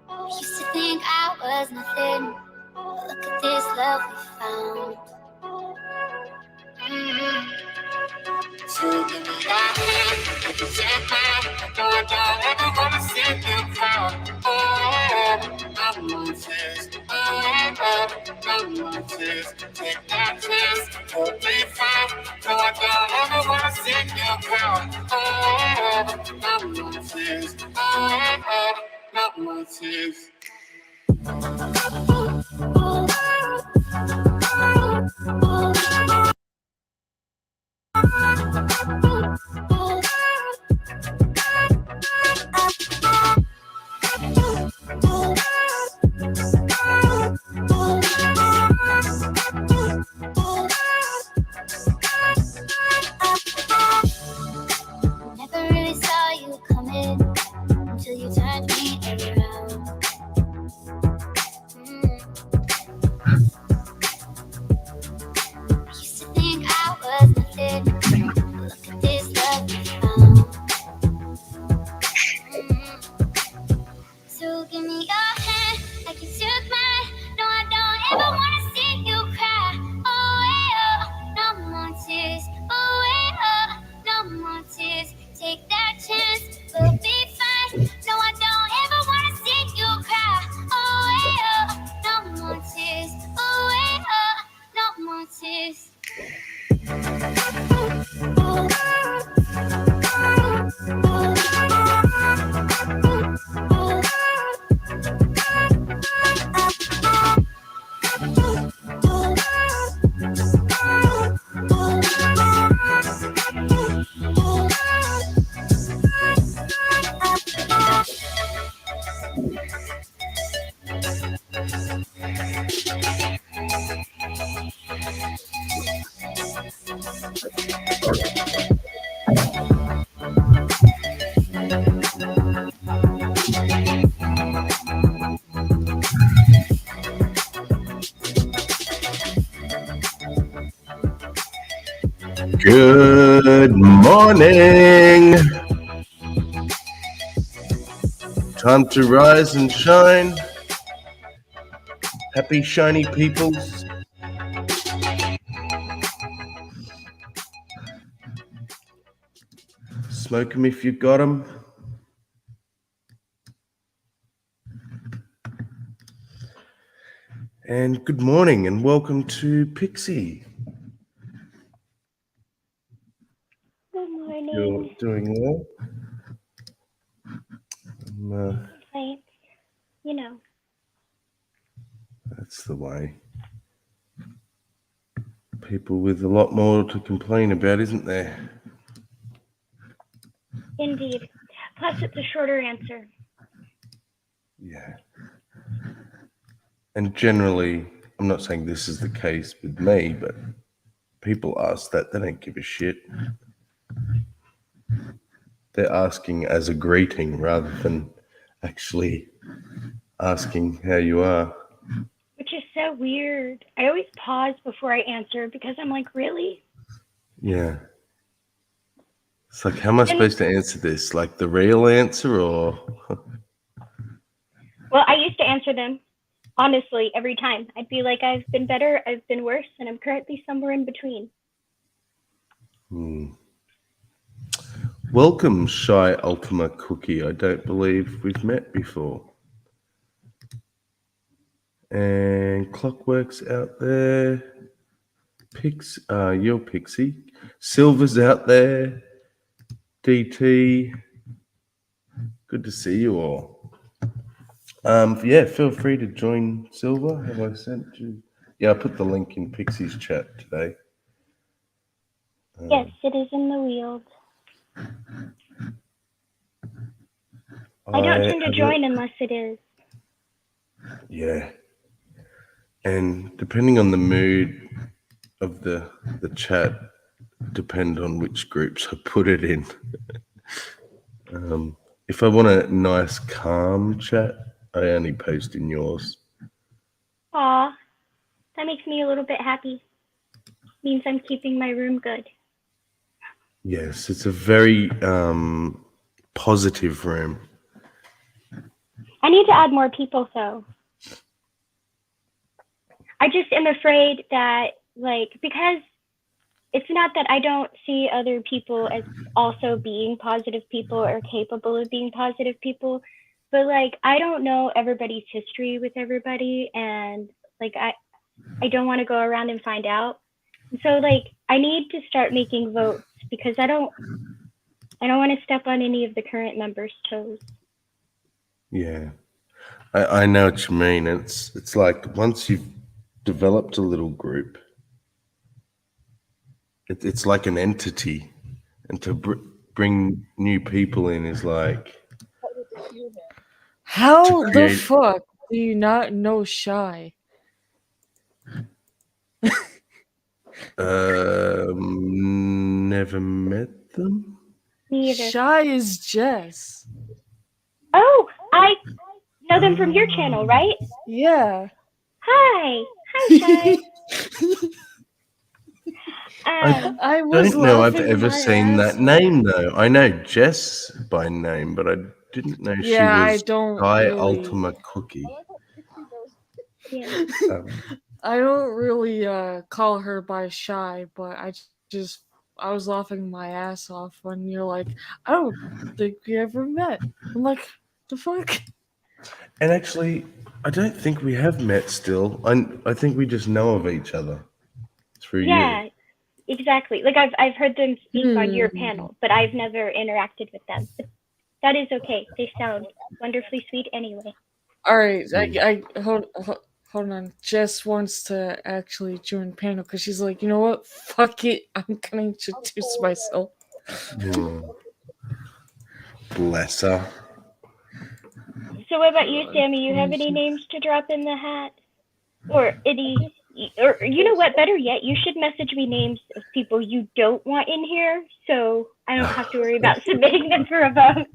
I used to think I was nothing, but look at this love we found. So give me that hand, let me shake mine. No, I don't ever wanna see you cry. No more tears. No more tears. Take that chance, you'll be fine. No, I don't ever wanna see you cry. No more tears. No more tears. Never really saw you coming until you turned me around. I used to think I was nothing. Look at this love we found. So give me your hand like you took mine. No, I don't ever wanna see you cry. Oh, no more tears. Oh, no more tears. Take that chance, we'll be fine. No, I don't ever wanna see you cry. Oh, no more tears. Oh, no more tears. Good morning. Time to rise and shine. Happy shiny peoples. Smoke 'em if you got 'em. And good morning and welcome to Pixie. Good morning. You're doing well? Complaints, you know. That's the way. People with a lot more to complain about, isn't there? Indeed. Plus, it's a shorter answer. Yeah. And generally, I'm not saying this is the case with me, but people ask that, they don't give a shit. They're asking as a greeting rather than actually asking how you are. Which is so weird. I always pause before I answer because I'm like, really? Yeah. It's like, how am I supposed to answer this? Like the real answer or? Well, I used to answer them, honestly, every time. I'd be like, I've been better, I've been worse, and I'm currently somewhere in between. Welcome, Shy Ultima Cookie. I don't believe we've met before. And Clockwork's out there. You're Pixie. Silver's out there. DT. Good to see you all. Yeah, feel free to join Silver. Have I sent you? Yeah, I put the link in Pixie's chat today. Yes, it is in the wheels. I don't tend to join unless it is. Yeah. And depending on the mood of the chat, depend on which groups I put it in. If I want a nice, calm chat, I only post in yours. Aw, that makes me a little bit happy. Means I'm keeping my room good. Yes, it's a very positive room. I need to add more people, though. I just am afraid that, like, because it's not that I don't see other people as also being positive people or capable of being positive people, but, like, I don't know everybody's history with everybody, and, like, I don't want to go around and find out. So, like, I need to start making votes because I don't want to step on any of the current members' toes. Yeah, I know what you mean. It's like once you've developed a little group, it's like an entity, and to bring new people in is like How the create- fuck do you not know Shy? never met them. Me either. Shy is Jess. Oh, I know them from your channel, right? Yeah. Hi, Shy. I was Don't know I've laughing ever my seen ass that name though. I know Jess by name, but I didn't know Yeah, she I was don't Sky really. Ultima Cookie. Yeah. I don't really call her by Shy, but I was laughing my ass off when you're like, I don't think we ever met. I'm like, the fuck? And actually, I don't think we have met still. I think we just know of each other through Yeah, you. exactly. Like I've heard them speak on your Hmm. panel, but I've never interacted with them. But that is okay. They sound wonderfully sweet anyway. All right, I hold on. Jess wants to actually join panel because she's like, you know what? Fuck it. I'm gonna introduce myself. Hmm. Bless her. So what about you, Sammy? You have any names to drop in the hat? Or any, or you know what, better yet, you should message me names of people you don't want in here, so I don't have to worry about submitting them for a vote.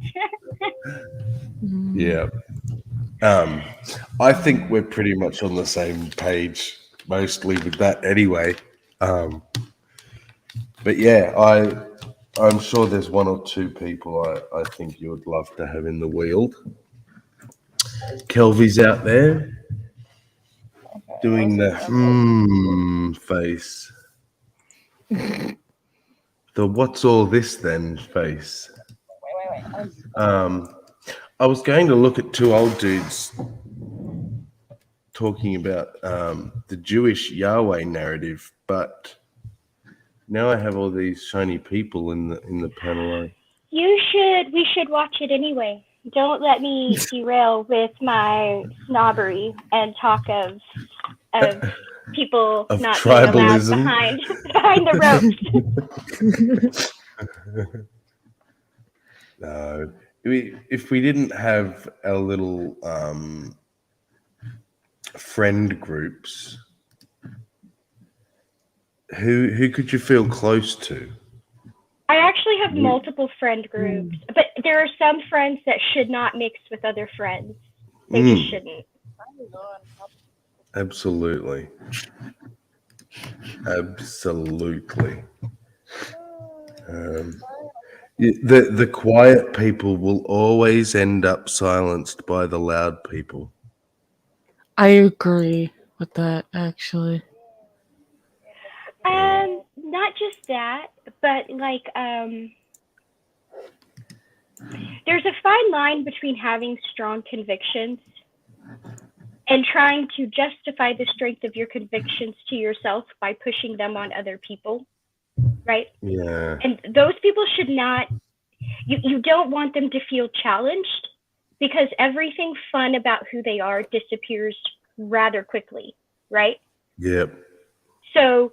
Yeah. I think we're pretty much on the same page, mostly with that anyway. But yeah, I'm sure there's one or two people I think you would love to have in the Weald. Kelvy's out there doing the face. The what's all this then face. I was going to look at two old dudes talking about the Jewish Yahweh narrative, but now I have all these shiny people in the panel. We should watch it anyway. Don't let me derail with my snobbery and talk of people Of not being allowed tribalism. behind the ropes. No, if we didn't have our little friend groups, who could you feel close to? I actually have multiple friend groups, but there are some friends that should not mix with other friends. They just shouldn't. Absolutely. The quiet people will always end up silenced by the loud people. I agree with that, actually. Not just that, but like there's a fine line between having strong convictions and trying to justify the strength of your convictions to yourself by pushing them on other people, right? Yeah. And those people should not, you don't want them to feel challenged, because everything fun about who they are disappears rather quickly, right? Yep. So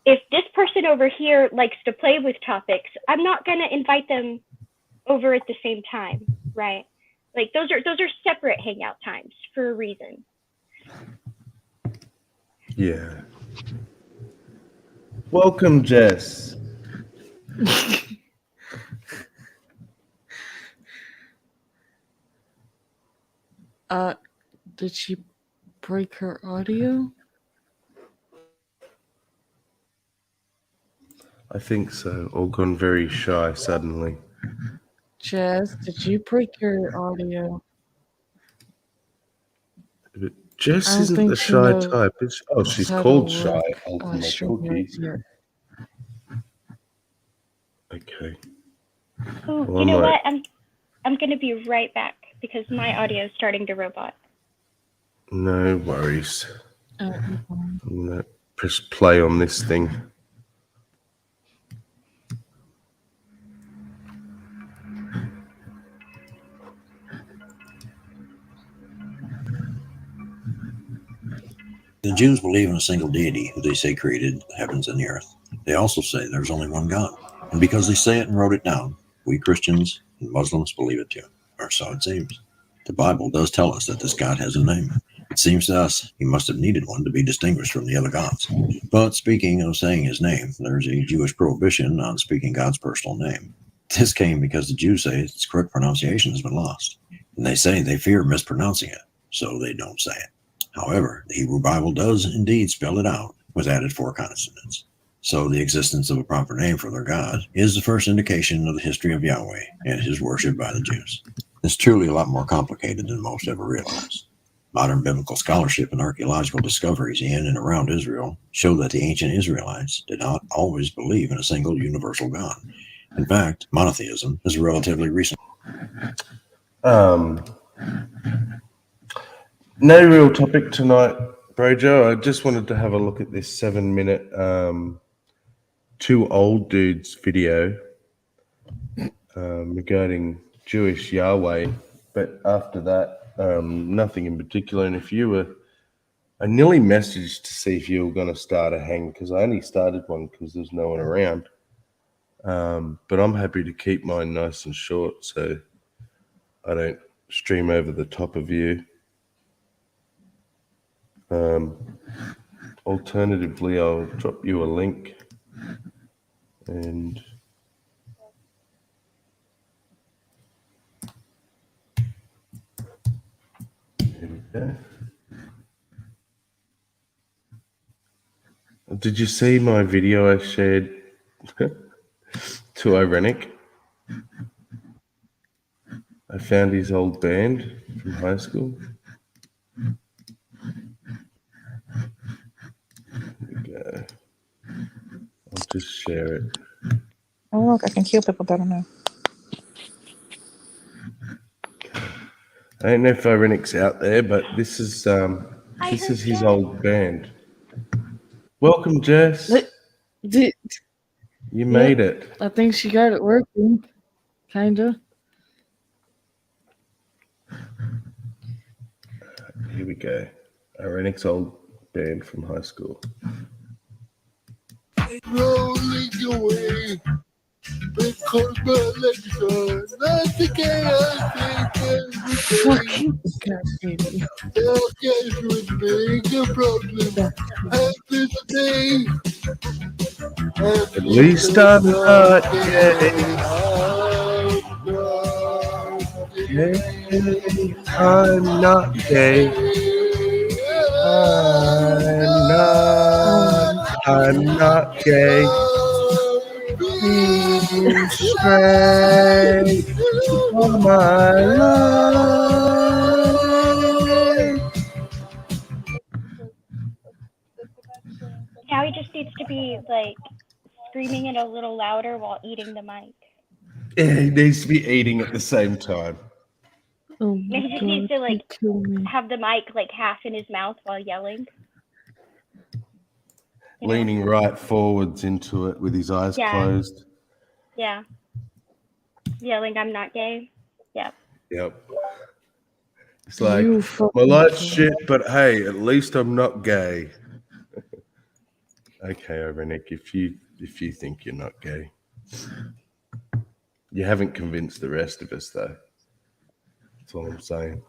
if this person over here likes to play with topics, I'm not going to invite them over at the same time, right? Like those are separate hangout times for a reason. Yeah. Welcome, Jess. Did she break her audio? I think so. All gone very shy suddenly. Jess, did you break your audio? Jess I don't isn't think the she shy knows type. Is oh, she's how to called Shy. work Ultimate StreamYard Cookie. yet. Okay. Oh, Well, you know I what? I'm gonna be right back because my audio is starting to robot. No worries. Um, I'm gonna press play on this thing. The Jews believe in a single deity who they say created the heavens and the earth. They also say there's only one God. And because they say it and wrote it down, we Christians and Muslims believe it too, or so it seems. The Bible does tell us that this God has a name. It seems to us he must have needed one to be distinguished from the other gods. But speaking of saying his name, there's a Jewish prohibition on speaking God's personal name. This came because the Jews say its correct pronunciation has been lost. And they say they fear mispronouncing it, so they don't say it. However, the Hebrew Bible does indeed spell it out with added 4 consonants. So the existence of a proper name for their God is the first indication of the history of Yahweh and his worship by the Jews. It's truly a lot more complicated than most ever realize. Modern biblical scholarship and archaeological discoveries in and around Israel show that the ancient Israelites did not always believe in a single universal God. In fact, monotheism is relatively recent. No real topic tonight, Brojo. I just wanted to have a look at this 7-minute two old dudes video regarding Jewish Yahweh. But after that, nothing in particular. And if you were, I nearly messaged to see if you were going to start a hang because I only started one because there's no one around. But I'm happy to keep mine nice and short so I don't stream over the top of you. Alternatively, I'll drop you a link and here we go. Did you see my video I shared to Ironic? I found his old band from high school. Here we go. I'll just share it. Oh, look, I can kill people better now. I don't know if Ironic's out there, but this is his old band. Welcome, Jess. Did, You made it. I think she got it working. Kinda. Here we go. Ironic's old band from high school. Rolling away because my legs are not together. Fuck you, God, baby. That guys would make a problem. Happy day. At least I'm not gay. I'm not gay. I'm not gay. Being straight for my life. Now he just needs to be like screaming it a little louder while eating the mic. Yeah, he needs to be eating at the same time. Oh And my he just God, needs to like you kill me. have the mic like half in his mouth while yelling. You know? Leaning right forwards into it with his eyes Yeah. closed. Yeah. Yelling, I'm not gay. Yeah. Yep. It's like, You my fucking life's kill shit, but hey, at least I'm not gay. Okay, Ironic, if you think you're not gay. You haven't convinced the rest of us, though. That's all I'm saying.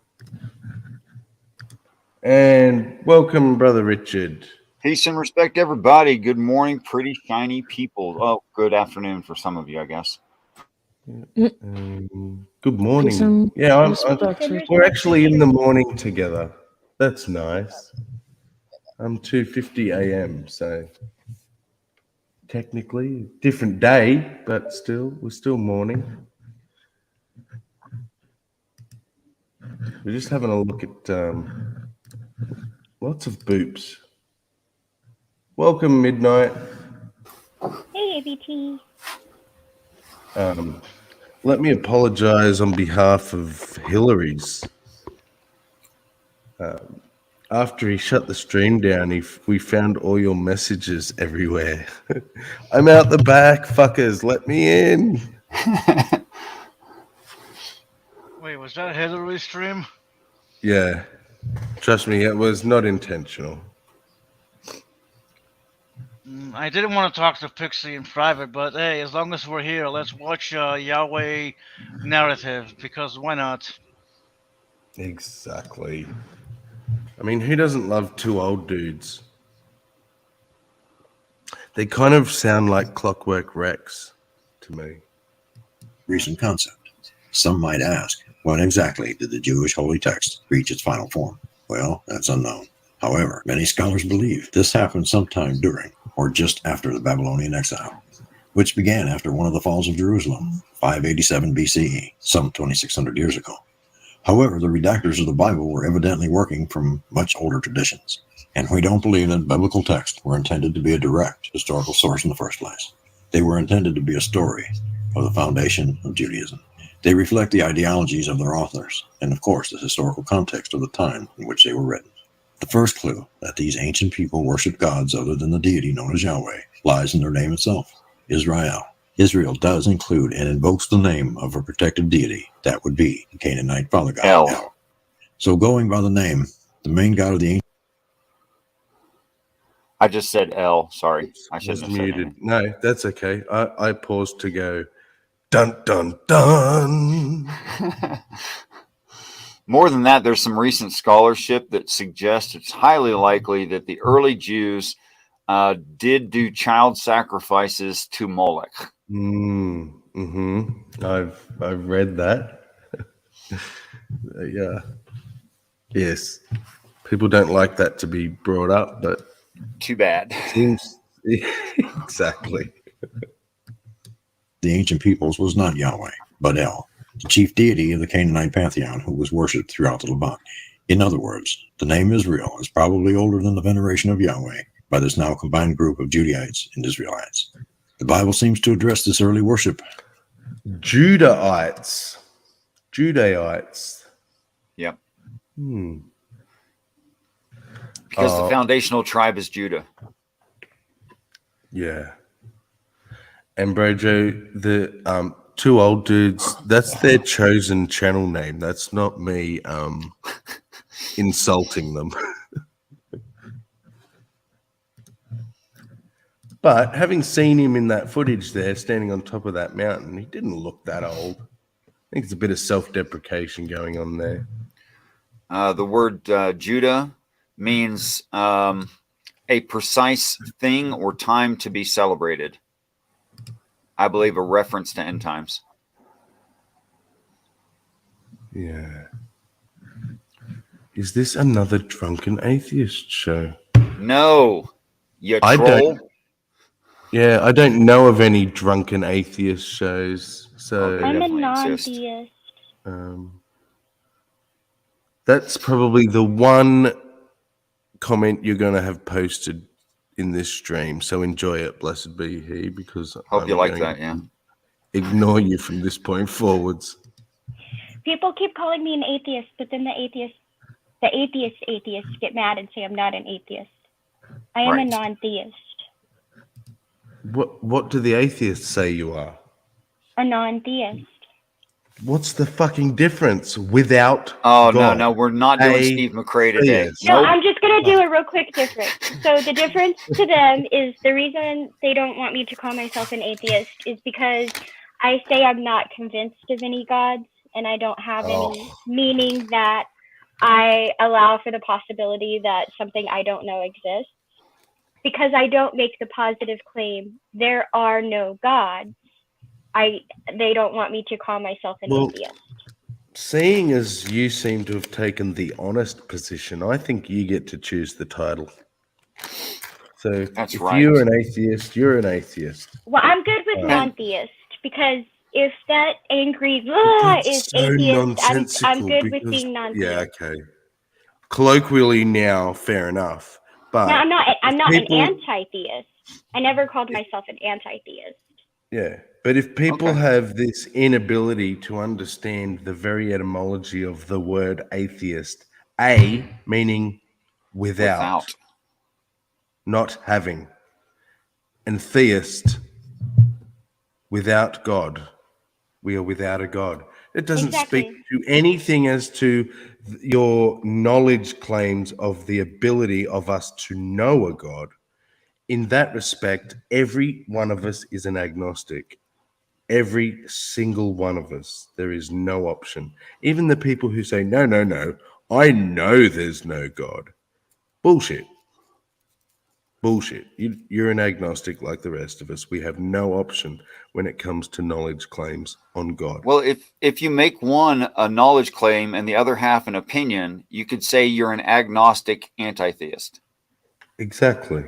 And welcome, Brother Richard. Peace and respect, everybody. Good morning, pretty shiny people. Oh, good afternoon for some of you, I guess. Good Peace morning. and Yeah, respect, Richard. we're actually in the morning together. That's nice. I'm 2:50 a.m., so technically different day, but still, we're still morning. We're just having a look at Lots of boops. Welcome, Midnight. Hey, ABT. Let me apologize on behalf of Hillary's. After he shut the stream down, we found all your messages everywhere. I'm out the back, fuckers. Let me in. Wait, was that Hillary's stream? Yeah. Trust me, it was not intentional. I didn't want to talk to Pixie in private, but hey, as long as we're here, let's watch Yahweh Narrative, because why not? Exactly. I mean, who doesn't love two old dudes? They kind of sound like Clockwork Rex to me. Recent concept. Some might ask, when exactly did the Jewish holy text reach its final form? Well, that's unknown. However, many scholars believe this happened sometime during or just after the Babylonian exile, which began after one of the falls of Jerusalem, 587 BCE, some 2,600 years ago. However, the redactors of the Bible were evidently working from much older traditions, and we don't believe that biblical texts were intended to be a direct historical source in the first place. They were intended to be a story of the foundation of Judaism. They reflect the ideologies of their authors, and of course the historical context of the time in which they were written. The first clue that these ancient people worship gods other than the deity known as Yahweh lies in their name itself, Israel. Israel does include and invokes the name of a protective deity. That would be the Canaanite father god. El. So going by the name, the main god of the ancient... I just said L. Sorry. I Was shouldn't have said muted. anything. No, that's okay. I paused to go, dun, dun, dun. More than that, there's some recent scholarship that suggests it's highly likely that the early Jews did do child sacrifices to Moloch. I've read that. Yeah. Yes. People don't like that to be brought up, but Too bad. seems exactly. The ancient peoples was not Yahweh, but El, the chief deity of the Canaanite pantheon who was worshipped throughout the Levant. In other words, the name Israel is probably older than the veneration of Yahweh by this now combined group of Judaites and Israelites. The Bible seems to address this early worship. Judaites. Yep. Because the foundational tribe is Judah. Yeah. And Brojo, the two old dudes, that's their chosen channel name. That's not me insulting them. But having seen him in that footage there, standing on top of that mountain, he didn't look that old. I think it's a bit of self-deprecation going on there. The word Judah means a precise thing or time to be celebrated. I believe a reference to end times. Yeah. Is this another drunken atheist show? No, you I troll. Yeah, I don't know of any drunken atheist shows. So I'm a definitely exist. non-theist. That's probably the one comment you're going to have posted in this stream. So enjoy it, blessed be he, because Hope you I'm like going that, to yeah. ignore you from this point forwards. People keep calling me an atheist, but then the atheists get mad and say I'm not an atheist. I am a Right. non-theist. What do the atheists say you are? A non-theist. What's the fucking difference without Oh, God? no, we're not doing A Steve McRae today. theist. No, Nope. I'm just going to do a real quick difference. So the difference to them is the reason they don't want me to call myself an atheist is because I say I'm not convinced of any gods and I don't have any, meaning that I allow for the possibility that something I don't know exists. Because I don't make the positive claim, there are no gods, they don't want me to call myself an atheist. Seeing as you seem to have taken the honest position, I think you get to choose the title. So That's if right. you're an atheist, you're an atheist. Well, I'm good with non-theist because if that angry is That's so atheist, nonsensical I'm good with because- being non-theist. Yeah, okay. colloquially now, fair enough. But No, I'm not people- an anti-theist. I never called myself an anti-theist. yeah, but if people Okay. have this inability to understand the very etymology of the word atheist, meaning without. Not having, and theist, without God. We are without a God. It doesn't Exactly. speak to anything as to your knowledge claims of the ability of us to know a God. In that respect, every one of us is an agnostic. Every single one of us. There is no option. Even the people who say, no, I know there's no God. Bullshit. Bullshit. You're an agnostic like the rest of us. We have no option when it comes to knowledge claims on God. Well, if you make one a knowledge claim and the other half an opinion, you could say you're an agnostic anti-theist. Exactly.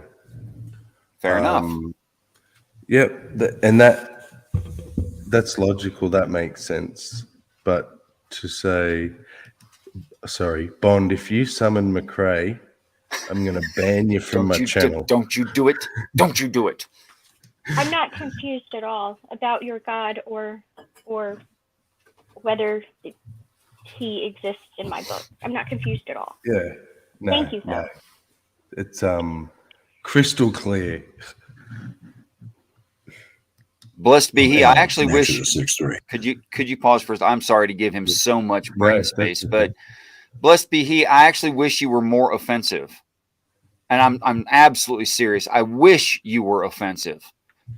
Fair enough. Yep. And that's logical. That makes sense. But to say, sorry, Bond, if you summon McRae, I'm going to ban you from my channel. Don't you do it. Don't you do it. I'm not confused at all about your God or whether he exists in my book. I'm not confused at all. Yeah. No, Thank you, no. though. It's crystal clear. Blessed be he. I actually wish. Exodus 6:3. Could you pause first? I'm sorry to give him so much brain that's space, okay. but blessed be he. I actually wish you were more offensive, and I'm absolutely serious. I wish you were offensive.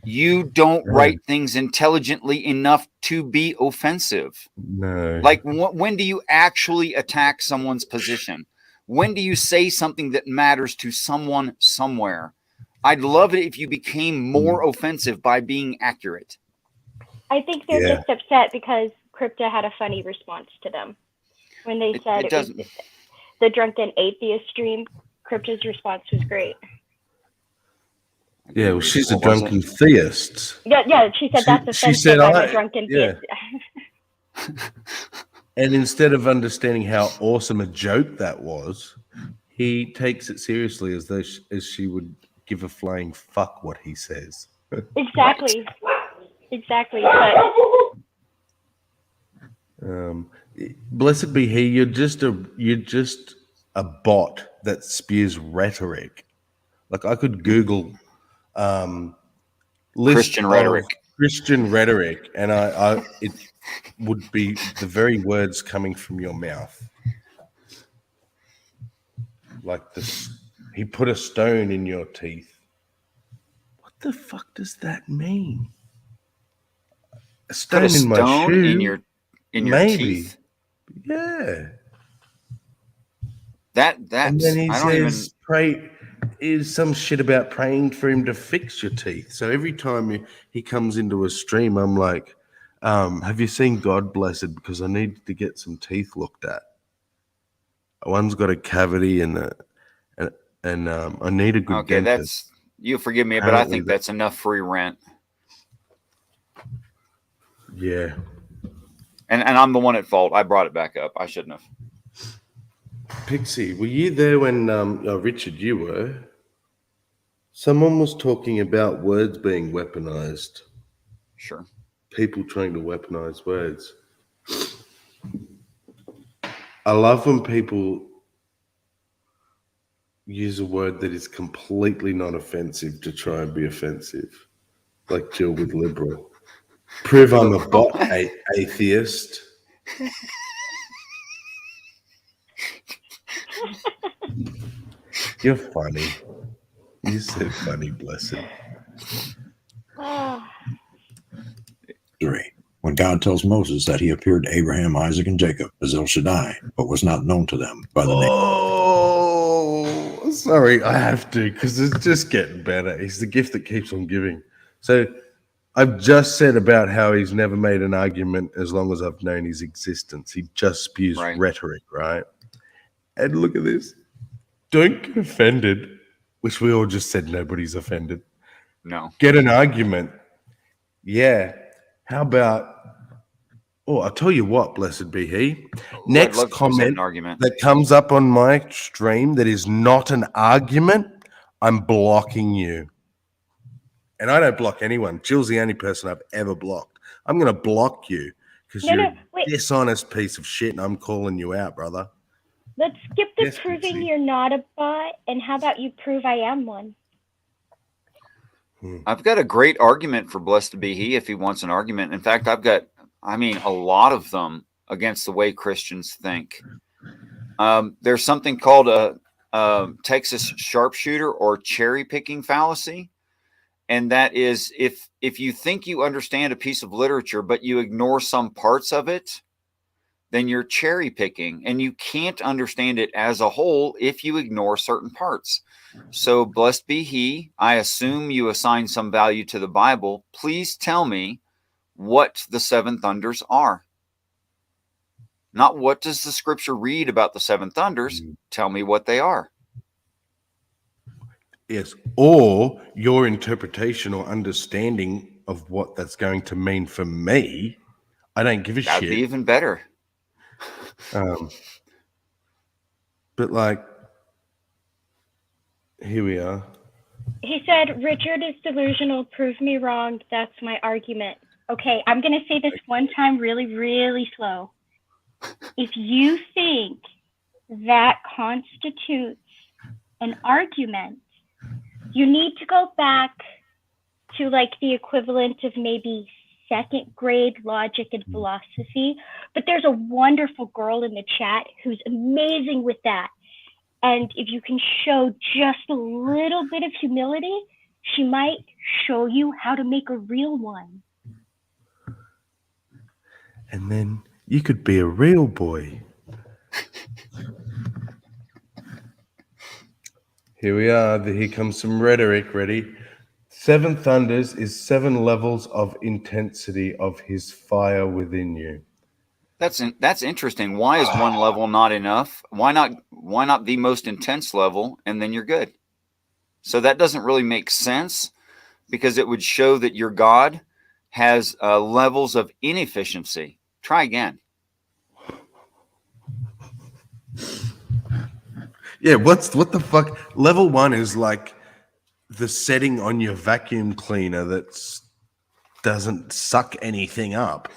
You don't write things intelligently enough to be offensive. No. Like, when do you actually attack someone's position? When do you say something that matters to someone somewhere? I'd love it if you became more offensive by being accurate. I think they're Yeah. just upset because Crypta had a funny response to them. When they said it it was doesn't. the Drunken Atheist stream, Crypta's response was great. Yeah, well, she's a What was it? drunken theist. Yeah, she said that's She offensive. said I'm a drunken yeah. theist. And instead of understanding how awesome a joke that was, he takes it seriously as though as she would give a flying fuck what he says. Exactly. Exactly. But Blessed be he. You're just a bot that spews rhetoric. Like I could Google list Christian of rhetoric. Christian rhetoric, and I it would be the very words coming from your mouth. Like this, he put a stone in your teeth. What the fuck does that mean? A stone, Put a in my stone shoe? in your Maybe. teeth. Yeah. That's And then he I don't even. says, pray is some shit about praying for him to fix your teeth. So every time he comes into a stream, I'm like, have you seen God Blessed? Because I need to get some teeth looked at. One's got a cavity and I need a good Okay, dentist. you forgive me, but I Apparently think that's enough free rent. Yeah. And I'm the one at fault. I brought it back up. I shouldn't have. Pixie, were you there when Richard, you were? Someone was talking about words being weaponized. Sure. People trying to weaponize words. I love when people use a word that is completely not offensive to try and be offensive. Like Jill with liberal. Prove I'm a bot, atheist. You're funny. You're so funny, Blessed. 3. When God tells Moses that he appeared to Abraham, Isaac, and Jacob as El Shaddai, but was not known to them by the name. Oh, sorry, I have to because it's just getting better. He's the gift that keeps on giving. So I've just said about how he's never made an argument as long as I've known his existence. He just spews rhetoric, right? And look at this. Don't get offended, which we all just said nobody's offended. No. Get an argument. Yeah. How about Oh, I'll tell you what, blessed be he. Ooh, I'd Next love to present comment an argument. that comes up on my stream that is not an argument, I'm blocking you. And I don't block anyone. Jill's the only person I've ever blocked. I'm going to block you because No, you're no, wait. a dishonest piece of shit, and I'm calling you out, brother. Let's skip the Yes, proving Bitsy. you're not a bot, and how about you prove I am one? I've got a great argument for blessed be he if he wants an argument. In fact, I've got, a lot of them against the way Christians think. There's something called a Texas sharpshooter or cherry picking fallacy. And that is if you think you understand a piece of literature, but you ignore some parts of it, then you're cherry picking, and you can't understand it as a whole if you ignore certain parts. So blessed be he, I assume you assign some value to the Bible. Please tell me what the seven thunders are. Not what does the scripture read about the seven thunders. Tell me what they are. Yes, or your interpretation or understanding of what that's going to mean for me. I don't give a That'd be shit. even better. But like, here we are. He said, Richard is delusional. Prove me wrong. That's my argument. Okay, I'm going to say this one time really, really slow. If you think that constitutes an argument, you need to go back to like the equivalent of maybe second grade logic and philosophy. But there's a wonderful girl in the chat who's amazing with that. And if you can show just a little bit of humility, she might show you how to make a real one. And then you could be a real boy. Here we are. Here comes some rhetoric. Ready? Seven thunders is 7 levels of intensity of his fire within you. That's interesting. Why is one level not enough? Why not the most intense level, and then you're good? So that doesn't really make sense, because it would show that your God has levels of inefficiency. Try again. Yeah, what the fuck? Level 1 is like the setting on your vacuum cleaner that doesn't suck anything up.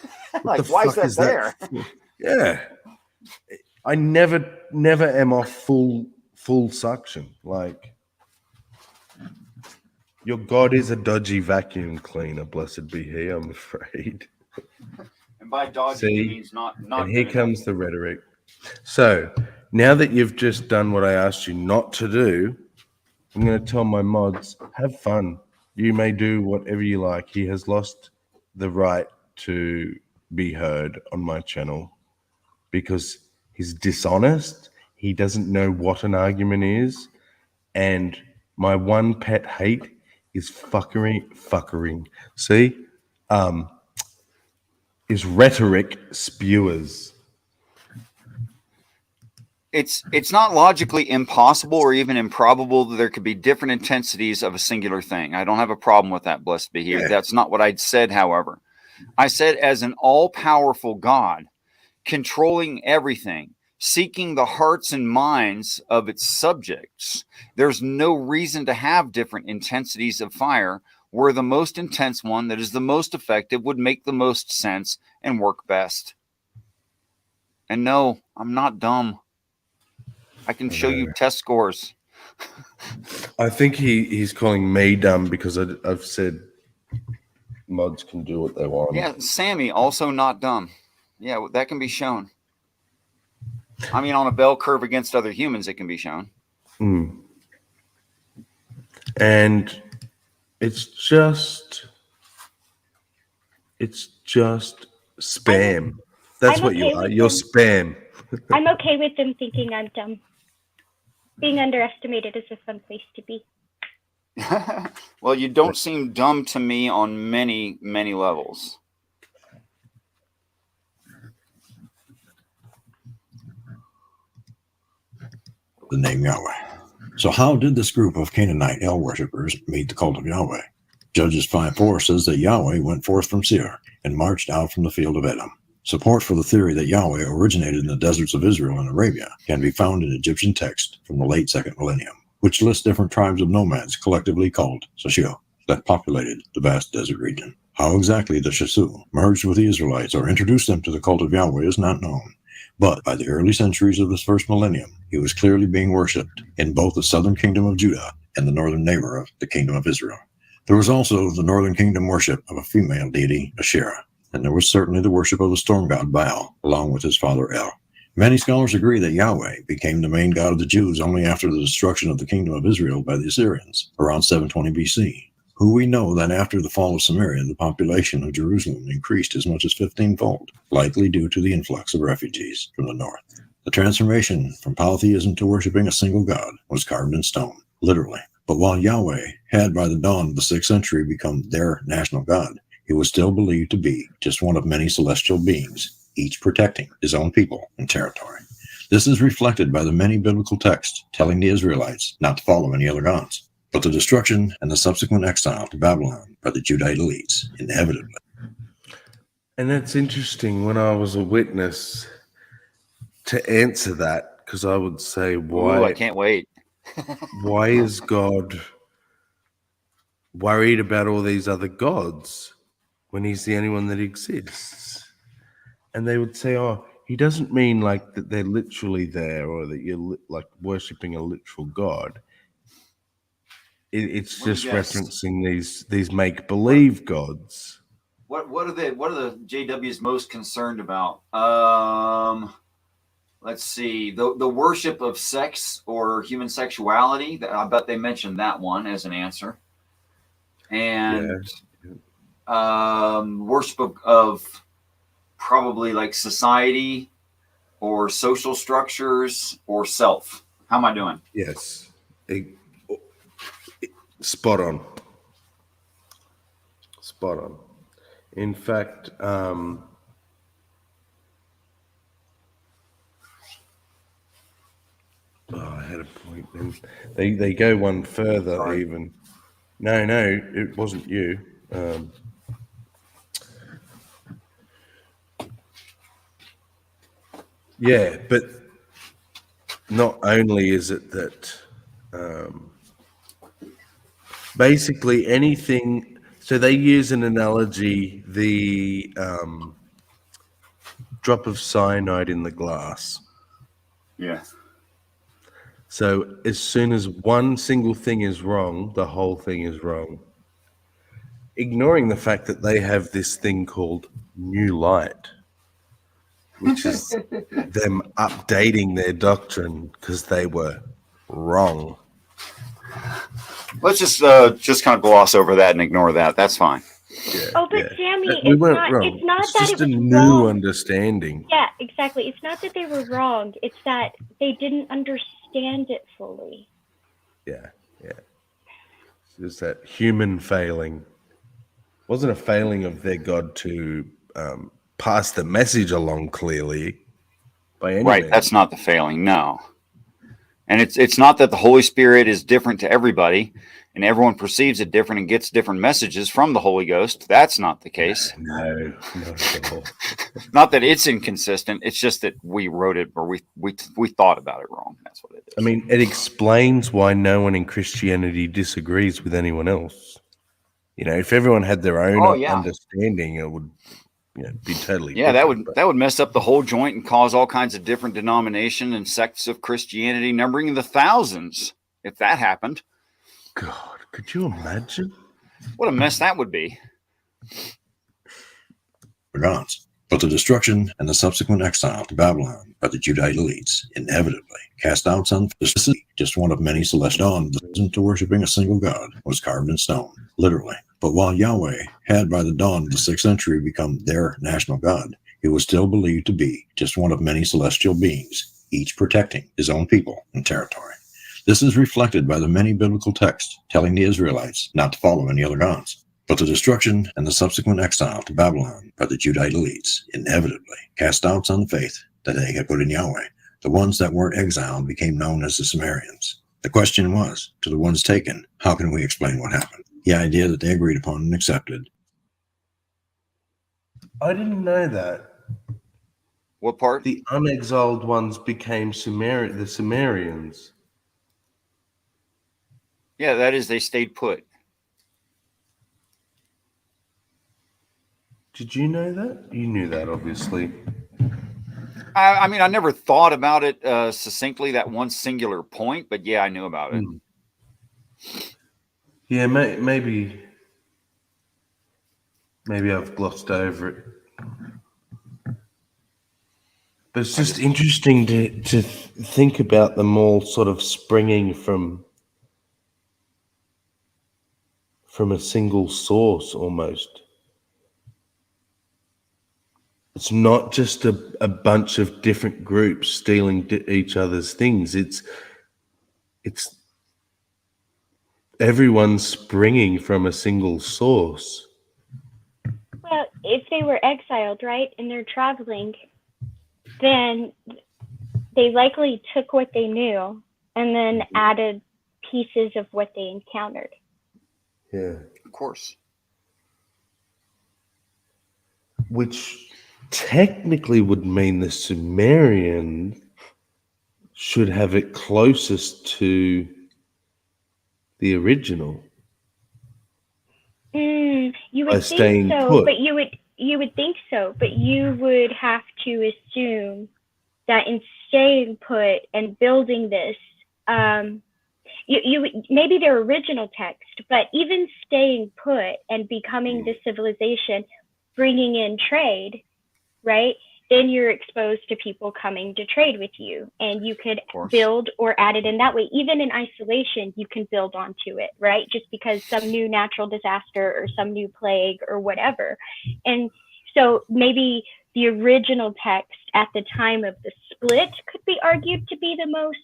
Like, why is that there? Yeah, I never am off full suction. Like, your God is a dodgy vacuum cleaner, blessed be he. I'm afraid. And by dodgy, he means not. And here comes the rhetoric. So now that you've just done what I asked you not to do, I'm going to tell my mods, have fun. You may do whatever you like. He has lost the right to be heard on my channel because he's dishonest. He doesn't know what an argument is. And my one pet hate is fuckering. See? Is rhetoric spewers. It's not logically impossible or even improbable that there could be different intensities of a singular thing. I don't have a problem with that, blessed be he. Yeah. That's not what I'd said, however. I said, as an all-powerful God, controlling everything, seeking the hearts and minds of its subjects, there's no reason to have different intensities of fire, where the most intense one that is the most effective would make the most sense and work best. And no, I'm not dumb. I can show you test scores. I think he's calling me dumb because I've said mods can do what they want. Yeah, Sammy, also not dumb. Yeah, that can be shown. I mean, on a bell curve against other humans, it can be shown. And it's just spam. That's I'm what you okay are. with You're them. spam. I'm okay with them thinking I'm dumb. Being underestimated is a fun place to be. Well, you don't seem dumb to me on many, many levels. The name Yahweh. So how did this group of Canaanite El worshippers meet the cult of Yahweh? Judges 5:4 says that Yahweh went forth from Seir and marched out from the field of Edom. Support for the theory that Yahweh originated in the deserts of Israel and Arabia can be found in Egyptian text from the late 2nd millennium, which lists different tribes of nomads collectively called Shashu that populated the vast desert region. How exactly the Shasu merged with the Israelites or introduced them to the cult of Yahweh is not known, but by the early centuries of this first millennium, he was clearly being worshipped in both the southern kingdom of Judah and the northern neighbor of the kingdom of Israel. There was also the northern kingdom worship of a female deity, Asherah, and there was certainly the worship of the storm god Baal, along with his father El. Many scholars agree that Yahweh became the main god of the Jews only after the destruction of the kingdom of Israel by the Assyrians, around 720 BC. Who we know that after the fall of Samaria, the population of Jerusalem increased as much as 15-fold, likely due to the influx of refugees from the north. The transformation from polytheism to worshiping a single god was carved in stone, literally. But while Yahweh had by the dawn of the 6th century become their national god, he was still believed to be just one of many celestial beings, each protecting his own people and territory. This is reflected by the many biblical texts telling the Israelites not to follow any other gods. But the destruction and the subsequent exile to Babylon by the Judite elites inevitably. And that's interesting when I was a witness to answer that, because I would say, why? Ooh, I can't wait. Why is God worried about all these other gods when he's the only one that exists? And they would say, oh, he doesn't mean like that they're literally there or that you're like worshipping a literal God. It's just referencing these make-believe gods. What are the JWs most concerned about? Let's see. The worship of sex or human sexuality. I bet they mentioned that one as an answer. And worship of probably like society or social structures or self. How am I doing? Yes. Spot on. Spot on. In fact, I had a point then. They go one further. Sorry. Even. No, it wasn't you. Yeah, but not only is it that basically anything, so they use an analogy, the drop of cyanide in the glass. Yeah. So as soon as one single thing is wrong, the whole thing is wrong. Ignoring the fact that they have this thing called new light, which is them updating their doctrine because they were wrong. Let's just kind of gloss over that and ignore that. That's fine. Yeah, oh, but Sammy, we weren't wrong. It's not it's that just it was a new wrong. Understanding. Yeah, exactly. It's not that they were wrong. It's that they didn't understand it fully. Yeah. It's that human failing. It wasn't a failing of their God to pass the message along clearly by any means. That's not the failing, no. And it's not that the Holy Spirit is different to everybody and everyone perceives it different and gets different messages from the Holy Ghost. That's not the case. No, not at all. Not that it's inconsistent. It's just that we wrote it or we thought about it wrong. That's what it is. I mean, it explains why no one in Christianity disagrees with anyone else. You know, if everyone had their own understanding, it would be totally different. That would mess up the whole joint and cause all kinds of different denomination and sects of Christianity, numbering in the thousands if that happened. God, could you imagine? What a mess that would be. The gods. But the destruction and the subsequent exile to Babylon by the Judite elites inevitably cast out some just one of many celestial dawns to worshiping a single god was carved in stone, literally. But while Yahweh had by the dawn of the 6th century become their national god, he was still believed to be just one of many celestial beings, each protecting his own people and territory. This is reflected by the many biblical texts telling the Israelites not to follow any other gods. But the destruction and the subsequent exile to Babylon by the Judite elites inevitably cast doubts on the faith that they had put in Yahweh. The ones that weren't exiled became known as the Sumerians. The question was, to the ones taken, how can we explain what happened? The idea that they agreed upon and accepted. I didn't know that. What part? The unexiled ones became the Sumerians. Yeah, that is, they stayed put. Did you know that? You knew that, obviously. I mean, I never thought about it succinctly, that one singular point, but yeah, I knew about it. Yeah, maybe I've glossed over it. But it's just interesting to think about them all sort of springing from a single source almost. It's not just a bunch of different groups stealing each other's things. It's everyone springing from a single source. Well, if they were exiled, right, and they're traveling, then they likely took what they knew and then added pieces of what they encountered. Yeah. Of course. Which technically would mean the Sumerian should have it closest to the original. You By would staying think so, put. but you would think so, but you would have to assume that in staying put and building this, you maybe their original text, but even staying put and becoming this civilization, bringing in trade, right? Then you're exposed to people coming to trade with you, and you could build or add it in that way. Even in isolation, you can build onto it, right? Just because some new natural disaster or some new plague or whatever. And so maybe the original text at the time of the split could be argued to be the most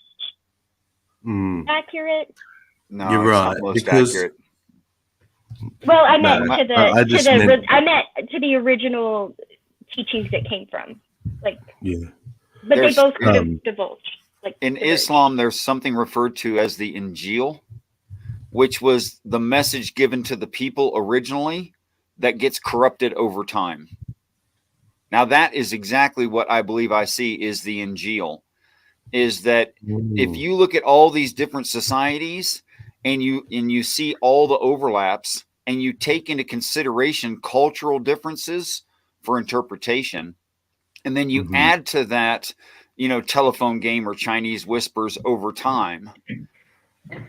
accurate. No, you're it's right. not most Because accurate. Well, I meant No, to the I just meant- I meant to the original teachings that came from, like, Yeah. but There's- they both could have divulged. Like In diverged. Islam, there's something referred to as the Injil, which was the message given to the people originally that gets corrupted over time. Now, that is exactly what I believe I see is the Injil, is that if you look at all these different societies and you see all the overlaps and you take into consideration cultural differences for interpretation, and then you add to that, telephone game or Chinese whispers over time.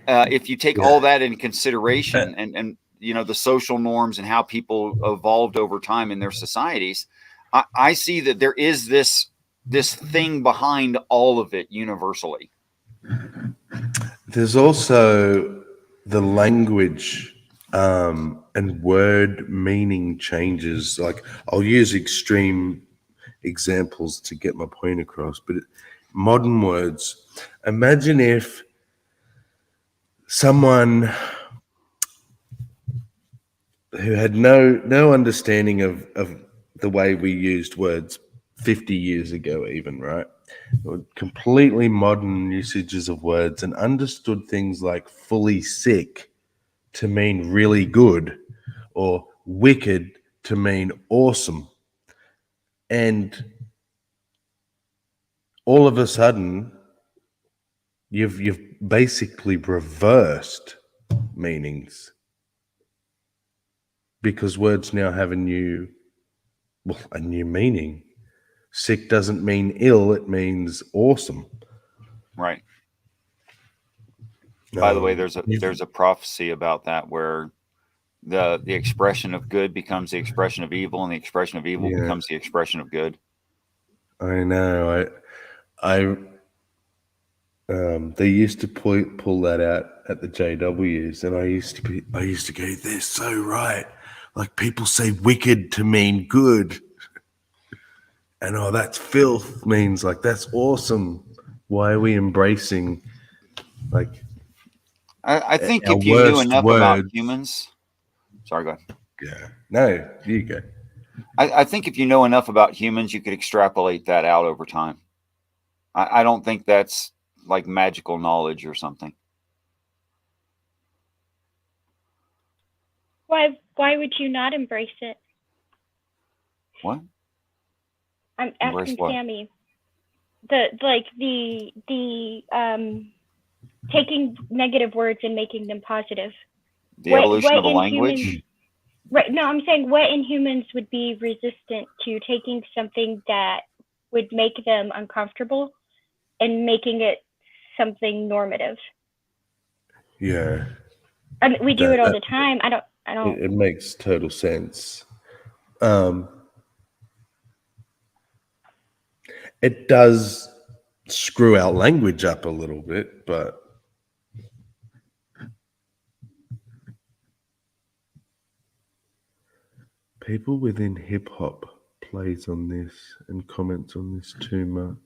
If you take all that into consideration and the social norms and how people evolved over time in their societies, I see that there is this thing behind all of it universally. There's also the language and word meaning changes. Like, I'll use extreme examples to get my point across, but modern words. Imagine if someone who had no understanding of the way we used words 50 years ago, even, right? Completely modern usages of words, and understood things like fully sick to mean really good or wicked to mean awesome. And all of a sudden, you've basically reversed meanings, because words now have a new meaning. Sick doesn't mean ill, it means awesome. Right. By the way, there's a prophecy about that where the expression of good becomes the expression of evil, and the expression of evil becomes the expression of good. I know. They used to pull that out at the JWs, and I used to go, they're so right. Like, people say wicked to mean good, and that's filth means like that's awesome. Why are we embracing like? I think if you knew enough about humans, sorry, go ahead. Yeah, no, you go. I think if you know enough about humans, you could extrapolate that out over time. I don't think that's like magical knowledge or something. Why would you not embrace it? What? I'm Embrace asking what? Sammy. The taking negative words and making them positive. The evolution of a language. Right. No, I'm saying what in humans would be resistant to taking something that would make them uncomfortable and making it something normative. Yeah. I mean, we do That- it all that- the time. I don't. It makes total sense. It does screw our language up a little bit, but people within hip hop plays on this and comments on this too much.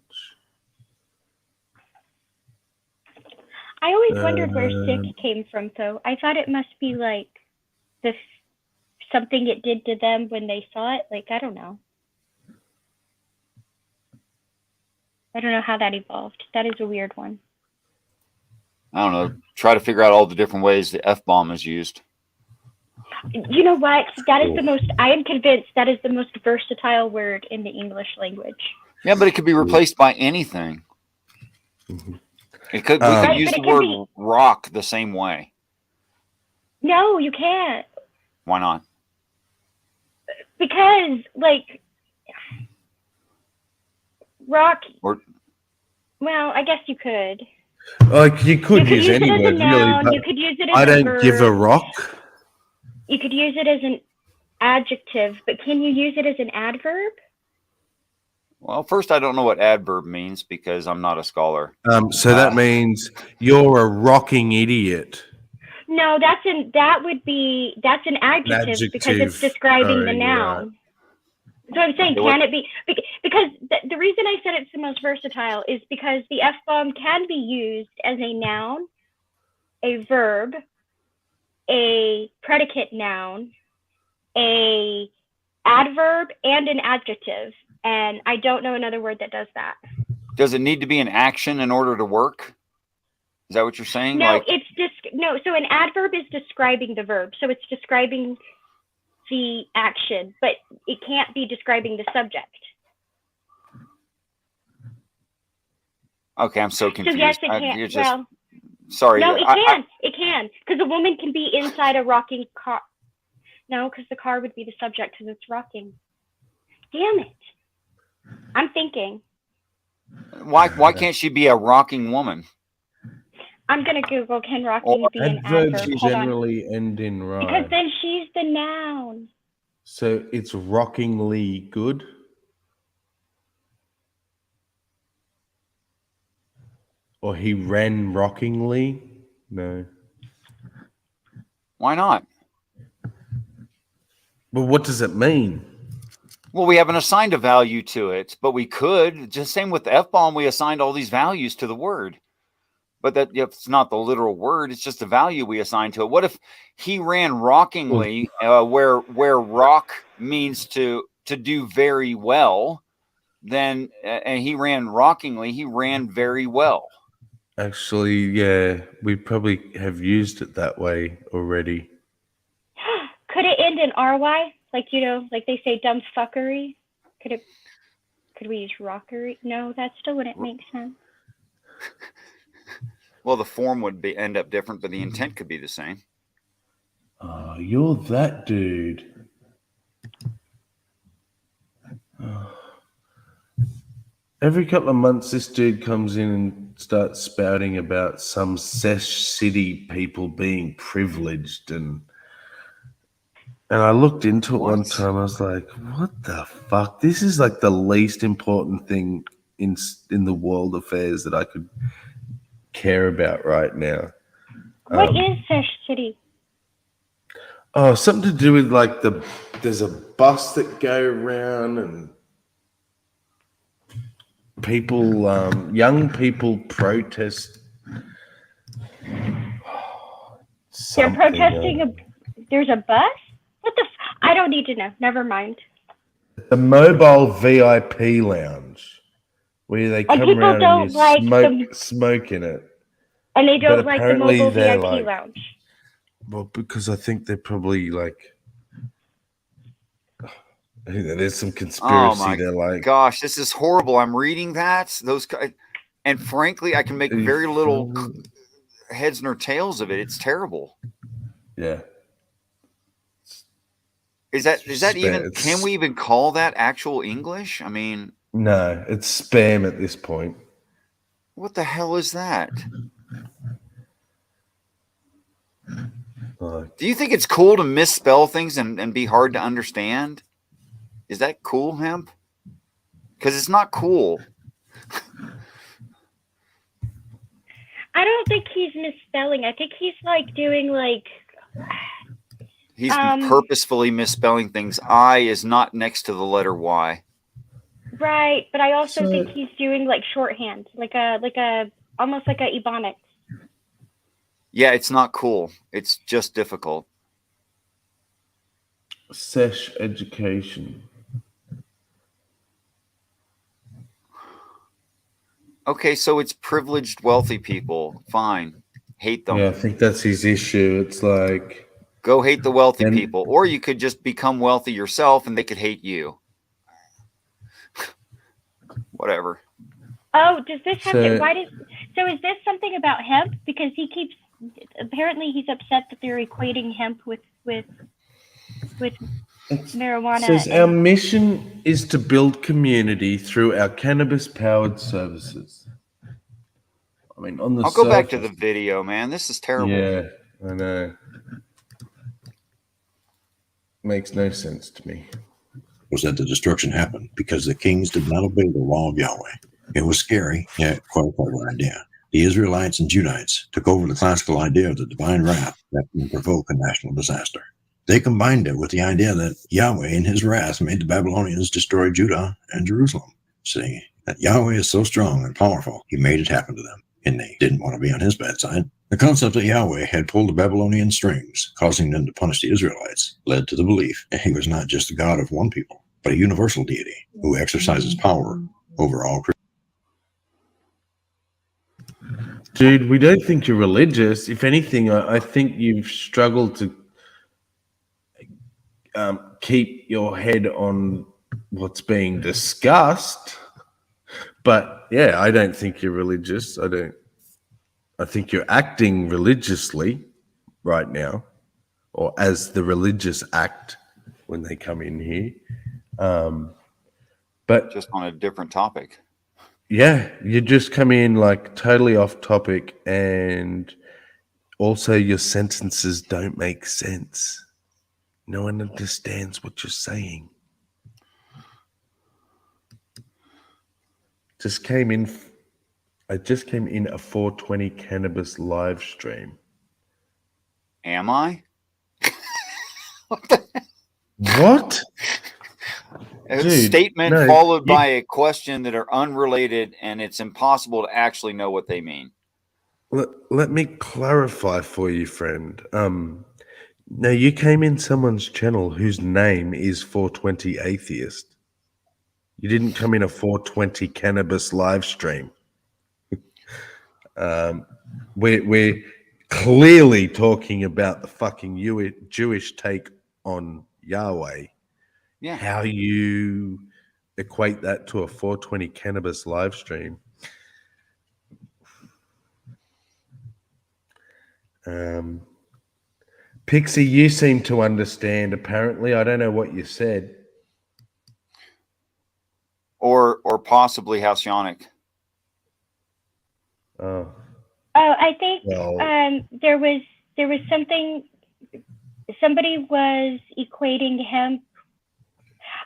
I always wondered where sick came from, though. I thought it must be like this something it did to them when they saw it. Like, I don't know. I don't know how that evolved. That is a weird one. I don't know. Try to figure out all the different ways the F-bomb is used. You know what? That is the most, I am convinced that is the most versatile word in the English language. Yeah, but it could be replaced by anything. Mhm. We could Right, use but the it could word be- rock the same way. No, you can't. Why not? Because, like, rock, Or well, I guess you could. Like you could use use any it as a word, noun. really, You but could use it as I a don't verb. give a rock. You could use it as an adjective, but can you use it as an adverb? well, first, I don't know what adverb means because I'm not a scholar. So that means you're a rocking idiot. No, that's an adjective because it's adjective. describing the Sorry, you're noun. So I'm saying, Okay, what- can it be? Because the reason I said it's the most versatile is because the F-bomb can be used as a noun, a verb, a predicate noun, a adverb, and an adjective. And I don't know another word that does that. Does it need to be an action in order to work? Is that what you're saying? No, Like, it's just no. So an adverb is describing the verb. So it's describing the action, but it can't be describing the subject. okay, I'm so So confused. yes, it You're can. just, Well, sorry. no, it can. It can, because a woman can be inside a rocking car. No, because the car would be the subject because it's rocking. Damn it! I'm thinking. Why can't she be a rocking woman? I'm gonna Google can rocking Or be an Adverbs adverb. Hold on. generally end in Because right. then she's the noun. So it's rockingly good. Or he ran rockingly. No. Why not? Well, what does it mean? Well, we haven't assigned a value to it, but we could. Just same with the F-bomb, we assigned all these values to the word. But that it's not the literal word, it's just a value we assign to it. What if he ran rockingly, where rock means to do very well, then and he ran rockingly, he ran very well. Actually, yeah, we probably have used it that way already. Could it end in ry? Like, you know, like they say dumb fuckery? Could we use rockery? No, that still wouldn't make sense. Well, the form would end up different, but the intent could be the same. Oh, you're that dude. Oh. Every couple of months, this dude comes in and starts spouting about some sesh city people being privileged, and I looked into it one time. I was like, "What the fuck? This is like the least important thing in the world affairs that I could care about right now." What is Sesh City? Oh, something to do with like there's a bus that go around and people, young people protest. They're protesting. There's a bus? What the? I don't need to know. Never mind. The mobile VIP lounge where they come people around don't and you like smoke in it. And they don't like the apparently mobile they're VIP like- lounge. Well, because I think they're probably like There's some Oh conspiracy my there, like gosh, this is horrible. I'm reading that. And frankly, I can make very little heads nor tails of it. It's terrible. yeah. Is that even? It's- Can we even call that actual English? I mean, No, it's spam at this point. what the hell is that? Like, Do you think it's cool to misspell things and be hard to understand? Is that cool, Hemp? Because it's not cool. I don't think he's misspelling. I think he's like doing like. He's purposefully misspelling things. I is not next to the letter Y. Right, but I also So- think he's doing like shorthand, like a almost like a Ebonics. Yeah, it's not cool. It's just difficult. sesh education. Okay, so it's privileged, wealthy people. Fine. Hate them. Yeah, I think that's his issue. It's like, Go hate the wealthy And- people. Or you could just become wealthy yourself and they could hate you. Whatever. Oh, does this have to? So- So is this something about hemp? Because he keeps apparently he's upset that they're equating hemp with marijuana. It says our mission is to build community through our cannabis-powered services. I mean, on the I'll go back to surface- the video, man. This is terrible. Yeah, I know. Makes no sense to me. Was that the destruction happened because the kings did not obey the law of Yahweh. It was scary, yet quite a clever idea. The Israelites and Judites took over the classical idea of the divine wrath that can provoke a national disaster. They combined it with the idea that Yahweh in his wrath made the Babylonians destroy Judah and Jerusalem, saying that Yahweh is so strong and powerful, he made it happen to them, and they didn't want to be on his bad side. The concept that Yahweh had pulled the Babylonian strings, causing them to punish the Israelites, led to the belief that he was not just the God of one people, but a universal deity who exercises power over all creation. Dude, we don't think you're religious. If anything, I think you've struggled to keep your head on what's being discussed. But yeah, I don't think you're religious. I think you're acting religiously right now, or as the religious act when they come in here. But Just on a different topic. yeah, you just come in like totally off topic, and also your sentences don't make sense. No one understands what you're saying. I just came in a 420 cannabis live stream. Am I? What? A Dude, statement no, followed you- by a question that are unrelated, and it's impossible to actually know what they mean. Let me clarify for you, friend. No, you came in someone's channel whose name is 420 Atheist. You didn't come in a 420 cannabis live stream. We're clearly talking about the fucking Jewish take on Yahweh. Yeah. How you equate that to a 420 cannabis live stream. Pixie, you seem to understand. Apparently, I don't know what you said. Or possibly Halcyonic. Oh, I think well, there was something. Somebody was equating hemp.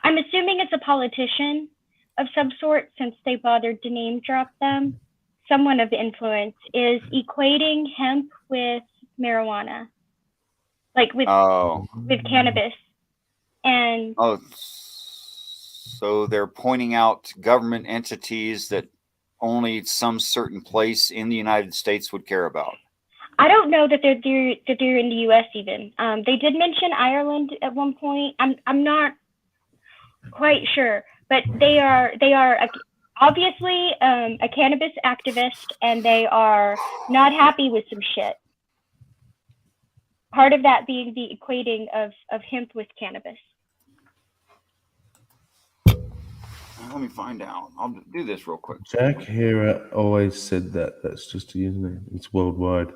I'm assuming it's a politician of some sort, since they bothered to name drop them. Someone of influence is equating hemp with marijuana, like with cannabis, and So they're pointing out government entities that only some certain place in the United States would care about. I don't know that they're in the U.S. even. They did mention Ireland at one point. I'm not quite sure, but they are obviously a cannabis activist, and they are not happy with some shit. Part of that being the equating of hemp with cannabis. Let me find out. I'll do this real quick. Jack Hera always said that. That's just a username. It's worldwide.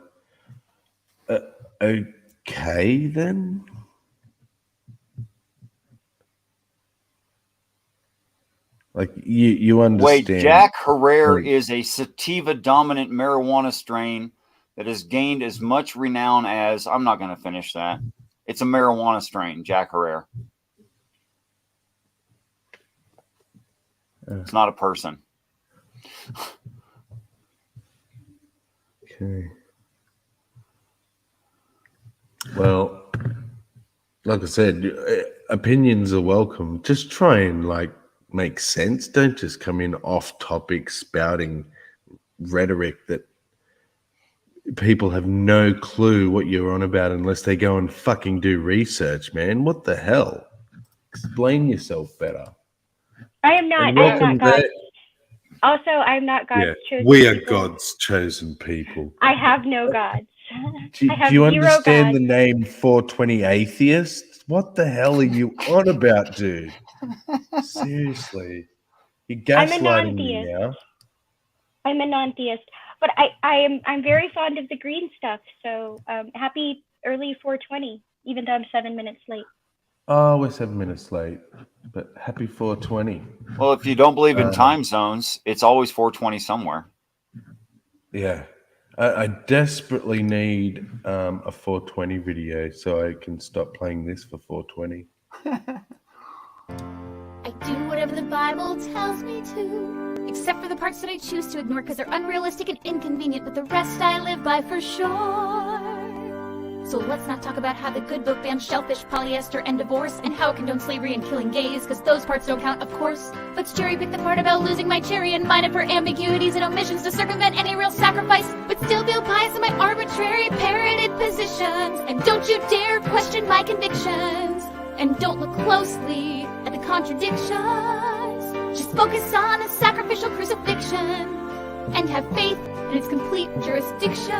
Okay, then. Like, you understand. Wait, Jack Herrera Wait. is a sativa dominant marijuana strain that has gained as much renown as, I'm not going to finish that. It's a marijuana strain, Jack Herrera. It's not a person. Okay. Well, like I said, opinions are welcome. Just try and make sense. Don't just come in off topic spouting rhetoric that people have no clue what you're on about unless they go and fucking do research, man. What the hell? Explain yourself better. I am not God. Also, I'm not God's chosen We are people. God's chosen people. I have no gods. Do I have you zero understand gods. the name 420 Atheist? What the hell are you on about, dude? Seriously. You're gaslighting me now. I'm a non-theist, but I'm very fond of the green stuff. So happy early 420, even though I'm 7 minutes late. Oh, we're 7 minutes late, but happy 420. Well, if you don't believe in time zones, it's always 420 somewhere. Yeah. I desperately need a 420 video so I can stop playing this for 420. I do whatever the Bible tells me to, except for the parts that I choose to ignore because they're unrealistic and inconvenient, but the rest I live by for sure. So let's not talk about how the good book bans shellfish, polyester, and divorce, and how it condones slavery and killing gays, because those parts don't count, of course. Let's cherry pick the part about losing my cherry and mine it for ambiguities and omissions to circumvent any real sacrifice, but still feel biased in my arbitrary parroted positions. And don't you dare question my convictions, and don't look closely at the contradictions. Just focus on a sacrificial crucifixion and have faith in its complete jurisdiction.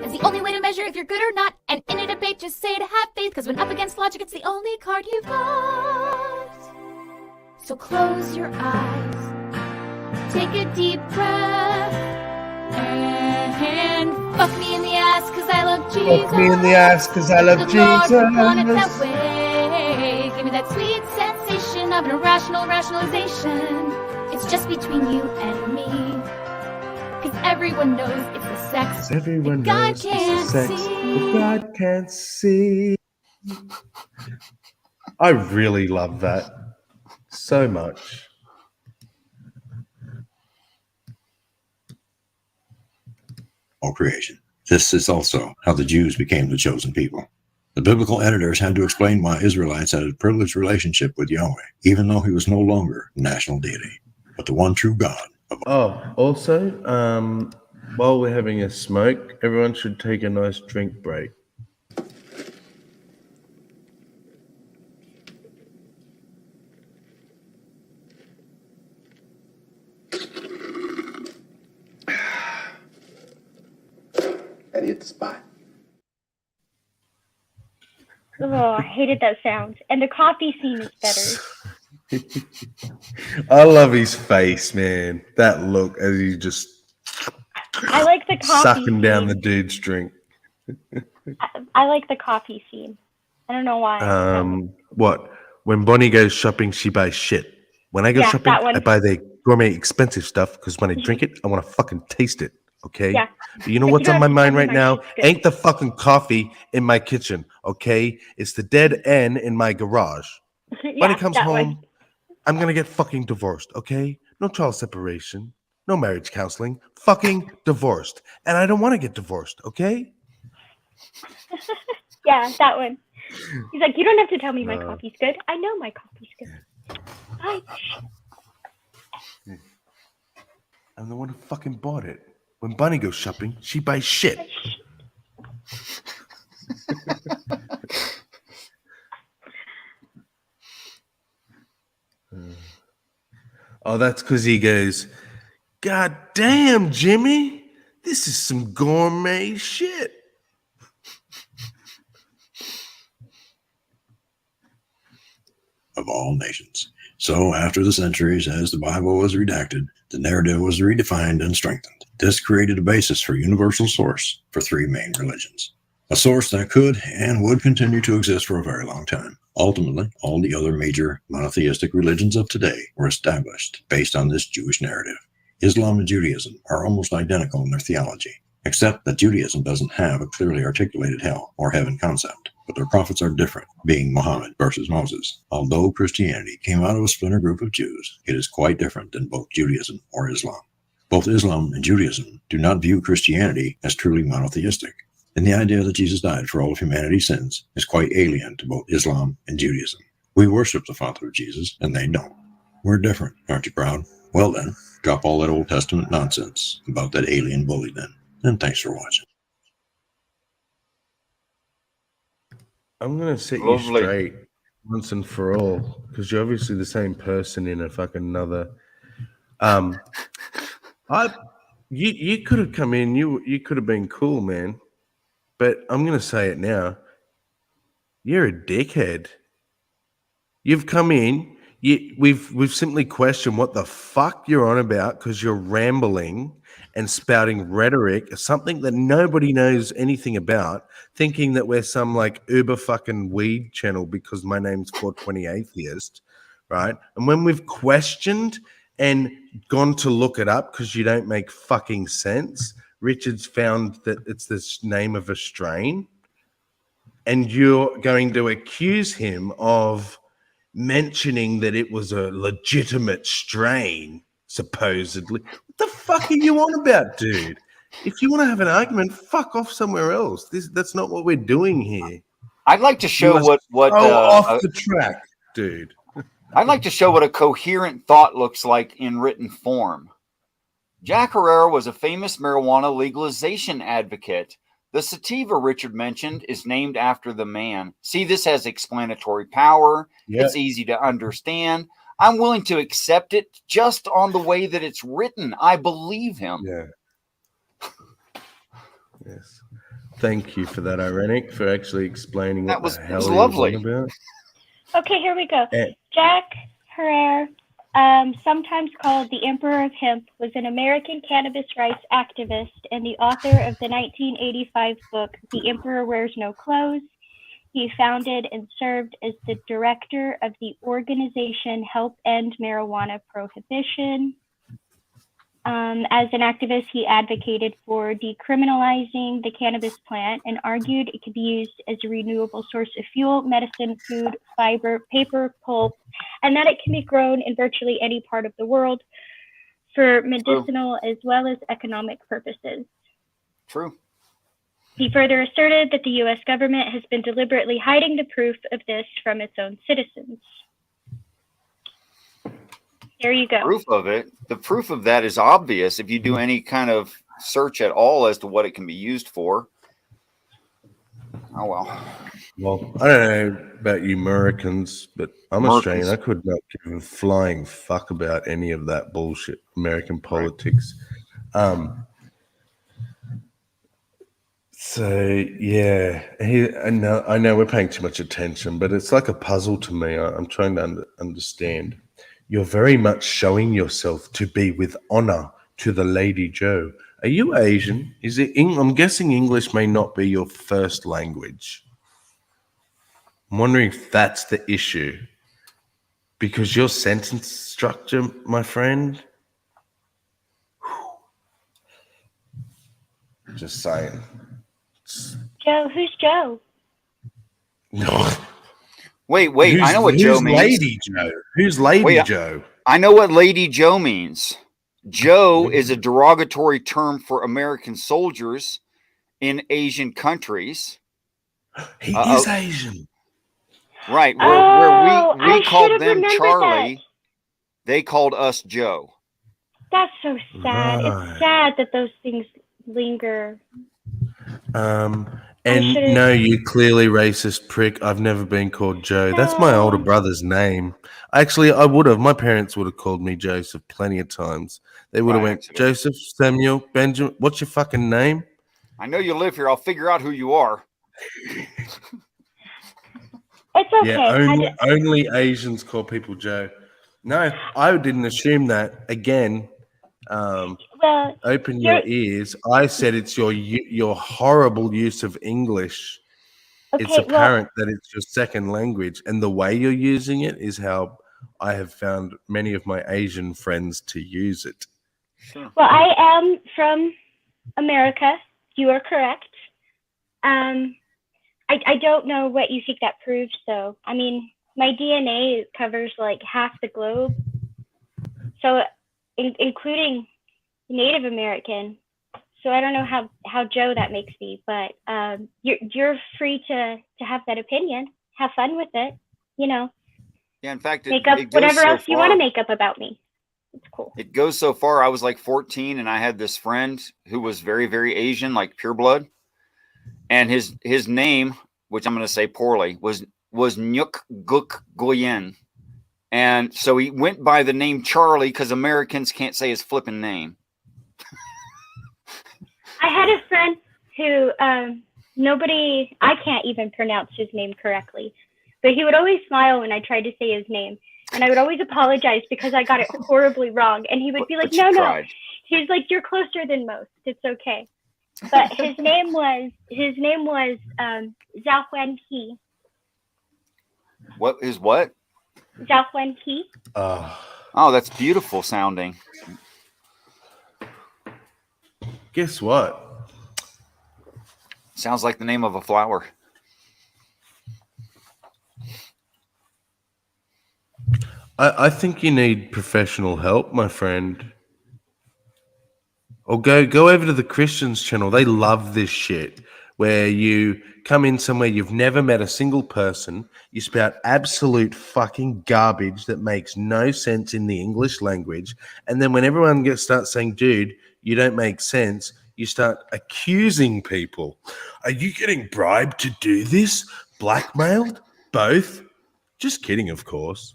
It's the only way to measure if you're good or not, and in a debate just say to have faith, because when up against logic it's the only card you've got. So close your eyes, take a deep breath, and fuck me in the ass because I love Jesus. Fuck me in the ass because I love The Jesus. Lord would want it that way. Give me that sweet sensation of an irrational rationalization. It's just between you and me, because everyone knows it's the sex. Everyone that God knows can't it's the sex see. that God can't see. I really love that so much. All creation. This is also how the Jews became the chosen people. The biblical editors had to explain why Israelites had a privileged relationship with Yahweh, even though he was no longer national deity, but the one true God. Oh, also, while we're having a smoke, everyone should take a nice drink break. Gotta hit the spot. Oh, I hated that sound. And the coffee scene is better. I love his face, man. That look as he just I like the coffee sucking down the scene. dude's drink. I like the coffee scene. I don't know why. What? When Bonnie goes shopping, she buys shit. When I go Yeah, shopping, that one. I buy the gourmet expensive stuff because when I drink it, I want to fucking taste it. Okay? Yeah. But you know But what's you on don't my have to mind tell me right my now? shit's good. Ain't the fucking coffee in my kitchen. Okay? It's the dead N in my garage. When Yeah, it comes that home, one. I'm gonna get fucking divorced, okay? No child separation, no marriage counseling, fucking divorced. And I don't want to get divorced, okay? Yeah, that one. He's like, you don't have to tell me my coffee's good. I know my coffee's good. Bye. I'm the one who fucking bought it. When Bunny goes shopping, she buys shit. Oh, that's because he goes, God damn, Jimmy, this is some gourmet shit. of all nations. So after the centuries, as the Bible was redacted, the narrative was redefined and strengthened. This created a basis for universal source for three main religions, a source that could and would continue to exist for a very long time. Ultimately, all the other major monotheistic religions of today were established based on this Jewish narrative. Islam and Judaism are almost identical in their theology, except that Judaism doesn't have a clearly articulated hell or heaven concept, but their prophets are different, being Muhammad versus Moses. Although Christianity came out of a splinter group of Jews, it is quite different than both Judaism or Islam. Both Islam and Judaism do not view Christianity as truly monotheistic, and the idea that Jesus died for all of humanity's sins is quite alien to both Islam and Judaism. We worship the Father of Jesus, and they don't. We're different, aren't you proud? Well then, drop all that Old Testament nonsense about that alien bully then, and thanks for watching. I'm going to set Lovely. you straight once and for all, because you're obviously the same person in a fucking another. You could have come in, you could have been cool, man. But I'm going to say it now. You're a dickhead. You've come in, we've simply questioned what the fuck you're on about because you're rambling and spouting rhetoric, something that nobody knows anything about, thinking that we're some like uber fucking weed channel because my name's 420 Atheist, right? And when we've questioned and gone to look it up because you don't make fucking sense, Richard's found that it's this name of a strain, and you're going to accuse him of mentioning that it was a legitimate strain, supposedly. What the fuck are you on about, dude? If you want to have an argument, fuck off somewhere else. That's not what we're doing here. I'd like to show what off the track, dude. I'd like to show what a coherent thought looks like in written form. Jack Herrera was a famous marijuana legalization advocate. The sativa Richard mentioned is named after the man. See, this has explanatory power. Yeah. It's easy to understand. I'm willing to accept it just on the way that it's written. I believe him. Yeah. Yes. Thank you for that, Ironic, for actually explaining what the hell he lovely. was on about. Okay, here we go. Jack Herrera, sometimes called the Emperor of Hemp, was an American cannabis rights activist and the author of the 1985 book, The Emperor Wears No Clothes. He founded and served as the director of the organization Help End Marijuana Prohibition. As an activist, he advocated for decriminalizing the cannabis plant and argued it could be used as a renewable source of fuel, medicine, food, fiber, paper, pulp, and that it can be grown in virtually any part of the world for medicinal as well as economic purposes. True. He further asserted that the U.S. government has been deliberately hiding the proof of this from its own citizens. There you go. Proof of it. The proof of that is obvious if you do any kind of search at all as to what it can be used for. Oh, well. Well, I don't know about you Americans, but I'm Australian. I could not give a flying fuck about any of that bullshit, American politics. So, yeah, I know we're paying too much attention, but it's like a puzzle to me. I'm trying to understand. You're very much showing yourself to be with honor to the Lady Joe. Are you Asian? Is it? I'm guessing English may not be your first language. I'm wondering if that's the issue. Because your sentence structure, my friend. Just saying. Joe, who's Joe? No. Wait. I know what Joe means. Lady Joe? Who's Lady Joe? I know what Lady Joe means. Joe is a derogatory term for American soldiers in Asian countries. He is Asian. Right. Where we called them Charlie, that. They called us Joe. That's so sad. Right. It's sad that those things linger. And no, you clearly racist prick. I've never been called Joe. That's my older brother's name. Actually, I would have. My parents would have called me Joseph plenty of times. They would have went, Joseph, Samuel, Benjamin. What's your fucking name? I know you live here. I'll figure out who you are. It's okay. Yeah, only Asians call people Joe. No, I didn't assume that. Again, well, open you're your ears. I said it's your horrible use of English. It's okay. Well, apparent that it's your second language, and the way you're using it is how I have found many of my Asian friends to use it. Sure. well, I am from America. You are correct. I don't know what you think that proves, though. I mean, my DNA covers like half the globe, so including Native American. So I don't know how Joe that makes me, but you're free to have that opinion. Have fun with it, you know. Yeah, in fact, Make up it goes whatever so else you want to far. make up about me. It's cool. It goes so far. I was like 14, and I had this friend who was very, very Asian, like pure blood, and his name, which I'm going to say poorly, was Nyuk Guk Goyen, and so he went by the name Charlie because Americans can't say his flipping name. I had a friend who I can't even pronounce his name correctly, but he would always smile when I tried to say his name. And I would always apologize because I got it horribly wrong. And he would be like, But you no. tried. He's like, you're closer than most. It's okay. But his name was Zhao Huan He. What is what? Zhao Huan He. Oh, that's beautiful sounding. Guess what? Sounds like the name of a flower. I think you need professional help, my friend. Or go over to the Christians channel. They love this shit. Where you come in somewhere you've never met a single person, you spout absolute fucking garbage that makes no sense in the English language, and then when everyone starts saying, dude, you don't make sense, you start accusing people. Are you getting bribed to do this? Blackmailed? Both? Just kidding, of course.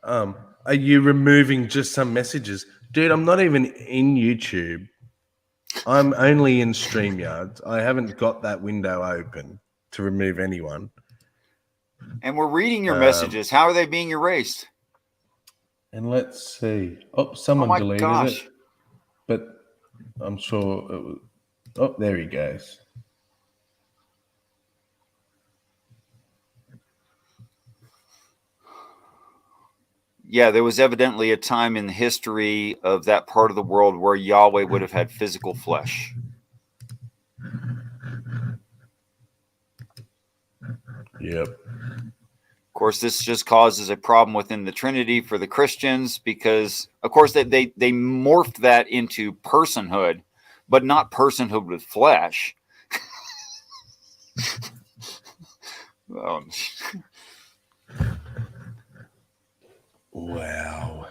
Are you removing just some messages? Dude, I'm not even in YouTube. I'm only in StreamYard. I haven't got that window open to remove anyone. And we're reading your messages. How are they being erased? And let's see. Oh, someone my deleted gosh. it. But I'm sure it was... Oh, there he goes. Yeah, there was evidently a time in the history of that part of the world where Yahweh would have had physical flesh. Yep. Of course, this just causes a problem within the Trinity for the Christians because, of course, they morphed that into personhood, but not personhood with flesh. Wow.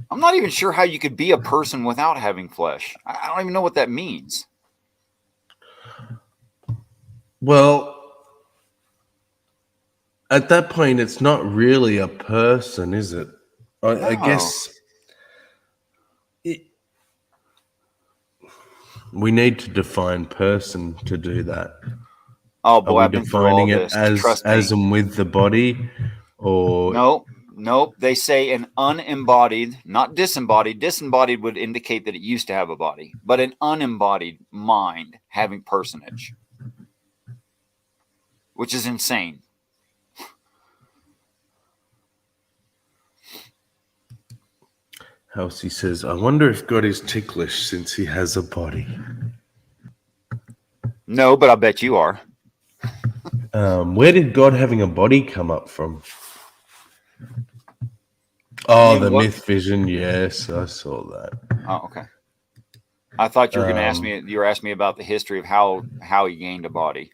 I'm not even sure how you could be a person without having flesh. I don't even know what that means. Well, at that point, it's not really a person, is it? I guess we need to define person to do that. Oh boy, Are I've we been through all defining it this. Trust me. as and with the body, or Nope. They say an unembodied, not disembodied. Disembodied would indicate that it used to have a body, but an unembodied mind having personage, which is insane. Halsey says, I wonder if God is ticklish since he has a body. No, but I bet you are. Where did God having a body come up from? Oh, the myth vision. Yes, I saw that. Oh, okay. I thought you were going to ask me. You were asking me about the history of how he gained a body.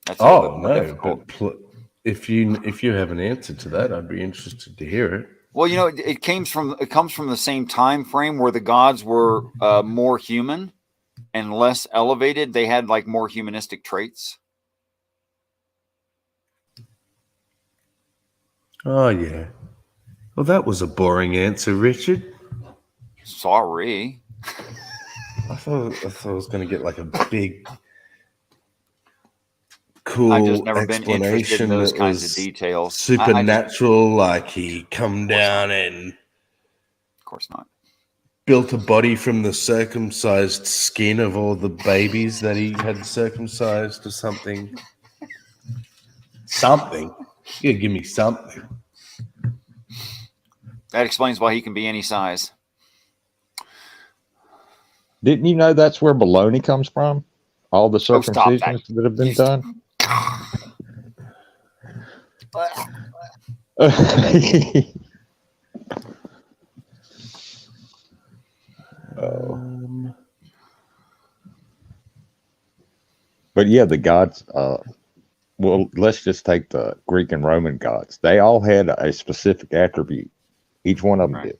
That's a little bit more difficult. But if you have an answer to that, I'd be interested to hear it. Well, you know, it comes from the same time frame where the gods were more human and less elevated. They had like more humanistic traits. Oh yeah. Well, that was a boring answer, Richard. Sorry. I thought I was going to get like a big cool I've just never been interested explanation. in those That kinds of was details. supernatural, like he come down and Of course not. built a body from the circumcised skin of all the babies that he had circumcised or something. Something. You gotta give me something. That explains why he can be any size. Didn't you know that's where baloney comes from? All the Oh, stop that. circumcisions that have been done? But yeah, the gods, well, let's just take the Greek and Roman gods. They all had a specific attribute. Each one of them did.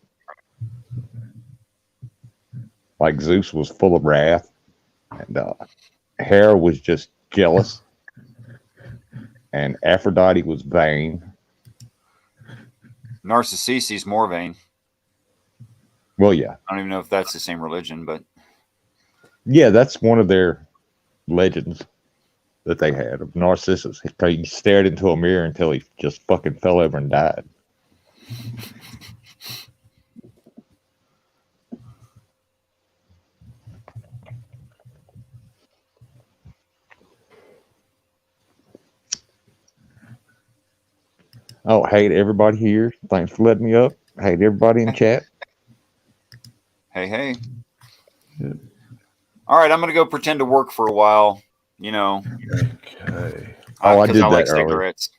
Like Zeus was full of wrath, and Hera was just jealous, and Aphrodite was vain. Narcissus more vain. Well, yeah. I don't even know if that's the same religion, but Yeah, that's one of their legends that they had of Narcissus. He stared into a mirror until he just fucking fell over and died. Oh, hey to everybody here. Thanks for letting me up. Hey to everybody in chat. hey. All right, I'm going to go pretend to work for a while, you know. Okay. Oh, I did that like earlier. cigarettes.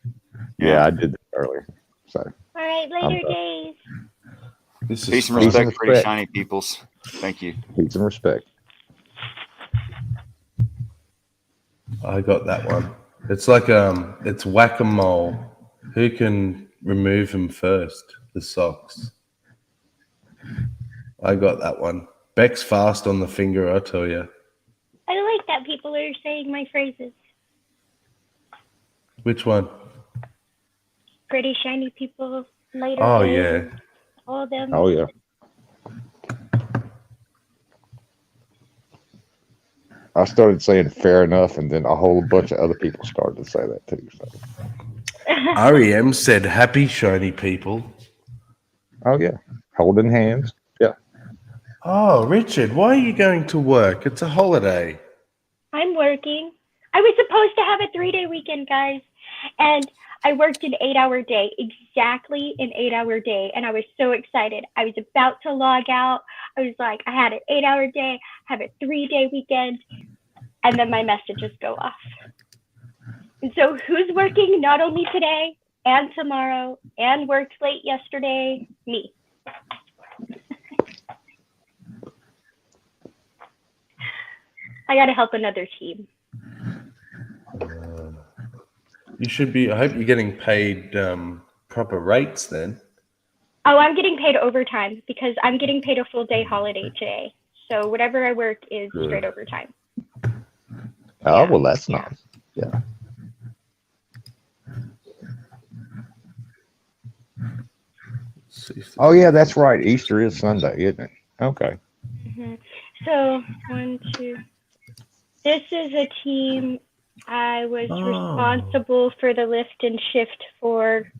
Yeah, I did that earlier. So, All right, later days. This is Peace and fun. respect, and pretty respect. shiny peoples. Thank you. peace and respect. I got that one. It's like it's whack-a-mole. Who can remove them first? The socks. I got that one. Beck's fast on the finger, I tell you. I like that people are saying my phrases. Which one? Pretty shiny people, later Oh days, yeah. all them. Oh, yeah. I started saying fair enough, and then a whole bunch of other people started to say that too. So. REM said happy shiny people. Oh, yeah. Holding hands. Yeah. Oh, Richard, why are you going to work? It's a holiday. I'm working. I was supposed to have a 3-day weekend, guys, and I worked an 8-hour day, exactly an 8-hour day, and I was so excited. I was about to log out. I was like, I had an 8-hour day, have a 3-day weekend, and then my messages go off. And so who's working not only today and tomorrow and worked late yesterday? Me. I got to help another team. You should be. I hope you're getting paid proper rates then. Oh, I'm getting paid overtime because I'm getting paid a full day holiday today. So whatever I work is straight overtime. Oh, well, that's nice. Yeah. Oh, yeah, that's right. Easter is Sunday, isn't it? Okay. Mm-hmm. So 1, 2. This is a team I was responsible for the lift and shift for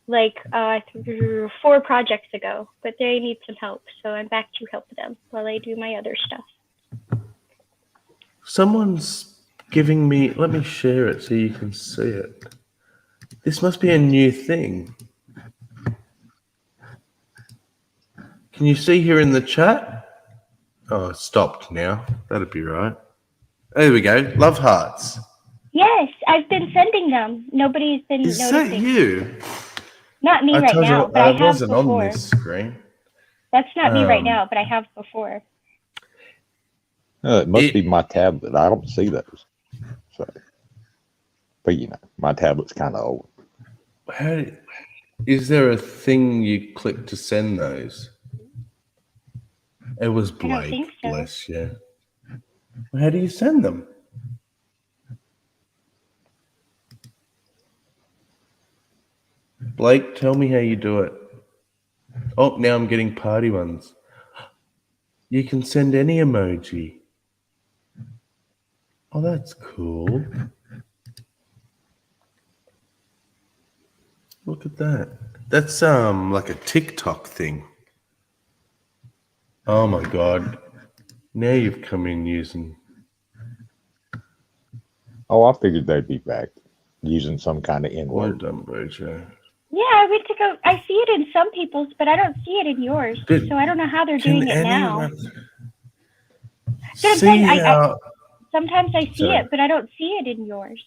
like 4 projects ago, but they need some help. So I'm back to help them while I do my other stuff. Someone's giving me. Let me share it so you can see it. This must be a new thing. Can you see here in the chat? Oh, it stopped now. That'd be right. There we go. Love hearts. Yes, I've been sending them. Nobody's been Is noticing. that you? Not me right now, but I have wasn't before. on this screen. That's not me right now, but I have before. It must be my tablet. I don't see those. So, but you know, my tablet's kind of old. Is there a thing you click to send those? It was Blake. I don't think so. Bless you. How do you send them? Blake, tell me how you do it. Oh, now I'm getting party ones. You can send any emoji. Oh, that's cool. look at that. That's like a TikTok thing. Oh my god. Now you've come in using. Oh, I figured they'd be back using some kind of Well N-word. done, Bojo. Yeah, I went to go. I see it in some people's, but I don't see it in yours. Did- So I don't know how they're Can doing it now. anyone So I'm see saying, how? sometimes I see Sorry. it, but I don't see it in yours.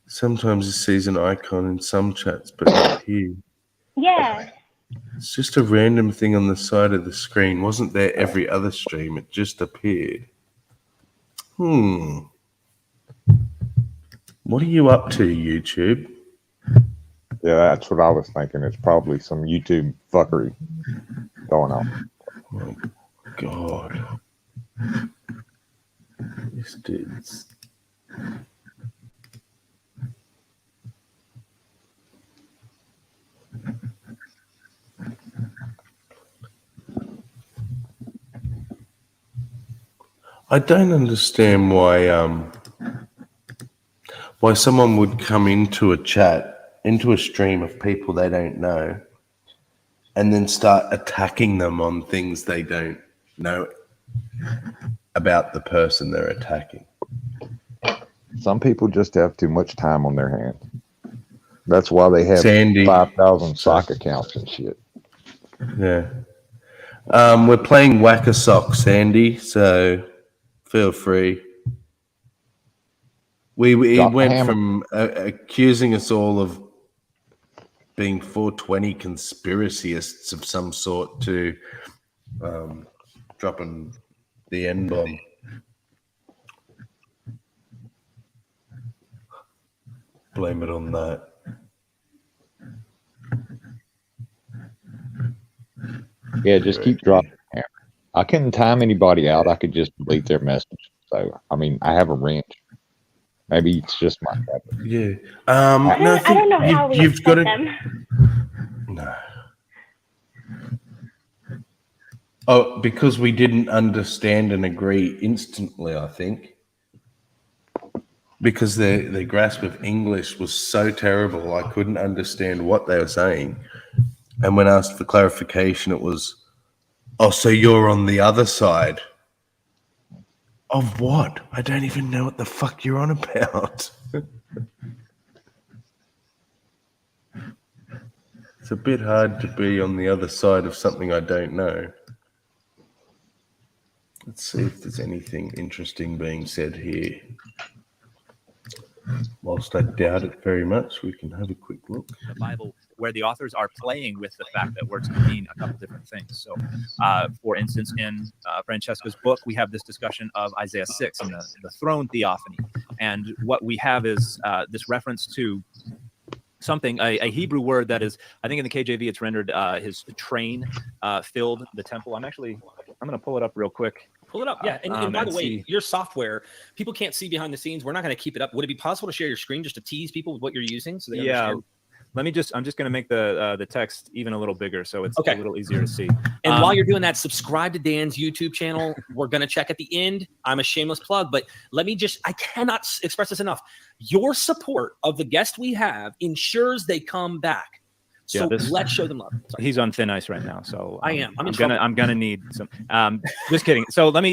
Sometimes it sees an icon in some chats, but not here. Yeah. It's just a random thing on the side of the screen. Wasn't there every other stream? It just appeared. What are you up to, YouTube? Yeah, that's what I was thinking. It's probably some YouTube fuckery going on. Oh, God. This dude's... I don't understand why someone would come into a chat, into a stream of people they don't know, and then start attacking them on things they don't know about the person they're attacking. Some people just have too much time on their hands. That's why they have Sandy. 5,000 sock accounts and shit. Yeah. We're playing Whack-A-Sock, Sandy, so feel free. We Drop the went hammer. from accusing us all of being 420 conspiracyists of some sort to dropping the N-bomb. Blame it on that. Yeah, just keep dropping the hammer. I couldn't time anybody out. I could just delete their message. So, I mean, I have a wrench. Maybe it's just my habit. Yeah. I don't know how we you've got upset to. them. No. Oh, because we didn't understand and agree instantly, I think. Because their grasp of English was so terrible, I couldn't understand what they were saying. And when asked for clarification, it was, oh, so you're on the other side. Of what? I don't even know what the fuck you're on about. It's a bit hard to be on the other side of something I don't know. Let's see if there's anything interesting being said here. Whilst I doubt it very much, we can have a quick look. The Bible, where the authors are playing with the fact that words can mean a couple different things. So, for instance, in Francesca's book, we have this discussion of Isaiah 6 and the throne theophany. And what we have is this reference to something, a Hebrew word that is, I think in the KJV, it's rendered his train filled the temple. I'm going to pull it up real quick. Pull it up. Yeah. And by the way, see. your software, people can't see behind the scenes. We're not going to keep it up. Would it be possible to share your screen just to tease people with what you're using? So they understand? I'm just going to make the text even a little bigger so it's a little easier to see. And while you're doing that, subscribe to Dan's YouTube channel. We're going to check at the end. I'm a shameless plug, but I cannot express this enough. Your support of the guest we have ensures they come back. So let's show them love. Sorry. He's on thin ice right now, so I'm gonna need some. Just kidding. So let me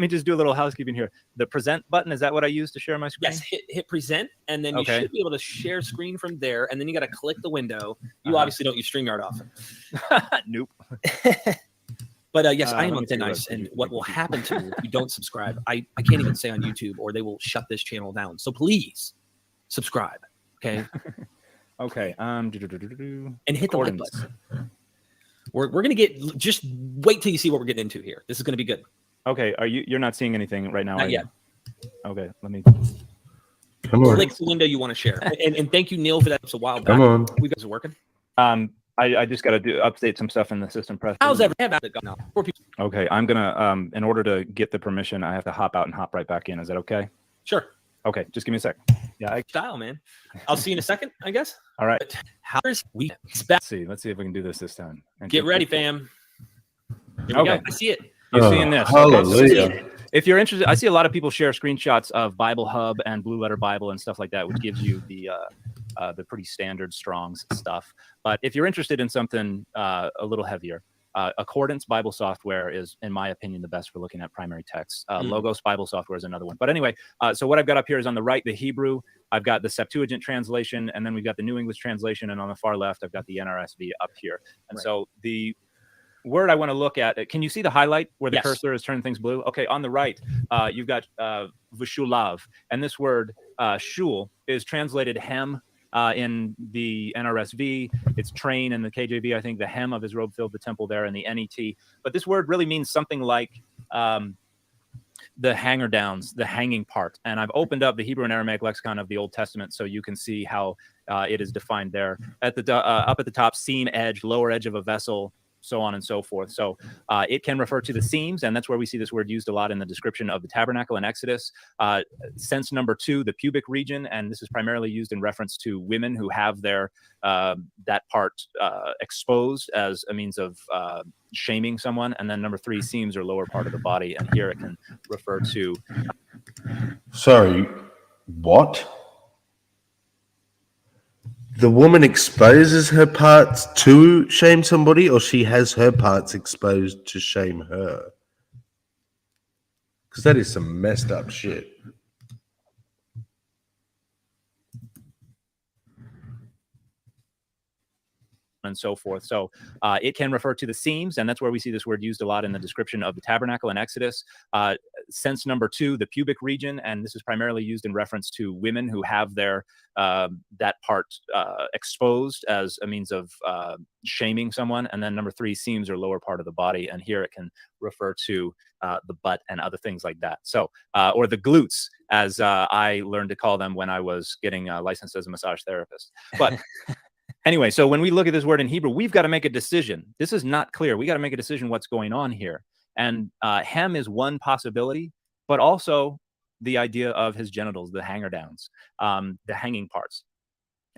just do a little housekeeping here. The present button, is that what I use to share my screen? Yes, hit present, and then you should be able to share screen from there, and then you got to click the window. You obviously don't use StreamYard often. Nope. But yes, I am on thin ice, and what will happen to you if you don't subscribe? I can't even say on YouTube, or they will shut this channel down. So please subscribe. Okay. Okay. And hit the like button. We're gonna just wait till you see what we're getting into here. This is gonna be good. Okay. You're not seeing anything right now? Not yet. Okay. Let me. Come on. Click the window you want to share. And thank you, Neil, for that. It's a while back. Come on. We guys are working. I just got to update some stuff in the system. How's everything? Okay. I'm gonna in order to get the permission, I have to hop out and hop right back in. Is that okay? Sure. Okay. Just give me a sec. Yeah. Style, man. I'll see you in a second, I guess. All right. Let's see if we can do this time. Get ready, fam. Here we go. I see it. You're seeing this. Hallelujah. Okay. If you're interested, I see a lot of people share screenshots of Bible Hub and Blue Letter Bible and stuff like that, which gives you the the pretty standard Strong's stuff. But if you're interested in something a little heavier, Accordance Bible Software is, in my opinion, the best for looking at primary text. Logos Bible Software is another one. But anyway, so what I've got up here is on the right, the Hebrew. I've got the Septuagint translation, and then we've got the New English translation. And on the far left, I've got the NRSV up here. And so the word I want to look at, can you see the highlight where the cursor is turning things blue? Okay, on the right, you've got Vishulav. And this word, shul, is translated hem. In the NRSV, it's train. In the KJV, I think the hem of his robe filled the temple there in the NET. But this word really means something like the hanger downs, the hanging part. And I've opened up the Hebrew and Aramaic lexicon of the Old Testament so you can see how it is defined there. At the up at the top, seam, edge, lower edge of a vessel, so on and so forth. So it can refer to the seams, and that's where we see this word used a lot in the description of the tabernacle in Exodus. Sense number 2, the pubic region, and this is primarily used in reference to women who have their that part exposed as a means of shaming someone. And then number 3, seams or lower part of the body, and here it can refer to. Sorry, what? The woman exposes her parts to shame somebody, or she has her parts exposed to shame her? Because that is some messed up shit. And so forth. So it can refer to the seams, and that's where we see this word used a lot in the description of the tabernacle in Exodus. Sense number 2, the pubic region, and this is primarily used in reference to women who have their that part exposed as a means of shaming someone. And then number 3, seams or lower part of the body, and here it can refer to the butt and other things like that. So or the glutes, as I learned to call them when I was getting licensed as a massage therapist. But anyway, so when we look at this word in Hebrew, we've got to make a decision. This is not clear. We got to make a decision what's going on here. And hem is one possibility, but also the idea of his genitals, the hanger downs, the hanging parts.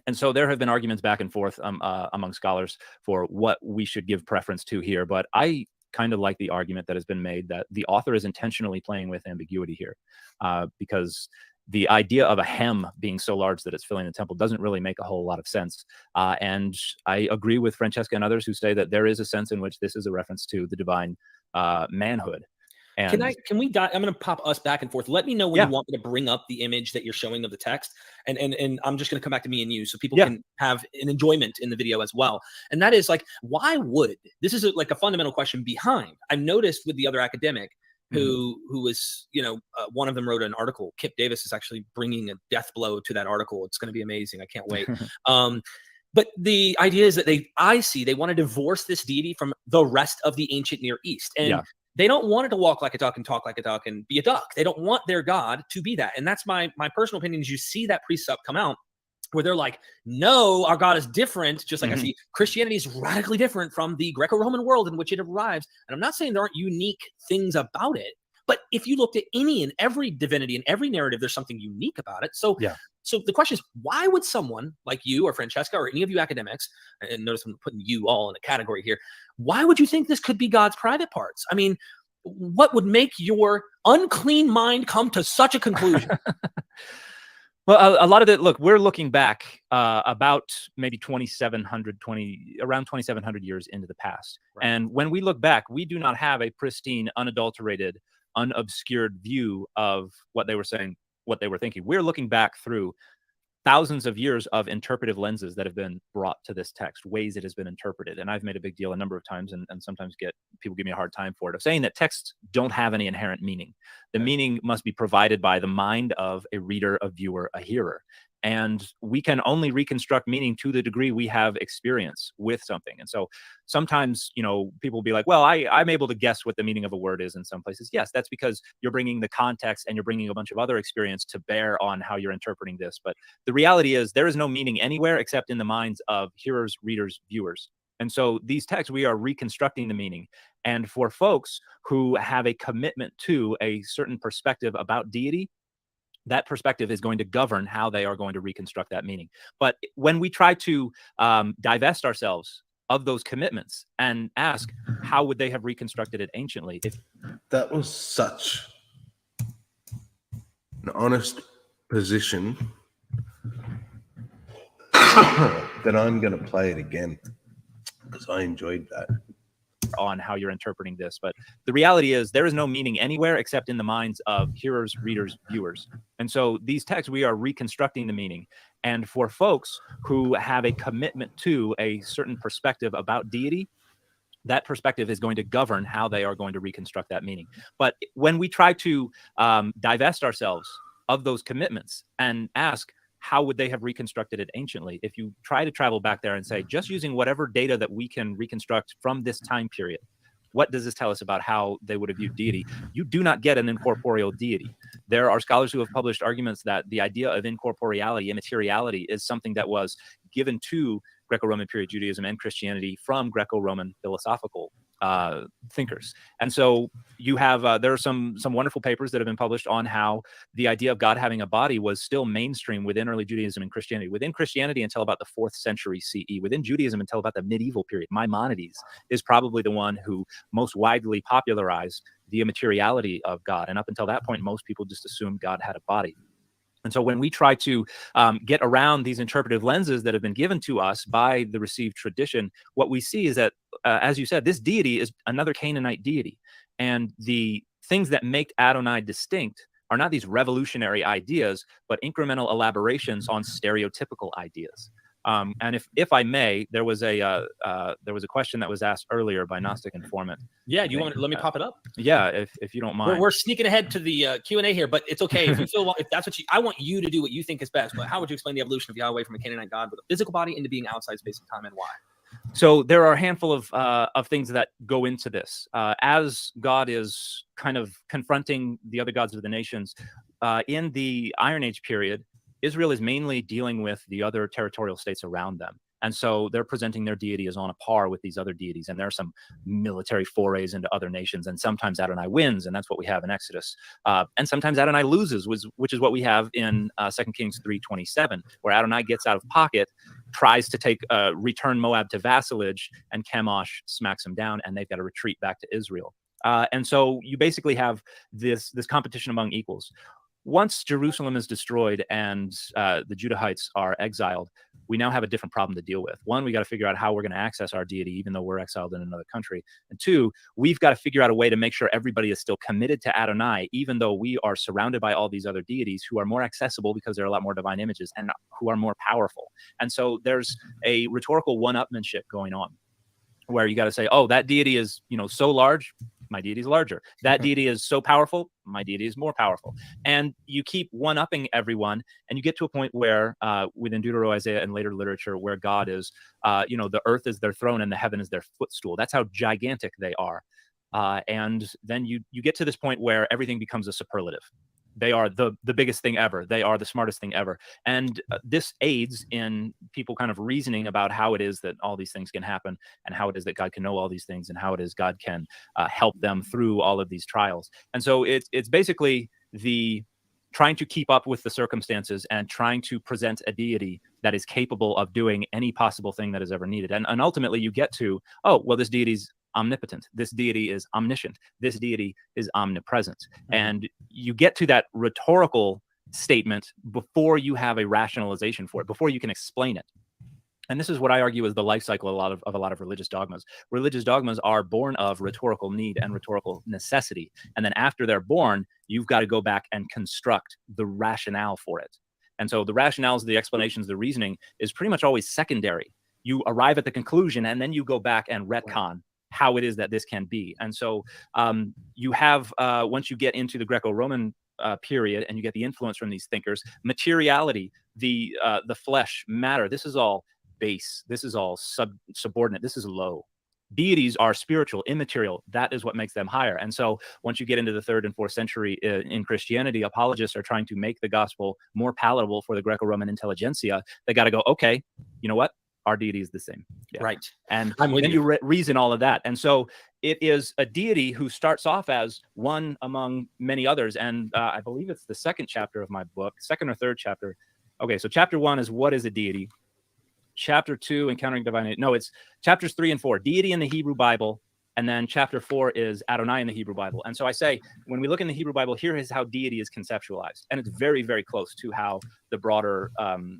And so there have been arguments back and forth among scholars for what we should give preference to here. But I kind of like the argument that has been made that the author is intentionally playing with ambiguity here, because the idea of a hem being so large that it's filling the temple doesn't really make a whole lot of sense. And I agree with Francesca and others who say that there is a sense in which this is a reference to the divine manhood. And Can we I'm going to pop us back and forth. Let me know when you want me to bring up the image that you're showing of the text. And I'm just going to come back to me and you so people can have an enjoyment in the video as well. And that is like, why would, this is like a fundamental question behind. I've noticed with the other academic who was, one of them wrote an article. Kip Davis is actually bringing a death blow to that article. It's going to be amazing. I can't wait. But the idea is that they want to divorce this deity from the rest of the ancient Near East. And they don't want it to walk like a duck and talk like a duck and be a duck. They don't want their God to be that. And that's my personal opinion is you see that precept come out where they're like, no, our God is different. Just like I see Christianity is radically different from the Greco-Roman world in which it arrives. And I'm not saying there aren't unique things about it, but if you looked at any and every divinity and every narrative, there's something unique about it. So, so the question is, why would someone like you or Francesca or any of you academics, and notice I'm putting you all in a category here, why would you think this could be God's private parts? I mean, what would make your unclean mind come to such a conclusion? Well, a lot of it, look, we're looking back about maybe around 2,700 years into the past. Right. And when we look back, we do not have a pristine, unadulterated, unobscured view of what they were saying, what they were thinking. We're looking back through thousands of years of interpretive lenses that have been brought to this text, ways it has been interpreted. And I've made a big deal a number of times and sometimes people give me a hard time for it, of saying that texts don't have any inherent meaning. The meaning must be provided by the mind of a reader, a viewer, a hearer. And we can only reconstruct meaning to the degree we have experience with something. And so sometimes, people will be like, well, I'm able to guess what the meaning of a word is in some places. Yes, that's because you're bringing the context and you're bringing a bunch of other experience to bear on how you're interpreting this. But the reality is there is no meaning anywhere except in the minds of hearers, readers, viewers. And so these texts, we are reconstructing the meaning. And for folks who have a commitment to a certain perspective about deity, that perspective is going to govern how they are going to reconstruct that meaning. But when we try to divest ourselves of those commitments and ask, how would they have reconstructed it anciently? That was such an honest position then I'm going to play it again because I enjoyed that. On how you're interpreting this, but the reality is there is no meaning anywhere except in the minds of hearers, readers, viewers. And so these texts, we are reconstructing the meaning. And for folks who have a commitment to a certain perspective about deity, that perspective is going to govern how they are going to reconstruct that meaning. But when we try to divest ourselves of those commitments and ask, how would they have reconstructed it anciently? If you try to travel back there and say, just using whatever data that we can reconstruct from this time period, what does this tell us about how they would have viewed deity? You do not get an incorporeal deity. There are scholars who have published arguments that the idea of incorporeality, immateriality, is something that was given to Greco-Roman period Judaism and Christianity from Greco-Roman philosophical thinkers. And so you have, there are some wonderful papers that have been published on how the idea of God having a body was still mainstream within early Judaism and Christianity. Within Christianity until about the 4th century CE. Within Judaism until about the medieval period. Maimonides is probably the one who most widely popularized the immateriality of God. And up until that point, most people just assumed God had a body. And so when we try to get around these interpretive lenses that have been given to us by the received tradition, what we see is that, as you said, this deity is another Canaanite deity. And the things that make Adonai distinct are not these revolutionary ideas, but incremental elaborations on stereotypical ideas. And if I may, there was a question that was asked earlier by Gnostic Informant. Yeah, do you want? Let me pop it up. Yeah, if you don't mind. We're sneaking ahead to the Q&A here, but it's okay if you feel if that's what you. I want you to do what you think is best. But how would you explain the evolution of Yahweh from a Canaanite god with a physical body into being outside space and time, and why? So there are a handful of things that go into this. As God is kind of confronting the other gods of the nations in the Iron Age period, Israel is mainly dealing with the other territorial states around them. And so they're presenting their deity as on a par with these other deities. And there are some military forays into other nations. And sometimes Adonai wins, and that's what we have in Exodus. And sometimes Adonai loses, which is what we have in 2 Kings 3:27, where Adonai gets out of pocket, tries to return Moab to vassalage, and Chemosh smacks him down, and they've got to retreat back to Israel. And so you basically have this competition among equals. Once Jerusalem is destroyed and the Judahites are exiled, we now have a different problem to deal with. One, we got to figure out how we're going to access our deity, even though we're exiled in another country. And two, we've got to figure out a way to make sure everybody is still committed to Adonai, even though we are surrounded by all these other deities who are more accessible because there are a lot more divine images and who are more powerful. And so there's a rhetorical one-upmanship going on, where you got to say, oh, that deity is, so large, my deity is larger. That deity is so powerful, my deity is more powerful. And you keep one-upping everyone, and you get to a point where, within Deutero, Isaiah, and later literature, where God is, the earth is their throne and the heaven is their footstool. That's how gigantic they are. And then you get to this point where everything becomes a superlative. They are the biggest thing ever. They are the smartest thing ever. And this aids in people kind of reasoning about how it is that all these things can happen, and how it is that God can know all these things, and how it is God can help them through all of these trials. And so it's basically the trying to keep up with the circumstances and trying to present a deity that is capable of doing any possible thing that is ever needed. And ultimately you get to, oh, well, this deity's omnipotent. This deity is omniscient. This deity is omnipresent. Mm-hmm. And you get to that rhetorical statement before you have a rationalization for it, before you can explain it. And this is what I argue is the life cycle of a lot of religious dogmas. Religious dogmas are born of rhetorical need and rhetorical necessity. And then after they're born, you've got to go back and construct the rationale for it. And so the rationales, the explanations, the reasoning is pretty much always secondary. You arrive at the conclusion, and then you go back and retcon how it is that this can be. And so you have, once you get into the Greco-Roman period and you get the influence from these thinkers, materiality, the flesh, matter, this is all base. This is all subordinate. This is low. Deities are spiritual, immaterial. That is what makes them higher. And so once you get into the 3rd and 4th century in Christianity, apologists are trying to make the gospel more palatable for the Greco-Roman intelligentsia. They got to go, okay, you know what? Our deity is the same. Yeah. Right. And then you reason all of that. And so it is a deity who starts off as one among many others. And I believe it's the 2nd chapter of my book, 2nd or 3rd chapter. Okay, so chapter 1 is what is a deity? Chapter 2, encountering divine. No, it's chapters 3 and 4, deity in the Hebrew Bible. And then chapter 4 is Adonai in the Hebrew Bible. And so I say, when we look in the Hebrew Bible, here is how deity is conceptualized. And it's very, very close to how the broader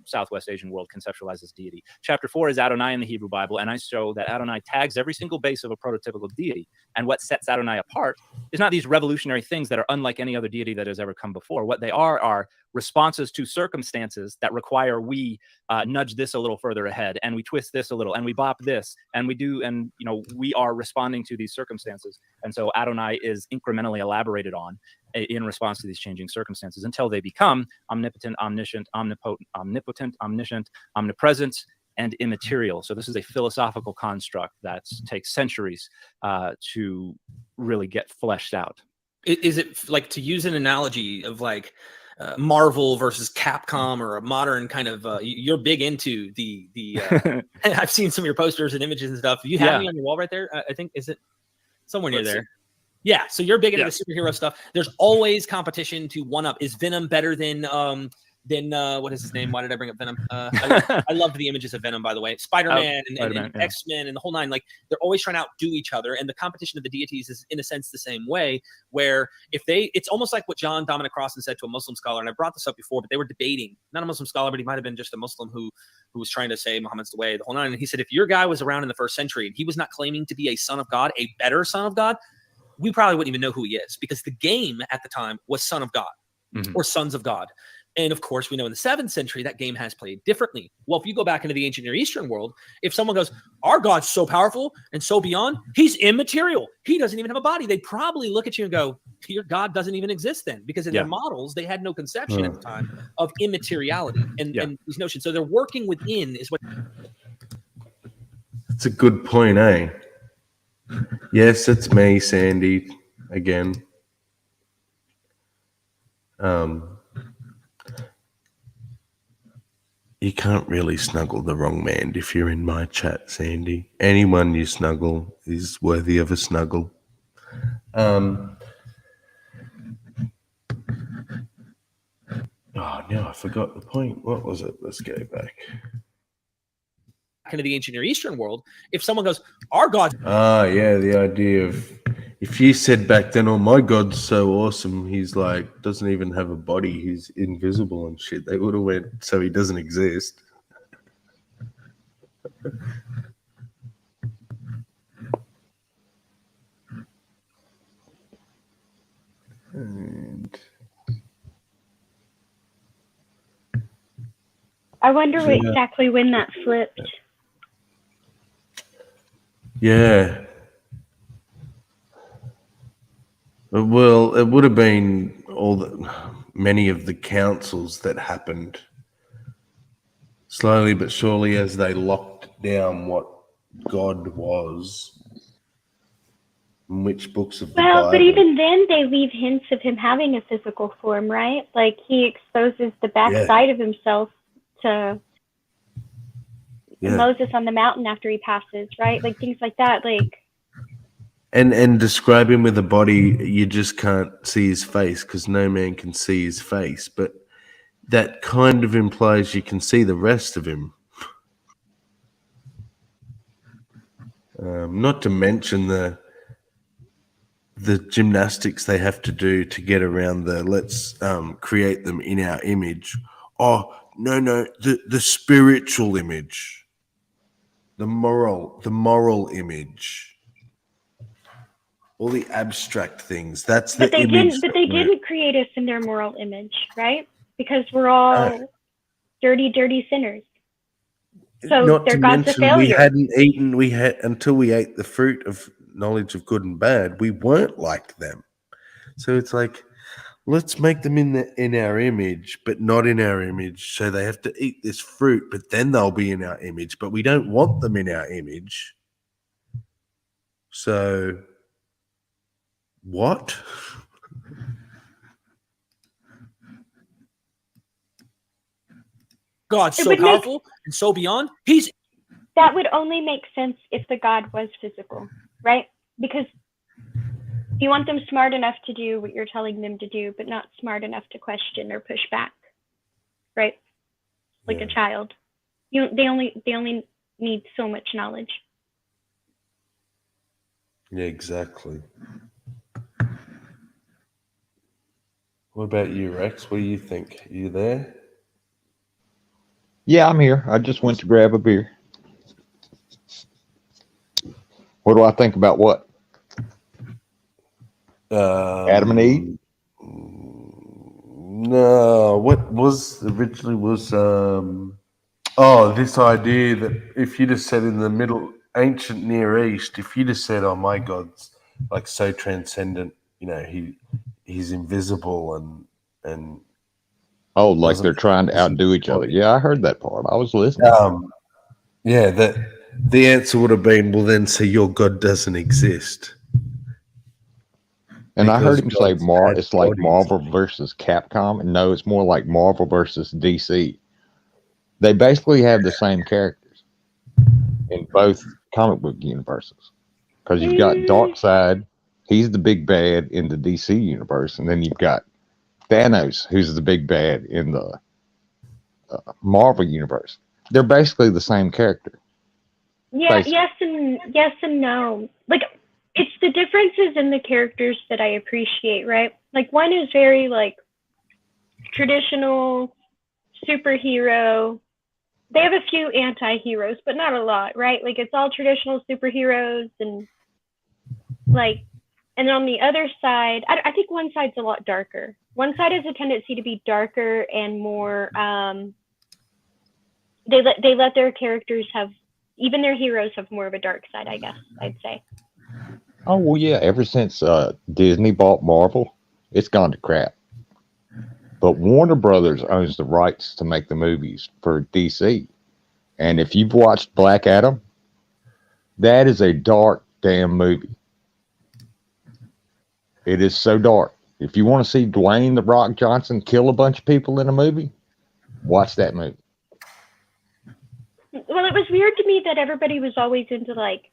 Southwest Asian world conceptualizes deity. Chapter 4 is Adonai in the Hebrew Bible, and I show that Adonai tags every single base of a prototypical deity. And what sets Adonai apart is not these revolutionary things that are unlike any other deity that has ever come before. What they are responses to circumstances that require we nudge this a little further ahead, and we twist this a little, and we bop this, and we do, and we are responding to these circumstances. And so Adonai is incrementally elaborated on in response to these changing circumstances until they become omnipotent, omniscient, omnipotent, omniscient, omnipresent, and immaterial. So this is a philosophical construct that takes centuries to really get fleshed out. Is it like, to use an analogy of like Marvel versus Capcom, or a modern kind of you're big into the I've seen some of your posters and images and stuff. You have me on your wall right there. I think, is it somewhere near there? Yeah, so you're big into the superhero stuff. There's always competition to one up. Is Venom better than what is his name? Why did I bring up Venom? I loved the images of Venom, by the way. Spider-Man and X-Men and the whole nine. Like, they're always trying to outdo each other, and the competition of the deities is in a sense the same way. Where it's almost like what John Dominic Crossan said to a Muslim scholar, and I brought this up before, but they were debating. Not a Muslim scholar, but he might have been just a Muslim who was trying to say Muhammad's the way, the whole nine. And he said, if your guy was around in the 1st century and he was not claiming to be a son of God, a better son of God, we probably wouldn't even know who he is, because the game at the time was Son of God or Sons of God. And of course, we know in the 7th century that game has played differently. Well, if you go back into the ancient Near Eastern world, if someone goes, our God's so powerful and so beyond, he's immaterial, he doesn't even have a body, they'd probably look at you and go, your God doesn't even exist then, because in their models, they had no conception at the time of immateriality and these notions. So they're working within is what. It's a good point, eh? Yes, it's me, Sandy, again. You can't really snuggle the wrong man if you're in my chat, Sandy. Anyone you snuggle is worthy of a snuggle. Oh, no, I forgot the point. What was it? Let's go back. Into the ancient Near Eastern world, if someone goes, our God. Yeah, the idea of, if you said back then, oh, my God's so awesome, he's like, doesn't even have a body, he's invisible and shit, they would have went, so he doesn't exist. And I wonder exactly when that flipped. yeah. Well, it would have been many of the councils that happened slowly but surely as they locked down what God was, and which books of the Bible. But even then, they leave hints of him having a physical form, right? Like, he exposes the backside of himself to Moses on the mountain after he passes, right? Like, things like that, like. And describe him with a body, you just can't see his face because no man can see his face. But that kind of implies you can see the rest of him. Not to mention the gymnastics they have to do to get around the let's create them in our image. Oh, no, the spiritual image, the moral image. All the abstract things. That's the image. But they didn't create us in their moral image, right? Because we're all dirty sinners. So not they're to God's a failure. Until we ate the fruit of knowledge of good and bad, we weren't like them. So it's like, let's make them in our image, but not in our image. So they have to eat this fruit, but then they'll be in our image. But we don't want them in our image. So what? God's so powerful and so beyond. That would only make sense if the God was physical, right? Because you want them smart enough to do what you're telling them to do, but not smart enough to question or push back, right? Like a child. They only need so much knowledge. Yeah, exactly. What about you, Rex? What do you think? Are you there? Yeah, I'm here. I just went to grab a beer. What do I think about what? Adam and Eve? No, what was originally was this idea that if you just said in the middle ancient Near East, if you just said, "Oh, my God's like so transcendent," he's invisible and Oh, like doesn't they're trying to doesn't outdo each other. body. Yeah, I heard that part. I was listening. Yeah, that the answer would have been, well, then, so your God doesn't exist. And I heard Because him say God's had it's like bodies. Marvel versus Capcom. And no, it's more like Marvel versus DC. They basically have the same characters in both comic book universes. Because you've got Darkseid, he's the big bad in the DC universe. And then you've got Thanos, who's the big bad in the Marvel universe. They're basically the same character. Yeah, Basically. yes and no. Like, it's the differences in the characters that I appreciate, right? Like, one is very like traditional superhero. They have a few anti-heroes, but not a lot, right? Like, it's all traditional superheroes, and like, and on the other side, I think one side's a lot darker. One side has a tendency to be darker and more. They let their characters have, even their heroes have more of a dark side, I guess I'd say. Oh, well, yeah. Ever since Disney bought Marvel, it's gone to crap. But Warner Brothers owns the rights to make the movies for DC. And if you've watched Black Adam, that is a dark damn movie. It is so dark. If you want to see Dwayne "The Rock" Johnson kill a bunch of people in a movie, watch that movie. Well, it was weird to me that everybody was always into like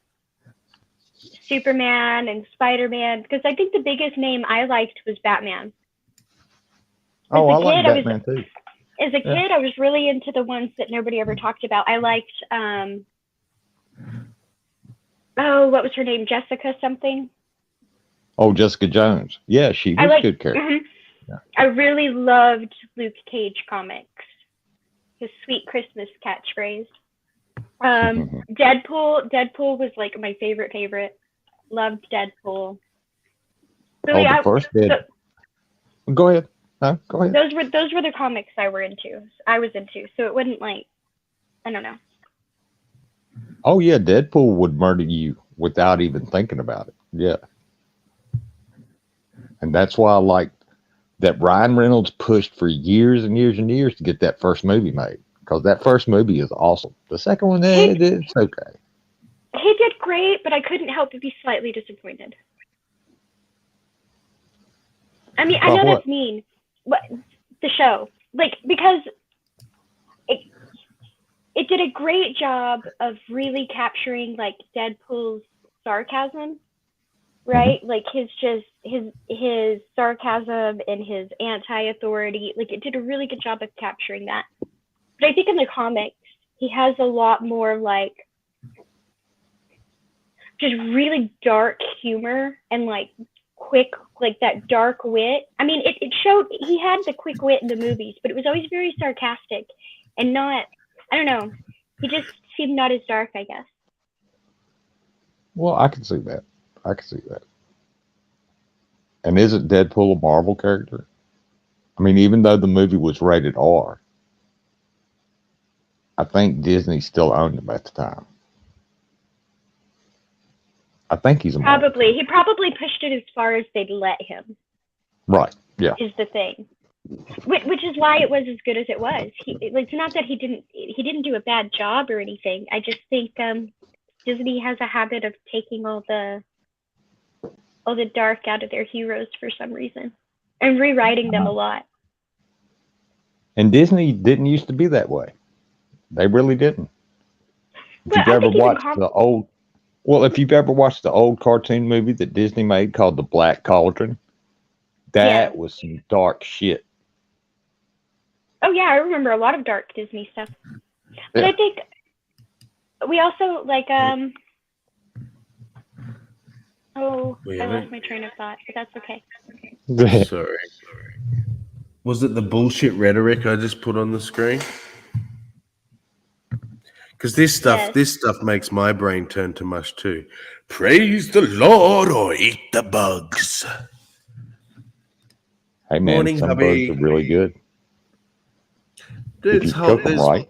Superman and Spider-Man, because I think the biggest name I liked was Batman. Oh, I like Batman too. As a kid, I was really into the ones that nobody ever talked about. I liked, what was her name? Jessica something? Oh, Jessica Jones. Yeah, she was a good character. Mm-hmm. Yeah. I really loved Luke Cage comics. His sweet Christmas catchphrase. Deadpool was like my favorite. Loved Deadpool. So, the first Deadpool. Go ahead. No, go ahead. Those were the comics I was into. So it wouldn't like, I don't know. Oh yeah, Deadpool would murder you without even thinking about it. Yeah. And that's why I like that Ryan Reynolds pushed for years and years and years to get that first movie made. Because that first movie is awesome. The second one, it's okay. He did great, but I couldn't help but be slightly disappointed. I mean, I know that's mean. What, the show, like, because it did a great job of really capturing like Deadpool's sarcasm, right? Mm-hmm. Like his sarcasm and his anti-authority. Like, it did a really good job of capturing that. But I think in the comics, he has a lot more like just really dark humor and like quick, like that dark wit. I mean, it showed he had the quick wit in the movies, but it was always very sarcastic and not, I don't know, he just seemed not as dark, I guess. Well, I can see that. And isn't Deadpool a Marvel character? I mean, even though the movie was rated R, I think Disney still owned him at the time. I think he's a probably. He probably pushed it as far as they'd let him. Right. Yeah. Is the thing, which is why it was as good as it was. It's not that he didn't do a bad job or anything. I just think Disney has a habit of taking all the dark out of their heroes for some reason and rewriting them a lot. And Disney didn't used to be that way. They really didn't. If you've ever watched if you've ever watched the old cartoon movie that Disney made called The Black Cauldron, that was some dark shit. Oh yeah, I remember a lot of dark Disney stuff. But I think we also like I lost my train of thought, but that's okay. Sorry. Was it the bullshit rhetoric I just put on the screen? Because this stuff makes my brain turn to mush too. Praise the Lord or eat the bugs. Hey man, Morning, some hubby. bugs are really good. Dude, If you cook them right.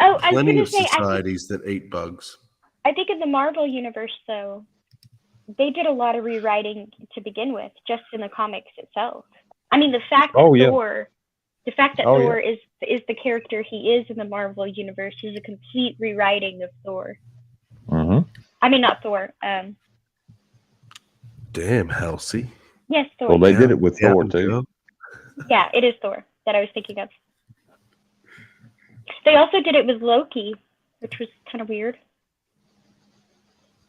Oh, I was Plenty going of to say, societies that eat bugs. I think in the Marvel universe, though, they did a lot of rewriting to begin with, just in the comics itself. I mean, the fact that Thor is the character he is in the Marvel universe is a complete rewriting of Thor. Mm-hmm. I mean, not Thor. Damn, Halsey. Yes, Thor. Well, they did it with Thor too. Yeah, it is Thor that I was thinking of. They also did it with Loki, which was kind of weird.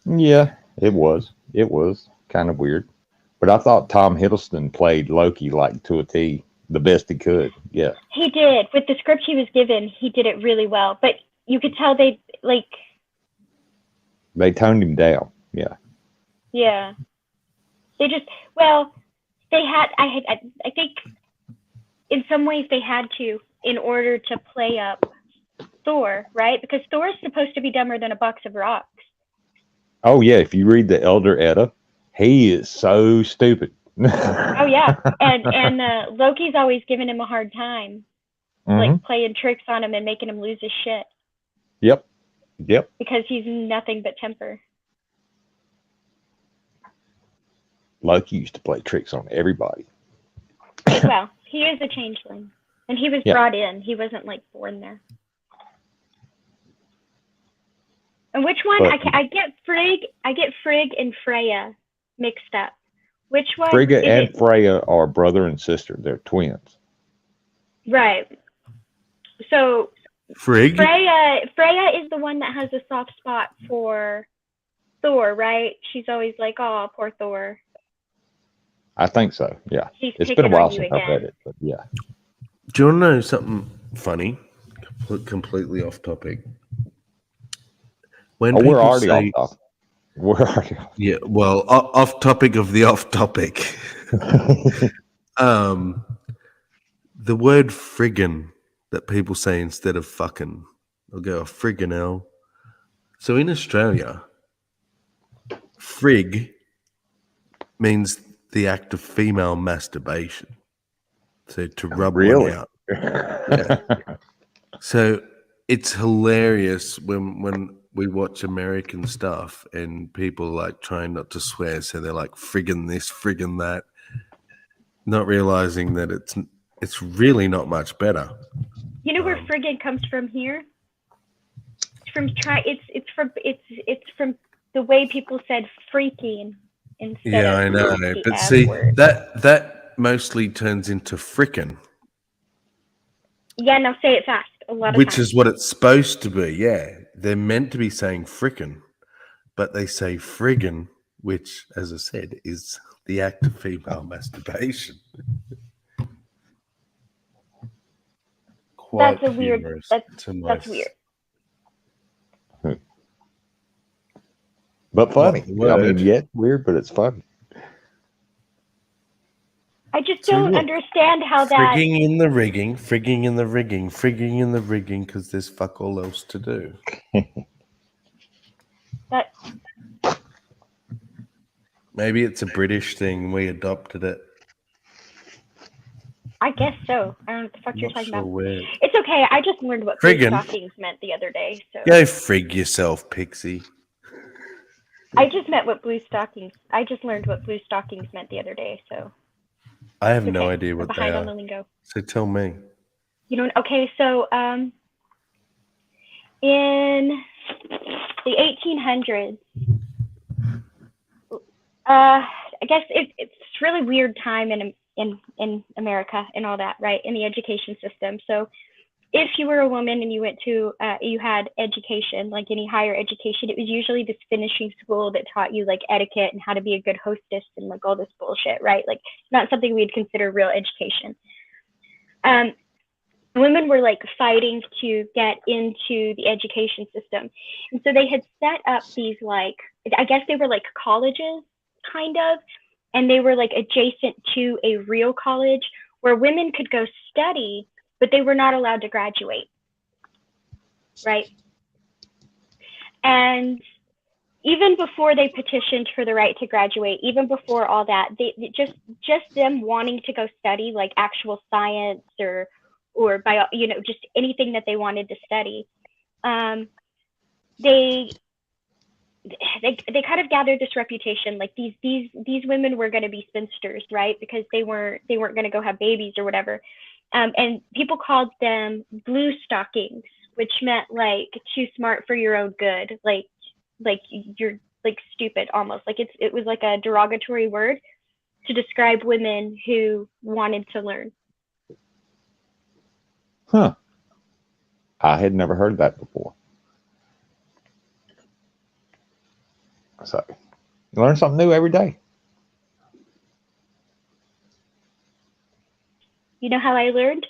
Yeah, it was. It was kind of weird. But I thought Tom Hiddleston played Loki like to a T, the best he could. Yeah. He did. With the script he was given, he did it really well. But you could tell they toned him down. Yeah. Yeah. They just, I think in some ways they had to in order to play up Thor, right? Because Thor is supposed to be dumber than a box of rocks. Oh, yeah. If you read the Elder Edda, he is so stupid. Oh, yeah. And Loki's always giving him a hard time, like playing tricks on him and making him lose his shit. Yep. Because he's nothing but temper. Loki used to play tricks on everybody. Well, he is a changeling. And he was brought in. He wasn't like born there. And which one? I get Frigg and Freya mixed up. Which one? Frigga and Freya are brother and sister. They're twins. Right. So Frigg? Freya is the one that has a soft spot for Thor, right? She's always like, "Oh, poor Thor." I think so. Yeah. It's been a while since I've read it, but yeah. Do you want to know something funny? Completely off topic. When we're already off topic. We're already off. Yeah, well, off topic of the off topic. The word friggin' that people say instead of fucking, they'll go a friggin' hell. So in Australia, frig means the act of female masturbation. So to rub one out. Yeah. So it's hilarious when we watch American stuff and people like trying not to swear, so they're like friggin' this, friggin' that, not realizing that it's really not much better. You know where friggin' comes from here? It's from the way people said freaking instead of I know, but see word. that mostly turns into frickin'. Yeah, now say it fast. A lot of Which times. is what it's supposed to be, yeah. They're meant to be saying frickin', but they say friggin', which, as I said, is the act of female masturbation. Quite That's a weird. humorous That's to weird. But funny. I mean, yeah, weird, but it's funny. I just don't understand how that. Frigging in the rigging, frigging in the rigging, frigging in the rigging, because there's fuck all else to do. That. Maybe it's a British thing. We adopted it. I guess so. I don't know what the fuck you're Not talking sure about. where. It's okay. I just learned what blue Friggin'. stockings meant the other day. So. Go frig yourself, Pixie. I just learned what blue stockings meant the other day. So. I have no idea what they behind on are. the lingo. So tell me. You know, okay, so in the 1800s, I guess it's really weird time in America and all that, right? In the education system. So if you were a woman and you went to, you had education, like any higher education, it was usually this finishing school that taught you like etiquette and how to be a good hostess and like all this bullshit, right? Like not something we'd consider real education. Women were like fighting to get into the education system. And so they had set up these like, I guess they were like colleges kind of, and they were like adjacent to a real college where women could go study, but they were not allowed to graduate, right? And even before they petitioned for the right to graduate, even before all that, they just them wanting to go study like actual science or bio, just anything that they wanted to study. They kind of gathered this reputation, like these women were going to be spinsters, right? Because they weren't going to go have babies or whatever. And people called them blue stockings, which meant like too smart for your own good, like you're like stupid almost. Like it was like a derogatory word to describe women who wanted to learn. Huh. I had never heard that before. So, you learn something new every day. You know how I learned?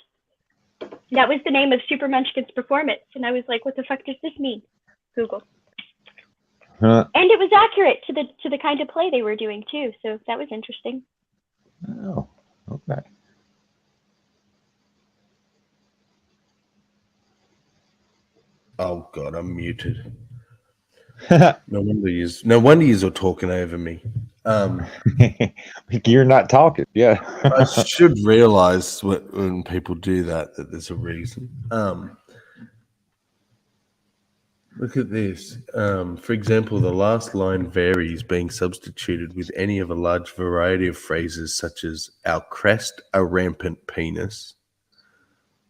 That was the name of Super Munchkin's performance. And I was like, what the fuck does this mean? Google. Huh. And it was accurate to the kind of play they were doing too. So that was interesting. Oh, okay. Oh God, I'm muted. No wonder you're talking over me. You're not talking. Yeah. I should realize when people do that there's a reason. Look at this. For example, the last line varies, being substituted with any of a large variety of phrases such as "our crest, a rampant penis,"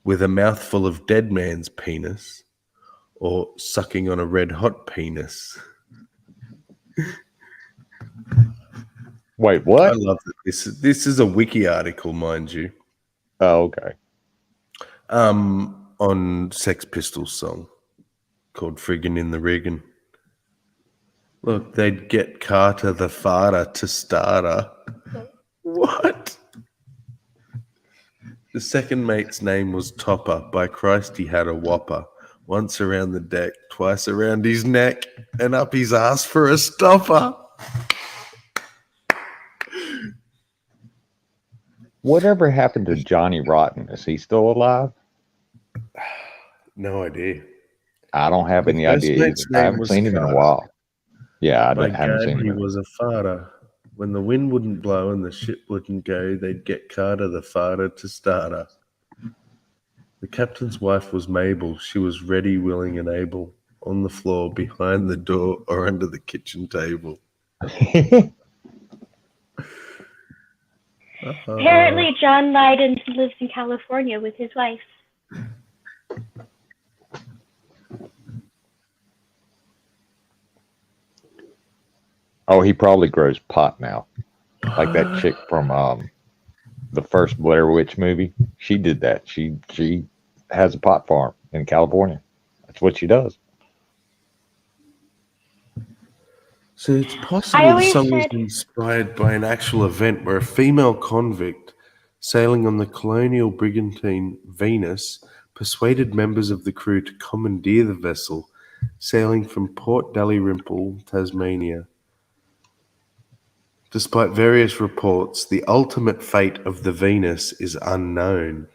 "with a mouthful of dead man's penis," or "sucking on a red hot penis." Wait, what? I love that. This is a wiki article, mind you. Oh, okay. On Sex Pistols song called "Friggin' in the Riggin'." Look, they'd get Carter the farter to start her. What? The second mate's name was Topper. By Christ, he had a whopper. Once around the deck, twice around his neck, and up his ass for a stopper. Whatever happened to Johnny Rotten? Is he still alive? No idea. I don't have any idea either. I haven't seen him in a while. Yeah, I haven't seen him. He was a farter. When the wind wouldn't blow and the ship wouldn't go, they'd get Carter the farter to start her. The captain's wife was Mabel. She was ready, willing, and able, on the floor, behind the door, or under the kitchen table. Apparently, John Lydon lives in California with his wife. Oh, he probably grows pot now. Like that chick from the first Blair Witch movie. She did that. She has a pot farm in California. That's what she does. So it's possible the song was inspired by an actual event where a female convict sailing on the colonial brigantine Venus persuaded members of the crew to commandeer the vessel, sailing from Port Dalrymple, Tasmania. Despite various reports, the ultimate fate of the Venus is unknown.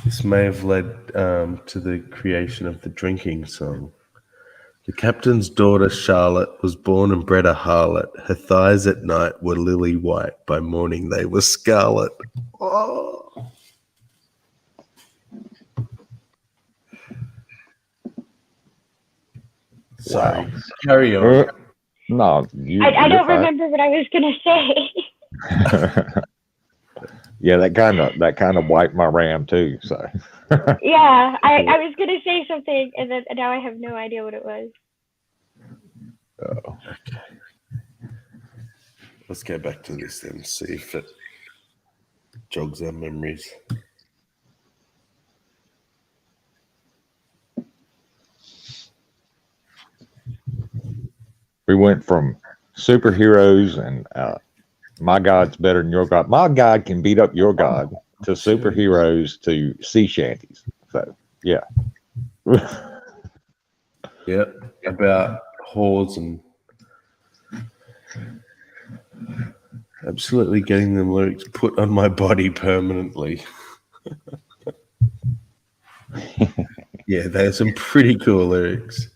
This may have led to the creation of the drinking song. The captain's daughter, Charlotte, was born and bred a harlot. Her thighs at night were lily white. By morning they were scarlet. Oh. Sorry. Wow. Carry on. No, I don't remember what I was gonna say. Yeah, that kind of wiped my RAM too. So yeah, I was gonna say something, and now I have no idea what it was. Oh. Okay. Let's go back to this then, see if it jogs our memories. We went from superheroes and my God's better than your God. My God can beat up your God, to superheroes to sea shanties. So, yeah. Yep. About whores and absolutely getting them lyrics put on my body permanently. Yeah, there's some pretty cool lyrics.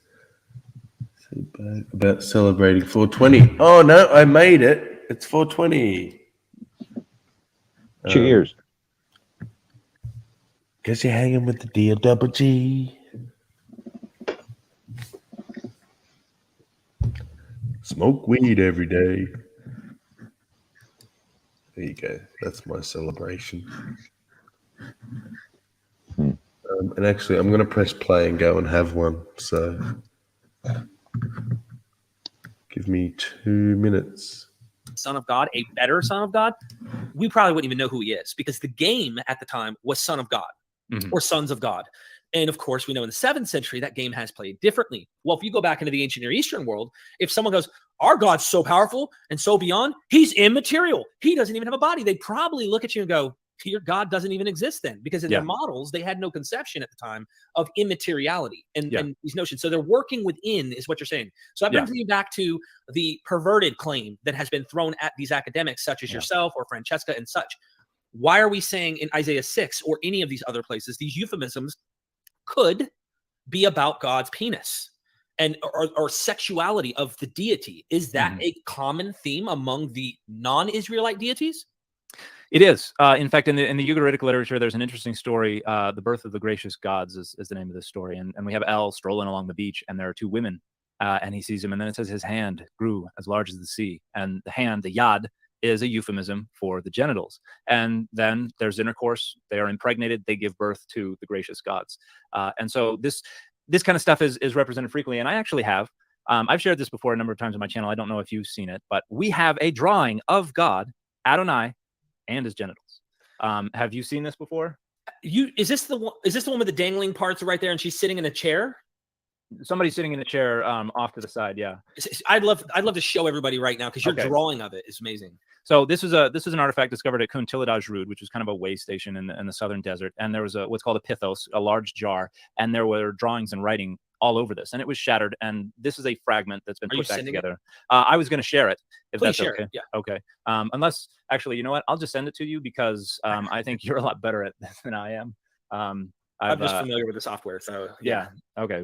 About celebrating 420. Oh no, I made it. It's 420. Cheers. Guess you're hanging with the dear double G. Smoke weed every day. There you go. That's my celebration. And actually, I'm going to press play and go and have one. So give me 2 minutes. Son of God, a better Son of God, we probably wouldn't even know who he is, because the game at the time was Son of God or Sons of God. And of course, we know in the 7th century, that game has played differently. Well, if you go back into the ancient Near Eastern world, if someone goes, our God's so powerful and so beyond, he's immaterial, he doesn't even have a body, they probably look at you and go, your God doesn't even exist then, because in their models, they had no conception at the time of immateriality and these notions. So they're working within, is what you're saying. So that brings me back to the perverted claim that has been thrown at these academics, such as yourself or Francesca and such. Why are we saying in Isaiah 6 or any of these other places, these euphemisms could be about God's penis and or sexuality of the deity? Is that a common theme among the non-Israelite deities? It is. In fact, in the Ugaritic literature, there's an interesting story. The Birth of the Gracious Gods is the name of this story. And we have El strolling along the beach, and there are 2 women, and he sees him, and then it says his hand grew as large as the sea. And the hand, the yad, is a euphemism for the genitals. And then there's intercourse. They are impregnated. They give birth to the gracious gods. And so this kind of stuff is represented frequently. And I actually have. I've shared this before a number of times on my channel. I don't know if you've seen it, but we have a drawing of God, Adonai, and his genitals. Have you seen this before? Is this the one with the dangling parts right there, and she's sitting in a chair? Somebody's sitting in a chair off to the side. Yeah, I'd love to show everybody right now, because your drawing of it is amazing. So this is an artifact discovered at Kuntilidaj Rud, which is kind of a way station in the southern desert, and there was what's called a pithos, a large jar, and there were drawings and writing all over this, and it was shattered. And this is a fragment that's been put back together. I was going to share it, if Please that's share okay. it. Yeah. Okay. Unless, actually, you know what? I'll just send it to you, because I think you're a lot better at this than I am. I'm just familiar with the software, so yeah. Okay.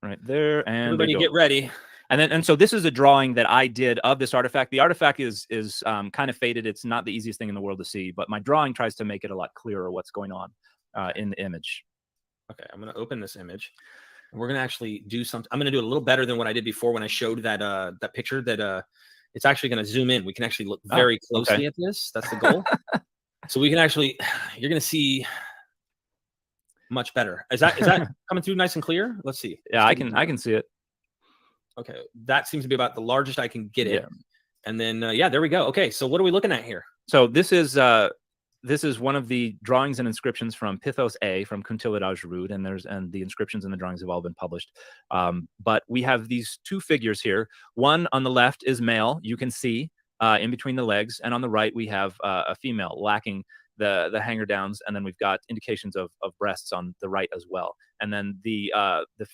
Right there, and everybody get ready. And so this is a drawing that I did of this artifact. The artifact is kind of faded. It's not the easiest thing in the world to see, but my drawing tries to make it a lot clearer what's going on in the image. Okay, I'm going to open this image. We're going to actually do something. I'm going to do a little better than what I did before when I showed that picture. That it's actually going to zoom in. We can actually look very closely at this. That's the goal. So we can actually, you're going to see much better. Is that coming through nice and clear? Let's see. Yeah, I can see it. Okay, that seems to be about the largest I can get it. Yeah. And then there we go. Okay, so what are we looking at here? So this is one of the drawings and inscriptions from Pithos A from Kuntilidaj Rud, and the inscriptions and the drawings have all been published. But we have these 2 figures here. One on the left is male, you can see in between the legs, and on the right we have a female lacking the hanger downs, and then we've got indications of breasts on the right as well. And then the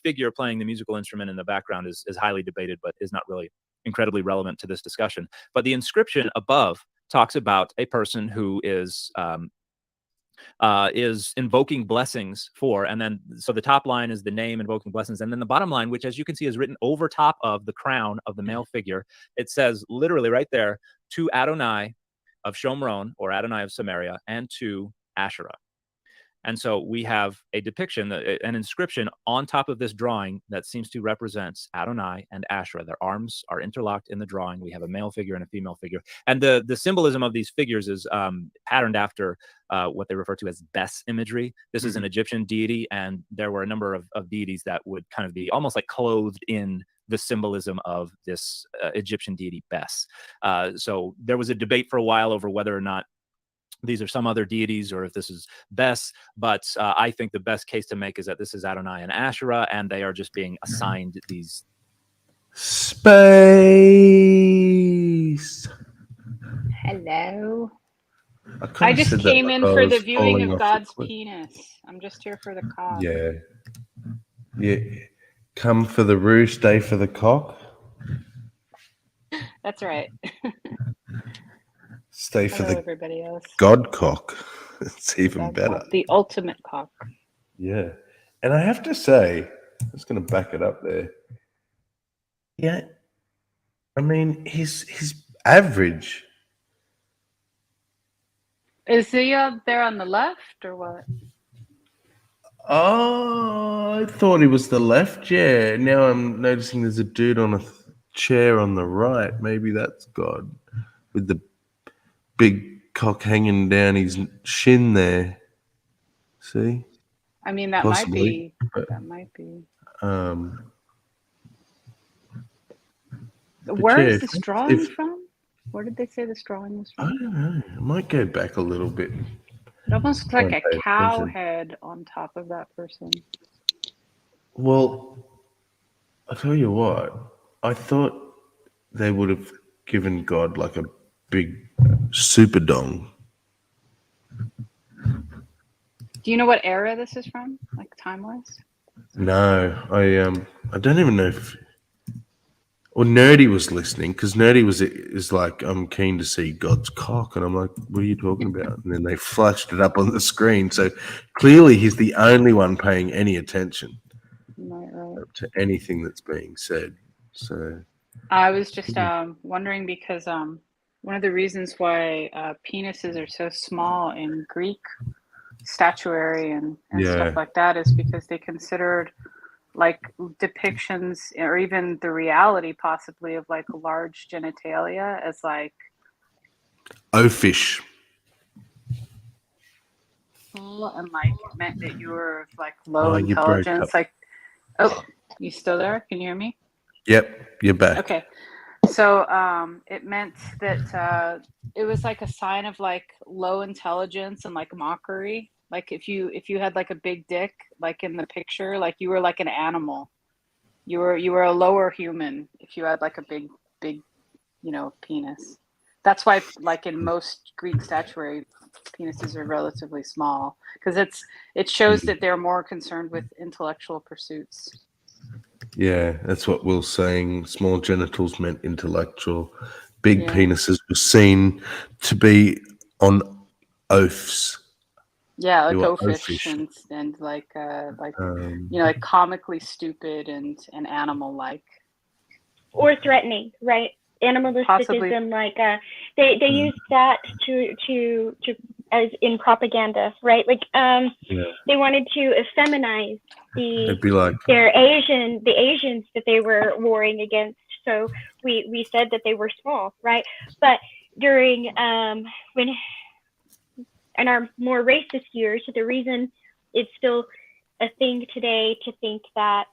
figure playing the musical instrument in the background is highly debated, but is not really incredibly relevant to this discussion. But the inscription above talks about a person who is invoking blessings for, and then so the top line is the name invoking blessings, and then the bottom line, which as you can see is written over top of the crown of the male figure, it says literally right there, to Adonai of Shomron, or Adonai of Samaria, and to Asherah. And so we have a depiction, an inscription on top of this drawing that seems to represent Adonai and Asherah. Their arms are interlocked in the drawing. We have a male figure and a female figure. And the symbolism of these figures is patterned after what they refer to as Bes imagery. This is an Egyptian deity, and there were a number of deities that would kind of be almost like clothed in the symbolism of this Egyptian deity Bes. So there was a debate for a while over whether or not these are some other deities or if this is Bes, but I think the best case to make is that this is Adonai and Asherah, and they are just being assigned these. Space. Hello. I just came in for the viewing of God's penis. I'm just here for the cock. Yeah. Come for the roo, stay for the cock. That's right. Stay for Hello, the everybody else. God cock. It's even God better. cock. The ultimate cock. Yeah. And I have to say, I'm just going to back it up there. Yeah, I mean, he's average. Is he there on the left or what? Oh, I thought he was the left. Yeah. Now I'm noticing there's a dude on a chair on the right. Maybe that's God with the big cock hanging down his shin there. See? I mean, that Possibly, might be. But Where yeah, is this drawing from? Where did they say this drawing was I from? don't know. I might go back a little bit. It almost looks Try like and a pay cow attention. head on top of that person. Well, I'll tell you what. I thought they would have given God like a big super dong. Do you know what era this is from? Like time-wise? No, I don't even know if. Well, Nerdy was listening because Nerdy is like, I'm keen to see God's cock, and I'm like, what are you talking about? And then they flashed it up on the screen, so clearly he's the only one paying any attention to anything that's being said. So I was just wondering because one of the reasons why penises are so small in Greek statuary and stuff like that is because they considered like depictions or even the reality possibly of like large genitalia as like fish. And like it meant that you were of like low You broke intelligence. up. Like, oh, you still there? Can you hear me? Yep, you're back. Okay. So it meant that it was like a sign of like low intelligence and like mockery. Like if you had like a big dick, like in the picture, like you were like an animal. You were a lower human if you had like a big, penis. That's why like in most Greek statuary, penises are relatively small because it shows that they're more concerned with intellectual pursuits. Yeah, that's what Will's saying. Small genitals meant intellectual. Big penises were seen to be on oafs. Yeah, like oafish and like like comically stupid and animal-like. Or threatening, right? Animalistic Possibly. is in like they use that to as in propaganda, right? Like they wanted to effeminize the Asians that they were warring against. So we said that they were small, right? But during when in our more racist years, the reason it's still a thing today to think that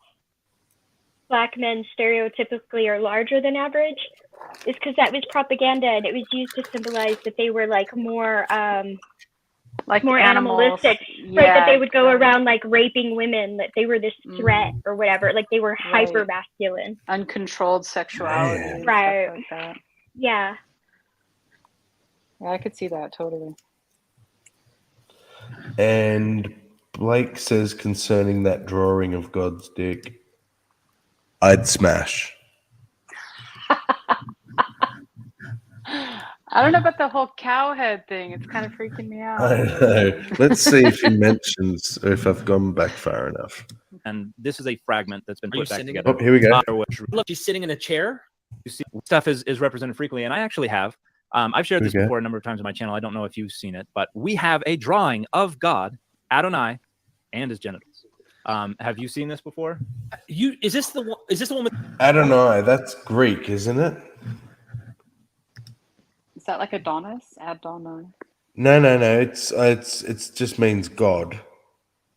Black men stereotypically are larger than average is because that was propaganda and it was used to symbolize that they were like more more animalistic, right? That they would go around like raping women, that they were this threat or whatever, like they were hyper masculine, uncontrolled sexuality, right? Stuff like that. Yeah, I could see that totally. And Blake says concerning that drawing of God's dick, I'd smash. I don't know about the whole cow head thing. It's kind of freaking me out. I know. Let's see if he mentions or if I've gone back far enough. And this is a fragment that's been put back together. Oh, here we go. Look, she's sitting in a chair. You see, stuff is represented frequently, and I actually have. I've shared this before a number of times on my channel. I don't know if you've seen it, but we have a drawing of God, Adonai, and his genitals. Have you seen this before? Is this the one? Is this the one with Adonai? That's Greek, isn't it? Is that like Adonis? Adonai. No. It's just means God.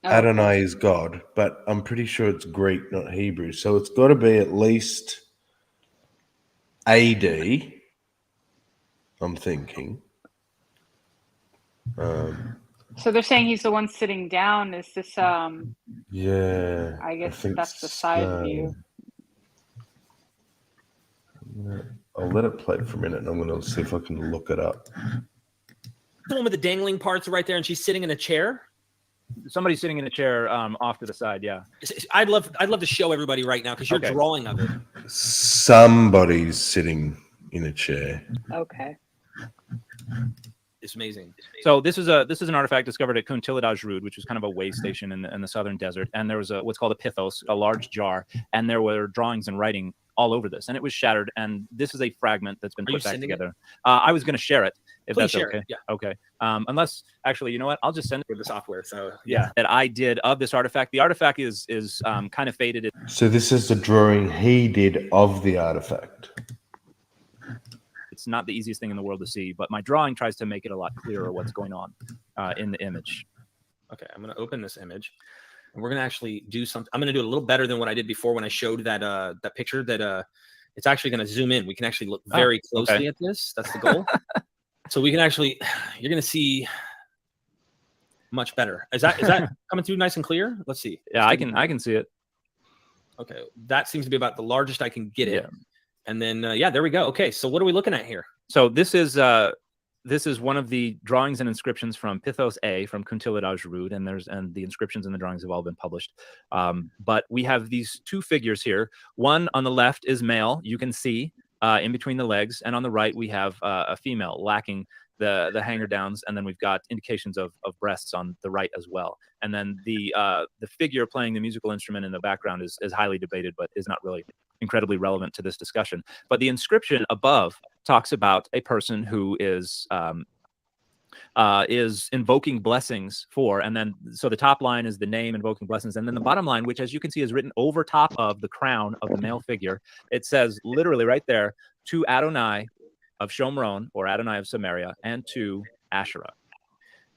Oh, Adonai is God, but I'm pretty sure it's Greek, not Hebrew. So it's got to be at least AD. I'm thinking. So they're saying he's the one sitting down. Is this Yeah. I guess that's the side view. I'll let it play for a minute and I'm going to see if I can look it up. the one with the dangling parts right there, and she's sitting in a chair? Somebody's sitting in a chair off to the side. Yeah, I'd love to show everybody right now because you're drawing of it. Somebody's sitting in a chair. Okay. It's amazing. So this is an artifact discovered at Kuntilidaj Rud, which was kind of a way station in the southern desert, and there was what's called a pithos, a large jar, and there were drawings and writing all over this, and it was shattered. And this is a fragment that's been put back together. I was going to share it if Please that's share okay. it, yeah. Okay. Unless actually, you know what? I'll just send it with the software. So that I did of this artifact. The artifact is kind of faded. So this is the drawing he did of the artifact. It's not the easiest thing in the world to see, but my drawing tries to make it a lot clearer what's going on in the image. Okay, I'm going to open this image, and we're going to actually do something. I'm going to do it a little better than what I did before when I showed that picture. That it's actually going to zoom in. We can actually look very closely at this. That's the goal. So we can actually, you're going to see much better. Is that coming through nice and clear? Let's see. Yeah, I can see it. Okay, that seems to be about the largest I can get it. Yeah. And then there we go. Okay, so what are we looking at here? So this is one of the drawings and inscriptions from Pithos A from Kuntilidaj Rud, and the inscriptions and the drawings have all been published. But we have these two figures here. One on the left is male, you can see in between the legs, and on the right we have a female lacking the hanger downs, and then we've got indications of breasts on the right as well. And then the figure playing the musical instrument in the background is highly debated, but is not really incredibly relevant to this discussion. But the inscription above talks about a person who is invoking blessings for, and then so the top line is the name invoking blessings, and then the bottom line, which as you can see is written over top of the crown of the male figure, it says literally right there, to Adonai of Shomron, or Adonai of Samaria, and to Asherah.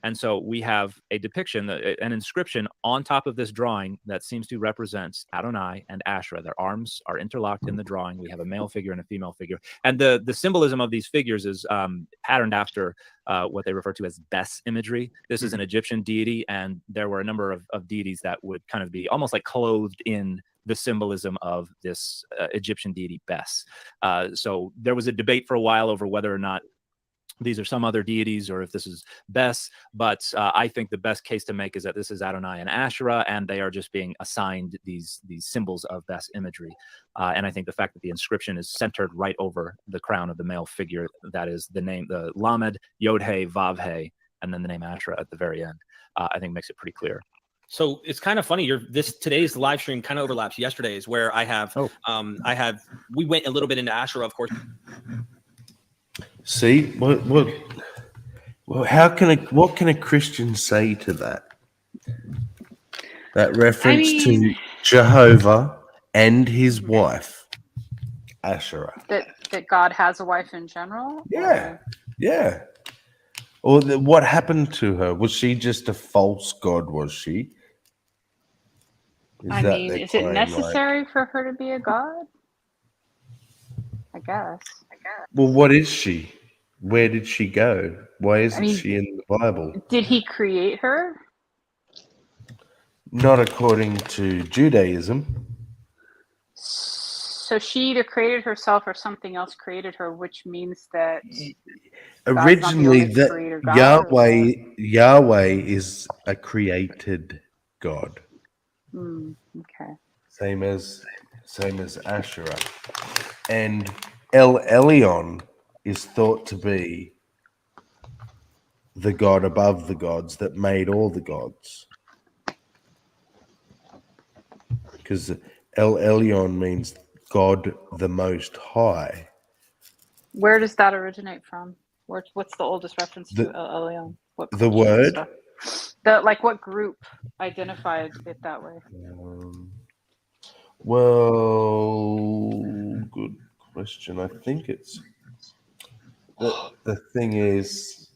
And so we have a depiction, an inscription on top of this drawing that seems to represent Adonai and Asherah. Their arms are interlocked in the drawing. We have a male figure and a female figure. And the symbolism of these figures is patterned after what they refer to as Bes imagery. This is an Egyptian deity, and there were a number of deities that would kind of be almost like clothed in the symbolism of this Egyptian deity Bes. So there was a debate for a while over whether or not these are some other deities or if this is Bes, but I think the best case to make is that this is Adonai and Asherah, and they are just being assigned these symbols of Bes imagery. And I think the fact that the inscription is centered right over the crown of the male figure, that is the name, the Lamed, Yod-He, Vav-He, and then the name Asherah at the very end, I think makes it pretty clear. So it's kind of funny. Today's live stream kind of overlaps yesterday's, where I have we went a little bit into Asherah, of course. See, what can a Christian say to that? That reference to Jehovah and his wife, Asherah. That God has a wife in general? Yeah, yeah. Or what happened to her? Was she just a false god? Was she? Is it necessary for her to be a god? I guess. Well, what is she? Where did she go? Why isn't she in the Bible? Did he create her? Not according to Judaism. So she either created herself or something else created her, which means that originally that Yahweh is a created God. Okay. Same as Asherah. And El Elyon is thought to be the god above the gods that made all the gods. Because El Elyon means God the Most High. Where does that originate from? What's the oldest reference to El Elyon? The word? What group identified it that way? Well, good question. I think it's the thing is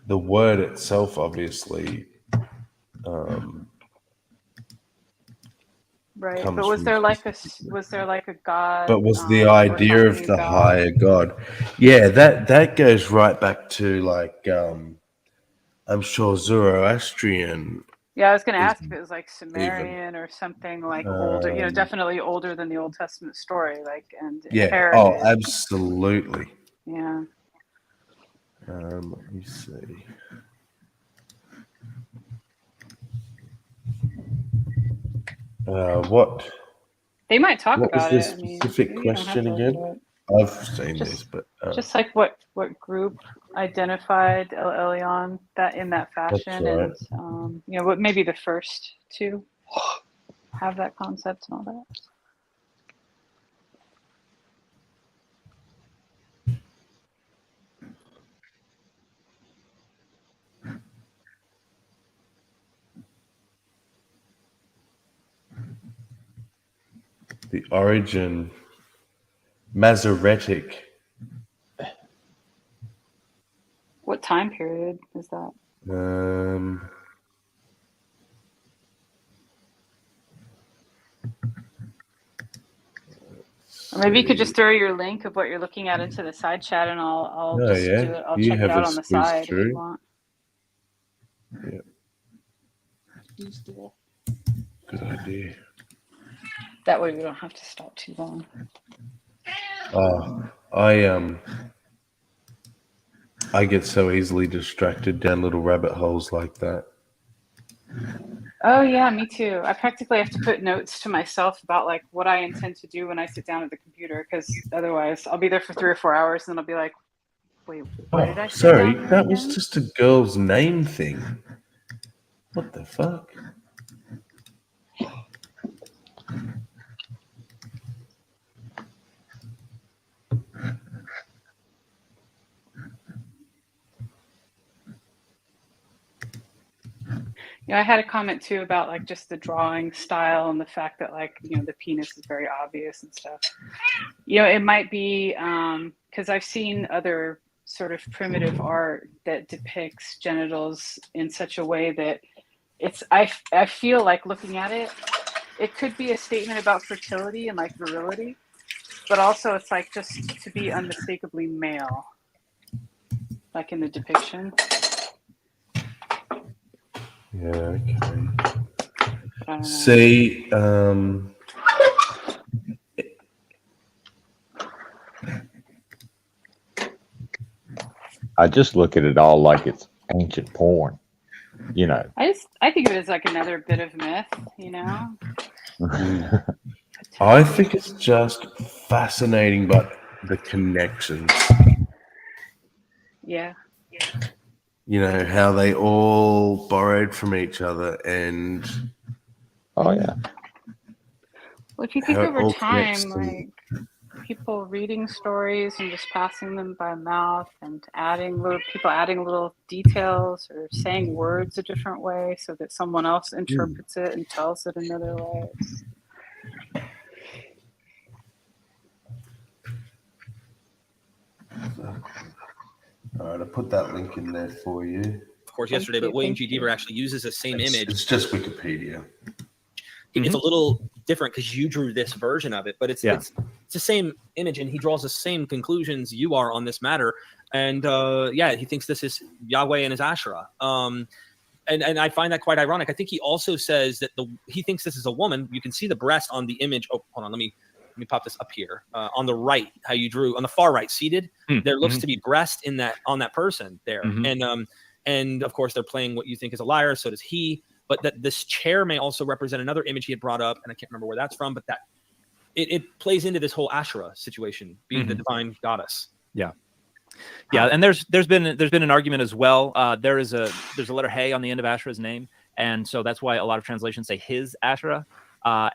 the word itself, obviously. Right, but was there like a god? But was the idea of the higher god? Yeah, that goes right back to I'm sure Zoroastrian. Yeah, I was going to ask if it was like Sumerian or something like older, definitely older than the Old Testament story, Yeah. Oh, absolutely. Yeah. Let me see. What? They might talk what about was it. the specific question again? I've seen this, but Just like what group identified El Elyon that in that fashion, right. and you know, what maybe the first to have that concept and all that. The origin, Masoretic. What time period is that? Or maybe you could just throw your link of what you're looking at into the side chat, and I'll Oh, just yeah. do it. I'll You check have it out a on the squeeze side if through. you want. Yeah. Good idea. That way we don't have to stop too long. I get so easily distracted down little rabbit holes like that. Oh yeah, me too. I practically have to put notes to myself about like what I intend to do when I sit down at the computer, because otherwise I'll be there for 3 or 4 hours and then I'll be like, wait, why did I sit Sorry, down here that was again? just a girl's name thing. What the fuck? You know, I had a comment too about like just the drawing style and the fact that like, you know, the penis is very obvious and stuff. You know, it might be because I've seen other sort of primitive art that depicts genitals in such a way that it's I feel like looking at it, it could be a statement about fertility and like virility, but also it's like just to be unmistakably male, like in the depiction. Yeah, okay. See, I just look at it all like it's ancient porn, you know. I think of it as like another bit of myth, you know. I think it's just fascinating, but the connections. Yeah. You know, how they all borrowed from each other and... Oh, yeah. Well, if you think how it over all time, connects to- like people reading stories and just passing them by mouth and adding little details or saying words a different way so that someone else interprets it and tells it another way. All right, I put that link in there for you. Of course, yesterday, but William G. Deaver actually uses the same image. It's just Wikipedia. It's a little different because you drew this version of it, but it's the same image, and he draws the same conclusions you are on this matter. And he thinks this is Yahweh and his Asherah. And I find that quite ironic. I think he also says that he thinks this is a woman. You can see the breast on the image. Oh, hold on, let me pop this up here. On the right, how you drew on the far right, seated. There looks to be breast on that person there, and of course they're playing what you think is a liar. So does he. But that this chair may also represent another image he had brought up, and I can't remember where that's from. But that it plays into this whole Asherah situation, being the divine goddess. Yeah. And there's been an argument as well. There's a letter Hey on the end of Asherah's name, and so that's why a lot of translations say his Asherah.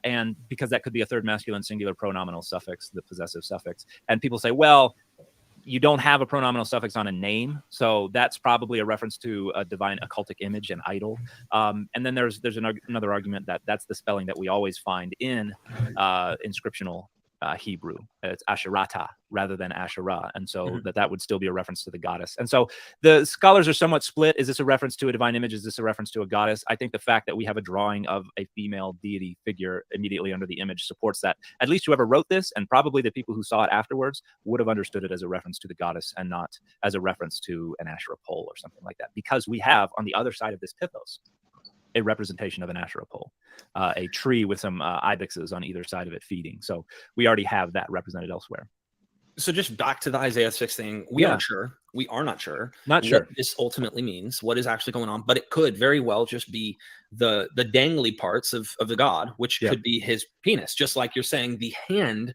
And because that could be a third masculine singular pronominal suffix, the possessive suffix. And people say, well, you don't have a pronominal suffix on a name, so that's probably a reference to a divine occultic image, an idol. And then there's another argument that that's the spelling that we always find in inscriptional Hebrew. It's Asherata rather than Asherah, and so that would still be a reference to the goddess. And so the scholars are somewhat split. Is this a reference to a divine image? Is this a reference to a goddess? I think the fact that we have a drawing of a female deity figure immediately under the image supports that at least whoever wrote this, and probably the people who saw it afterwards, would have understood it as a reference to the goddess and not as a reference to an Asherah pole or something like that, because we have on the other side of this pithos a representation of an Asherah pole, a tree with some ibexes on either side of it feeding. So we already have that represented elsewhere. So just back to the Isaiah 6 thing, we aren't sure. We are not sure. Not sure. What this ultimately means, what is actually going on, but it could very well just be the dangly parts of the God, which could be his penis. Just like you're saying, the hand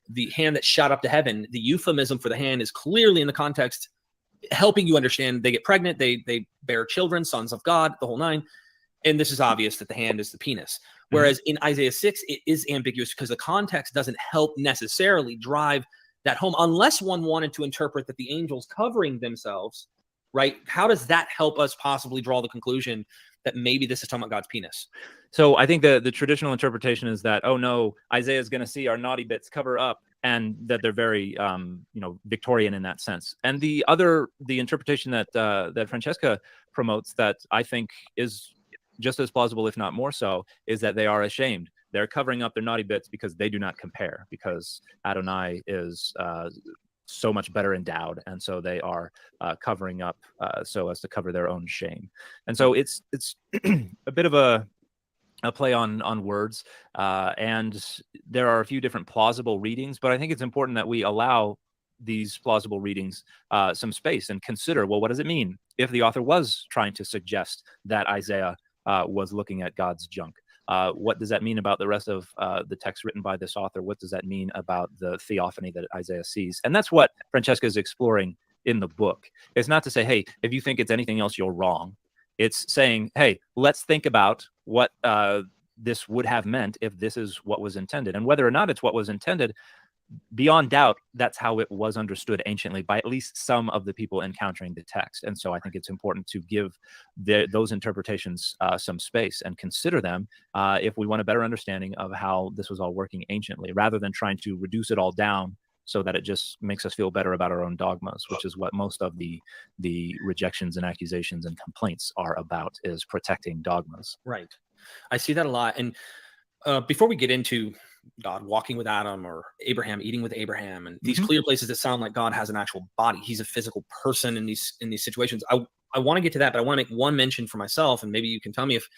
the hand that shot up to heaven, the euphemism for the hand is clearly in the context helping you understand they get pregnant, they bear children, sons of God, the whole nine. And this is obvious that the hand is the penis. Whereas in Isaiah 6, it is ambiguous because the context doesn't help necessarily drive that home unless one wanted to interpret that the angels covering themselves, right? How does that help us possibly draw the conclusion that maybe this is talking about God's penis? So I think the traditional interpretation is that, oh no, Isaiah is going to see our naughty bits, cover up, and that they're very, Victorian in that sense. And the interpretation that Francesca promotes, that I think is just as plausible, if not more so, is that they are ashamed. They're covering up their naughty bits because they do not compare, because Adonai is so much better endowed, and so they are covering up so as to cover their own shame. And so it's a bit of a play on words, and there are a few different plausible readings, but I think it's important that we allow these plausible readings some space and consider, well, what does it mean if the author was trying to suggest that Isaiah was looking at God's junk? What does that mean about the rest of the text written by this author? What does that mean about the theophany that Isaiah sees? And that's what Francesca is exploring in the book. It's not to say, hey, if you think it's anything else, you're wrong. It's saying, hey, let's think about what this would have meant if this is what was intended. And whether or not it's what was intended, beyond doubt, that's how it was understood anciently by at least some of the people encountering the text. And so I think it's important to give those interpretations some space and consider them if we want a better understanding of how this was all working anciently, rather than trying to reduce it all down so that it just makes us feel better about our own dogmas, which is what most of the rejections and accusations and complaints are about, is protecting dogmas. Right. I see that a lot. And before we get into God walking with Adam or Abraham eating with Abraham and these clear places that sound like God has an actual body, he's a physical person in these situations, I want to get to that, but I want to make one mention for myself, and maybe you can tell me if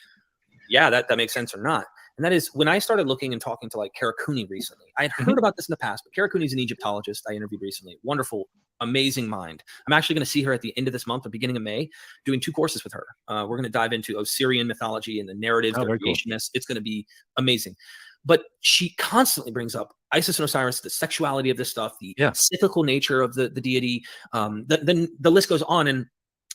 that makes sense or not. And that is, when I started looking and talking to like Karakuni recently, I had heard about this in the past, but Karakuni is an Egyptologist I interviewed recently. Wonderful, amazing mind. I'm actually going to see her at the end of this month, the beginning of May, doing 2 courses with her. We're going to dive into Osirian mythology and the narratives, the creationists. It's going to be amazing. But she constantly brings up Isis and Osiris, the sexuality of this stuff, the cyclical nature of the deity. The list goes on, and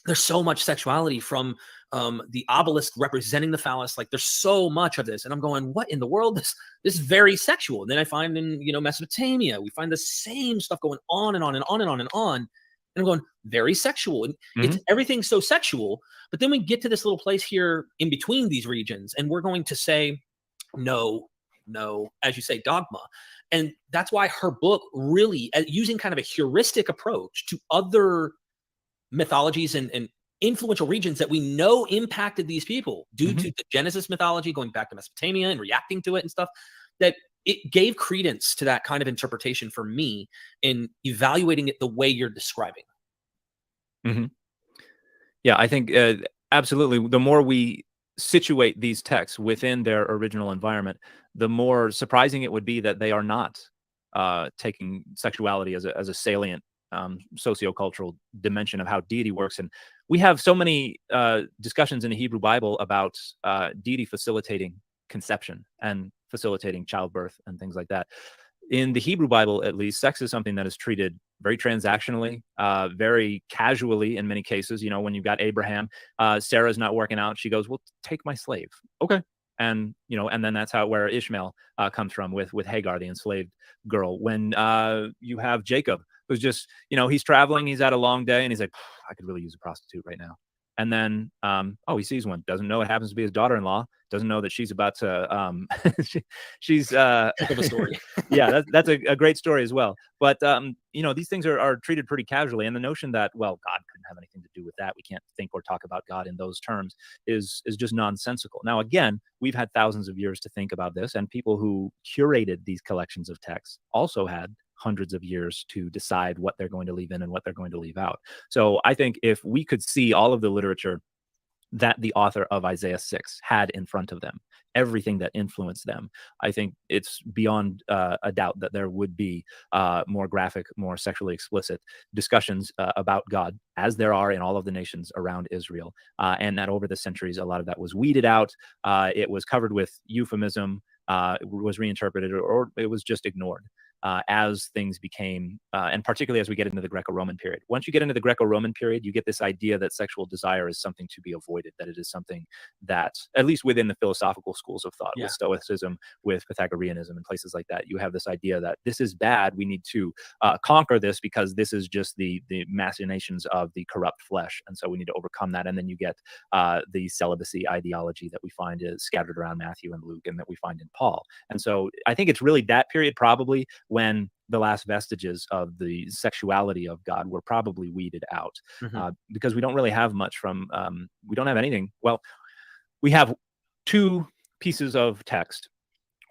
there's so much sexuality from the obelisk representing the phallus. Like, there's so much of this, and I'm going, what in the world? This is very sexual. And then I find in Mesopotamia, we find the same stuff going on and on and on and on and on. And I'm going, very sexual. And it's everything's so sexual. But then we get to this little place here in between these regions, and we're going to say, no, as you say, dogma. And that's why her book really, using kind of a heuristic approach to other mythologies and influential regions that we know impacted these people due to the Genesis mythology, going back to Mesopotamia and reacting to it and stuff, that it gave credence to that kind of interpretation for me in evaluating it the way you're describing. Yeah, I think absolutely. The more we situate these texts within their original environment, the more surprising it would be that they are not taking sexuality as a salient sociocultural dimension of how deity works. And we have so many discussions in the Hebrew Bible about deity facilitating conception and facilitating childbirth and things like that. In the Hebrew Bible, at least, sex is something that is treated very transactionally, very casually in many cases. When you've got Abraham, Sarah's not working out. She goes, well, take my slave. Okay. And, and then that's where Ishmael comes from with Hagar, the enslaved girl. When you have Jacob, who's just, he's traveling, he's had a long day, and he's like, I could really use a prostitute right now. And then, he sees one, doesn't know it happens to be his daughter-in-law, doesn't know that she's about to, she's heck of a story. Yeah, that's a great story as well. But, these things are treated pretty casually. And the notion that, well, God couldn't have anything to do with that, we can't think or talk about God in those terms, is just nonsensical. Now, again, we've had thousands of years to think about this, and people who curated these collections of texts also had hundreds of years to decide what they're going to leave in and what they're going to leave out. So I think if we could see all of the literature that the author of Isaiah 6 had in front of them, everything that influenced them, I think it's beyond a doubt that there would be more graphic, more sexually explicit discussions about God, as there are in all of the nations around Israel. And that over the centuries, a lot of that was weeded out. It was covered with euphemism, was reinterpreted, or it was just ignored. as things became, and particularly as we get into the Greco-Roman period. Once you get into the Greco-Roman period, you get this idea that sexual desire is something to be avoided, that it is something that, at least within the philosophical schools of thought, with Stoicism, with Pythagoreanism, and places like that, you have this idea that this is bad. We need to conquer this because this is just the machinations of the corrupt flesh, and so we need to overcome that. And then you get the celibacy ideology that we find is scattered around Matthew and Luke, and that we find in Paul. And so I think it's really that period probably when the last vestiges of the sexuality of God were probably weeded out, because we don't really have much from, we don't have anything. Well, we have 2 pieces of text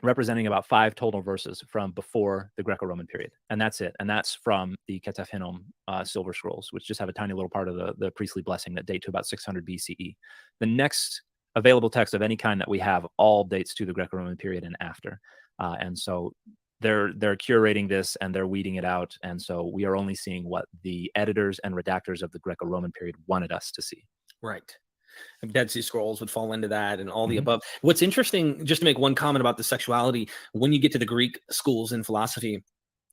representing about 5 total verses from before the Greco-Roman period. And that's it. And that's from the Ketef Hinnom silver scrolls, which just have a tiny little part of the priestly blessing that date to about 600 BCE. The next available text of any kind that we have all dates to the Greco-Roman period and after. And so they're curating this and they're weeding it out. And so we are only seeing what the editors and redactors of the Greco-Roman period wanted us to see. Right. Dead Sea Scrolls would fall into that and all the above. What's interesting, just to make one comment about the sexuality, when you get to the Greek schools in philosophy,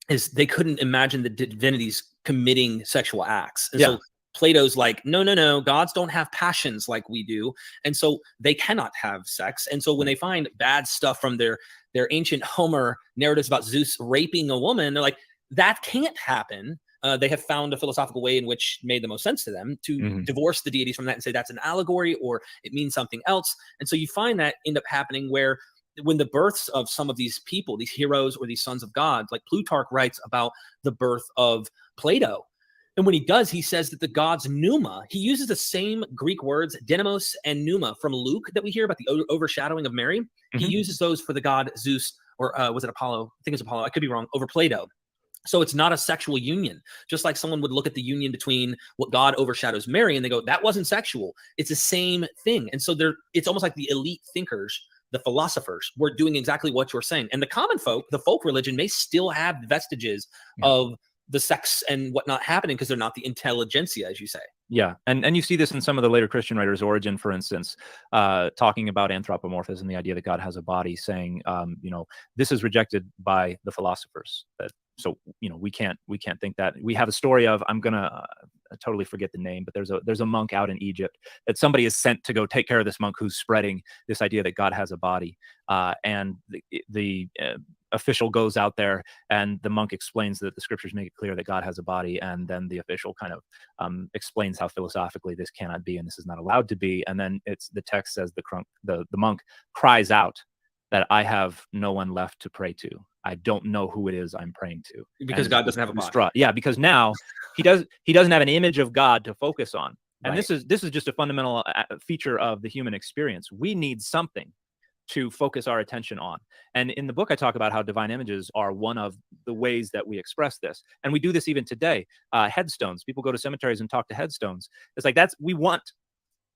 is they couldn't imagine the divinities committing sexual acts. And so Plato's like, no, gods don't have passions like we do. And so they cannot have sex. And so when they find bad stuff from their ancient Homer narratives about Zeus raping a woman, they're like, that can't happen. They have found a philosophical way in which made the most sense to them to divorce the deities from that and say that's an allegory or it means something else. And so you find that end up happening where when the births of some of these people, these heroes or these sons of God, like Plutarch writes about the birth of Plato. And when he does, he says that the gods pneuma, he uses the same Greek words, dynamos and pneuma from Luke that we hear about the overshadowing of Mary. He uses those for the god Zeus, or was it Apollo? I think it's Apollo. I could be wrong, over Plato. So it's not a sexual union, just like someone would look at the union between what God overshadows Mary and they go, that wasn't sexual. It's the same thing. And so it's almost like the elite thinkers, the philosophers, were doing exactly what you're saying. And the common folk, the folk religion, may still have vestiges of the sex and whatnot happening because they're not the intelligentsia, as you say. Yeah, and you see this in some of the later Christian writers, Origen, for instance, talking about anthropomorphism, the idea that God has a body, saying, this is rejected by the philosophers. So we can't think that. We have a story of, I'm gonna totally forget the name, but there's a monk out in Egypt that somebody is sent to go take care of this monk who's spreading this idea that God has a body, and the official goes out there and the monk explains that the scriptures make it clear that God has a body, and then the official kind of explains how philosophically this cannot be and this is not allowed to be, and then the text says the monk cries out that I have no one left to pray to. I don't know who it is I'm praying to. Because God doesn't have a body. Yeah, because now he doesn't have an image of God to focus on. And this is just a fundamental feature of the human experience. We need something to focus our attention on. And in the book, I talk about how divine images are one of the ways that we express this. And we do this even today. Headstones. People go to cemeteries and talk to headstones. It's like we want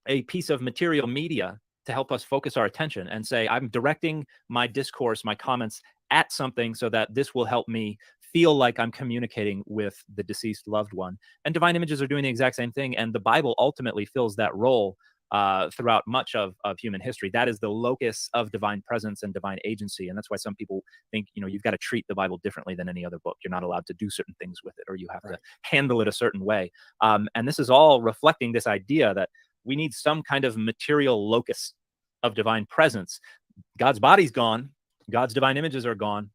a piece of material media to help us focus our attention and say, I'm directing my discourse, my comments at something so that this will help me feel like I'm communicating with the deceased loved one. And divine images are doing the exact same thing. And the Bible ultimately fills that role throughout much of human history. That is the locus of divine presence and divine agency. And that's why some people think, you've got to treat the Bible differently than any other book. You're not allowed to do certain things with it, or you have to handle it a certain way. And this is all reflecting this idea that we need some kind of material locus of divine presence. God's body's gone. God's divine images are gone,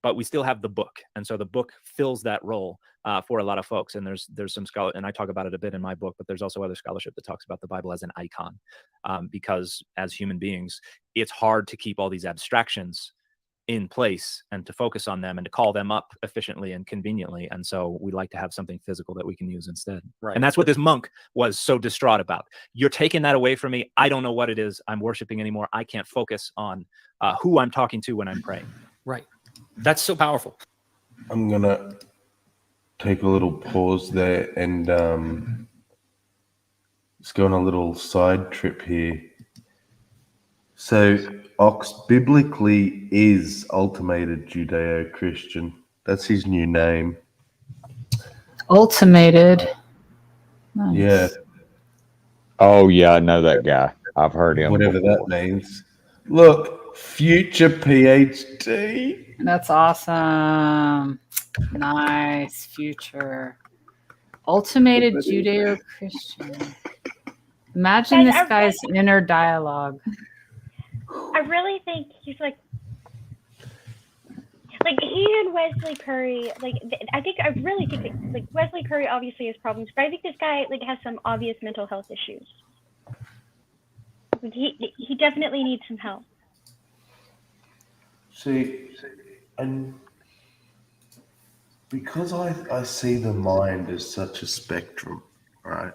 but we still have the book. And so the book fills that role for a lot of folks. And there's some scholar, and I talk about it a bit in my book, but there's also other scholarship that talks about the Bible as an icon, because as human beings, it's hard to keep all these abstractions in place and to focus on them and to call them up efficiently and conveniently. And so we like to have something physical that we can use instead. Right. And that's what this monk was so distraught about. You're taking that away from me. I don't know what it is I'm worshiping anymore. I can't focus on who I'm talking to when I'm praying. Right. That's so powerful. I'm going to take a little pause there and let's go on a little side trip here. So Ox biblically is ultimated Judeo-Christian. That's his new name. Ultimated. Nice. Yeah. Oh, yeah, I know that guy. I've heard him Whatever before. that means. Look, Future PhD. That's awesome. Nice. Future. Ultimated Judeo-Christian. Imagine Guys, this guy's inner dialogue. I really think he's like he and Wesley Curry, I really think that, like, Wesley Curry obviously has problems, but I think this guy has some obvious mental health issues. Like, he definitely needs some help. See, and because I see the mind as such a spectrum, right?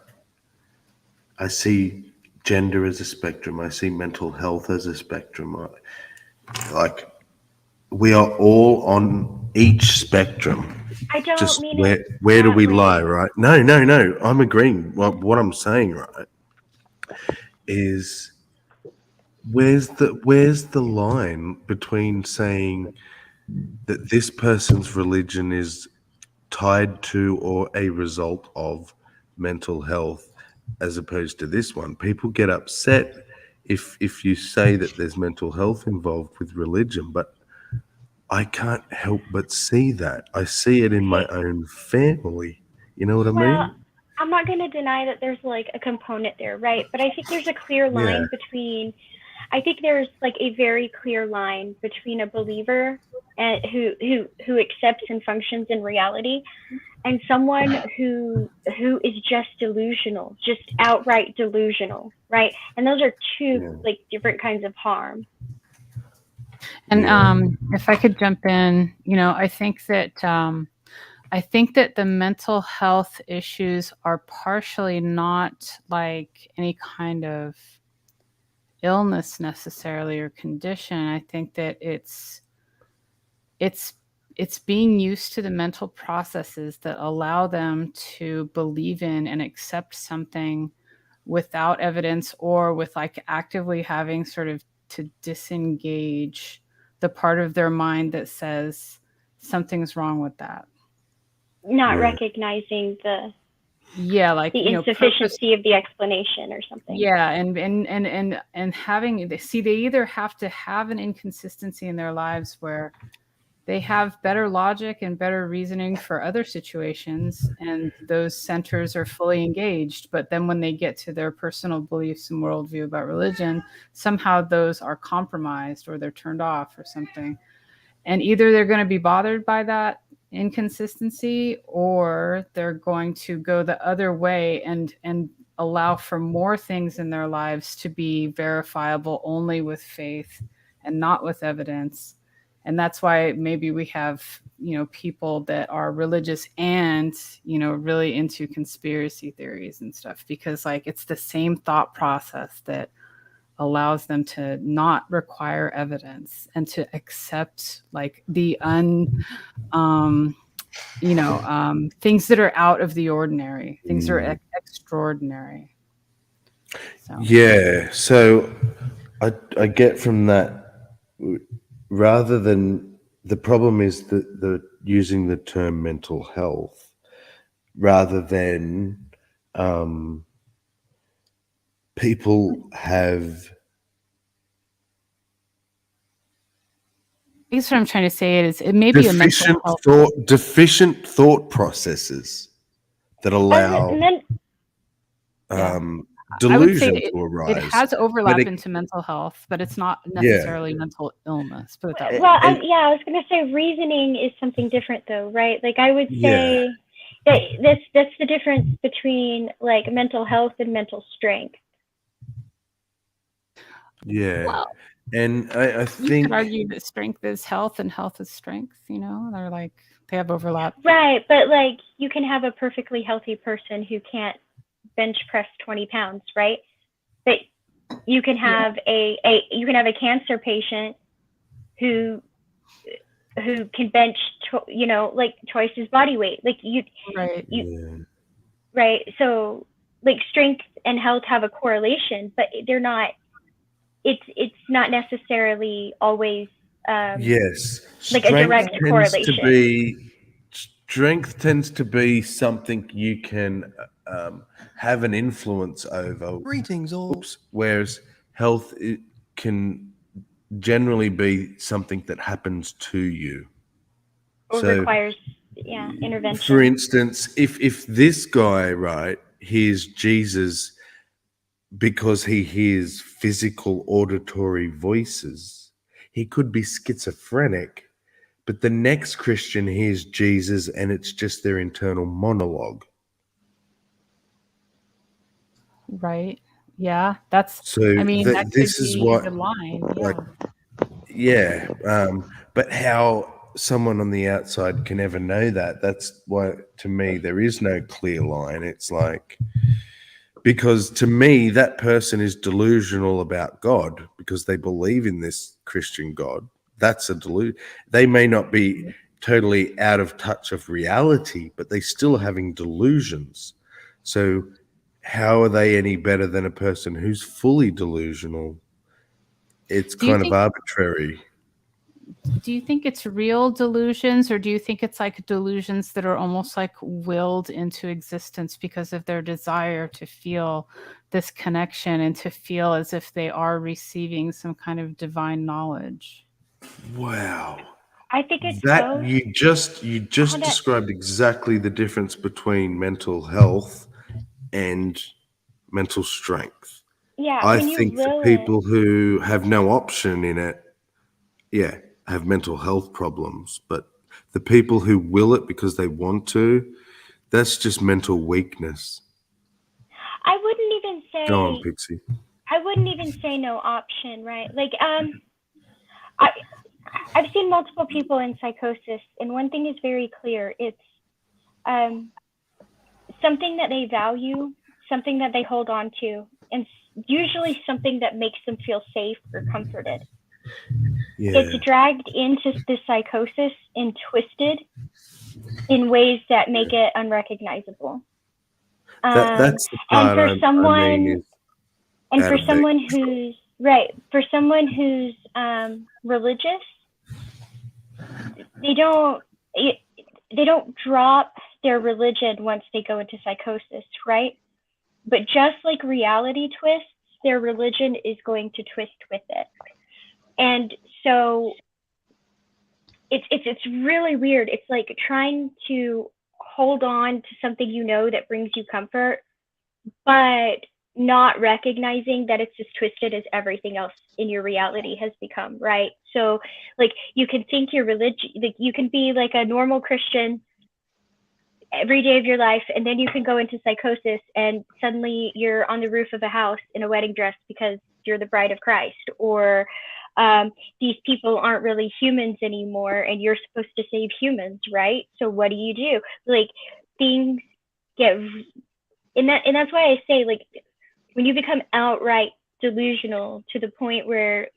I see gender as a spectrum. I see mental health as a spectrum. Like, we are all on each spectrum. I don't Just mean where do that we way. lie, right? No. I'm agreeing. What I'm saying, right, is where's the line between saying that this person's religion is tied to or a result of mental health, as opposed to this one? People get upset if you say that there's mental health involved with religion, but I can't help but see that. I see it in my own family. You know what I Well, mean? I'm not going to deny that there's like a component there, right? But I think there's a clear line Yeah. between. I think there's like a very clear line between a believer and who accepts and functions in reality, and someone who is just delusional, just outright delusional, right? And those are two like different kinds of harm. And if I could jump in, I think that the mental health issues are partially not like any kind of illness necessarily or condition. I think that it's being used to the mental processes that allow them to believe in and accept something without evidence, or with like actively having sort of to disengage the part of their mind that says something's wrong with that. Not recognizing the insufficiency of the explanation or something. Yeah, and having they either have to have an inconsistency in their lives where they have better logic and better reasoning for other situations, and those centers are fully engaged. But then when they get to their personal beliefs and worldview about religion, somehow those are compromised or they're turned off or something. And either they're going to be bothered by that inconsistency, or they're going to go the other way and allow for more things in their lives to be verifiable only with faith and not with evidence. And that's why maybe we have, people that are religious and, really into conspiracy theories and stuff, because like it's the same thought process that allows them to not require evidence and to accept like the things that are out of the ordinary, things that are extraordinary. So. Yeah. So I get from that, rather than the problem is the using the term mental health rather than people have. I guess what I'm trying to say is it may be a mental health. Deficient thought processes that allow delusion to arise. It has overlap into mental health, but it's not necessarily mental illness. Put it that way. Well, I was going to say reasoning is something different, though, right? Like I would say that that's the difference between like mental health and mental strength. Yeah. Well, and I you think could argue that strength is health and health is strength. They're like they have overlap. Right, but like you can have a perfectly healthy person who can't bench press 20 pounds, right? But you can have a cancer patient who can bench like twice his body weight. Like right. So like strength and health have a correlation, but they're not. It's not necessarily always like a direct correlation. Strength tends to be something you can have an influence over. Greetings, all. Whereas health can generally be something that happens to you. Or So, requires intervention. for instance, if this guy, right, hears Jesus because he hears physical auditory voices, he could be schizophrenic, but the next Christian hears Jesus and it's just their internal monologue. Right. Yeah. That's, So I mean, that could this is be what, the line. like, Yeah. but how someone on the outside can ever know that? That's why, to me, there is no clear line. It's like, because to me, that person is delusional about God because they believe in this Christian God. That's a delusion. They may not be totally out of touch of reality, but they still having delusions. So how are they any better than a person who's fully delusional? It's Do you kind of think- arbitrary. Do you think it's real delusions, or do you think it's like delusions that are almost like willed into existence because of their desire to feel this connection and to feel as if they are receiving some kind of divine knowledge? Wow. I think it's That both. you just described exactly the difference between mental health and mental strength. Yeah, I when you think the will people who have no option in it, have mental health problems. But the people who will it because they want to, that's just mental weakness. I wouldn't even say. Go on, Pixie. I wouldn't even say no option, right? Like, I've seen multiple people in psychosis, and one thing is very clear: it's something that they value, something that they hold on to, and usually something that makes them feel safe or comforted. Yeah. It's dragged into the psychosis and twisted in ways that make it unrecognizable. That's the and part for someone, I mean is and out for of someone their who's right, for someone who's religious, they don't drop their religion once they go into psychosis, right? But just like reality twists, their religion is going to twist with it. And so it's really weird. It's like trying to hold on to something you know that brings you comfort, but not recognizing that it's as twisted as everything else in your reality has become, right? So like you can think your religion, like you can be like a normal Christian every day of your life, and then you can go into psychosis and suddenly you're on the roof of a house in a wedding dress because you're the bride of Christ, or these people aren't really humans anymore and you're supposed to save humans, right? So what do? Like things get, and that's why I say, like, when you become outright delusional to the point where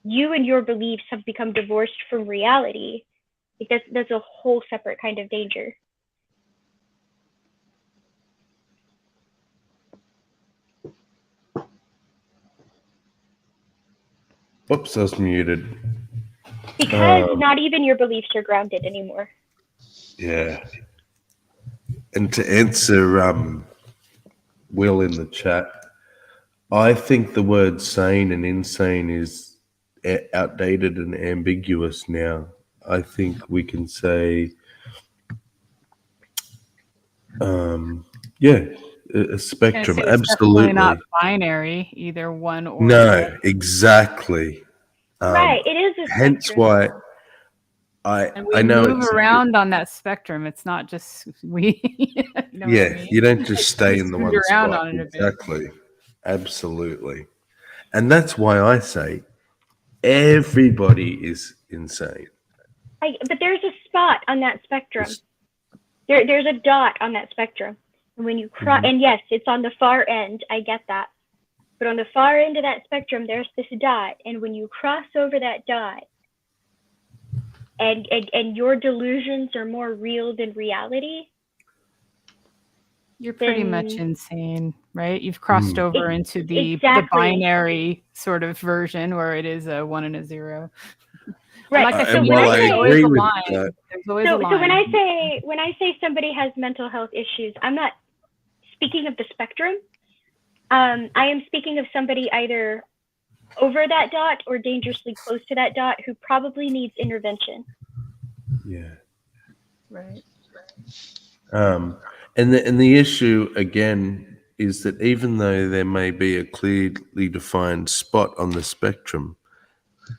you and your beliefs have become divorced from reality, like that's a whole separate kind of danger. Whoops, I was muted. Because not even your beliefs are grounded anymore. Yeah. And to answer Will in the chat, I think the word sane and insane is outdated and ambiguous now. I think we can say, a spectrum. It's Absolutely definitely not binary, either one or no, the other. exactly. Right, it is a spectrum. Hence why And we I know move it's around on that spectrum. It's not just we. You know what I mean? you don't just stay in the Scoot one around spot. on it a bit. Exactly. Absolutely. And that's why I say everybody is insane. But there's a spot on that spectrum. There's a dot on that spectrum. And when you cross, and yes, it's on the far end, I get that. But on the far end of that spectrum, there's this dot. And when you cross over that dot, and your delusions are more real than reality, You're pretty much insane, right? You've crossed over into the Exactly. binary sort of version where it is a 1 and a 0. Right. Like I said, And when while I I say agree always a with line, that- there's always a So line. when I say somebody has mental health issues, I'm not speaking of the spectrum. I am speaking of somebody either over that dot or dangerously close to that dot who probably needs intervention. Yeah. Right. And the issue again is that even though there may be a clearly defined spot on the spectrum,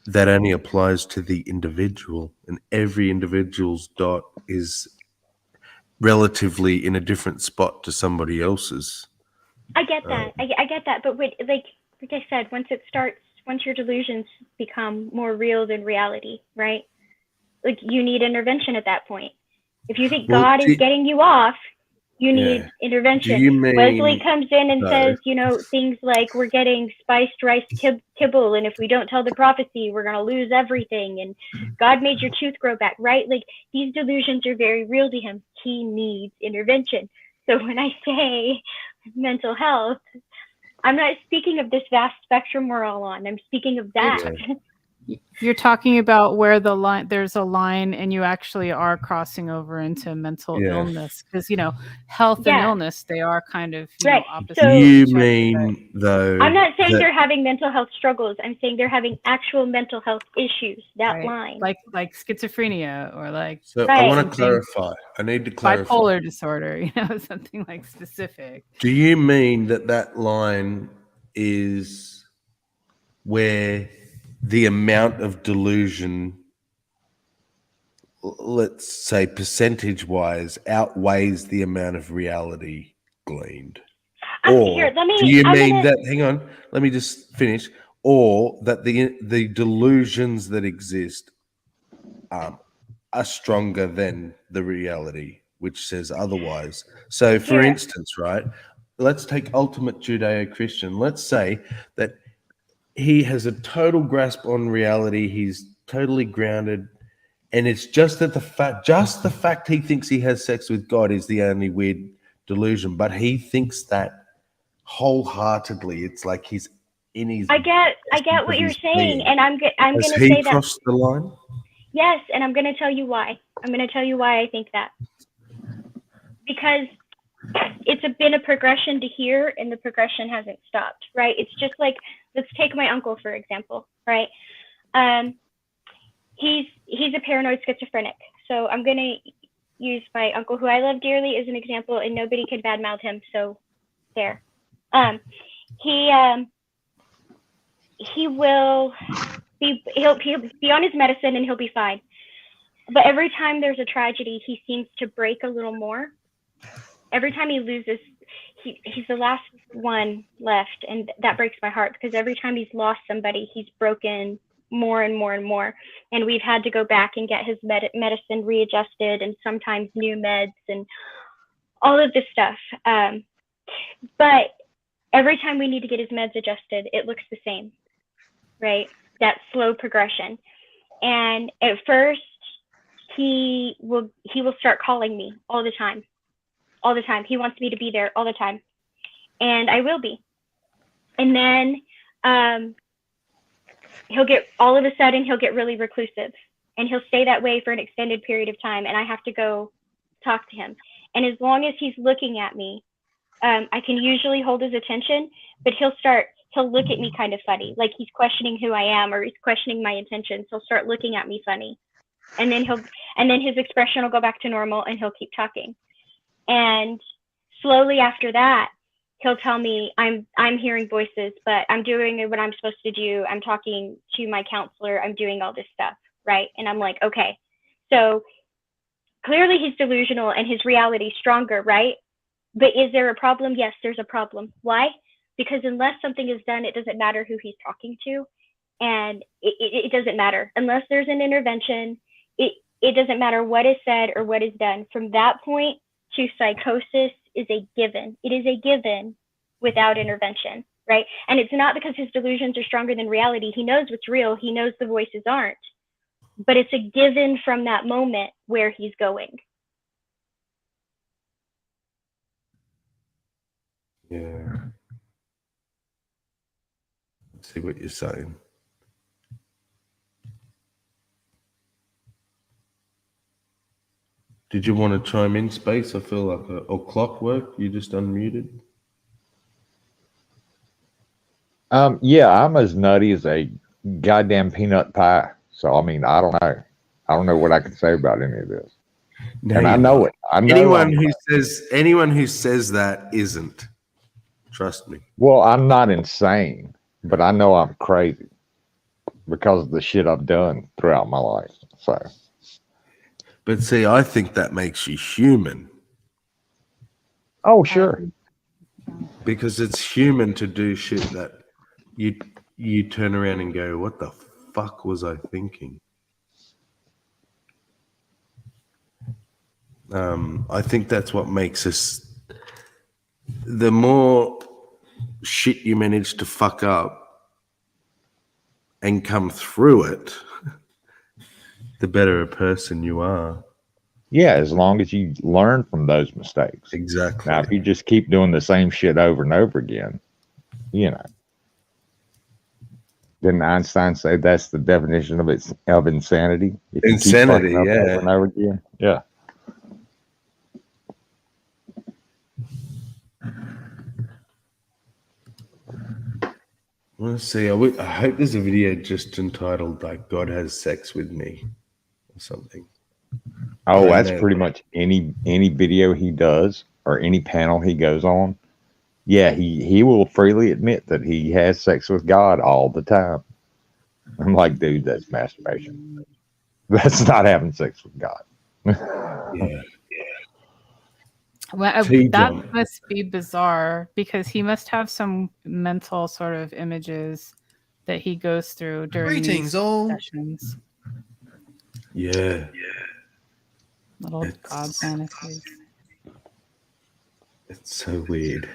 that only applies to the individual, and every individual's dot is relatively in a different spot to somebody else's. I get that. I get that. But wait, like I said, once your delusions become more real than reality, right? Like you need intervention at that point. If you think Well, God is getting you off, you need Yeah. intervention. Do you mean, Wesley comes in and though- says, you know, things like we're getting spiced rice kibble, and if we don't tell the prophecy, we're going to lose everything. And God made your tooth grow back, right? Like these delusions are very real to him. He needs intervention. So when I say mental health, I'm not speaking of this vast spectrum we're all on. I'm speaking of that. You're talking about where there's a line and you actually are crossing over into mental Yeah. illness, because you know health and Yeah. illness, they are kind of Right. opposite. So- Do you of each other, mean though? I'm not saying that- they're having mental health struggles. I'm saying they're having actual mental health issues. That right? line. like schizophrenia or like So I Right. want to something- clarify. I need to clarify. bipolar disorder, you know, something like specific. Do you mean that line is where the amount of delusion, let's say percentage-wise, outweighs the amount of reality gleaned? Or Here, let me- do you I'm mean gonna- that? Hang on, let me just finish. Or that the delusions that exist are stronger than the reality, which says otherwise. So, for Here. instance, right? Let's take ultimate Judeo-Christian. Let's say that he has a total grasp on reality. He's totally grounded, and it's just that the fact he thinks he has sex with God is the only weird delusion. But he thinks that wholeheartedly. It's like he's in his. I get of what you're his saying, being. and I'm going Has to he say that crossed the line? yes, and I'm going to tell you why. I'm going to tell you why I think that. Because it's been a progression to here, and the progression hasn't stopped, right? It's just like, let's take my uncle for example, right? He's a paranoid schizophrenic, so I'm going to use my uncle, who I love dearly, as an example, and nobody can badmouth him. So there. He will be he'll be on his medicine and he'll be fine. But every time there's a tragedy, he seems to break a little more. Every time he loses, he's the last one left, and that breaks my heart, because every time he's lost somebody, he's broken more and more and more. And we've had to go back and get his medicine readjusted, and sometimes new meds and all of this stuff. But every time we need to get his meds adjusted, it looks the same, right? That slow progression. And at first, he will start calling me all the time. All the time. He wants me to be there all the time. And I will be. And then he'll get really reclusive. And he'll stay that way for an extended period of time. And I have to go talk to him. And as long as he's looking at me, I can usually hold his attention, but he'll look at me kind of funny, like he's questioning who I am, or he's questioning my intentions. He'll start looking at me funny. And then his expression will go back to normal, and he'll keep talking. And slowly after that, he'll tell me, I'm hearing voices, but I'm doing what I'm supposed to do. I'm talking to my counselor. I'm doing all this stuff, right? And I'm like, okay. So clearly he's delusional and his reality is stronger, right? But is there a problem? Yes, there's a problem. Why? Because unless something is done, it doesn't matter who he's talking to. And it doesn't matter. Unless there's an intervention, it doesn't matter what is said or what is done. From that point to psychosis is a given. It is a given without intervention, right? And it's not because his delusions are stronger than reality. He knows what's real. He knows the voices aren't. But it's a given from that moment where he's going. Yeah. See what you're saying. Did you want to chime in, Space? I feel like or Clockwork, you just unmuted. Yeah, I'm as nutty as a goddamn peanut pie. So I mean, I don't know. I don't know what I can say about any of this. No, And I you're know not. it. I know Anyone who says that isn't. Trust me. well, I'm not insane, but I know I'm crazy because of the shit I've done throughout my life. So But see, I think that makes you human oh sure. because it's human to do shit that you turn around and go, "What the fuck was I thinking?" I think that's what makes us. The more shit you manage to fuck up and come through it, the better a person you are. Yeah, as long as you learn from those mistakes. Exactly. Now, if you just keep doing the same shit over and over again, you know, didn't Einstein say that's the definition of insanity? If you keep Insanity, fucking up yeah. over and over again, yeah. Let's see. I hope there's a video just entitled like "God has sex with me" or something. Oh, I that's know. pretty much any video he does or any panel he goes on. Yeah, he will freely admit that he has sex with God all the time. I'm like, dude, that's masturbation. That's not having sex with God. Yeah. Well, Tea that John. must be bizarre because he must have some mental sort of images that he goes through during Greetings, these all. sessions. Yeah. Little god fantasies. It's so weird.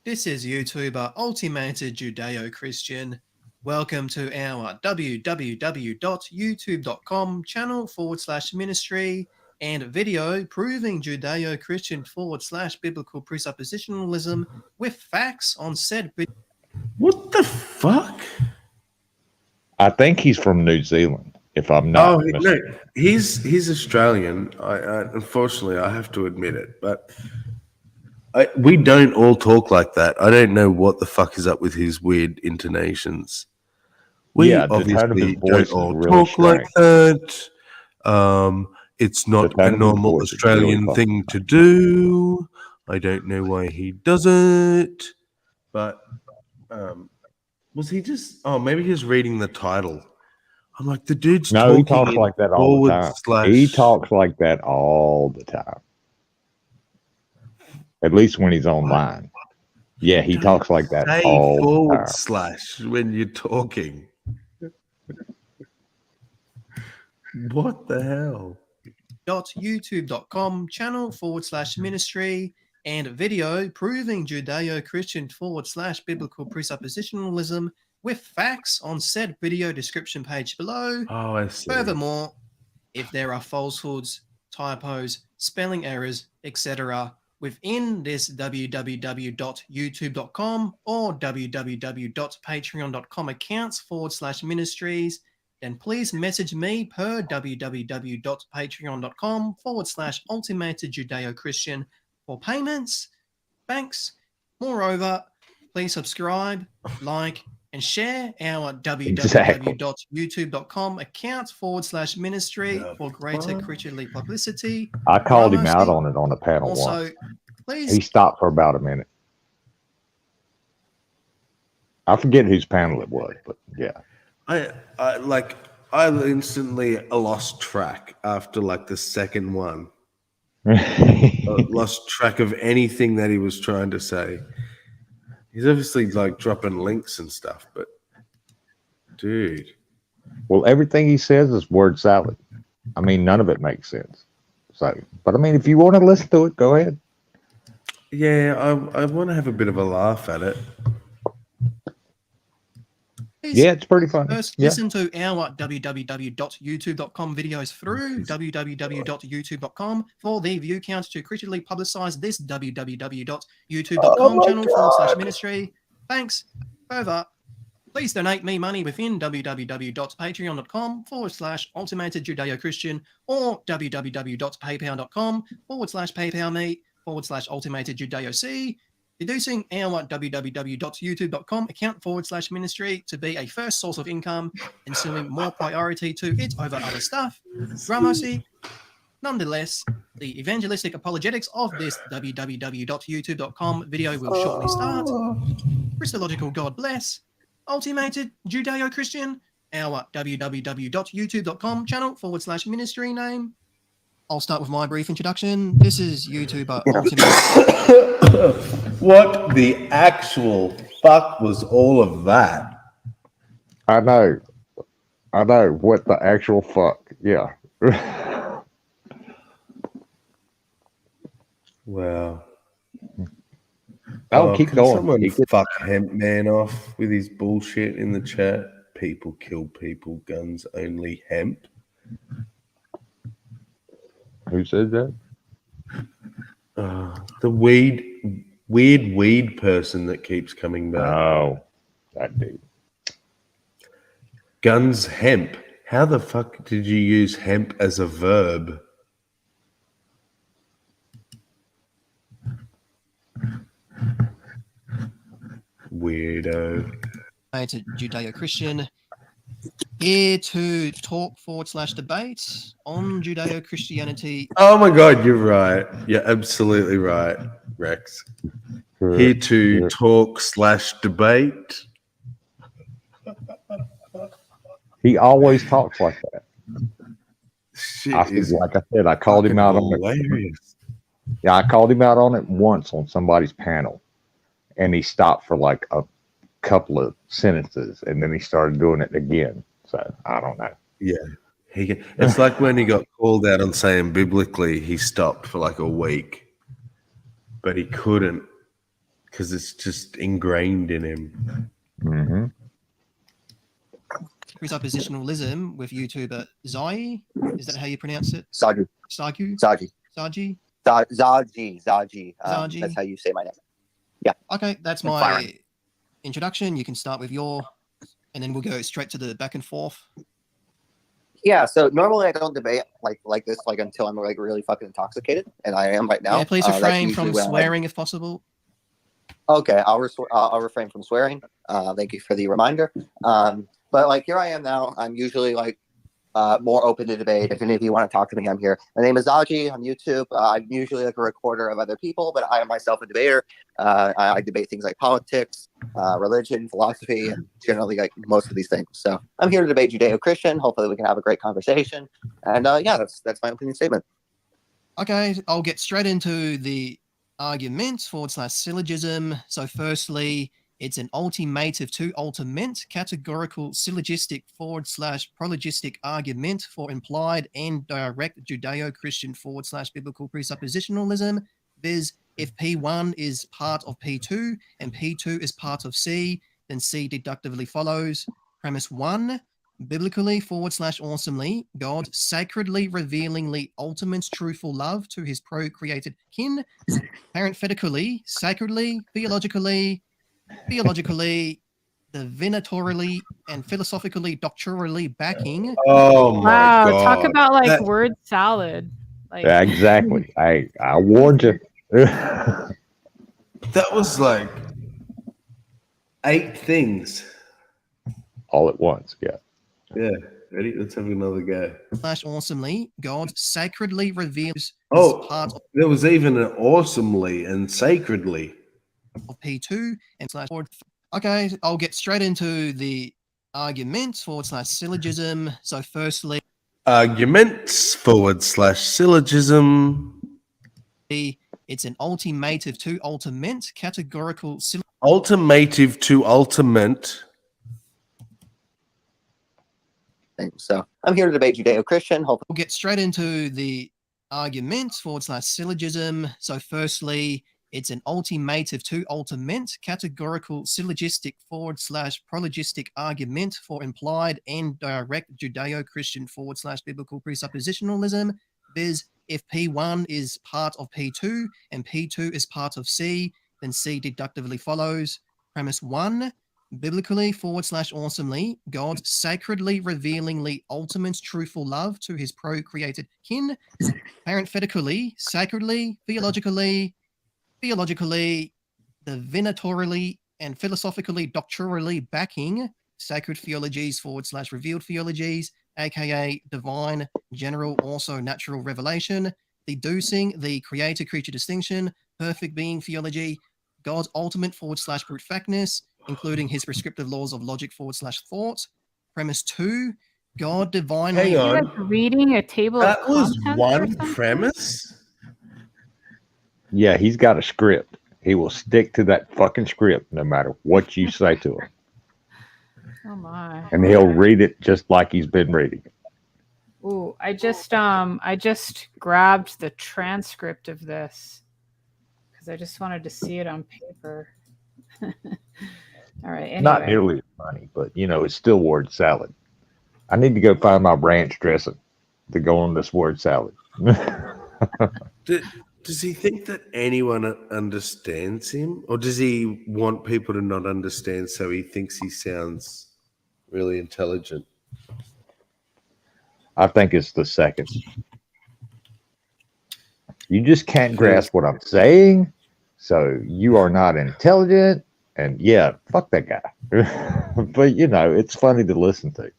This is YouTuber Ultimated Judeo-Christian. Welcome to our www.youtube.com channel/ministry and video proving Judeo-Christian /biblical presuppositionalism with facts on said video. What the fuck? I think he's from New Zealand, if I'm not mistaken. No, he's Australian. I unfortunately I have to admit it, but we don't all talk like that. I don't know what the fuck is up with his weird intonations. We Yeah, the tone of his obviously voice don't is all really talk like strange. that. It's The not a tone of his normal voice is really Australian fucking thing to do. I don't know why he does it, but was he just? Oh, maybe he was reading the title. I'm like, the dude's No, he talking talks in like that all the time. / He talks like that all the time. At least when he's online. Yeah, he talks like that Say all the time. / when you're talking. What the hell? .youtube.com channel/ministry and video proving Judeo-Christian /biblical presuppositionalism with facts on said video description page below. Oh, I see. Furthermore, if there are falsehoods, typos, spelling errors, etc. within this www.youtube.com or www.patreon.com accounts /ministries, then please message me per www.patreon.com/ultimated Judeo-Christian for payments. Thanks. Moreover, please subscribe, like, and share our www.youtube.com account /ministry for greater Christianly publicity. I called him out Mostly- on it on a panel Also, once. please He stopped for about a minute. I forget whose panel it was, but yeah. I instantly lost track after like the second one. I lost track of anything that he was trying to say. He's obviously like dropping links and stuff, but dude. Well, everything he says is word salad. I mean, none of it makes sense. So, but I mean, if you want to listen to it, go ahead. Yeah, I want to have a bit of a laugh at it. Yeah, it's pretty funny. First, Yeah. listen to our www.youtube.com videos through www.youtube.com for the view count to critically publicize this www.youtube.com channel /ministry. Thanks. Further, please donate me money within www.patreon.com /ultimated Judeo-Christian or www.paypal.com /paypal me /ultimated Judeo-C. deducing our www.youtube.com account/ministry to be a first source of income and suing more priority to it over other stuff. Gramercy. Nonetheless, the evangelistic apologetics of this www.youtube.com video will shortly start. Christological God bless. Ultimated Judeo-Christian, our www.youtube.com channel/ministry name. I'll start with my brief introduction. This is YouTuber Ultimate. What the actual fuck was all of that? I know. What the actual fuck? Yeah. Wow. Keep can going. Someone fuck Hemp Man off with his bullshit in the chat. People kill people, guns only. Hemp. Who said that? The weird weed person that keeps coming back. Oh, that dude. Guns hemp. How the fuck did you use hemp as a verb? Weirdo. It's a Judeo-Christian. Here to talk /debate on Judeo-Christianity. Oh my God, you're right. You're absolutely right, Rex. Here to talk/debate. He always talks like that. Shit like I said, I called him out on it. Yeah, I called him out on it once on somebody's panel, and he stopped for like a couple of sentences, and then he started doing it again. So I don't know. Yeah, it's like when he got called out on saying biblically, he stopped for like a week, but he couldn't because it's just ingrained in him. Mm-hmm. Presuppositionalism with YouTuber Zai. Is that how you pronounce it? Zaji. Zaji. That's how you say my name. Yeah. Okay, that's my introduction. You can start with your, and then we'll go straight to the back and forth. Yeah. So normally I don't debate like this until I'm really fucking intoxicated, and I am right now. Yeah, please refrain from swearing if possible. Okay, I'll refrain from swearing. Thank you for the reminder. But here I am now. I'm usually more open to debate. If any of you want to talk to me, I'm here. My name is Zaji on YouTube. I'm usually a recorder of other people, but I am myself a debater. I debate things like politics, religion, philosophy, and generally most of these things. So I'm here to debate Judeo-Christian. Hopefully we can have a great conversation. And that's my opinion statement. Okay, I'll get straight into the argument /syllogism. So firstly, it's an ultimative to ultimate categorical syllogistic /prologistic argument for implied and direct Judeo-Christian /biblical presuppositionalism, viz. If P1 is part of P2 and P2 is part of C, then C deductively follows. Premise 1, biblically /awesomely, God sacredly, revealingly, ultimate truthful love to his procreated kin, parenthetically, sacredly, theologically, divinatorially, and philosophically, doctrinally backing. Oh my wow, God. talk about word salad. Yeah, exactly. I warned you. That was 8 things. All at once, yeah. Yeah. Ready? Let's have another go. /awesomely, God sacredly reveals part of there was even an awesomely and sacredly. Of P2 and okay, I'll get straight into the argument /syllogism. So firstly, arguments /syllogism. It's an ultimative to ultimate categorical ultimative to ultimate. So I'm here to debate Judeo-Christian. We'll get straight into the argument /syllogism. So firstly, it's an ultimative to ultimate categorical syllogistic /prologistic argument for implied and direct Judeo-Christian /biblical presuppositionalism, viz. If P1 is part of P2 and P2 is part of C, then C deductively follows. Premise 1, biblically /awesomely, God sacredly, revealingly, ultimate truthful love to his procreated kin, parenthetically, sacredly, theologically, divinatorially and philosophically doctrinally backing sacred theologies / revealed theologies, aka divine, general, also natural revelation, deducing the creator-creature distinction, perfect being theology, God's ultimate / brute factness, including his prescriptive laws of logic / thought. Premise 2, God divinely. Hang on. Like reading a table That of was contents or one something? premise? Yeah, he's got a script. He will stick to that fucking script no matter what you say to him. Oh my. And he'll read it just like he's been reading it. Ooh, I just grabbed the transcript of this because I just wanted to see it on paper. All right. Anyway. Not nearly as funny, but you know, it's still word salad. I need to go find my ranch dressing to go on this word salad. Does he think that anyone understands him? Or does he want people to not understand so he thinks he sounds really intelligent? I think it's the second. You just can't grasp what I'm saying, so you are not intelligent. And yeah, fuck that guy. But you know, it's funny to listen to.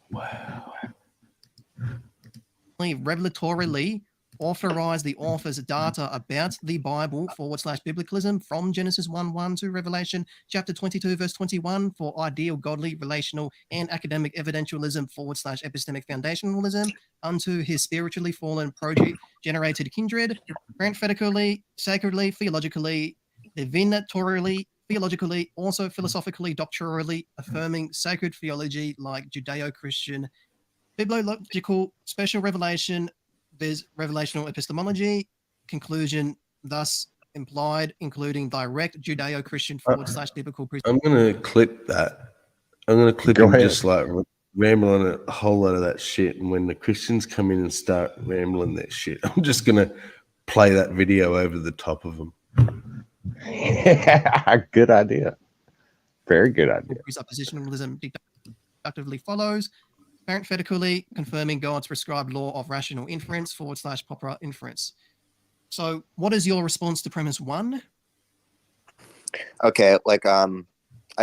Wow. Revelatorily authorize the author's data about the Bible / biblicalism from Genesis 1:1 to Revelation chapter 22 verse 21 for ideal godly relational and academic evidentialism / epistemic foundationalism unto his spiritually fallen project generated kindred, parenthetically, sacredly, theologically, divinatorially, theologically, also philosophically, doctrinally affirming sacred theology like Judeo-Christian bibliological special revelation, viz. Revelational epistemology, conclusion thus implied, including direct Judeo-Christian / biblical. I'm going to clip that. I'm going to clip him just like rambling a whole lot of that shit. And when the Christians come in and start rambling that shit, I'm just going to play that video over the top of them. Yeah, good idea. Very good idea. Presuppositionalism deductively follows, parenthetically confirming God's prescribed law of rational inference / proper inference. So, what is your response to premise 1? Okay, like I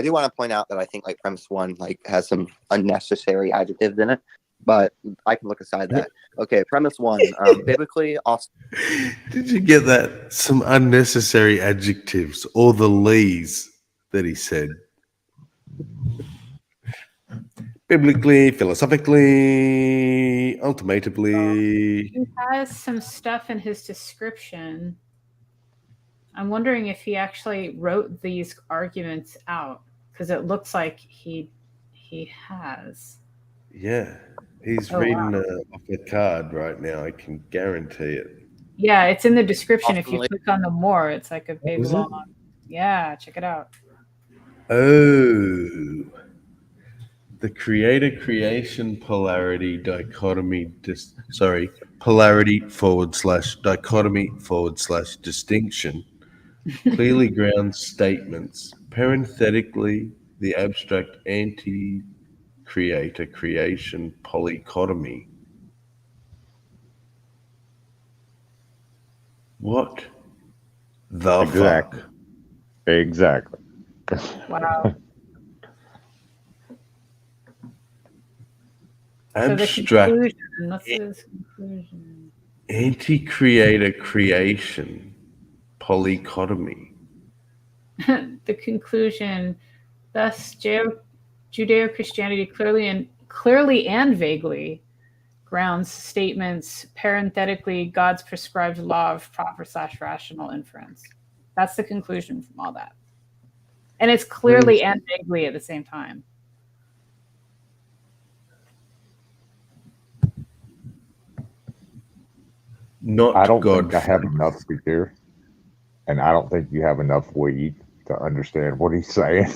do want to point out that I think like premise 1 like has some unnecessary adjectives in it, but I can look aside that. Okay, premise 1, biblically also. Did you get that? Some unnecessary adjectives, or the lees that he said. Biblically, philosophically, ultimately. He has some stuff in his description. I'm wondering if he actually wrote these arguments out, because it looks like he has. Yeah, he's reading off a card right now. I can guarantee it. Yeah, it's in the description. If you click on the more, it's like a big Is it? long. Yeah, check it out. Oh, the creator-creation polarity dichotomy. Polarity / dichotomy / distinction. Clearly grounds statements. Parenthetically, the abstract anti-creator-creation polychotomy. What the fuck? Exactly. Wow. Abstract Let's see this conclusion. anti-creator creation polychotomy. The conclusion, thus Judeo-Christianity clearly and vaguely grounds statements parenthetically God's prescribed law of proper / rational inference. That's the conclusion from all that. And it's clearly and vaguely at the same time. I don't think I have enough beer, and I don't think you have enough weed to understand what he's saying.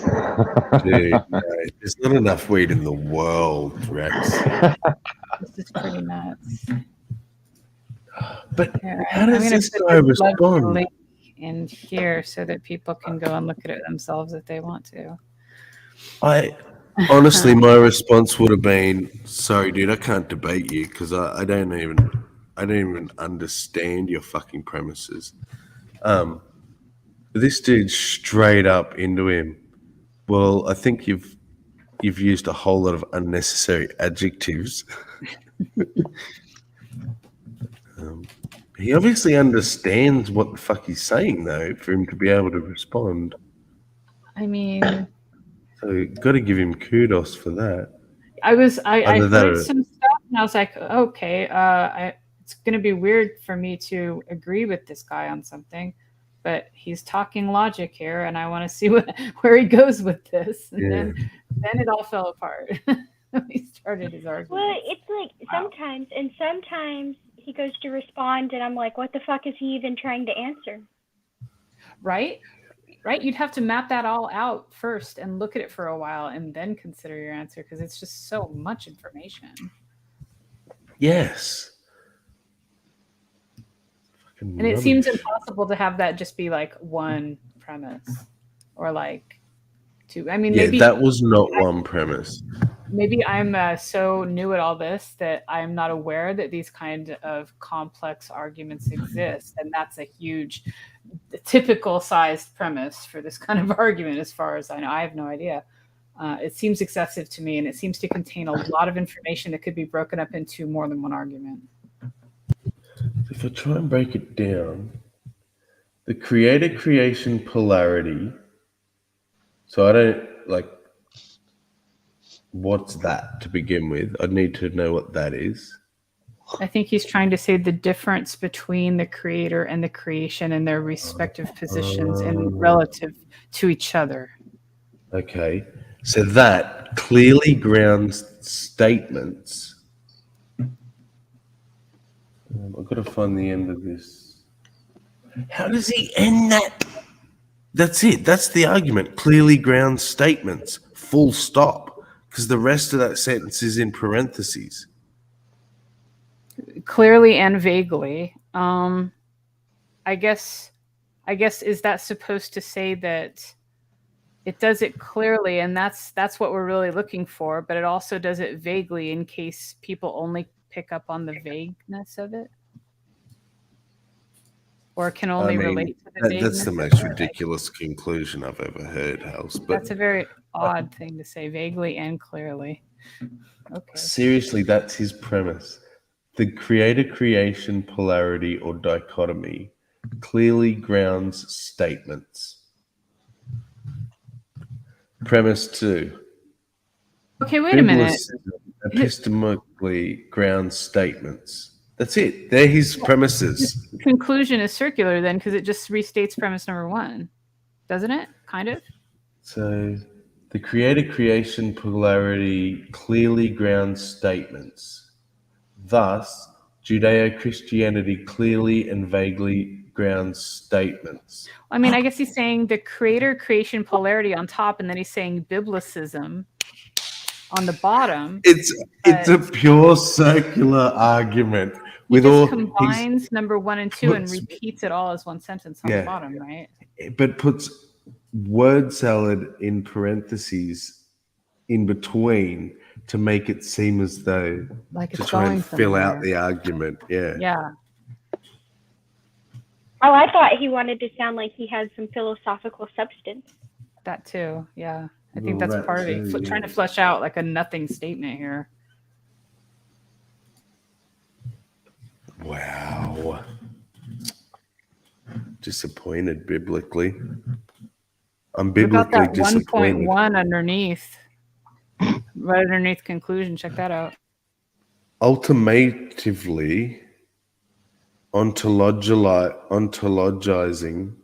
Dude, no, there's not enough weed in the world, Rex. This is pretty nuts. But Here, how does this guy respond? Link in here so that people can go and look at it themselves if they want to. Honestly, my response would have been, "Sorry, dude, I can't debate you because I don't even understand your fucking premises." This dude straight up into him. Well, I think you've used a whole lot of unnecessary adjectives. He obviously understands what the fuck he's saying, though, for him to be able to respond. I mean, So got to give him kudos for that. I Either that heard or- some stuff and I was like, okay, it's going to be weird for me to agree with this guy on something, but he's talking logic here, and I want to see where he goes with this. And then it all fell apart. He started his argument. Well, it's like sometimes he goes to respond, and I'm like, what the fuck is he even trying to answer? Right? You'd have to map that all out first and look at it for a while and then consider your answer, because it's just so much information. Yes. And it seems impossible to have that just be like one premise or like two. I mean, maybe that was not one premise. Maybe I'm so new at all this that I'm not aware that these kind of complex arguments exist. And that's a huge, typical sized premise for this kind of argument, as far as I know. I have no idea. It seems excessive to me, and it seems to contain a lot of information that could be broken up into more than one argument. If I try and break it down, the creator-creation polarity, so I don't, like, what's that to begin with? I'd need to know what that is. I think he's trying to say the difference between the creator and the creation and their respective positions and relative to each other. Okay. So that clearly grounds statements. I've got to find the end of this. How does he end that? That's it. That's the argument. Clearly grounds statements. Full stop. Because the rest of that sentence is in parentheses. Clearly and vaguely. I guess is that supposed to say that it does it clearly, and that's what we're really looking for, but it also does it vaguely in case people only pick up on the vagueness of it? Or can only relate to the vagueness? That's the most ridiculous conclusion I've ever heard, House. But that's a very odd thing to say, vaguely and clearly. Okay. Seriously, that's his premise. The creator-creation polarity or dichotomy clearly grounds statements. Premise 2. Okay, wait a minute. Epistemically grounds statements. That's it. They're his premises. His conclusion is circular then, because it just restates premise number 1. Doesn't it? Kind of? So the creator-creation polarity clearly grounds statements. Thus, Judeo-Christianity clearly and vaguely grounds statements. I mean, I guess he's saying the creator-creation polarity on top, and then he's saying biblicism on the bottom. It's a pure circular argument. He just combines number 1 and 2 and repeats it all as one sentence on the bottom, right? But puts word salad in parentheses in between to make it seem as though like to try and fill out the argument. Yeah. Yeah. Oh, I thought he wanted to sound like he had some philosophical substance. That too, yeah. I think that's part of it. Trying to flesh out like a nothing statement here. Wow. Disappointed biblically. I'm biblically What about that disappointed. 1.1 underneath? Right underneath conclusion. Check that out. Ultimatively ontologizing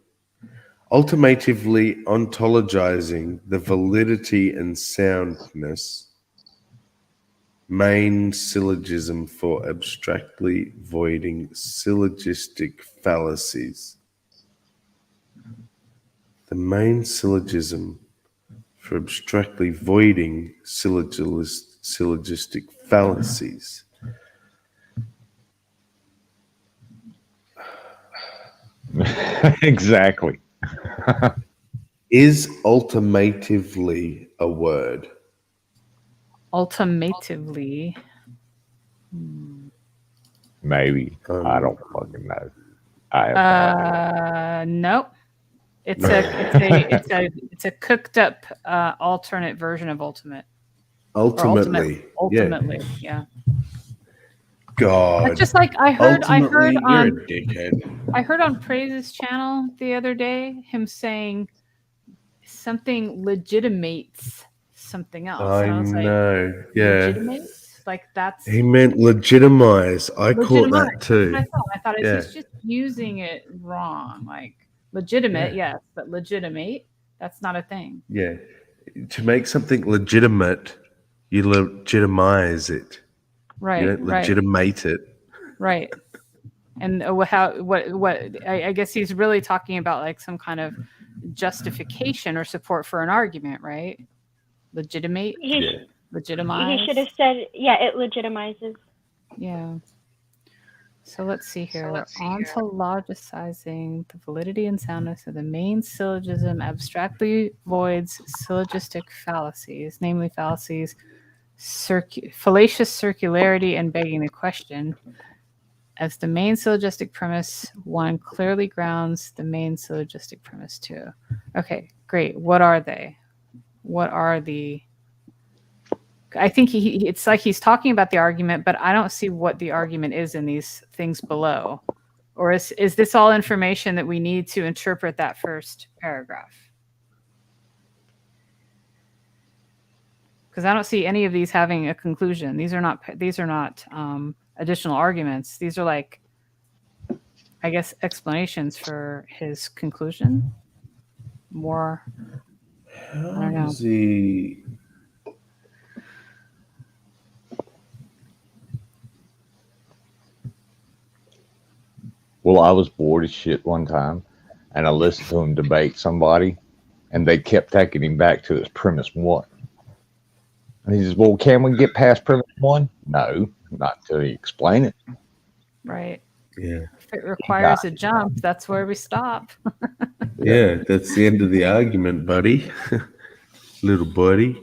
the validity and soundness, main syllogism for abstractly voiding syllogistic fallacies. The main syllogism for abstractly voiding syllogistic fallacies. Exactly. Is ultimatively a word? Ultimatively. Maybe. I don't fucking know. I have no idea. Nope. It's a cooked up alternate version of ultimate. Ultimately, Ultimately, yeah. God. It's just like I heard Ultimately, you're on a dickhead. I heard on Praise's channel the other day him saying something legitimates something else. I And I was like, know. Yeah. legitimates? Like that's He meant legitimize. I caught legitimize. that too. That's what I thought Yeah. he's just using it wrong. Like legitimate, yes, but legitimate, that's not a thing. Yeah. To make something legitimate, you legitimize it. Right. You don't right. legitimate it. Right. And I guess he's really talking about like some kind of justification or support for an argument, right? Legitimate, legitimize. He should have said, yeah, it legitimizes. Yeah. So let's see here. Ontologicizing the validity and soundness of the main syllogism abstractly voids syllogistic fallacies, namely fallacies, fallacious circularity and begging the question. As the main syllogistic premise 1 clearly grounds the main syllogistic premise 2. Okay, great. What are they? What are the... I think it's like he's talking about the argument, but I don't see what the argument is in these things below. Or is this all information that we need to interpret that first paragraph? Because I don't see any of these having a conclusion. These are not additional arguments. These are like, I guess, explanations for his conclusion. More, I don't know. Does he... Well, I was bored as shit one time, and I listened to him debate somebody, and they kept taking him back to his premise 1. And he says, well, can we get past premise 1? No, not until you explain it. Right. Yeah. If it requires a jump, that's where we stop. Yeah, that's the end of the argument, buddy. Little buddy.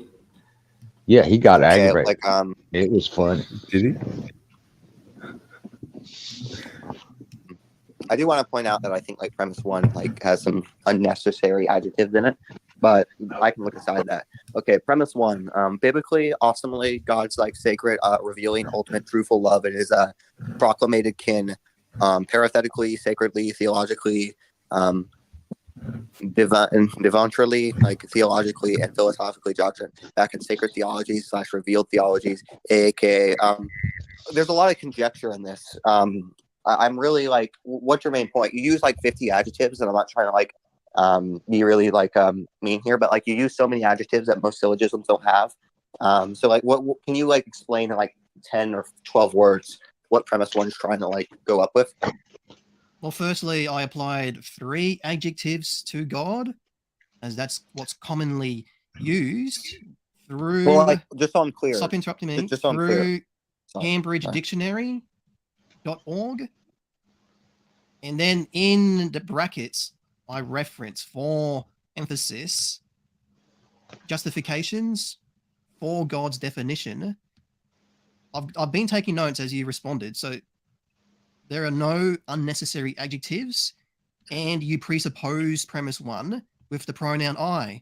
Yeah, he got Okay, aggravated. like It was funny. Did he? I do want to point out that I think like premise 1 like has some unnecessary adjectives in it, but I can look aside that. Okay, premise 1. Biblically, awesomely, God's like sacred, revealing ultimate truthful love in his proclamated kin, parathetically, sacredly, theologically, divantrally, like theologically and philosophically doctrine back in sacred theologies / revealed theologies, aka there's a lot of conjecture in this. I'm really like, what's your main point? You use like 50 adjectives, and I'm not trying to like be really like mean here, but like you use so many adjectives that most syllogisms don't have. So like, what can you like explain in like 10 or 12 words what premise 1 is trying to like go up with? Well, firstly, I applied 3 adjectives to God, as that's what's commonly used through. Well, like just so I'm clear. Stop interrupting me. Just so I'm through clear. Cambridge Dictionary.org. And then in the brackets, I reference for emphasis justifications for God's definition. I've been taking notes as you responded. So there are no unnecessary adjectives, and you presuppose premise 1 with the pronoun I.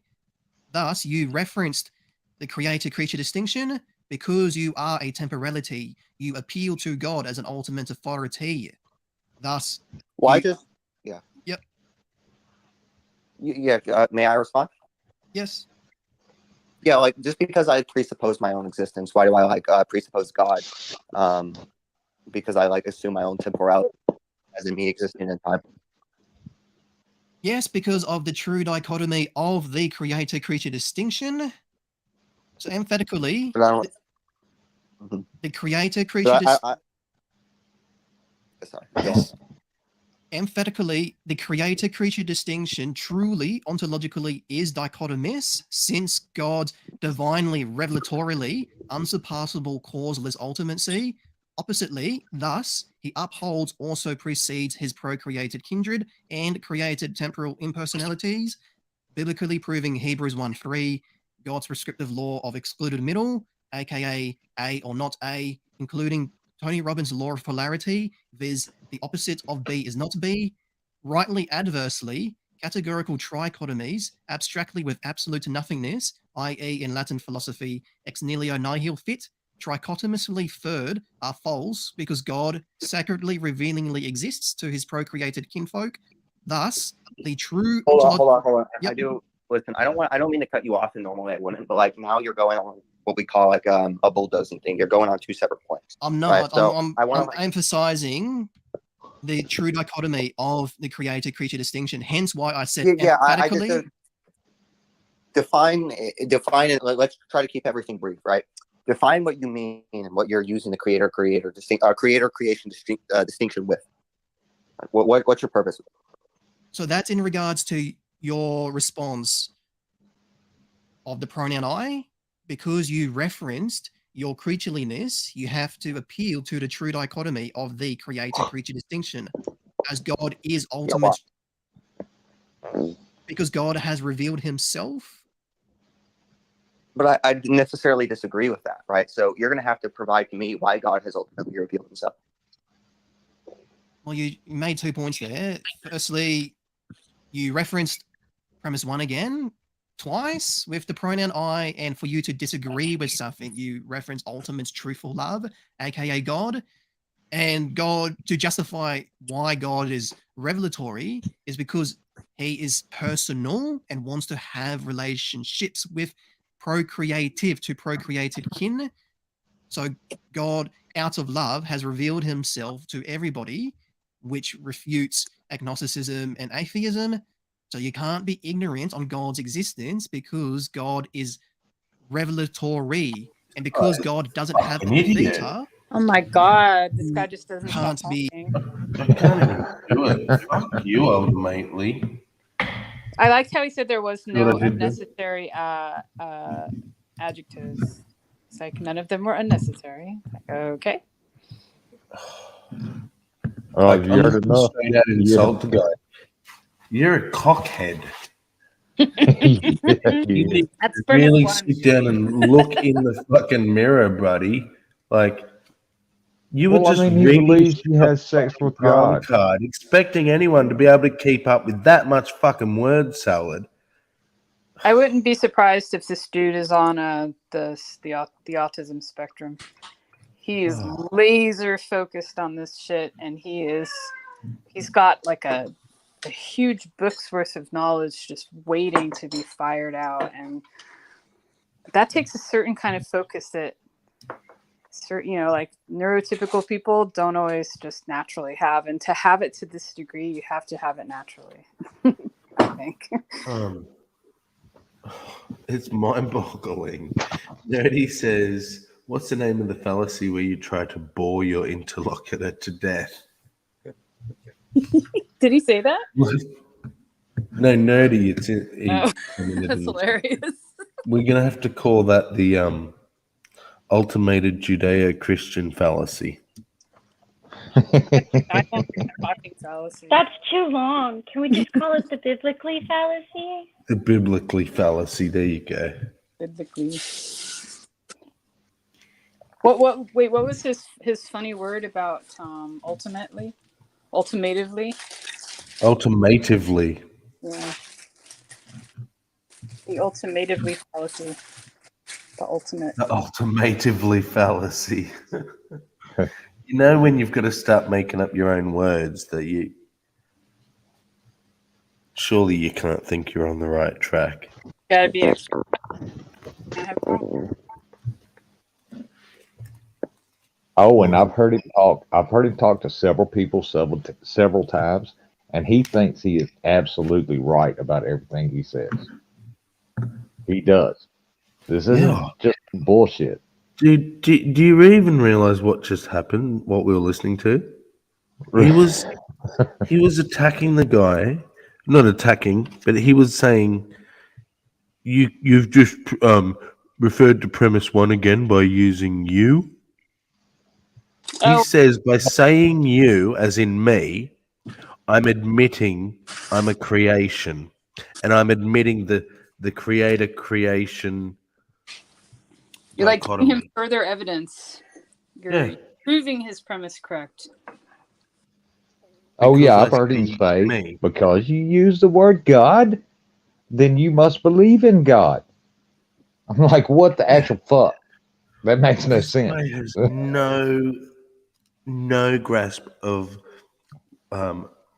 Thus, you referenced the creator-creature distinction because you are a temporality. You appeal to God as an ultimate authority. Thus, why Yep. Yeah. May I respond? Yes. Yeah, like just because I presuppose my own existence, why do I like presuppose God? Because I like assume my own temporality as in me existing in time. Yes, because of the true dichotomy of the creator-creature distinction. So emphatically, the creator-creature emphatically, the creator-creature distinction truly, ontologically, is dichotomous, since God divinely, revelatorily, unsurpassable causeless ultimacy. Oppositely, thus, he upholds also precedes his procreated kindred and created temporal impersonalities, biblically proving Hebrews 1:3, God's prescriptive law of excluded middle, aka A or not A, including Tony Robbins' law of polarity, viz. The opposite of B is not B, rightly adversely, categorical trichotomies, abstractly with absolute nothingness, i.e. in Latin philosophy, ex nihilo nihil fit, trichotomously third, are false because God sacredly revealingly exists to his procreated kinfolk. Thus, the true Hold on. Yep. I do listen. I don't mean to cut you off, and normally I wouldn't, but like now you're going on what we call like a bulldozing thing. You're going on two separate points. I'm not. Right? So I'm emphasizing the true dichotomy of the creator-creature distinction. Hence why I said I just define it. Let's try to keep everything brief, right? Define what you mean and what you're using the creator-creation distinction with. What's your purpose? So that's in regards to your response of the pronoun I. Because you referenced your creatureliness, you have to appeal to the true dichotomy of the creator-creature distinction, as God is ultimate. Because God has revealed himself. But I necessarily disagree with that, right? So you're going to have to provide to me why God has ultimately revealed himself. Well, you made 2 points there. Firstly, you referenced premise 1 again, twice with the pronoun I, and for you to disagree with something, you reference ultimate's truthful love, aka God. And God, to justify why God is revelatory, is because he is personal and wants to have relationships with procreative to procreated kin. So God, out of love, has revealed himself to everybody, which refutes agnosticism and atheism. So you can't be ignorant on God's existence because God is revelatory. And because God doesn't have a theta, Oh my God, this guy just doesn't stop can't be. talking. I can't even do it. Fuck you, ultimately. I liked how he said there was See no what I did there? unnecessary adjectives. It's like none of them were unnecessary. Like, okay. Oh, Like, you I'm heard enough. straight out insult the guy. You're a cockhead. You need That's to premise really 1. sit down and look in the fucking mirror, buddy. Like, you were Well, just I mean, he reading believes she has sex with drum God. card, expecting anyone to be able to keep up with that much fucking word salad. I wouldn't be surprised if this dude is on the autism spectrum. He is laser focused on this shit, and he's got like a huge book's worth of knowledge just waiting to be fired out, and that takes a certain kind of focus that like neurotypical people don't always just naturally have, and to have it to this degree, you have to have it naturally. I think. It's mind-boggling. Nerdy says, "What's the name of the fallacy where you try to bore your interlocutor to death?" Did he say that? No, Nerdy. It's That's hilarious. We're gonna have to call that the ultimated Judeo-Christian fallacy. Fallacy. That's too long. Can we just call it the biblically fallacy? The biblically fallacy. There you go. Biblically. What? Wait, what was his funny word about ultimately? Ultimatively? Ultimatively. Yeah. The ultimatively fallacy. The ultimate. The ultimatively fallacy. You know when you've got to start making up your own words that surely you can't think you're on the right track. Gotta be extra. Oh, and I've heard him talk. I've heard him talk to several people several times, and he thinks he is absolutely right about everything he says. He does. This isn't just bullshit. Do you even realize what just happened? What we were listening to? He was attacking the guy, not attacking, but he was saying, "You've just referred to premise 1 again by using you." He says by saying you, as in me, I'm admitting I'm a creation, and I'm admitting the creator-creation. You're like giving him dichotomy. further evidence. You're proving his premise correct. Oh yeah, I've Because I heard him see say, me. because you use the word God, then you must believe in God. I'm like, what the actual fuck? That makes no This sense. guy has no grasp of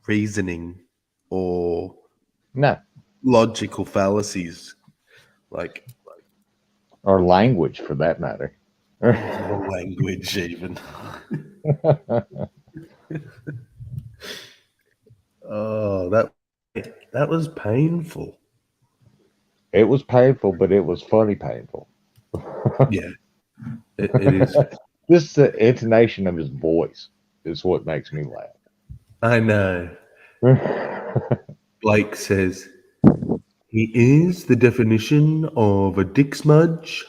reasoning or No. logical fallacies, like Or language for that matter. or language even. Oh, that was painful. It was painful, but it was funny painful. Yeah, it is. Just the intonation of his voice is what makes me laugh. I know. Blake says he is the definition of a dick smudge.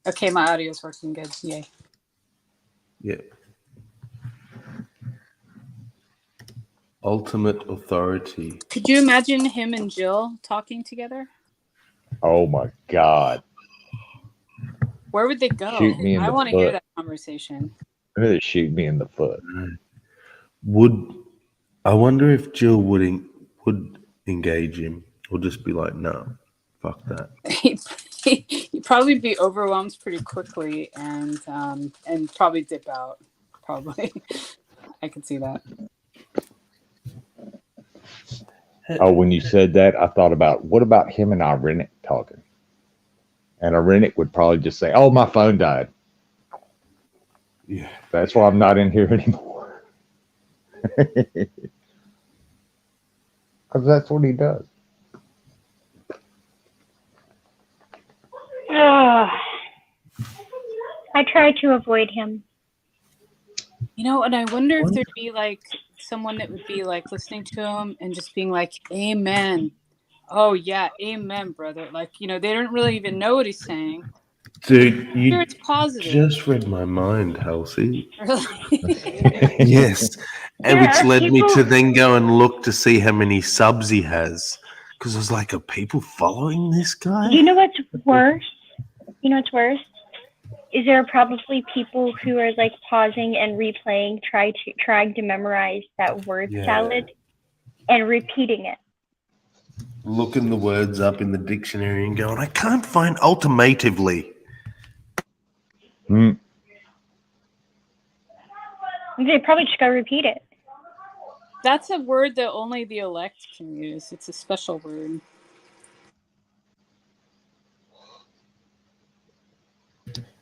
Okay, my audio is working good. Yay. Yeah. Ultimate authority. Could you imagine him and Jill talking together? Oh my God. Where would they go? Shoot me in I the want to hear foot. that conversation. Really shoot me in the foot. I wonder if Jill would engage him or just be like, no, fuck that. He'd probably be overwhelmed pretty quickly and probably dip out. Probably. I could see that. Oh, when you said that, I thought about, what about him and Irenic talking? And Irenic would probably just say, oh, my phone died. Yeah. That's why I'm not in here anymore. Because that's what he does. I try to avoid him. You know, and I wonder if there'd be like someone that would be like listening to him and just being like, amen. Oh yeah, amen, brother. Like, you know, they don't really even know what he's saying. Dude, you Sure, it's positive. just read my mind, Halsey. Really? Yes. And There which are led me people- to then go and look to see how many subs he has. Because I was like, are people following this guy? You know what's worse? You know what's worse? Is there are probably people who are like pausing and replaying, trying to memorize that word salad and repeating it. Looking the words up in the dictionary and going, I can't find ultimatively. They probably just gotta repeat it. That's a word that only the elect can use. It's a special word.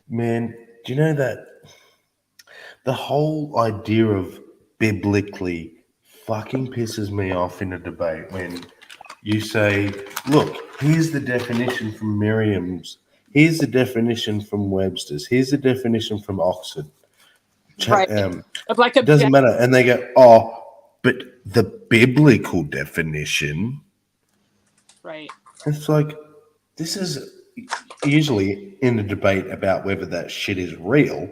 Man, do you know that the whole idea of biblically fucking pisses me off in a debate when you say, look, here's the definition from Merriam's, here's the definition from Webster's, here's the definition from Oxford. Right. Of like a Doesn't matter. And they go, oh, but the biblical definition. Right. It's like, this is usually in a debate about whether that shit is real,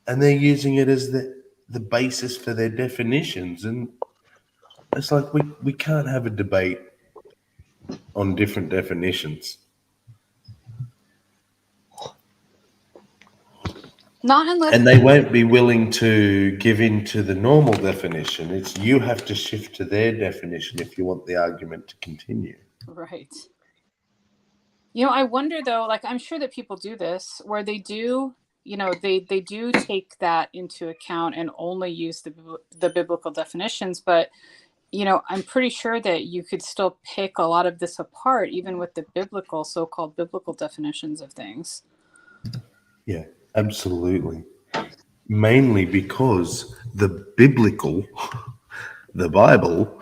and they're using it as the basis for their definitions. And it's like, we can't have a debate on different definitions. Not unless. And they won't be willing to give in to the normal definition. It's you have to shift to their definition if you want the argument to continue. Right. You know, I wonder though, like I'm sure that people do this where they do, you know, they do take that into account and only use the biblical definitions, but you know, I'm pretty sure that you could still pick a lot of this apart even with the biblical so-called biblical definitions of things. Yeah, absolutely. Mainly because the biblical, the Bible,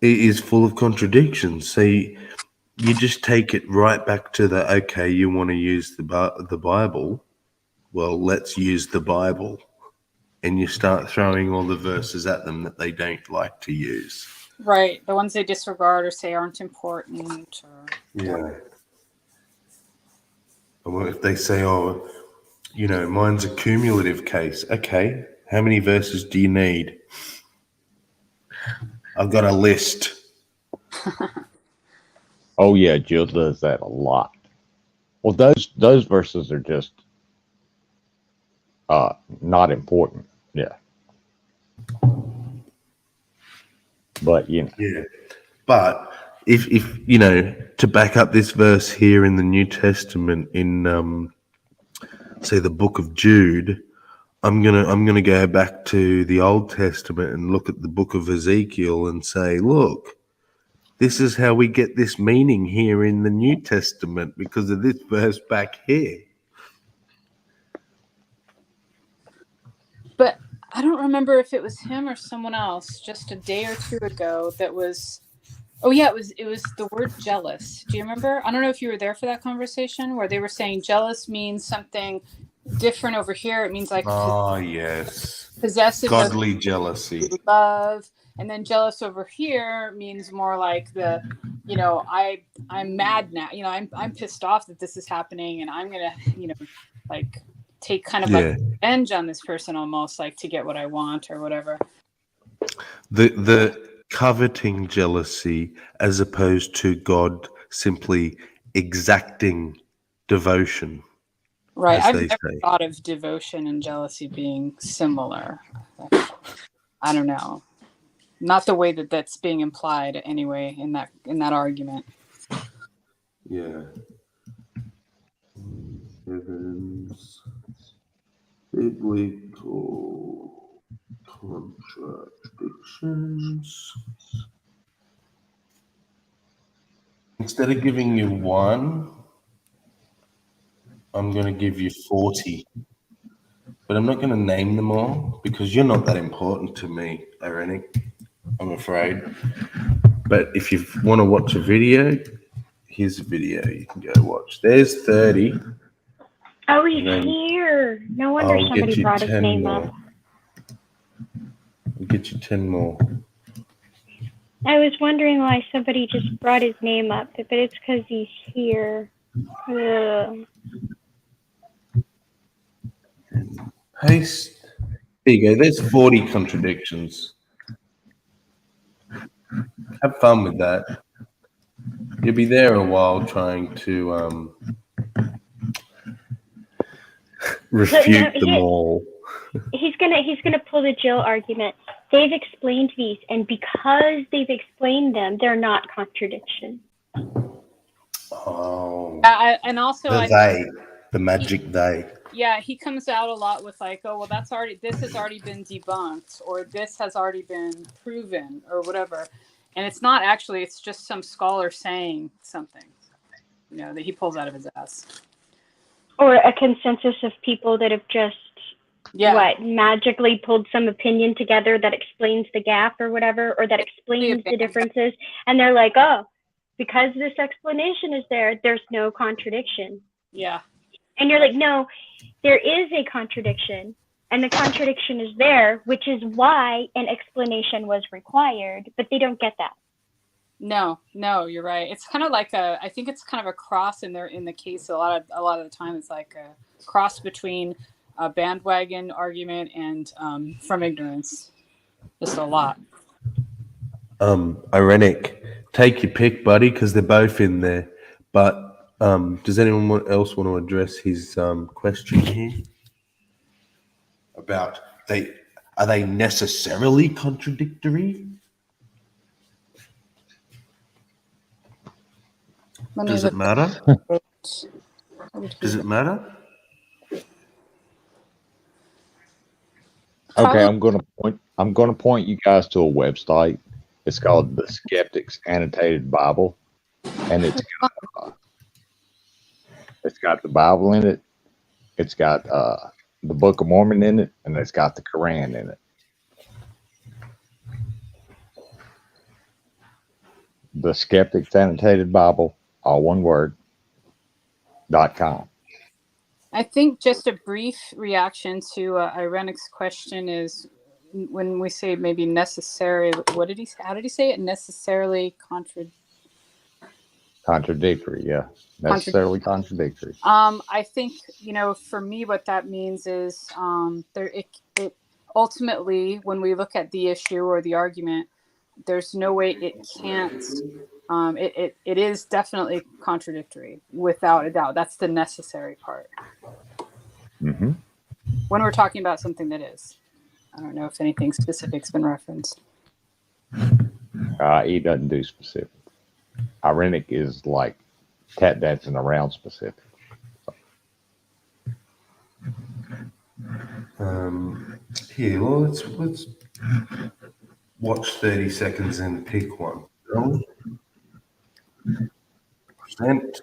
is full of contradictions. So you just take it right back to the, okay, you want to use the Bible, well, let's use the Bible. And you start throwing all the verses at them that they don't like to use. Right. The ones they disregard or say aren't important. Or... Yeah. Well, if they say, oh, you know, mine's a cumulative case. Okay, how many verses do you need? I've got a list. Oh yeah, Jill does that a lot. Well, those verses are just not important. Yeah. But you know. Yeah. But if you know, to back up this verse here in the New Testament in say the book of Jude, I'm gonna go back to the Old Testament and look at the book of Ezekiel and say, look, this is how we get this meaning here in the New Testament because of this verse back here. But I don't remember if it was him or someone else just a day or two ago that was. Oh yeah, it was the word jealous. Do you remember? I don't know if you were there for that conversation where they were saying jealous means something different over here. It means like Yes, possessive, godly jealousy, love, and then jealous over here means more like the, you know, I'm mad now. You know, I'm pissed off that this is happening, and I'm gonna, you know, like take kind of like revenge on this person almost, like to get what I want or whatever. The coveting jealousy as opposed to God simply exacting devotion. Right. I've never thought of devotion and jealousy being similar. I don't know. Not the way that that's being implied anyway in that argument. Yeah. Heavens, biblical contradictions. Instead of giving you one, I'm going to give you 40. But I'm not going to name them all because you're not that important to me, Ironic, I'm afraid. But if you want to watch a video, here's a video you can go watch. There's 30. Oh, he's here. No wonder somebody brought his name up. I'll get you 10 more. I was wondering why somebody just brought his name up, but it's because he's here. Ugh. Paste. There you go. There's 40 contradictions. Have fun with that. You'll be there a while trying to refute them all. He's gonna pull the Jill argument. They've explained these, and because they've explained them, they're not contradictions. Oh. And also the magic they. Yeah, he comes out a lot with like, oh well, this has already been debunked, or this has already been proven, or whatever. And it's not actually; it's just some scholar saying something, you know, that he pulls out of his ass. Or a consensus of people that have just magically pulled some opinion together that explains the gap or whatever, or that explains the differences, and they're like, oh, because this explanation is there, there's no contradiction. Yeah. And you're like, no, there is a contradiction, and the contradiction is there, which is why an explanation was required, but they don't get that. No, you're right. It's kind of like I think it's kind of a cross in the case. A lot of the time, it's like a cross between a bandwagon argument and from ignorance. Just a lot. Ironic. Take your pick, buddy, because they're both in there. But does anyone else want to address his question here? About are they necessarily contradictory? Does it matter? Does it matter? Okay, I'm gonna point you guys to a website. It's called the Skeptics Annotated Bible, and it's got the Bible in it. It's got the Book of Mormon in it, and it's got the Quran in it. The Skeptics Annotated Bible, all one word, .com. I think just a brief reaction to Irenic's question is when we say maybe necessary. What did he? How did he say it? Necessarily contradictory. Yeah, necessarily contradictory. I think, you know, for me, what that means is it ultimately, when we look at the issue or the argument, there's no way it can't. It is definitely contradictory, without a doubt. That's the necessary part. Mm-hmm. when we're talking about something that is. I don't know if anything specific's been referenced. He doesn't do specific. Irenic is like tap dancing around specific. Here, well, let's watch 30 seconds and pick one. Present.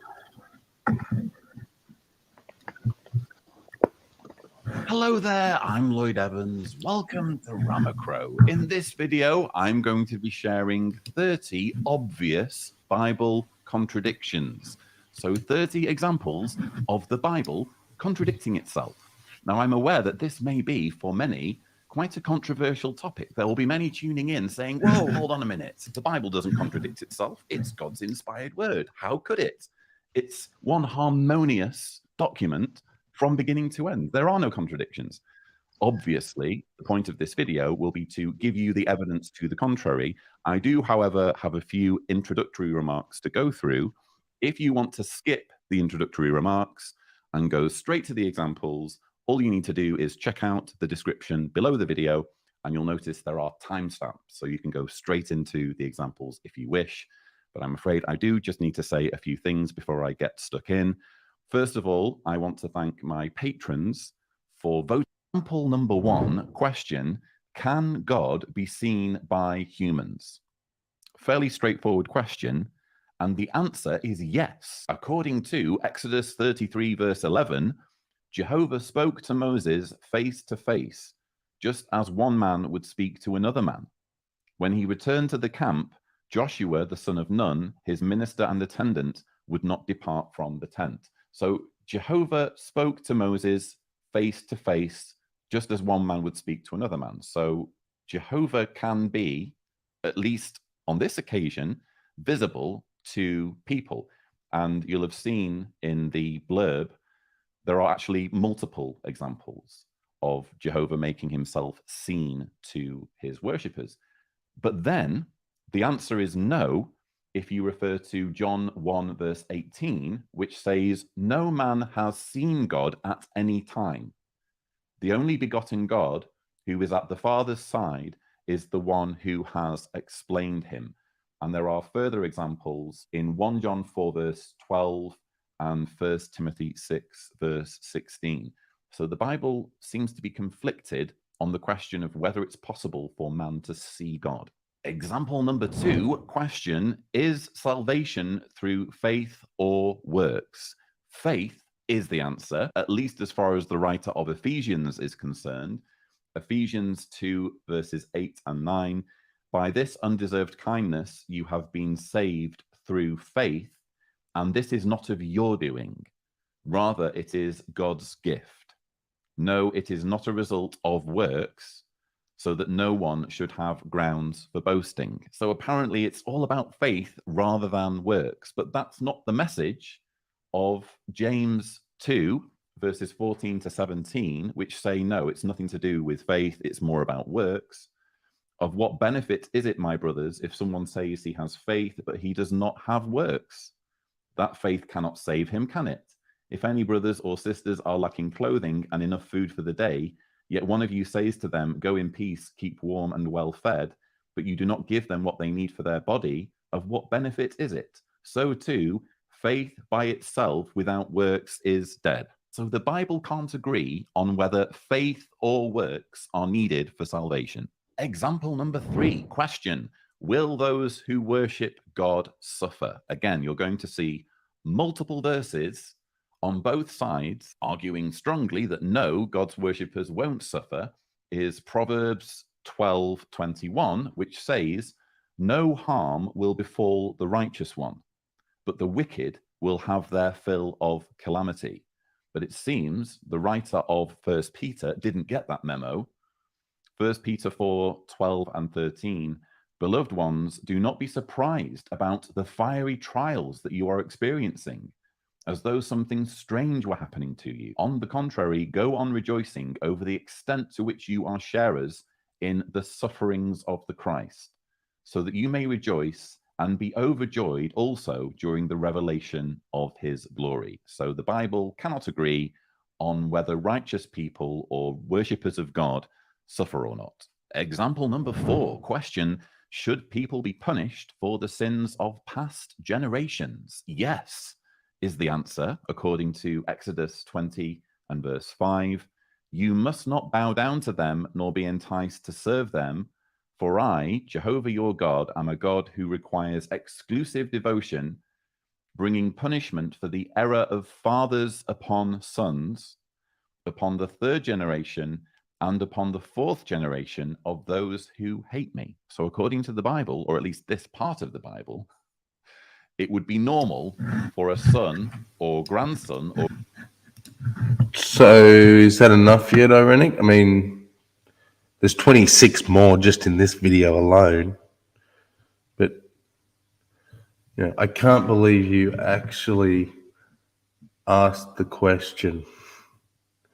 Hello there, I'm Lloyd Evans. Welcome to Ramacrow. In this video, I'm going to be sharing 30 obvious Bible contradictions. So 30 examples of the Bible contradicting itself. Now, I'm aware that this may be, for many, quite a controversial topic. There will be many tuning in saying, whoa, hold on a minute. The Bible doesn't contradict itself. It's God's inspired word. How could it? It's one harmonious document from beginning to end. There are no contradictions. Obviously, the point of this video will be to give you the evidence to the contrary. I do, however, have a few introductory remarks to go through. If you want to skip the introductory remarks and go straight to the examples, all you need to do is check out the description below the video, and you'll notice there are timestamps, so you can go straight into the examples if you wish. But I'm afraid I do just need to say a few things before I get stuck in. First of all, I want to thank my patrons for voting. Example number 1, question, can God be seen by humans? Fairly straightforward question, and the answer is yes. According to Exodus 33 verse 11, Jehovah spoke to Moses face to face, just as one man would speak to another man. When he returned to the camp, Joshua, the son of Nun, his minister and attendant, would not depart from the tent. So Jehovah spoke to Moses face to face, just as one man would speak to another man. So Jehovah can be, at least on this occasion, visible to people. And you'll have seen in the blurb, there are actually multiple examples of Jehovah making himself seen to his worshippers. But then the answer is no, if you refer to John 1 verse 18, which says, no man has seen God at any time. The only begotten God who is at the Father's side is the one who has explained him. And there are further examples in 1 John 4 verse 12 and 1 Timothy 6 verse 16. So the Bible seems to be conflicted on the question of whether it's possible for man to see God. Example number 2, question, is salvation through faith or works? Faith is the answer, at least as far as the writer of Ephesians is concerned. Ephesians 2 verses 8 and 9, by this undeserved kindness you have been saved through faith, and this is not of your doing. Rather, it is God's gift. No, it is not a result of works, so that no one should have grounds for boasting. So apparently it's all about faith rather than works, but that's not the message of James 2, verses 14 to 17, which say, no, it's nothing to do with faith, it's more about works. Of what benefit is it, my brothers, if someone says he has faith, but he does not have works? That faith cannot save him, can it? If any brothers or sisters are lacking clothing and enough food for the day, yet one of you says to them, go in peace, keep warm and well fed, but you do not give them what they need for their body, of what benefit is it? So too, faith by itself without works is dead. So the Bible can't agree on whether faith or works are needed for salvation. Example number 3, question, will those who worship God suffer? Again, you're going to see multiple verses on both sides arguing strongly that no, God's worshippers won't suffer, is Proverbs 12:21, which says, no harm will befall the righteous one, but the wicked will have their fill of calamity. But it seems the writer of 1 Peter didn't get that memo. 1 Peter 4:12 and 13, beloved ones, do not be surprised about the fiery trials that you are experiencing, as though something strange were happening to you. On the contrary, go on rejoicing over the extent to which you are sharers in the sufferings of the Christ, so that you may rejoice and be overjoyed also during the revelation of his glory. So the Bible cannot agree on whether righteous people or worshippers of God suffer or not. Example number 4, question: should people be punished for the sins of past generations? Yes, is the answer, according to Exodus 20 and verse 5. You must not bow down to them, nor be enticed to serve them. For I, Jehovah your God, am a God who requires exclusive devotion, bringing punishment for the error of fathers upon sons, upon the 3rd generation, and upon the 4th generation of those who hate me. So according to the Bible, or at least this part of the Bible, it would be normal for a son or grandson or... So is that enough yet, Ironic? I mean, there's 26 more just in this video alone. But, you know, I can't believe you actually asked the question.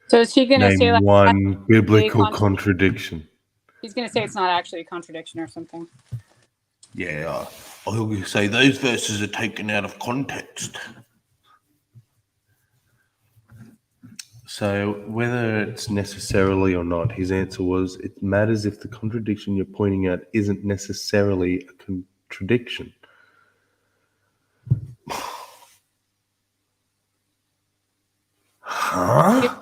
So is he going to say Name like one biblical contradiction. He's going to say it's not actually a contradiction or something. Yeah, I'll say those verses are taken out of context. So whether it's necessarily or not, his answer was, it matters if the contradiction you're pointing out isn't necessarily a contradiction. Huh?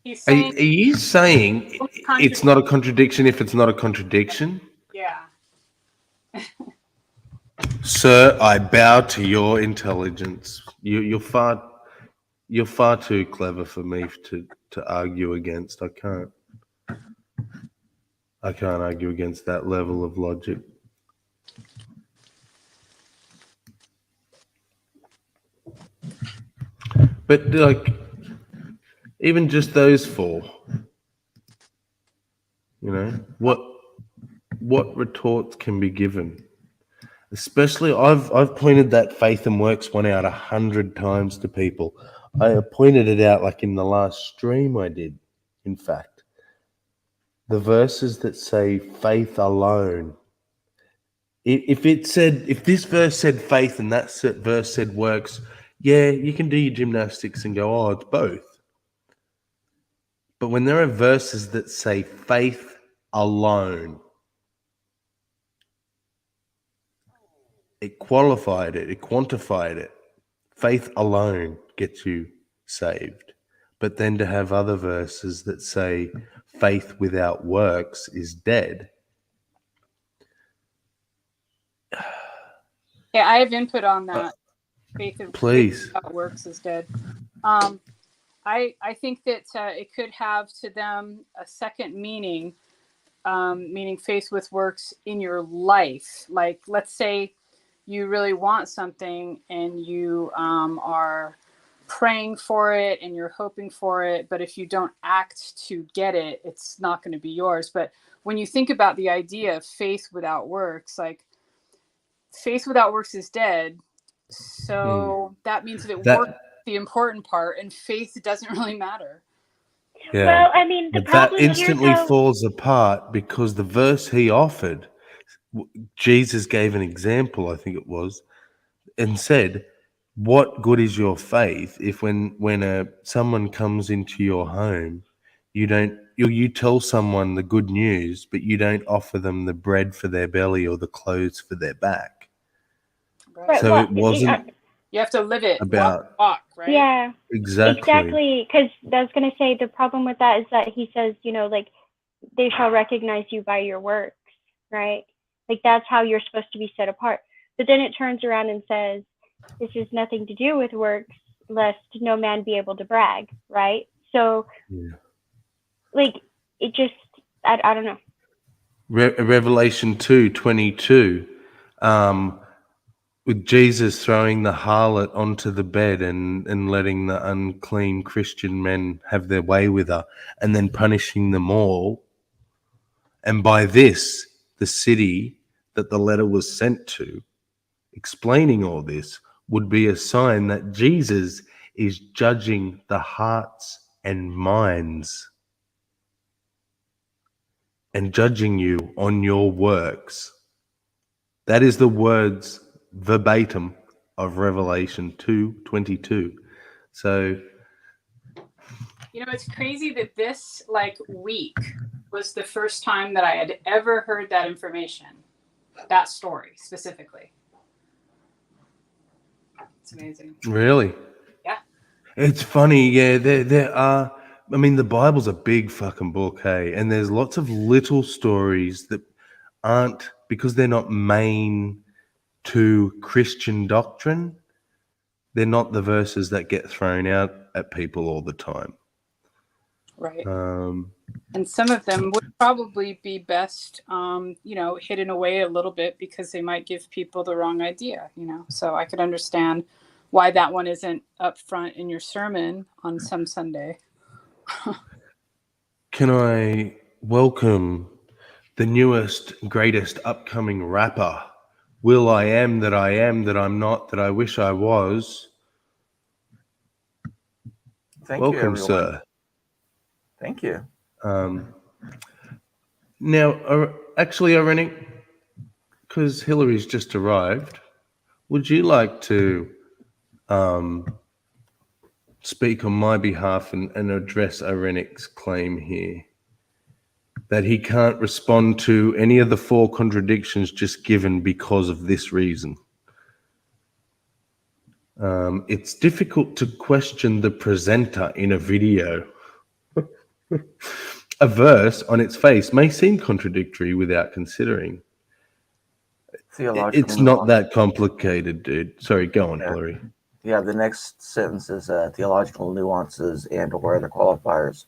He's Are saying, you saying it's not a contradiction if it's not a contradiction? yeah. Sir, I bow to your intelligence. You're far too clever for me to argue against. I can't argue against that level of logic. But like, even just those 4, you know, what retorts can be given? Especially, I've pointed that faith and works one out 100 times to people. I pointed it out like in the last stream I did, in fact. The verses that say faith alone. If this verse said faith and that verse said works, yeah, you can do your gymnastics and go, oh, it's both. But when there are verses that say faith alone, it qualified it, it quantified it. Faith alone gets you saved. But then to have other verses that say faith without works is dead. Yeah, I have input on that. Faith without works is dead. I think that it could have to them a second meaning, meaning faith with works in your life. Like, let's say you really want something and you are praying for it and you're hoping for it, but if you don't act to get it, it's not going to be yours. But when you think about the idea of faith without works, like faith without works is dead. So that means that work is the important part and faith doesn't really matter. Yeah. Well, I mean, the but problem that instantly here, though, falls apart because the verse he offered, Jesus gave an example, I think it was, and said, what good is your faith if when someone comes into your home, you tell someone the good news, but you don't offer them the bread for their belly or the clothes for their back. Right. So it wasn't you have to live it, about walk, right? Yeah, exactly. Because I was going to say the problem with that is that he says, you know, like, they shall recognize you by your works, right? Like, that's how you're supposed to be set apart. But then it turns around and says, this has nothing to do with works, lest no man be able to brag, right? So, like, it just, I don't know. Revelation 2:22, with Jesus throwing the harlot onto the bed and letting the unclean Christian men have their way with her, and then punishing them all. And by this, the city that the letter was sent to, explaining all this, would be a sign that Jesus is judging the hearts and minds and judging you on your works. That is the words verbatim of Revelation 2:22. So You know, it's crazy that this like week was the first time that I had ever heard that information, that story specifically. It's amazing. Really? Yeah. It's funny, yeah. There are. I mean, the Bible's a big fucking book, hey, and there's lots of little stories that aren't, because they're not main to Christian doctrine. They're not the verses that get thrown out at people all the time. Right. And some of them would probably be best, you know, hidden away a little bit because they might give people the wrong idea, you know. So I could understand why that one isn't up front in your sermon on some Sunday. Can I welcome the newest, greatest upcoming rapper? Will I am that I'm not, that I wish I was. Thank welcome, you, everyone. sir. Thank you. Now, actually, Ironic, because Hillary's just arrived, would you like to speak on my behalf and address Irenic's claim here that he can't respond to any of the 4 contradictions just given because of this reason? It's difficult to question the presenter in a video. A verse on its face may seem contradictory without considering. It's not that complicated, dude. Sorry, go on, Hillary. Yeah, the next sentence is theological nuances and or other qualifiers.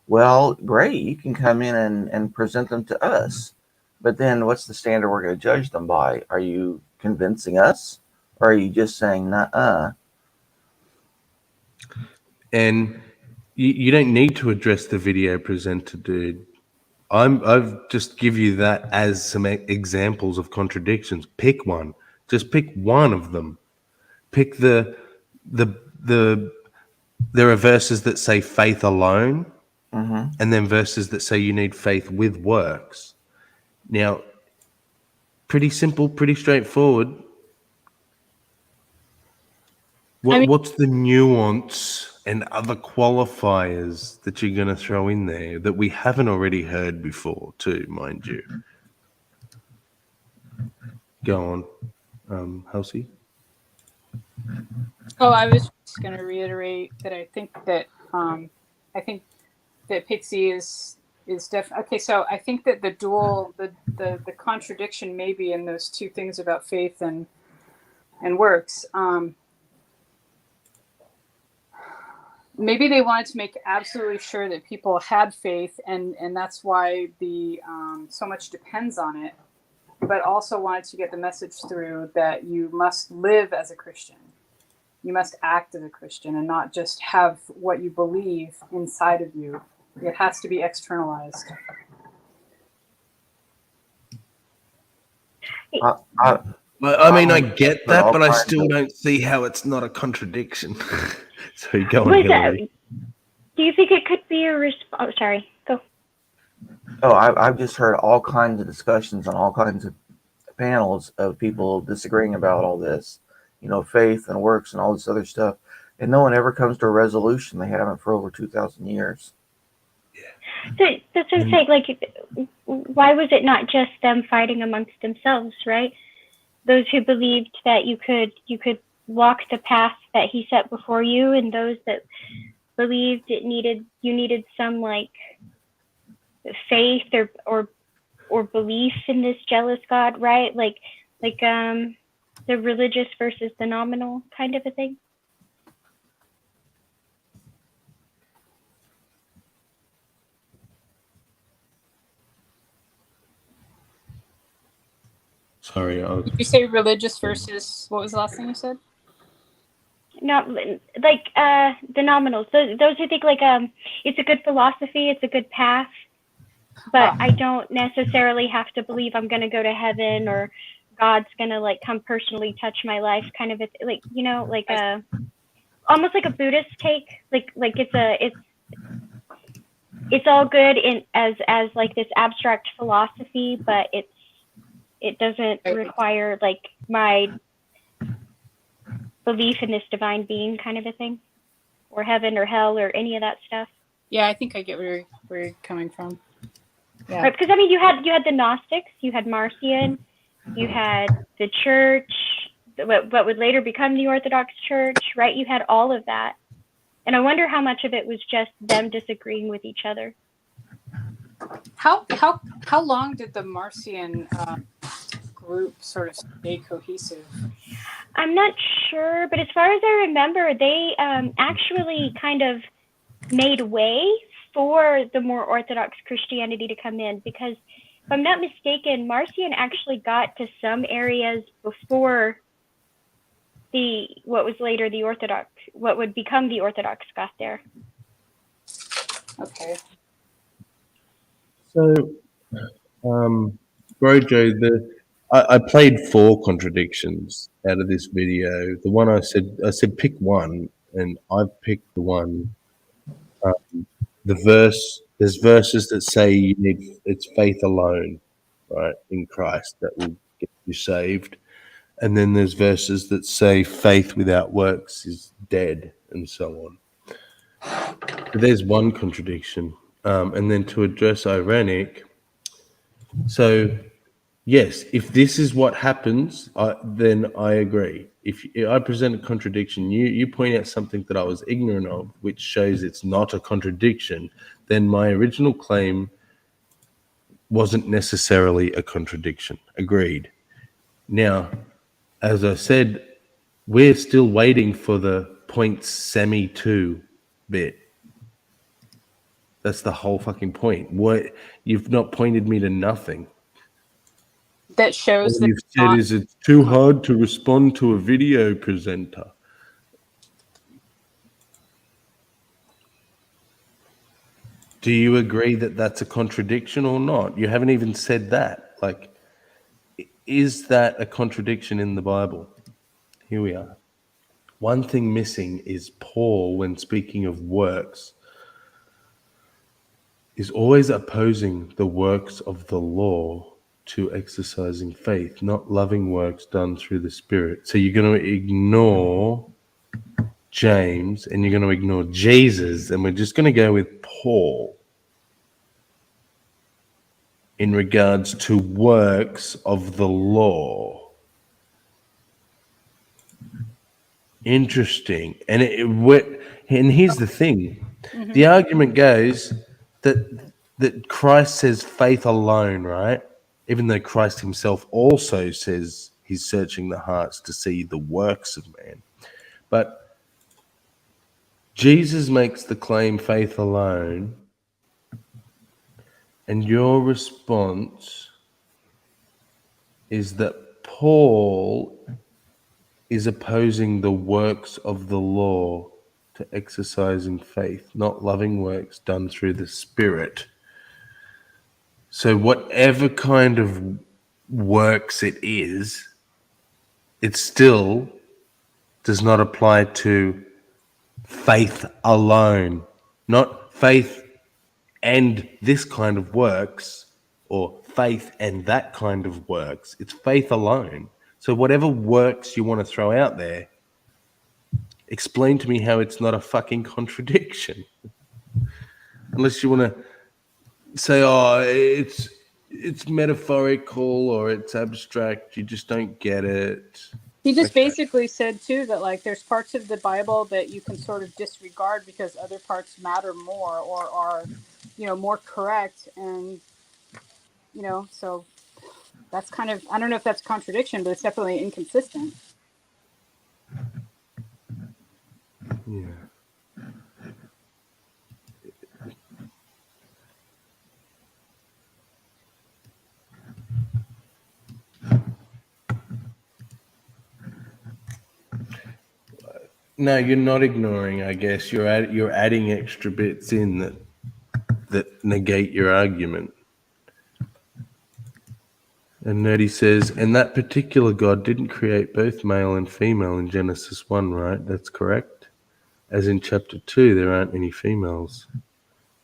Well, great. You can come in and present them to us. But then what's the standard we're going to judge them by? Are you convincing us? Or are you just saying, nuh-uh? And you don't need to address the video presenter, dude. I've just give you that as some examples of contradictions. Pick one. Just pick one of them. Pick there are verses that say faith alone, and then verses that say you need faith with works. Now, pretty simple, pretty straightforward. What's the nuance and other qualifiers that you're going to throw in there that we haven't already heard before, too, mind you? Go on, Halsey. Oh, I was just going to reiterate that I think that Pixie is definitely okay. So I think that the contradiction maybe in those two things about faith and works. Maybe they wanted to make absolutely sure that people had faith, and that's why the so much depends on it. But also wanted to get the message through that you must live as a Christian. You must act as a Christian and not just have what you believe inside of you. It has to be externalized. I mean, I get that, but I still don't see how it's not a contradiction. So go on, Hillary. Do you think it could be a response? Oh, sorry. Go. Oh, I've just heard all kinds of discussions on all kinds of panels of people disagreeing about all this, you know, faith and works and all this other stuff. And no one ever comes to a resolution. They haven't for over 2,000 years. So that's what I'm saying. Like, why was it not just them fighting amongst themselves, right? Those who believed that you could walk the path that he set before you, and those that believed you needed some like faith or belief in this jealous God, right? Like the religious versus the nominal kind of a thing. Sorry. Did you say religious versus, what was the last thing you said? Not like the nominals. Those who think like it's a good philosophy, it's a good path, but I don't necessarily have to believe I'm gonna go to heaven or God's gonna like come personally touch my life, kind of like, you know, like almost like a Buddhist take. Like it's all good in as like this abstract philosophy, but it doesn't require like my belief in this divine being kind of a thing, or heaven or hell or any of that stuff. Yeah, I think I get where you're coming from. Yeah. Right, because I mean, you had the Gnostics, you had Marcion, you had the Church, what would later become the Orthodox Church, right? You had all of that, and I wonder how much of it was just them disagreeing with each other. How long did the Marcion group sort of stay cohesive? I'm not sure, but as far as I remember, they actually kind of made way for the more Orthodox Christianity to come in, because if I'm not mistaken, Marcion actually got to some areas before what was later the Orthodox, what would become the Orthodox got there. Okay. So, Brojo, I played 4 contradictions out of this video. The one I said pick one, and I've picked the one. There's verses that say it's faith alone, right, in Christ that will get you saved, and then there's verses that say faith without works is dead, and so on. So there's one contradiction, and then to address Ironic, so yes, if this is what happens, then I agree. If I present a contradiction, you point out something that I was ignorant of, which shows it's not a contradiction, then my original claim wasn't necessarily a contradiction. Agreed. Now, as I said, we're still waiting for the point semi 2 bit. That's the whole fucking point. What you've not pointed me to nothing. That shows All that you've said is it's too hard to respond to a video presenter. Do you agree that that's a contradiction or not? You haven't even said that. Like, is that a contradiction in the Bible? Here we are. One thing missing is Paul, when speaking of works, is always opposing the works of the law to exercising faith, not loving works done through the Spirit. So you're going to ignore James and you're going to ignore Jesus, and we're just going to go with Paul in regards to works of the law. Interesting. And here's the thing. Mm-hmm. The argument goes that Christ says faith alone, right? Even though Christ himself also says he's searching the hearts to see the works of man. But Jesus makes the claim faith alone, and your response is that Paul is opposing the works of the law to exercising faith, not loving works done through the Spirit. So whatever kind of works it is, it still does not apply to faith alone, not faith and this kind of works, or faith and that kind of works. It's faith alone. So whatever works you want to throw out there, explain to me how it's not a fucking contradiction. Unless you want to say, oh, it's metaphorical or it's abstract, you just don't get it. He just basically said too that like there's parts of the Bible that you can sort of disregard because other parts matter more or are, more correct, and so that's kind of, I don't know if that's a contradiction, but it's definitely inconsistent. Yeah. No, you're not ignoring, I guess. You're adding extra bits in that negate your argument. And Nerdy says, and that particular God didn't create both male and female in Genesis 1, right? That's correct. As in chapter 2, there aren't any females.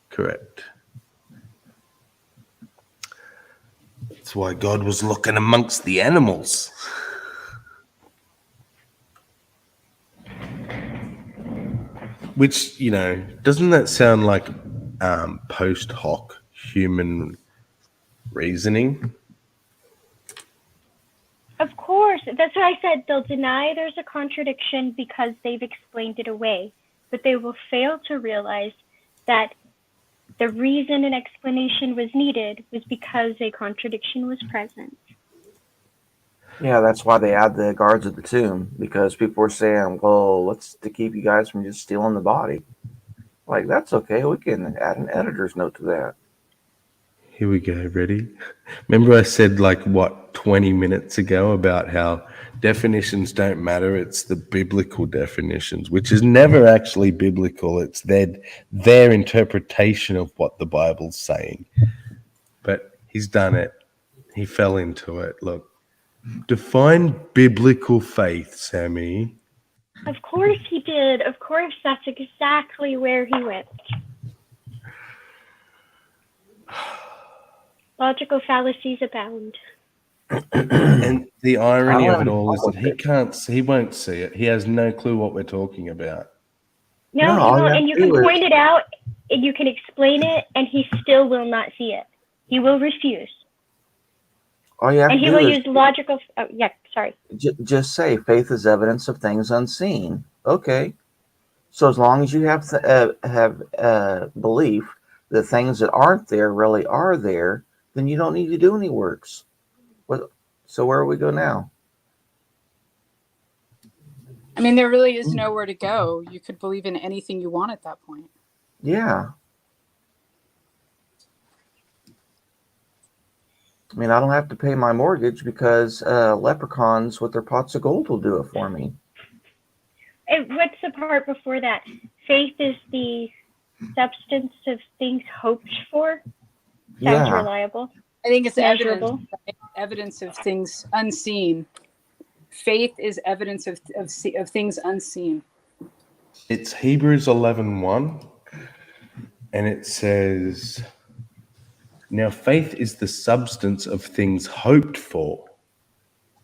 Correct. That's why God was looking amongst the animals. Which, doesn't that sound like post hoc human reasoning. Of course, that's what I said. They'll deny there's a contradiction because they've explained it away, but they will fail to realize that the reason an explanation was needed was because a contradiction was present. Yeah, that's why they add the guards at the tomb, because people were saying, well, what's to keep you guys from just stealing the body? Like, that's okay. We can add an editor's note to that. Here we go. Ready? Remember I said 20 minutes ago about how definitions don't matter. It's the biblical definitions, which is never actually biblical. It's their interpretation of what the Bible's saying. But he's done it. He fell into it. Look, define biblical faith, Sammy. Of course he did. Of course, that's exactly where he went. Logical fallacies abound. And the irony of it all is that he won't see it. He has no clue what we're talking about. No, he won't, and you can point it out, and you can explain it, and he still will not see it. He will refuse. All you have And to he do will is use logical. Oh, yeah, sorry. just say faith is evidence of things unseen. Okay. So as long as you have belief that things that aren't there really are there, then you don't need to do any works. So where do we go now? I mean, there really is nowhere to go. You could believe in anything you want at that point. Yeah. I mean, I don't have to pay my mortgage because leprechauns with their pots of gold will do it for me. And what's the part before that? Faith is the substance of things hoped for. Sounds reliable. I think it's measurable. evidence of things unseen. Faith is evidence of things unseen. It's Hebrews 11:1, and it says, now faith is the substance of things hoped for,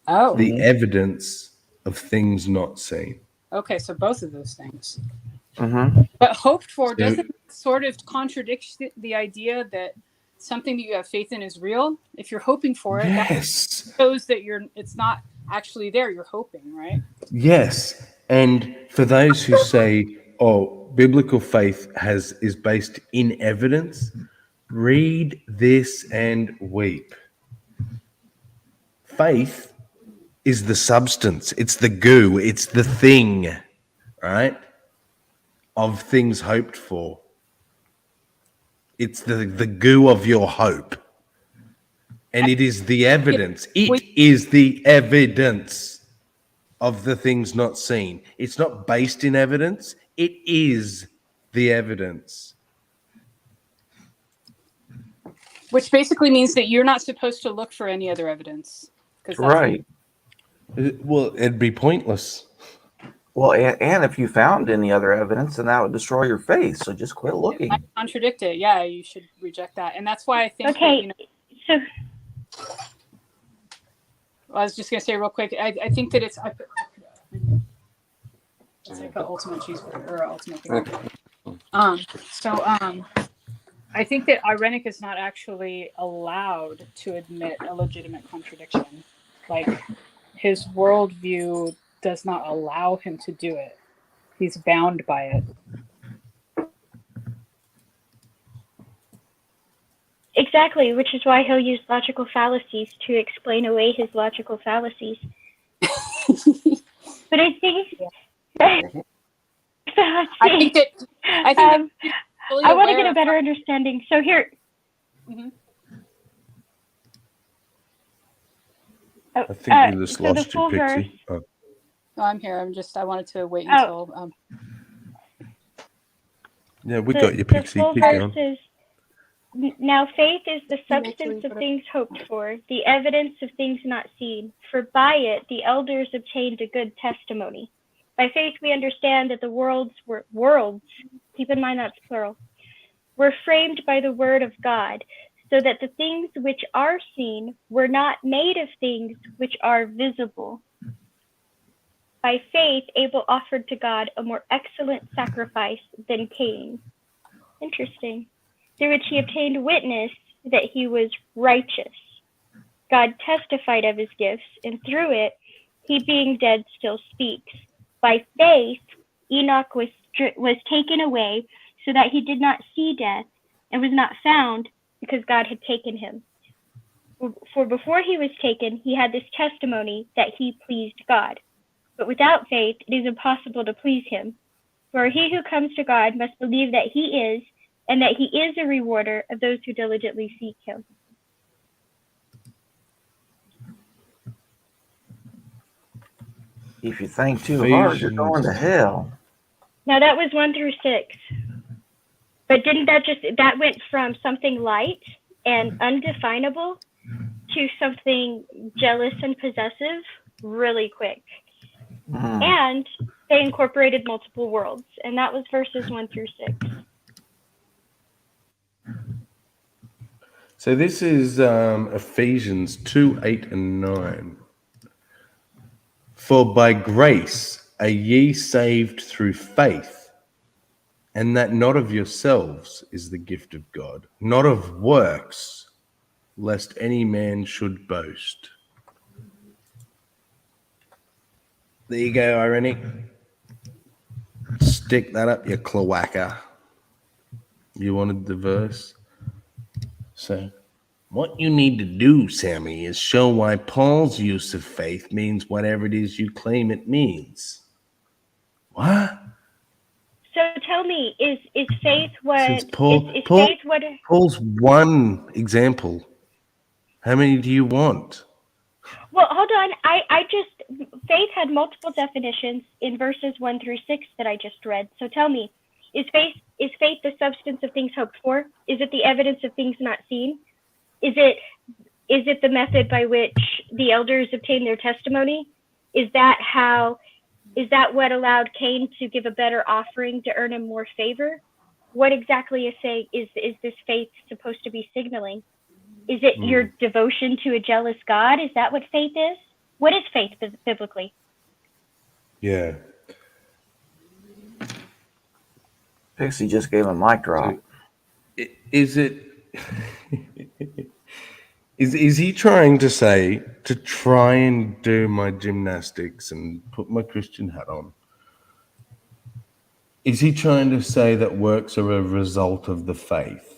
the evidence of things not seen. Okay, so both of those things. Mm-hmm. But hoped for doesn't sort of contradict the idea that something that you have faith in is real. If you're hoping for it, that shows that it's not actually there. You're hoping, right? Yes, and for those who say, "Oh, biblical faith is based in evidence," read this and weep. Faith is the substance. It's the goo. It's the thing, right? Of things hoped for. It's the goo of your hope. And it is the evidence. It is the evidence of the things not seen. It's not based in evidence. It is the evidence. Which basically means that you're not supposed to look for any other evidence. Right. Well, it'd be pointless. Well, and if you found any other evidence, then that would destroy your faith. So just quit looking. It might contradict it. Yeah, you should reject that. And that's why I think Okay, that, I was just going to say real quick, I think that it's like an ultimate cheeseburger or ultimate thing. I think that Irenic is not actually allowed to admit a legitimate contradiction. Like, his worldview does not allow him to do it. He's bound by it. Exactly, which is why he'll use logical fallacies to explain away his logical fallacies. But I think I want to get a better understanding. So here. Mm-hmm. I think we just so lost you, Pixie. Oh. No, I'm here. I wanted to wait until. Yeah, we got you, Pixie. Keep going. Says, now faith is the substance of things hoped for, the evidence of things not seen. For by it the elders obtained a good testimony. By faith we understand that the worlds, keep in mind that's plural, were framed by the word of God, so that the things which are seen were not made of things which are visible. By faith Abel offered to God a more excellent sacrifice than Cain. Interesting. through which he obtained witness that he was righteous. God testified of his gifts, and through it, he being dead still speaks. By faith, Enoch was taken away so that he did not see death, and was not found because God had taken him. For before he was taken, he had this testimony that he pleased God. But without faith, it is impossible to please him. For he who comes to God must believe that he is, and that he is a rewarder of those who diligently seek him. If you think too hard, you're going to hell. Now that was 1 through 6. But didn't that went from something light and undefinable to something jealous and possessive really quick. And they incorporated multiple worlds, and that was verses 1 through 6. So this is Ephesians 2, 8, and 9. For by grace are ye saved through faith, and that not of yourselves is the gift of God, not of works, lest any man should boast. There you go, Ironic. Stick that up your cloaca. You wanted the verse? So, what you need to do, Sammy, is show why Paul's use of faith means whatever it is you claim it means. What? So tell me, is faith what? Since Paul, is faith what? Paul's one example. How many do you want? Well, hold on. Faith had multiple definitions in verses 1 through 6 that I just read. So tell me, is faith the substance of things hoped for? Is it the evidence of things not seen? Is it the method by which the elders obtained their testimony? Is that what allowed Cain to give a better offering to earn him more favor? What exactly is this faith supposed to be signaling? Is it your devotion to a jealous God? Is that what faith is? What is faith biblically? Yeah. Pixie just gave a mic drop. Is he trying to say to try and do my gymnastics and put my Christian hat on? Is he trying to say that works are a result of the faith?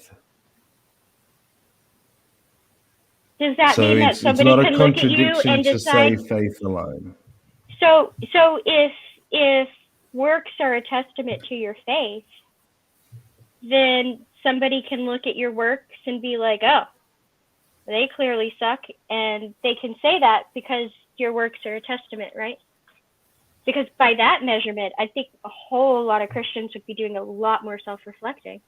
Does that mean that somebody can look at you and decide? To say faith alone. So if works are a testament to your faith, then somebody can look at your works and be like, oh, they clearly suck, and they can say that because your works are a testament, right? Because by that measurement, I think a whole lot of Christians would be doing a lot more self-reflecting.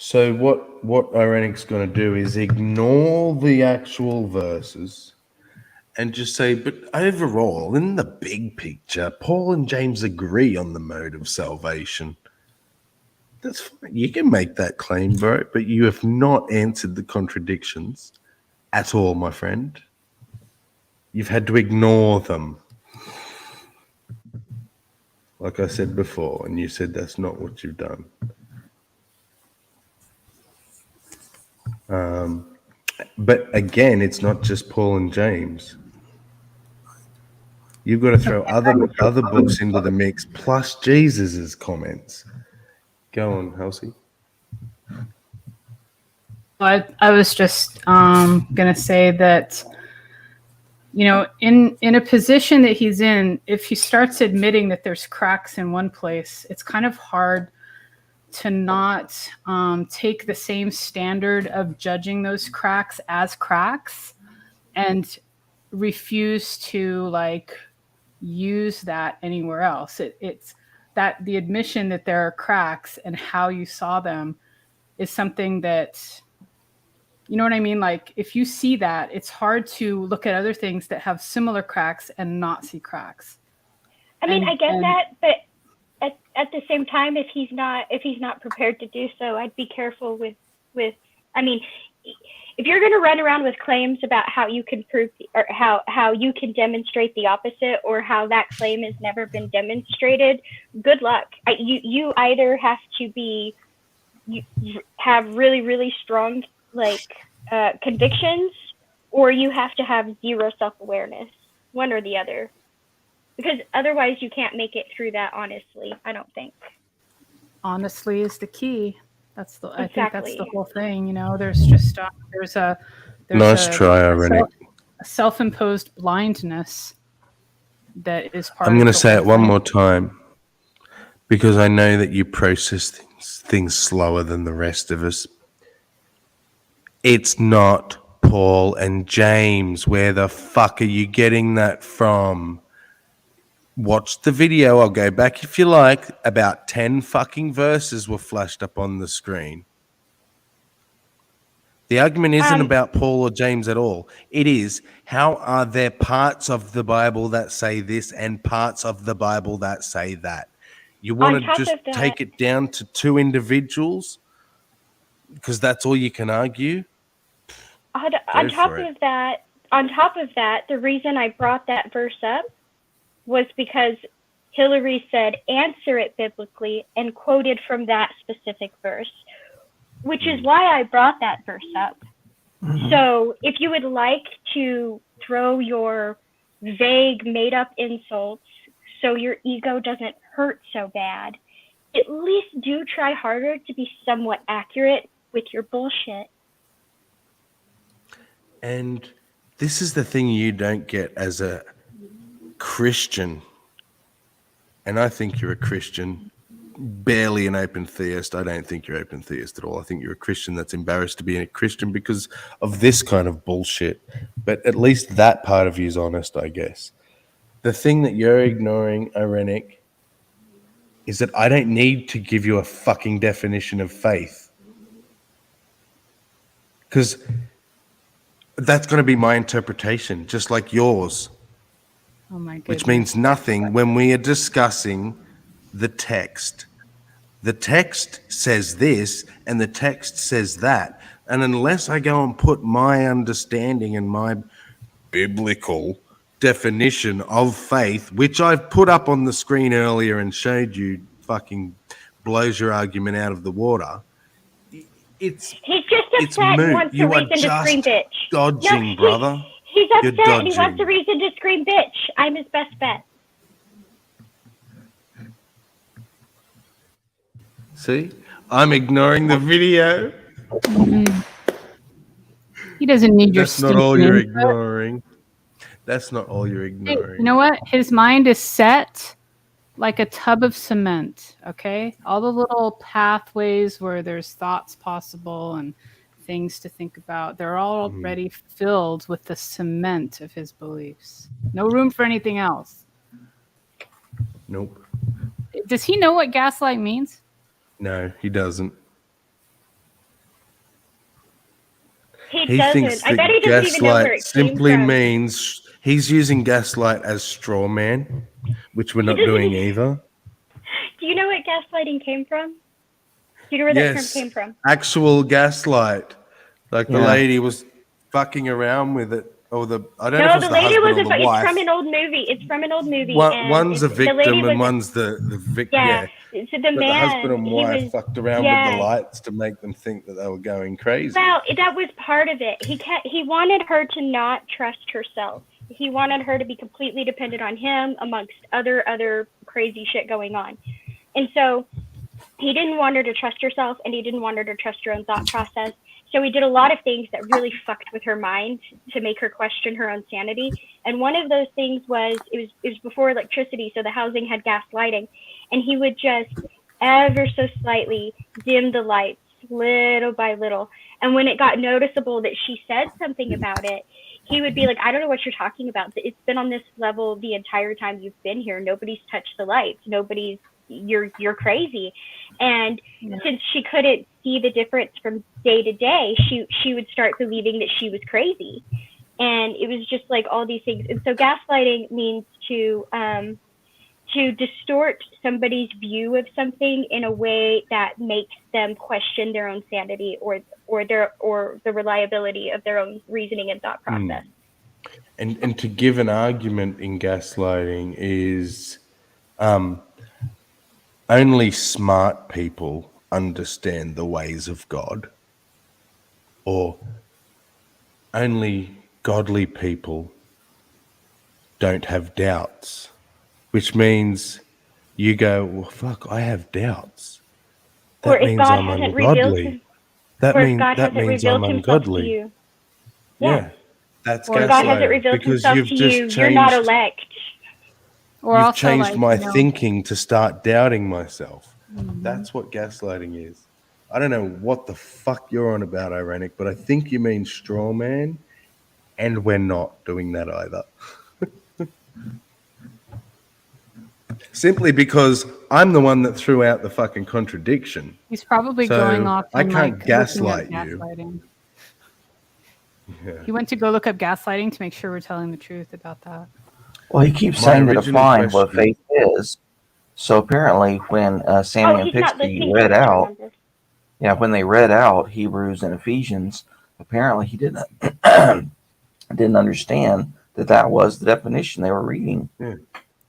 So what Irenic's going to do is ignore the actual verses and just say, but overall, in the big picture, Paul and James agree on the mode of salvation. That's fine. You can make that claim, bro, but you have not answered the contradictions at all, my friend. You've had to ignore them. Like I said before, and you said that's not what you've done. But again, it's not just Paul and James. You've got to throw other books into the mix, plus Jesus's comments. Go on, Halsey. I was just going to say that, you know, in a position that he's in, if he starts admitting that there's cracks in one place, it's kind of hard to not take the same standard of judging those cracks as cracks and refuse to like use that anywhere else. It's that the admission that there are cracks and how you saw them is something that, you know what I mean? Like if you see that, it's hard to look at other things that have similar cracks and not see cracks. I mean, I get that, but at the same time, if he's not prepared to do so, I'd be careful with. I mean, if you're going to run around with claims about how you can prove or how you can demonstrate the opposite, or how that claim has never been demonstrated, good luck. You either have to be have really, really strong convictions, or you have to have zero self-awareness, one or the other, because otherwise you can't make it through that. Honestly, I don't think. Honestly is the key. That's the. I think that's the Exactly. whole thing. You know, there's just there's Nice try, Ironic. a self-imposed blindness that is part. I'm going to of the say whole it one thing. more time because I know that you process things slower than the rest of us. It's not Paul and James. Where the fuck are you getting that from? Watch the video. I'll go back if you like. About 10 fucking verses were flashed up on the screen. The argument isn't about Paul or James at all. It is, how are there parts of the Bible that say this and parts of the Bible that say that? You want to just take it down to two individuals because that's all you can argue? On top of that, the reason I brought that verse up was because Hillary said, answer it biblically, and quoted from that specific verse, which is why I brought that verse up. So if you would like to throw your vague, made-up insults so your ego doesn't hurt so bad, at least do try harder to be somewhat accurate with your bullshit. And this is the thing you don't get as a Christian. And I think you're a Christian, barely an open theist. I don't think you're open theist at all. I think you're a Christian that's embarrassed to be a Christian because of this kind of bullshit. But at least that part of you is honest, I guess. The thing that you're ignoring, Irenic, is that I don't need to give you a fucking definition of faith. Because that's going to be my interpretation, just like yours. Oh my goodness. Which means nothing when we are discussing the text. The text says this and the text says that. And unless I go and put my understanding and my biblical definition of faith, which I've put up on the screen earlier and showed you, fucking blows your argument out of the water. He's just upset and wants a reason to scream bitch. Dodging, brother. He's You're upset and he wants dodging. a reason to scream bitch. I'm his best bet. See? I'm ignoring the video. He doesn't need your That's not all you're stupid input. ignoring. That's not all you're Hey, ignoring. you know what? His mind is set like a tub of cement, okay? All the little pathways where there's thoughts possible and things to think about, they're all already filled with the cement of his beliefs. No room for anything else. Nope. Does he know what gaslight means? No, he doesn't. He doesn't. thinks I that bet he doesn't even know where gaslight it came simply from. means he's using gaslight as straw man, which we're not doing either. Do you know what gaslighting came from? Do you know where that term Yes, came from? actual gaslight. Like the Yeah. lady was fucking around with it, or I don't know No, if it the was lady the was husband or the it's wife. from an old movie. It's from an old movie. One's a the lady victim was and one's the victim. yeah. Yeah. So the But the man, husband and he wife was fucked around with the lights to make them think that they were going crazy. Well, that was part of it. He wanted her to not trust herself. He wanted her to be completely dependent on him, amongst other crazy shit going on. And so he didn't want her to trust herself, and he didn't want her to trust her own thought process. So he did a lot of things that really fucked with her mind to make her question her own sanity. And one of those things was it was before electricity, so the housing had gas lighting, and he would just ever so slightly dim the lights little by little. And when it got noticeable that she said something about it, he would be like, I don't know what you're talking about. It's been on this level the entire time you've been here. Nobody's touched the lights. You're crazy. And since she couldn't see the difference from day to day, she would start believing that she was crazy. And it was just like all these things. And so gaslighting means to distort somebody's view of something in a way that makes them question their own sanity or the reliability of their own reasoning and thought process. And to give an argument in gaslighting is only smart people understand the ways of God, or only godly people don't have doubts, which means you go, well, fuck, I have doubts. Or That if means God I'm hasn't revealed ungodly. or if God That hasn't means revealed I'm himself to ungodly. you. Yeah, that's Or if God hasn't gaslighting revealed because himself you've to just you, you're not changed. elect. Or You've also, changed like, my you know, thinking to start doubting myself. Mhm. That's what gaslighting is. I don't know what the fuck you're on about, Ironic, but I think you mean straw man, and we're not doing that either. Simply because I'm the one that threw out the fucking contradiction. He's probably So going off I and can't like looking up gaslight you. gaslighting. Yeah. He went to go look up gaslighting to make sure we're telling the truth about that. Well, he keeps My saying to original define what question- faith is. So apparently, when Sammy and he's not Pixie listening to read us, out, remember. yeah, when they read out Hebrews and Ephesians, apparently he didn't didn't understand that was the definition they were reading. Yeah.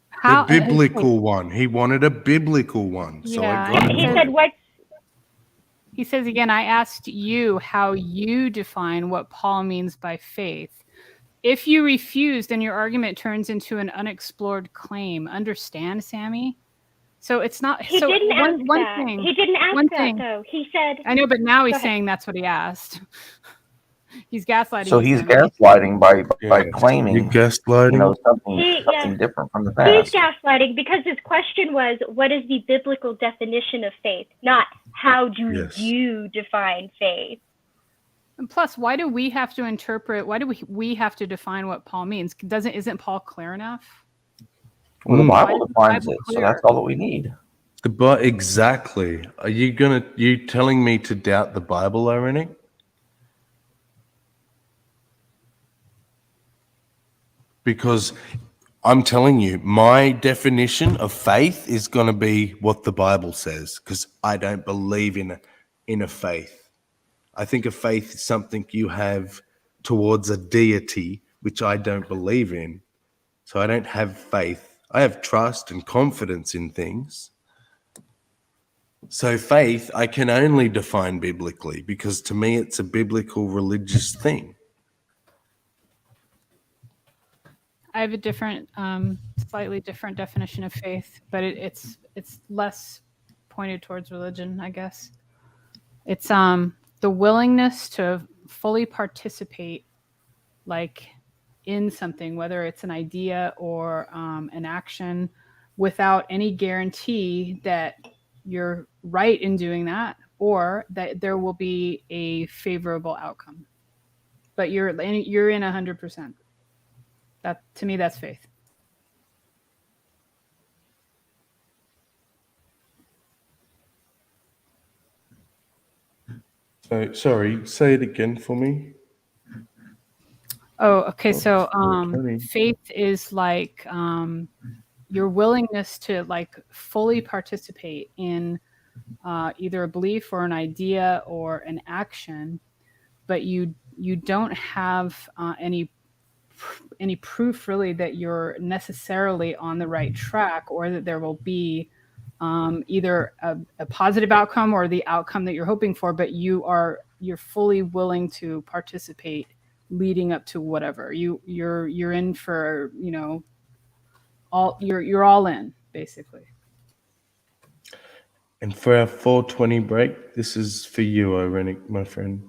How- the biblical one. He wanted a biblical one. So Yeah, I got and it. He said what? He says again, I asked you how you define what Paul means by faith. If you refuse, then your argument turns into an unexplored claim. Understand, Sammy? So it's not. He so didn't ask one that. thing. He didn't ask one that thing. though. He said. I know, but now Go he's ahead. saying that's what he asked. He's gaslighting. So you, he's Sammy. gaslighting by You're claiming, gaslighting. something different from the He's past. gaslighting because his question was, what is the biblical definition of faith? Not how do you define faith? And plus, why do we have to interpret? Why do we have to define what Paul means? Isn't Paul clear enough? Well, the Why Bible is the defines Bible it, so clear? that's all that we need. But exactly. Are you telling me to doubt the Bible, Ironic? Because I'm telling you, my definition of faith is going to be what the Bible says, because I don't believe in a faith. I think a faith is something you have towards a deity, which I don't believe in. So I don't have faith. I have trust and confidence in things. So faith, I can only define biblically, because to me it's a biblical religious thing. I have a different, slightly different definition of faith, but it's less pointed towards religion, I guess. It's the willingness to fully participate, like in something, whether it's an idea or an action, without any guarantee that you're right in doing that or that there will be a favorable outcome. But you're in 100%. That, to me, that's faith. So sorry, say it again for me. Oh, okay. So funny. faith is like your willingness to like fully participate in either a belief or an idea or an action, but you don't have any proof really that you're necessarily on the right track, or that there will be either a positive outcome or the outcome that you're hoping for, but you're fully willing to participate leading up to whatever you're in for, all you're all in basically. And for our 420 break, this is for you, Ironic, my friend.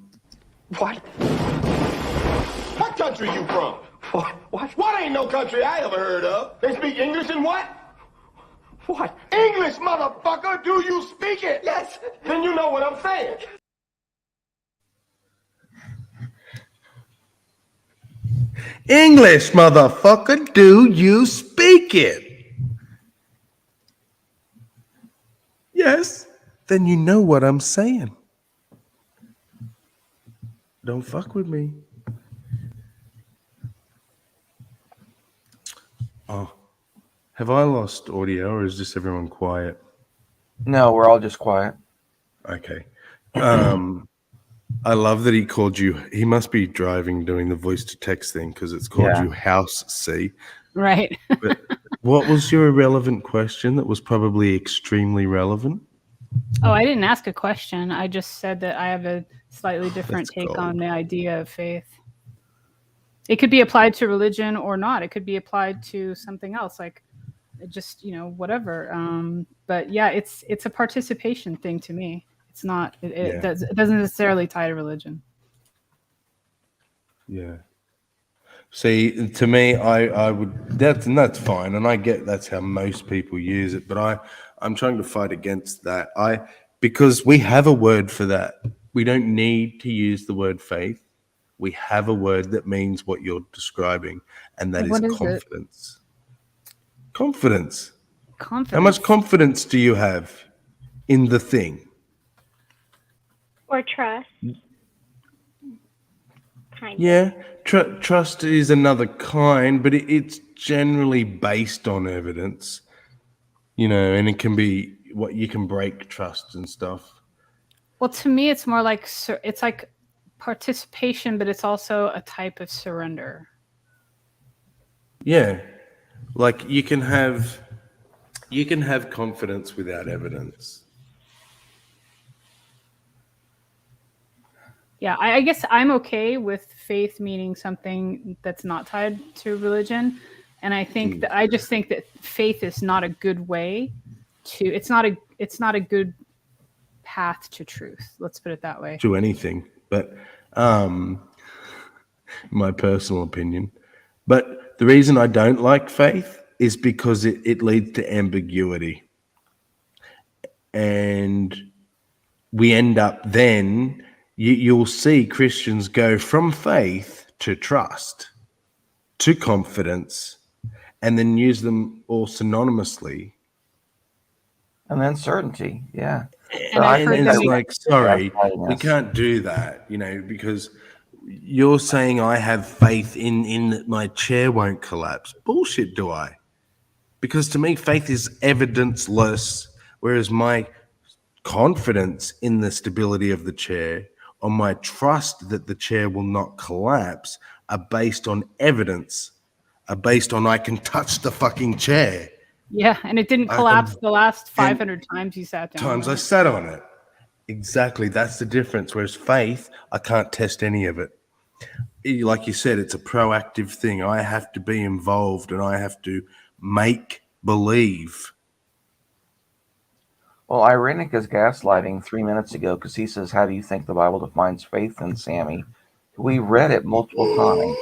What? What country you from? What ain't no country I ever heard of? They speak English and what? What? English, motherfucker! Do you speak it? Yes. Then you know what I'm saying. English, motherfucker, do you speak it? Yes. Then you know what I'm saying. Don't fuck with me. Oh, have I lost audio, or is just everyone quiet? No, we're all just quiet. Okay. I love that he called you. He must be driving, doing the voice to text thing because it's called Yeah. you House C. Right. But what was your irrelevant question that was probably extremely relevant? Oh, I didn't ask a question. I just said that I have a slightly different That's take on gold. the idea of faith. It could be applied to religion or not. It could be applied to something else, like just, whatever. But yeah, it's a participation thing to me. It's not. It doesn't necessarily tie to religion. Yeah. See, to me, I would that's fine, and I get that's how most people use it, but I'm trying to fight against that. Because we have a word for that. We don't need to use the word faith. We have a word that means what you're describing, and that is What is it? confidence. Confidence. Confidence. How much confidence do you have in the thing? Or trust. Kind of. Yeah, trust is another kind, but it's generally based on evidence, and it can be what you can break trust and stuff. Well, to me, it's more like it's like participation, but it's also a type of surrender. Yeah, like you can have confidence without evidence. Yeah, I guess I'm okay with faith meaning something that's not tied to religion, and I think that I just think that faith is not a good way to. It's not a good path to truth. Let's put it that way. To anything, but my personal opinion. But the reason I don't like faith is because it leads to ambiguity, and we end up then. You'll see Christians go from faith to trust, to confidence, and then use them all synonymously. And then certainty, yeah. And I've heard it's them like, sorry, we can't do that, because you're saying I have faith in that my chair won't collapse. Bullshit, do I? Because to me, faith is evidence-less, whereas my confidence in the stability of the chair or my trust that the chair will not collapse are based on evidence, are based on I can touch the fucking chair. Yeah, and it didn't collapse the last 500 times you sat down. Times I right? sat on it. Exactly, that's the difference. Whereas faith, I can't test any of it. Like you said, it's a proactive thing. I have to be involved and I have to make believe. Well, Irenic is gaslighting 3 minutes ago because he says, how do you think the Bible defines faith? And Sammy, we read it multiple times.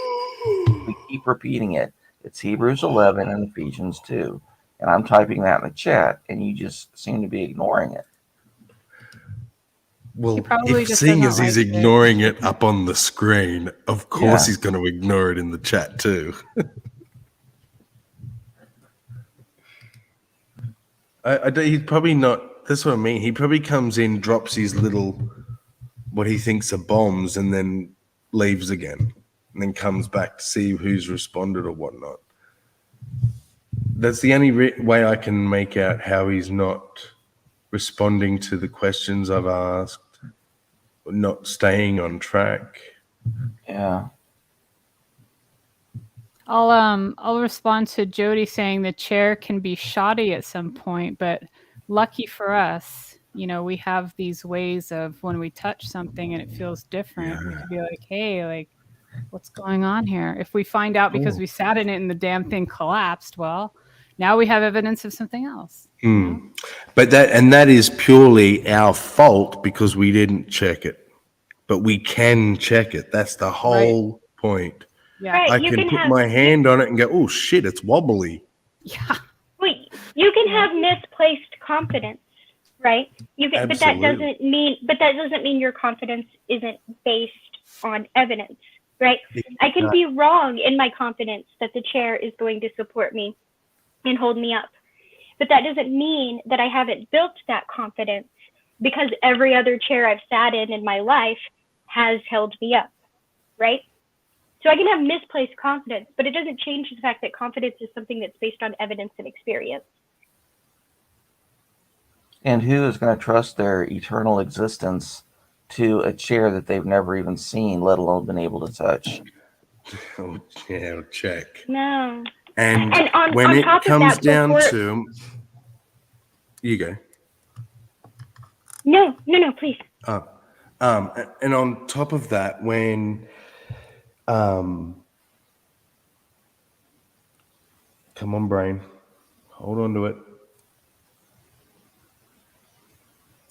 We keep repeating it. It's Hebrews 11 and Ephesians 2. And I'm typing that in the chat, and you just seem to be ignoring it. Well, if seeing as he's ignoring it up on the screen, of course he's going to ignore it in the chat too. He's probably not. That's what I mean. He probably comes in, drops his little, what he thinks are bombs, and then leaves again, and then comes back to see who's responded or whatnot. That's the only way I can make out how he's not responding to the questions I've asked, not staying on track. Yeah. I'll respond to Jody saying the chair can be shoddy at some point, but lucky for us, we have these ways of when we touch something and it feels different, we can be like, hey, like, what's going on here? If we find out because we sat in it and the damn thing collapsed, well, now we have evidence of something else. But that is purely our fault because we didn't check it. But we can check it. That's the whole point. Yeah. Right, I you can can put have- my hand on it and go, oh shit, it's wobbly. Wait, you can have misplaced confidence, right? You can, but that Absolutely. doesn't mean your confidence isn't based on evidence, right? I can be wrong in my confidence that the chair is going to support me and hold me up. But that doesn't mean that I haven't built that confidence because every other chair I've sat in my life has held me up, right? So I can have misplaced confidence, but it doesn't change the fact that confidence is something that's based on evidence and experience. And who is going to trust their eternal existence to a chair that they've never even seen, let alone been able to touch. Oh, yeah, I'll check. No. And on when it top of comes that, down before... to, you go. No, please. And on top of that, when come on, brain, hold on to it.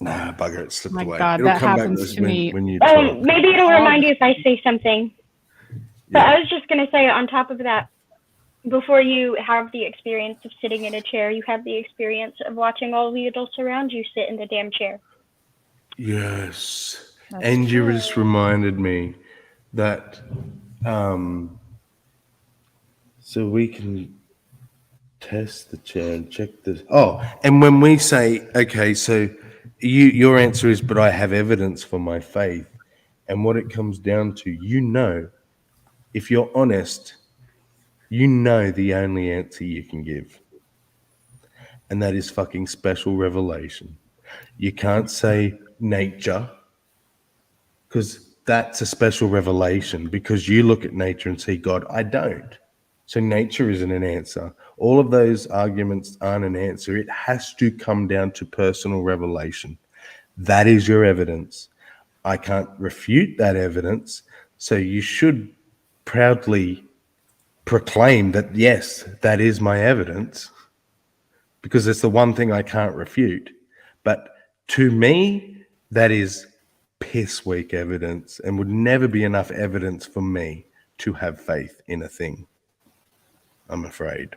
Nah, bugger, it slipped My away. God, It'll that come back happens to when, me. when you talk. Maybe it'll remind you if I say something. But I was just going to say, on top of that, before you have the experience of sitting in a chair, you have the experience of watching all the adults around you sit in the damn chair. Yes. That's And you true. just reminded me that so we can test the chair and check this. Oh, and when we say, okay, so your answer is, but I have evidence for my faith. And what it comes down to, if you're honest, the only answer you can give. And that is fucking special revelation. You can't say nature, because that's a special revelation, because you look at nature and see God. I don't. So nature isn't an answer. All of those arguments aren't an answer. It has to come down to personal revelation. That is your evidence. I can't refute that evidence. So you should proudly proclaim that, yes, that is my evidence, because it's the one thing I can't refute. But to me, that is piss weak evidence and would never be enough evidence for me to have faith in a thing, I'm afraid.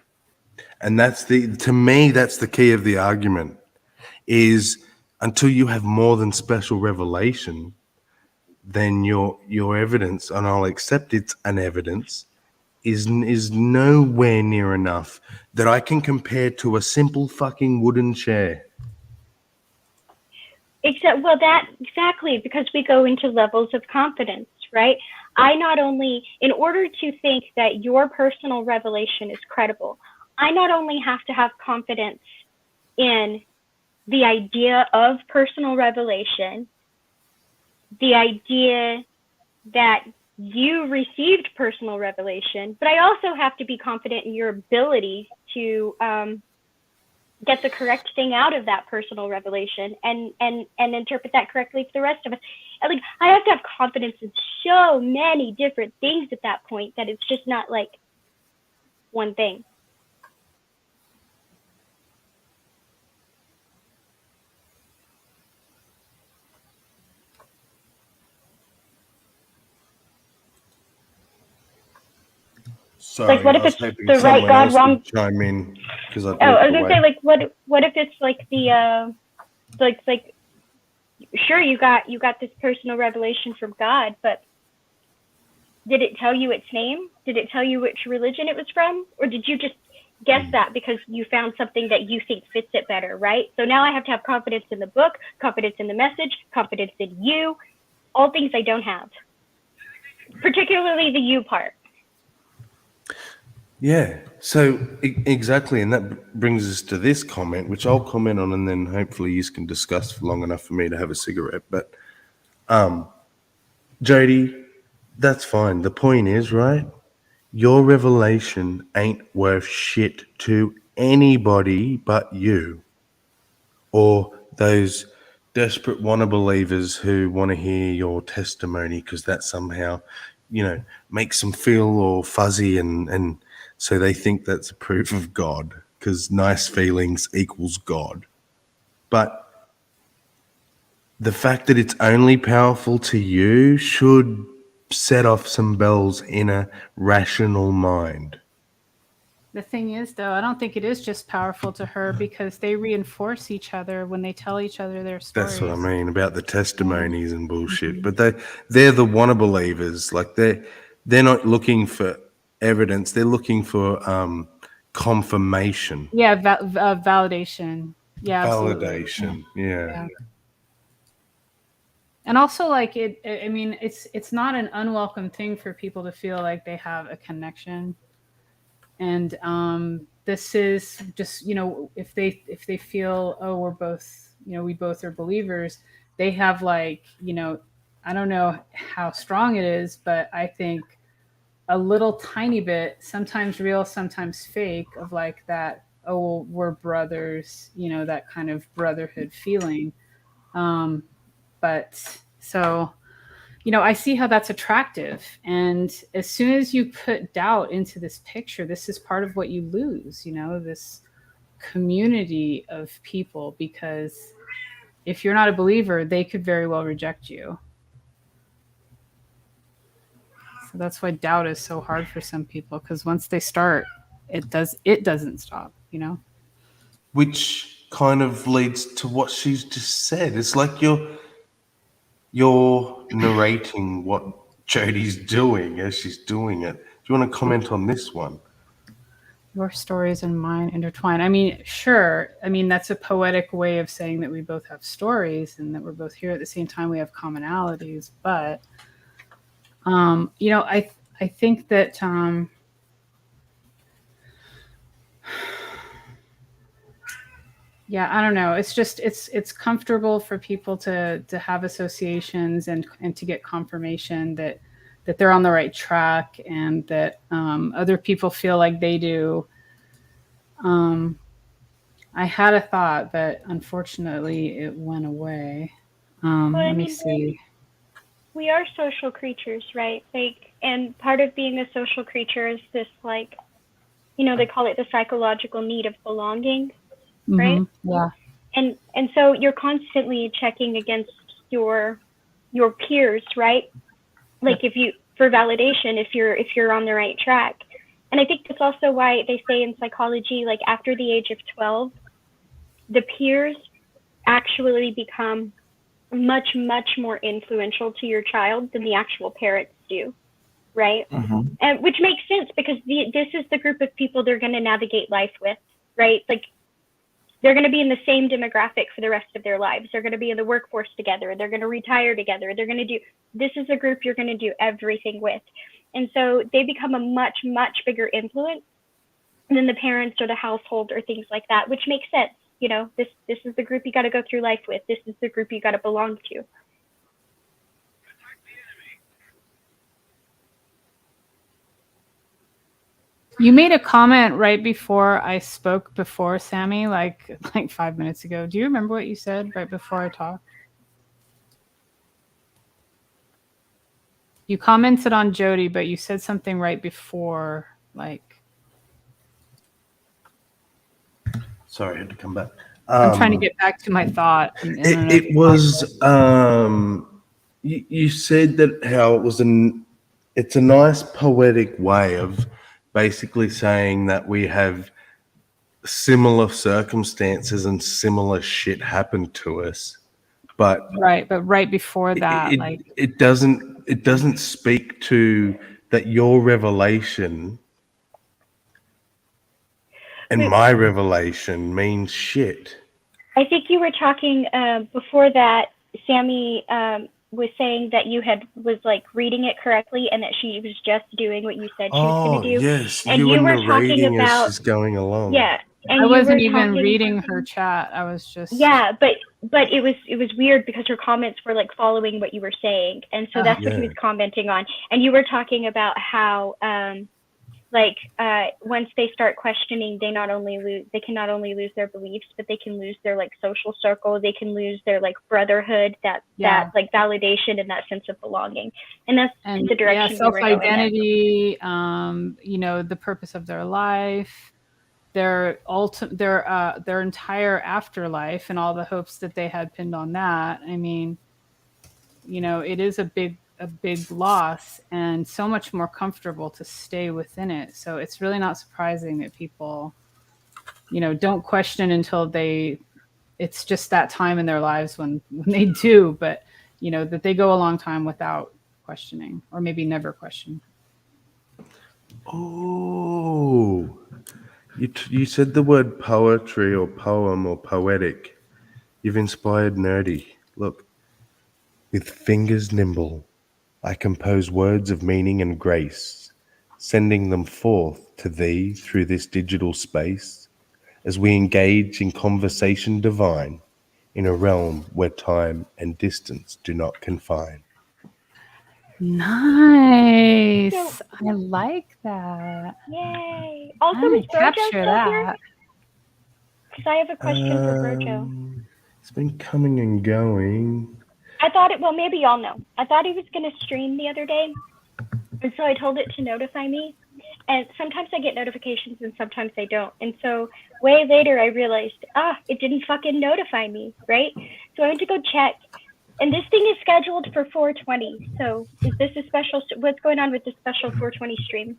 And to me, that's the key of the argument, is until you have more than special revelation, then your evidence, and I'll accept it's an evidence, is nowhere near enough that I can compare to a simple fucking wooden chair. Exactly, because we go into levels of confidence, right? I not only, in order to think that your personal revelation is credible, I not only have to have confidence in the idea of personal revelation, the idea that you received personal revelation, but I also have to be confident in your ability to get the correct thing out of that personal revelation and interpret that correctly for the rest of us. And like, I have to have confidence in so many different things at that point that it's just not like one thing. Sorry, like, what if I was it's hoping the right someone God, else wrong? would chime in, because I I was gonna say, like, what if it's like the like sure, you got this personal revelation from God, but did it tell you its name? Did it tell you which religion it was from? Or did you just guess that because you found something that you think fits it better, right? So now I have to have confidence in the book, confidence in the message, confidence in you, all things I don't have. Particularly the you part. Yeah, so exactly, and that brings us to this comment, which I'll comment on, and then hopefully you can discuss for long enough for me to have a cigarette. But, Jody, that's fine. The point is, right, your revelation ain't worth shit to anybody but you, or those desperate wanna-believers who want to hear your testimony because that somehow, makes them feel all fuzzy and so they think that's a proof of God, because nice feelings equals God. But the fact that it's only powerful to you should set off some bells in a rational mind. The thing is, though, I don't think it is just powerful to her, because they reinforce each other when they tell each other their stories. That's what I mean about the testimonies and bullshit. But they're the wanna believers. Like they're not looking for evidence. They're looking for confirmation. Yeah, validation. Yeah, absolutely. Validation. Yeah. And also, like, I mean, it's not an unwelcome thing for people to feel like they have a connection. And this is just, if they feel, oh, we're both, we both are believers, they have, like, I don't know how strong it is, but I think a little tiny bit, sometimes real, sometimes fake, of like that, oh, well, we're brothers, you know, that kind of brotherhood feeling. But so, you know, I see how that's attractive. And as soon as you put doubt into this picture, this is part of what you lose, you know, this community of people, because if you're not a believer, they could very well reject you. So that's why doubt is so hard for some people, because once they start, it doesn't stop, you know. Which kind of leads to what she's just said. It's like you're narrating what Jody's doing as she's doing it. Do you want to comment on this one? Your stories and mine intertwine. I mean, sure. I mean, that's a poetic way of saying that we both have stories and that we're both here at the same time. We have commonalities, but you know, I think that yeah, I don't know. It's just it's comfortable for people to have associations and to get confirmation that they're on the right track, and that other people feel like they do. I had a thought, but unfortunately it went away. Let me see. We are social creatures, right? Like, and part of being a social creature is this, like, you know, they call it the psychological need of belonging, right? Yeah. And so you're constantly checking against your peers, right? Like, if you, for validation, if you're on the right track. And I think that's also why they say in psychology, like, after the age of 12, the peers actually become much, much more influential to your child than the actual parents do, right? And which makes sense, because this is the group of people they're going to navigate life with, right? Like, they're going to be in the same demographic for the rest of their lives. They're going to be in the workforce together. They're going to retire together. They're going to do, this is a group you're going to do everything with. And so they become a much, much bigger influence than the parents or the household or things like that, which makes sense. You know, this is the group you got to go through life with. This is the group you got to belong to. You made a comment right before I spoke before, Sammy, like 5 minutes ago. Do you remember what you said right before I talked? You commented on Jody, but you said something right before, like. Sorry, I had to come back. I'm trying to get back to my thought. It was you said that how it was it's a nice poetic way of basically saying that we have similar circumstances and similar shit happened to us, but right before that, it doesn't speak to that your revelation and my revelation means shit. I think you were talking before that, Sammy was saying that you was like reading it correctly, and that she was just doing what you said she was going to do. Yes, and you were were talking narrating about as she's going along. Yeah, and I you wasn't were even talking, reading her chat. I was just but it was weird because her comments were like following what you were saying, and so that's what he was commenting on. And you were talking about how once they start questioning, they can not only lose their beliefs, but they can lose their like social circle. They can lose their like brotherhood, that like validation and that sense of belonging. And that's the direction we were going in. Self-identity, you know, the purpose of their life, their entire afterlife, and all the hopes that they had pinned on that. I mean, you know, it is a big loss, and so much more comfortable to stay within it. So it's really not surprising that people, you know, don't question until it's just that time in their lives when they do, but you know, that they go a long time without questioning, or maybe never question. Oh, you said the word poetry or poem or poetic. You've inspired Nerdy. Look, with fingers nimble, I compose words of meaning and grace, sending them forth to thee through this digital space, as we engage in conversation divine in a realm where time and distance do not confine. Nice. I like that. Yay! Also, I'm is gonna Brojo capture still here? that. Because I have a question for Brojo. It's been coming and going. I thought it. Well, maybe y'all know. I thought he was gonna stream the other day, and so I told it to notify me. And sometimes I get notifications, and sometimes I don't. And so way later, I realized, it didn't fucking notify me, right? So I went to go check, and this thing is scheduled for 4:20. So is this a special? What's going on with this special 4:20 stream?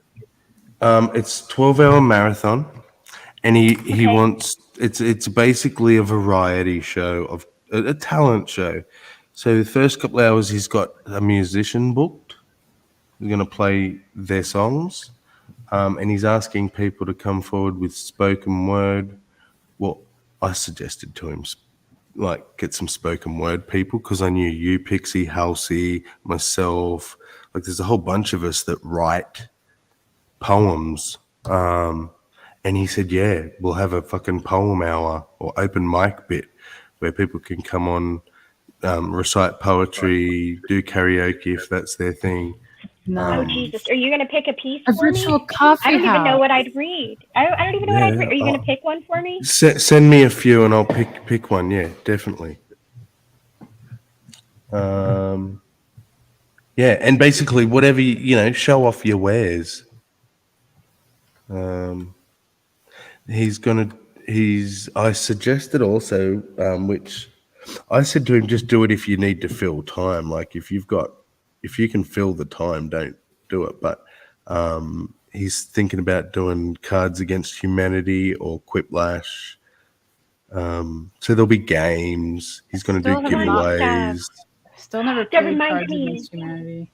It's 12-hour marathon, and he Okay. wants it's basically a variety show of a talent show. So the first couple of hours he's got a musician booked. He's going to play their songs, and he's asking people to come forward with spoken word. Well, I suggested to him like get some spoken word people because I knew you, Pixie, Halsey, myself. Like there's a whole bunch of us that write poems. And he said, yeah, we'll have a fucking poem hour or open mic bit where people can come on, recite poetry, do karaoke if that's their thing. Oh Jesus! Are you gonna pick a piece A for virtual me? coffee I don't even know house. what I'd read. I don't even know what I'd read. Are you Yeah, gonna pick one for me? Send me a few and I'll pick one. Yeah, definitely. Yeah, and basically whatever show off your wares. I suggested also, which I said to him, just do it if you need to fill time. Like if you can fill the time, don't do it. But he's thinking about doing Cards Against Humanity or Quiplash. So there'll be games. He's going to do Still have not- giveaways. Still never That played reminds Cards me. Against Humanity.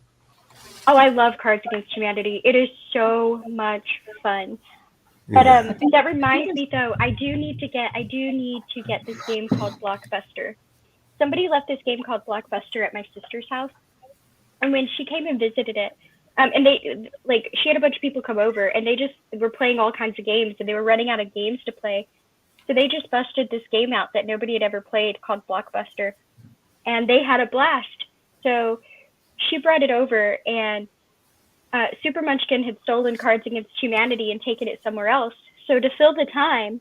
Oh, I love Cards Against Humanity. It is so much fun. But Yeah. that reminds me though, I do need to get this game called Blockbuster. Somebody left this game called Blockbuster at my sister's house, and when she came and visited it, and they she had a bunch of people come over, and they just were playing all kinds of games, and they were running out of games to play, so they just busted this game out that nobody had ever played called Blockbuster, and they had a blast. So she brought it over, and Super Munchkin had stolen Cards Against Humanity and taken it somewhere else. So to fill the time,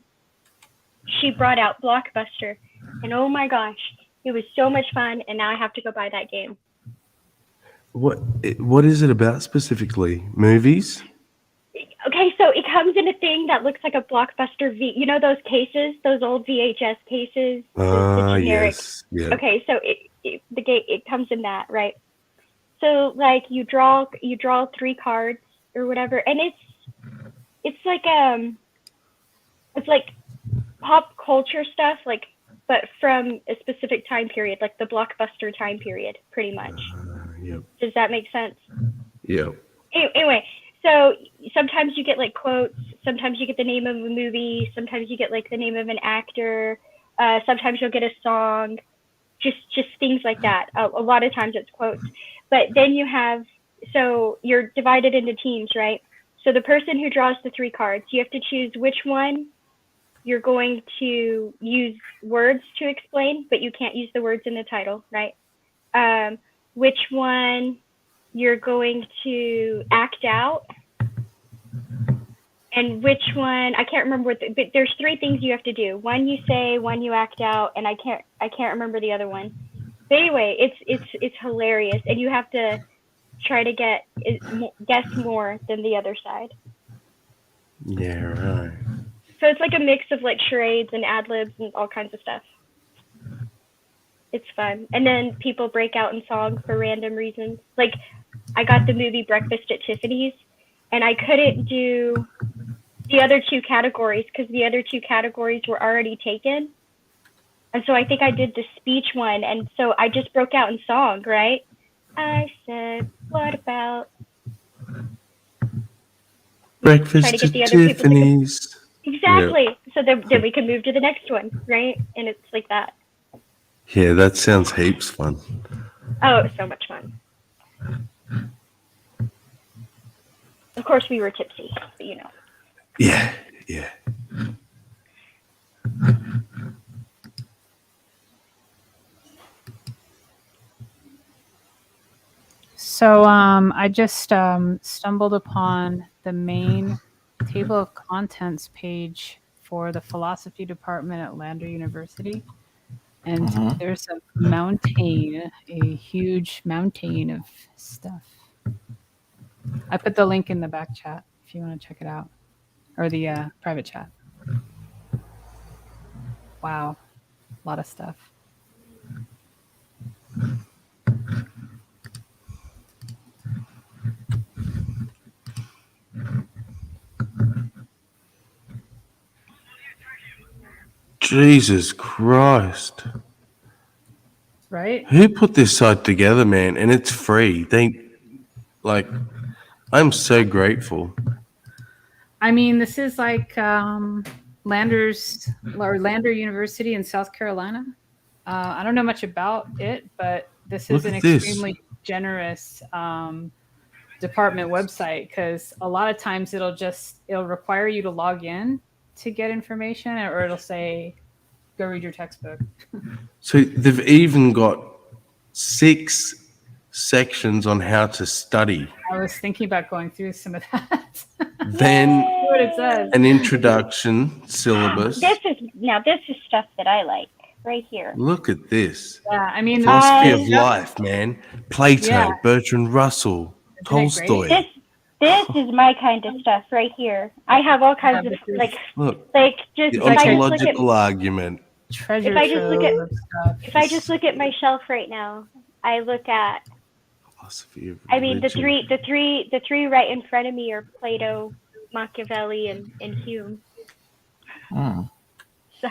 she brought out Blockbuster. And oh my gosh, it was so much fun. And now I have to go buy that game. What is it about specifically? Movies? Okay, so it comes in a thing that looks like a Blockbuster you know those cases, those old VHS cases? The generic. Yes. Yeah. Okay, so it comes in that, right? So like you draw 3 cards or whatever, and it's like pop culture stuff, but from a specific time period, like the Blockbuster time period, pretty much. Yep. Does that make sense? Yep. Anyway, so sometimes you get like quotes, sometimes you get the name of a movie, sometimes you get like the name of an actor, sometimes you'll get a song, just things like that. A lot of times it's quotes. But then so you're divided into teams, right? So the person who draws the 3 cards, you have to choose which one you're going to use words to explain, but you can't use the words in the title, right? Which one you're going to act out, and which one, I can't remember but there's 3 things you have to do. One you say, one you act out, and I can't remember the other one. But anyway, it's hilarious, and you have to try to guess more than the other side. Yeah, right. So it's like a mix of like charades and ad libs and all kinds of stuff. It's fun, and then people break out in song for random reasons. Like I got the movie Breakfast at Tiffany's, and I couldn't do the other 2 categories because the other 2 categories were already taken. And so I think I did the speech one, and so I just broke out in song, right? I said, what about Breakfast try to get at the other people to Tiffany's. exactly. Yep. So then we can move to the next one, right? And it's like that. Yeah, that sounds heaps fun. Oh, it was so much fun. Of course, we were tipsy, but you know. Yeah, yeah. So I just stumbled upon the main table of contents page for the philosophy department at Lander University. And Mhm. there's a mountain, a huge mountain of stuff. I put the link in the back chat if you want to check it out, or the private chat. Wow, a lot of stuff. Jesus Christ. Right? Who put this site together, man? And it's free. I'm so grateful. I mean, this is like Lander University in South Carolina. I don't know much about it, but this is Look an at this. extremely generous department website, because a lot of times it'll require you to log in to get information, or it'll say, go read your textbook. So they've even got 6 sections on how to study. I was thinking about going through some of that. Then See what it says. an introduction syllabus. This is stuff that I like right here. Look at this. Yeah, I mean, Philosophy of life, man. Plato, Yeah. Bertrand Russell, Tolstoy. This is my kind of stuff right here. I have all kinds of Look, just the if I just look at ontological argument. Treasure if I just look at trove of stuff. if I just look at my shelf right now, I look at Philosophy of I mean the religion. three right in front of me are Plato, Machiavelli, and Hume. So,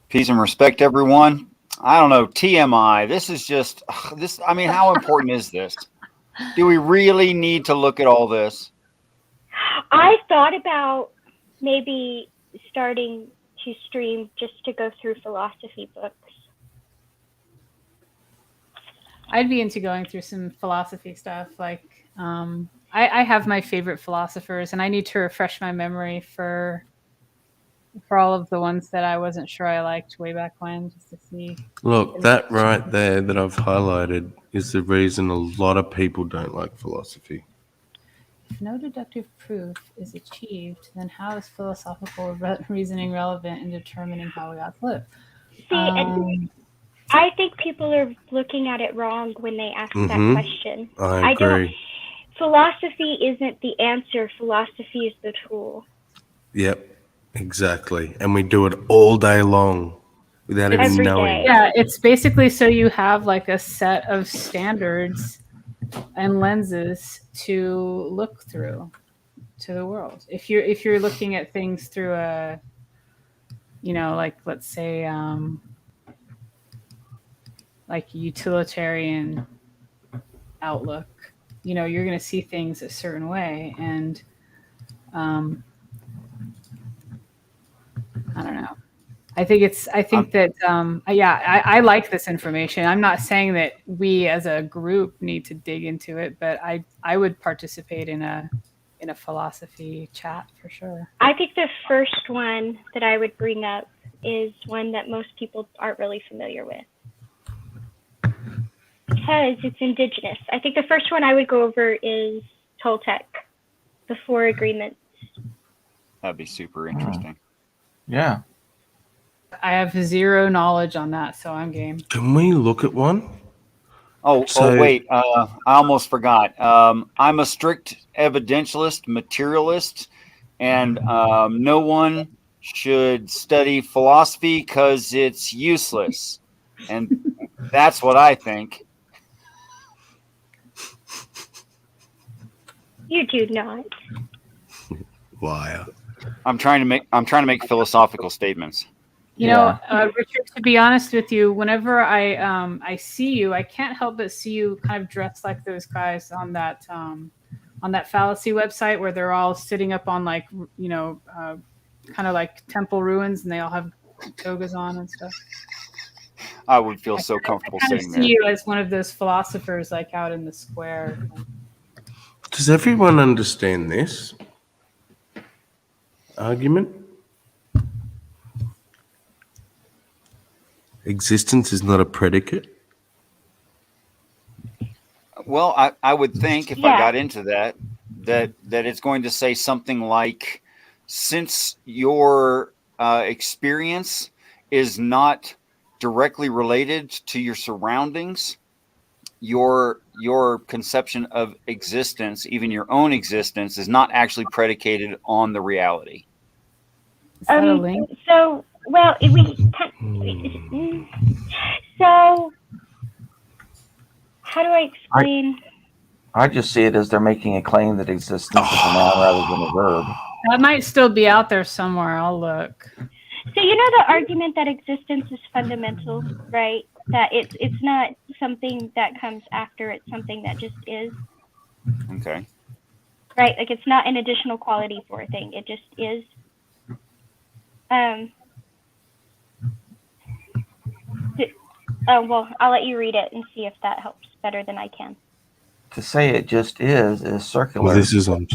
Peace and respect, everyone. I don't know, TMI. This is just this. I mean, how important is this? Do we really need to look at all this? I thought about maybe starting to stream just to go through philosophy books. I'd be into going through some philosophy stuff. Like, I have my favorite philosophers, and I need to refresh my memory for all of the ones that I wasn't sure I liked way back when, just to see. Look, that right there that I've highlighted is the reason a lot of people don't like philosophy. If no deductive proof is achieved, then how is philosophical reasoning relevant in determining how we ought to live? See, and I think people are looking at it wrong when they ask that question. I agree. Philosophy isn't the answer. Philosophy is the tool. Yep, exactly. And we do it all day long without even Every knowing. Yeah, it's basically so you have like a set of standards and lenses to look through to the world. If you're looking at things through a, like, let's say like utilitarian outlook, you're going to see things a certain way, and I don't know. I think that I like this information. I'm not saying that we as a group need to dig into it, but I would participate in a philosophy chat for sure. I think the first one that I would bring up is one that most people aren't really familiar with, because it's indigenous. I think the first one I would go over is Toltec, the Four Agreements. That'd be super interesting. Yeah. I have zero knowledge on that, so I'm game. Can we look at one? Oh, wait. I almost forgot. I'm a strict evidentialist, materialist, and no one should study philosophy because it's useless. And that's what I think. You do not. Why? I'm trying to make philosophical statements. Richard, to be honest with you, whenever I see you, I can't help but see you kind of dressed like those guys on that fallacy website where they're all sitting up on like, kind of like temple ruins, and they all have togas on and stuff. I would feel so comfortable I kind of sitting see there. you as one of those philosophers like out in the square. Does everyone understand this argument? Existence is not a predicate. Well, I would think if I Yeah. got into that it's going to say something like, since your experience is not directly related to your surroundings, your conception of existence, even your own existence, is not actually predicated on the reality. So, well, so how do I explain? I just see it as they're making a claim that existence is a noun rather than a verb. That might still be out there somewhere. I'll look. So you know the argument that existence is fundamental, right? That it's not something that comes after, it's something that just is. Okay. Right? Like it's not an additional quality for a thing, it just is. Well, I'll let you read it and see if that helps better than I can. To say it just is circular. Well, this is on.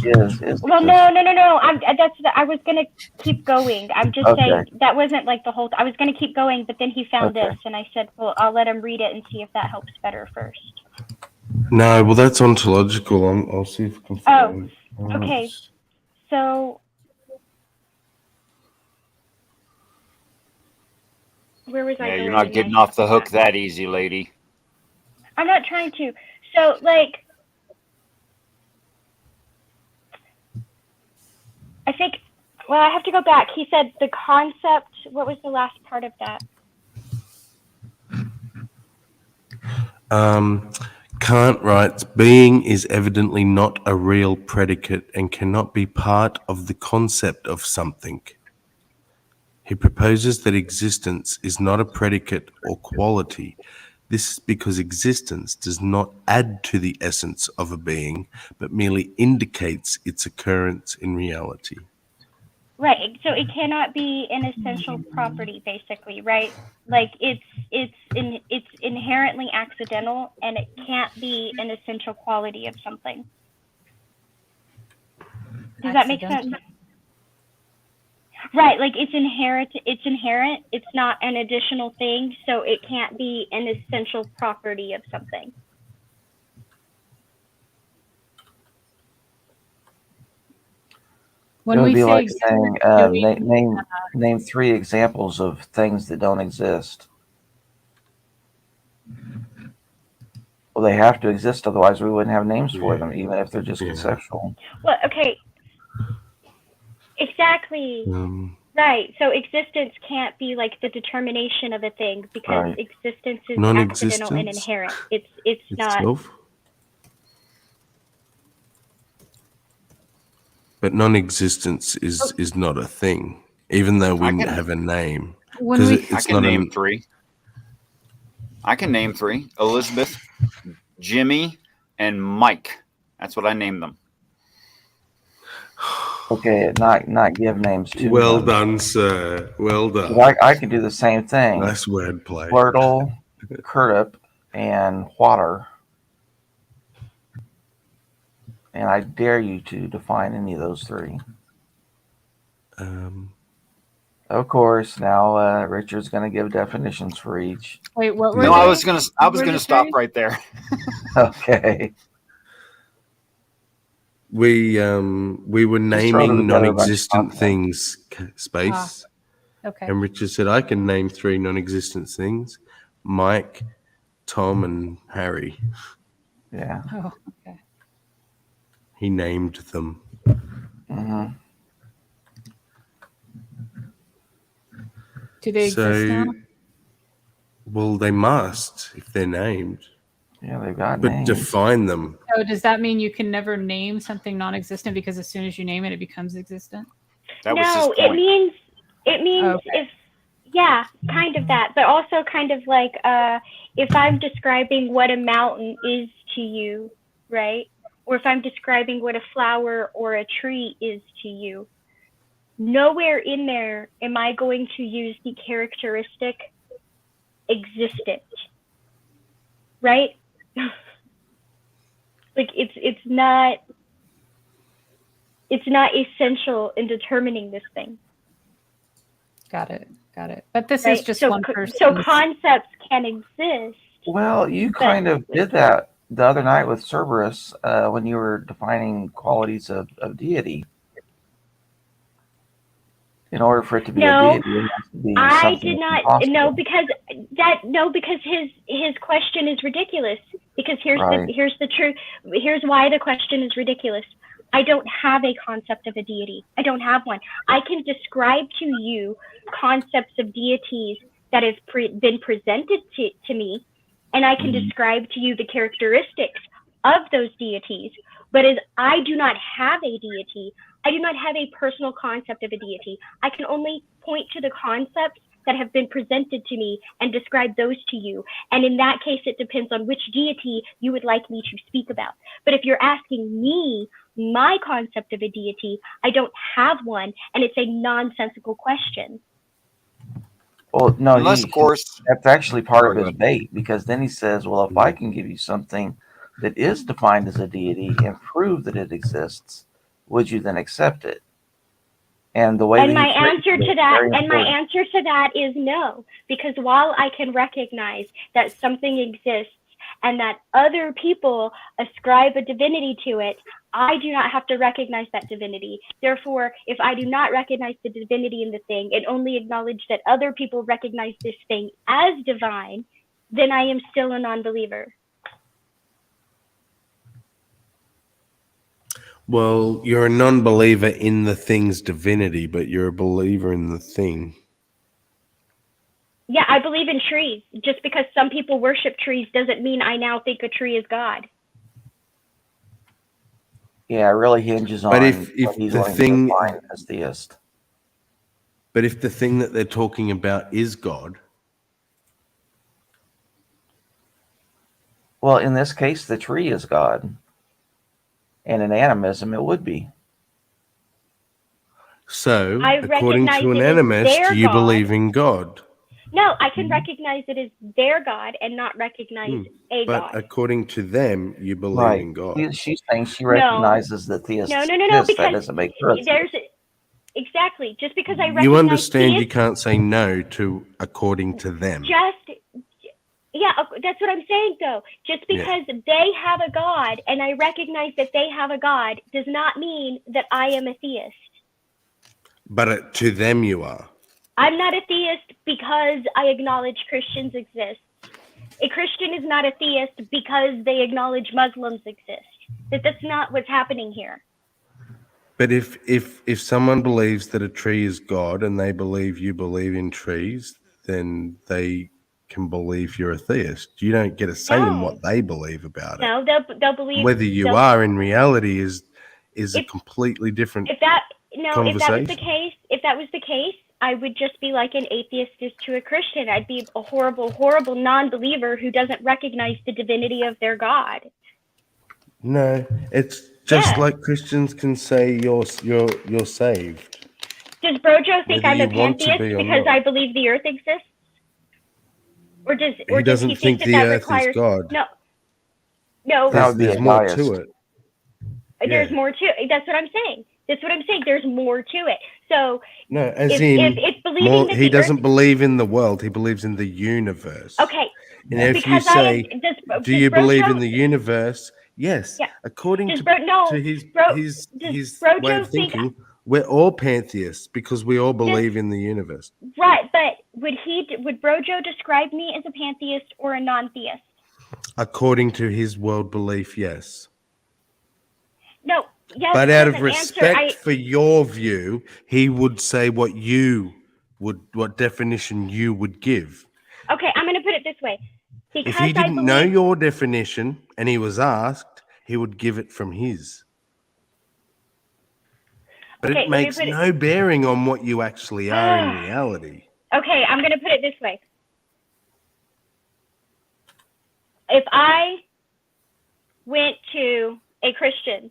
Well, no. I was gonna keep going. I'm just saying that wasn't like the whole. I was gonna keep going, but then he found this, and I said, "Well, I'll let him read it and see if that helps better first." No, well, that's ontological. I'll see if I can find it. Okay. So, where was I Yeah, going? you're not getting off the hook that easy, lady. I'm not trying to. So, like, I think, well, I have to go back. He said the concept, what was the last part of that? Kant writes, being is evidently not a real predicate and cannot be part of the concept of something. He proposes that existence is not a predicate or quality. This is because existence does not add to the essence of a being, but merely indicates its occurrence in reality. Right. So it cannot be an essential property, basically, right? Like it's inherently accidental, and it can't be an essential quality of something. Does that make sense? Right. Like it's inherent. It's not an additional thing, so it can't be an essential property of something. It would be like saying, name 3 examples of things that don't exist. Well, they have to exist, otherwise we wouldn't have names for them, even if they're just conceptual. Well, okay. Exactly. Right. So existence can't be like the determination of a thing, because existence is accidental and inherent. It's not. Itself? But non-existence is not a thing, even though we have a name. I can name 3. I can name 3. Elizabeth, Jimmy, and Mike. That's what I named them. Okay, not give names to Well them. done, sir. Well done. I could do the same thing. Nice wordplay. Wordle, Curtup, and Water. And I dare you to define any of those 3. Of course, now Richard's going to give definitions for each. Wait, what were No, they? I was gonna stop right there. Okay. We were naming non-existent things, space. Okay. And Richard said, I can name 3 non-existent things: Mike, Tom, and Harry. Yeah. Oh, okay. He named them. Do they exist now? Well, they must if they're named. Yeah, they've got but names. Define them. So does that mean you can never name something non-existent, because as soon as you name it, it becomes existent? No, it means if, yeah, kind of that, but also kind of like if I'm describing what a mountain is to you, right? Or if I'm describing what a flower or a tree is to you, nowhere in there am I going to use the characteristic existent, right? Like it's not essential in determining this thing. Got it. But this Right? is just So one person. So concepts can exist. Well, you kind of did that the other night with Cerberus, when you were defining qualities of deity, in order for it to be a No, deity, it has to be I something did not. impossible. Because his question is ridiculous. Because Right. here's the truth. Here's why the question is ridiculous. I don't have a concept of a deity. I don't have one. I can describe to you concepts of deities that have been presented to me, and I can describe to you the characteristics of those deities. But as I do not have a deity, I do not have a personal concept of a deity. I can only point to the concepts that have been presented to me and describe those to you. And in that case, it depends on which deity you would like me to speak about. But if you're asking me my concept of a deity, I don't have one, and it's a nonsensical question. Well, no, Unless, of course, that's actually part Sorry, of go his ahead. bait, because then he says, well, if I can give you something that is defined as a deity and prove that it exists, would you then accept it? And the way And that my he phrased answer it to is that, very and my important. answer to that is no, because while I can recognize that something exists and that other people ascribe a divinity to it, I do not have to recognize that divinity. Therefore, if I do not recognize the divinity in the thing and only acknowledge that other people recognize this thing as divine, then I am still a non-believer. Well, you're a non-believer in the thing's divinity, but you're a believer in the thing. Yeah, I believe in trees. Just because some people worship trees doesn't mean I now think a tree is God. Yeah, it really hinges on But if what he's the willing to thing, define as theist. but if the thing that they're talking about is God, Well, in this case, the tree is God. And in animism, it would be. so I according recognize to an it as animist, their you God. believe in God. No, I can recognize it as their God and not recognize a But God. according to them, you believe Right. in God. She's saying she No. recognizes that theists No, exist. That because doesn't make her a theist. there's exactly just because I You recognize understand you theists, can't say no to according to them. yeah, that's what I'm saying though. Just because they have a God and I recognize that they have a God does not mean that I am a theist. But to them you are. I'm not a theist because I acknowledge Christians exist. A Christian is not a theist because they acknowledge Muslims exist. That's not what's happening here. But if someone believes that a tree is God and they believe you believe in trees, then they can believe you're a theist. You don't get a say in what they believe about it. No, they'll believe Whether you are in reality is a completely different if that conversation. if that was the case, I would just be like an atheist is to a Christian. I'd be a horrible, horrible non-believer who doesn't recognize the divinity of their God. No, it's just like Christians can say you're saved. Does Brojo think Whether I'm a you want to pantheist be or because not. I believe the Earth exists? Or does He doesn't he think think the that Earth is requires God. No. There's more to it. There's Yeah. more to it. That's what I'm saying. There's more to it. So No, as if believing more, that he the doesn't Earth, believe in the world. He believes in the universe. okay, And if you because say, does "Do you Brojo, believe in the universe?" Yes. Yeah. According Does to his Brojo way of think thinking, we're all pantheists because we all believe in the universe. right? But would Brojo describe me as a pantheist or a non-theist? According to his world belief, yes. No. Yes, But out of doesn't answer. respect for your view, he would say what definition you would give. Okay, I'm going to put it this way. If Because he I didn't know believe your definition and he was asked, he would give it from his. But Okay, it let me makes put it- no bearing on what you actually are in reality. Okay, I'm going to put it this way. If I went to a Christian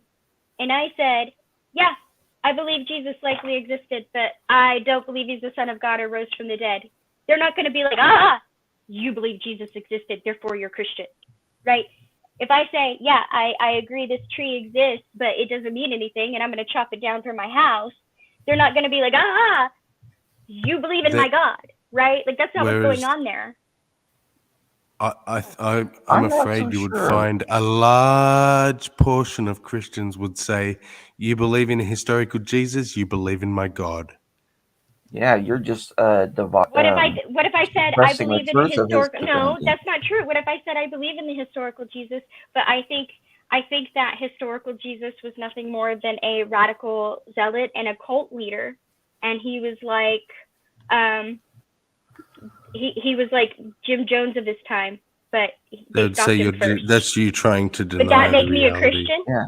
and I said, yeah, I believe Jesus likely existed, but I don't believe he's the son of God or rose from the dead, they're not going to be like, you believe Jesus existed, therefore you're Christian, right? If I say, yeah, I agree this tree exists, but it doesn't mean anything, and I'm going to chop it down for my house, they're not going to be like, you believe in my God, right? Like, that's not what's going on there. I'm I'm not afraid so you would sure. find a large portion of Christians would say, "You believe in a historical Jesus, you believe in my God." Yeah, you're just What if I said I suppressing the believe in a truth of his historical? No, divinity. that's not true. What if I said I believe in the historical Jesus, but I think that historical Jesus was nothing more than a radical zealot and a cult leader, and he was like, he was like Jim Jones of his time, but they They'd stopped say him first. that's you trying to Would that deny make the me a reality. Christian? Yeah.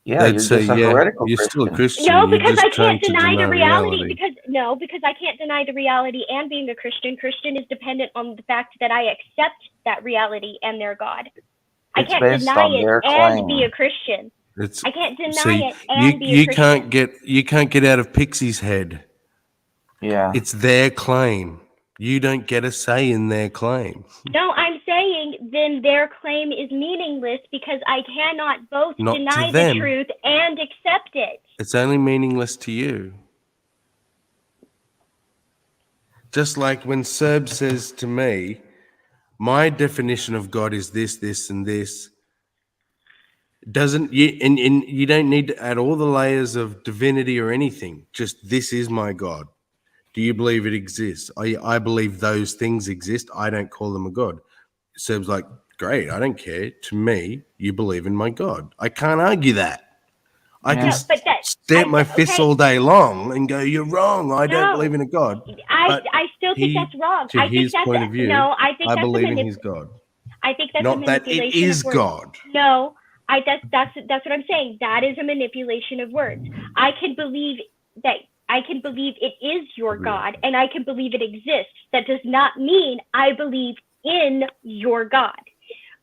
Yeah, They'd you're say, just a yeah, heretical you're still a Christian. Christian. No, You're because just I trying can't to deny the reality. reality. Because I can't deny the reality and being a Christian. Christian is dependent on the fact that I accept that reality and their God. I It's can't based deny on it their and be claim. a Christian. I can't deny See, it and be a you Christian. can't get out of Pixie's head. Yeah. It's their claim. You don't get a say in their claim. No, I'm saying then their claim is meaningless because I cannot both Not to deny the them. truth and accept it. It's only meaningless to you. Just like when Serb says to me, my definition of God is this, this, and this. And you don't need to add all the layers of divinity or anything. Just this is my God. Do you believe it exists? I believe those things exist. I don't call them a God. Serb's like, great, I don't care. To me, you believe in my God. I can't argue that. I can stamp my fists all day long and go, you're wrong. I don't believe in a God. I still think that's wrong. To I think his that's point of view, I think I that's believe a in his God. I think that's a Not that it manipulation is of words. God. No, that's what I'm saying. That is a manipulation of words. I can believe it is your God, and I can believe it exists. That does not mean I believe in your God.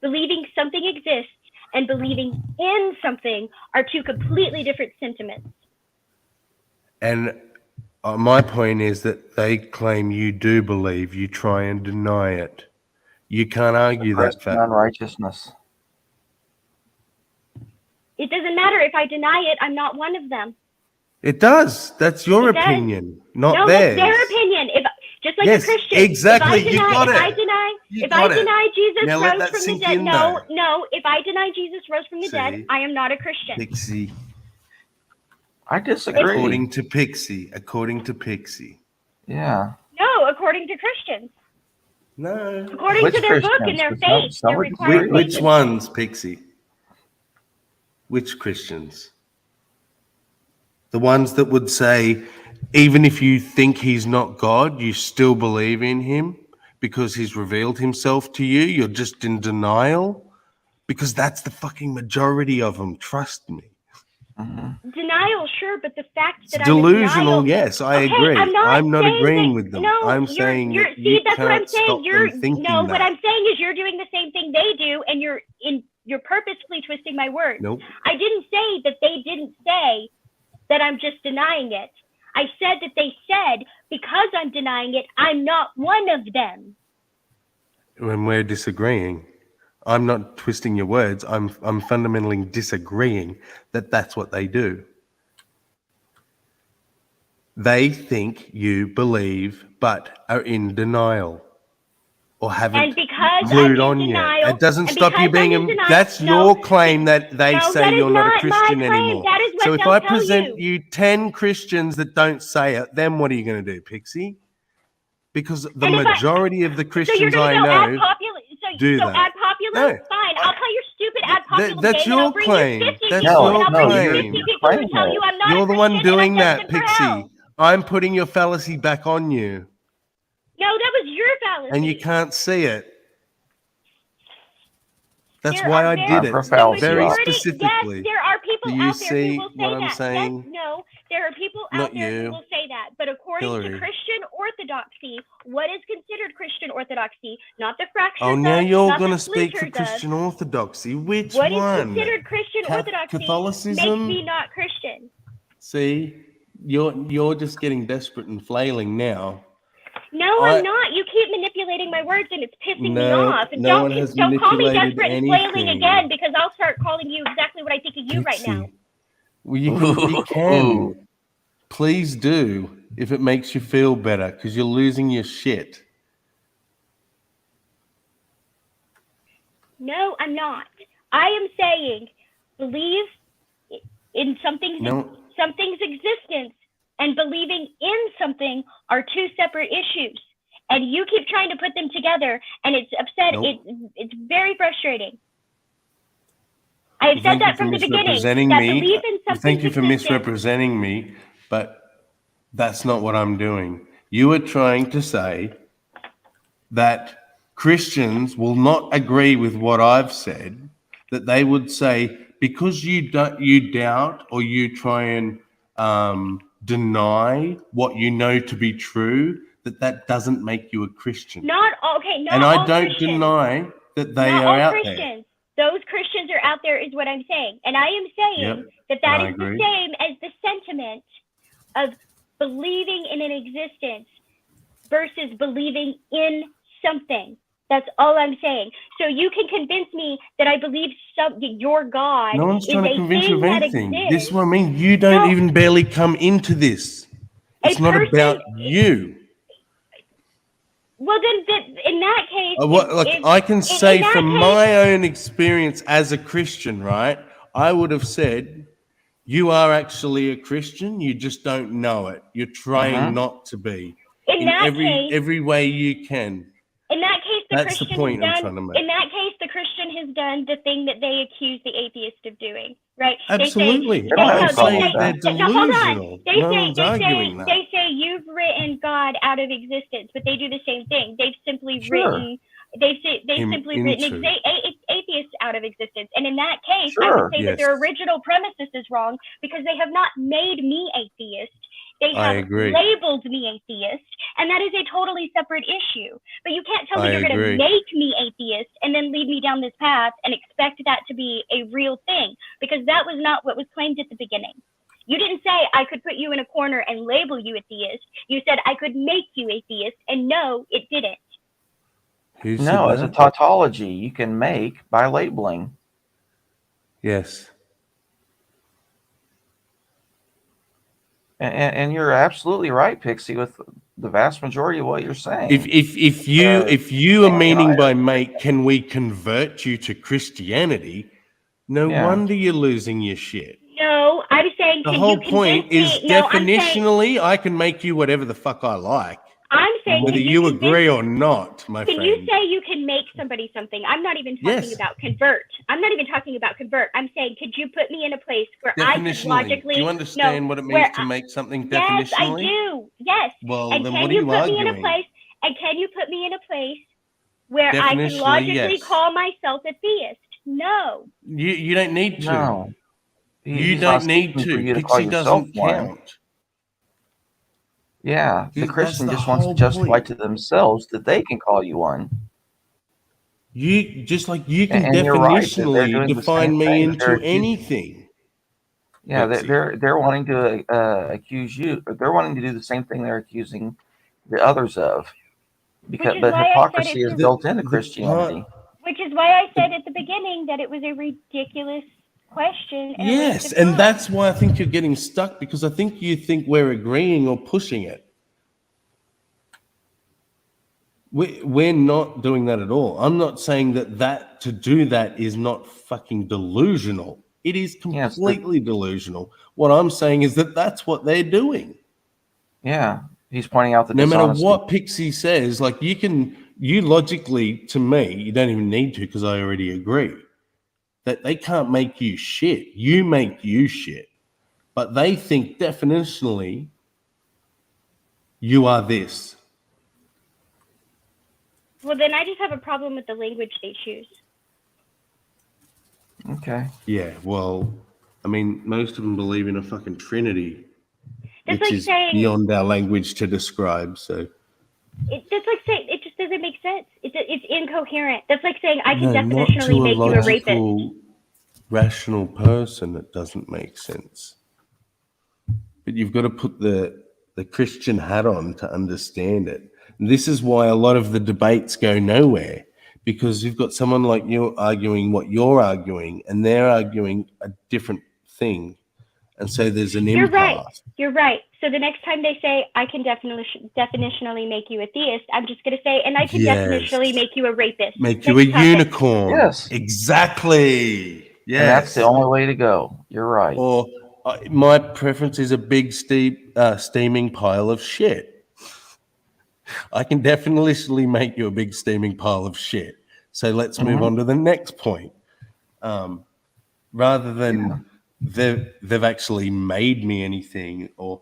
Believing something exists and believing in something are two completely different sentiments. And my point is that they claim you do believe, you try and deny it. You can't argue that Suppressing fact. unrighteousness. It doesn't matter if I deny it. I'm not one of them. It does. That's your It does. opinion, not No, theirs. that's their opinion. Just like Yes, a Christian. exactly. If I You deny, got if it. I deny, You if I got it. deny Jesus Now let rose that from the sink dead, in, no, though. no. If I deny Jesus rose from the See? dead, I am not a Christian. Pixie. I disagree. According to Pixie. Yeah. No, according to Christians. No. According to their book and their faith, their required faith. Which ones, Pixie? Which Christians? The ones that would say, even if you think he's not God, you still believe in him because he's revealed himself to you. You're just in denial because that's the fucking majority of them. Trust me. Denial, sure, but the fact that Delusional, I'm in denial, yes, I okay, agree. I'm not saying agreeing that, with them. No, I'm saying you're, that you see, that's what I'm can't saying. stop You're them thinking no, that. what I'm saying is you're doing the same thing they do, and you're purposefully twisting my words. Nope. I didn't say that they didn't say that I'm just denying it. I said that they said because I'm denying it, I'm not one of them. When we're disagreeing, I'm not twisting your words. I'm fundamentally disagreeing that that's what they do. They think you believe, but are in denial or haven't And because glued I'm in on denial, yet. It doesn't and stop you because I'm being in a. denial- That's no, your claim that they no, say that is you're not a not my Christian claim. anymore. That is what So if they'll I tell present you 10 Christians that don't say it, then what are you going to do, Pixie? Because the And if majority of the So you're Christians going I to go add know popular. do So that. add popular. No. Fine, I'll play your stupid add popular That's game, and I'll your bring claim. you 50 That's people, your and I'll bring you claim. 50 people who tell you I'm not You're a the Christian one doing and I'm that, destined for hell. Pixie. I'm putting your fallacy back on you, No, that was your fallacy. and you can't see it. That's There why are I did it very specifically. Yes, there are people Do you out there see who will say what I'm that. saying? Yes, no, there are people Not out there you. who will say that. But according Hillary. to Christian orthodoxy, what is considered Christian orthodoxy? Not the fractures Oh, now of, you're not going the to speak for splinters of. Christian orthodoxy. Which What is one? considered Christian orthodoxy Catholicism? makes me not Christian. See, you're just getting desperate and flailing now. No, I'm not. You keep manipulating my words, and it's pissing me No, off. And no one has don't call me manipulated desperate and flailing anything. again, because I'll start calling you exactly what I think of you right now. Pixie. Well, you can. Please do, if it makes you feel better, because you're losing your shit. No, I'm not. I am saying believe in something's existence and believing in something are two separate issues. And you keep trying to put them together, and it's upset. It's very frustrating. I've said that from the beginning. That belief in something's Thank you for existence. misrepresenting me, but that's not what I'm doing. You are trying to say that Christians will not agree with what I've said, that they would say, because you doubt or you try and deny what you know to be true, that doesn't make you a Christian. Not okay. Not and I all don't Christians. deny that they Not are all out Christians. Those Christians are out there, is what I'm saying, and I am saying that I is agree. the same as the sentiment of believing in an existence versus believing in something. That's all I'm saying. So you can convince me that I believe your God No one's is trying to a convince you thing of that anything. exists. This is what I mean. You don't even barely come into this. It's not about you. Well, then, in that case, I can say from my own experience as a Christian, right? I would have said, you are actually a Christian. You just don't know it. You're trying not to be. In that case, every way you can. In that case, That's the point I'm trying to make. In that case, the Christian has done the thing that they accuse the atheist of doing, right? Absolutely. I'm saying they're delusional. No one's arguing that. They say you've written God out of existence, but they do the same thing. They've simply written. They've simply written atheists out of existence, and in that case, I would say that their original premises is wrong because they have not made me atheist. They have labeled me atheist, and that is a totally separate issue. But you can't tell me you're going to make me atheist and then lead me down this path and expect that to be a real thing, because that was not what was claimed at the beginning. You didn't say I could put you in a corner and label you atheist. You said I could make you atheist, and no, it didn't. No, as a tautology, you can make by labeling. Yes. And you're absolutely right, Pixie, with the vast majority of what you're saying. If you are meaning by make, can we convert you to Christianity? No wonder you're losing your shit. No, I'm saying the whole point is definitionally, I can make you whatever the fuck I like. I'm saying whether you agree or not, my friend. Can you say you can make somebody something? I'm not even talking about convert. I'm not even talking about convert. I'm saying, could you put me in a place where I could logically... Do you understand what it means to make something definitionally? Yes, I do. Yes. Well, and then can what are you put me in a arguing? place? And can you put me in a place where I can logically call myself a theist? No. You don't need to. No. You don't need to. Pixie doesn't count. Yeah, the Christian just wants to justify to themselves that they can call you one. You just like you can definitionally define me into anything. Yeah, they're wanting to accuse you. They're wanting to do the same thing they're accusing the others of, but hypocrisy is built into Christianity. Which is why I said at the beginning that it was a ridiculous question. Yes, and that's why I think you're getting stuck, because I think you think we're agreeing or pushing it. We're not doing that at all. I'm not saying that to do that is not fucking delusional. It is completely delusional. What I'm saying is that that's what they're doing. Yeah, he's pointing out that no matter what Pixie says, like you logically, to me, you don't even need to, because I already agree that they can't make you shit. You make you shit. But they think definitionally you are this. Well, then I just have a problem with the language they choose. Okay. Yeah, well, I mean, most of them believe in a fucking trinity, that's which like is saying, beyond our language to describe, so... That's like saying, it just doesn't make sense. It's incoherent. That's like saying I can definitionally make you a rapist. Rational person, that doesn't make sense. But you've got to put the Christian hat on to understand it. And this is why a lot of the debates go nowhere, because you've got someone like you arguing what you're arguing, and they're arguing a different thing. And so there's an You're right. impasse. You're right. So the next time they say, I can definitionally make you a theist, I'm just going to say, and I can Yes. definitionally make you a rapist. Make you Next a topic. unicorn. Yes. Exactly. Yes. And that's the only way to go. You're right. Or my preference is a big steaming pile of shit. I can definitely make you a big steaming pile of shit. So let's move on to the next point. Rather than they've actually made me anything, or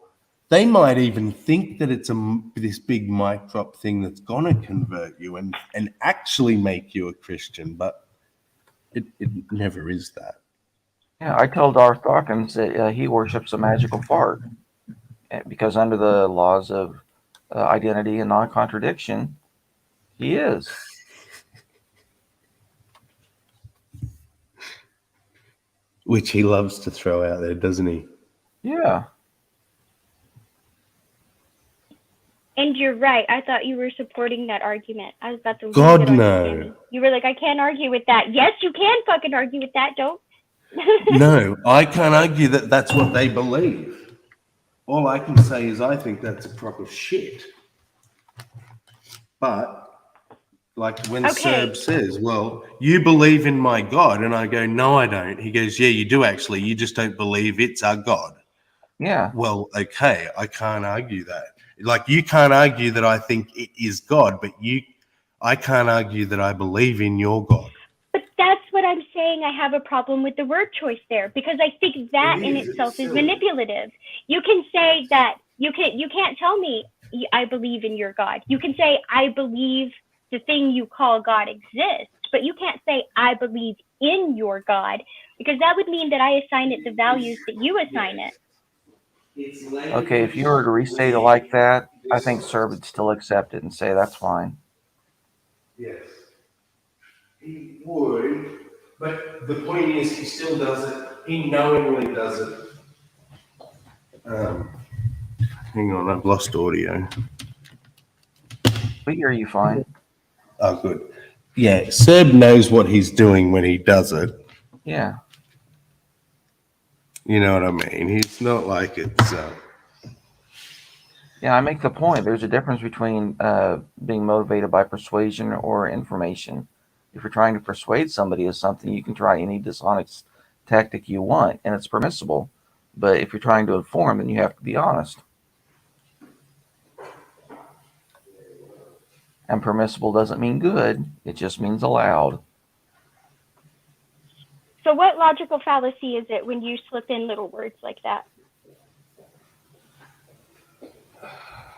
they might even think that it's this big mic drop thing that's gonna convert you and actually make you a Christian, but it never is that. Yeah, I told Darth Dawkins that he worships a magical fart because under the laws of identity and non-contradiction, he is. Which he loves to throw out there, doesn't he? Yeah. And you're right. I thought you were supporting that argument. I was about to God, leave it on no. you, Sammy. You were like, I can't argue with that. Yes, you can fucking argue with that. Don't. No, I can't argue that that's what they believe. All I can say is I think that's a crock of shit. But, like when Serb says, well, you believe in my God, and I go, no, I don't. He goes, yeah, you do actually. You just don't believe it's our God. Yeah. Well, okay, I can't argue that. Like, you can't argue that I think it is God, but I can't argue that I believe in your God. But that's what I'm saying. I have a problem with the word choice there, because I think that in itself is manipulative. You can say that you can't tell me I believe in your God. You can say I believe the thing you call God exists, but you can't say I believe in your God, because that would mean that I assign it the values that you assign it. Okay, if you were to restate it like that, I think Serb would still accept it and say that's fine. Yes. He would, but the point is he still does it. He knowingly does it. Hang on, I've lost audio. We hear you fine. Oh, good. Yeah, Serb knows what he's doing when he does it. Yeah. You know what I mean? He's not like it's... Yeah, I make the point. There's a difference between being motivated by persuasion or information. If you're trying to persuade somebody of something, you can try any dishonest tactic you want, and it's permissible. But if you're trying to inform, then you have to be honest. And permissible doesn't mean good. It just means allowed. So what logical fallacy is it when you slip in little words like that?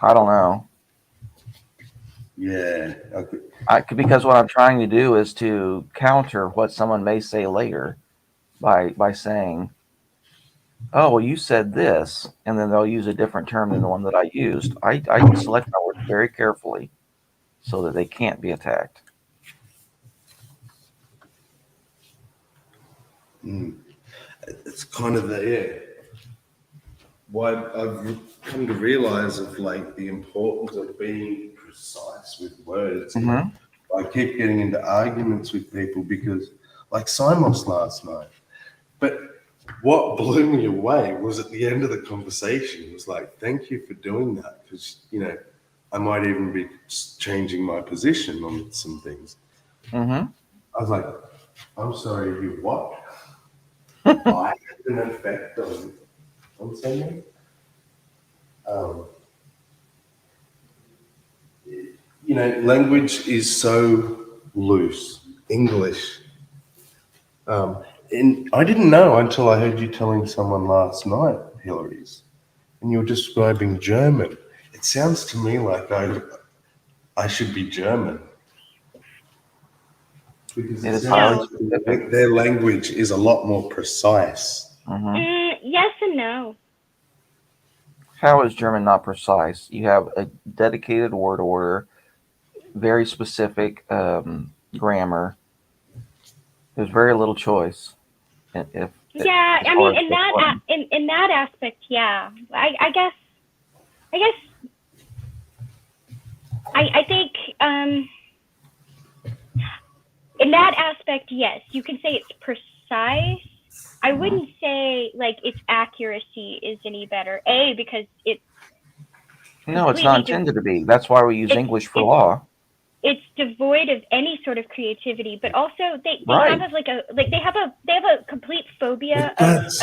I don't know. Yeah. Okay. Because what I'm trying to do is to counter what someone may say later by saying, oh, well, you said this, and then they'll use a different term than the one that I used. I select my words very carefully so that they can't be attacked. It's kind of why I've come to realize of like the importance of being precise with words. Mm-hmm. I keep getting into arguments with people because, like Simos last night, but what blew me away was at the end of the conversation, it was like, thank you for doing that, because, you know, I might even be changing my position on some things. Mm-hmm. I was like, I'm sorry, you what? I had an effect on someone. You know, language is so loose. English. And I didn't know until I heard you telling someone last night, Hillary's, and you were describing German. It sounds to me like I should be German. Because it sounds like their language is a lot more precise. Mm-hmm. Yes and no. How is German not precise? You have a dedicated word order, very specific grammar. There's very little choice. I mean, in that aspect, yeah. I think in that aspect, yes, you can say it's precise, I wouldn't say like its accuracy is any better. A, because it's No, it's not completely intended to be. That's why we use it's- English for it's- law. it's devoid of any sort of creativity, but also they Right. have they have a complete phobia That's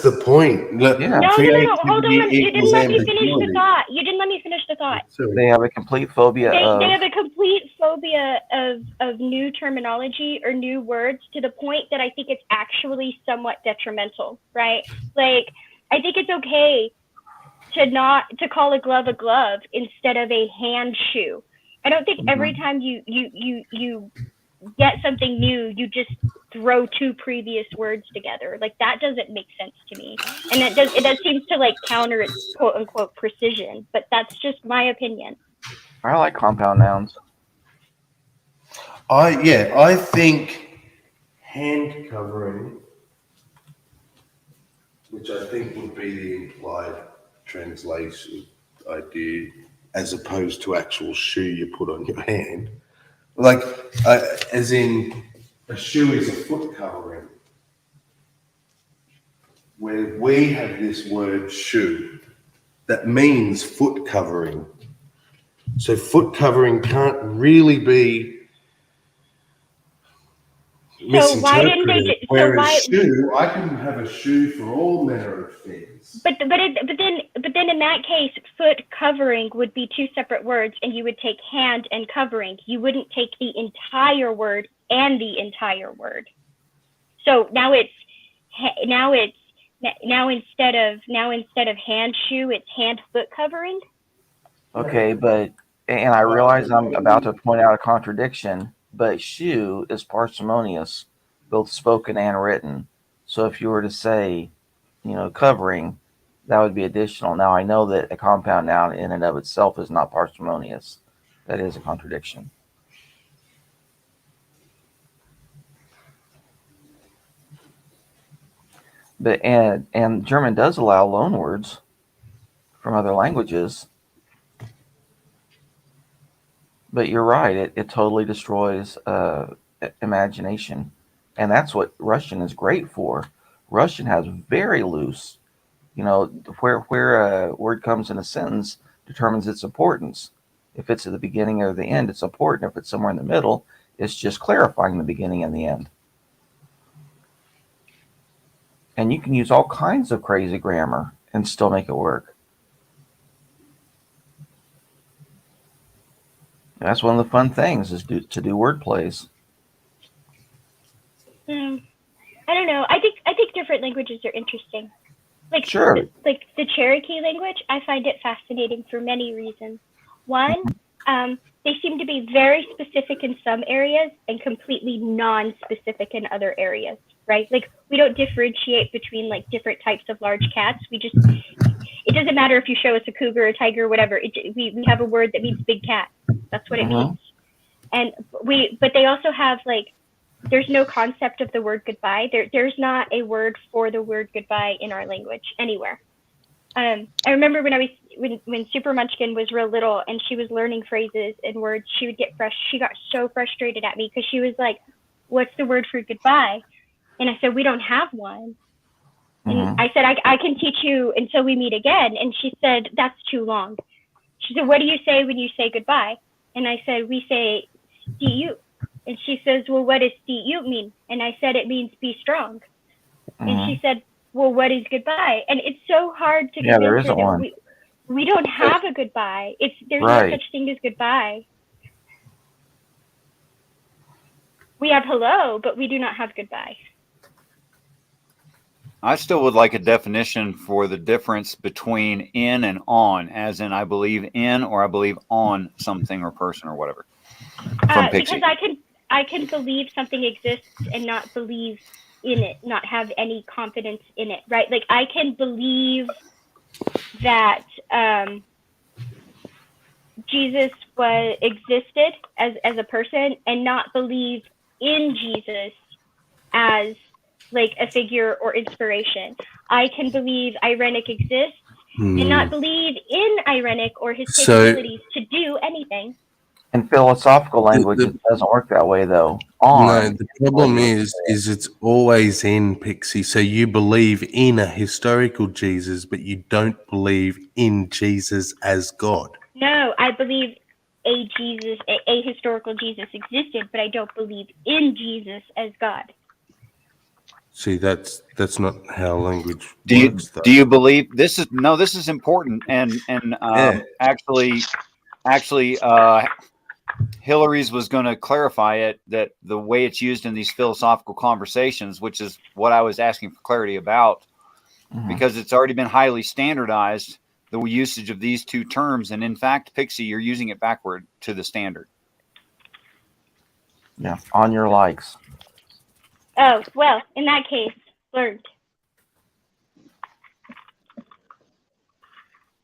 the point. Look, No, hold creativity on. You didn't equals let me finish the ambiguity. thought. You didn't let me finish the thought. They have a complete phobia of. They have a complete phobia of new terminology or new words to the point that I think it's actually somewhat detrimental, right? Like, I think it's okay to call a glove instead of a hand shoe. I don't think every time you get something new, you just throw two previous words together. Like, that doesn't make sense to me. And it does seems to like counter its quote unquote precision, but that's just my opinion. I like compound nouns. I think hand covering, which I think would be the implied translation idea, as opposed to actual shoe you put on your hand. Like, as in, a shoe is a foot covering. Where we have this word shoe, that means foot covering. So foot covering can't really be misinterpreted. Whereas shoe, I can have a shoe for all manner of things. But then in that case, foot covering would be two separate words, and you would take hand and covering. You wouldn't take the entire word and the entire word. So now instead of hand shoe, it's hand foot covering. Okay, and I realize I'm about to point out a contradiction, but shoe is parsimonious, both spoken and written. So if you were to say, covering, that would be additional. Now I know that a compound noun in and of itself is not parsimonious. That is a contradiction. But and German does allow loan words from other languages. But you're right, it totally destroys imagination. And that's what Russian is great for. Russian has very loose, where a word comes in a sentence determines its importance. If it's at the beginning or the end, it's important. If it's somewhere in the middle, it's just clarifying the beginning and the end. And you can use all kinds of crazy grammar and still make it work. That's one of the fun things is to do word plays. I don't know. I think different languages are interesting. Like, sure. Like the Cherokee language, I find it fascinating for many reasons. One, they seem to be very specific in some areas and completely non-specific in other areas, right? Like, we don't differentiate between like different types of large cats. It doesn't matter if you show us a cougar, a tiger, whatever. We have a word that means big cat. That's what it means. And but they also have like, there's no concept of the word goodbye. There's not a word for the word goodbye in our language anywhere. I remember when Super Munchkin was real little and she was learning phrases and words, she got so frustrated at me because she was like, "What's the word for goodbye?" And I said, "We don't have one." And I said, I can teach you until we meet again. And she said, "That's too long." She said, "What do you say when you say goodbye?" And I said, "We say see you." And she says, "Well, what does see you mean?" And I said, "It means be strong." And she said, "Well, what is goodbye?" And it's so hard to there convince her isn't that one. we don't have a goodbye. There's right. no such thing as goodbye. We have hello, but we do not have goodbye. I still would like a definition for the difference between in and on, as in I believe in or I believe on something or person or whatever. From Pixie. Because I can believe something exists and not believe in it, not have any confidence in it, right? Like, I can believe that Jesus existed as a person and not believe in Jesus as like a figure or inspiration. I can believe Irenic exists and not believe in Irenic or his capabilities to do anything. In philosophical language, it doesn't work that way, though. On. No, the problem is it's always in, Pixie. So you believe in a historical Jesus, but you don't believe in Jesus as God. No, I believe a Jesus, a historical Jesus existed, but I don't believe in Jesus as God. See, that's not how language Do you works, though. do you believe this is this is important and Yeah. actually Hillary's was going to clarify it, that the way it's used in these philosophical conversations, which is what I was asking for clarity about, because it's already been highly standardized, the usage of these two terms. And in fact, Pixie, you're using it backward to the standard. Yeah, on your likes. Oh, well, in that case, learned.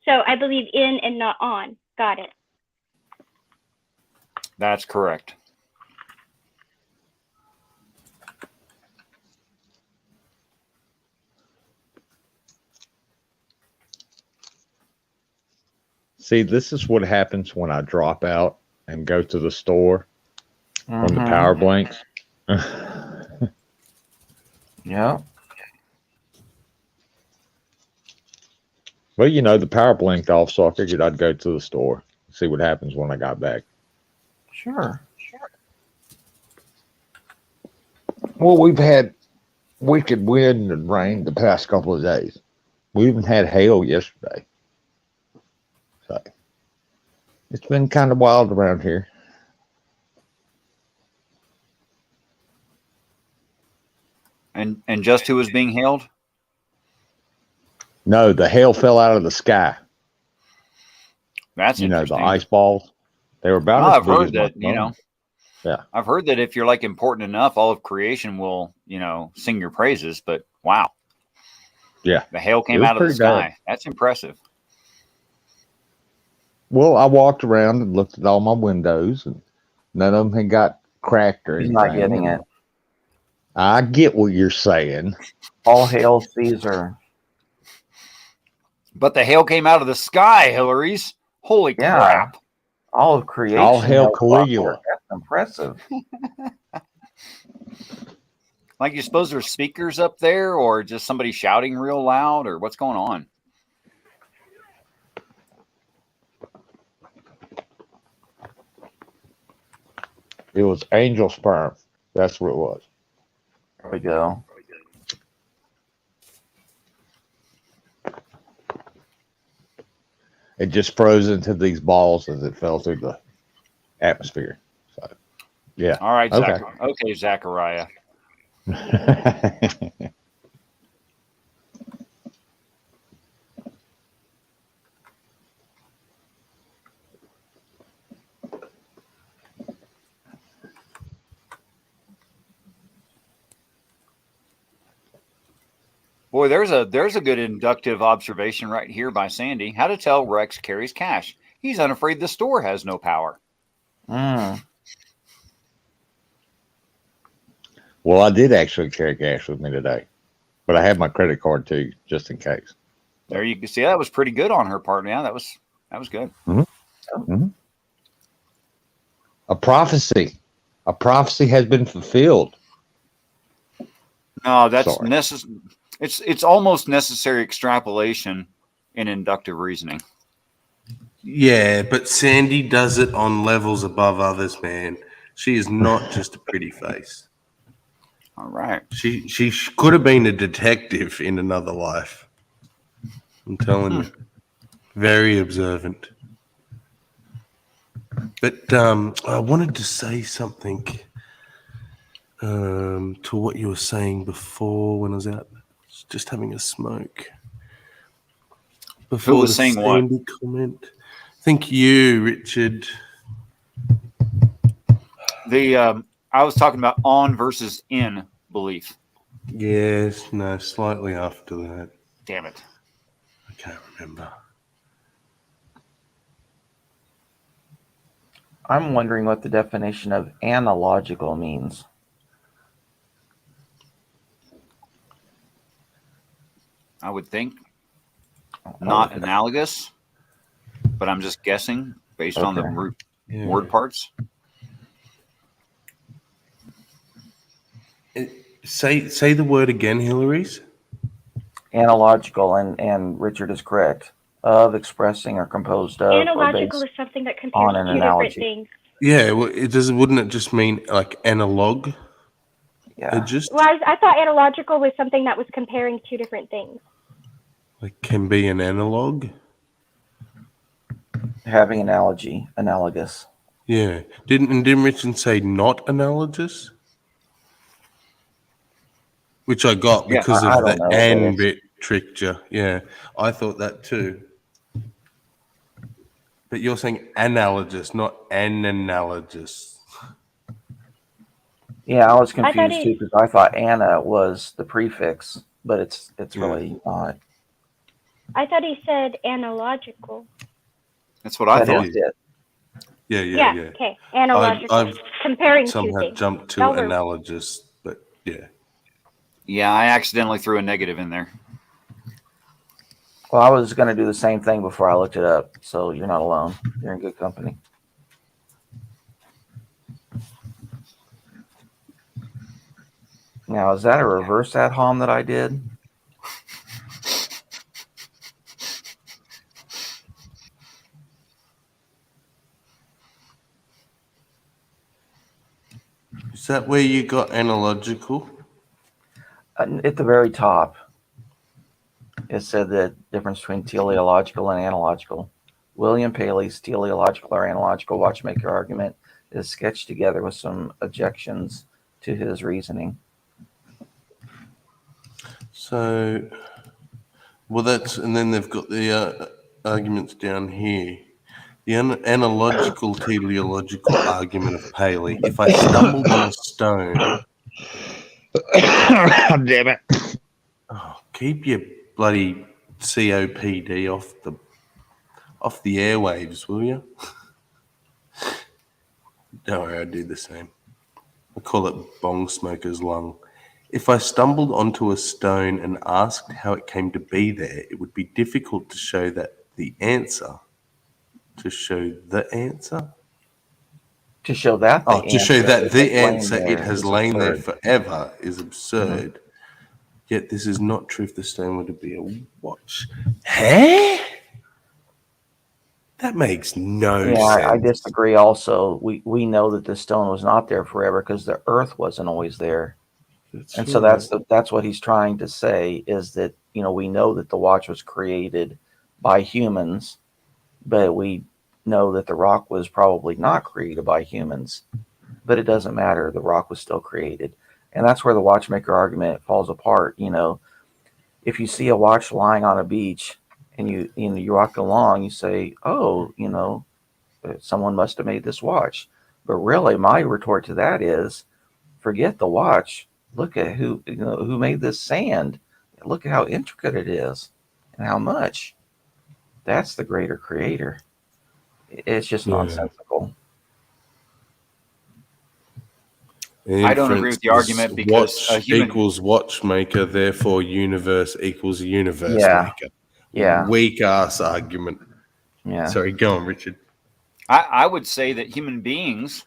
So I believe in and not on. Got it. That's correct. See, this is what happens when I drop out and go to the store when the power blinks. Yeah. Well, you know, the power blinked off, so I figured I'd go to the store, see what happens when I got back. Sure. Well, we've had wicked wind and rain the past couple of days. We even had hail yesterday. So it's been kind of wild around here. And just who was being hailed? No, the hail fell out of the sky. That's interesting. The ice balls. They were about as I've big heard as my that, thumb. Yeah. I've heard that if you're like important enough, all of creation will, sing your praises. But wow. Yeah. The hail It came was out of the pretty sky. bad. That's impressive. Well, I walked around and looked at all my windows, and none of them had got cracked or He's anything. not getting it. I get what you're saying. All hail Caesar. But the hail came out of the sky, Hillary's. Holy crap. All of creation. All hail knows Caligula. That's impressive. Like, you suppose there's speakers up there, or just somebody shouting real loud, or what's going on? It was angel sperm. That's what it was. There we go. It just froze into these balls as it fell through the atmosphere. So, yeah. All right, Okay. Okay, Zachariah. Boy, there's a good inductive observation right here by Sandy. How to tell Rex carries cash. He's unafraid the store has no power. Well, I did actually carry cash with me today, but I had my credit card too, just in case. There you can see that was pretty good on her part. Yeah, that was good. A prophecy has been fulfilled. No, that's Sorry. necessary. It's almost necessary extrapolation in inductive reasoning. Yeah, but Sandy does it on levels above others, man. She is not just a pretty face. All right. She could have been a detective in another life. I'm telling you. Very observant. But I wanted to say something to what you were saying before when I was out just having a smoke. Before Who was the saying what? Sandy comment. I think you, Richard. I was talking about on versus in belief. Yes, no, slightly after that. Damn it. I can't remember. I'm wondering what the definition of analogical means. I would think not analogous, but I'm just guessing based on the root word parts. Say the word again, Hillary's. Analogical, and Richard is correct, of, expressing, or composed of, Analogical or is something that based compares on an two different analogy. things. Yeah, well, wouldn't it just mean like analog? Yeah. It just Well, I thought analogical was something that was comparing two different things. like can be an analog. Having analogy, analogous. Yeah. Didn't Richard say not analogous? Which I got Yeah, because I of don't the know, but "and" it's- bit tricked you. Yeah, I thought that too. But you're saying analogous, not an analogous. Yeah, I was I thought confused too because I thought Anna was the prefix, but it's really not. I thought he said analogical. That's what I That thought. is it. Yeah. Okay. Analogical. I've comparing two somehow things. jumped to Y'all were- analogous, but yeah. Yeah, I accidentally threw a negative in there. Well, I was going to do the same thing before I looked it up, so you're not alone. You're in good company. Now, is that a reverse ad hom that I did? Is that where you got analogical? At the very top, it said the difference between teleological and analogical. William Paley's teleological or analogical watchmaker argument is sketched together with some objections to his reasoning. So, well, and then they've got the arguments down here. The analogical teleological argument of Paley. If I stumbled on a stone. Damn it. Oh, keep your bloody COPD off the airwaves, will you? Don't worry, I do the same. I call it bong smoker's lung. If I stumbled onto a stone and asked how it came to be there, it would be difficult to show the answer. To show that the answer, it has lain there forever is absurd. Yet this is not true if the stone were to be a watch. Huh? That makes no sense. I disagree also. We know that the stone was not there forever because the earth wasn't always there. So that's what he's trying to say is that, we know that the watch was created by humans, but we know that the rock was probably not created by humans. But it doesn't matter. The rock was still created. And that's where the watchmaker argument falls apart. If you see a watch lying on a beach and you walk along, you say, oh, someone must have made this watch. But really, my retort to that is, forget the watch. Look at who made this sand. Look at how intricate it is and how much. That's the greater creator. It's just nonsensical. I don't agree with the argument because watch equals watchmaker, therefore universe equals universe maker. Yeah. Weak ass argument. Yeah. Sorry, go on, Richard. I would say that human beings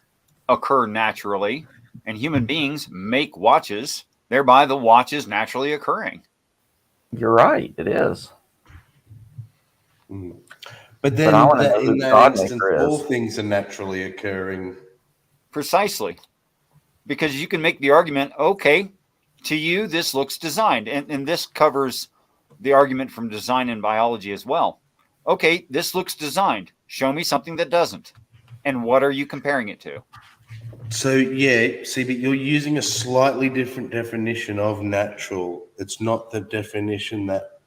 occur naturally, and human beings make watches, thereby the watch is naturally occurring. You're right. It is. But then in that instance, all things are naturally occurring. Precisely. Because you can make the argument, okay, to you, this looks designed. And this covers the argument from design and biology as well. Okay, this looks designed. Show me something that doesn't. And what are you comparing it to? So, yeah, see, but you're using a slightly different definition of natural. It's not the definition that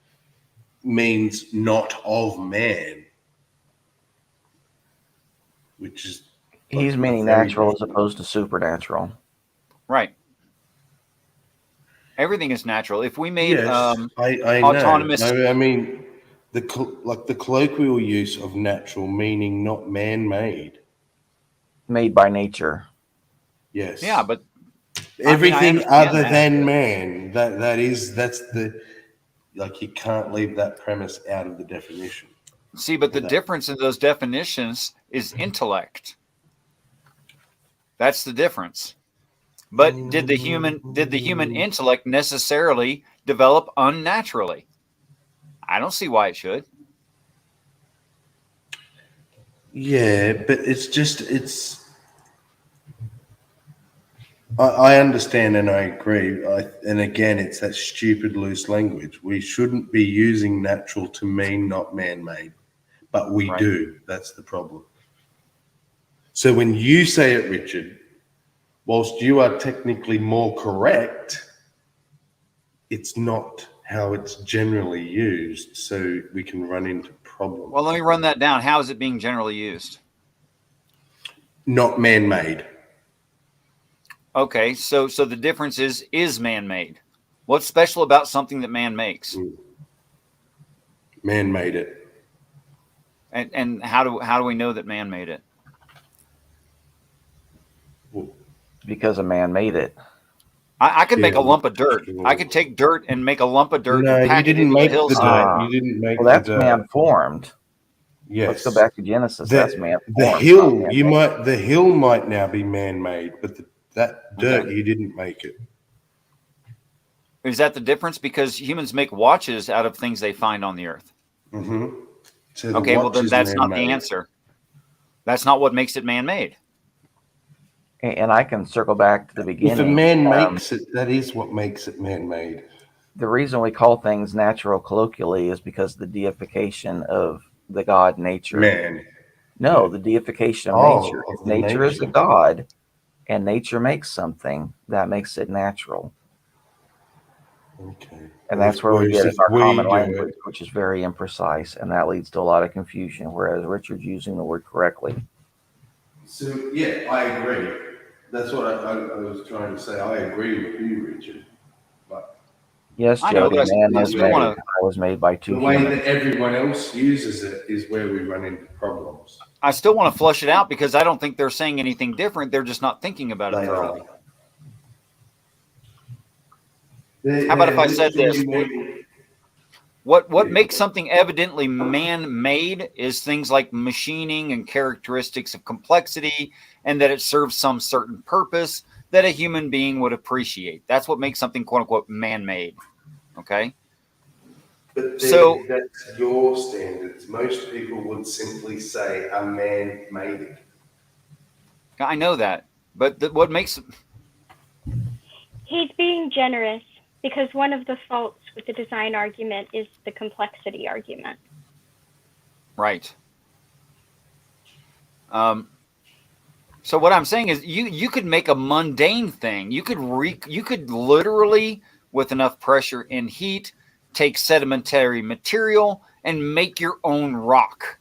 means not of man, which is... He's meaning natural as opposed to supernatural. Right. Everything is natural. If we made I autonomous... know. I mean, the colloquial use of natural meaning not man-made. Made by nature. Yes. Yeah, but everything other than man. That's the you can't leave that premise out of the definition. See, but the difference in those definitions is intellect. That's the difference. But did the human intellect necessarily develop unnaturally? I don't see why it should. Yeah, but I understand and I agree. And again, it's that stupid loose language. We shouldn't be using natural to mean not man-made, but we do. That's the problem. So when you say it, Richard, whilst you are technically more correct, it's not how it's generally used. So we can run into problems. Well, let me run that down. How is it being generally used? Not man-made. Okay, so the difference is man-made. What's special about something that man makes? Man made it. And how do we know that man made it? Because a man made it. I could make a lump of dirt. I could take dirt and make a lump of dirt. No, and you pack didn't it make into a the hillside. dirt. You didn't make Well, that's the dirt. man formed. Yes. Let's go back to Genesis. That's man The formed. hill, the hill might now be man-made, but that dirt, Okay. you didn't make it. Is that the difference? Because humans make watches out of things they find on the earth. Mm-hmm. So the Okay, well watch then is that's not the man-made. answer. That's not what makes it man-made. And I can circle back to the beginning. If a man makes it, that is what makes it man-made. The reason we call things natural colloquially is because of the deification of the God nature. Man. No, the deification of nature. of If the nature is a nature. God and nature makes something, that makes it natural. Okay. And that's where we Whereas get if our we common do language, it- which is very imprecise, and that leads to a lot of confusion, whereas Richard's using the word correctly. So, yeah, I agree. That's what I was trying to say. I agree with you, Richard. But Yes, I know, Jody, but man I was still made. wanna- I was made by two the way humans. that everyone else uses it is where we run into problems. I still want to flush it out because I don't think they're saying anything different. They're just not thinking about it They thoroughly. are. How about if I said this? Literally What makes something evidently man-made is things like machining and characteristics of complexity, and that it serves some certain purpose that a human being would appreciate. That's what makes something "quote unquote" man-made. Okay. But So- that's your standards. Most people would simply say a man made it. I know that, but what makes He's being generous because one of the faults with the design argument is the complexity argument. right? So what I'm saying is, you could make a mundane thing. You could literally, with enough pressure and heat, take sedimentary material and make your own rock.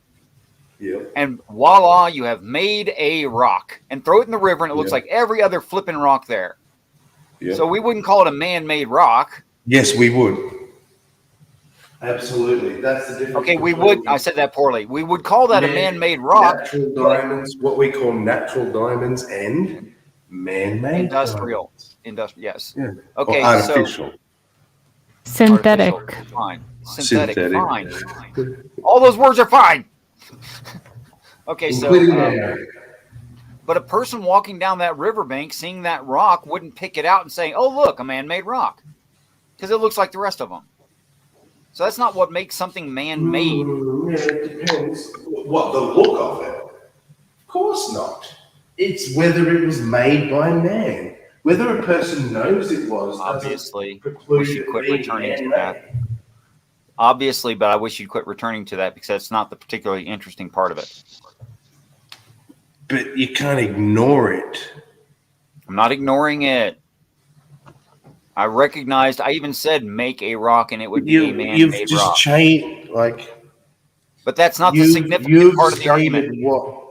Yeah. And voila, you have made a rock. And throw it in the river, and it looks Yeah. like every other flipping rock there. Yeah. So we wouldn't call it a man-made rock. Yes, we would. Absolutely. That's the difference. Okay, we between would. I said that poorly. We would call that a man- man-made rock. Natural diamonds, what we call natural diamonds, and man-made Industrial. Industrial, yes. Yeah. Okay, Or artificial. Synthetic. Artificial, fine. Synthetic, Synthetic. fine. All those words are fine. Okay, so, Including man-made. but a person walking down that riverbank, seeing that rock, wouldn't pick it out and say, "Oh, look, a man-made rock," because it looks like the rest of them. So that's not what makes something man-made. Yeah, it depends. What, the look of it? Of course not. It's whether it was made by man. Whether a person knows it was. Obviously, preclude wish you'd it quit being returning to man-made. that. Obviously, but I wish you'd quit returning to that because that's not the particularly interesting part of it. But you can't ignore it. I'm not ignoring it. I recognized, I even said make a rock and it would be a You've man-made just rock. changed, like. But that's not the you've significant part of the stated argument. What?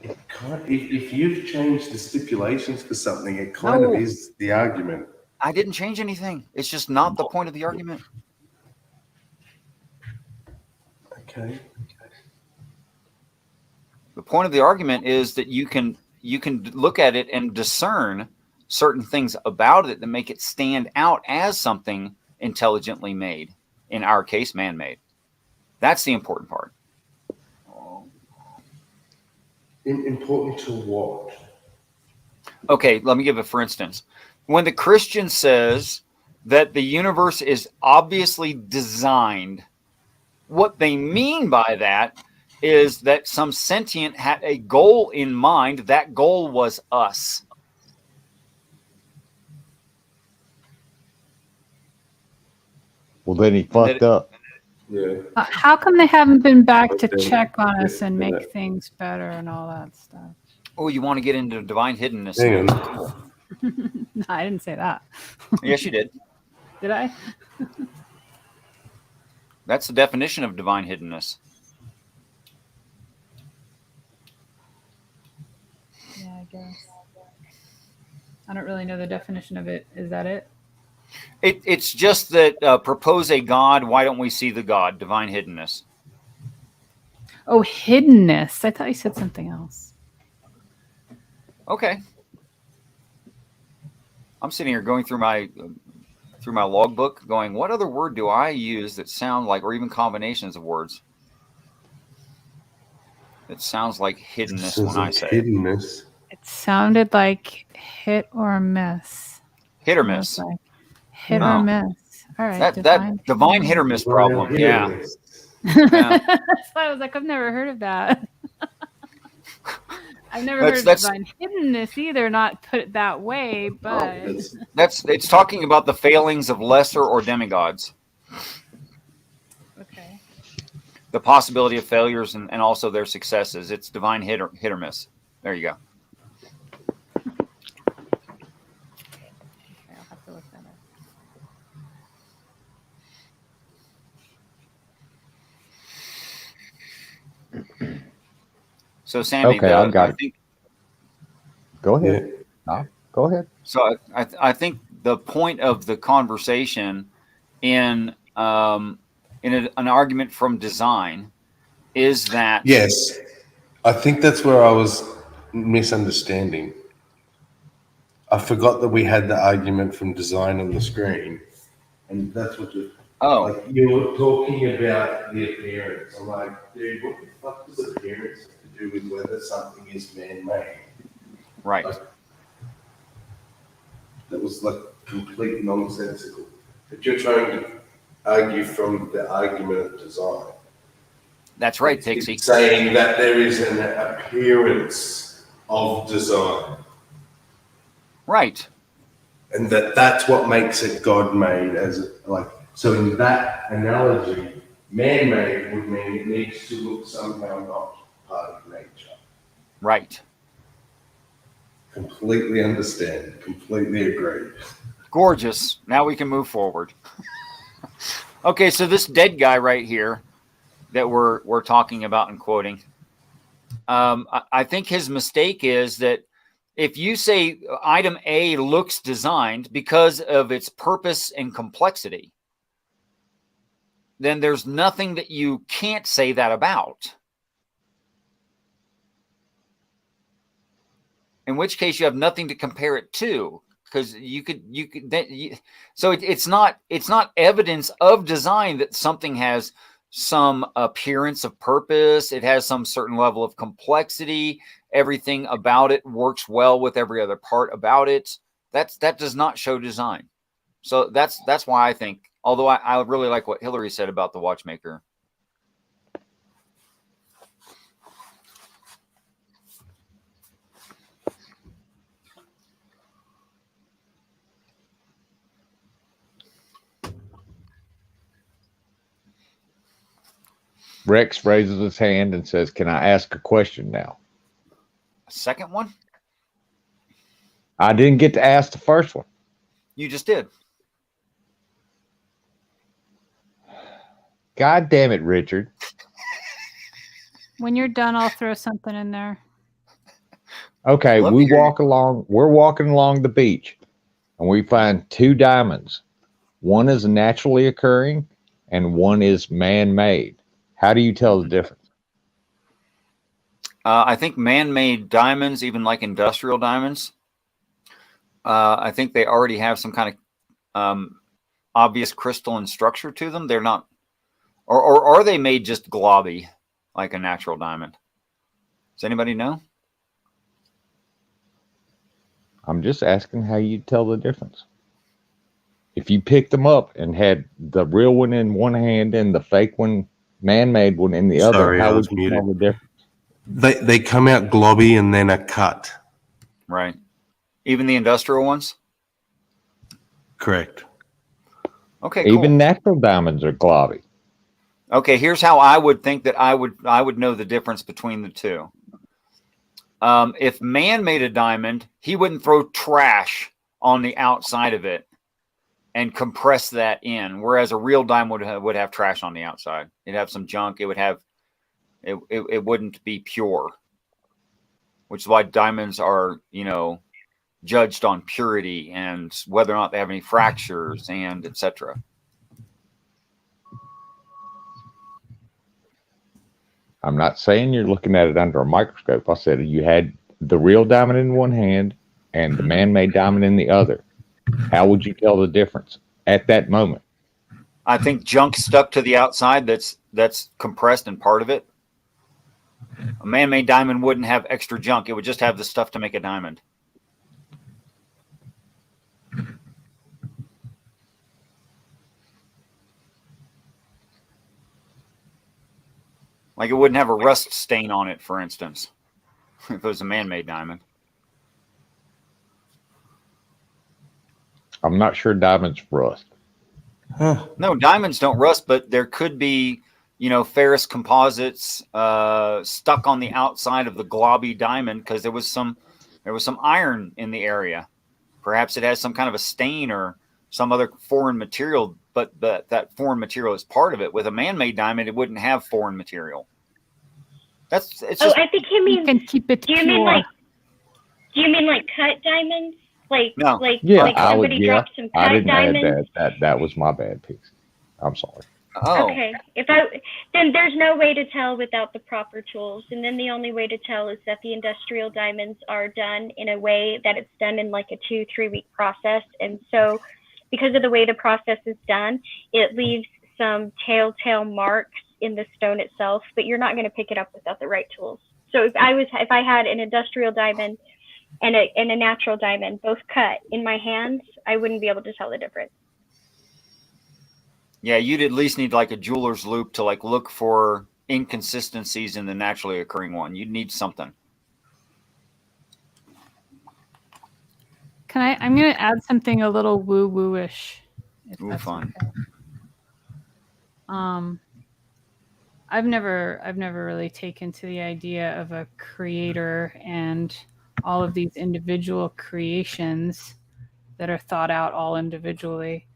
It can't, if you've changed the stipulations for something, it kind No. of is the argument. I didn't change anything. It's just not the point of the argument. Okay. The point of the argument is that you can look at it and discern certain things about it that make it stand out as something intelligently made. In our case, man-made. That's the important part. Important to what? Okay, let me give it for instance. When the Christian says that the universe is obviously designed, what they mean by that is that some sentient had a goal in mind. That goal was us. Well, then he fucked up. Yeah. How come they haven't been back to check on us and make things better and all that stuff? Oh, you want to get into divine hiddenness? Hang on. Cool. No, I didn't say that. Yes, you did. Did I? That's the definition of divine hiddenness. Yeah, I guess. I don't really know the definition of it. Is that it? It's just that propose a God. Why don't we see the God? Divine hiddenness. Oh, hiddenness. I thought you said something else. Okay. I'm sitting here going through my logbook, going, what other word do I use that sound like, or even combinations of words? It sounds like hiddenness when I say it. Hiddenness. It sounded like hit or miss. Hit or miss. Like hit No. or miss. All right. That divine hit or miss problem. Yeah. That's why I was like, I've never heard of that. I've never heard of divine hiddenness either, not put it that way, but It's talking about the failings of lesser or demigods. Okay. The possibility of failures and also their successes. It's divine hit or miss. There you go. I'll have to look that up. So, Sandy, Okay, I've got I think. Go ahead. No, go ahead. So, I think the point of the conversation in an argument from design is that Yes, I think that's where I was misunderstanding. I forgot that we had the argument from design on the screen, and that's what you. Oh, like you were talking about the appearance. I'm like, dude, what the fuck does appearance have to do with whether something is man-made? Right. Like, that was like complete nonsensical. If you're trying to argue from the argument of design. That's right, Pixie. It's saying that there is an appearance of design. Right. And that's what makes it God-made, as like. So in that analogy, man-made would mean it needs to look somehow not part of nature. Right. Completely understand. Completely agree. Gorgeous. Now we can move forward. Okay, so this dead guy right here that we're talking about and quoting, I think his mistake is that if you say item A looks designed because of its purpose and complexity, then there's nothing that you can't say that about. In which case you have nothing to compare it to, because it's not evidence of design that something has some appearance of purpose. It has some certain level of complexity. Everything about it works well with every other part about it. That does not show design. So that's why I think, although I really like what Hillary said about the watchmaker. Rex raises his hand and says, "Can I ask a question now?" A second one? I didn't get to ask the first one. You just did. God damn it, Richard. When you're done, I'll throw something in there. Okay, we're walking along the beach and we find two diamonds. One is naturally occurring and one is man-made. How do you tell the difference? I think man-made diamonds, even like industrial diamonds, I think they already have some kind of obvious crystalline structure to them. They're not, or are they made just globby like a natural diamond? Does anybody know? I'm just asking how you tell the difference. If you picked them up and had the real one in one hand and the fake one, man-made one in the other, Sorry, I how would was you muted. tell the difference? They come out globby and then are cut. Right. Even the industrial ones? Correct. Okay, cool. Even natural diamonds are globby. Okay, here's how I would think that I would know the difference between the two. If man made a diamond, he wouldn't throw trash on the outside of it and compress that in, whereas a real diamond would have trash on the outside. It'd have some junk. It would have it wouldn't be pure, which is why diamonds are, judged on purity and whether or not they have any fractures and etc. I'm not saying you're looking at it under a microscope. I said you had the real diamond in one hand and the man-made diamond in the other. How would you tell the difference at that moment? I think junk stuck to the outside that's compressed and part of it. A man-made diamond wouldn't have extra junk. It would just have the stuff to make a diamond. Like it wouldn't have a rust stain on it, for instance, if it was a man-made diamond. I'm not sure diamonds rust. No, diamonds don't rust, but there could be, ferrous composites stuck on the outside of the globby diamond because there was some iron in the area. Perhaps it has some kind of a stain or some other foreign material, but that foreign material is part of it. With a man-made diamond, it wouldn't have foreign material. I think you mean. You can keep it Do you pure. mean like cut diamonds? Like somebody dropped some cut I didn't diamonds. add that was my bad, Pixie. I'm sorry. Oh. Okay. Then there's no way to tell without the proper tools, and then the only way to tell is that the industrial diamonds are done in a way that it's done in like a 2-3 week process, and so because of the way the process is done, it leaves some telltale marks in the stone itself, but you're not going to pick it up without the right tools. So if I had an industrial diamond and a natural diamond both cut in my hands, I wouldn't be able to tell the difference. Yeah, you'd at least need like a jeweler's loop to like look for inconsistencies in the naturally occurring one. You'd need something. I'm going to add something a little woo-woo-ish. Ooh, fun. Okay. I've never really taken to the idea of a creator and all of these individual creations that are thought out all individually.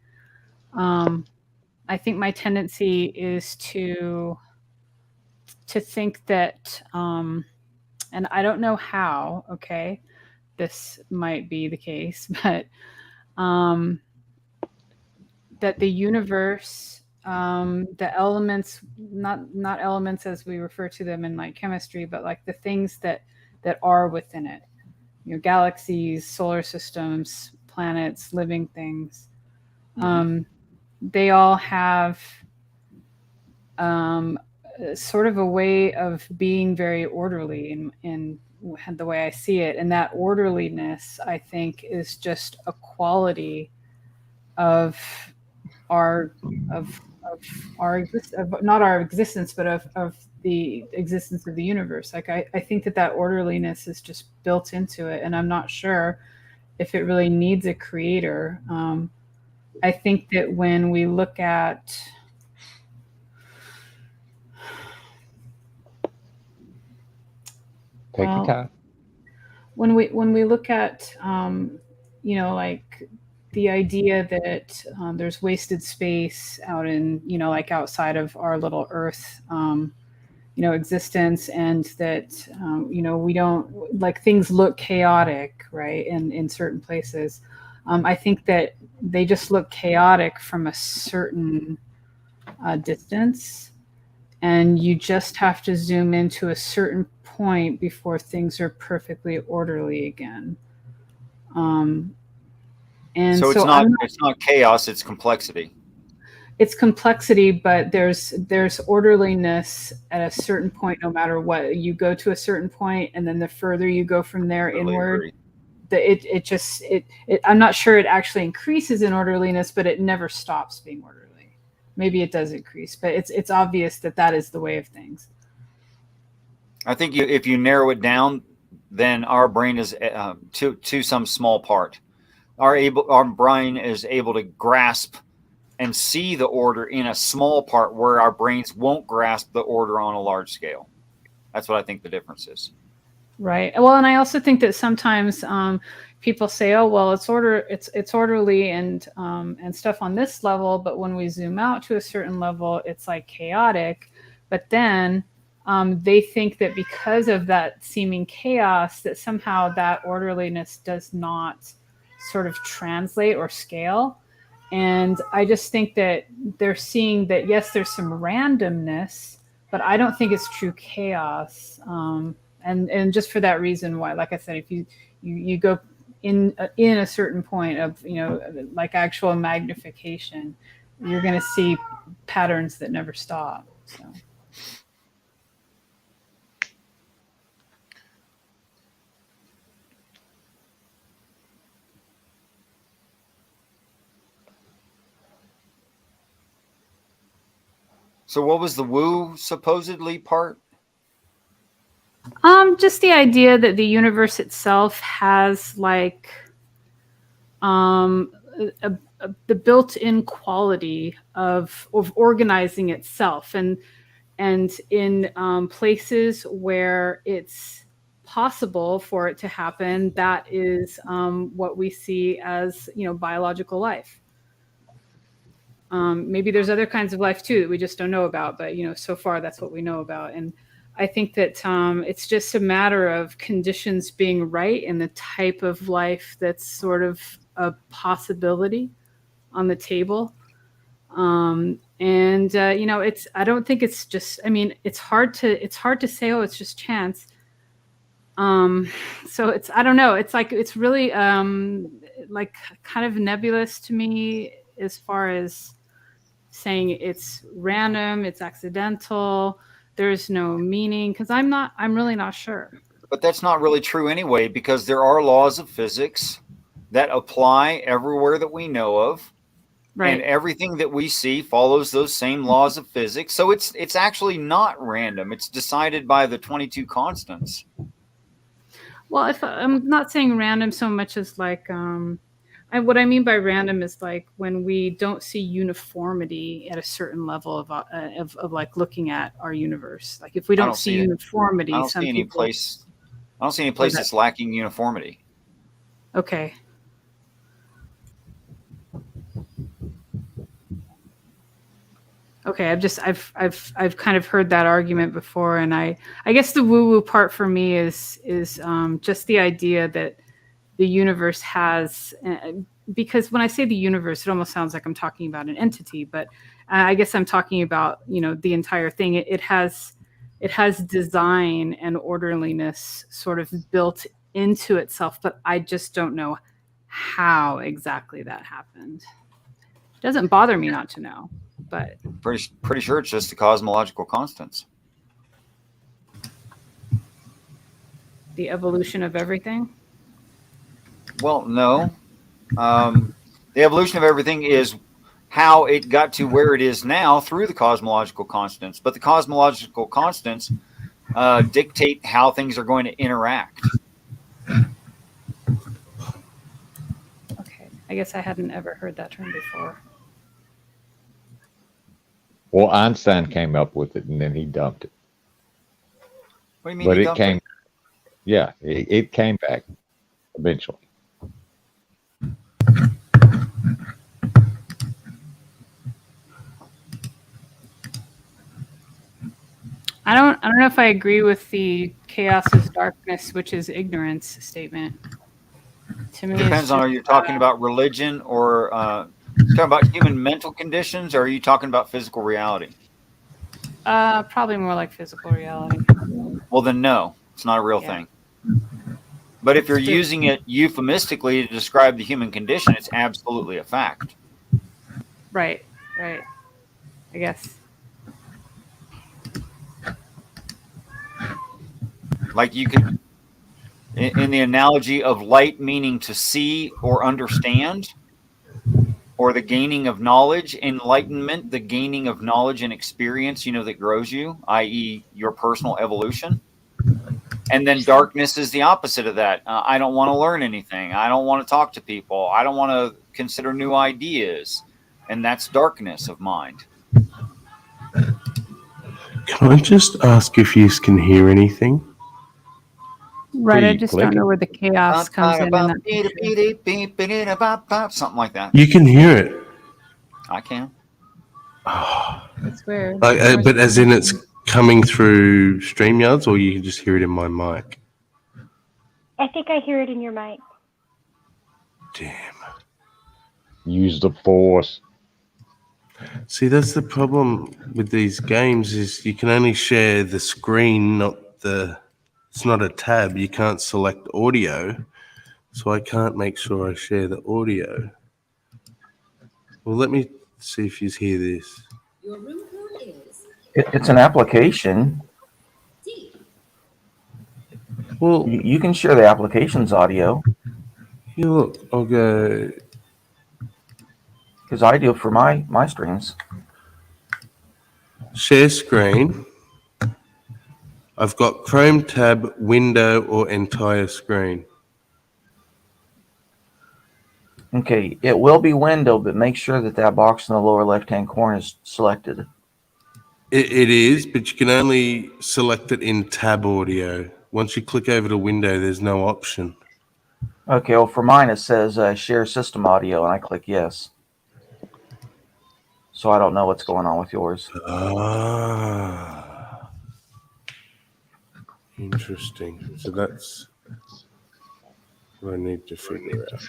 I think my tendency is to think that, and I don't know how, okay, this might be the case, but that the universe, the elements, not elements as we refer to them in like chemistry, but like the things that are within it, galaxies, solar systems, planets, living things, they all have sort of a way of being very orderly in the way I see it, and that orderliness, I think, is just a quality of not our existence, but of the existence of the universe. Like I think that orderliness is just built into it, and I'm not sure if it really needs a creator. I think that when we look at Take your time. When we look at like the idea that there's wasted space out in like outside of our little Earth existence, and that we don't, like, things look chaotic, right, in certain places. I think that they just look chaotic from a certain distance, and you just have to zoom into a certain point before things are perfectly orderly again. And so it's not chaos, it's complexity. It's complexity, but there's orderliness at a certain point. No matter what, you go to a certain point, and then the further you go from there inward, I'm not sure it actually increases in orderliness, but it never stops being orderly. Maybe it does increase, but it's obvious that is the way of things. I think if you narrow it down, then our brain is to some small part. Our brain is able to grasp and see the order in a small part where our brains won't grasp the order on a large scale. That's what I think the difference is. Right. Well, and I also think that sometimes people say, "Oh, well, it's orderly and stuff on this level," but when we zoom out to a certain level, it's like chaotic. But then they think that because of that seeming chaos, that somehow that orderliness does not sort of translate or scale. And I just think that they're seeing that, yes, there's some randomness, but I don't think it's true chaos. And just for that reason why, like I said, if you go in a certain point of, like actual magnification, you're going to see patterns that never stop. So what was the woo supposedly part? Just the idea that the universe itself has like the built-in quality of organizing itself, and in places where it's possible for it to happen, that is what we see as biological life. Maybe there's other kinds of life too that we just don't know about, but so far that's what we know about. And I think that it's just a matter of conditions being right and the type of life that's sort of a possibility on the table. It's, I don't think it's just, it's hard to say, oh, it's just chance. So it's, I don't know. It's like, it's really like kind of nebulous to me as far as saying it's random, it's accidental, there's no meaning, because I'm really not sure. But that's not really true anyway, because there are laws of physics that apply everywhere that we know of. Right. And everything that we see follows those same laws of physics. So it's actually not random. It's decided by the 22 constants. Well, if I'm not saying random so much as like what I mean by random is like when we don't see uniformity at a certain level of like looking at our universe. Like if we don't see uniformity, I don't see any place that's lacking uniformity. Okay. Okay, I've kind of heard that argument before, and I guess the woo-woo part for me is just the idea that the universe has, because when I say the universe, it almost sounds like I'm talking about an entity, but I guess I'm talking about the entire thing. It has design and orderliness sort of built into itself, but I just don't know how exactly that happened. It doesn't bother me not to know, but pretty sure it's just the cosmological constants. The evolution of everything? Well, no. The evolution of everything is how it got to where it is now through the cosmological constants. But the cosmological constants dictate how things are going to interact. Okay. I guess I hadn't ever heard that term before. Well, Einstein came up with it and then he dumped it. What do you mean? But it came, yeah, it came back eventually. I don't know if I agree with the chaos is darkness, which is ignorance statement. To me, depends on, are you talking about religion or talking about human mental conditions, or are you talking about physical reality? Probably more like physical reality. Well, then no, it's not a real thing. But if you're using it euphemistically to describe the human condition, it's absolutely a fact. Right. I guess. Like you could, In the analogy of light meaning to see or understand, or the gaining of knowledge, enlightenment, the gaining of knowledge and experience, that grows you, i.e. your personal evolution. And then darkness is the opposite of that. I don't want to learn anything. I don't want to talk to people. I don't want to consider new ideas. And that's darkness of mind. Can I just ask if you can hear anything? Right, I just don't know where the chaos comes in that picture. Something like that. You can hear it. I can. That's weird. But as in it's coming through StreamYards, or you can just hear it in my mic? I think I hear it in your mic. Damn. Use the force. See, that's the problem with these games is you can only share the screen, not the... It's not a tab. You can't select audio, so I can't make sure I share the audio. Well, let me see if you hear this. Your room code is. It's an application. Well, you can share the application's audio. Here, look, I'll go. Because I do for my streams. Share screen. I've got Chrome tab, window, or entire screen. Okay, it will be window, but make sure that box in the lower left-hand corner is selected. It is, but you can only select it in tab audio. Once you click over to window, there's no option. Okay, well, for mine it says share system audio, and I click yes. So I don't know what's going on with yours. Ah. Interesting. So that's what I need to figure out.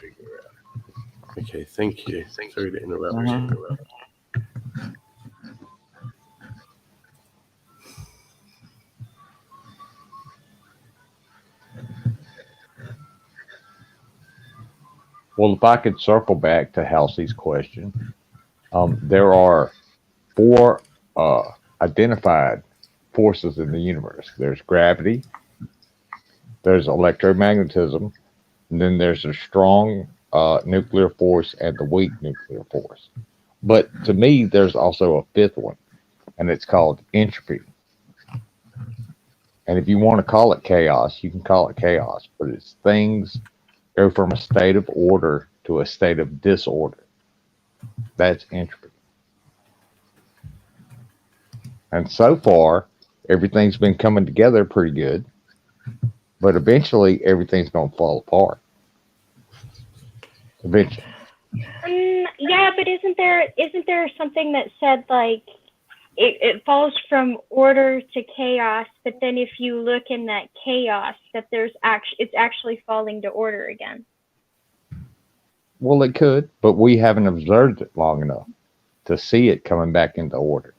Okay, thank you. Sorry to interrupt. Well, if I could circle back to Halsey's question, there are 4 identified forces in the universe. There's gravity, there's electromagnetism, and then there's a strong nuclear force and the weak nuclear force. But to me, there's also a 5th one, and it's called entropy. And if you want to call it chaos, you can call it chaos, but it's things go from a state of order to a state of disorder. That's entropy. And so far, everything's been coming together pretty good, but eventually everything's going to fall apart. Eventually. Yeah, but isn't there something that said like it falls from order to chaos, but then if you look in that chaos, that it's actually falling to order again? Well, it could, but we haven't observed it long enough to see it coming back into order.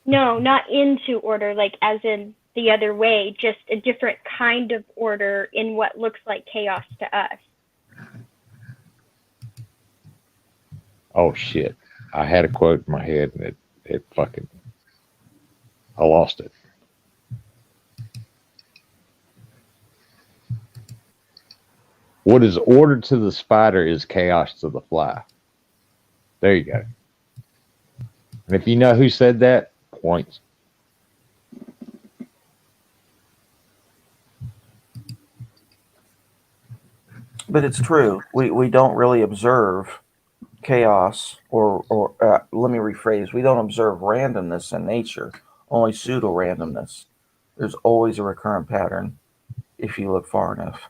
No, not into order, like as in the other way, just a different kind of order in what looks like chaos to us. Oh shit. I had a quote in my head and it fucking, I lost it. What is order to the spider is chaos to the fly. There you go. And if you know who said that, points. But it's true. We don't really observe chaos or let me rephrase. We don't observe randomness in nature, only pseudo randomness. There's always a recurrent pattern if you look far enough.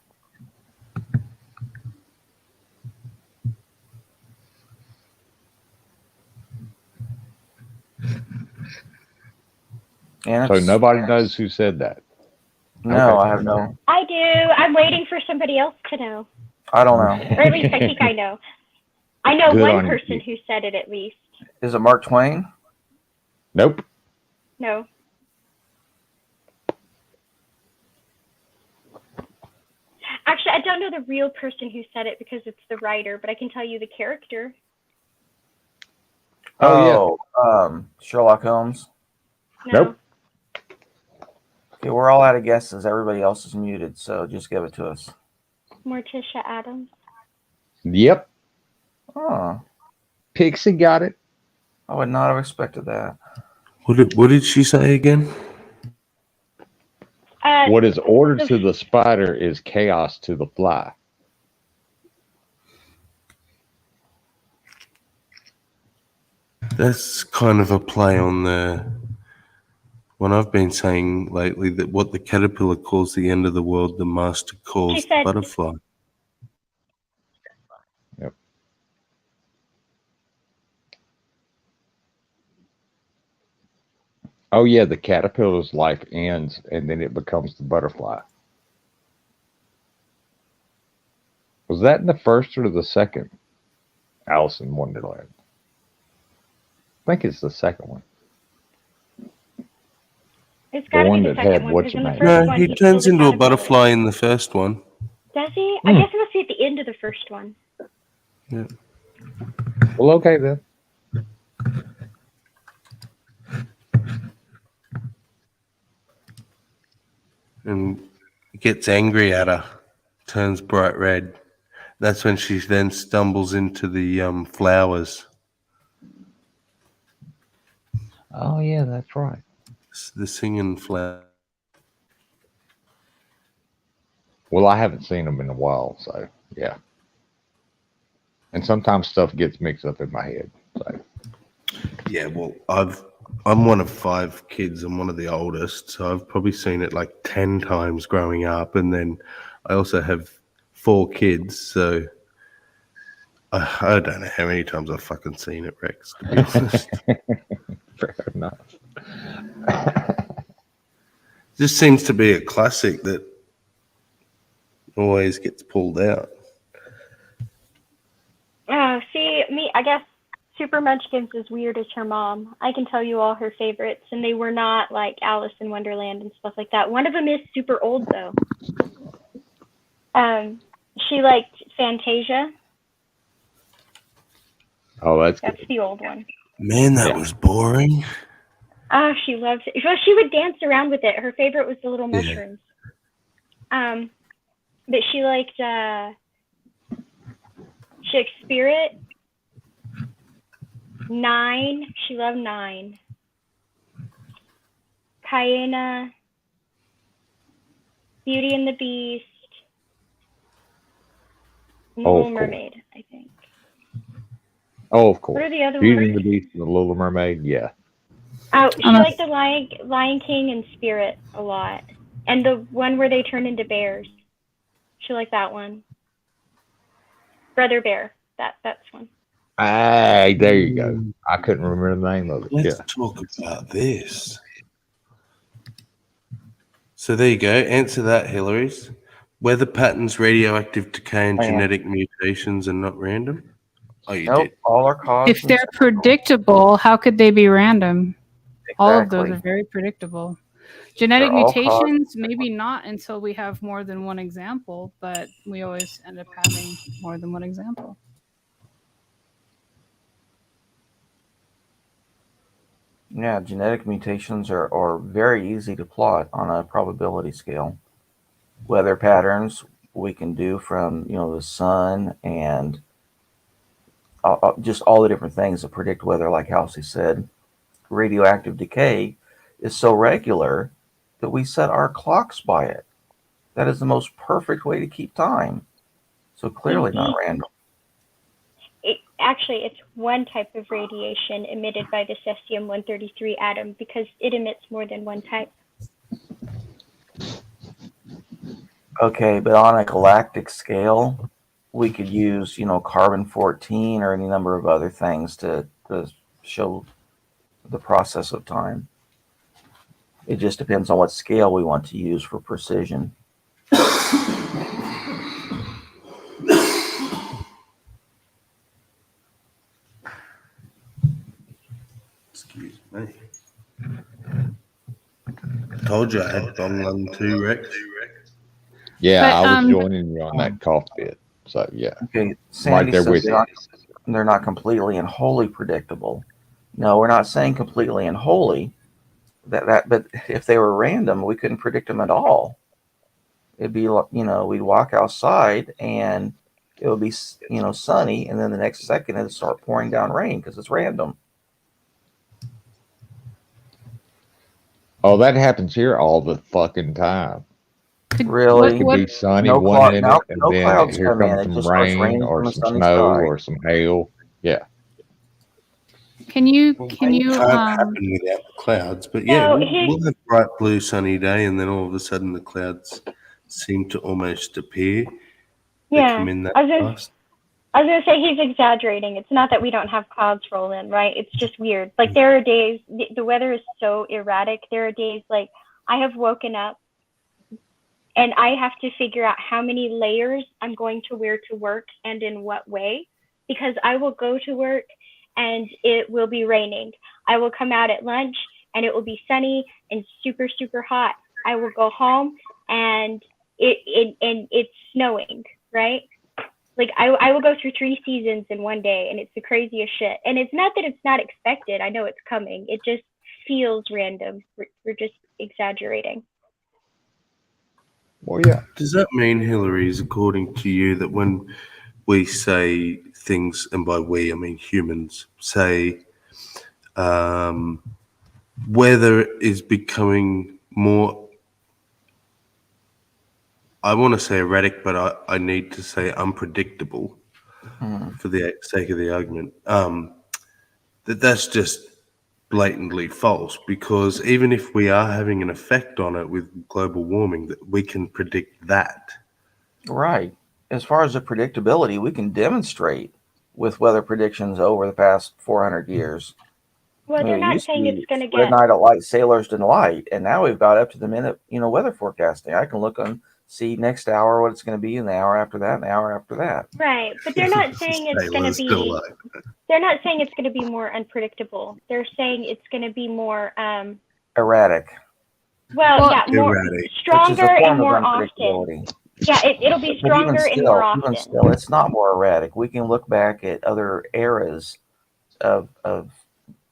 So nobody knows who said that. No, Okay. I have no. I do. I'm waiting for somebody else to know. I don't know. Or at least I think I know. I know Good one on you. person who said it at least. Is it Mark Twain? Nope. No. Actually, I don't know the real person who said it because it's the writer, but I can tell you the character. Oh, Sherlock Holmes. No. Nope. Okay, we're all out of guesses. Everybody else is muted, so just give it to us. Morticia Adams. Yep. Oh, Pixie got it. I would not have expected that. What did she say again? What is order to the spider is chaos to the fly. That's kind of a play on the one I've been saying lately, that what the caterpillar calls the end of the world, the master calls the butterfly. Yep. Oh yeah, the caterpillar's life ends and then it becomes the butterfly. Was that in the first or the second Alice in Wonderland? I think it's the second one. It's The got to one be the that second had one, what's because in her the name? first No, one, he he's turns still the into a caterpillar. butterfly in the first one. Does he? I guess it must be at the end of the first one. Yeah. Well, okay then. And gets angry at her, turns bright red. That's when she then stumbles into the flowers. Oh yeah, that's right. The singing flower. Well, I haven't seen them in a while, so yeah. And sometimes stuff gets mixed up in my head. So Yeah, well, I'm one of 5 kids. I'm one of the oldest, so I've probably seen it like 10 times growing up, and then I also have 4 kids, so I don't know how many times I've fucking seen it, Rex, to be honest. fair enough. Just seems to be a classic that always gets pulled out. Oh, see, me, I guess Super Munchkin's as weird as her mom. I can tell you all her favorites, and they were not like Alice in Wonderland and stuff like that. One of them is super old, though. She liked Fantasia. Oh, that's the old one. Man, that was boring. Oh, she loves it. Well, she would dance around with it. Her favorite was the little Yeah. mushrooms. But she liked Shakespeare. 9. She loved 9. Hyena. Beauty and the Beast. And the Oh, Little of course. Mermaid, I think. Oh, of course. What are the other Beauty ones? and the Beast and the Little Mermaid. Yeah. Oh, she liked the Lion King and Spirit a lot. And the one where they turn into bears. She liked that one. Brother Bear. That's one. Hey, there you go. I couldn't remember the name of it. Let's Yeah. talk about this. So there you go. Answer that, Hillary's. Weather patterns, radioactive decay, and I am. genetic mutations are not random. Oh, you Nope, did. all are caused. If they're predictable, how could they be random? All of those Exactly. are very predictable. Genetic They're all mutations, maybe not until we have more than one example, but we always end up having more than one example. Yeah, genetic mutations are very easy to plot on a probability scale. Weather patterns we can do from the sun and just all the different things that predict weather, like Halsey said. Radioactive decay is so regular that we set our clocks by it. That is the most perfect way to keep time. So clearly not random. Actually, it's one type of radiation emitted by the cesium-133 atom because it emits more than one type. Okay, but on a galactic scale, we could use, carbon-14 or any number of other things to show the process of time. It just depends on what scale we want to use for precision. Excuse me. Told you I had bong lung too, Rex. Yeah, But, I was joining you on that cough bit. So yeah. Okay, right Sandy there says with you. they're not completely and wholly predictable. No, we're not saying completely and wholly. But if they were random, we couldn't predict them at all. It'd be like, we'd walk outside and it would be, sunny, and then the next second it'd start pouring down rain because it's random. Oh, that happens here all the fucking time. Really? It could be sunny No one minute, and no then clouds here come in. comes It some just starts rain raining or from a some sunny snow sky. or some hail. Yeah. Can you Can't happen without the clouds, but yeah, So we'll have a bright blue sunny day, and then all of a sudden the clouds seem to almost appear. They Yeah, come in that I was fast. gonna say he's exaggerating. It's not that we don't have clouds roll in, right? It's just weird. Like there are days the weather is so erratic. There are days like I have woken up and I have to figure out how many layers I'm going to wear to work and in what way, because I will go to work and it will be raining. I will come out at lunch and it will be sunny and super, super hot. I will go home and it's snowing, right? Like I will go through 3 seasons in one day, and it's the craziest shit. And it's not that it's not expected. I know it's coming. It just feels random. We're just exaggerating. Well, yeah. Does that mean, Hillary, is according to you, that when we say things, and by we I mean humans, say weather is becoming more, I want to say erratic, but I need to say unpredictable for the sake of the argument, that's just blatantly false, because even if we are having an effect on it with global warming, that we can predict that. Right. As far as the predictability, we can demonstrate with weather predictions over the past 400 years. Well, they're not saying it's going to Red get. Night at Light, Sailors Delight, and now we've got up to the minute, weather forecasting. I can look and see next hour what it's going to be, and the hour after that, and the hour after that. Right, but they're not saying it's going to be. They're not saying it's going to be more unpredictable. They're saying it's going to be more. Erratic. Well, yeah, more erratic. stronger and more often. Unpredictability. Yeah, it'll be stronger and more often. Even still, it's not more erratic. We can look back at other eras of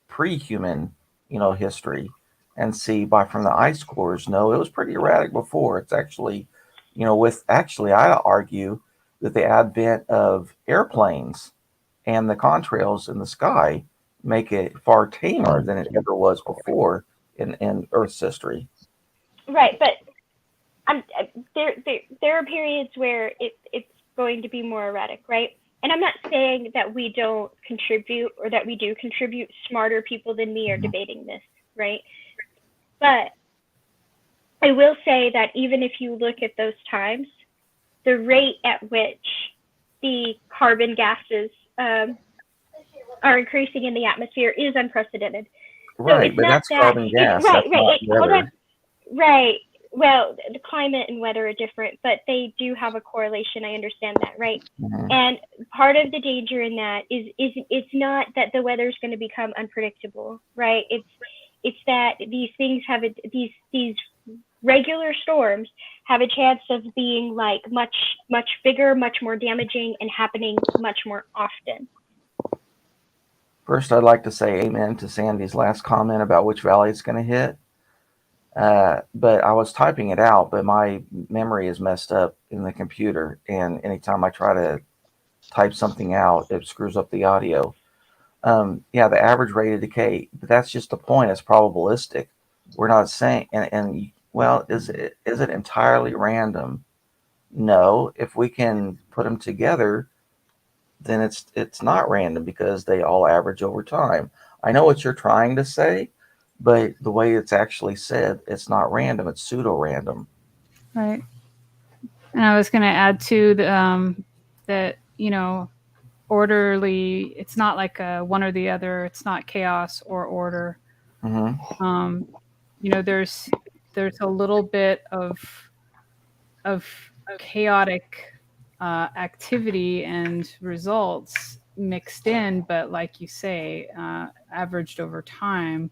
pre-human, history, and see from the ice cores. No, it was pretty erratic before. It's actually, I argue that the advent of airplanes and the contrails in the sky make it far tamer than it ever was before in Earth's history. Right, but there are periods where it's going to be more erratic, right? And I'm not saying that we don't contribute, or that we do contribute. Smarter people than me are debating this, right? But I will say that even if you look at those times, the rate at which the carbon gases are increasing in the atmosphere is unprecedented. Right, so but that's carbon gas. Right. Well, the climate and weather are different, but they do have a correlation. I understand that, right? Mm-hmm. And part of the danger in that is it's not that the weather is going to become unpredictable, right? It's that these things have these regular storms have a chance of being like much bigger, much more damaging, and happening much more often. First, I'd like to say amen to Sandy's last comment about which valley it's going to hit. But I was typing it out, but my memory is messed up in the computer, and anytime I try to type something out, it screws up the audio. Yeah, the average rate of decay, but that's just the point. It's probabilistic. We're not saying, well, is it entirely random? No. If we can put them together, then it's not random, because they all average over time. I know what you're trying to say, but the way it's actually said, it's not random. It's pseudo-random. Right. And I was going to add too that orderly. It's not like a one or the other. It's not chaos or order. Mm-hmm. There's a little bit of chaotic activity and results mixed in, but like you say, averaged over time.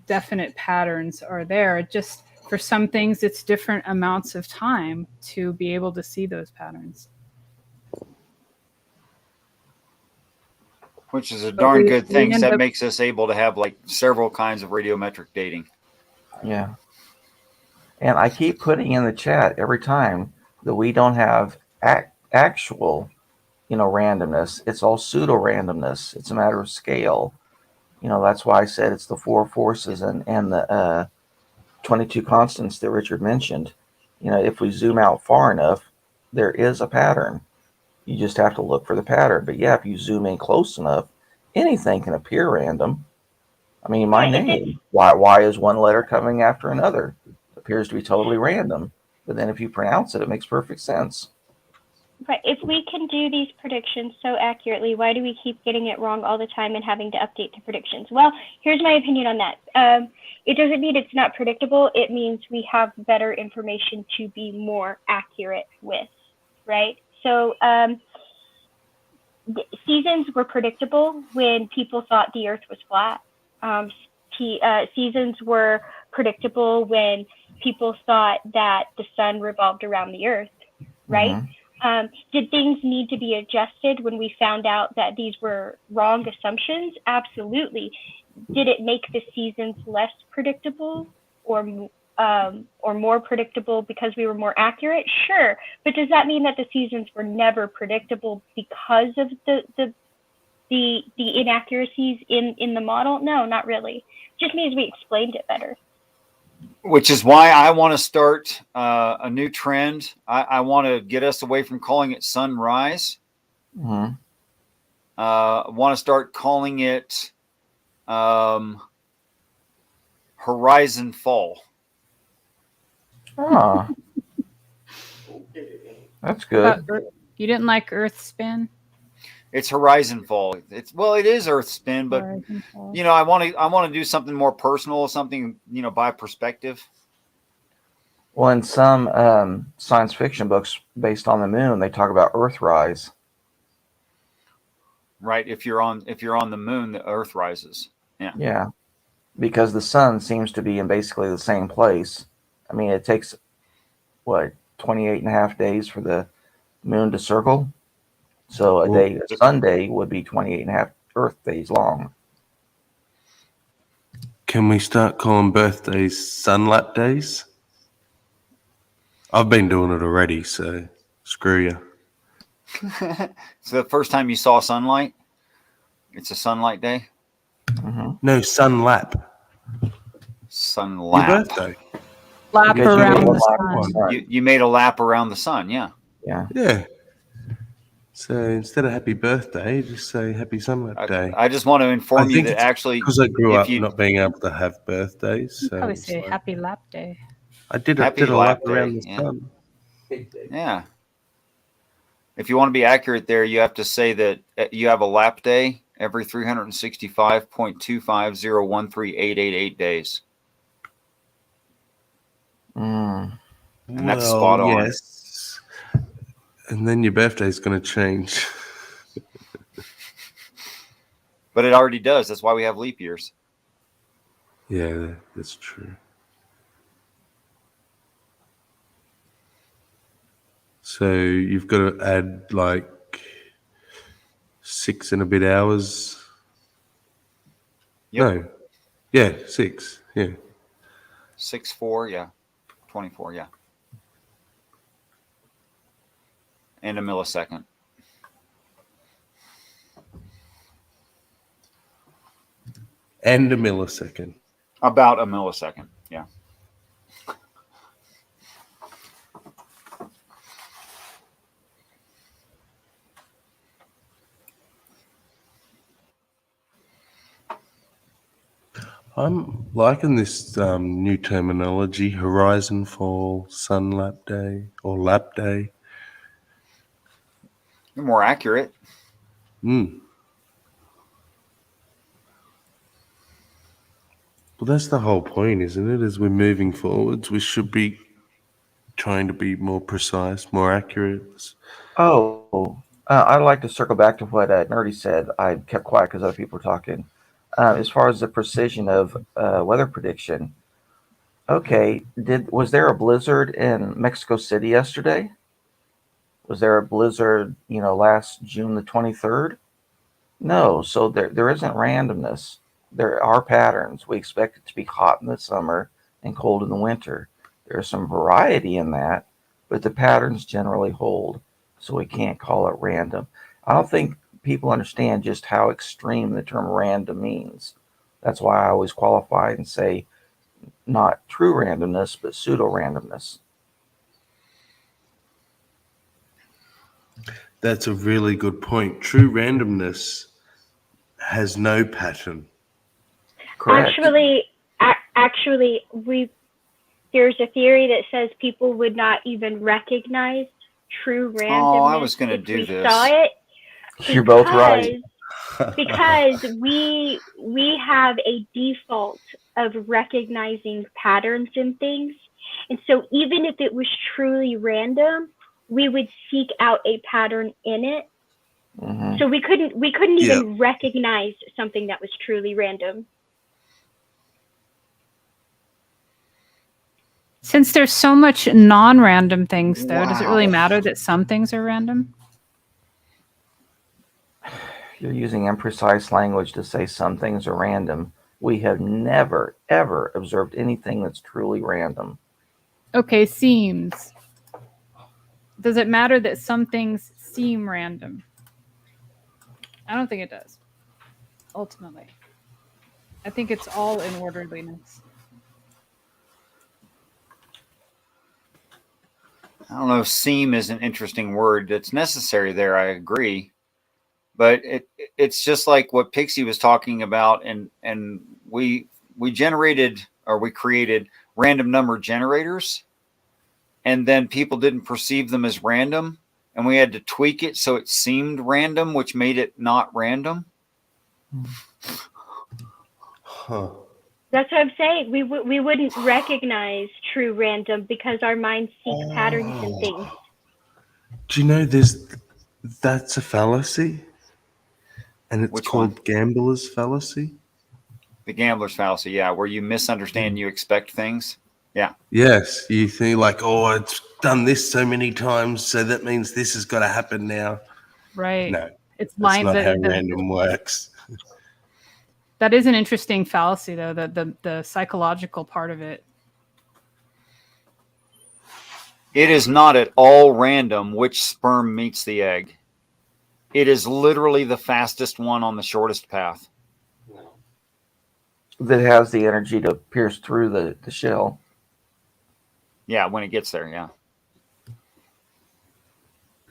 Definite patterns are there. Just for some things, it's different amounts of time to be able to see those patterns. Which is a But darn we- good we thing, 'cause end that up- makes us able to have like several kinds of radiometric dating. Yeah. And I keep putting in the chat every time that we don't have actual, randomness. It's all pseudo randomness. It's a matter of scale. That's why I said it's the four forces and the 22 constants that Richard mentioned. If we zoom out far enough, there is a pattern. You just have to look for the pattern. But yeah, if you zoom in close enough, anything can appear random. I mean, my name, why is one letter coming after another? Appears to be totally random. But then if you pronounce it, it makes perfect sense. Right. If we can do these predictions so accurately, why do we keep getting it wrong all the time and having to update the predictions? Well, here's my opinion on that. It doesn't mean it's not predictable. It means we have better information to be more accurate with, right? So seasons were predictable when people thought the Earth was flat. Seasons were predictable when people thought that the sun revolved around the Earth, right? Mm-hmm. Did things need to be adjusted when we found out that these were wrong assumptions? Absolutely. Did it make the seasons less predictable or more predictable because we were more accurate? Sure. But does that mean that the seasons were never predictable because of the inaccuracies in the model? No, not really. It just means we explained it better. Which is why I want to start a new trend. I want to get us away from calling it sunrise. Mm-hmm. I want to start calling it horizon fall. Ah, that's good. You didn't like Earth spin? It's horizon fall. It is Earth spin, but Horizon fall. I want to do something more personal, something by perspective. Well, in some science fiction books based on the moon, they talk about Earthrise. Right. If you're on the moon, the Earth rises. Yeah. Yeah, because the sun seems to be in basically the same place. I mean, it takes 28 and a half days for the moon to circle. So a Sunday would be 28 and a half Earth days long. Can we start calling birthdays sunlap days? I've been doing it already, so screw you. So the first time you saw sunlight, it's a sunlight day? Mm-hmm. No, sunlap. Sunlap. Your birthday. Lap around the sun. You made a lap around the sun, yeah. Yeah. So instead of happy birthday, just say happy sunlap day. I just want to inform you that actually, because I grew up not being able to have birthdays. So Probably it's say like- happy lap day. I did Happy a lap lap around the day, yeah. sun. Yeah. If you want to be accurate there, you have to say that you have a lap day every 365.250138888 days. Mm. And that's spot on. Yes. And then your birthday's going to change. But it already does. That's why we have leap years. Yeah, that's true. So you've got to add like 6 and a bit hours. Yep. No. Yeah, 6. Yeah. 6/4, yeah. 24, yeah. And a millisecond. And a millisecond. About a millisecond, yeah. I'm liking this new terminology, horizon fall, sun lap day, or lap day. You're more accurate. Mm. Well, that's the whole point, isn't it? As we're moving forwards, we should be trying to be more precise, more accurate. I'd like to circle back to what Nerdy said. I kept quiet because other people were talking. As far as the precision of weather prediction, okay, was there a blizzard in Mexico City yesterday? Was there a blizzard, last June the 23rd? No, so there isn't randomness. There are patterns. We expect it to be hot in the summer and cold in the winter. There's some variety in that, but the patterns generally hold. So we can't call it random. I don't think people understand just how extreme the term random means. That's why I always qualify and say not true randomness, but pseudo randomness. That's a really good point. True randomness has no pattern. Correct. Actually, there's a theory that says people would not even recognize true randomness Oh, I was going to if do we this. saw it. You're both right. Because we have a default of recognizing patterns in things, and so even if it was truly random, we would seek out a pattern in it. Mm-hmm. So we couldn't even recognize something that was truly random. Since there's so much non-random things, though, does it really Wow. matter that some things are random? You're using imprecise language to say some things are random. We have never, ever observed anything that's truly random. Okay, seems. Does it matter that some things seem random? I don't think it does, ultimately. I think it's all in orderliness. I don't know. Seem is an interesting word. It's necessary there. I agree. But it's just like what Pixie was talking about, and we generated, or we created random number generators, and then people didn't perceive them as random, and we had to tweak it so it seemed random, which made it not random. Huh. That's what I'm saying. We wouldn't recognize true random because our minds seek patterns in things. Do you know that's a fallacy? And it's Which called one? gambler's fallacy? The gambler's fallacy, yeah, where you misunderstand, you expect things. Yeah. Yes, you think like, oh, it's done this so many times, so that means this has got to happen now. Right. No, It's that's line not how the random works. That is an interesting fallacy, though, the psychological part of it. It is not at all random which sperm meets the egg. It is literally the fastest one on the shortest path. That has the energy to pierce through the shell. Yeah, when it gets there, yeah.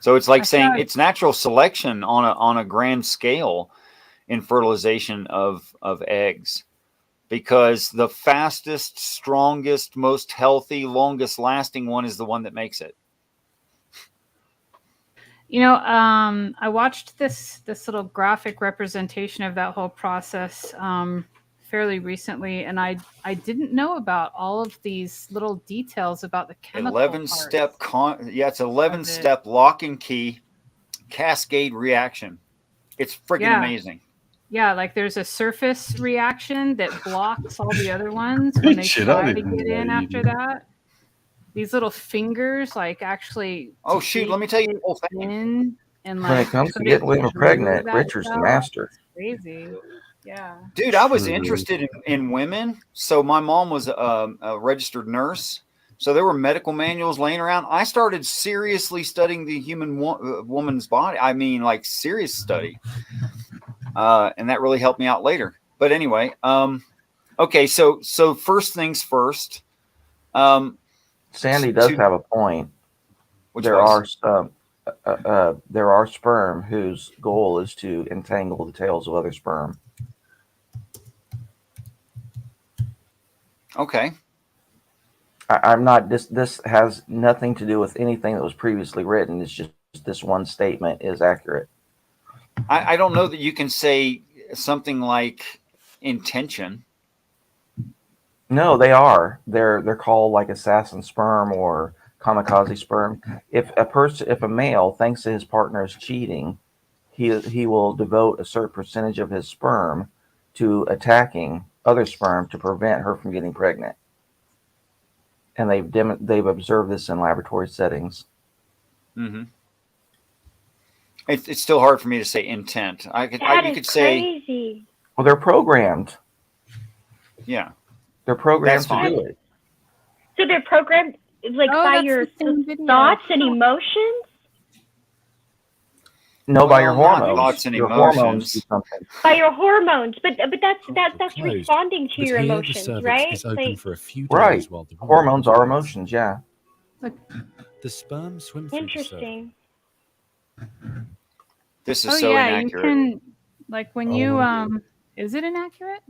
So it's like saying it's natural selection on a grand scale in fertilization of eggs, because the fastest, strongest, most healthy, longest lasting one is the one that makes it. You know, I watched this little graphic representation of that whole process fairly recently, and I didn't know about all of these little details about the chemical 11-step it's 11-step lock and key cascade reaction. It's freaking amazing. Yeah, like there's a surface reaction that blocks all the other ones when they try to get in after that. These little fingers, like, actually. Oh shoot! Let me tell you the whole thing. And When it comes to getting women pregnant, Richard's the master. Crazy. Yeah. Dude, I was interested in women. So my mom was a registered nurse. So there were medical manuals laying around. I started seriously studying the human woman's body. I mean, like, serious study. And that really helped me out later. But anyway, okay. So first things first. Sandy does have a point. There are sperm whose goal is to entangle the tails of other sperm. Okay. I'm not. This has nothing to do with anything that was previously written. It's just this one statement is accurate. I don't know that you can say something like intention. No, they are. They're called like assassin sperm or kamikaze sperm. If a male thinks that his partner is cheating, he will devote a certain percentage of his sperm to attacking other sperm to prevent her from getting pregnant. And they've observed this in laboratory settings. Mm-hmm. It's still hard for me to say intent. You could say, crazy. Well, they're programmed. yeah, They're programmed That's to fine. do it. So they're programmed like Oh, by that's your the same video. thoughts and emotions? No, by your Well, not hormones. thoughts and Your hormones do emotions. something. By your hormones. But that's Closed. responding to But your here the emotions, cervix right? is open Like, for a few days Right. while the woman Hormones are ovulates. emotions, yeah. The sperm swim through the cervix. interesting. This is Oh so yeah, inaccurate. you can like when you is it inaccurate?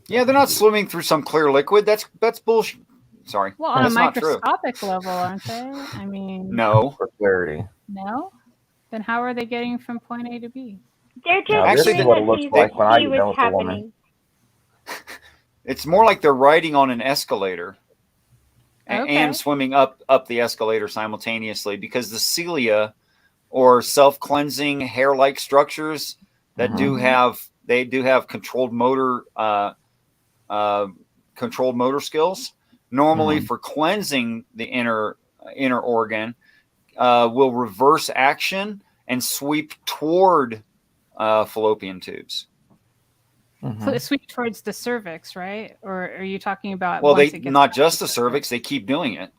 Yeah, they're not swimming through some clear liquid. That's bullshit. Sorry, Well, on a that's not true. microscopic level, aren't they? I mean, No. For clarity. no. Then how are they getting from point A to B? They're just Now, this Actually, is what it that looks he like when I he get was done with a woman. happening. It's more like they're riding on an escalator Okay. and swimming up the escalator simultaneously, because the cilia, or self-cleansing hair-like structures that do have controlled motor skills. Normally, for cleansing the inner organ, will reverse action and sweep toward fallopian tubes. So it sweeps towards the cervix, right? Or are you talking about Well, once they it gets not past just the cervix; they keep doing it.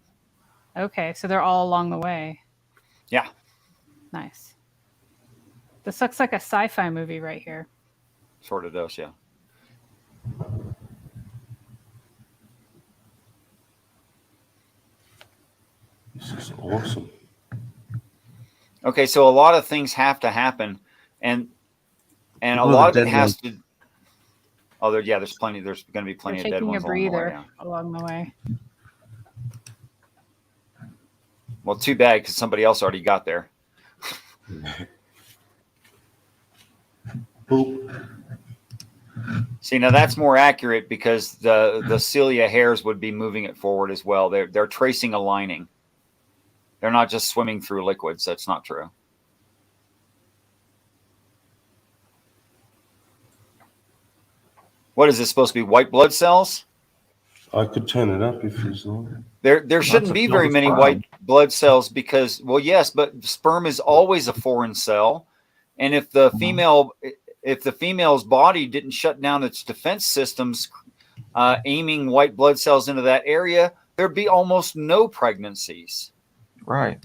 Okay, so they're all along the way. Yeah. Nice. This looks like a sci-fi movie right here. Sort of does, yeah. This is awesome. Okay, so a lot of things have to happen, and a Well, lot of the it dead has to. Oh, there's plenty. There's going to be plenty You're of dead taking a ones along the way. breather Yeah. along the way. Well, too bad, because somebody else already got there. Boop. See, now that's more accurate, because the cilia hairs would be moving it forward as well. They're tracing a lining. They're not just swimming through liquids. That's not true. What is this supposed to be? White blood cells? I could turn it up if you like. There shouldn't be very many white blood cells, because, well, yes, but sperm is always a foreign cell, and if the female's body didn't shut down its defense systems, aiming white blood cells into that area, there'd be almost no pregnancies. Right.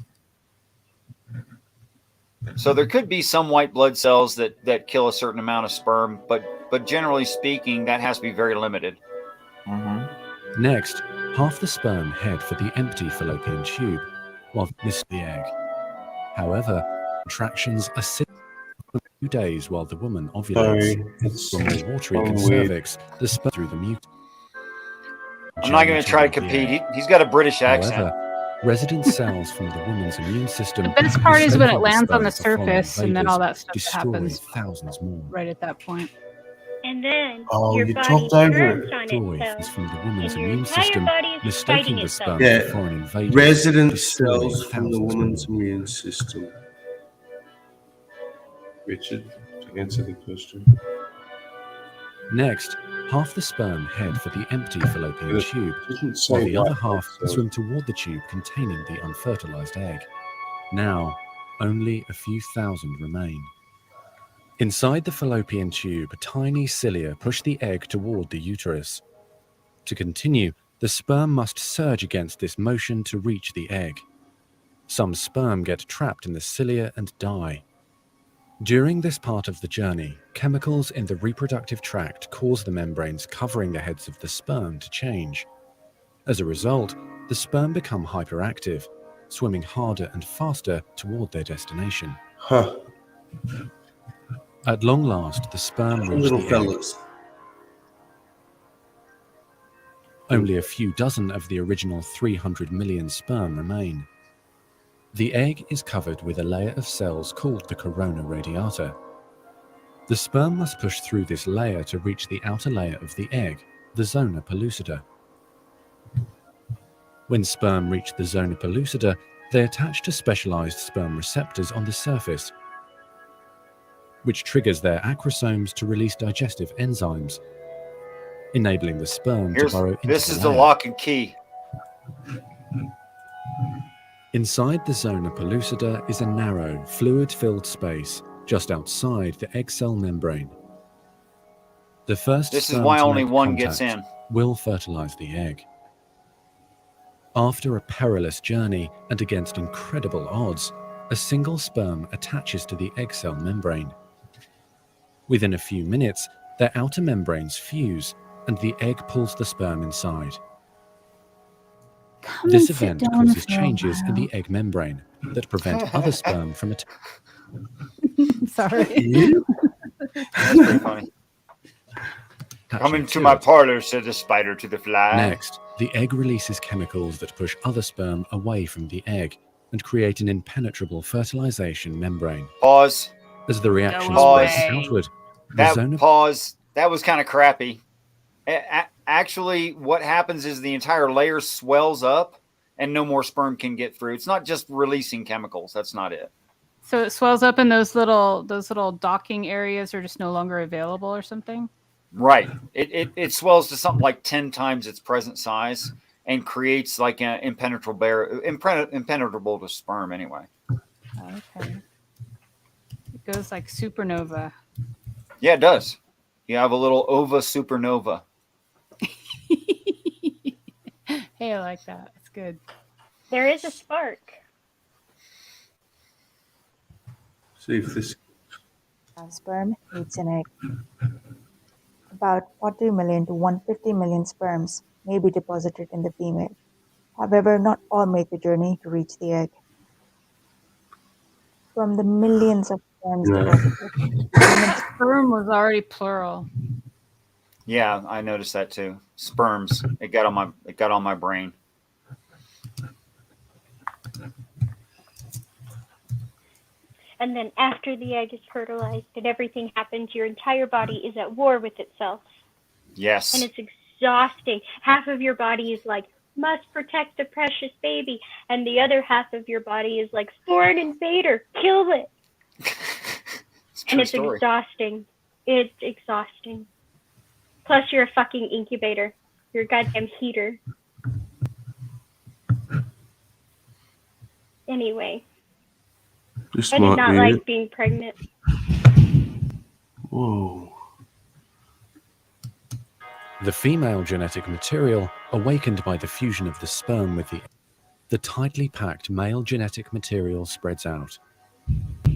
So there could be some white blood cells that kill a certain amount of sperm, but generally speaking, that has to be very limited. Next, half the sperm head for the empty fallopian tube, while this the egg. However, contractions are for a few days while the woman ovulates. Sorry, it's For more watery so than weird. cervix, the sperm through the mute. I'm not going to try to compete. He's got a British accent. However, resident cells from the woman's immune system. The best part is when it mistaken lands on the sperm for foreign surface, and then all that invaders, stuff destroy happens thousands more. right at that point. And then Oh, your you body talked over turns it. on Joy itself. is from the woman's And your immune entire system, body is mistaking fighting the itself. sperm Yeah. for foreign invaders. Resident destroying cells from the thousands woman's more. immune system. Richard, to answer the question. Next, half the sperm head for the empty fallopian It tube, doesn't say while the other white blood half cells. swim toward the tube containing the unfertilized egg. Now, only a few thousand remain. Inside the fallopian tube, tiny cilia push the egg toward the uterus. To continue, the sperm must surge against this motion to reach the egg. Some sperm get trapped in the cilia and die. During this part of the journey, chemicals in the reproductive tract cause the membranes covering the heads of the sperm to change. As a result, the sperm become hyperactive, swimming harder and faster toward their destination. Huh. At long last, the sperm reach Little the egg. fellas. Only a few dozen of the original 300 million sperm remain. The egg is covered with a layer of cells called the corona radiata. The sperm must push through this layer to reach the outer layer of the egg, the zona pellucida. When sperm reach the zona pellucida, they attach to specialized sperm receptors on the surface, which triggers their acrosomes to release digestive enzymes, enabling the sperm to burrow into This the is the layer. lock and key. Inside the zona pellucida is a narrow, fluid-filled space just outside the egg cell membrane. The first This is sperm why to only make one gets contact in. will fertilize the egg. After a perilous journey and against incredible odds, a single sperm attaches to the egg cell membrane. Within a few minutes, their outer membranes fuse and the egg pulls the sperm inside. This event causes changes in the egg membrane that prevent other sperm from Sorry. That's pretty funny. Come into my parlor, said the spider to the fly. Next, the egg releases chemicals that push other sperm away from the egg and create an impenetrable fertilization membrane. Pause. As the reaction Pause. spreads outward, the That zona pause. That was kind of crappy. Actually, what happens is the entire layer swells up, and no more sperm can get through. It's not just releasing chemicals. That's not it. So it swells up, and those little docking areas are just no longer available, or something. Right. It swells to something like 10 times its present size and creates like an impenetrable barrier, impenetrable to sperm anyway. Okay. It goes like supernova. Yeah, it does. You have a little ova supernova. Hey, I like that. It's good. There is a spark. See if this. Sperm needs an egg. About 40 million to 150 million sperms may be deposited in the female. However, not all make the journey to reach the egg. From the millions of sperms deposited, Sperm was already plural. Yeah, I noticed that too. Sperms. It got on my brain. And then after the egg is fertilized and everything happens, your entire body is at war with itself. Yes. And it's exhausting. Half of your body is like, must protect the precious baby. And the other half of your body is like, foreign invader, kill it. And it's story. exhausting. It's exhausting. Plus you're a fucking incubator. You're a goddamn heater. Anyway. This I did might not be like it. being pregnant. Whoa. The female genetic material, awakened by the fusion of the sperm with the tightly packed male genetic material spreads out.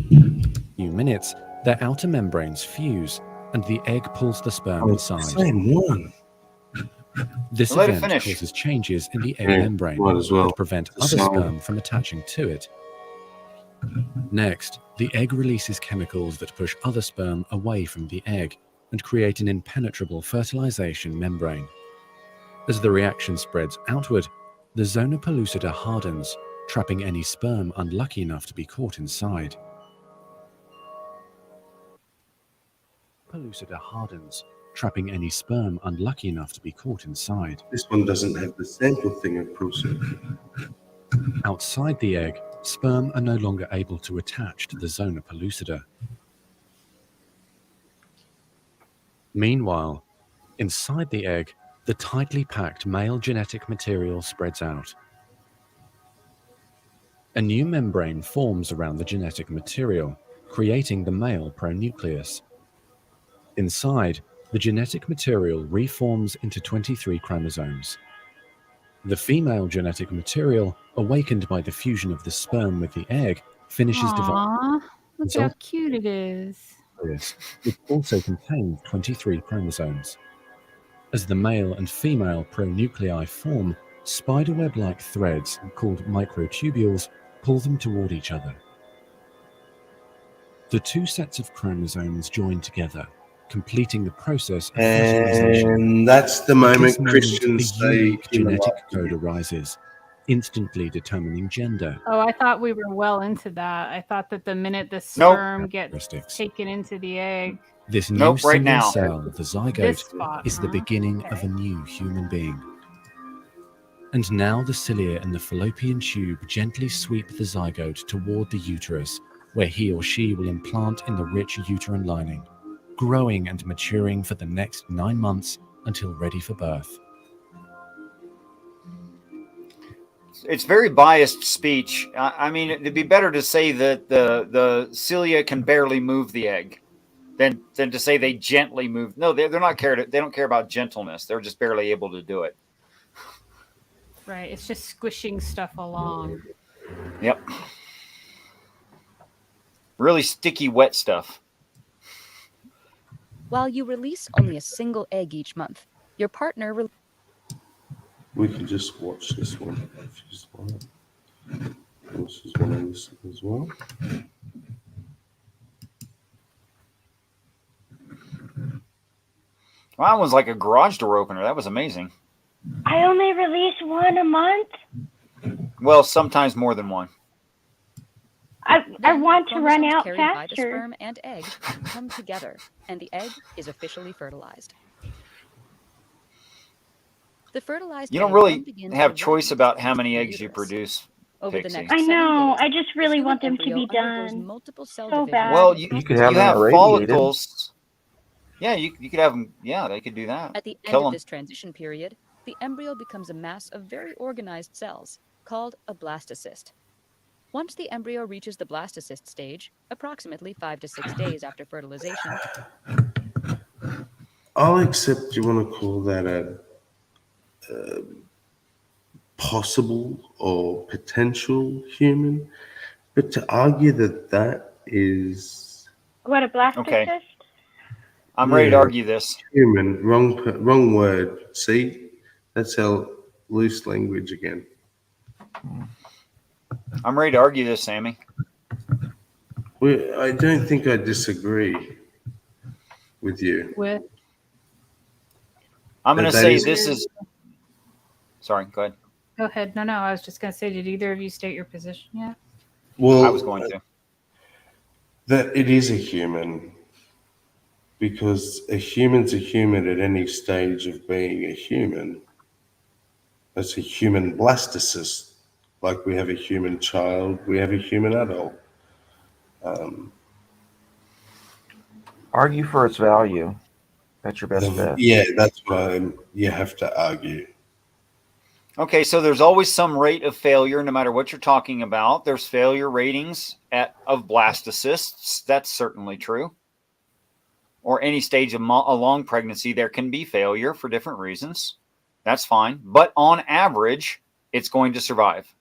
In a few minutes, their outer membranes fuse, and the egg pulls the sperm inside. Same one. This Let it event finish. causes changes in the egg Yeah, membrane might as well. that prevent The other sound. sperm from attaching to it. Next, the egg releases chemicals that push other sperm away from the egg and create an impenetrable fertilization membrane. As the reaction spreads outward, the zona pellucida hardens, trapping any sperm unlucky enough to be caught inside. Pellucida hardens, trapping any sperm unlucky enough to be caught inside. This one doesn't have the sample thing, of course. Outside the egg, sperm are no longer able to attach to the zona pellucida. Meanwhile, inside the egg, the tightly packed male genetic material spreads out. A new membrane forms around the genetic material, creating the male pronucleus. Inside, the genetic material reforms into 23 chromosomes. The female genetic material, awakened by the fusion of the sperm with the egg, finishes dividing. Aww, look how cute it is. It also contains 23 chromosomes. As the male and female pronuclei form, spiderweb-like threads called microtubules pull them toward each other. The two sets of chromosomes join together, completing the process of fertilization. And that's the At moment this moment, Christians a say unique human genetic life. code arises, instantly determining gender. Oh, I thought we were well into that. I thought that the minute the Nope. sperm gets taken into the egg. This new Nope, right single now. cell, the This zygote, spot, is the huh? beginning of a new human being. And now the cilia and the fallopian tube gently sweep the zygote toward the uterus, where he or she will implant in the rich uterine lining, growing and maturing for the next 9 months until ready for birth. it's very biased speech. I mean, it'd be better to say that the cilia can barely move the egg than to say they gently move. No, they're not cared. They don't care about gentleness. They're just barely able to do it. Right. It's just squishing stuff along. Yep. Really sticky, wet stuff. While you release only a single egg each month, your partner We can just watch this one if you just want. This is one of this as well. Well, that was like a garage door opener. That was amazing. I only release one a month. Well, sometimes more than one. I want to run chromosomes out carried by the faster. sperm and egg come together, and the egg is officially fertilized. The fertilized You don't egg really then begins have the choice roughing about stage how many of the eggs you uterus. produce, Over the Pixie. next I 7 know. days, I just really the want them human to be embryo undergoes done. multiple cell So division. bad. Well, you could have them have irradiated. follicles. Yeah, you could have them. Yeah, they could do that. At the end Kill of them. this transition period, the embryo becomes a mass of very organized cells called a blastocyst. Once the embryo reaches the blastocyst stage, approximately 5 to 6 days after fertilization, I'll accept you want to call that a possible or potential human, but to argue that that is What, a blastocyst? Okay. I'm ready to argue this. human. Wrong word. See, that's our loose language again. I'm ready to argue this, Sammy. I don't think I disagree with you. With I'm going to That say is- this is. Sorry, go ahead. Go ahead. No, I was just going to say, did either of you state your position yet? Well, I was going to. That it is a human, because a human's a human at any stage of being a human. It's a human blastocyst. Like we have a human child, we have a human adult. Argue for its value. That's your best bet. Yeah, that's why you have to argue. Okay, so there's always some rate of failure, no matter what you're talking about. There's failure ratings of blastocysts. That's certainly true. Or any stage of a long pregnancy, there can be failure for different reasons. That's fine. But on average, it's going to survive.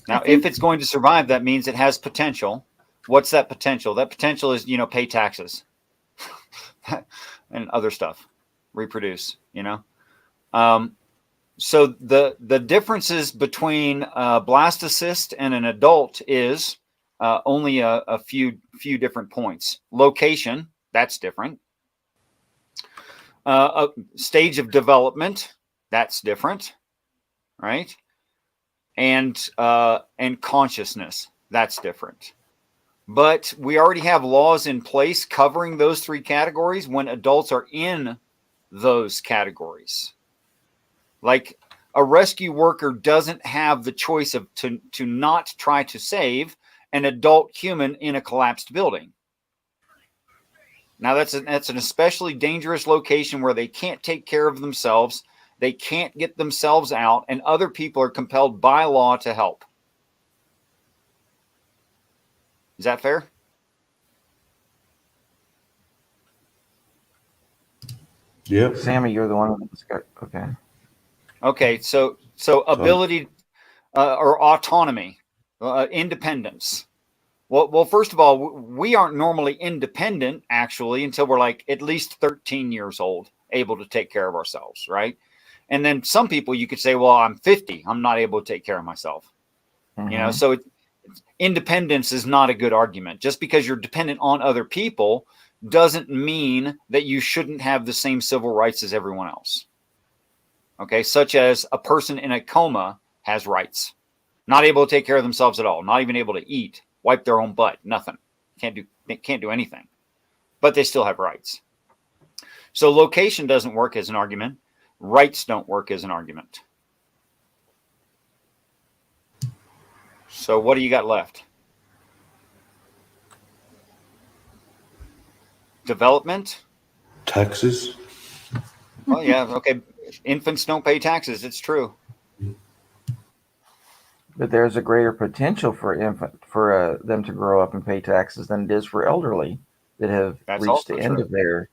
Now, if it's going to survive, that means it has potential. What's that potential? That potential is, pay taxes and other stuff, reproduce, So the differences between a blastocyst and an adult is only a few different points. Location, that's different. A stage of development, that's different, right? And consciousness, that's different. But we already have laws in place covering those three categories when adults are in those categories. Like a rescue worker doesn't have the choice of to not try to save an adult human in a collapsed building. Now that's an especially dangerous location where they can't take care of themselves. They can't get themselves out, and other people are compelled by law to help. Is that fair? Yep. Sammy, you're the one that's got, okay. Okay, so ability or autonomy, independence. Well, first of all, we aren't normally independent, actually, until we're like at least 13 years old, able to take care of ourselves, right? And then some people you could say, well, I'm 50. I'm not able to take care of myself. Mhm. So independence is not a good argument. Just because you're dependent on other people doesn't mean that you shouldn't have the same civil rights as everyone else. Okay, such as a person in a coma has rights. Not able to take care of themselves at all. Not even able to eat, wipe their own butt, nothing. They can't do anything. But they still have rights. So location doesn't work as an argument. Rights don't work as an argument. So what do you got left? Development? Taxes. Oh yeah, okay. Infants don't pay taxes. It's true. But there's a greater potential for them to grow up and pay taxes than it is for elderly that have That's reached also the end true. of their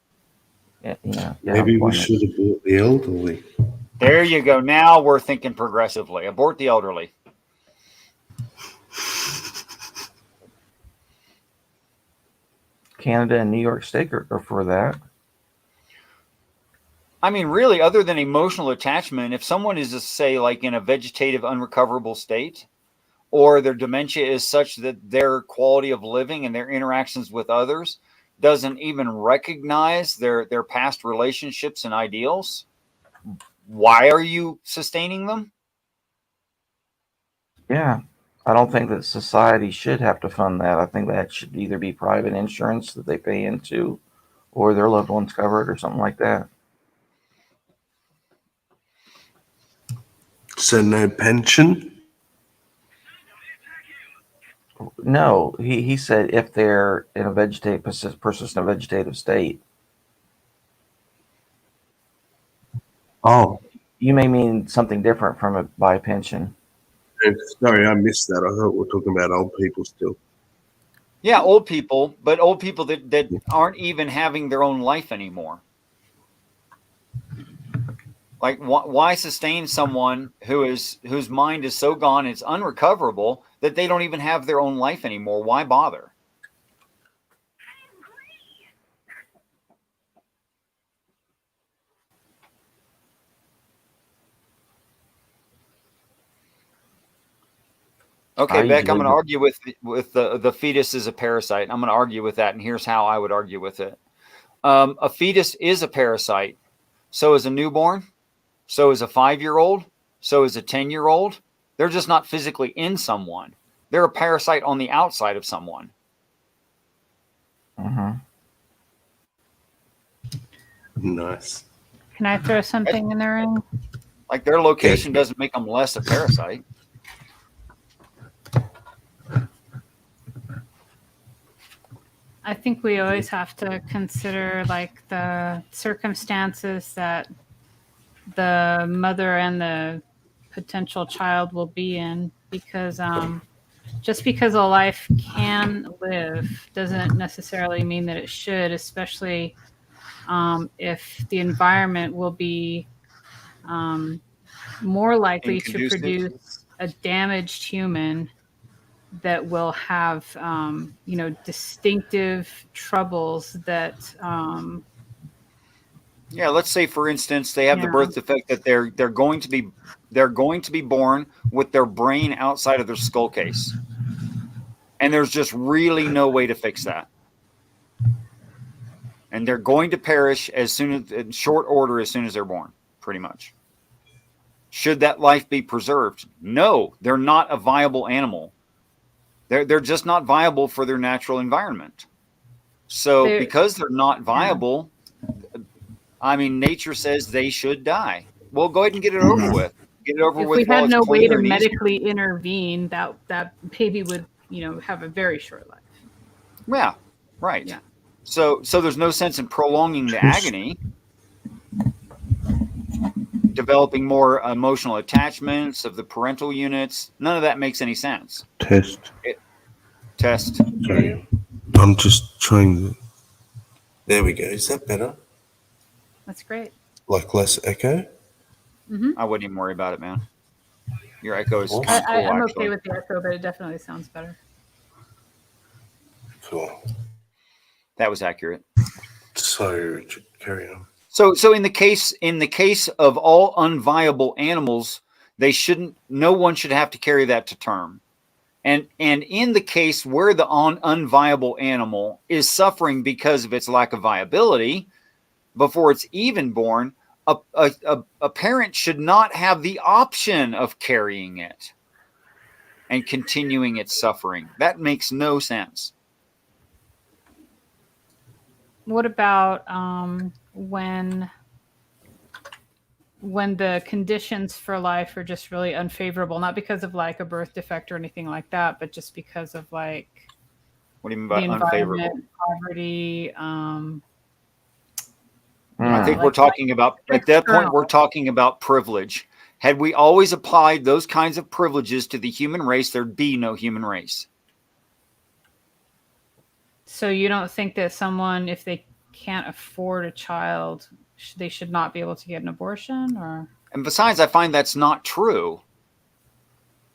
Maybe we employment. should abort the elderly. There you go. Now we're thinking progressively. Abort the elderly. Canada and New York State are for that. I mean, really, other than emotional attachment, if someone is, say, like in a vegetative, unrecoverable state, or their dementia is such that their quality of living and their interactions with others doesn't even recognize their past relationships and ideals, why are you sustaining them? Yeah. I don't think that society should have to fund that. I think that should either be private insurance that they pay into or their loved ones covered or something like that. So no pension? No, he said if they're in a persistent vegetative state. Oh. You may mean something different from by pension. Sorry, I missed that. I thought we were talking about old people still. Yeah, old people, but old people that aren't even having their own life anymore. Like, why sustain someone whose mind is so gone, it's unrecoverable, that they don't even have their own life anymore? Why bother? Okay, Beck, I'm going to argue with the fetus is a parasite. I'm going to argue with that, and here's how I would argue with it. A fetus is a parasite. So is a newborn. So is a 5-year-old. So is a 10-year-old. They're just not physically in someone. They're a parasite on the outside of someone. Nice. Can I throw something in the ring? Like, their location doesn't make them less a parasite. I think we always have to consider like the circumstances that the mother and the potential child will be in, because just because a life can live doesn't necessarily mean that it should, especially if the environment will be more likely to produce a damaged human that will have distinctive troubles that yeah, let's say for instance they have the birth defect that they're going to be born with their brain outside of their skull case, and there's just really no way to fix that, and they're going to perish in short order as soon as they're born, pretty much. Should that life be preserved? No, they're not a viable animal. They're just not viable for their natural environment. So because they're not viable, I mean, nature says they should die. Well, go ahead and get it over with. Get it over if with. we had while no it's way cleaner to and easier. medically intervene, that baby would have a very short life. Yeah, right. Yeah. So there's no sense in prolonging the agony. Developing more emotional attachments of the parental units. None of that makes any sense. Test. Sorry. I'm just trying. There we go. Is that better? That's great. Like less echo? I wouldn't even worry about it, man. Your echo is kind of cool, I'm actually. okay with the echo, but it definitely sounds better. Cool. That was accurate. So, Richard, carry on. So in the case of all unviable animals, no one should have to carry that to term. And in the case where the unviable animal is suffering because of its lack of viability, before it's even born, a parent should not have the option of carrying it and continuing its suffering. That makes no sense. What about when when the conditions for life are just really unfavorable, not because of like a birth defect or anything like that, but just because of like What do you mean the by environment, unfavorable? poverty. I think we're like talking about, at that point, external. we're talking about privilege. Had we always applied those kinds of privileges to the human race, there'd be no human race. So you don't think that someone, if they can't afford a child, they should not be able to get an abortion? Or And besides, I find that's not true.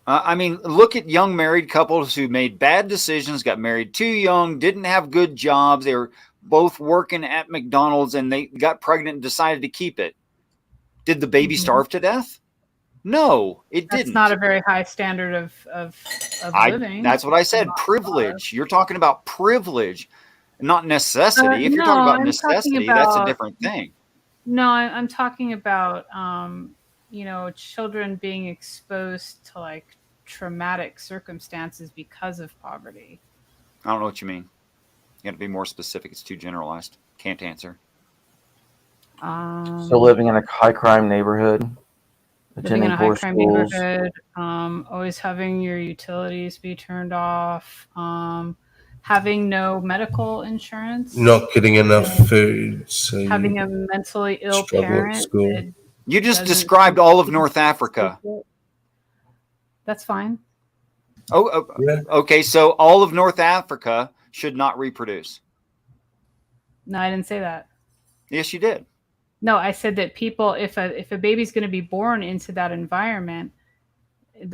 I mean, look at young married couples who made bad decisions, got married too young, didn't have good jobs. They were both working at McDonald's and they got pregnant and decided to keep it. Did the baby starve to death? No, it that's didn't. not a very high standard of living. That's what I said. Privilege. You're talking about privilege, not necessity. If you're talking about necessity, that's a different thing. No, I'm talking about, you know, children being exposed to like traumatic circumstances because of poverty. I don't know what you mean. You got to be more specific. It's too generalized. Can't answer. So living in a high crime neighborhood, Living in attending a poor high crime schools. neighborhood, always having your utilities be turned off, having no medical insurance, Not getting enough food, so having you a mentally ill struggle at parent. school. that You just doesn't described all of North Africa. That's fine. Okay. So all of North Africa should not reproduce. No, I didn't say that. Yes, you did. No, I said that people, if a baby's going to be born into that environment,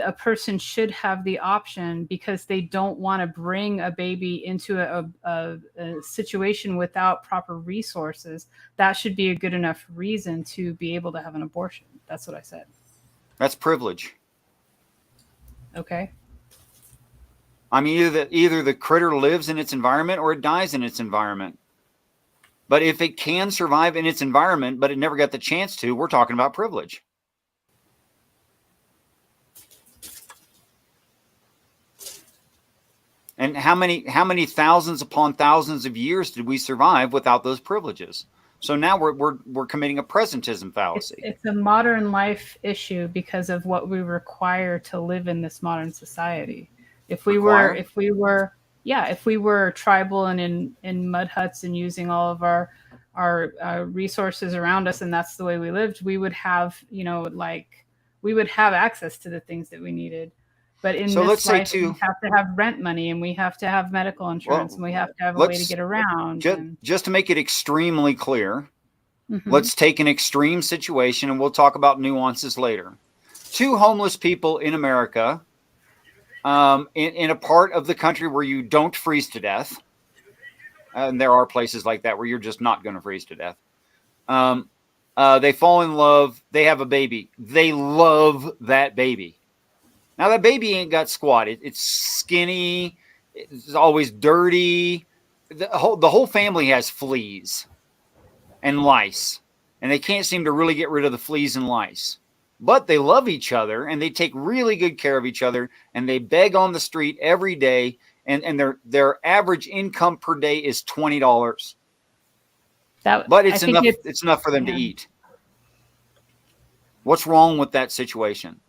a person should have the option, because they don't want to bring a baby into a situation without proper resources. That should be a good enough reason to be able to have an abortion. That's what I said. That's privilege. Okay. I mean, either the critter lives in its environment or it dies in its environment. But if it can survive in its environment, but it never got the chance to, we're talking about privilege. And how many thousands upon thousands of years did we survive without those privileges? So now we're committing a presentism fallacy. It's a modern life issue because of what we require to live in this modern society. If we were tribal and in mud huts and using all of our resources around us, and that's the way we lived, we would have, we would have access to the things that we needed. But in So this let's say life, we have to have rent money, and we have to have medical insurance, and we have to have a way to get around. Just to make it extremely clear, Mhm. let's take an extreme situation, and we'll talk about nuances later. 2 homeless people in America, in a part of the country where you don't freeze to death, and there are places like that where you're just not going to freeze to death. They fall in love. They have a baby. They love that baby. Now, that baby ain't got squat. It's skinny. It's always dirty. The whole family has fleas and lice, and they can't seem to really get rid of the fleas and lice. But they love each other, and they take really good care of each other, and they beg on the street every day, and their average income per day is $20. But it's enough. It's enough for them to eat. What's wrong with that situation?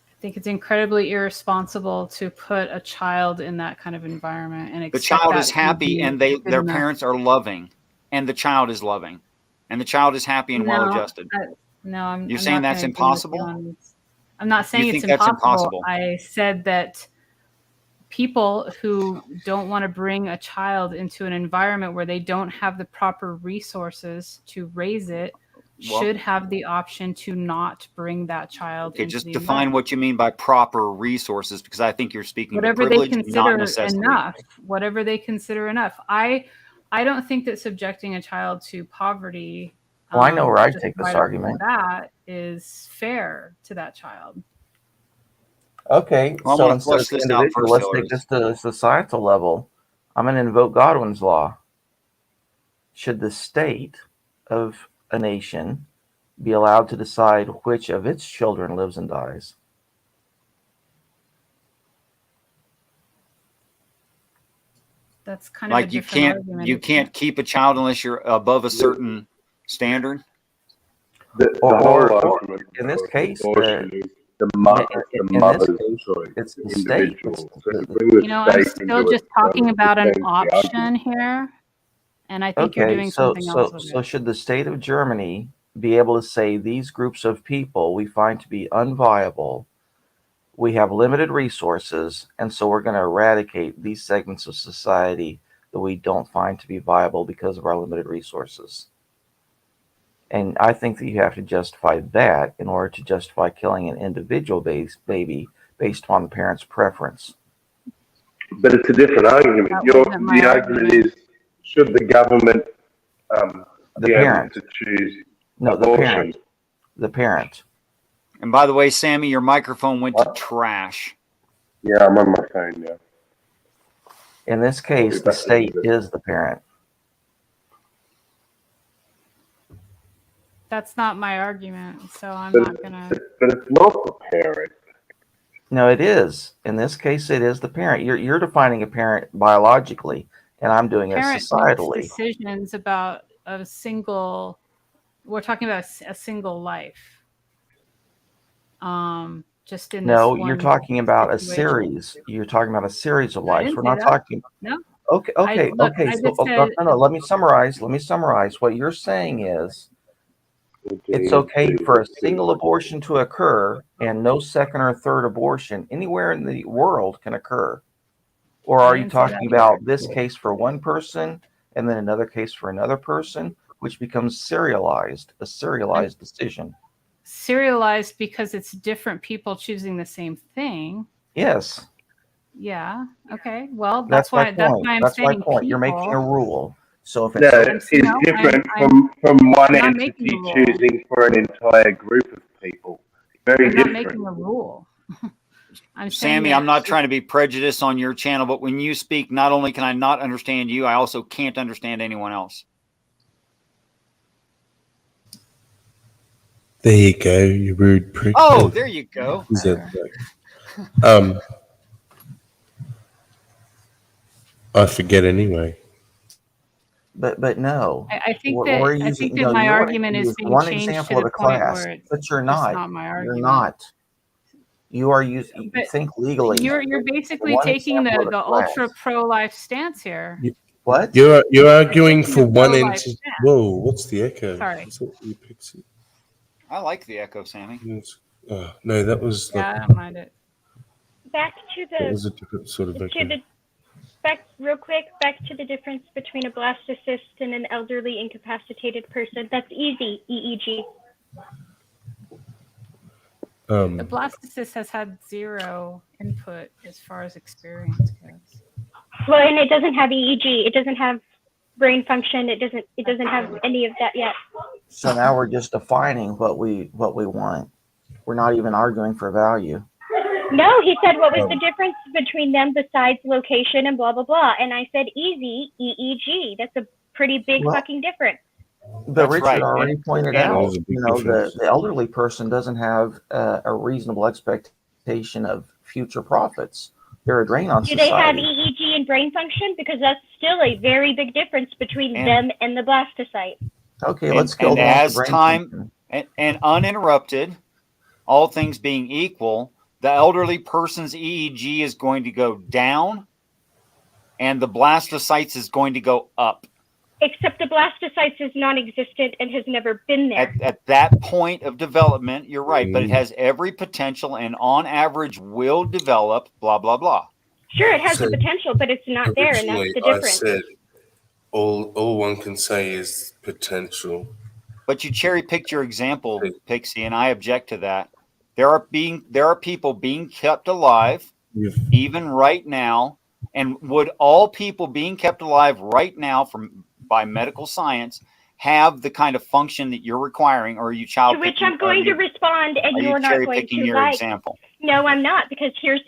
I think it's incredibly irresponsible to put a child in that kind of environment and The expect child that is to happy, be and good their enough. parents are loving, and the child is loving, and the child is happy and well adjusted. I'm saying not that's gonna agree with you impossible? on this. I'm not saying You it's think that's impossible. impossible? I said that people who don't want to bring a child into an environment where they don't have the proper resources to raise it Well- should have the option to not bring that child Okay, into just the define environment. what you mean by proper resources, because I think you're speaking Whatever to they privilege, not consider necessity. enough. Whatever they consider enough. I don't think that subjecting a child to poverty, Well, I know where I just take this right off the argument. bat, is fair to that child. Okay, Well, I so wanna instead of flush the this out individual, first, let's Hillary. take this to the societal level. I'm going to invoke Godwin's law. Should the state of a nation be allowed to decide which of its children lives and dies? That's kind of a Like you different argument. can't keep a child unless you're above a certain standard. The Or, whole or argument in this for case, abortion is the in mother's this case, choice, it's the the state. individual. So to bring the You know, I'm state still into it just talking doesn't about an change the option argument. here, and I think you're Okay, doing so something else so with so it. should the state of Germany be able to say these groups of people we find to be unviable, we have limited resources, and so we're going to eradicate these segments of society that we don't find to be viable because of our limited resources? And I think that you have to justify that in order to justify killing an individual baby based upon the parent's preference. But it's a different argument. That The wasn't my argument argument. is, should the government The be parent. able to choose No, the abortion? parent. The parent. And by the way, Sammy, your microphone went to trash. Yeah, I'm on my phone now. In this case, the state is the parent. That's not my argument, so I'm But, not gonna. but it's not the parent. No, it is. In this case, it is the parent. You're defining a parent biologically, and I'm doing it Parent societally. makes decisions about a single. We're talking about a single life. Just in this No, one you're talking about a situation. series. You're talking about a series of I lives. didn't We're say not that. talking. No. Okay, okay, Look, okay. I So, just said. no. Let me summarize. What you're saying is, it's okay for a single abortion to occur, and no second or third abortion anywhere in the world can occur. Or I are you didn't say that talking either. about this case for one person, and then another case for another person, which becomes a serialized decision? Serialized because it's different people choosing the same thing. Yes. Yeah. Okay. Well, That's my That's point. why I'm That's my saying point. You're making a people. rule. So if No, it's it's No, different I'm from one not making entity a rule. choosing for an entire group of people. Very I'm not different. making a rule. I'm saying Sammy, that I'm not trying to be prejudiced on your channel, but when you speak, not only can I not understand you, I also can't understand anyone else. There you go, you rude prick. Oh, there you go. I forget anyway. But no. I think We're that using, my you want argument to is use being one changed to example of the a point class, where it's but you're just not. not my You're argument. not. You are using. But Think legally. You're basically One taking example of the a class. ultra pro-life stance here. What? You're arguing taking for a one pro-life entity. stance. Whoa, what's the echo? Sorry. Is that you, Pixie? I like the echo, Sammy. Oh, no, that was Yeah, I don't mind it. Back to that was the a different sort of echo. back real quick. Back to the difference between a blastocyst and an elderly incapacitated person. That's easy. EEG. The blastocyst has had zero input as far as experience goes. Well, and it doesn't have EEG. It doesn't have brain function. It doesn't have any of that yet. So now we're just defining what we want. We're not even arguing for value. No, he said, what was the difference between them besides location and blah, blah, blah. And I said, easy, EEG. That's a pretty big fucking difference. But Richard right. already pointed That out, was a big the difference. elderly person doesn't have a reasonable expectation of future profits. They're a drain on Do they have society. EEG and brain function? Because that's still a very big difference between them and the blastocyte. Okay, And, let's kill and them with as the brain time function. and uninterrupted, all things being equal, the elderly person's EEG is going to go down and the blastocytes is going to go up. Except the blastocytes is non-existent and has never been there. At that point of development, you're right, but it has every potential and on average will develop, blah, blah, blah. Sure, it has the potential, but it's not there, and that's the difference. I said all one can say is potential. But you cherry picked your example, Pixie, and I object to that. There are people being kept alive even right now, and would all people being kept alive right now by medical science have the kind of function that you're requiring, or are you child To which picking? I'm going to respond, and you're not cherry going picking to your like. example? No, I'm not, because here's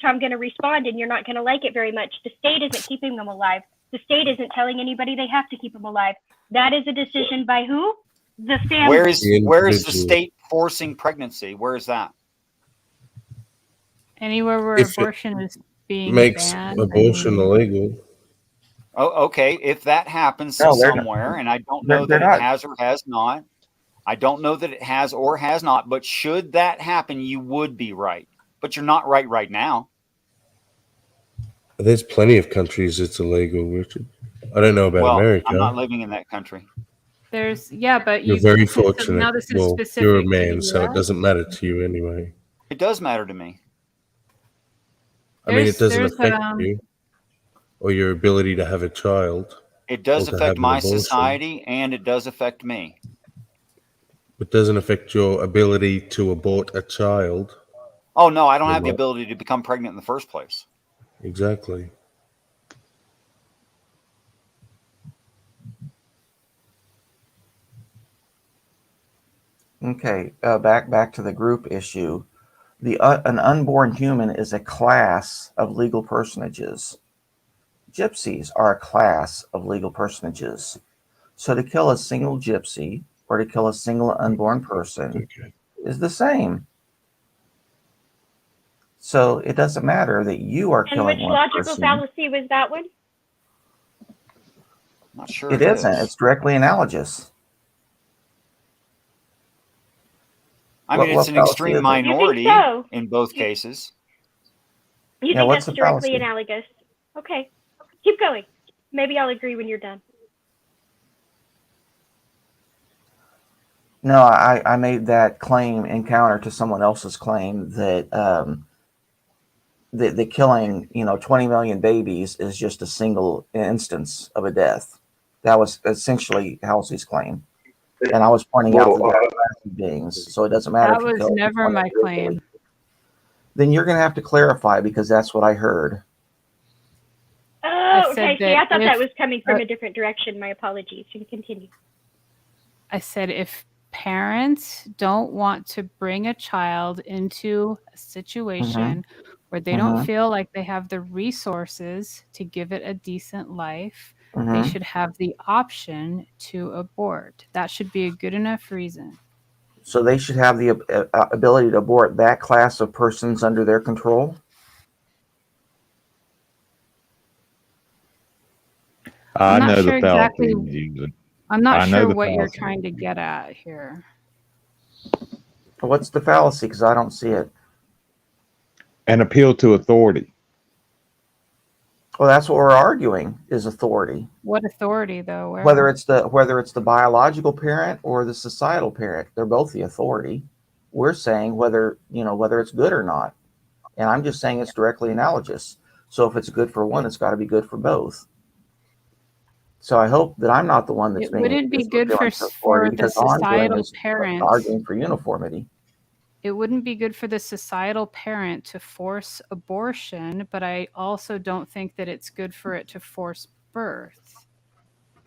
how I'm going to respond, and you're not going to like it very much. The state isn't keeping them alive. The state isn't telling anybody they have to keep them alive. That is a decision by who? The family. Where is the state forcing pregnancy? Where is that? Anywhere where If it abortion is being makes banned. abortion illegal. Oh, okay. If that happens No, they're not. somewhere, and I don't know that They're not. it has or has not. I don't know that it has or has not, but should that happen, you would be right. But you're not right now. There's plenty of countries it's illegal, Richard. I don't know about Well, America. I'm not living in that country. But You're you. very So fortunate. now this is Well, specific you're a to man, the so it US? doesn't matter to you anyway. It does matter to me. I mean, it doesn't There's, affect you or your ability to have a child. It does or to affect have an my abortion. society, and it does affect me. It doesn't affect your ability to abort a child. Oh, no, I don't have the Right. ability to become pregnant in the first place. Exactly. Okay, back to the group issue. An unborn human is a class of legal personages. Gypsies are a class of legal personages. So to kill a single gypsy or to kill a single unborn person is the same. So it doesn't matter that you are And killing which one logical person. fallacy was that one? Not sure It isn't. It's directly analogous. I mean, it's an extreme minority You think so? in both cases. You Yeah, think what's that's the directly fallacy? analogous? Okay, keep going. Maybe I'll agree when you're done. No, I made that claim in counter to someone else's claim that the killing 20 million babies is just a single instance of a death. That was essentially Halsey's claim, and I was pointing out that there are class of beings, so it doesn't matter. That if you was kill never one my individually. claim. Then you're going to have to clarify because that's what I heard. Oh, said okay. See, that I thought that if- was coming from a different direction. My apologies. You can continue. I said if parents don't want to bring a child into a situation where they don't feel like they have the resources to give it a decent life, they should have the option to abort. That should be a good enough reason. So they should have the ability to abort that class of persons under their control. I'm I not know sure the fallacy exactly- he's using. I'm not I know sure the what you're fallacy. trying to get at here. What's the fallacy? Because I don't see it. An appeal to authority. Well, that's what we're arguing is authority. What authority, though? Where? Whether it's the biological parent or the societal parent, they're both the authority. We're saying whether it's good or not, and I'm just saying it's directly analogous. So if it's good for one, it's got to be good for both. So I hope that I'm not the one that's It wouldn't be that's good appealing for to authority, the because all I'm doing societal is parent. arguing for uniformity. It wouldn't be good for the societal parent to force abortion, but I also don't think that it's good for it to force birth.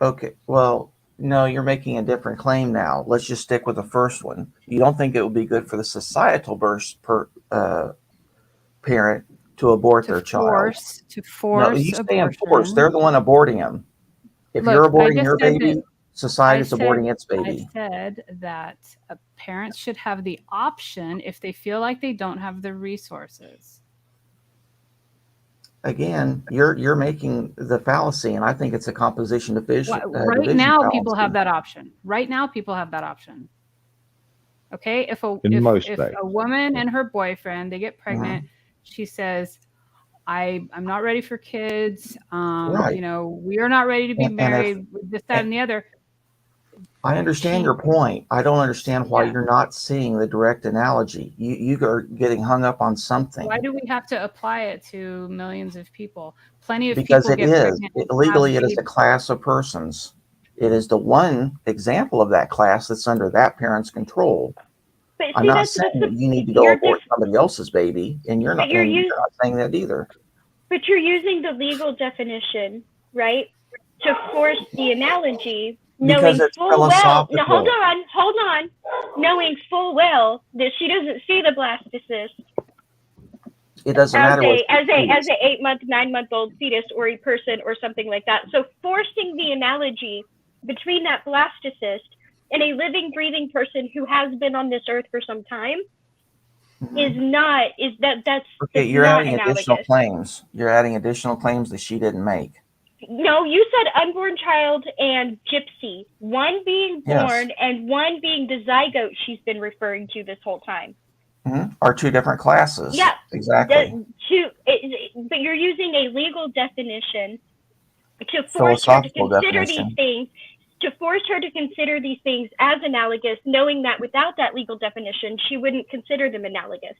Okay, well, no, you're making a different claim now. Let's just stick with the first one. You don't think it would be good for the societal parent to abort their child? To No, force you say abortion. enforce. They're the one aborting him. If Look, you're I aborting just your said baby, that- society's I said- aborting its baby. I said that parents should have the option if they feel like they don't have the resources. Again, you're making the fallacy, and I think it's a composition division. Right now, people have that option. Right now, people have that option. Okay, if a woman and her boyfriend, they get pregnant, she says, I'm not ready for kids. Right. We are not ready to be And if- married. This, that, and the other. I understand your point. I don't understand why you're not seeing the direct analogy. You are getting hung up on something. Why do we have to apply it to millions of people? Plenty of Because people it get is. pregnant. and Legally, have it is a babies. class of persons. It is the one example of that class that's under that parent's control. But I'm see, not that's saying that you need to go you're abort somebody else's baby, and you're But not, you're and us- you're not saying that either. But you're using the legal definition, right, to force the analogy, knowing Because it's full well. philosophical. No, hold on. Knowing full well that she doesn't see the blastocyst It doesn't as matter what a 8-month, 9-month-old fetus or a person or something like that. So forcing the analogy between that blastocyst and a living, breathing person who has been on this earth for some time that's Okay, you're not adding analogous. additional claims. You're adding additional claims that she didn't make. No, you said unborn child and gypsy. One being born and one being the zygote she's been referring to this whole time. Are two different classes. Yeah. Exactly. But you're using a legal definition to force her to Philosophical consider definition. these things, to force her to consider these things as analogous, knowing that without that legal definition, she wouldn't consider them analogous.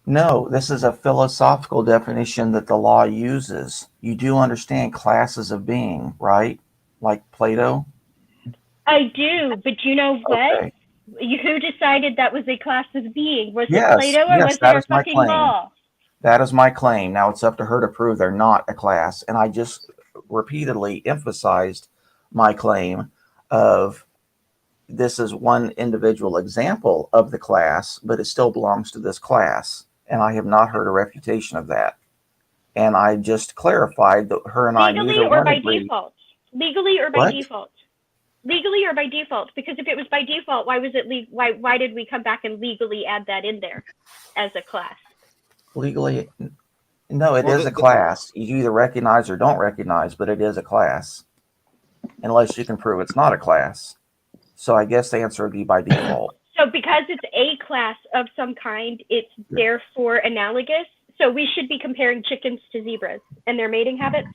No, this is a philosophical definition that the law uses. You do understand classes of being, right? Like Plato? I do, but you know what? Okay. Who decided that was a class of being? Was it Yes, Plato or yes, was it that our is my fucking claim. law? That is my claim. Now it's up to her to prove they're not a class. And I just repeatedly emphasized my claim of this is one individual example of the class, but it still belongs to this class. And I have not heard a refutation of that. And I just clarified that her and I Legally neither or one by agreed. default? Legally or by What? default? Legally or by default? Because if it was by default, why was it why did we come back and legally add that in there as a class? Legally, no, it Well, is a class. You either recognize or don't recognize, but it is a class. Unless you can prove it's not a class. So I guess the answer would be by default. So because it's a class of some kind, it's therefore analogous. So we should be comparing chickens to zebras and their mating habits.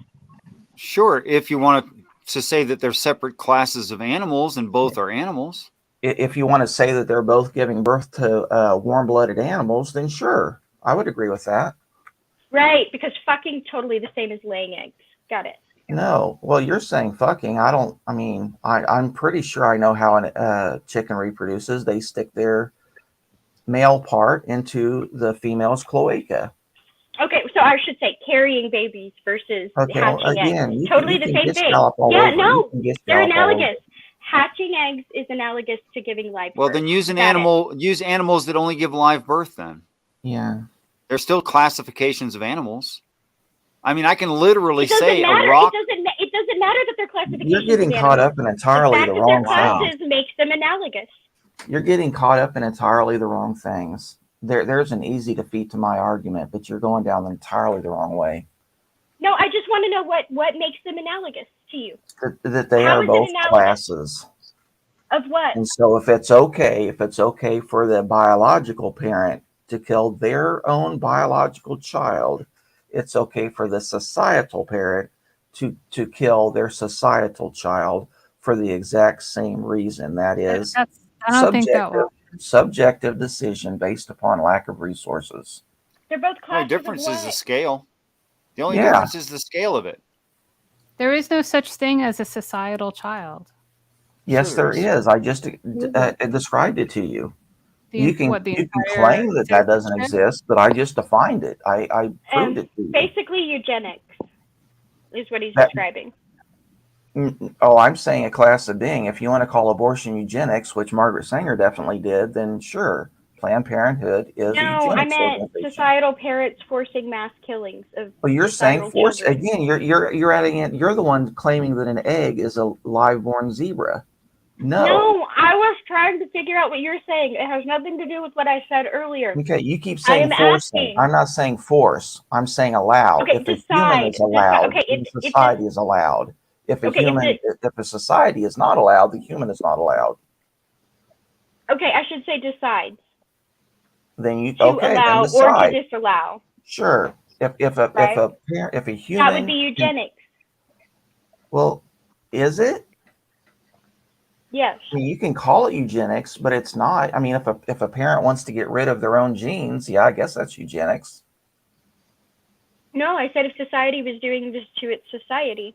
Sure, if you want to say that they're separate classes of animals and both are animals. If you want to say that they're both giving birth to warm-blooded animals, then sure, I would agree with that. Right, because fucking totally the same as laying eggs. Got it. No, well, you're saying fucking. I'm pretty sure I know how a chicken reproduces. They stick their male part into the female's cloaca. Okay, so I should say carrying babies versus Okay, well, hatching again, eggs. you Totally can the same get thing. scallop all Yeah, over. no, You can get they're scallop all over. analogous. Hatching eggs is analogous to giving live Well, birth. then use Got it. use animals that only give live birth then. Yeah. There's still classifications of animals. I mean, I can literally It doesn't say matter. a rock. It doesn't matter that they're classifications. You're getting of caught animals. up in entirely the the fact that wrong they're classes thing. makes them analogous. You're getting caught up in entirely the wrong things. There's an easy defeat to my argument, but you're going down entirely the wrong way. No, I just want to know what makes them analogous to you. That they How are is it both analogous? classes. Of what? And so if it's okay for the biological parent to kill their own biological child, it's okay for the societal parent to kill their societal child for the exact same reason. That is I don't think that will. subjective decision based upon lack of resources. They're both The only classes difference of is the what? scale. The only Yeah. difference is the scale of it. There is no such thing as a societal child. Yes, Sure there there is. is. I just described it to you. The You can entire claim that doesn't citizenship? exist, but I just defined it. I proved it to you. Basically, eugenics is what he's That- describing. Oh, I'm saying a class of being. If you want to call abortion eugenics, which Margaret Sanger definitely did, then sure, Planned Parenthood is a No, I eugenics meant organization. societal parents forcing mass killings of Well, you're saying societal force children. again. You're adding it. You're the one claiming that an egg is a live-born zebra. No, I was trying to figure out what you're saying. It has nothing to do with what I said earlier. Okay, you keep I saying am forcing. asking. I'm not saying force. I'm saying allow. Okay, If a human decide. is allowed, Okay, then it's society is allowed. If a Okay, human, if a society is not allowed, the human is not allowed. Okay, I should say decides Then you to okay? Then allow or to decide. disallow. Sure. If Right. a human That would be eugenics. well, is it? Yes. I mean, you can call it eugenics, but it's not. I mean, if a parent wants to get rid of their own genes, yeah, I guess that's eugenics. No, I said if society was doing this to its society.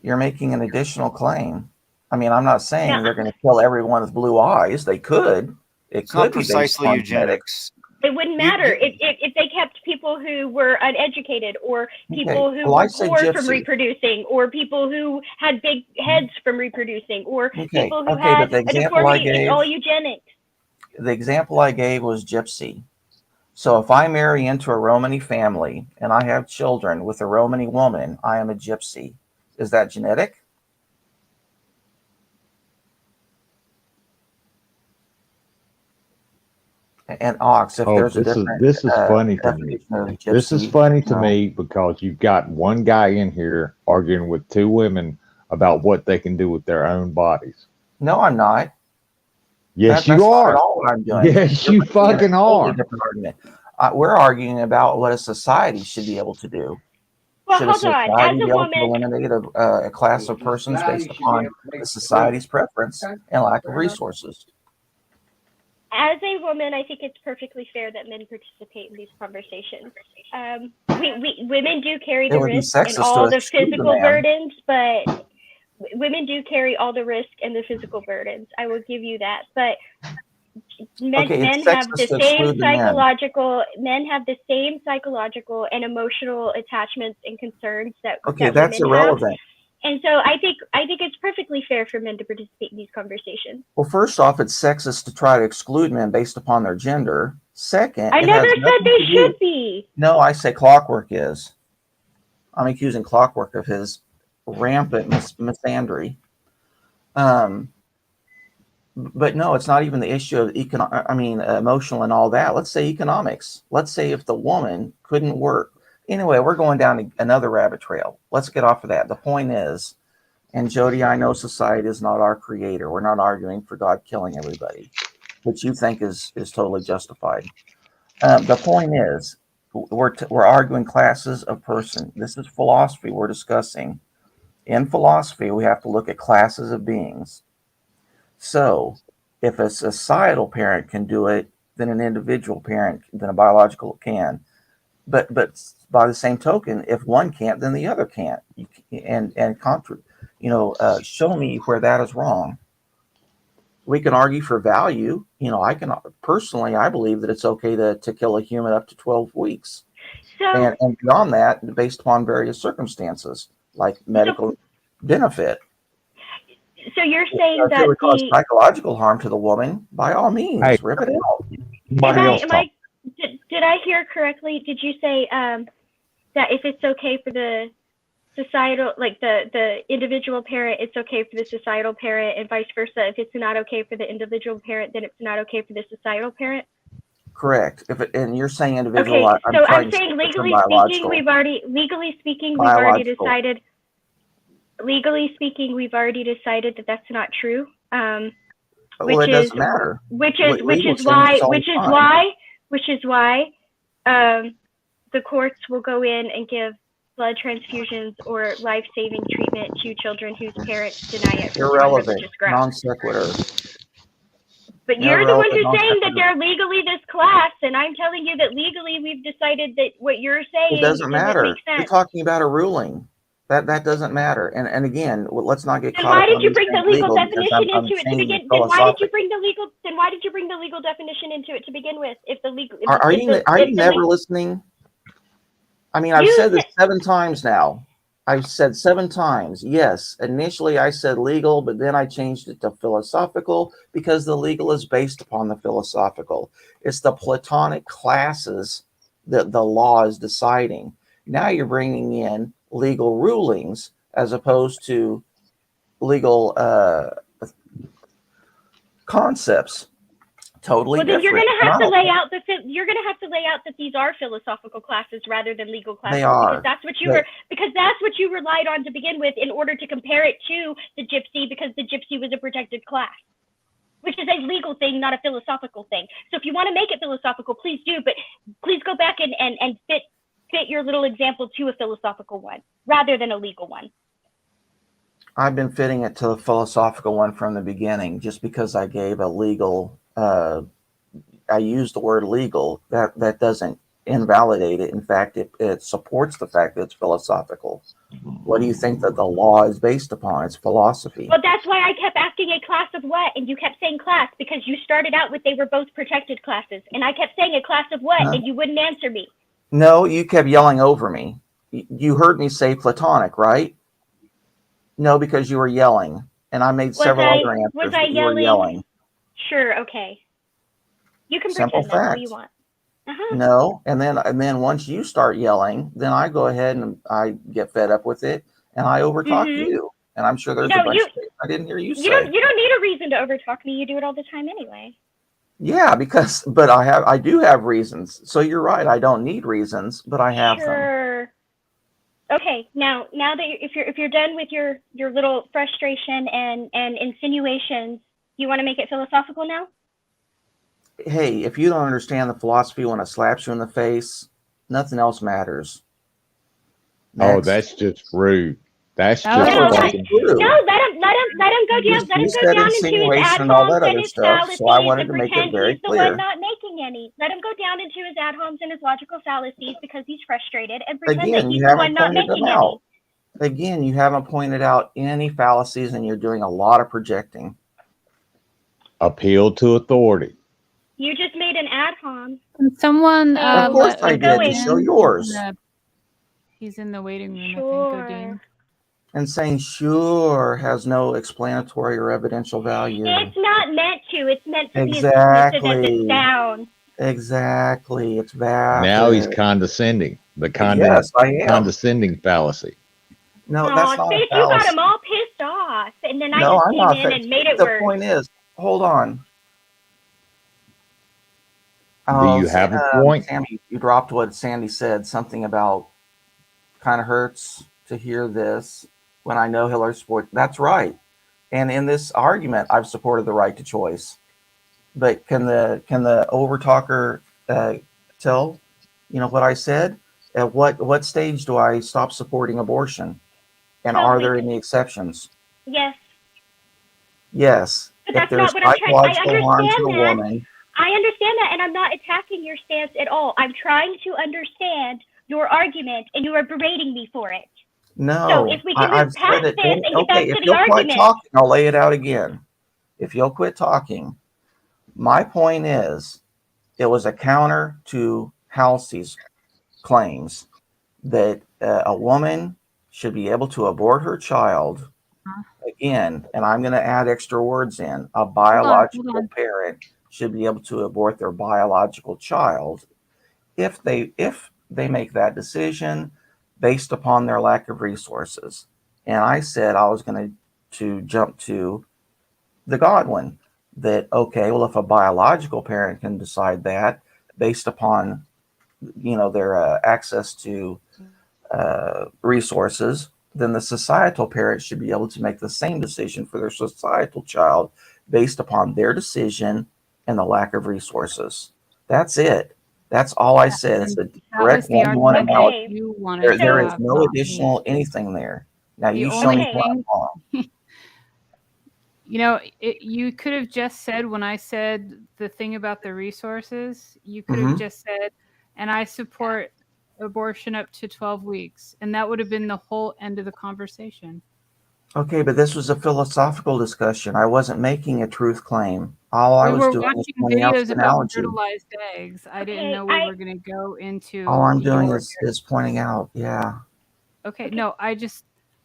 You're making an additional claim. I mean, I'm not saying No. they're going to kill everyone with blue eyes. They could. It It's could not be based precisely on eugenics. It wouldn't matter if they kept people who were uneducated or people who well, I were said poor from gypsy. reproducing or people who had big heads from reproducing or Okay, people who okay, had but the a example I deformity. It's gave, all eugenics. the example I gave was gypsy. So if I marry into a Romani family and I have children with a Romani woman, I am a gypsy. Is that genetic? And ox, if Oh, there's a this is different this is funny to me. definition of This is gypsy, funny to no. me because you've got one guy in here arguing with two women about what they can do with their own bodies. No, I'm not. Yes, That's you not at are. all what I'm doing. Yes, You're you bringing in a fucking totally are. different argument. We're arguing about what a society should be able to do. Well, Should a hold on. As society a be able to woman, eliminate a class of persons based upon the society's preference and lack of resources? as a woman, I think it's perfectly fair that men participate in these conversations. Women do carry It the would be risk and sexist all to the exclude the physical man. burdens, but women do carry all the risk and the physical burdens. I will give you that. But men it's have sexist the to same exclude the men. psychological and emotional attachments and concerns that Okay, that that's women have. irrelevant. And so I think it's perfectly fair for men to participate in these conversations. Well, first off, it's sexist to try to exclude men based upon their gender. Second, I it never has said nothing they to do- should be. No, I say Clockwork is. I'm accusing Clockwork of his rampant misandry. But no, it's not even the issue of emotional and all that. Let's say economics. Let's say if the woman couldn't work. Anyway, we're going down another rabbit trail. Let's get off of that. The point is, and Jody, I know society is not our creator. We're not arguing for God killing everybody, which you think is totally justified. The point is, we're arguing classes of person. This is philosophy we're discussing. In philosophy, we have to look at classes of beings. So, if a societal parent can do it, then an individual parent, then a biological can. But by the same token, if one can't, then the other can't. Show me where that is wrong. We can argue for value. I believe that it's okay to kill a human up to 12 weeks. So, and beyond that, based upon various circumstances, like medical benefit. So you're saying If that it would cause psychological harm to the woman, by all means, Hey. rip it out. Did I hear correctly? Did you say that if it's okay for the societal, like the individual parent, it's okay for the societal parent, and vice versa? If it's not okay for the individual parent, then it's not okay for the societal parent? Correct. And you're saying individual. Okay, so I'm saying legally speaking, we've already decided. Legally speaking, we've already decided that that's not true. Well, it doesn't matter. Which is why the courts will go in and give blood transfusions or life-saving treatment to children whose parents deny it for Irrelevant, religious grounds. non sequitur. But you're the one who's saying that they're legally this class, and I'm telling you that legally we've decided that what you're saying It doesn't matter. make sense. You're talking about a ruling. That doesn't matter. And again, let's not get Then caught why up did on you these bring the things legal legal, because definition I'm into it to changing begin? Then why did you philosophic. bring the legal? Then why did you bring the legal definition into it to begin with? If the legal, Are you never listening? I mean, I've said this 7 times now. I've said 7 times. Yes, initially I said legal, but then I changed it to philosophical because the legal is based upon the philosophical. It's the Platonic classes that the law is deciding. Now you're bringing in legal rulings as opposed to legal concepts. Totally well, then different. you're going to have to lay out that these are philosophical classes rather than legal classes. They are. Because that's what you relied on to begin with in order to compare it to the gypsy, because the gypsy was a protected class, which is a legal thing, not a philosophical thing. So if you want to make it philosophical, please do, but please go back and fit your little example to a philosophical one rather than a legal one. I've been fitting it to the philosophical one from the beginning, just because I gave a legal, I used the word legal, that doesn't invalidate it. In fact, it supports the fact that it's philosophical. What do you think that the law is based upon? It's philosophy. Well, that's why I kept asking a class of what, and you kept saying class, because you started out with they were both protected classes, and I kept saying a class of what, and you wouldn't answer me. No, you kept yelling over me. You heard me say Platonic, right? No, because you were yelling, and I made several other answers. Was I but you were yelling? yelling. Sure, okay. You can Simple pretend that's all fact. you want. No, and then once you start yelling, then I go ahead and I get fed up with it, and I overtalk you. And I'm sure there's a bunch of things I didn't hear you say. You don't need a reason to overtalk me. You do it all the time anyway. Yeah, but I do have reasons. So you're right. I don't need reasons, but I have them. Sure. Okay, now that if you're done with your little frustration and insinuations, you want to make it philosophical now? Hey, if you don't understand the philosophy when it slaps you in the face, nothing else matters. Oh, Next. that's just rude. That's No, just it's fucking true. No, let him go down. Let You him go said down into his insinuation ad and all homs that and other his stuff, fallacies so I wanted and to make it pretend very he's the clear. one not making any. Let him go down into his ad homs and his logical fallacies because he's frustrated and pretend that Again, he's you the one haven't not pointed them making any. out. Again, you haven't pointed out any fallacies, and you're doing a lot of projecting. appeal to authority. You just made an ad hom. Can someone Of course I did, to show yours. He's in the waiting room, Sure. I think, Odin. And saying sure has no explanatory or evidential value. It's not meant to. It's meant to be as Exactly. dismissive as it sounds. Exactly. It's vapid. Now he's condescending. The Yes, I am. condescending fallacy. No, Aw, that's not a Faith, you got fallacy. him all pissed off, and then I No, just I'm came not. in and made it The worse. point is, hold on. Do you have a point? Sammy, you dropped what Sandy said, something about kind of hurts to hear this when I know Hillary support. That's right. And in this argument, I've supported the right to choice. But can the overtalker tell, what I said? At what stage do I stop supporting abortion? And are there any exceptions? Yes. Yes. But If that's there's not what I'm trying. I psychological harm to understand a that. woman, I understand that, and I'm not attacking your stance at all. I'm trying to understand your argument, and you are berating me for it. no. So if we can I've move past said it. this and get back Okay, to if the you'll quit argument. talking, I'll lay it out again. If you'll quit talking, my point is, it was a counter to Halsey's claims that a woman should be able to abort her child. Again, and I'm going to add extra words in, a biological parent should be able to abort their biological child if they make that decision based upon their lack of resources. And I said I was going to jump to the Godwin, that okay, well, if a biological parent can decide that based upon their access to resources, then the societal parent should be able to make the same decision for their societal child based upon their decision and the lack of resources. That's it. That's all I said. It's a direct one-to-one analogy. There is no additional anything there. Now you show me where I'm wrong. You could have just said, when I said the thing about the resources, you could have just said, and I support abortion up to 12 weeks. And that would have been the whole end of the conversation. Okay, but this was a philosophical discussion. I wasn't making a truth claim. All I was doing is pointing out the analogy. Fertilized eggs. I didn't know we were going to go into. All I'm doing is pointing out. Yeah. Okay. No,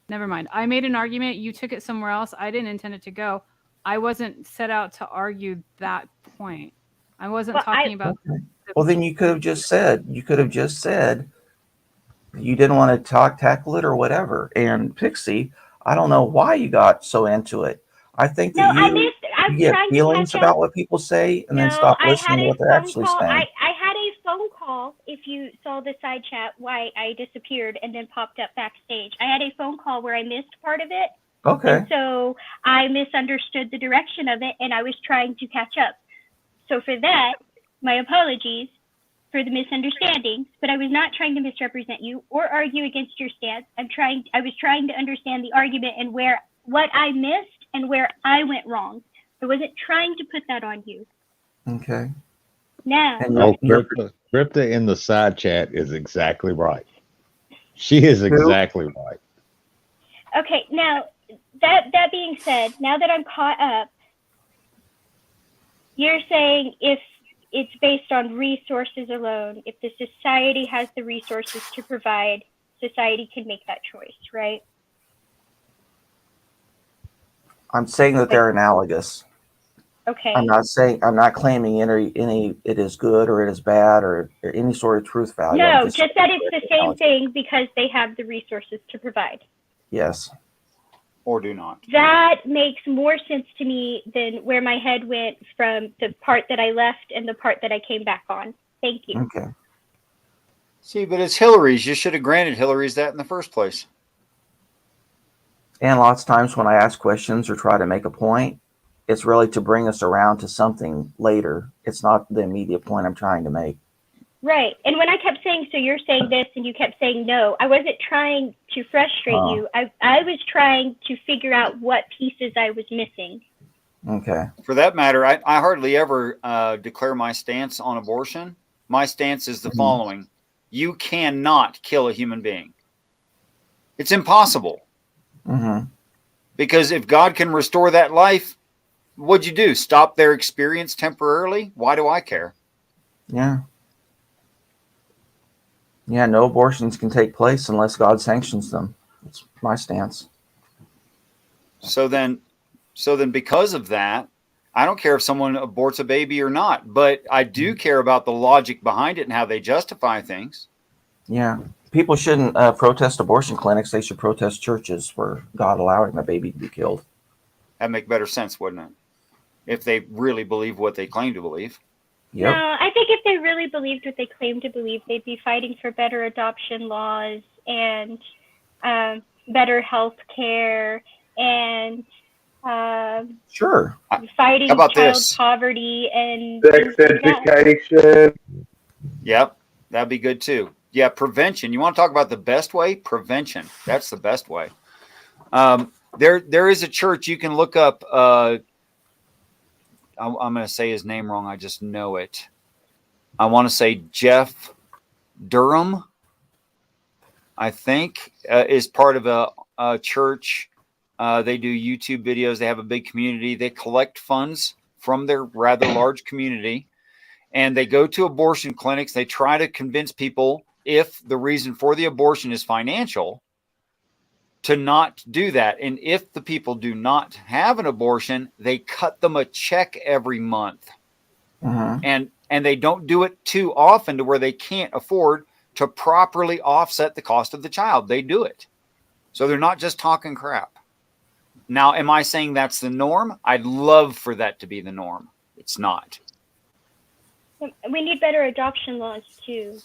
never mind. I made an argument. You took it somewhere else. I didn't intend it to go. I wasn't set out to argue that point. I wasn't talking about. Okay. Well, then you could have just said. You didn't want to tackle it or whatever. And Pixie, I don't know why you got so into it. I think that you get feelings about what people say and then stop listening to what they're actually saying. I had a phone call. If you saw the side chat, why I disappeared and then popped up backstage. I had a phone call where I missed part of it. Okay. And so I misunderstood the direction of it, and I was trying to catch up. So for that, my apologies for the misunderstandings, but I was not trying to misrepresent you or argue against your stance. I was trying to understand the argument and what I missed and where I went wrong. I wasn't trying to put that on you. Okay. Now. Crypta in the side chat is exactly right. She is exactly right. Okay, now that being said, now that I'm caught up, you're saying if it's based on resources alone, if the society has the resources to provide, society can make that choice, right? I'm saying that they're analogous. Okay. I'm not claiming any it is good or it is bad or any sort of truth value. No, just that it's the same thing because they have the resources to provide. Yes. or do not. That makes more sense to me than where my head went from the part that I left and the part that I came back on. Thank you. Okay. See, but it's Hillary's. You should have granted Hillary's that in the first place. And lots of times when I ask questions or try to make a point, it's really to bring us around to something later. It's not the immediate point I'm trying to make. Right. And when I kept saying, so you're saying this, and you kept saying no, I wasn't trying to frustrate you. I was trying to figure out what pieces I was missing. Okay. For that matter, I hardly ever declare my stance on abortion. My stance is the following. You cannot kill a human being. It's impossible. Mm-hmm. Because if God can restore that life, what'd you do? Stop their experience temporarily? Why do I care? Yeah. Yeah, no abortions can take place unless God sanctions them. That's my stance. So then because of that, I don't care if someone aborts a baby or not, but I do care about the logic behind it and how they justify things. Yeah. People shouldn't protest abortion clinics. They should protest churches for God allowing a baby to be killed. That'd make better sense, wouldn't it? If they really believe what they claim to believe. Yep. No, I think if they really believed what they claim to believe, they'd be fighting for better adoption laws and better health care and Sure. fighting How about child this? poverty and Sex things like that. education. Yep, that'd be good too. Yeah, prevention. You want to talk about the best way? Prevention. That's the best way. There is a church you can look up. I'm going to say his name wrong. I just know it. I want to say Jeff Durham, I think, is part of a church. They do YouTube videos. They have a big community. They collect funds from their rather large community, and they go to abortion clinics. They try to convince people, if the reason for the abortion is financial, to not do that. And if the people do not have an abortion, they cut them a check every month. Mm-hmm. And they don't do it too often to where they can't afford to properly offset the cost of the child. They do it. So they're not just talking crap. Now, am I saying that's the norm? I'd love for that to be the norm. It's not. We need better adoption laws too.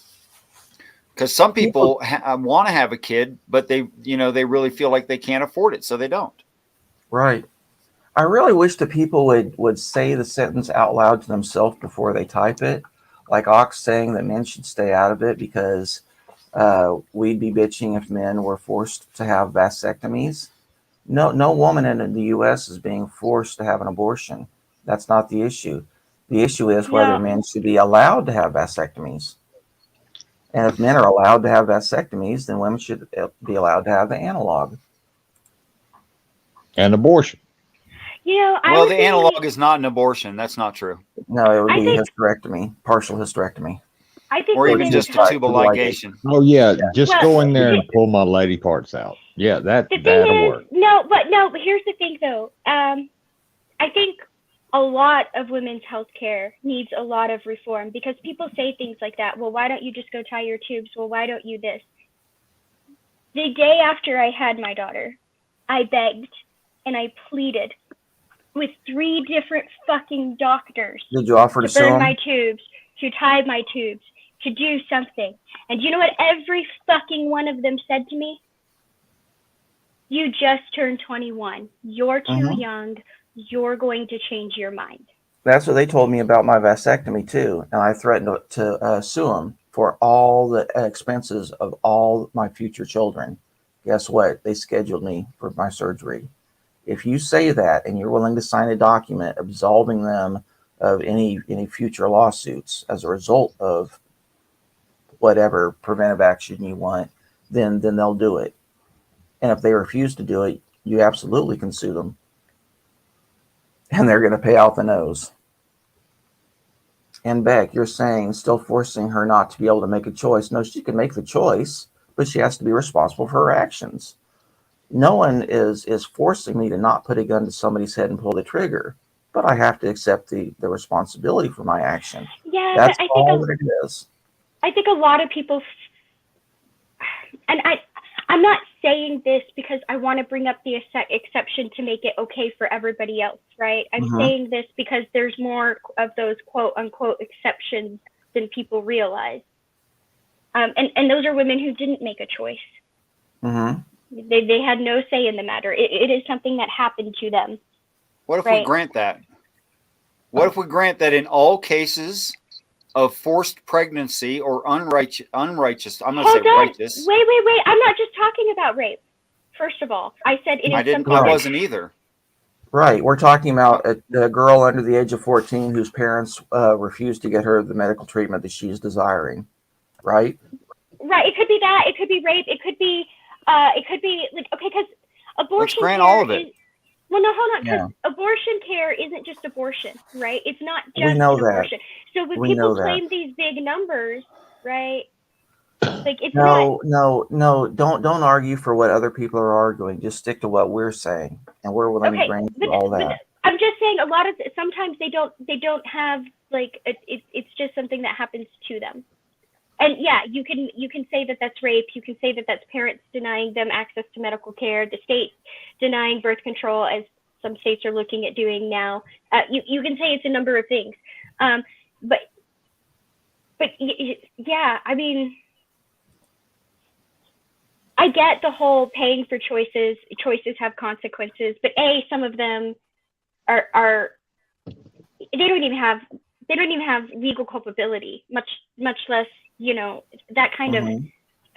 Because some people want to have a kid, but they really feel like they can't afford it, so they don't. Right. I really wish the people would say the sentence out loud to themselves before they type it. Like Ox saying that men should stay out of it because we'd be bitching if men were forced to have vasectomies. No woman in the U.S. is being forced to have an abortion. That's not the issue. The issue is whether men should be allowed to have vasectomies. And if men are allowed to have vasectomies, then women should be allowed to have the analog. And abortion. Well, the analog is not an abortion. That's not true. No, it would be hysterectomy, partial hysterectomy. I think or even just tubal ligation. Oh yeah, just Well, go in there and pull my lady parts out. Yeah, that'll work. No, but here's the thing though. I think a lot of women's health care needs a lot of reform because people say things like that. Well, why don't you just go tie your tubes? Well, why don't you this? The day after I had my daughter, I begged and I pleaded with 3 different fucking doctors. Did you offer to sue burn them? my tubes, to tie my tubes, to do something. And you know what every fucking one of them said to me? You just turned 21. You're too young. You're going to change your mind. That's what they told me about my vasectomy too, and I threatened to sue them for all the expenses of all my future children. Guess what? They scheduled me for my surgery. If you say that and you're willing to sign a document absolving them of any future lawsuits as a result of whatever preventive action you want, then they'll do it. And if they refuse to do it, you absolutely can sue them. And they're going to pay out the nose. And Beck, you're saying still forcing her not to be able to make a choice. No, she can make the choice, but she has to be responsible for her actions. No one is forcing me to not put a gun to somebody's head and pull the trigger, but I have to accept the responsibility for my action. Yeah, that's but I all think that it is. I think a lot of people, and I'm not saying this because I want to bring up the exception to make it okay for everybody else, right? I'm saying this because there's more of those quote unquote exceptions than people realize. And those are women who didn't make a choice. They had no say in the matter. It is something that happened to them. What if right? we grant that? What if we grant that in all cases of forced pregnancy or unrighteous, I'm going to say righteous. Wait. I'm not just talking about rape. First of all, I said it is something. I wasn't either. Right. We're talking about a girl under the age of 14 whose parents refused to get her the medical treatment that she's desiring. Right? Right. It could be that. It could be rape. It could be like, okay, because abortion. Let's grant all of it. Well, no, hold on, because abortion care isn't just abortion, right? It's not just We know that. abortion. So when We people know that. claim these big numbers, right? Like it's No. Don't argue for what other people are arguing. Just stick to what we're saying, and we're willing to grant you all that. I'm just saying a lot of sometimes they don't have like it's just something that happens to them. And yeah, you can say that that's rape. You can say that that's parents denying them access to medical care, the state denying birth control, as some states are looking at doing now. You can say it's a number of things. But yeah, I mean, I get the whole paying for choices. Choices have consequences, but some of them are they don't even have legal culpability, much less, that kind of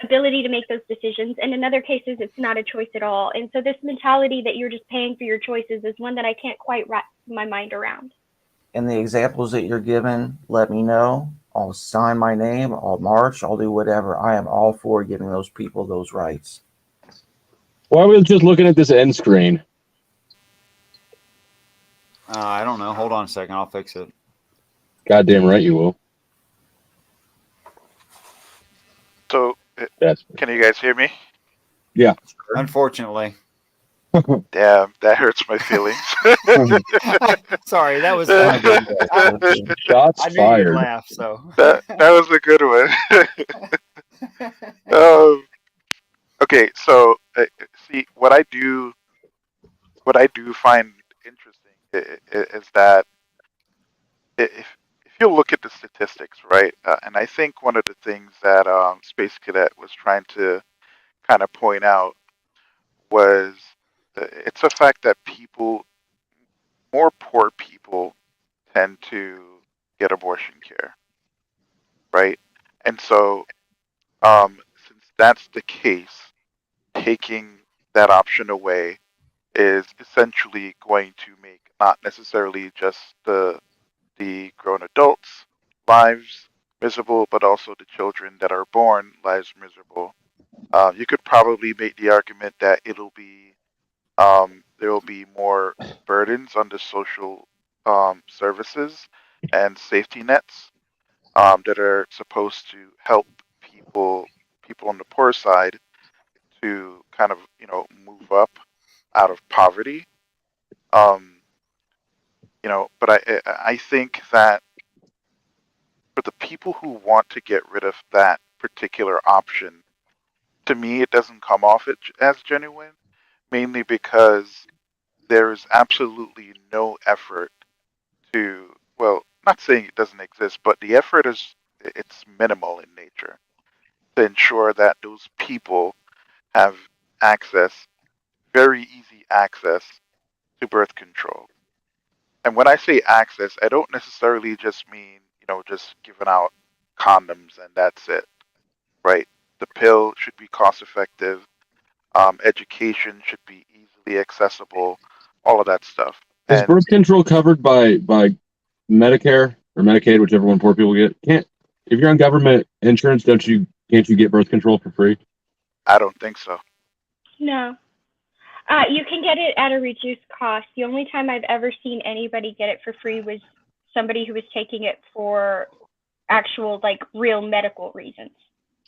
ability to make those decisions. And in other cases, it's not a choice at all. And so this mentality that you're just paying for your choices is one that I can't quite wrap my mind around. And the examples that you're given, let me know. I'll sign my name. I'll march. I'll do whatever. I am all for giving those people those rights. Why are we just looking at this end screen? I don't know. Hold on a second. I'll fix it. Goddamn right you will. So, can you guys hear me? Yeah. Unfortunately. Damn, that hurts my feelings. Sorry, that was shots I knew fired. You'd laugh, so that was a good one. Okay, so see what I do find interesting is that if you look at the statistics, right, and I think one of the things that Space Cadet was trying to kind of point out was it's a fact that more poor people tend to get abortion care, right? And so since that's the case, taking that option away is essentially going to make not necessarily just the grown adults' lives miserable, but also the children that are born lives miserable. You could probably make the argument that there will be more burdens on the social services and safety nets that are supposed to help people on the poor side to kind of move up out of poverty. But I think that for the people who want to get rid of that particular option, to me it doesn't come off as genuine, mainly because there is absolutely no effort to, well, not saying it doesn't exist, but the effort it's minimal in nature to ensure that those people have very easy access to birth control. And when I say access, I don't necessarily just mean, just giving out condoms and that's it, right? The pill should be cost effective. Education should be easily accessible, all of that stuff. Is birth control covered by Medicare or Medicaid, whichever one poor people get? If you're on government insurance, can't you get birth control for free? I don't think so. No. You can get it at a reduced cost. The only time I've ever seen anybody get it for free was somebody who was taking it for actual, like, real medical reasons.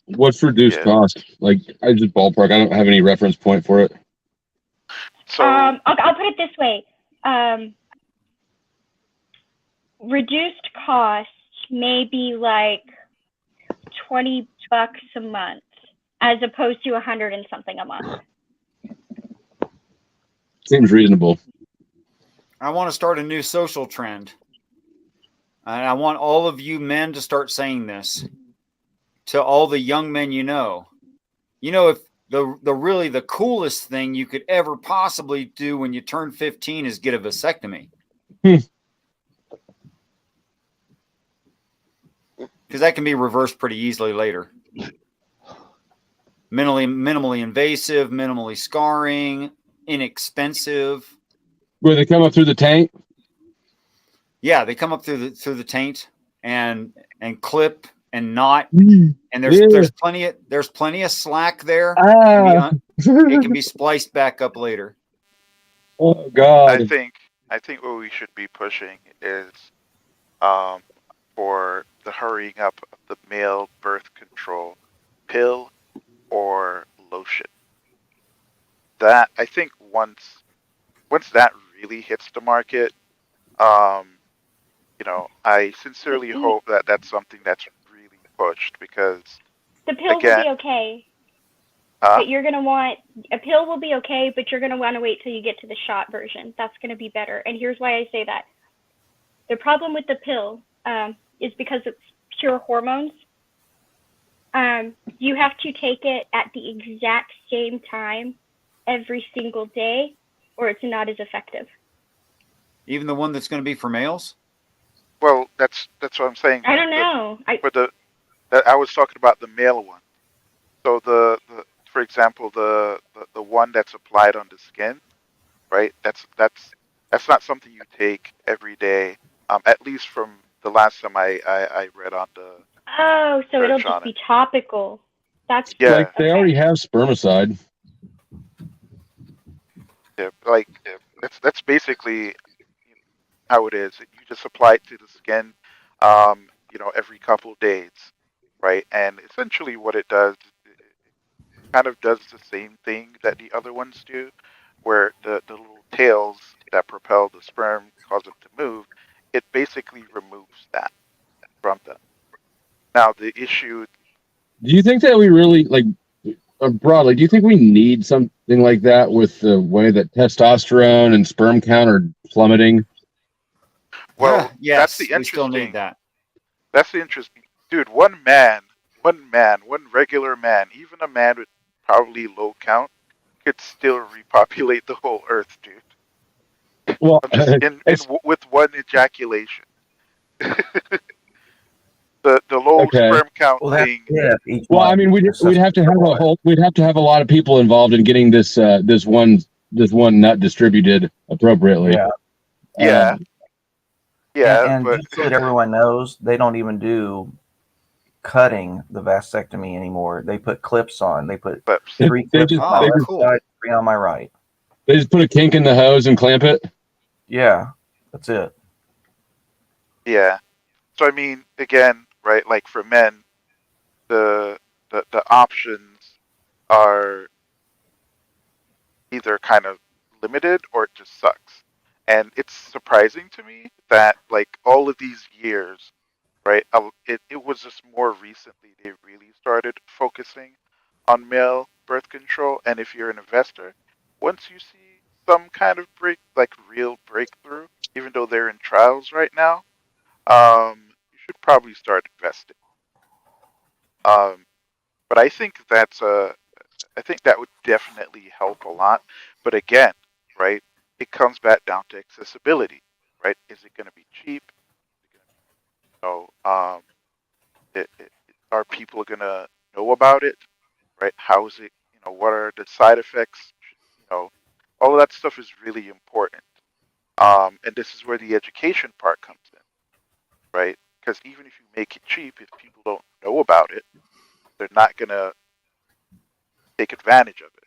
What's reduced cost? Like, I just ballpark. I don't have any reference point for it. So I'll put it this way. Reduced cost may be like $20 a month. as opposed to 100 and something a month. Seems reasonable. I want to start a new social trend. And I want all of you men to start saying this to all the young men you know. You know, if the coolest thing you could ever possibly do when you turn 15 is get a vasectomy. Because that can be reversed pretty easily later. Minimally invasive, minimally scarring, inexpensive. Where they come up through the tank? Yeah, they come up through the taint and clip and knot, and there's plenty of slack there. It can be spliced back up later. Oh God! I think what we should be pushing is for the hurrying up of the male birth control pill or lotion. That I think once that really hits the market, I sincerely hope that that's something that's really pushed, because The pill will be okay. But you're going to want a pill will be okay, but you're going to want to wait till you get to the shot version. That's going to be better. And here's why I say that. The problem with the pill is because it's pure hormones. You have to take it at the exact same time every single day, or it's not as effective. Even the one that's going to be for males? Well, that's what I'm saying. I don't know. I was talking about the male one. So for example, the one that's applied on the skin, right? That's not something you take every day. At least from the last time I read on the. Oh, so it'll just be topical. That's Like they already have spermicide. Yeah, like that's basically how it is. You just apply it to the skin, every couple days, right? And essentially, what it does, it kind of does the same thing that the other ones do, where the little tails that propel the sperm cause them to move. It basically removes that from them. Now the issue. Do you think that we really broadly? Do you think we need something like that with the way that testosterone and sperm count are plummeting? Well, yes, that's the we interesting. still need that. That's the interesting, dude. One regular man, even a man with probably low count, could still repopulate the whole Earth, dude. Well, with one ejaculation. the low sperm count thing. Well, I mean, we'd have to have a lot of people involved in getting this one nut distributed appropriately. Yeah. And but just so that everyone knows, they don't even do cutting the vasectomy anymore. They put clips on. They put 3 clips on my left side, 3 on my right. They just put a kink in the hose and clamp it. Yeah, that's it. Yeah. So I mean, again, right? Like for men, the options are either kind of limited or it just sucks. And it's surprising to me that like all of these years, right? It was just more recently they really started focusing on male birth control. And if you're an investor, once you see some kind of real breakthrough, even though they're in trials right now, you should probably start investing. But I think I think that would definitely help a lot. But again, right? It comes back down to accessibility, right? Is it going to be cheap? Are people going to know about it, right? How is it? What are the side effects? All of that stuff is really important. And this is where the education part comes in, right? Because even if you make it cheap, if people don't know about it, they're not going to take advantage of it.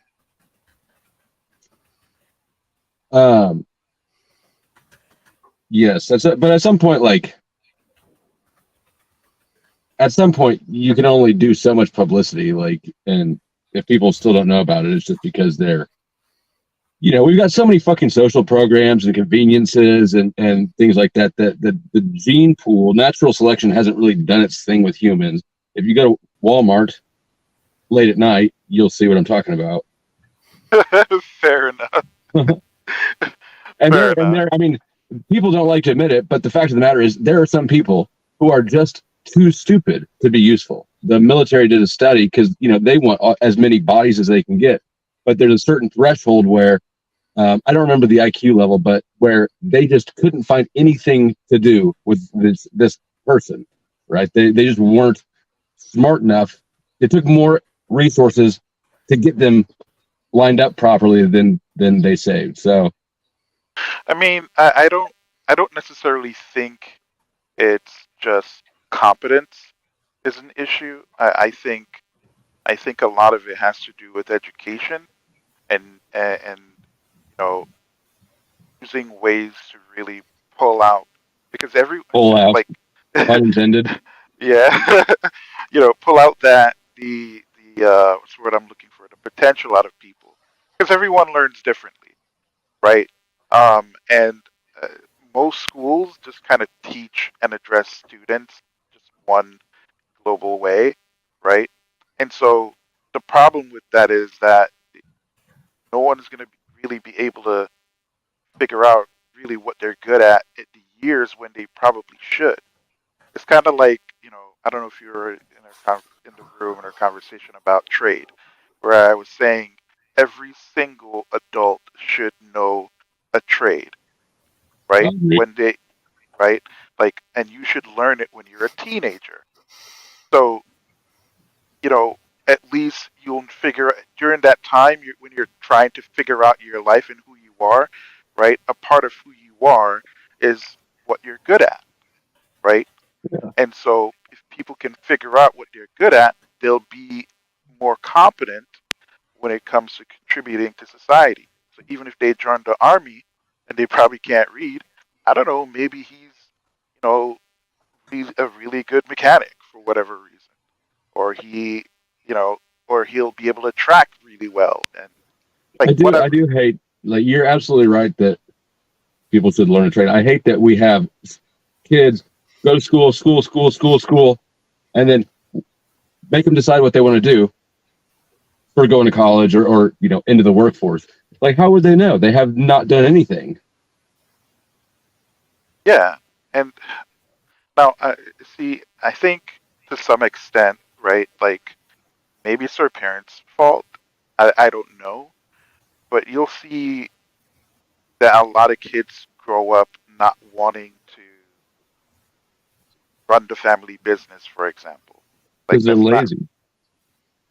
Yes, but at some point, you can only do so much publicity, and if people still don't know about it, it's just because we've got so many fucking social programs and conveniences and things like that, the gene pool, natural selection hasn't really done its thing with humans. If you go to Walmart, late at night, you'll see what I'm talking about. Fair enough. And Fair there, I mean, people don't like to admit it, but the fact of the matter is there are some people who are just too stupid to be useful. The military did a study because, you know, they want as many bodies as they can get, but there's a certain threshold where, I don't remember the IQ level, but where they just couldn't find anything to do with this person, right? They just weren't smart enough. It took more resources to get them lined up properly than they saved. So, I mean, I don't necessarily think it's just competence is an issue. I think a lot of it has to do with education and you know, using ways to really pull out, because pull out, like pun intended. yeah, you know, pull out that the what's the word I'm looking for, the potential out of people, because everyone learns differently, right? And most schools just kind of teach and address students just one global way, right? And so the problem with that is that no one is going to really be able to figure out really what they're good at the years when they probably should. It's kind of like, you know, I don't know if you were in the room in our conversation about trade, where I was saying every single adult should know a trade, right? Right? Like, and you should learn it when you're a teenager. So, you know, at least you'll figure during that time when you're trying to figure out your life and who you are, right? A part of who you are is what you're good at, right? Yeah. And so if people can figure out what they're good at, they'll be more competent when it comes to contributing to society. So even if they join the army and they probably can't read, I don't know, maybe you know, he's a really good mechanic for whatever reason, or you know, or he'll be able to track really well, and like I do hate, like, you're absolutely right that people should learn a trade. I hate that we have kids go to school, and then make them decide what they want to do for going to college or you know, into the workforce. Like, how would they know? They have not done anything. Yeah, and now see, I think to some extent, right? Like maybe it's their parents' fault. I don't know, but you'll see that a lot of kids grow up not wanting to run the family business, for example. Like Because they're that's not. lazy.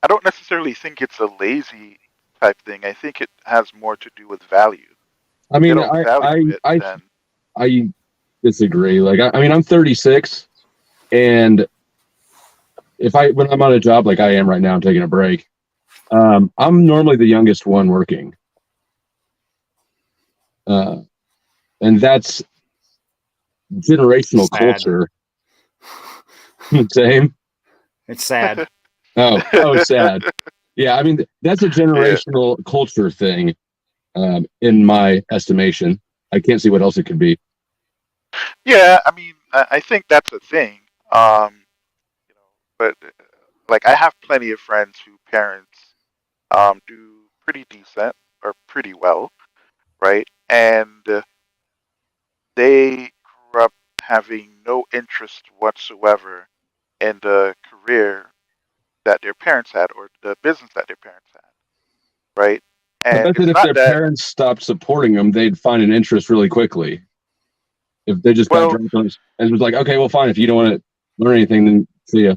I don't necessarily think it's a lazy type thing. I think it has more to do with value. I mean, They don't value it, then I disagree. Like, I mean, I'm 36, and when I'm on a job like I am right now, I'm taking a break. I'm normally the youngest one working, and that's generational Sad. culture. Same. It's sad. Oh, sad. Yeah, I mean, that's a generational culture thing, in my estimation. I can't see what else it could be. yeah. I mean, I think that's a thing. You know, but like I have plenty of friends whose parents do pretty decent or pretty well, right? And they grew up having no interest whatsoever in the career that their parents had or the business that their parents had, right? I And bet that it's if not their that, parents stopped supporting them, they'd find an interest really quickly. If they just got well, drunk on and was like, okay, well, fine. If you don't want to learn anything, then see ya.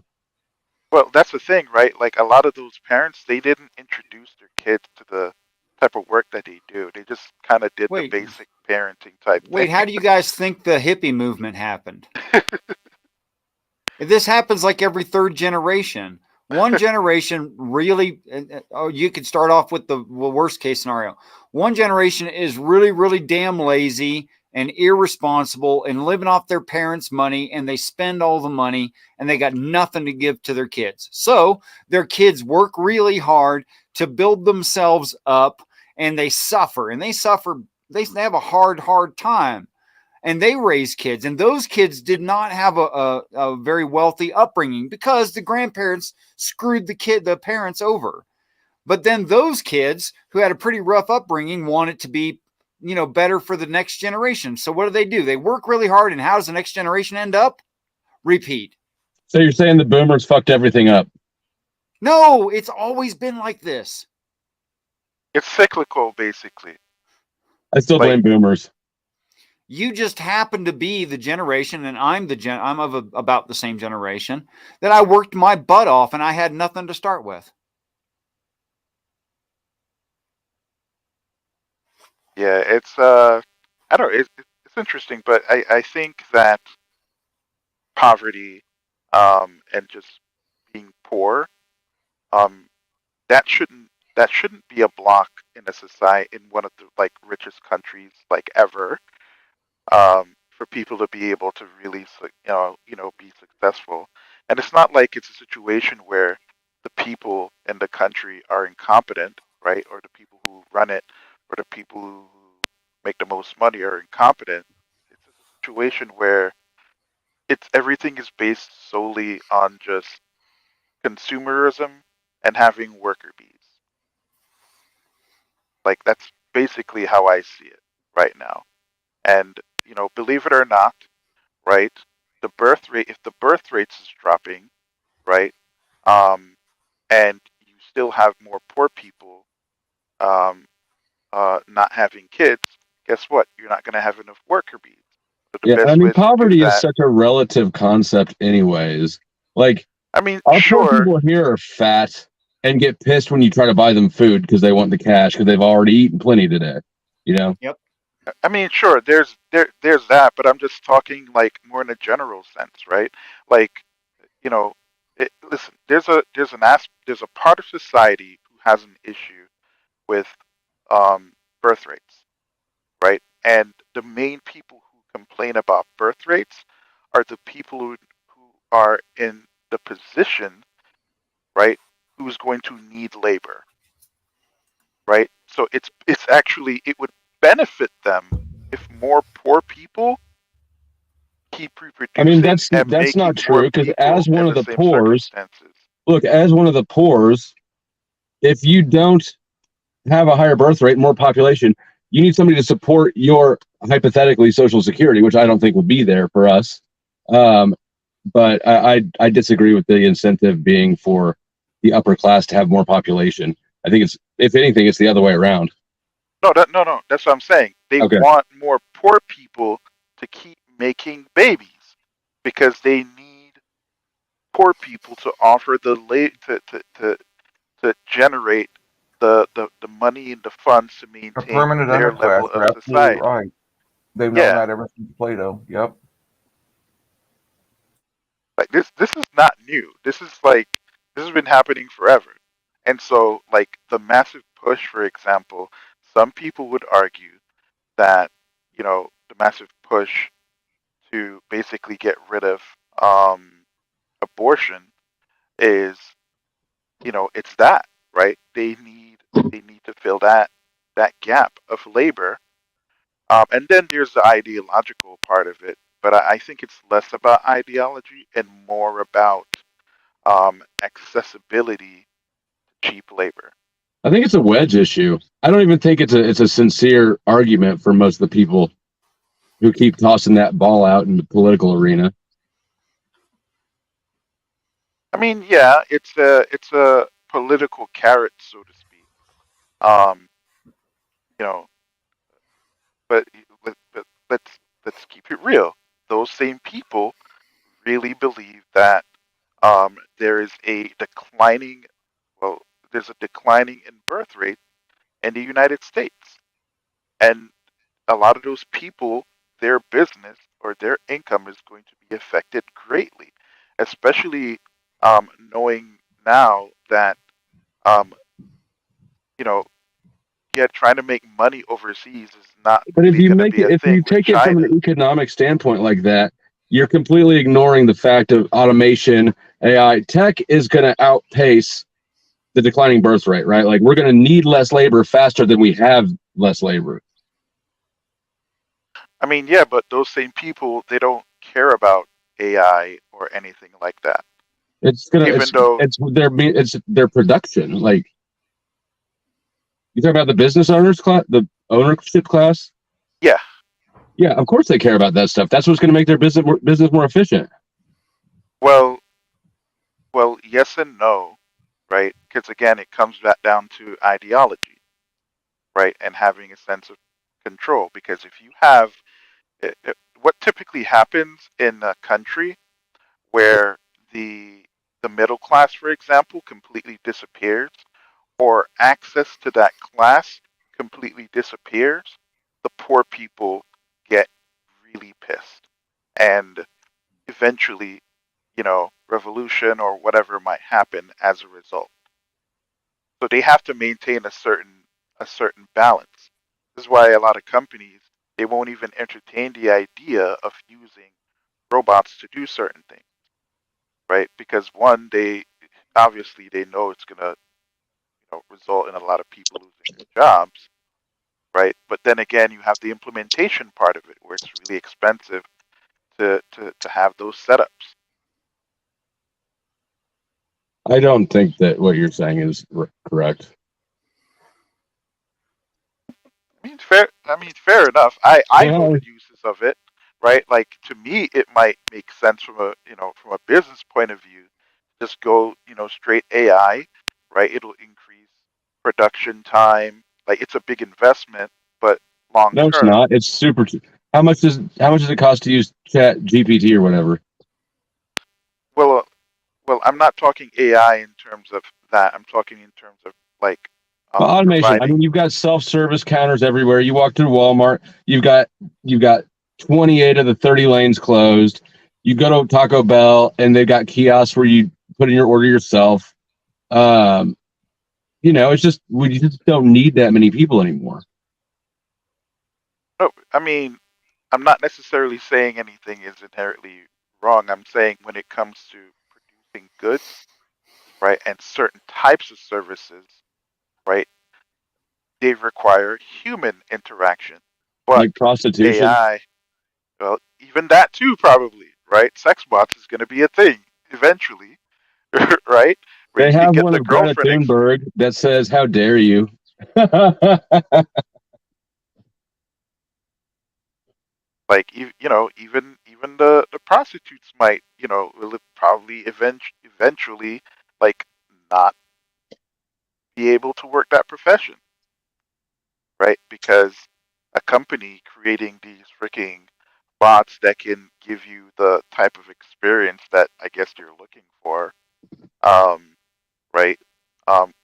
well, that's the thing, right? Like a lot of those parents, they didn't introduce their kids to the type of work that they do. They just kind of did the basic parenting type Wait, thing. how do you guys think the hippie movement happened? This happens like every third generation. One generation really, you could start off with the worst case scenario. One generation is really, really damn lazy and irresponsible and living off their parents' money, and they spend all the money and they got nothing to give to their kids. So their kids work really hard to build themselves up, and they suffer, they have a hard time. and they raised kids, and those kids did not have a very wealthy upbringing because the grandparents screwed the parents over. But then those kids who had a pretty rough upbringing want it to be, better for the next generation. So what do? They work really hard, and how does the next generation end up? Repeat. So you're saying the boomers fucked everything up? No, it's always been like this. It's cyclical, basically. I still blame boomers. You just happen to be the generation, and I'm of about the same generation, that I worked my butt off and I had nothing to start with. Yeah, it's I don't know, it's interesting, but I think that poverty and just being poor that shouldn't be a block in a society, in one of the richest countries ever, for people to be able to really be successful. And it's not like it's a situation where the people in the country are incompetent, right? Or the people who run it, or the people who make the most money are incompetent. It's a situation where everything is based solely on just consumerism and having worker bees. That's basically how I see it right now. And believe it or not, right? The birth rate, if the birth rate is dropping, right, and you still have more poor people not having kids, guess what? You're not going to have enough worker bees. So the Yeah, best I mean, way to do poverty is that- such a relative concept, anyways. I mean, our sure. poor people here are fat and get pissed when you try to buy them food because they want the cash because they've already eaten plenty today. Yep. I mean, sure. There's that, but I'm just talking more in a general sense, right? Listen. There's a part of society who has an issue with birth rates, right? And the main people who complain about birth rates are the people who are in the position, right, who's going to need labor, right? So it's actually, it would benefit them if more poor people keep reproducing. I mean, that's and not making true more because people as one in of the same poors, circumstances. look, as one of the poors, if you don't have a higher birth rate, more population, you need somebody to support your hypothetically Social Security, which I don't think would be there for us. But I disagree with the incentive being for the upper class to have more population. I think it's, if anything, it's the other way around. No, that's what I'm saying. They want more poor people to keep making babies because they need poor people to offer to generate the money and the funds to A maintain permanent their underclass. level You're of absolutely society. right. They've known Yeah. that ever since Plato. Yep. This is not new. This has been happening forever. And so the massive push, for example, some people would argue that the massive push to basically get rid of abortion is it's that, right? They need to fill that gap of labor. And then there's the ideological part of it, but I think it's less about ideology and more about accessibility to cheap labor. I think it's a wedge issue. I don't even think it's a sincere argument for most of the people who keep tossing that ball out in the political arena. I mean, yeah, it's a political carrot, so to speak. But let's keep it real. Those same people really believe that there's a declining in birth rate in the United States, and a lot of those people, their business or their income is going to be affected greatly, especially knowing now that trying to make money overseas is not. But if really you gonna make be it, a if thing you with take it from China. an economic standpoint like that, you're completely ignoring the fact of automation, AI. Tech is going to outpace the declining birth rate, right? We're going to need less labor faster than we have less labor. I mean, yeah, but those same people, they don't care about AI or anything like that. It's their production. Like, you talk about the business owners class, the ownership class. Yeah. Yeah, of course they care about that stuff. That's what's going to make their business more efficient. Well, yes and no, right? Because again, it comes back down to ideology, right, and having a sense of control. Because if you have what typically happens in a country where the middle class, for example, completely disappears, or access to that class completely disappears, the poor people get really pissed, and eventually, revolution or whatever might happen as a result. So they have to maintain a certain balance. This is why a lot of companies, they won't even entertain the idea of using robots to do certain things, right? Because one, they know it's gonna result in a lot of people losing their jobs, right? But then again, you have the implementation part of it, where it's really expensive to have those setups. I don't think that what you're saying is correct. Fair enough. I Yeah. know the uses of it, right? Like, to me, it might make sense from a business point of view. Just go, straight AI, right? It'll increase production time. Like, it's a big investment, but long No, it's term. not. It's super. How much does it cost to use Chat GPT or whatever? Well, I'm not talking AI in terms of that. I'm talking in terms of like Automation. I providing. mean, you've got self-service counters everywhere. You walk through Walmart, you've got 28 of the 30 lanes closed. You go to Taco Bell, and they've got kiosks where you put in your order yourself. It's just we just don't need that many people anymore. No, I mean, I'm not necessarily saying anything is inherently wrong. I'm saying when it comes to producing goods, right, and certain types of services, right, they require human interaction. But Like prostitution. AI, well, even that too, probably, right? Sex bots is going to be a thing eventually, right? Where They you can have get one the of Greta girlfriend. Thunberg that says, "How dare you?" Like, even the prostitutes might, will probably eventually, like, not be able to work that profession, right? Because a company creating these freaking bots that can give you the type of experience that I guess you're looking for, right?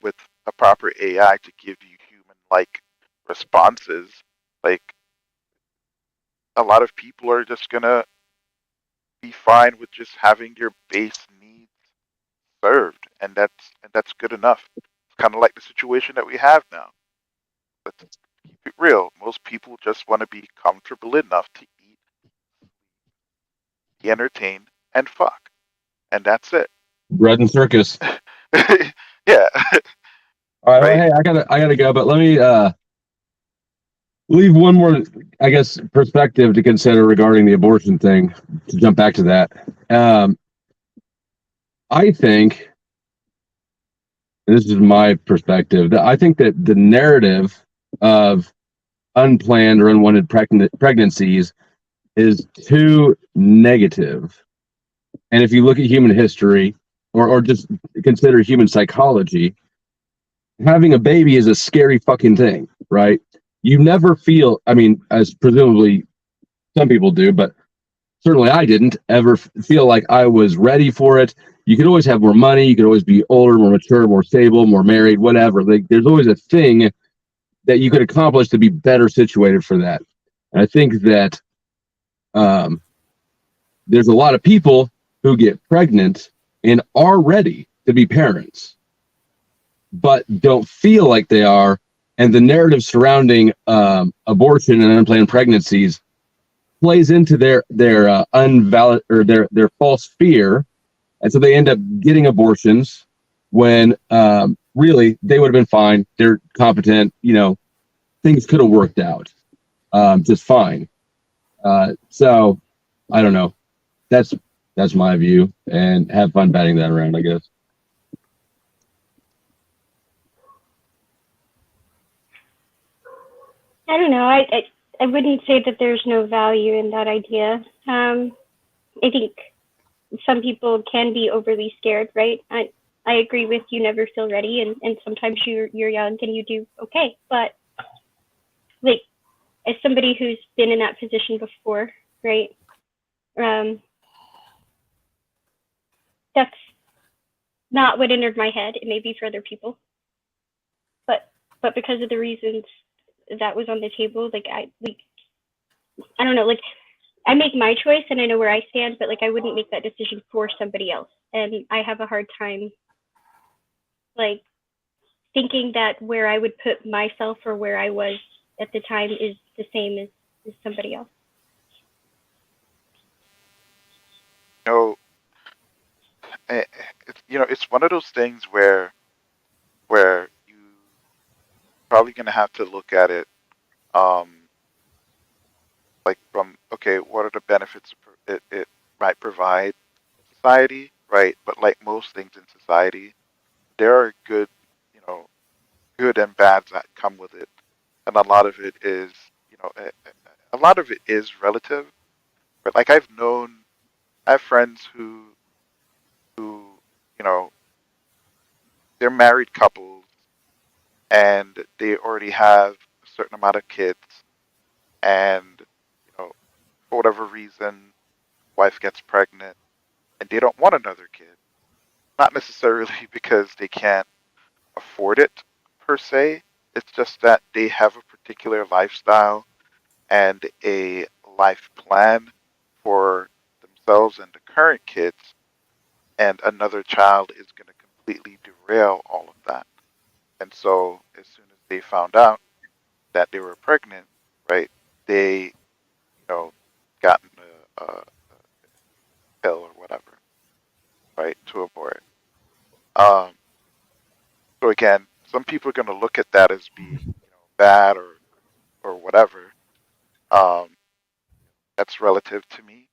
With a proper AI to give you human-like responses, like, a lot of people are just gonna be fine with just having your base needs served, and that's good enough. It's kind of like the situation that we have now. Let's keep it real. Most people just want to be comfortable enough to eat, be entertained, and fuck, and that's it. Bread and circus. Yeah. All right. Well, hey, I gotta go, but let me leave one more, I guess, perspective to consider regarding the abortion thing. To jump back to that, I think, and this is my perspective, that I think that the narrative of unplanned or unwanted pregnancies is too negative. And if you look at human history, or just consider human psychology, having a baby is a scary fucking thing, right? You never feel, I mean, as presumably some people do, but certainly I didn't ever feel like I was ready for it. You could always have more money, you could always be older, more mature, more stable, more married, whatever. Like, there's always a thing that you could accomplish to be better situated for that. And I think that there's a lot of people who get pregnant and are ready to be parents, but don't feel like they are. And the narrative surrounding abortion and unplanned pregnancies plays into their unvalid or their false fear, and so they end up getting abortions when really they would have been fine. They're competent. Things could have worked out just fine. So I don't know. That's my view, and have fun batting that around, I guess. I don't know. I wouldn't say that there's no value in that idea. I think some people can be overly scared, right? I agree with you never feel ready, and sometimes you're young and you do okay. But like, as somebody who's been in that position before, right? That's not what entered my head. It may be for other people, but because of the reasons that was on the table, like I don't know, like I make my choice and I know where I stand, but like I wouldn't make that decision for somebody else. And I have a hard time like thinking that where I would put myself or where I was at the time is the same as somebody else. It's one of those things where you probably gonna have to look at it, like from, okay, what are the benefits it might provide society, right? But like most things in society, there are good and bads that come with it, and a lot of it is, a lot of it is relative. But like I have friends who they're married couples and they already have a certain amount of kids, and for whatever reason, wife gets pregnant and they don't want another kid. Not necessarily because they can't afford it per se. It's just that they have a particular lifestyle and a life plan for themselves and the current kids, and another child is going to completely derail all of that. And so, as soon as they found out that they were pregnant, right, they, gotten a pill or whatever, right, to abort. So again, some people are going to look at that as being, bad or whatever. That's relative to me.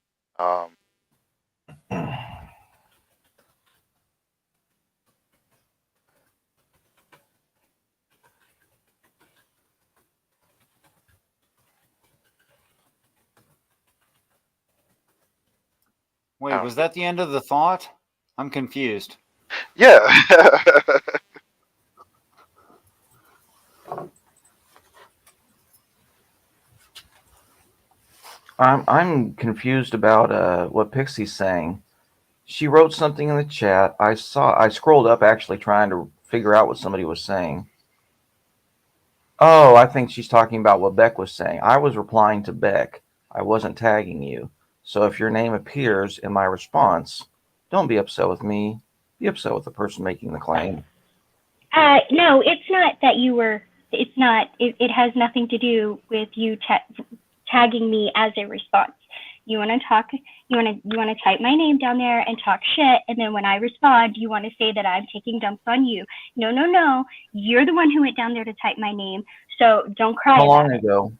Wait, was that the end of the thought? I'm confused. Yeah. I'm confused about what Pixie's saying. She wrote something in the chat. I scrolled up actually trying to figure out what somebody was saying. Oh, I think she's talking about what Beck was saying. I was replying to Beck. I wasn't tagging you. So if your name appears in my response, don't be upset with me. Be upset with the person making the claim. No, it's not that you were. It's not. It has nothing to do with you tagging me as a response. You want to talk. You want to type my name down there and talk shit, and then when I respond, you want to say that I'm taking dumps on you. No. You're the one who went down there to type my name, so don't cry. How long about it. ago?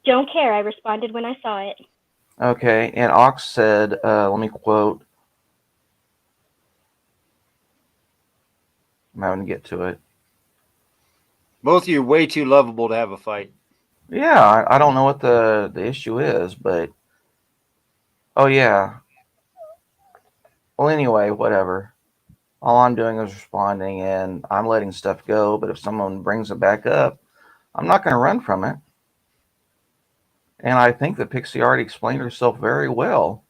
Don't care. I responded when I saw it. Okay, and Ox said, let me quote. I'm having to get to it. Both of you way too lovable to have a fight. Yeah, I don't know what the issue is, but oh yeah. Well, anyway, whatever. All I'm doing is responding, and I'm letting stuff go. But if someone brings it back up, I'm not going to run from it. And I think that Pixie already explained herself very well.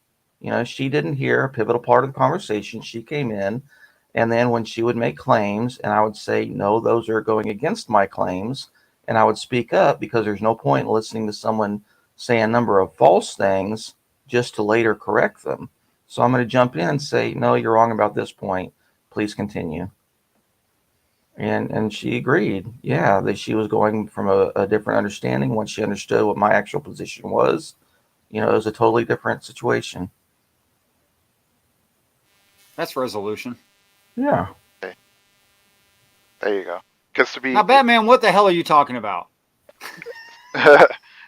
She didn't hear a pivotal part of the conversation. She came in, and then when she would make claims, and I would say, no, those are going against my claims, and I would speak up because there's no point in listening to someone say a number of false things just to later correct them. So I'm going to jump in and say, no, you're wrong about this point. Please continue. And she agreed, yeah, that she was going from a different understanding. Once she understood what my actual position was, it was a totally different situation. That's resolution. Yeah. Okay. There you go. Because to be now, Batman, what the hell are you talking about?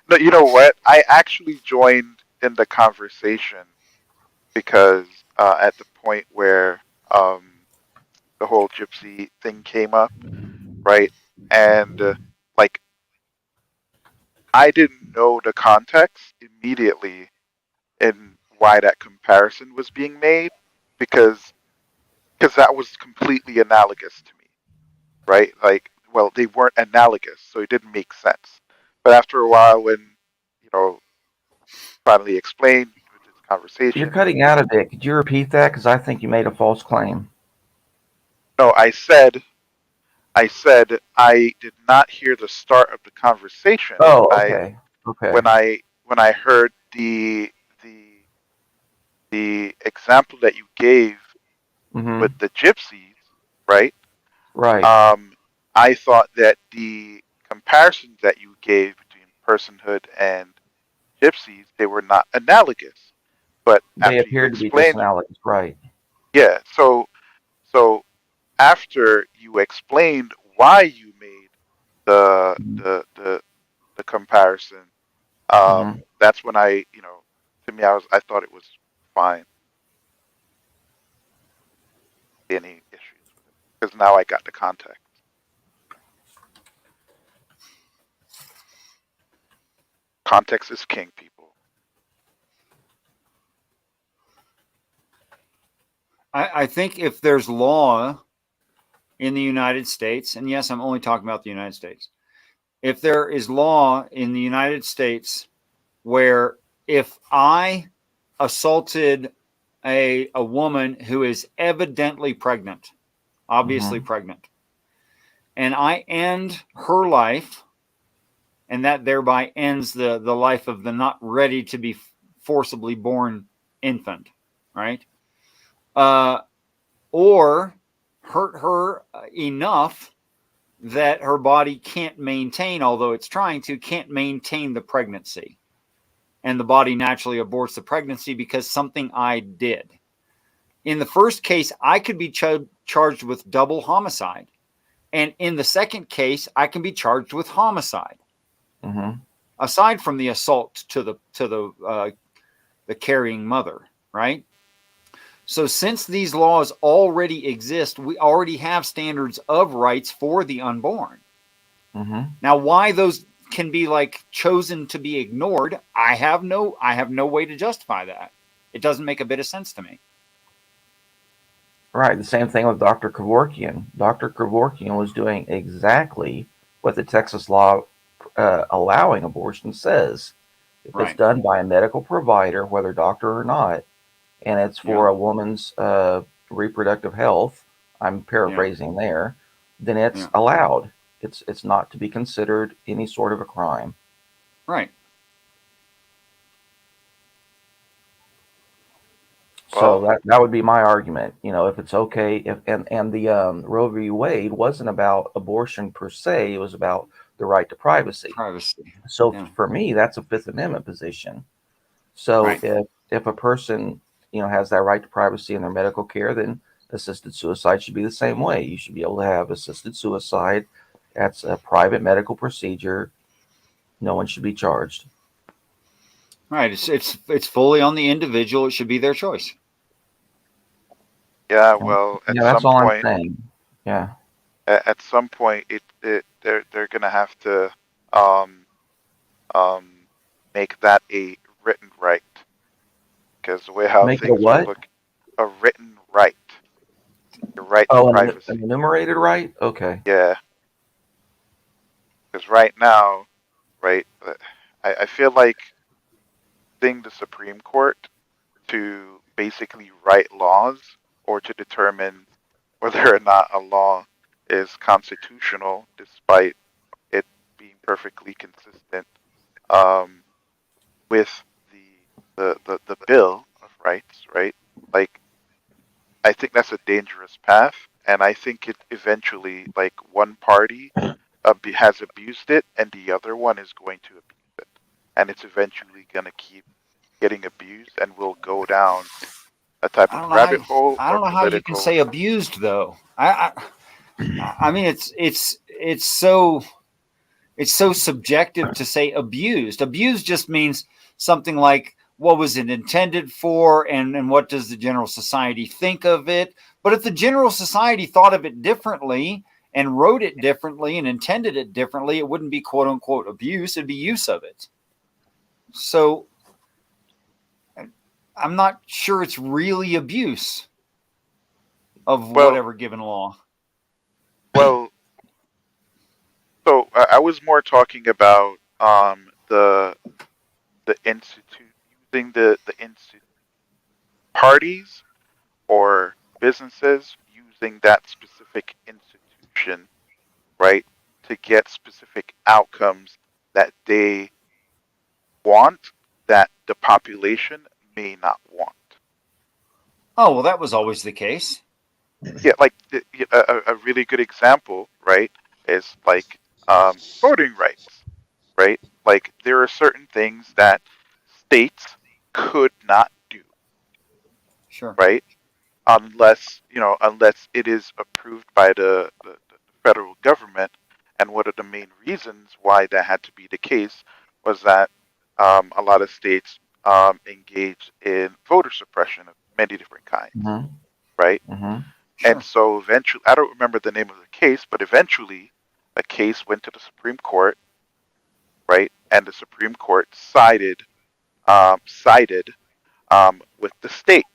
No, you know what? I actually joined in the conversation because at the point where the whole gypsy thing came up, right? And like I didn't know the context immediately in why that comparison was being made because that was completely analogous to me, right? Like, well, they weren't analogous, so it didn't make sense. But after a while, when you know, finally explained with this You're conversation, cutting out a bit. Could you repeat that? Because I think you made a false claim. no, I said I did not hear the start of the conversation. Oh, okay. Okay. When I heard the example that you gave Mhm. with the gypsies, right? Right. I thought that the comparisons that you gave between personhood and gypsies, they were not analogous. But They after you appeared to be explained, disanalogous. Right. yeah, so after you explained why you made the the comparison, Mhm. that's when to me, I thought it was fine. Any issues with it because now I got the context. Context is king, people. I think if there's law in the United States, and yes, I'm only talking about the United States. If there is law in the United States where if I assaulted a woman who is evidently pregnant, obviously pregnant, and I end her life, and that thereby ends the life of the not ready to be forcibly born infant, right? Or hurt her enough that her body can't maintain, although it's trying to, can't maintain the pregnancy. And the body naturally aborts the pregnancy because something I did. In the first case, I could be charged with double homicide. And in the second case, I can be charged with homicide. Mhm. Aside from the assault to the carrying mother, right? So since these laws already exist, we already have standards of rights for the unborn. Mhm. Now, why those can be like chosen to be ignored, I have no way to justify that. It doesn't make a bit of sense to me. Right. The same thing with Dr. Kevorkian. Dr. Kevorkian was doing exactly what the Texas law allowing abortion says. If it's Right. done by a medical provider, whether doctor or not, and it's for a woman's reproductive health, I'm paraphrasing there, then it's allowed. It's not to be considered any sort of a crime. Right. So that would be my argument. You know, if it's okay, and the Roe v. Wade wasn't about abortion per se; it was about the right to privacy. Privacy. So for me, that's a Fifth Amendment position. So if a person has that right to privacy in their medical care, then assisted suicide should be the same way. You should be able to have assisted suicide. That's a private medical procedure. No one should be charged. Right. It's fully on the individual. It should be their choice. Yeah, well, at that's some all point, I'm saying. Yeah. At some point, they're gonna have to make that a written right because the way how Make it a things are what? looking, a written right, your right to Oh, privacy. an enumerated right? Okay. Yeah, because right now, right, I feel like thing the Supreme Court to basically write laws or to determine whether or not a law is constitutional, despite it being perfectly consistent with the Bill of Rights, right? Like, I think that's a dangerous path, and I think it eventually, like, one party has abused it, and the other one is going to abuse it, and it's eventually going to keep getting abused, and will go down a type of rabbit hole. I don't know how you can say abused though. I mean, it's it's so subjective to say abused. Abused just means something like, what was it intended for, and what does the general society think of it? But if the general society thought of it differently and wrote it differently and intended it differently, it wouldn't be quote unquote abuse, it'd be use of it. So I'm not sure it's really abuse of whatever given law. Well, so I was more talking about the institute, using the institute, parties or businesses using that specific institution, right, to get specific outcomes that they want, that the population may not want. Oh, well, that was always the case. Yeah, like a really good example, right, is like voting rights, right? Like there are certain things that states could not do, Sure. right? Unless it is approved by the federal government. And one of the main reasons why that had to be the case was that a lot of states engaged in voter suppression of many different kinds, right? And so eventually, I don't remember the name of the case, but eventually a case went to the Supreme Court, right? And the Supreme Court sided with the state.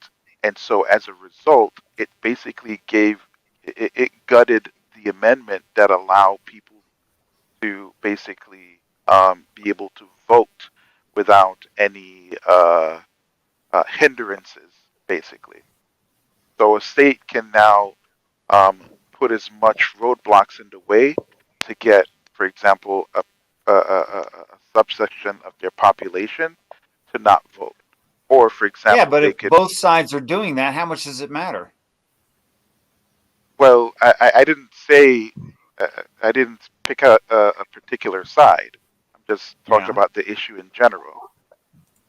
And so as a result, it basically it gutted the amendment that allowed people to basically be able to vote without any hindrances, basically. So a state can now put as much roadblocks in the way to get, for example, a subsection of their population to not vote. Or, for example, Yeah, but they if could. both sides are doing that, how much does it matter? Well, I didn't say, I didn't pick a particular side. I'm just talking about the issue in general.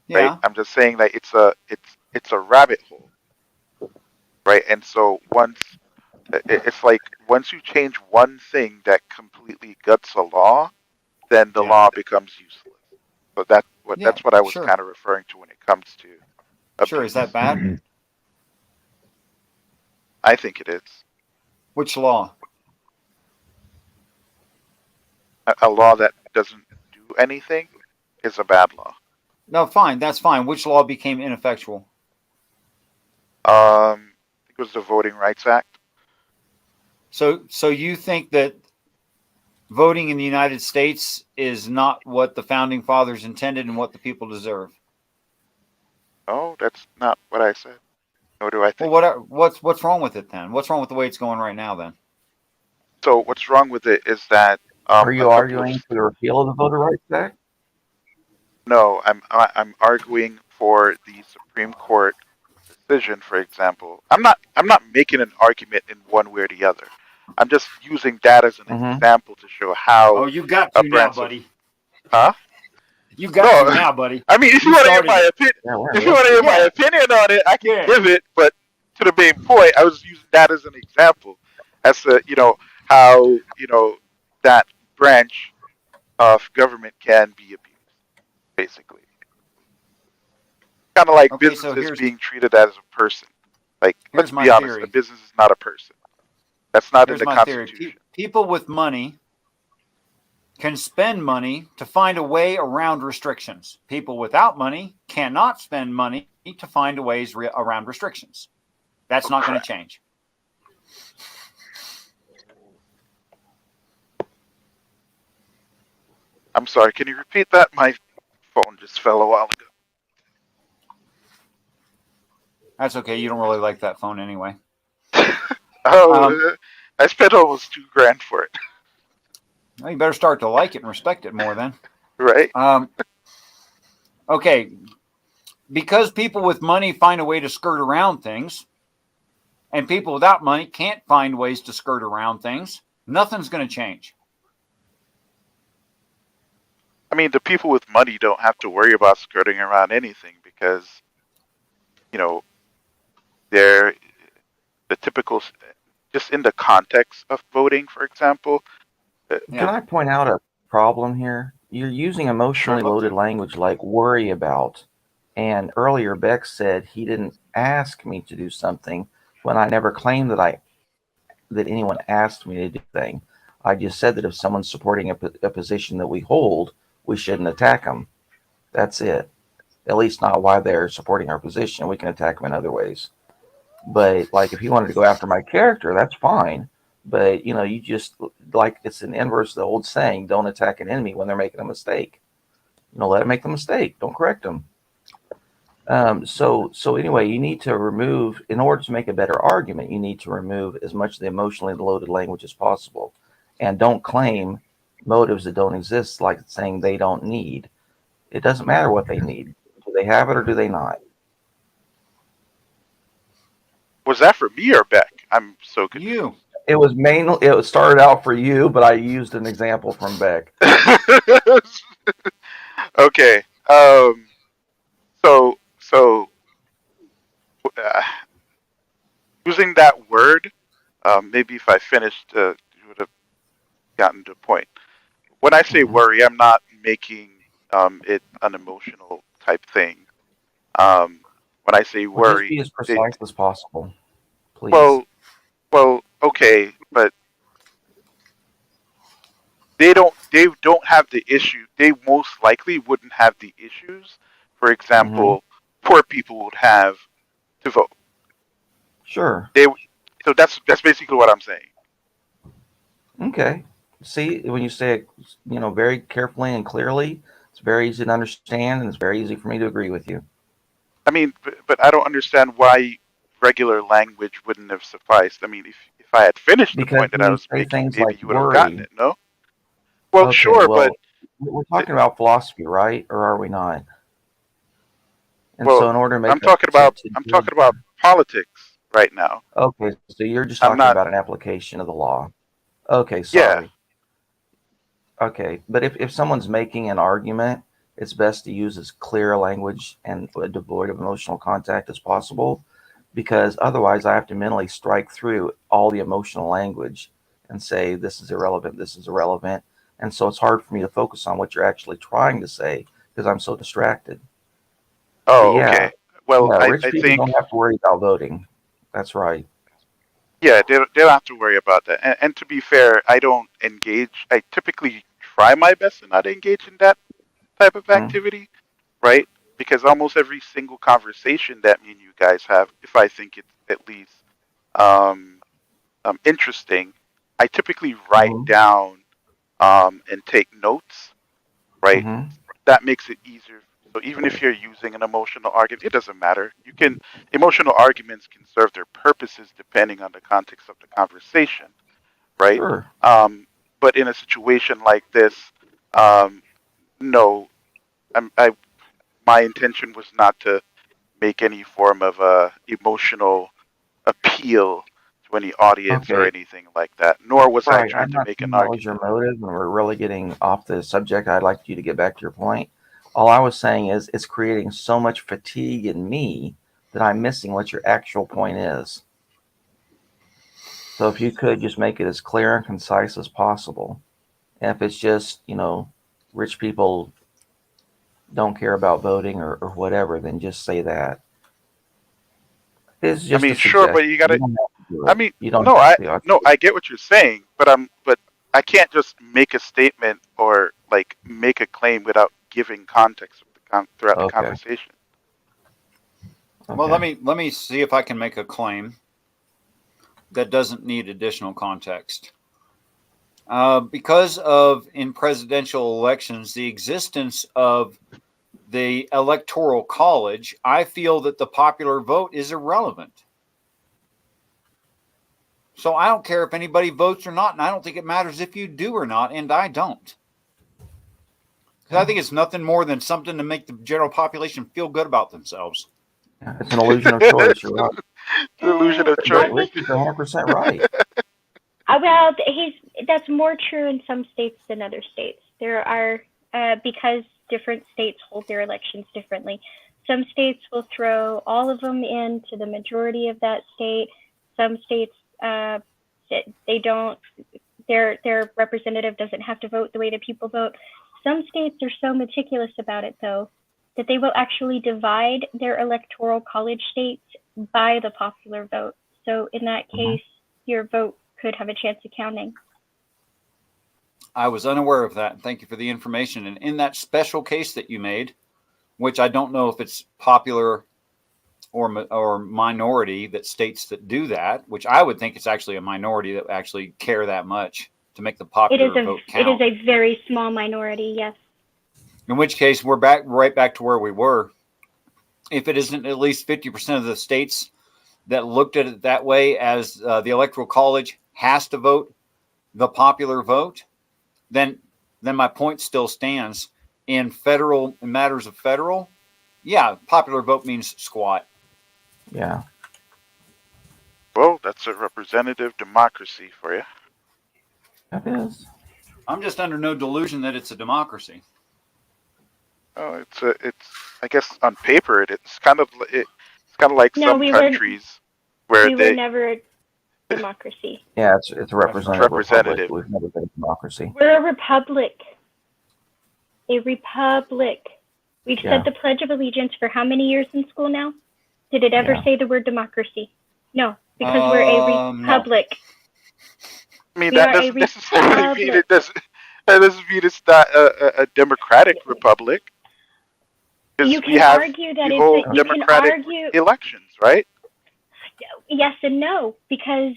Right? Yeah. I'm just saying that it's a rabbit hole, right? And so it's like once you change one thing that completely guts a law, then the law becomes useless. So that's what I was kind of referring to when it comes to abuse. Sure, is that bad? I think it is. Which law? A law that doesn't do anything is a bad law. No, fine, that's fine. Which law became ineffectual? I think it was the Voting Rights Act. So you think that voting in the United States is not what the founding fathers intended and what the people deserve? Oh, that's not what I said. Nor do I think. Well, what's wrong with it then? What's wrong with the way it's going right now then? So what's wrong with it is that Are you arguing for the repeal of the Voter Rights Act? No, I'm arguing for the Supreme Court decision, for example. I'm not making an argument in one way or the other. I'm just using that as an example to show how. Oh, you got to now, buddy. Huh? You got to now, buddy. I mean, if you want to hear my opinion, my opinion on it, I can give it. But to the main point, I was using that as an example, as to how that branch of government can be abused, basically. Kind of like businesses being treated as a person. Like, let's be honest, a business is not a person. That's not in the Constitution. Theory. People with money can spend money to find a way around restrictions. People without money cannot spend money to find ways around restrictions. That's not going to change. I'm sorry, can you repeat that? My phone just fell a while ago. That's okay. You don't really like that phone anyway. I spent almost $2,000 for it. Well, you better start to like it and respect it more then. Right. Okay. Because people with money find a way to skirt around things, and people without money can't find ways to skirt around things, nothing's going to change. I mean, the people with money don't have to worry about skirting around anything because, they're the typical, just in the context of voting, for example. Can I point out a problem here? You're using emotionally loaded language like worry about. And earlier, Beck said he didn't ask me to do something when I never claimed that anyone asked me to do anything. I just said that if someone's supporting a position that we hold, we shouldn't attack them. That's it. At least not while they're supporting our position. We can attack them in other ways. But like if he wanted to go after my character, that's fine. But you just like it's an inverse of the old saying: don't attack an enemy when they're making a mistake. Let them make the mistake. Don't correct them. So anyway, you need to remove, in order to make a better argument, you need to remove as much of the emotionally loaded language as possible, and don't claim motives that don't exist, like saying they don't need. It doesn't matter what they need. Do they have it or do they not? Was that for me or Beck? I'm so confused. It was mainly. It started out for you, but I used an example from Beck. Okay. So using that word, maybe if I finished, you would have gotten to the point. When I say worry, I'm not making it an emotional type thing. When I say worry, Just be as precise as possible, please. Well, okay, but they don't have the issue. They most likely wouldn't have the issues. For example, poor people would have to vote. Sure. So that's basically what I'm saying. Okay. See, when you say it, very carefully and clearly, it's very easy to understand, and it's very easy for me to agree with you. I mean, but I don't understand why regular language wouldn't have sufficed. I mean, if I had finished the point that I was making, maybe you would have gotten it. No. Well, Okay, sure, well, but we're talking about philosophy, right? Or are we not? And well, so, in order to make I'm talking about politics right now. Okay, so you're just I'm talking not. about an application of the law. Okay, sorry. Okay, but if someone's making an argument, it's best to use as clear language and devoid of emotional contact as possible, because otherwise I have to mentally strike through all the emotional language and say this is irrelevant, this is irrelevant, and so it's hard for me to focus on what you're actually trying to say because I'm so distracted. Oh, But yeah, okay. Well, yeah, I rich people think don't have to worry about voting. That's right. yeah, they don't have to worry about that. And to be fair, I don't engage. I typically try my best to not engage in that type of activity, right? Because almost every single conversation that me and you guys have, if I think it's at least interesting, I typically write down and take notes, right? That makes it easier. So even if you're using an emotional argument, it doesn't matter. Emotional arguments can serve their purposes depending on the context of the conversation, right? Sure. But in a situation like this, no, my intention was not to make any form of emotional appeal to any audience or Okay. anything like that. Nor was I Right. trying I'm to not make saying an that was argument. your motive, and we're really getting off the subject. I'd like you to get back to your point. All I was saying is it's creating so much fatigue in me that I'm missing what your actual point is. So if you could just make it as clear and concise as possible. And if it's just, rich people don't care about voting or whatever, then just say that. It's just a Sure, but suggestion. you gotta. don't have to do I it. mean, You don't no, have to. I get what you're saying, but I can't just make a statement or like make a claim without giving context throughout the conversation. Well, let me see if I can make a claim that doesn't need additional context. Because of in presidential elections the existence of the electoral college, I feel that the popular vote is irrelevant. So I don't care if anybody votes or not, and I don't think it matters if you do or not, and I don't. Because I think it's nothing more than something to make the general population feel good about themselves. Yeah, it's an illusion of choice. You're right. The illusion of choice. Rick is 100% right. Well, that's more true in some states than other states. There are, because different states hold their elections differently. Some states will throw all of them into the majority of that state. Some states, they don't. their representative doesn't have to vote the way that people vote. Some states are so meticulous about it, though, that they will actually divide their electoral college states by the popular vote. So in that case, your vote could have a chance of counting. I was unaware of that. Thank you for the information. And in that special case that you made, which I don't know if it's popular or minority that states that do that, which I would think it's actually a minority that actually care that much to make the popular vote count. It is a very small minority, yes. In which case, we're right back to where we were. If it isn't at least 50% of the states that looked at it that way, as the Electoral College has to vote the popular vote, then my point still stands. In matters of federal, yeah, popular vote means squat. Yeah. Well, that's a representative democracy for you. That is. I'm just under no delusion that it's a democracy. Oh, it's. I guess on paper it's kind of like some countries where we were never a democracy. Yeah, it's a representative. Representative. Republic. We've never been a democracy. We're a republic. A republic. We've Yeah. said the Pledge of Allegiance for how many years in school now? Did it ever say the word democracy? No, because we're a republic. I mean, We that are doesn't a necessarily mean republic. that doesn't mean it's not a democratic republic. 'Cause You can we have argue that we it's hold you can democratic argue elections, right? yes and no, because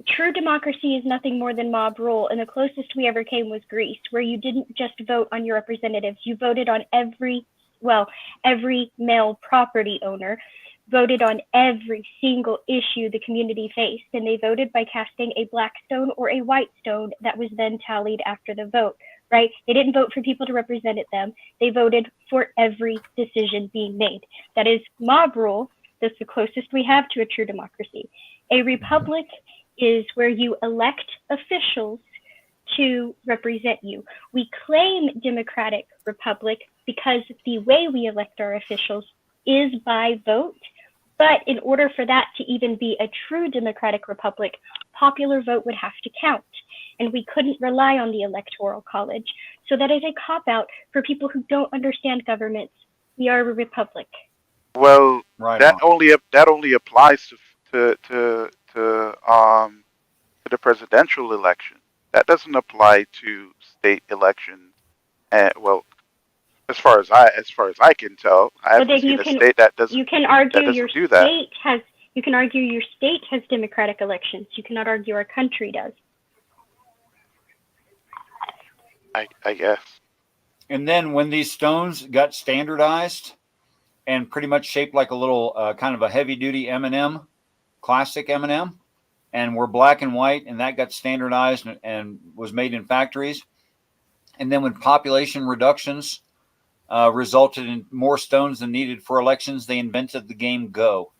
true democracy is nothing more than mob rule, and the closest we ever came was Greece, where you didn't just vote on your representatives, you voted on every male property owner voted on every single issue the community faced, and they voted by casting a black stone or a white stone that was then tallied after the vote, right? They didn't vote for people to represent them. They voted for every decision being made. That is mob rule. That's the closest we have to a true democracy. A republic is where you elect officials to represent you. We claim democratic republic because the way we elect our officials is by vote. But in order for that to even be a true democratic republic, popular vote would have to count. And we couldn't rely on the Electoral College. So that is a cop-out for people who don't understand governments. We are a republic. Well, Right that only applies to the presidential election. That doesn't apply to state elections. And well, as far as I can tell, I haven't seen a state that doesn't. You can argue your do that. state has. You can argue your state has democratic elections. You cannot argue our country does. I guess. And then when these stones got standardized and pretty much shaped like a little kind of a heavy-duty M&M, classic M&M, and were black and white, and that got standardized and was made in factories. And then when population reductions resulted in more stones than needed for elections, they invented the game Go.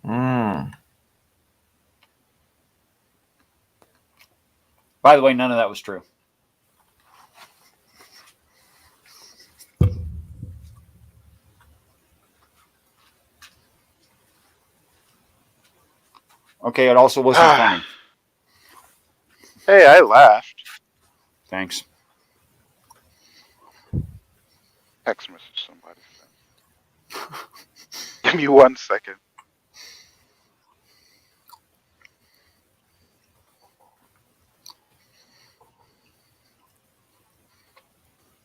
By the way, none of that was true. Okay, it also wasn't funny. Hey, I laughed. Thanks. Text message somebody sent. Give me 1 second.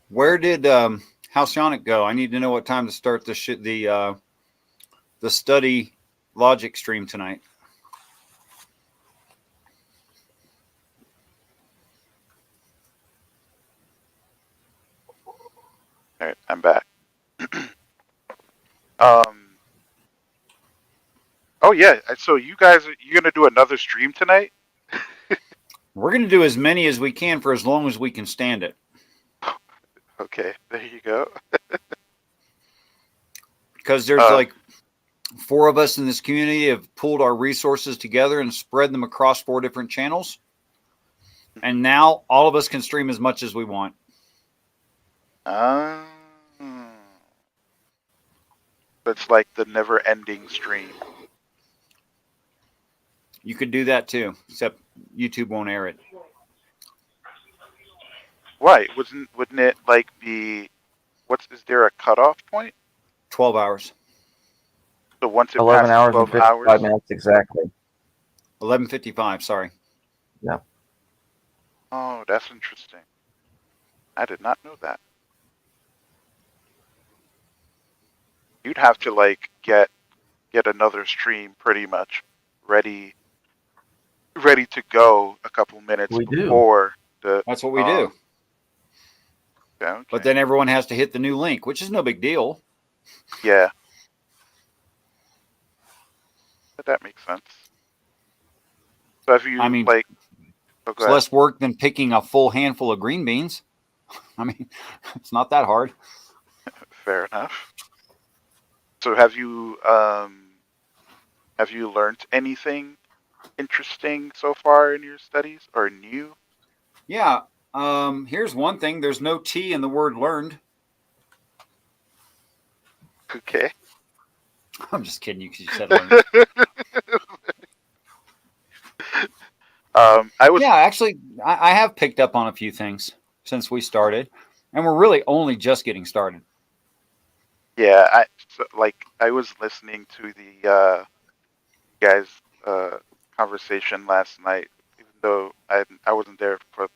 Where did Halcyonic go? I need to know what time to start the study logic stream tonight. All right, I'm back. Oh yeah, so you gonna do another stream tonight? We're going to do as many as we can for as long as we can stand it. Okay, there you go. Because there's like 4 of us in this community have pulled our resources together and spread them across 4 different channels. And now all of us can stream as much as we want. It's like the never-ending stream. You could do that too, except YouTube won't air it. Why wouldn't it like be? Is there a cutoff point? 12 hours. So once it 11 passes hours and 12 hours, 55 minutes exactly. 11:55. Sorry. Yeah. oh, that's interesting. I did not know that. You'd have to like get another stream pretty much ready to go a couple minutes We do. before the. That's what we do. Okay. But then everyone has to hit the new link, which is no big deal. Yeah. But that makes sense. So have you I mean, like? Oh, go it's ahead. less work than picking a full handful of green beans. I mean, it's not that hard. Fair enough. So have you learned anything interesting so far in your studies or new? Yeah. Here's one thing. There's no T in the word learned. Okay. I'm just kidding you because you said learned. Actually, I have picked up on a few things since we started, and we're really only just getting started. Yeah, I was listening to the guys' conversation last night, even though I wasn't there for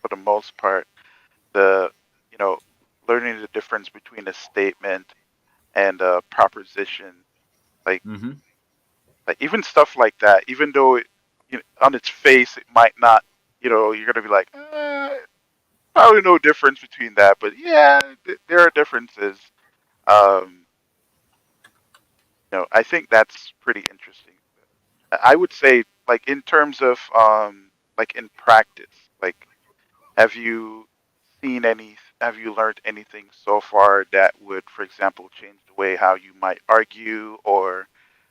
the most part. Learning the difference between a statement and a proposition, like even stuff like that. Even though on its face it might not, you're gonna be like, probably no difference between that, but yeah, there are differences. I think that's pretty interesting. I would say, like in terms of like in practice, like have you have you learned anything so far that would, for example, change the way how you might argue, or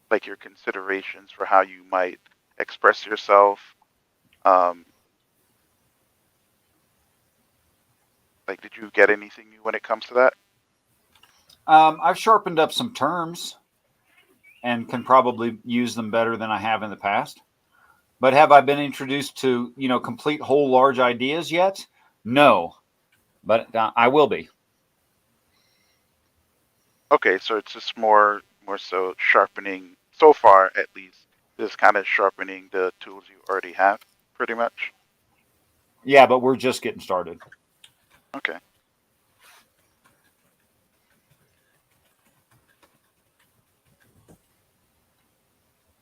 like your considerations for how you might express yourself? Like, did you get anything new when it comes to that? I've sharpened up some terms and can probably use them better than I have in the past. But have I been introduced to, complete whole large ideas yet? No, but I will be. Okay, so it's just more so sharpening, so far at least, just kind of sharpening the tools you already have, pretty much. Yeah, but we're just getting started. Okay.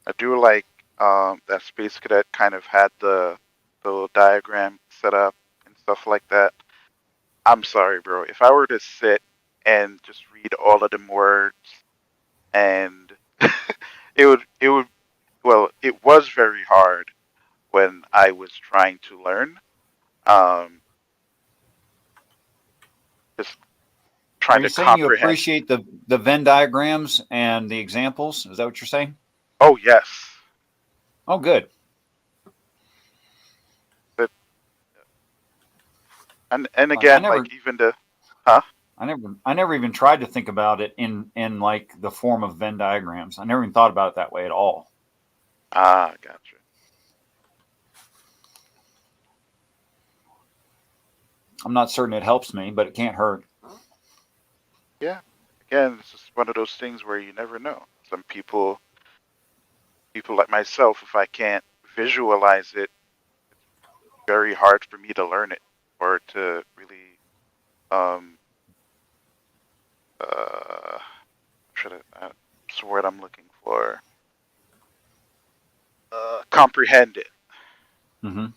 I do like that Space Cadet kind of had the little diagram set up and stuff like that. I'm sorry, bro. If I were to sit and just read all of them words, and it was very hard when I was trying to learn. Just trying Are you to saying you comprehend. appreciate the Venn diagrams and the examples? Is that what you're saying? Oh yes. Oh, good. But and again, like even the I never even tried to think about it in like the form of Venn diagrams. I never even thought about it that way at all. Ah, gotcha. I'm not certain it helps me, but it can't hurt. Yeah. Again, it's just one of those things where you never know. Some people like myself, if I can't visualize it, it's very hard for me to learn it or to really what's the word I'm looking for? Comprehend it. Mm-hmm.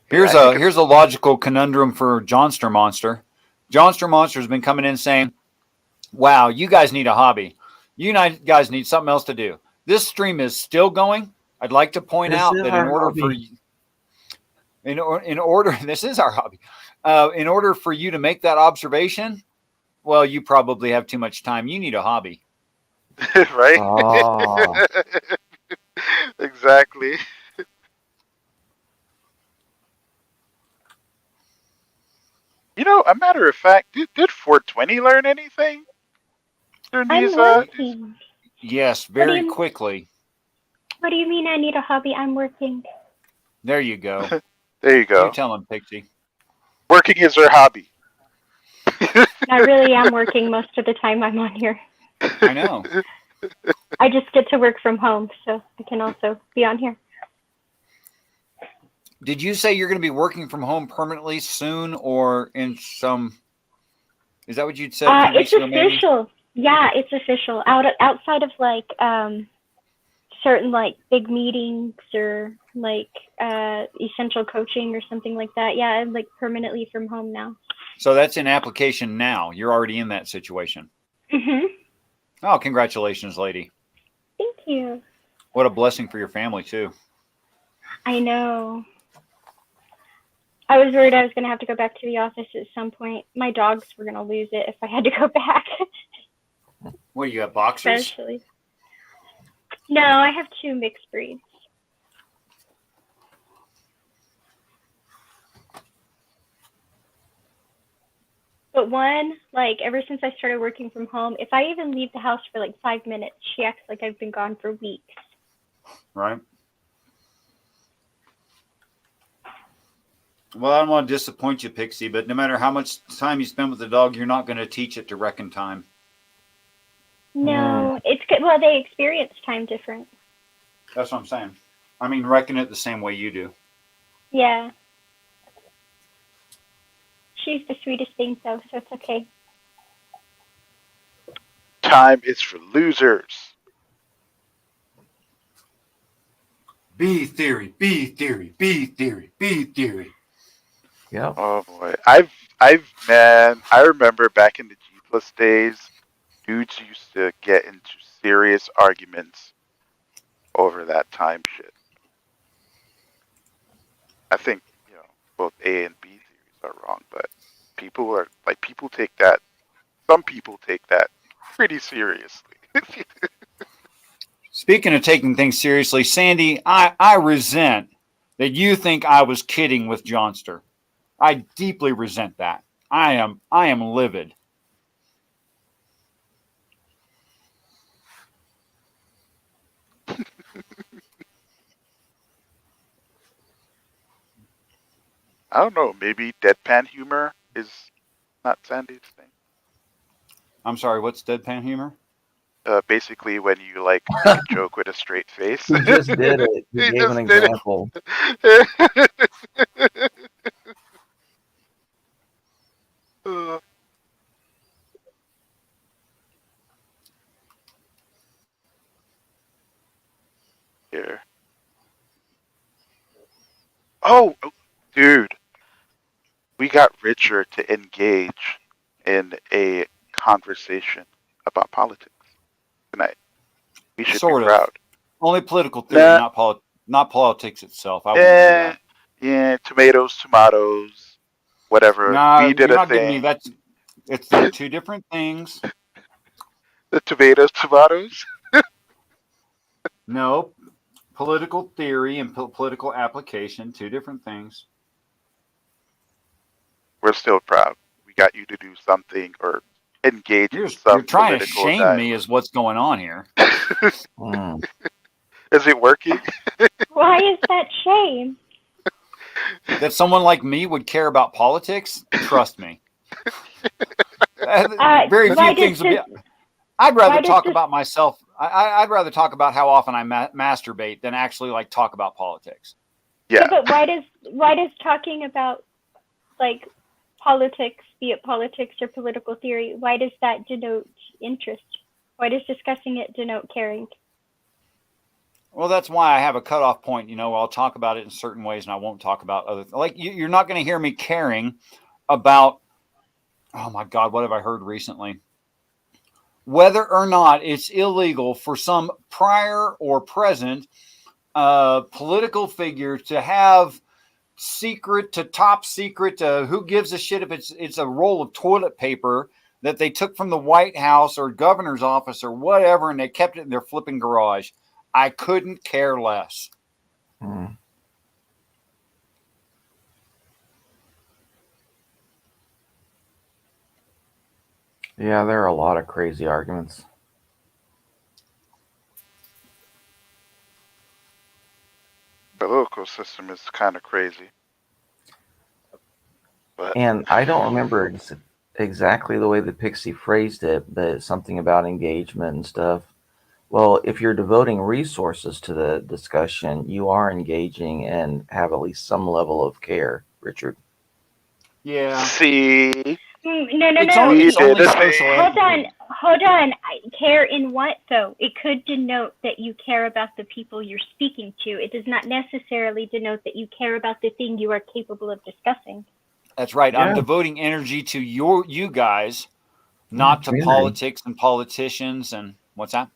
Here's a logical conundrum for Johnster Monster. Johnster Monster has been coming in saying, "Wow, you guys need a hobby. You guys need something else to do. This stream is still going. I'd like to point out that in order for this is our hobby. In order for you to make that observation, well, you probably have too much time. You need a hobby." Right? Oh. Exactly. A matter of fact, did 420 learn anything during these? Yes, very quickly. What do you mean I need a hobby? I'm working. There you go. There you go. You tell him, Pixie. Working is her hobby. I really am working most of the time I'm on here. I know. I just get to work from home, so I can also be on here. Did you say you're going to be working from home permanently soon, or in some? Is that what you'd said? A few It's weeks ago, maybe? official. Yeah, it's official. Outside of like certain like big meetings or like essential coaching or something like that. Yeah, I'm like permanently from home now. So that's in application now. You're already in that situation. Mhm. Oh, congratulations, lady. Thank you. What a blessing for your family too. I know. I was worried I was going to have to go back to the office at some point. My dogs were going to lose it if I had to go back. What, you got boxers? Especially. No, I have 2 mixed breeds. But one, like, ever since I started working from home, if I even leave the house for like 5 minutes, she acts like I've been gone for weeks. Right. Well, I don't want to disappoint you, Pixie, but no matter how much time you spend with the dog, you're not going to teach it to reckon time. No, it's good. Well, they experience time different. That's what I'm saying. I mean, reckon it the same way you do. Yeah. She's the sweetest thing, though, so it's okay. Time is for losers. B theory, B theory, B theory, B theory. Yep. Oh boy, man, I remember back in the G+ days, dudes used to get into serious arguments over that time shit. I think both A and B theories are wrong, but people take that. Some people take that pretty seriously. Speaking of taking things seriously, Sandy, I resent that you think I was kidding with Johnster. I deeply resent that. I am livid. I don't know. Maybe deadpan humor is not Sandy's thing. I'm sorry, what's deadpan humor? Basically, when you like make a joke with a straight face. He just did it. He He gave just an did it. example. Here. Oh, dude. We got Richard to engage in a conversation about politics tonight. We should Sort be of. proud. Only political theory, Nah. not politics itself. I wouldn't do that. Yeah, tomatoes, whatever. Nah, We did you're a not giving me thing. they're 2 different things. The tomatoes. No, political theory and political application, 2 different things. We're still proud. We got you to do something or engage in You're some trying to political shame dialogue. me is what's going on here. Is it working? Why is that shame? That someone like me would care about politics? Trust me. Very few things would be. I'd rather talk about myself. I'd rather talk about how often I masturbate than actually like talk about politics. Yeah, but why does talking about like politics, be it politics or political theory, why does that denote interest? Why does discussing it denote caring? Well, that's why I have a cutoff point. I'll talk about it in certain ways, and I won't talk about other. Like you're not going to hear me caring about. Oh my God, what have I heard recently? Whether or not it's illegal for some prior or present political figure to have secret to top secret to who gives a shit if it's a roll of toilet paper that they took from the White House or governor's office or whatever, and they kept it in their flipping garage. I couldn't care less. Yeah, there are a lot of crazy arguments. political system is kind of crazy. But And I don't remember exactly the way the Pixie phrased it, but something about engagement and stuff. Well, if you're devoting resources to the discussion, you are engaging and have at least some level of care, Richard. Yeah. see, No. we did the same. Hold on. Care in what, though? It could denote that you care about the people you're speaking to. It does not necessarily denote that you care about the thing you are capable of discussing. That's right. Yeah. I'm devoting energy to you guys, not to community. politics and politicians and what's that?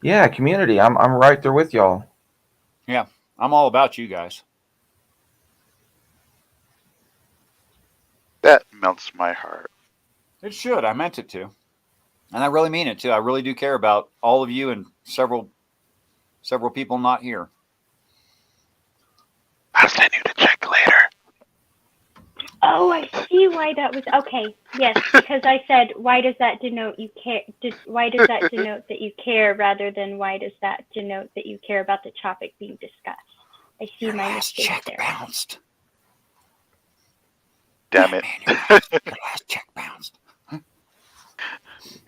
Yeah, community. I'm right there with y'all. Yeah, I'm all about you guys. That melts my heart. It should. I meant it to. And I really mean it too. I really do care about all of you and several people not here. I'll send you the check later. Oh, I see why that was okay. Yes, because I said, why does that denote you care? Why does that denote that you care, rather than why does that denote that you care about the topic being discussed? I see my mistake there. Bounced. Damn it! Last check bounced.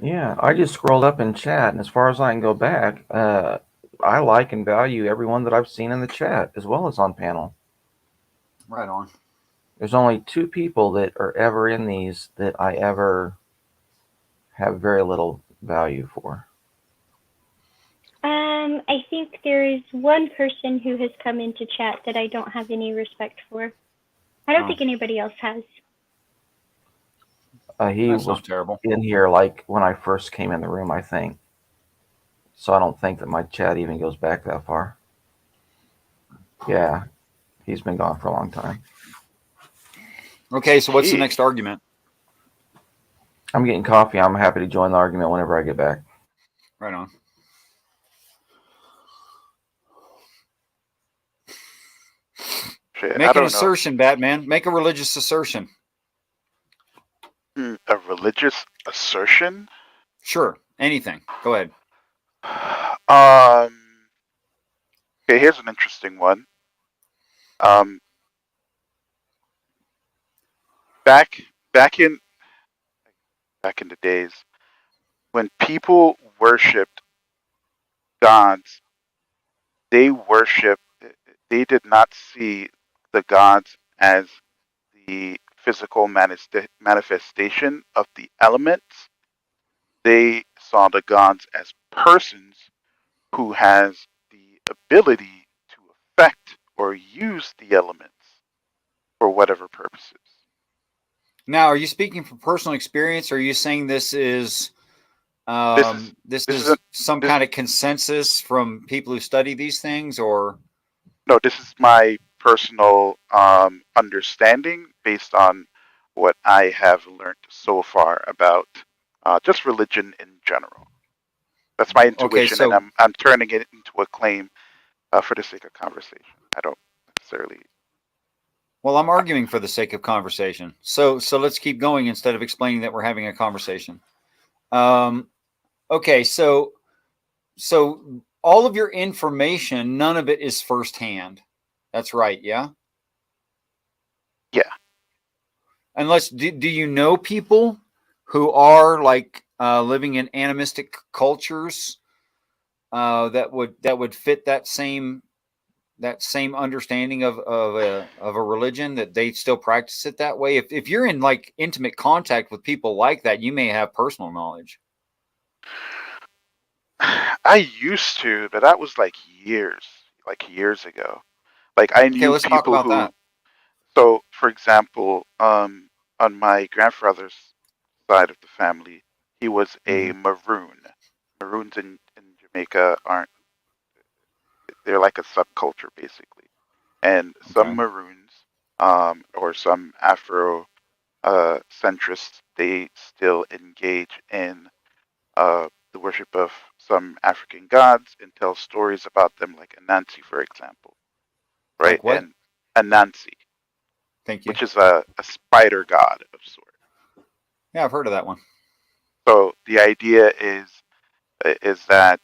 Yeah, I just scrolled up in chat, and as far as I can go back, I like and value everyone that I've seen in the chat as well as on panel. Right on. There's only 2 people that are ever in these that I ever have very little value for. I think there is one person who has come into chat that I don't have any respect for. I don't think anybody else has. He That's was not terrible. in here like when I first came in the room, I think. So I don't think that my chat even goes back that far. Yeah, he's been gone for a long time. Okay, so what's the next argument? I'm getting coffee. I'm happy to join the argument whenever I get back. Right on. Shit, Make I an don't know. assertion, Batman. Make a religious assertion. A religious assertion? Sure. Anything. Go ahead. Okay, here's an interesting one. Back in the days when people worshipped gods, they did not see the gods as the physical manifestation of the elements. They saw the gods as persons who has the ability to affect or use the elements for whatever purposes. Now, are you speaking from personal experience, or are you saying this is this is some kind of consensus from people who study these things, or? No, this is my personal understanding based on what I have learned so far about just religion in general. That's my intuition, so- and I'm turning it into a claim for the sake of conversation. I don't necessarily. Well, I'm arguing for the sake of conversation. So let's keep going instead of explaining that we're having a conversation. Okay, so all of your information, none of it is firsthand. That's right, yeah? Yeah. Unless, do you know people who are like living in animistic cultures that would fit that same understanding of a religion, that they still practice it that way? If you're in like intimate contact with people like that, you may have personal knowledge. I used to, but that was like years ago. Like I knew let's talk people about who. that. So, for example, on my grandfather's side of the family, he was a Maroon. Maroons in Jamaica they're like a subculture basically, and some Maroons, or some Afro centrists, they still engage in the worship of some African gods and tell stories about them, like Anansi, for example, right? Like what? And Anansi, Thank you. which is a spider god of sorts. Yeah, I've heard of that one. So the idea is that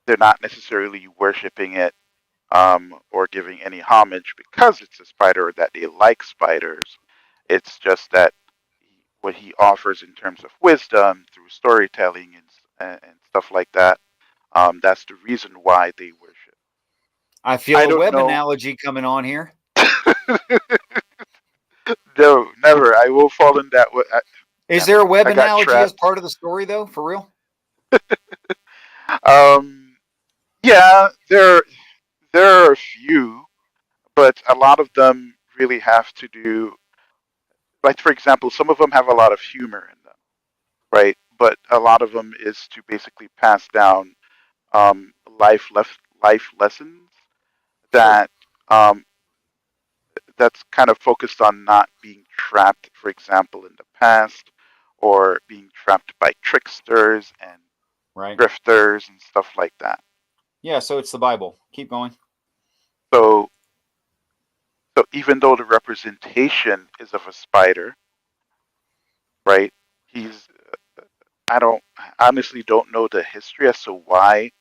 they're not necessarily worshiping it or giving any homage because it's a spider or that they like spiders. It's just that what he offers in terms of wisdom through storytelling and stuff like that, that's the reason why they worship. I feel I a don't web know. analogy coming on here. No, never. I will fall in that way. Is there a web I got analogy as trapped. part of the story, though? For real? Yeah, there are a few, but a lot of them really have to do, like for example, some of them have a lot of humor in them, right? But a lot of them is to basically pass down life lessons that that's kind of focused on not being trapped, for example, in the past, or being trapped by tricksters and Right. grifters and stuff like that. Yeah, so it's the Bible. Keep going. So even though the representation is of a spider, right? I honestly don't know the history as to why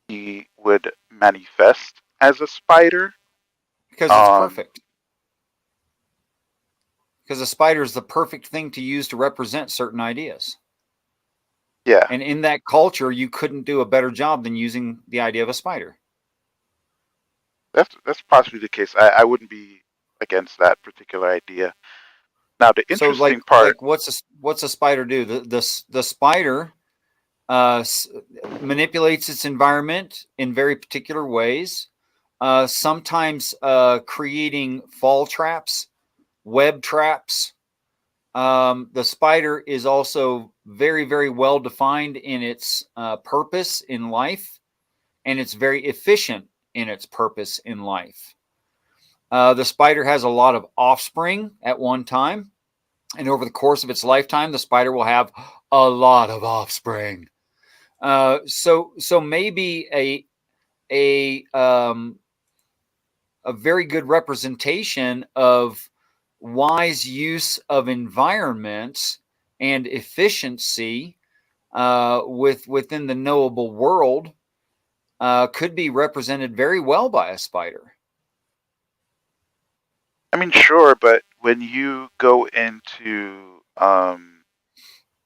he would manifest as a spider. Because it's perfect. Because a spider is the perfect thing to use to represent certain ideas. Yeah. And in that culture, you couldn't do a better job than using the idea of a spider. That's possibly the case. I wouldn't be against that particular idea. Now the So, interesting part. what's a spider do? The spider manipulates its environment in very particular ways. Sometimes creating fall traps, web traps. The spider is also very, very well defined in its purpose in life, and it's very efficient in its purpose in life. The spider has a lot of offspring at one time, and over the course of its lifetime, the spider will have a lot of offspring. So maybe a very good representation of wise use of environments and efficiency within the knowable world could be represented very well by a spider. I mean, sure, but when you go into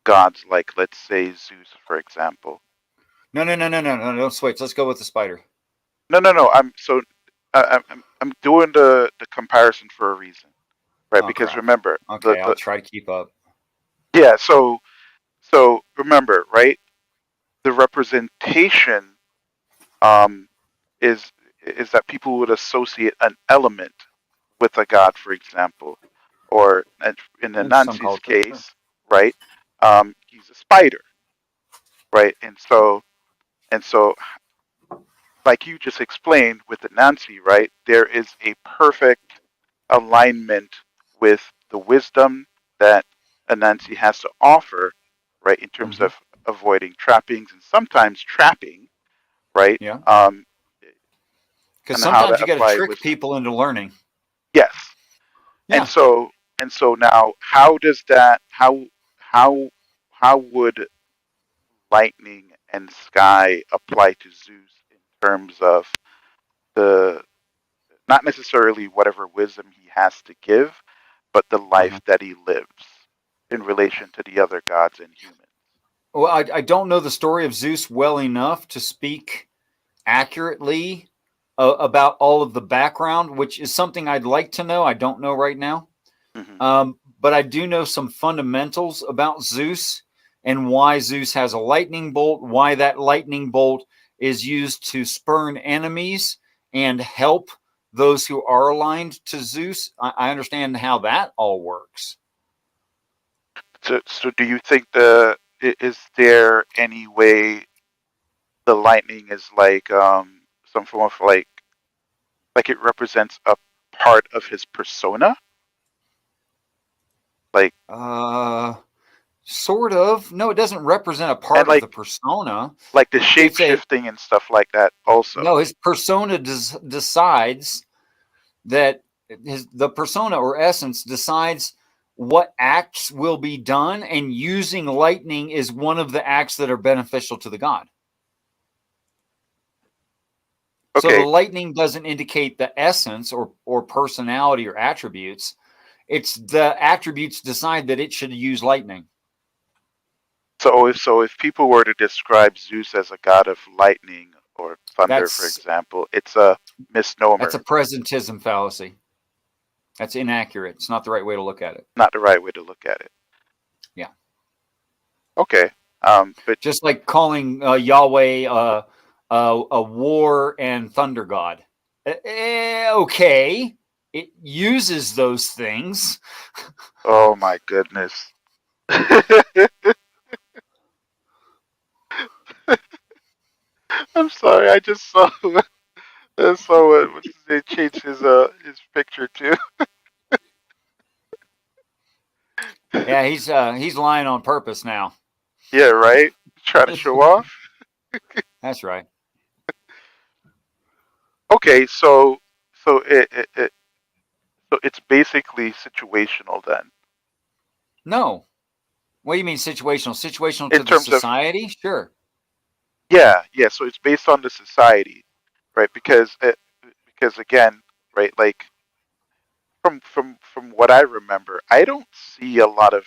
gods like, let's say, Zeus, for example. No, don't switch. Let's go with the spider. No. I'm doing the comparison for a reason, right? Oh, because crap. remember, Okay, I'll try to keep up. Yeah, so remember, right? The representation is that people would associate an element with a god, for example, or in the In some Nancy's cultures, case, right? He's a spider, right? And so, like you just explained with the Nancy, right? There is a perfect alignment with the wisdom that Anansi has to offer, right, in terms of avoiding trappings and sometimes trapping, right? Yeah. and Because how sometimes you got to apply trick wisdom. people into learning. Yes. Yeah. And so now, how does that? How would lightning and sky apply to Zeus in terms of the not necessarily whatever wisdom he has to give, but the life that he lives in relation to the other gods and humans? Well, I don't know the story of Zeus well enough to speak accurately about all of the background, which is something I'd like to know. I don't know right now. But I do know some fundamentals about Zeus and why Zeus has a lightning bolt, why that lightning bolt is used to spurn enemies and help those who are aligned to Zeus. I understand how that all works. So do you think is there any way the lightning is like some form of like it represents a part of his persona? Like sort of. No, it doesn't represent a part of the persona. Like the shape shifting and stuff like that also. No, his persona decides that the persona or essence decides what acts will be done, and using lightning is one of the acts that are beneficial to the god. So the Okay. lightning doesn't indicate the essence or personality or attributes. It's the attributes decide that it should use lightning. So if people were to describe Zeus as a god of lightning or thunder, for That's example, it's a misnomer. That's a presentism fallacy. That's inaccurate. It's not the right way to look at it. Not the right way to look at it. Yeah. Okay. But just like calling Yahweh a war and thunder god. Okay, it uses those things. Oh my goodness. I'm sorry. I just saw. They changed his picture too. Yeah, he's lying on purpose now. Yeah, right. Trying to show off. That's right. Okay, so it's basically situational then. No. What do you mean situational? Situational In to the terms of society? Sure. yeah. So it's based on the society, right? Because again, right, like from what I remember, I don't see a lot of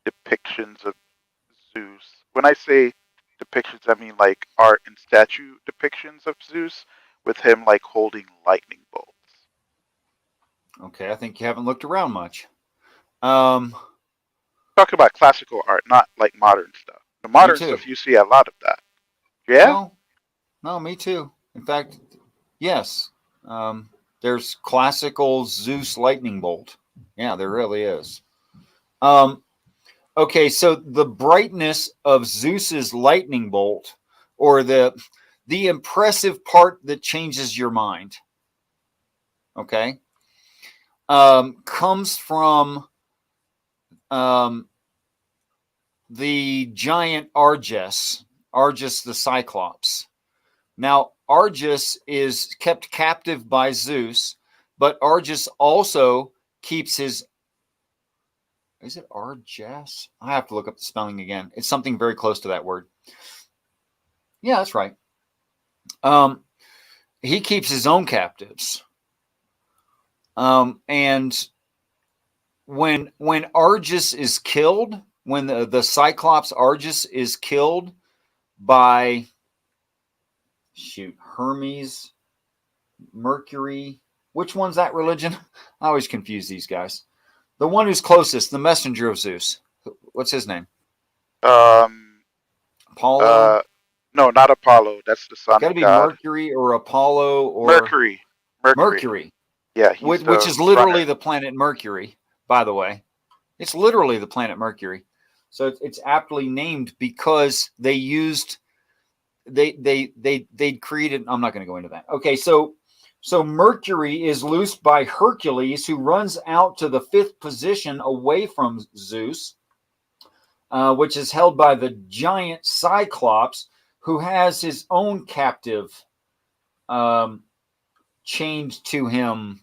depictions of Zeus. When I say depictions, I mean like art and statue depictions of Zeus with him like holding lightning bolts. Okay, I think you haven't looked around much. Talking about classical art, not like modern stuff. The modern too. stuff, you see a lot of that. Yeah? No, me too. In fact, yes. There's classical Zeus lightning bolt. Yeah, there really is. Okay, so the brightness of Zeus's lightning bolt, or the impressive part that changes your mind, okay, comes from the giant Argus the Cyclops. Now, Argus is kept captive by Zeus, but Argus also keeps his... Is it Argus? I have to look up the spelling again. It's something very close to that word. Yeah, that's right. He keeps his own captives. And when Argus is killed, when the Cyclops Argus is killed by Hermes, Mercury. Which one's that religion? I always confuse these guys. The one who's closest, the messenger of Zeus. What's his name? Apollo? No, not Apollo. That's the son Got to of be God. Mercury or Apollo or Mercury. Yeah, he's which is literally the planet Mercury, by the way. It's literally the planet Mercury. So it's aptly named because they created... I'm not going to go into that. Okay, so Mercury is loosed by Hercules, who runs out to the 5th position away from Zeus, which is held by the giant Cyclops, who has his own captive chained to him,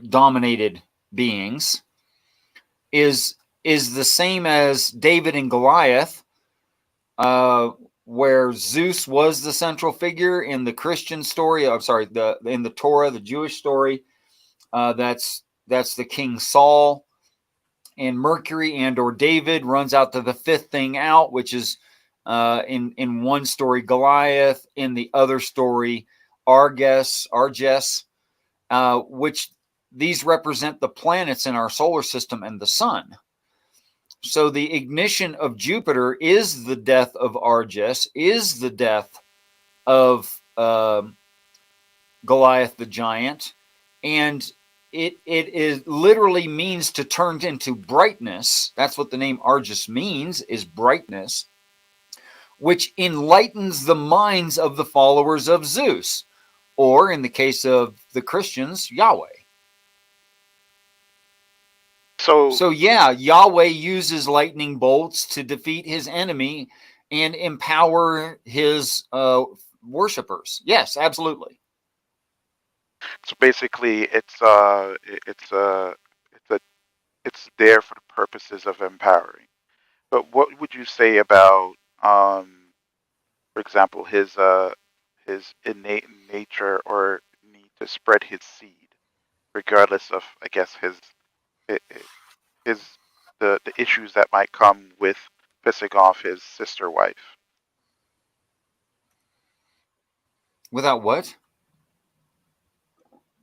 dominated beings, is the same as David and Goliath, where Zeus was the central figure in the Christian story. I'm sorry, in the Torah, the Jewish story. That's the King Saul, and Mercury and or David runs out to the 5th thing out, which is in one story Goliath, in the other story Argus, which these represent the planets in our solar system and the sun. So the ignition of Jupiter is the death of Argus, is the death of Goliath the giant, and it literally means to turn into brightness. That's what the name Argus means, is brightness, which enlightens the minds of the followers of Zeus, or in the case of the Christians, Yahweh. So yeah, Yahweh uses lightning bolts to defeat his enemy and empower his worshipers. Yes, absolutely. So basically, it's there for the purposes of empowering. But what would you say about, for example, his his innate nature or need to spread his seed, regardless of, I guess, his the issues that might come with pissing off his sister wife. Without what?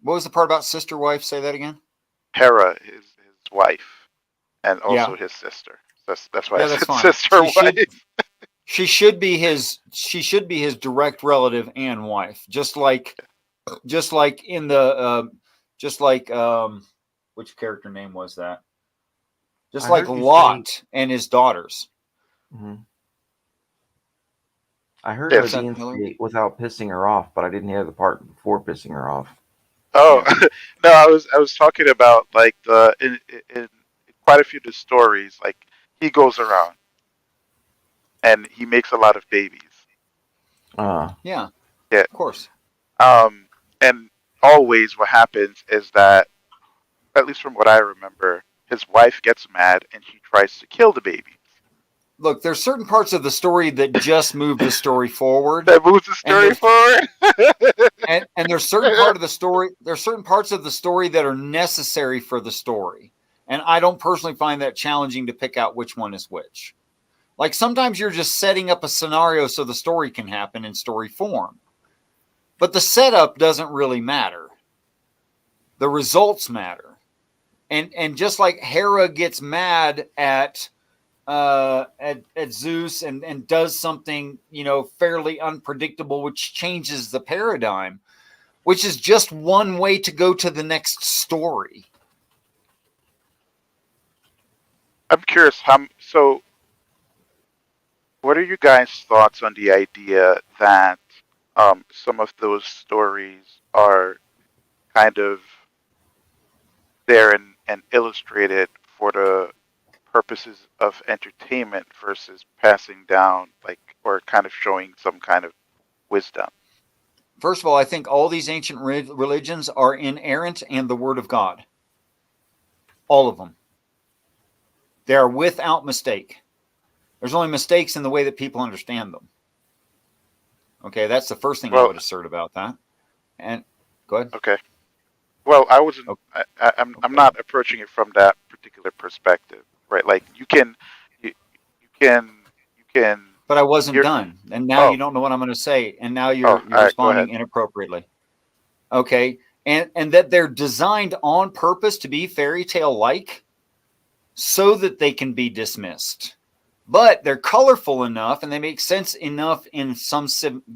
What was the part about sister wife? Say that again. Hera, his wife, and also Yeah. his sister. That's why Yeah, I that's said fine. sister She wife. should, she should be his. She should be his direct relative and wife, just like in the, which character name was that? Just I like heard you Lot and his daughters. I heard Yes. Nadine say without pissing her off, but I didn't hear the part before pissing her off. Oh no, I was talking about like in quite a few of the stories, like he goes around and he makes a lot of babies. Yeah, Yeah. of course. And always what happens is that, at least from what I remember, his wife gets mad and she tries to kill the baby. Look, there's certain parts of the story that just move the story forward. That moves the story forward. and there's certain part of the story. There's certain parts of the story that are necessary for the story, and I don't personally find that challenging to pick out which one is which. Like sometimes you're just setting up a scenario so the story can happen in story form, but the setup doesn't really matter. The results matter, and just like Hera gets mad at Zeus and does something, fairly unpredictable, which changes the paradigm, which is just one way to go to the next story. I'm curious, so what are you guys' thoughts on the idea that some of those stories are kind of there and illustrated for the purposes of entertainment versus passing down, or kind of showing some kind of wisdom? First of all, I think all these ancient religions are inerrant and the word of God. All of them. They are without mistake. There's only mistakes in the way that people understand them. Okay, that's the first thing I would assert about that. And go ahead. Okay. Well, I wasn't. I'm not approaching it from that particular perspective, right? Like you can. But I wasn't done, and now you don't know what I'm going to say, and now you're responding inappropriately. Okay, and that they're designed on purpose to be fairy tale like, so that they can be dismissed. But they're colorful enough, and they make sense enough in some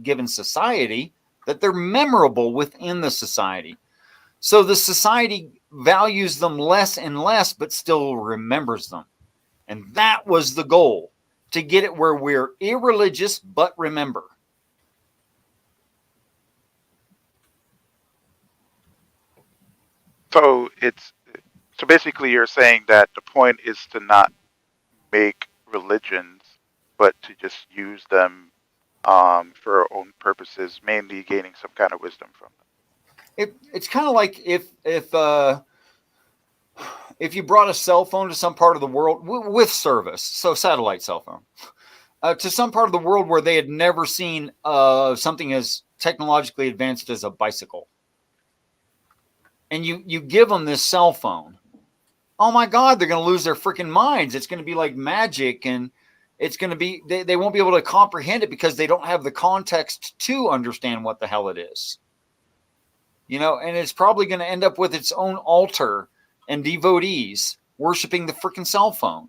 given society that they're memorable within the society. So the society values them less and less, but still remembers them. And that was the goal, to get it where we're irreligious, but remember. So basically you're saying that the point is to not make religions, but to just use them for our own purposes, mainly gaining some kind of wisdom from them. It's kind of like if you brought a cell phone to some part of the world with service, so satellite cell phone, to some part of the world where they had never seen something as technologically advanced as a bicycle, and you give them this cell phone, oh my God, they're going to lose their freaking minds. It's going to be like magic, and it's going to be they won't be able to comprehend it because they don't have the context to understand what the hell it is. And it's probably going to end up with its own altar and devotees worshiping the freaking cell phone,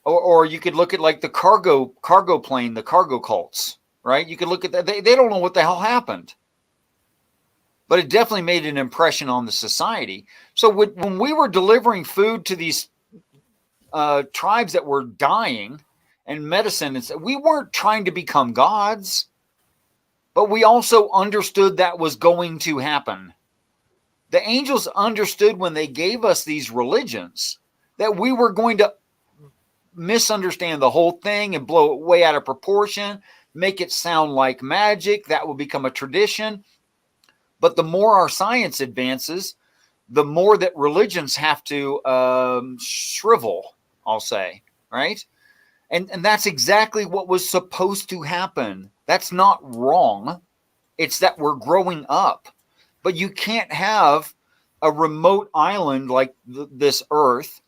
or you could look at like the cargo plane, the cargo cults, right? You could look at that. They don't know what the hell happened, but it definitely made an impression on the society. So when we were delivering food to these tribes that were dying and medicine, we weren't trying to become gods, but we also understood that was going to happen. The angels understood when they gave us these religions that we were going to misunderstand the whole thing and blow it way out of proportion, make it sound like magic. That will become a tradition. But the more our science advances, the more that religions have to shrivel, I'll say, right? And that's exactly what was supposed to happen. That's not wrong. It's that we're growing up. But you can't have a remote island like this Earth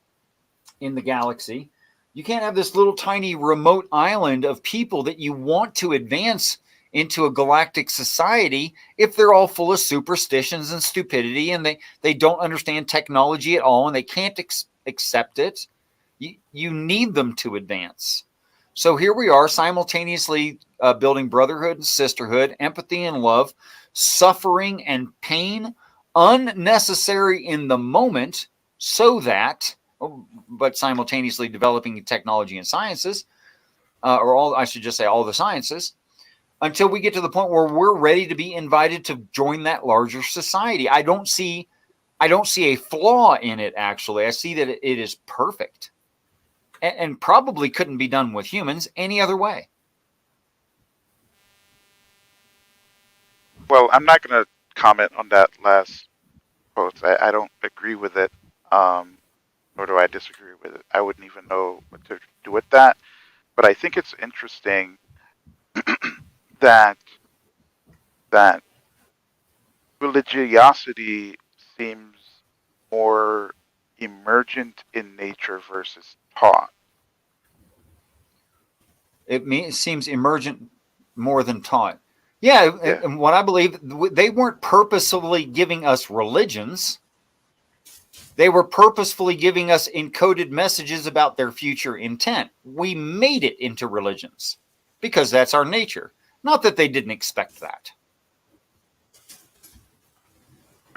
in the galaxy. You can't have this little tiny remote island of people that you want to advance into a galactic society if they're all full of superstitions and stupidity, and they don't understand technology at all, and they can't accept it. You need them to advance. So here we are simultaneously building brotherhood and sisterhood, empathy and love, suffering and pain, unnecessary in the moment, so that, but simultaneously developing technology and sciences, or all, I should just say all the sciences, until we get to the point where we're ready to be invited to join that larger society. I don't see a flaw in it, actually. I see that it is perfect. And probably couldn't be done with humans any other way. Well, I'm not going to comment on that last post. I don't agree with it, nor do I disagree with it. I wouldn't even know what to do with that. But I think it's interesting that religiosity seems more emergent in nature versus taught. It seems emergent more than taught. Yeah, and what I believe, they weren't purposefully giving us religions. They were purposefully giving us encoded messages about their future intent. We made it into religions because that's our nature. Not that they didn't expect that.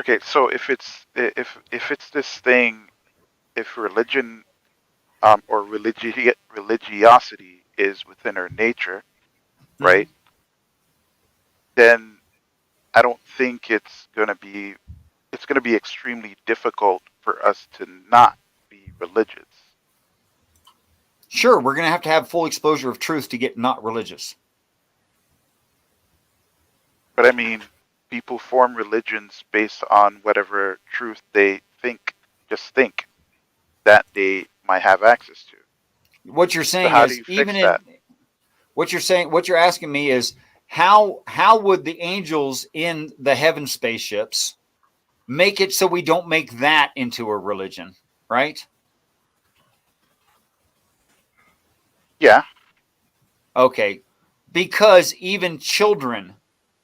Okay, so if it's this thing, if religion or religiosity is within our nature, right? Then I don't think it's going to be extremely difficult for us to not be religious. Sure, we're going to have full exposure of truth to get not religious. But I mean, people form religions based on whatever truth they think that they might have access to. What you're saying so is, even in what you're asking me is, how would the angels in the heaven spaceships make it so we don't make that into a religion, right? Yeah. Okay. Because even children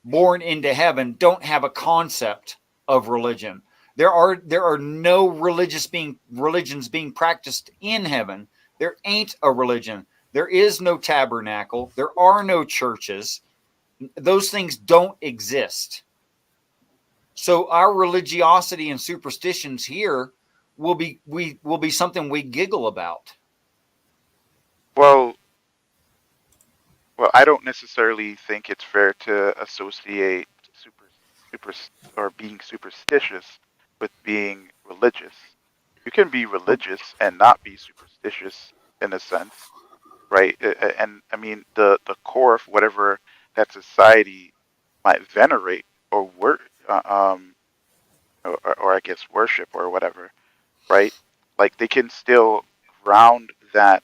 born into heaven don't have a concept of religion. There are no religions being practiced in heaven. There ain't a religion. There is no tabernacle. There are no churches. Those things don't exist. So our religiosity and superstitions here will be something we giggle about. Well, I don't necessarily think it's fair to associate being superstitious with being religious. You can be religious and not be superstitious in a sense, right? And I mean, the core of whatever that society might venerate or or I guess worship or whatever, right? Like they can still ground that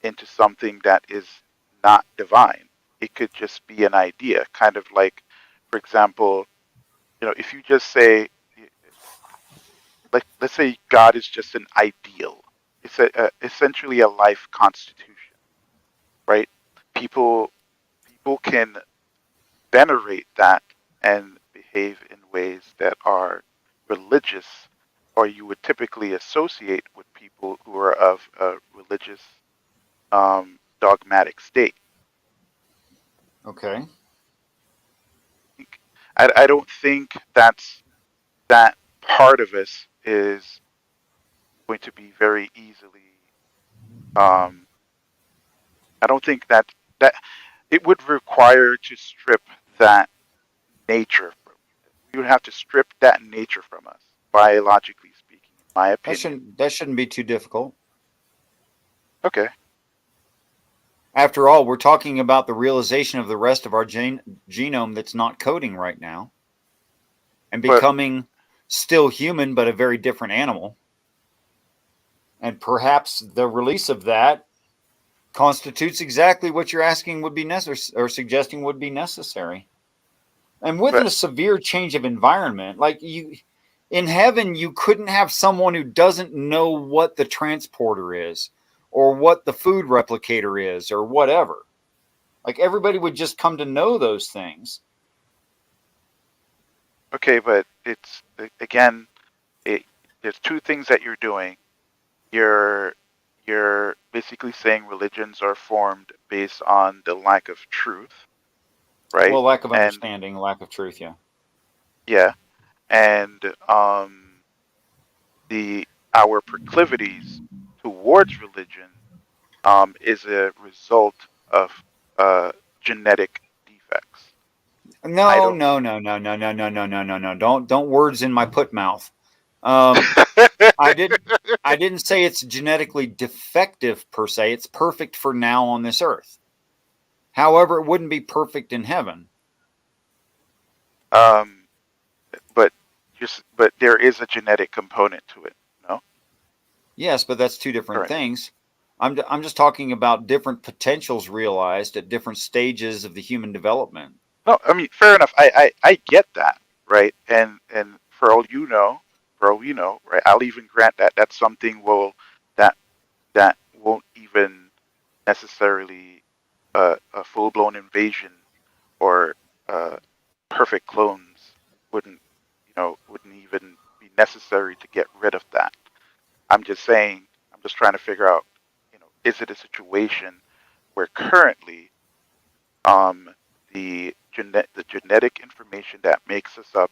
into something that is not divine. It could just be an idea, kind of like, for example, if you just say, like, let's say God is just an ideal. It's essentially a life constitution, right? People can venerate that and behave in ways that are religious, or you would typically associate with people who are of a religious dogmatic state. Okay. I don't think that part of us is going to be very easily. I don't think that it would require to strip that nature. We would have to strip that nature from us, biologically speaking, in my opinion. That shouldn't be too difficult. Okay. After all, we're talking about the realization of the rest of our genome that's not coding right now, and becoming still human, but a very different animal. And perhaps the release of that constitutes exactly what you're asking would be necessary or suggesting would be necessary. And with a severe change of environment, like you in heaven, you couldn't have someone who doesn't know what the transporter is or what the food replicator is or whatever. Like everybody would just come to know those things. Okay, but it's again, there's two things that you're doing. You're basically saying religions are formed based on the lack of truth, right? Well, lack of understanding, lack of truth, yeah. Yeah, and our proclivities towards religion is a result of genetic defects. No. Don't words in my put mouth. I didn't say it's genetically defective per se. It's perfect for now on this earth. However, it wouldn't be perfect in heaven. But there is a genetic component to it, no? Yes, but that's two different things. I'm just talking about different potentials realized at different stages of the human development. No, I mean, fair enough. I get that, right? And for all you know, right? I'll even grant that that's something that won't even necessarily a full blown invasion or perfect clones wouldn't even be necessary to get rid of that. I'm just saying. I'm just trying to figure out, is it a situation where currently the genetic information that makes us up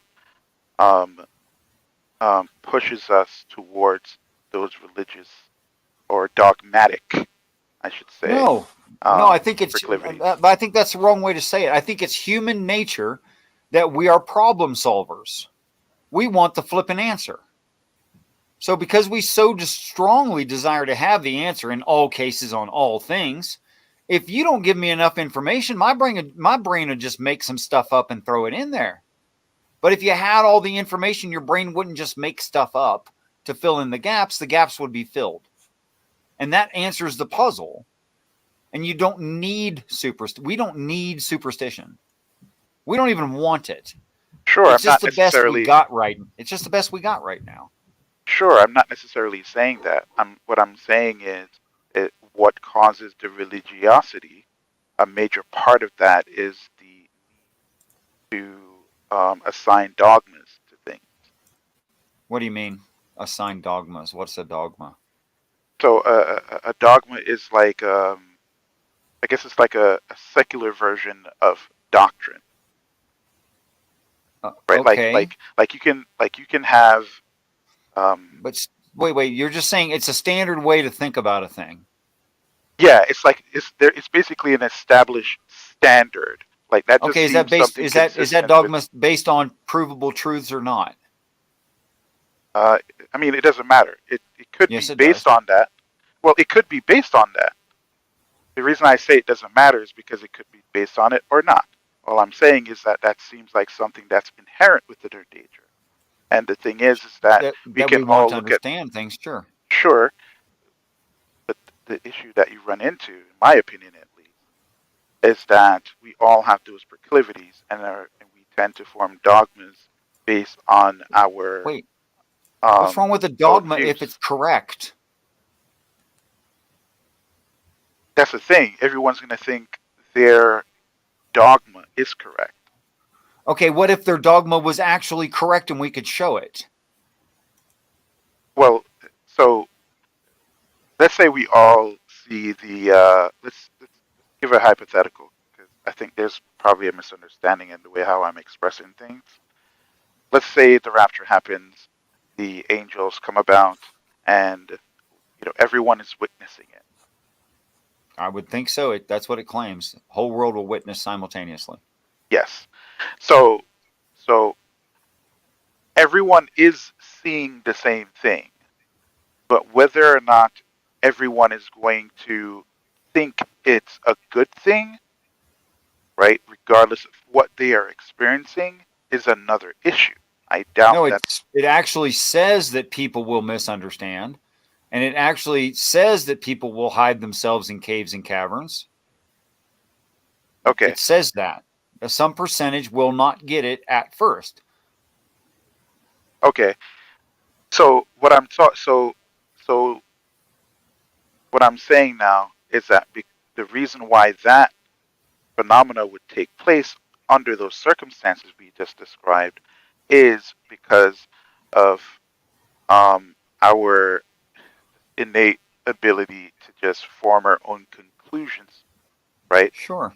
pushes us towards those religious or dogmatic, I should say. No, I think it's. proclivities. I think that's the wrong way to say it. I think it's human nature that we are problem solvers. We want the flipping answer. So because we so strongly desire to have the answer in all cases on all things, if you don't give me enough information, my brain would just make some stuff up and throw it in there. But if you had all the information, your brain wouldn't just make stuff up to fill in the gaps would be filled. And that answers the puzzle. And you don't need we don't need superstition. We don't even want it. Sure, it's just the best we got right. It's just the best we got right now. Sure, I'm not necessarily saying that. What I'm saying is what causes the religiosity. A major part of that is the need to assign dogmas to things. What do you mean, assign dogmas? What's a dogma? So a dogma is like, I guess it's like a secular version of doctrine, right? Okay. Like you can have. But wait, you're just saying it's a standard way to think about a thing. Yeah, it's basically an established standard. Like that. Okay, is that dogma based on provable truths or not? I mean, it doesn't matter. It could be based on that. Well, it could be based on that. The reason I say it doesn't matter is because it could be based on it or not. All I'm saying is that seems like something that's inherent with the nature. And the thing is that we can all look understand things, sure. Sure. But the issue that you run into, in my opinion at least, is that we all have those proclivities and we tend to form dogmas based on our. Wait. What's wrong with the dogma if it's correct? That's the thing. Everyone's going to think their dogma is correct. Okay, what if their dogma was actually correct and we could show it? Well, so let's say we all see the. Let's give a hypothetical, because I think there's probably a misunderstanding in the way how I'm expressing things. Let's say the rapture happens, the angels come about, and everyone is witnessing it. I would think so. That's what it claims. The whole world will witness simultaneously. Yes. So everyone is seeing the same thing, but whether or not everyone is going to think it's a good thing, right, regardless of what they are experiencing, is another issue. I doubt that. It actually says that people will misunderstand. And it actually says that people will hide themselves in caves and caverns. Okay. It says that. Some percentage will not get it at first. Okay. So what I'm so what I'm saying now is that the reason why that phenomena would take place under those circumstances we just described is because of our innate ability to just form our own conclusions, right? Sure.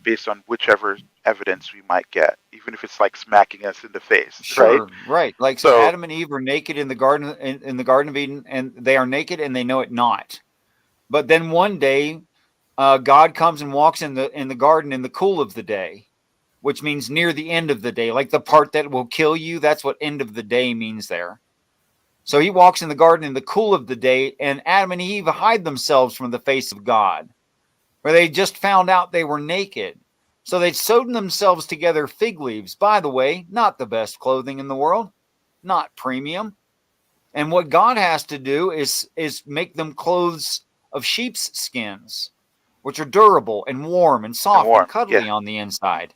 Based on whichever evidence we might get, even if it's like smacking us in the face, Sure, right? right. Like so Adam and Eve are naked in the garden in the Garden of Eden, and they are naked and they know it not. But then one day, God comes and walks in the garden in the cool of the day, which means near the end of the day, like the part that will kill you. That's what end of the day means there. So he walks in the garden in the cool of the day, and Adam and Eve hide themselves from the face of God, where they just found out they were naked. So they'd sewn themselves together fig leaves. By the way, not the best clothing in the world, not premium. And what God has to do is make them clothes of sheep's skins, which are durable and warm and soft and cuddly on the inside,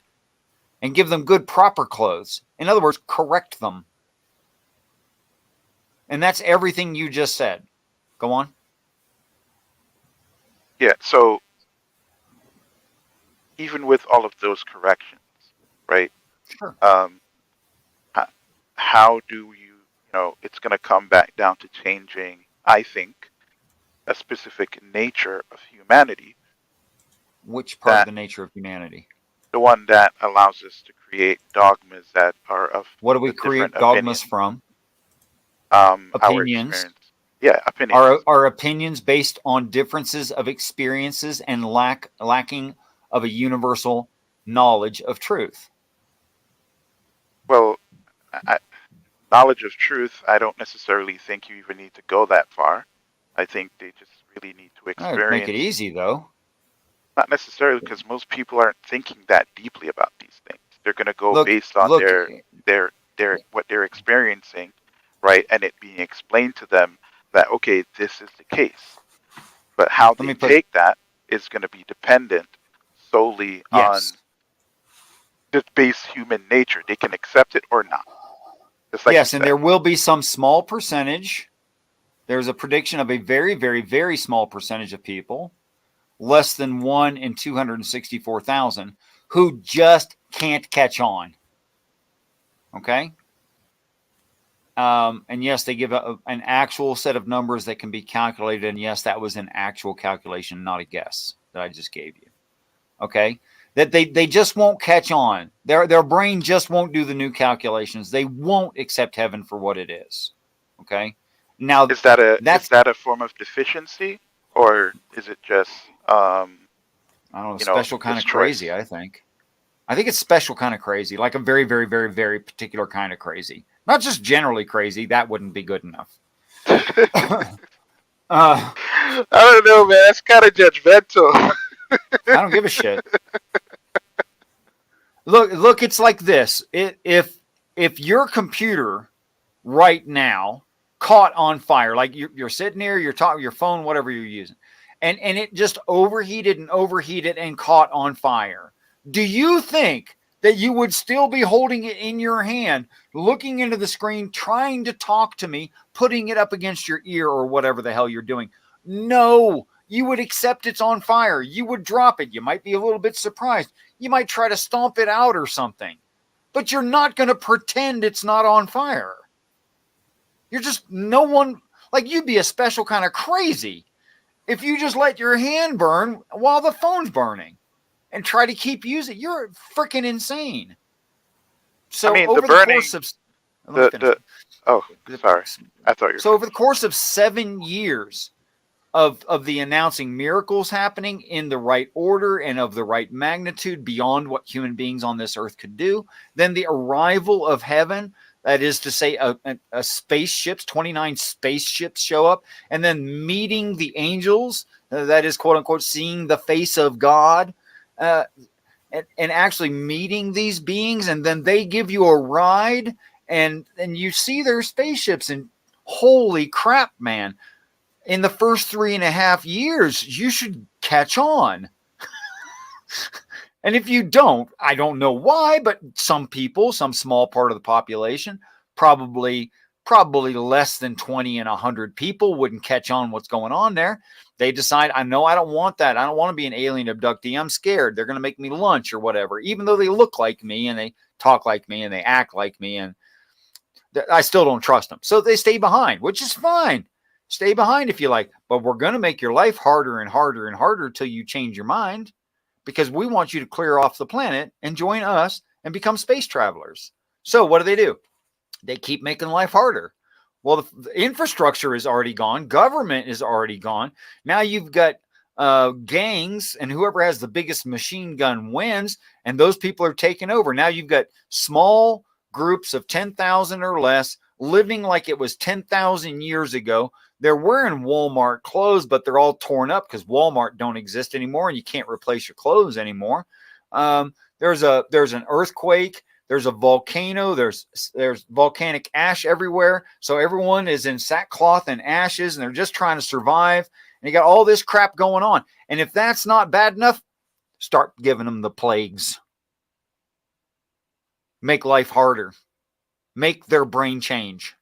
and give them good, proper clothes. In other words, correct them. And that's everything you just said. Go on. Yeah, so even with all of those corrections, right? Sure. How do you know, it's going to come back down to changing, I think, a specific nature of humanity. Which part of the nature of humanity? The one that allows us to create dogmas that are of what do we create dogmas from? Opinions. Our yeah, opinions. Our opinions based on differences of experiences and lacking of a universal knowledge of truth. Well, knowledge of truth, I don't necessarily think you even need to go that far. I think they just really need to experience. Make it easy, though. Not necessarily, because most people aren't thinking that deeply about these things. They're going to go based on their what they're experiencing, right? And it being explained to them that, okay, this is the case. But how they take that is going to be dependent solely on the base human nature. They can accept it or not. Yes, and there will be some small percentage. There's a prediction of a very, very, very small percentage of people, less than 1 in 264,000, who just can't catch on. Okay? And yes, they give an actual set of numbers that can be calculated. And yes, that was an actual calculation, not a guess that I just gave you. Okay? That they just won't catch on. Their brain just won't do the new calculations. They won't accept heaven for what it is. Okay? Now, is that a form of deficiency, or is it just I don't know, special kind of crazy? I think it's special kind of crazy, like a very, very, very, very particular kind of crazy. Not just generally crazy. That wouldn't be good enough. I don't know, man. That's kind of judgmental. I don't give a shit. Look, it's like this. If your computer right now caught on fire, like you're sitting here, you're talking your phone, whatever you're using, and it just overheated and caught on fire, do you think that you would still be holding it in your hand, looking into the screen, trying to talk to me, putting it up against your ear or whatever the hell you're doing? No, you would accept it's on fire. You would drop it. You might be a little bit surprised. You might try to stomp it out or something, but you're not going to pretend it's not on fire. You're just you'd be a special kind of crazy if you just let your hand burn while the phone's burning and try to keep using it. You're freaking insane. So I mean, over the burning, course of sorry. I thought you were. So over the course of 7 years of the announcing miracles happening in the right order and of the right magnitude beyond what human beings on this earth could do, then the arrival of heaven, that is to say, a spaceships, 29 spaceships show up, and then meeting the angels, that is, quote unquote, seeing the face of God, and actually meeting these beings, and then they give you a ride, and you see their spaceships, and holy crap, man. in the first 3.5 years, you should catch on. And if you don't, I don't know why, but some people, some small part of the population, probably less than 20 and 100 people wouldn't catch on what's going on there. They decide, I know I don't want that. I don't want to be an alien abductee. I'm scared. They're going to make me lunch or whatever, even though they look like me and they talk like me and they act like me. And I still don't trust them. So they stay behind, which is fine. Stay behind if you like, but we're going to make your life harder and harder and harder till you change your mind, because we want you to clear off the planet and join us and become space travelers. So what do? They keep making life harder. Well, the infrastructure is already gone. Government is already gone. Now you've got gangs, and whoever has the biggest machine gun wins, and those people are taking over. Now you've got small groups of 10,000 or less living like it was 10,000 years ago. They're wearing Walmart clothes, but they're all torn up because Walmart don't exist anymore, and you can't replace your clothes anymore. There's an earthquake. There's a volcano. There's volcanic ash everywhere. So everyone is in sackcloth and ashes, and they're just trying to survive. And you got all this crap going on. And if that's not bad enough, start giving them the plagues. Make life harder. Make their brain change.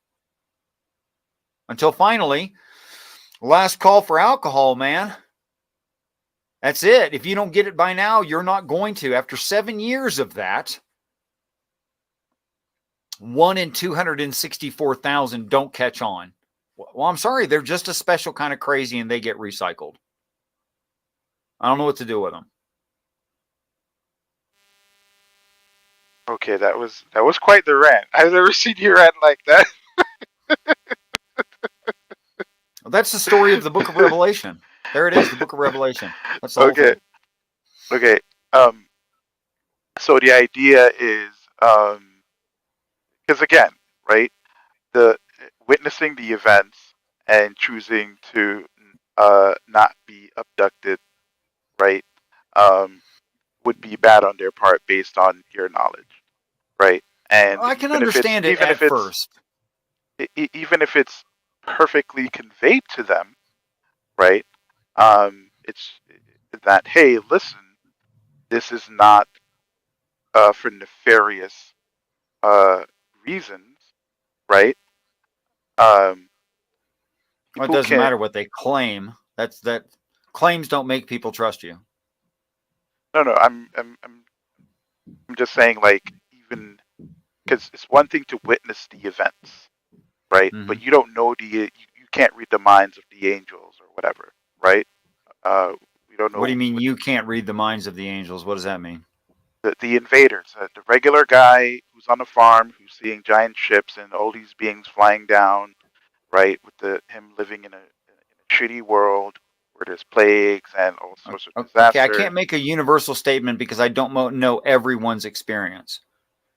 Until finally, last call for alcohol, man. That's it. If you don't get it by now, you're not going to. After 7 years of that, 1 in 264,000 don't catch on. Well, I'm sorry. They're just a special kind of crazy, and they get recycled. I don't know what to do with them. Okay, that was quite the rant. I've never seen you rant like that. That's the story of the Book of Revelation. There it is, the Book of Revelation. That's the whole Okay. thing. Okay. So the idea is, because again, right, the witnessing the events and choosing to not be abducted, right, would be bad on their part based on your knowledge, right? And I can even if it's- understand it even at if it's- first. even if it's perfectly conveyed to them, right? It's that, hey, listen, this is not for nefarious reasons, right? Well, it People doesn't can- matter what they claim. That claims don't make people trust you. No, I'm just saying, like, even because it's one thing to witness the events, right? But you don't know you can't read the minds of the angels or whatever, right? We don't know. What do you mean you can't read the minds of the angels? What does that mean? The invaders, the regular guy who's on a farm, who's seeing giant ships and all these beings flying down, right? With him living in a shitty world where there's plagues and all sorts of disasters. Okay, I can't make a universal statement because I don't know everyone's experience.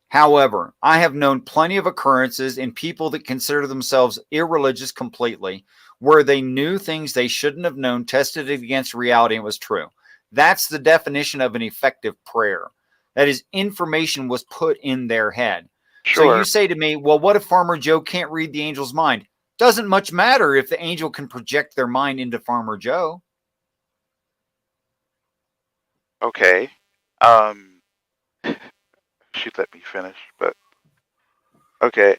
However, I have known plenty of occurrences in people that consider themselves irreligious completely, where they knew things they shouldn't have known, tested it against reality, and it was true. That's the definition of an effective prayer. That is, information was put in their head. So Sure. you say to me, well, what if Farmer Joe can't read the angel's mind? Doesn't much matter if the angel can project their mind into Farmer Joe. Okay. She'd let me finish, but okay.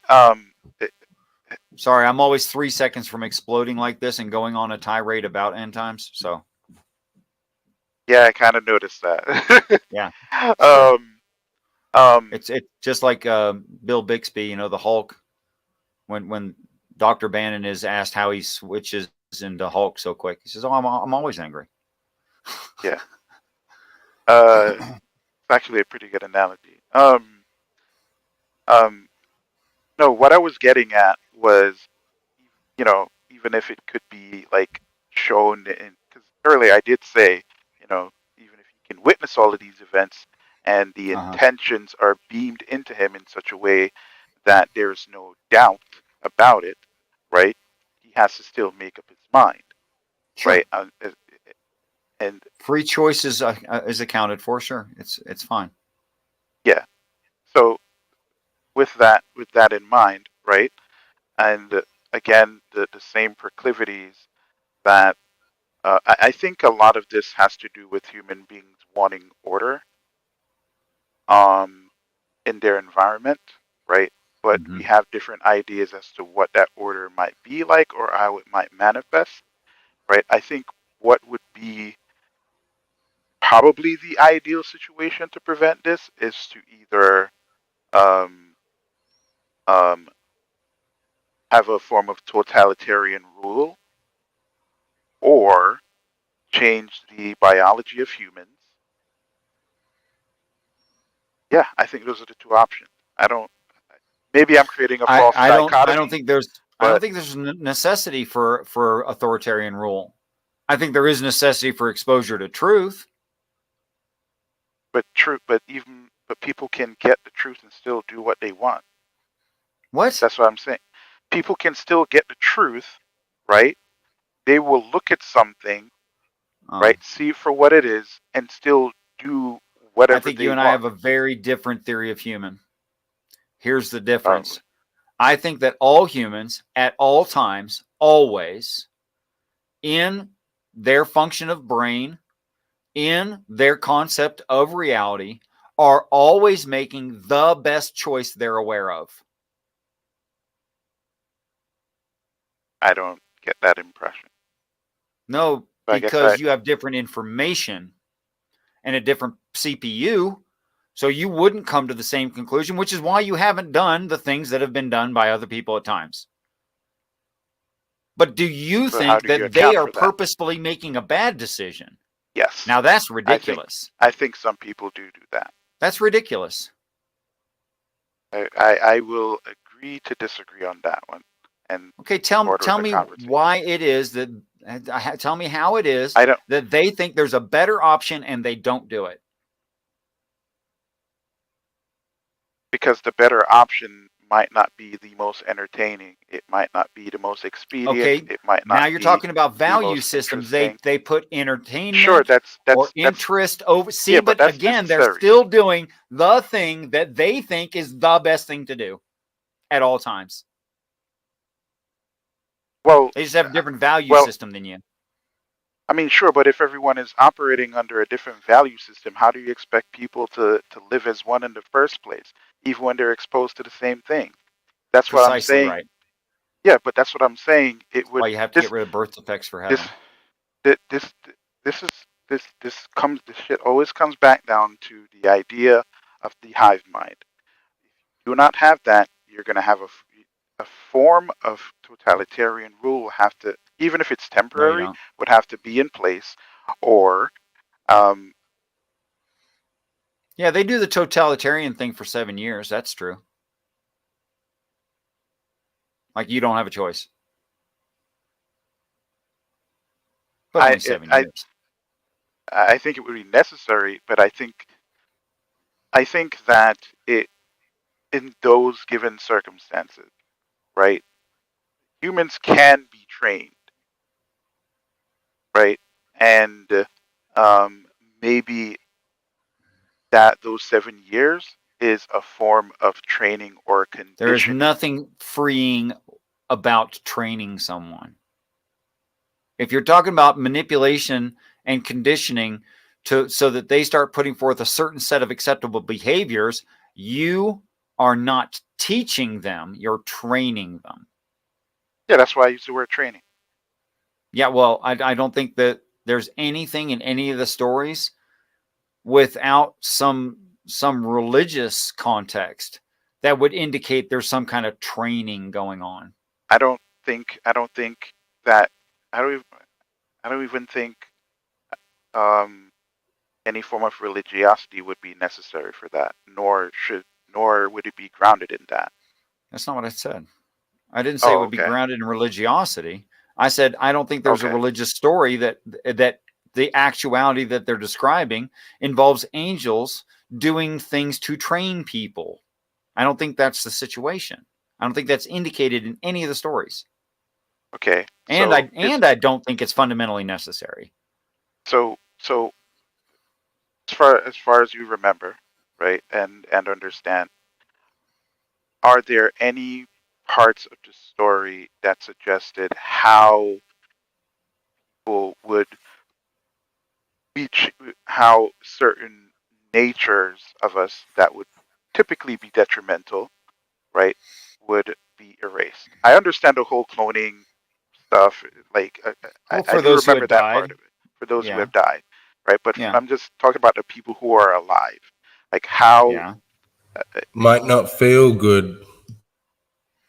Sorry, I'm always 3 seconds from exploding like this and going on a tirade about end times. So Yeah, I kind of noticed that. yeah. It's just like Bill Bixby, you know, the Hulk. When Dr. Bannon is asked how he switches into Hulk so quick, he says, "Oh, I'm always angry." Yeah. It's actually a pretty good analogy. No, what I was getting at was, you know, even if it could be like shown in, because earlier I did say, you know, even if he can witness all of these events and the intentions are beamed into him in such a way that there's no doubt about it, right? He has to still make up his mind, right? And free choice is accounted for. Sure, it's fine. yeah. So with that in mind, right? And again, the same proclivities that I think a lot of this has to do with human beings wanting order in their environment, right? But we have different ideas as to what that order might be like or how it might manifest, right? I think what would be probably the ideal situation to prevent this is to either um, um, have a form of totalitarian rule or change the biology of humans. Yeah, I think those are the two options. I don't. Maybe I'm creating a false dichotomy. I don't think there's a necessity for authoritarian rule. I think there is necessity for exposure to truth. But people can get the truth and still do what they want. What? That's what I'm saying. People can still get the truth, right? They will look at something, right, see for what it is, and still do whatever I think they you and want. I have a very different theory of human. Here's the difference. I think that all humans at all times, always, in their function of brain, in their concept of reality, are always making the best choice they're aware of. I don't get that impression. No, I guess because you have different information and a different CPU, so you wouldn't come to the same conclusion, which is why you haven't done the things that have been done by other people at times. But do you So how think do you that they account are for that? purposefully making a bad decision? Yes. Now that's ridiculous. I think some people do that. That's ridiculous. I will agree to disagree on that one. And okay, tell me why it is that. Tell me how it is that they think there's a better option and they don't do it. Because the better option might not be the most entertaining. It might not be the most expedient. Okay, it might not. Now you're talking about the value most systems. interesting. They put entertainment, Sure, that's or interest over. See, yeah, but that's again, they're necessary. still doing the thing that they think is the best thing to do at all times. Well, they just have a different value system than you. I mean, sure, but if everyone is operating under a different value system, how do you expect people to live as one in the first place, even when they're exposed to the same thing? That's what I'm Precisely saying. right. Yeah, but that's what I'm saying. It would. Why you have to get rid of birth defects for heaven. This shit always comes back down to the idea of the hive mind. If you do not have that, you're going to have a form of totalitarian rule will have to, even if it's temporary, would have to be in place, or yeah, they do the totalitarian thing for 7 years. That's true. Like you don't have a choice. But only 7 years. I think it would be necessary, but I think that it, in those given circumstances, right? Humans can be trained, right? And maybe that those 7 years is a form of training or conditioning. There is nothing freeing about training someone. If you're talking about manipulation and conditioning so that they start putting forth a certain set of acceptable behaviors, you are not teaching them, you're training them. Yeah, that's why I use the word training. Yeah, well, I don't think that there's anything in any of the stories without some religious context that would indicate there's some kind of training going on. I don't even think any form of religiosity would be necessary for that, nor would it be grounded in that. That's not what I said. I didn't say it would be grounded in religiosity. I said I don't think there's a religious story that the actuality that they're describing involves angels doing things to train people. I don't think that's the situation. I don't think that's indicated in any of the stories. Okay. And I don't think it's fundamentally necessary. So as far as you remember, right, and understand, are there any parts of the story that suggested how people would how certain natures of us that would typically be detrimental, right, would be erased. I understand the whole cloning stuff. Like, Well, I for do those who remember had that died. part of it. For those who Yeah. have died, right? But Yeah. I'm just talking about the people who are alive. Like how. Yeah. Might not feel good.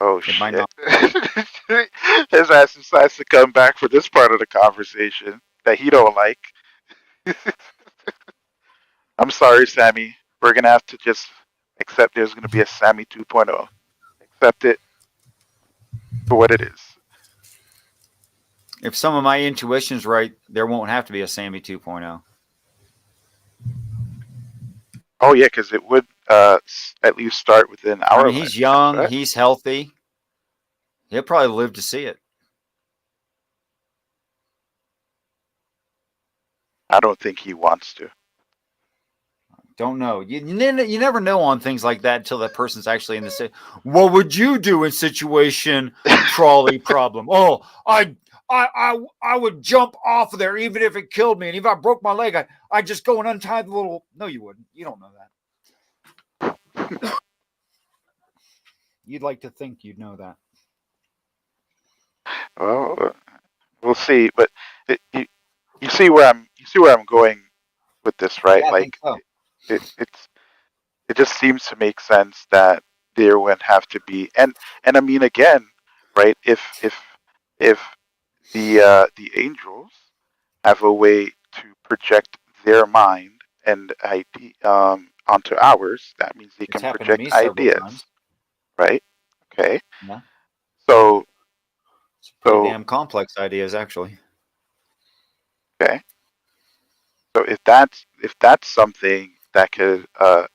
Oh It might shit! not. His ass decides to come back for this part of the conversation that he don't like. I'm sorry, Sammy. We're gonna have to just accept there's gonna be a Sammy 2.0. Accept it for what it is. If some of my intuition's right, there won't have to be a Sammy 2.0. Oh yeah, because it would at least start within our I mean, he's lifetime, young, correct? he's healthy. He'll probably live to see it. I don't think he wants to. Don't know. You never know on things like that until that person's actually in the city. What would you do in situation trolley problem? Oh, I would jump off of there even if it killed me. And if I broke my leg, I'd just go and untie the little. No, you wouldn't. You don't know that. You'd like to think you'd know that. Well, we'll see. But you see where I'm going with this, right? Yeah, I Like think so. it just seems to make sense that there would have to be, and I mean again, right? If the angels have a way to project their mind and ID onto ours, that means they It's can happened to project me several ideas, times. right? Okay. Yeah. So Pretty damn complex ideas, actually. okay. So if that's something that could well,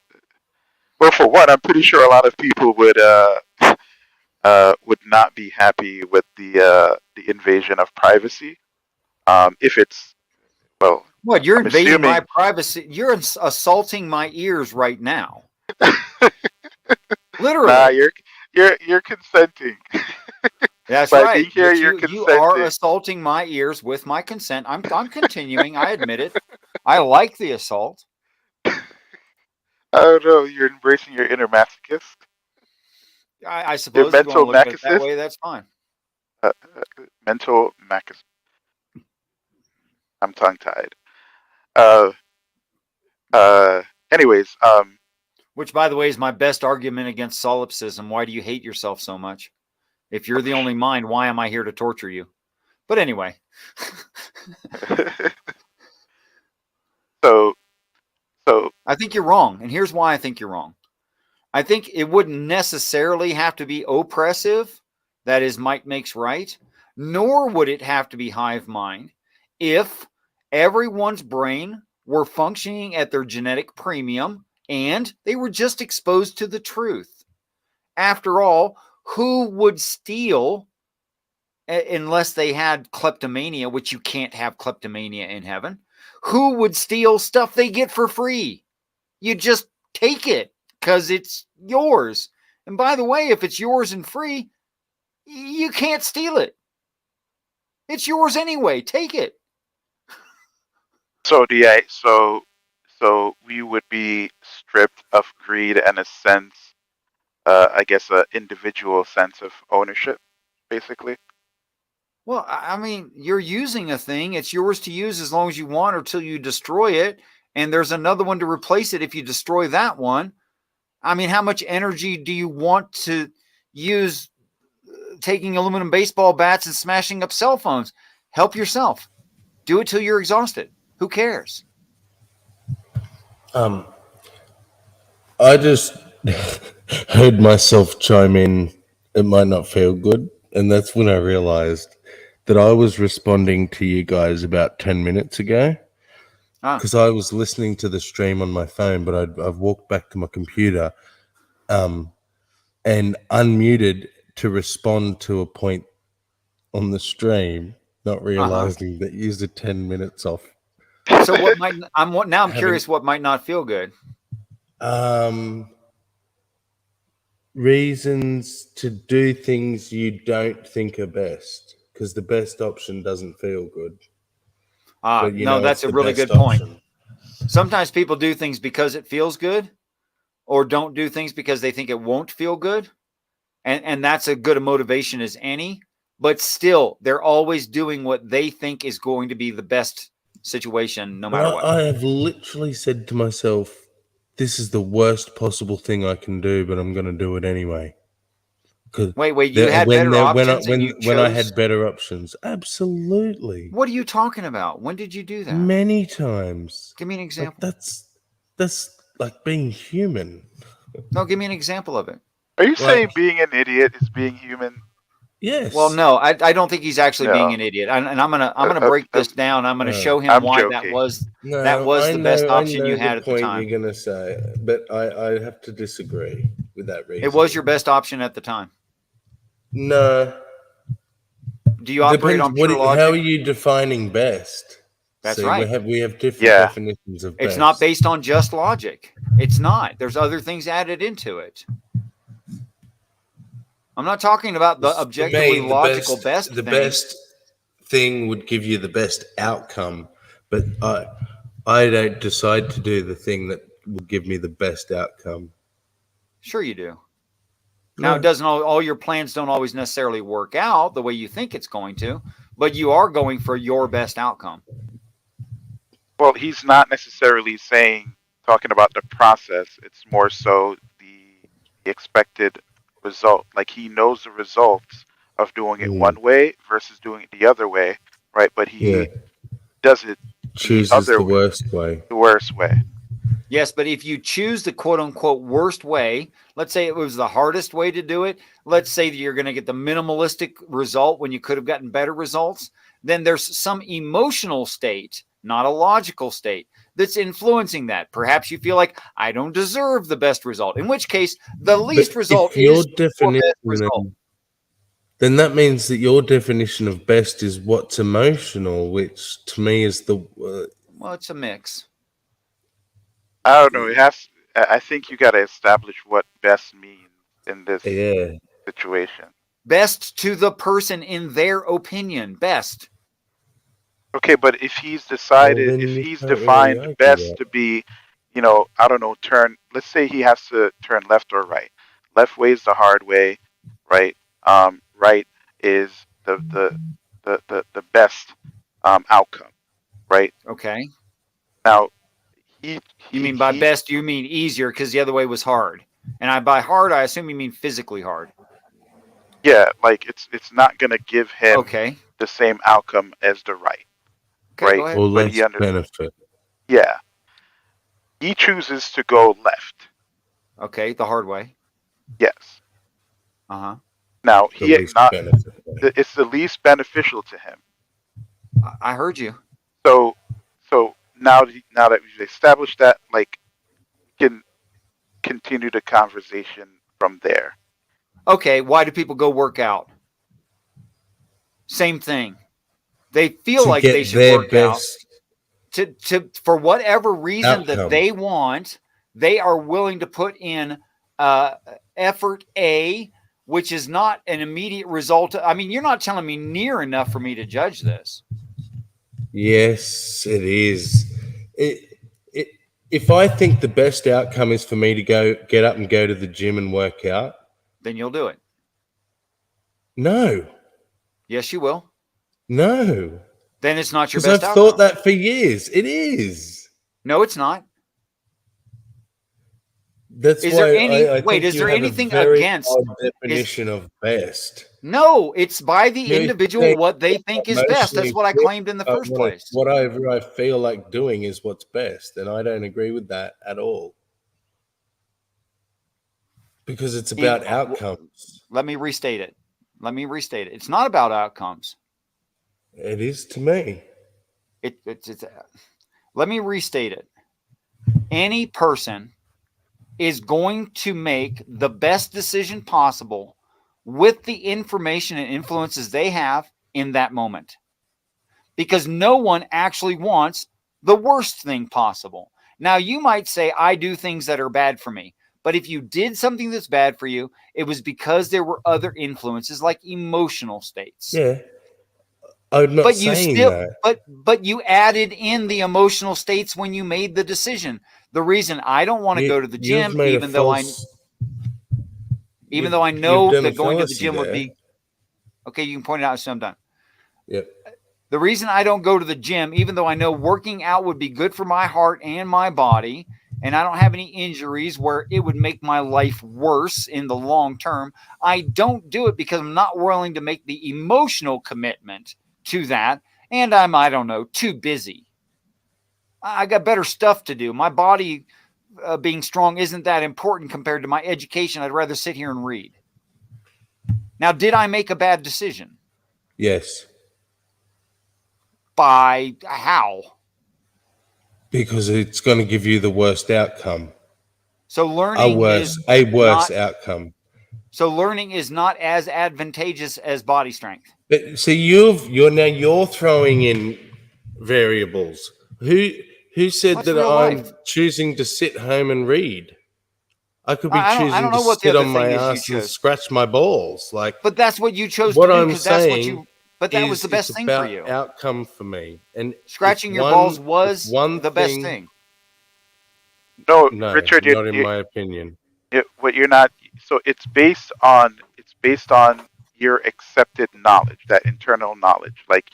for one, I'm pretty sure a lot of people would not be happy with the invasion of privacy. If it's, well, What, you're I'm invading my assuming. privacy? You're assaulting my ears right now. Literally. Nah, you're consenting. That's By right. being here, But you're you are consenting. assaulting my ears with my consent. I'm continuing. I admit it. I like the assault. I don't know. You're embracing your inner masochist. I Your suppose if you want mental to look at it that masochist. way, that's fine. Mental masochist. I'm tongue tied. Anyways, Which, by the way, is my best argument against solipsism. Why do you hate yourself so much? If you're the only mind, why am I here to torture you? But anyway. So I think you're wrong. And here's why I think you're wrong. I think it wouldn't necessarily have to be oppressive. That is, might makes right. Nor would it have to be hive mind if everyone's brain were functioning at their genetic premium and they were just exposed to the truth. After all, who would steal unless they had kleptomania, which you can't have kleptomania in heaven? Who would steal stuff they get for free? You just take it because it's yours. And by the way, if it's yours and free, you can't steal it. It's yours anyway. Take it. so we would be stripped of greed and a sense, I guess, an individual sense of ownership, basically. Well, I mean, you're using a thing. It's yours to use as long as you want or till you destroy it. And there's another one to replace it if you destroy that one. I mean, how much energy do you want to use taking aluminum baseball bats and smashing up cell phones? Help yourself. Do it till you're exhausted. Who cares? I just heard myself chime in. It might not feel good, and that's when I realized that I was responding to you guys about 10 minutes ago because I was listening to the stream on my phone, but I've walked back to my computer and unmuted to respond to a point on the stream, not realizing that you're 10 minutes off. So what might I'm curious what might not feel good. Reasons to do things you don't think are best because the best option doesn't feel good. But, you No, know, that's it's a the really best good point. option. Sometimes people do things because it feels good, or don't do things because they think it won't feel good. And that's a good a motivation as any. But still, they're always doing what they think is going to be the best situation, no matter what. I have literally said to myself, this is the worst possible thing I can do, but I'm going to do it anyway. Wait, you had better options and you when I chose? had better options, absolutely, What are you talking about? When did you do that? many times. Give me an Like, example. that's like being human. No, give me an example of it. Are you Like- saying being an idiot is being human? Yes. Well, no, I don't think he's actually No. being an idiot. And I'm gonna break this down. I'm gonna show him I'm why joking. that was No, the best option I know you had the at the point time. you're going to say, but I have to disagree with that reason. It was your best option at the time. No. Do you operate on pure logic? How are you defining best? That's See, right. We have different Yeah. definitions of It's best. not based on just logic. It's not. There's other things added into it. I'm not talking about the objectively the logical best the thing. best thing would give you the best outcome, but I don't decide to do the thing that will give me the best outcome. Sure you do. Now, No. it doesn't all your plans don't always necessarily work out the way you think it's going to, but you are going for your best outcome. Well, he's not necessarily talking about the process. It's more so the expected result. Like, he knows the results of doing it one way versus doing it the other way, right? But he does it Chooses the worst way. the worst way. Yes, but if you choose the quote unquote worst way, let's say it was the hardest way to do it, let's say that you're going to get the minimalistic result when you could have gotten better results, then there's some emotional state, not a logical state, that's influencing that. Perhaps you feel like I don't deserve the best result, in which case the least result If your is your definition, best result. then that means that your definition of best is what's emotional, which to me is the Well, it's a mix. I don't know. It has. I think you got to establish what best means in this situation. Best to the person in their opinion. Best. Okay, but if he's decided, then if you he's can't really defined argue best that. to be, I don't know, let's say he has to turn left or right. Left way is the hard way, right? Right is the best outcome, right? Okay. Now, You mean by best, you mean easier because the other way was hard. And by hard, I assume you mean physically hard. yeah, like it's not gonna give him Okay. the same outcome as the right, Okay, right? go ahead. or But less he benefit. Yeah, he chooses to go left. Okay, the hard way. Yes. Uh-huh. Now The he least not benefit. it's the least beneficial to him. I heard you. So now that we've established that, like, can continue the conversation from there. Okay, why do people go work out? Same thing. They feel To like get they should their work best out. To for whatever reason that outcome. they want, they are willing to put in effort A, which is not an immediate result. I mean, you're not telling me near enough for me to judge this. Yes, it is. If I think the best outcome is for me to get up and go to the gym and work out, Then you'll do it. no, Yes, you will. no. Then it's not your Because best I've outcome. thought that for years. It is. No, it's not. That's Is why there any I wait? think Is you there have a anything very against? odd definition of best. No, it's by the You individual think what they think is best. That's emotionally what I fit, claimed in the but first place. whatever I feel like doing is what's best, and I don't agree with that at all. Because it's about outcomes. Let me restate it. It's not about outcomes. It is to me. Let me restate it. Any person is going to make the best decision possible with the information and influences they have in that moment. Because no one actually wants the worst thing possible. Now, you might say, I do things that are bad for me. But if you did something that's bad for you, it was because there were other influences like emotional states. Yeah. I'm not But you saying still, that. but you added in the emotional states when you made the decision. The reason I don't want to go to the You've gym, made a even though I you've know done a that going to the fallacy gym would there. be okay. You can point it out as I'm done. Yep. The reason I don't go to the gym, even though I know working out would be good for my heart and my body, and I don't have any injuries where it would make my life worse in the long term, I don't do it because I'm not willing to make the emotional commitment to that. And I'm, I don't know, too busy. I got better stuff to do. My body being strong isn't that important compared to my education. I'd rather sit here and read. Now, did I make a bad decision? Yes. By how? Because it's going to give you the worst outcome. So learning is a worse not, outcome. So learning is not as advantageous as body strength. But see, you're throwing in variables. Who said What's that real I'm life? choosing to sit home and read? I could be I don't choosing know to what the sit other on my thing is you ass and chose. scratch my balls. Like, But that's what you chose what to do I'm because that's what saying you. But that was is the best it's thing for about you. outcome for me. And Scratching your balls was the best thing. No, No, Richard, not in my opinion. what you're not. So it's based on your accepted knowledge, that internal knowledge. Like,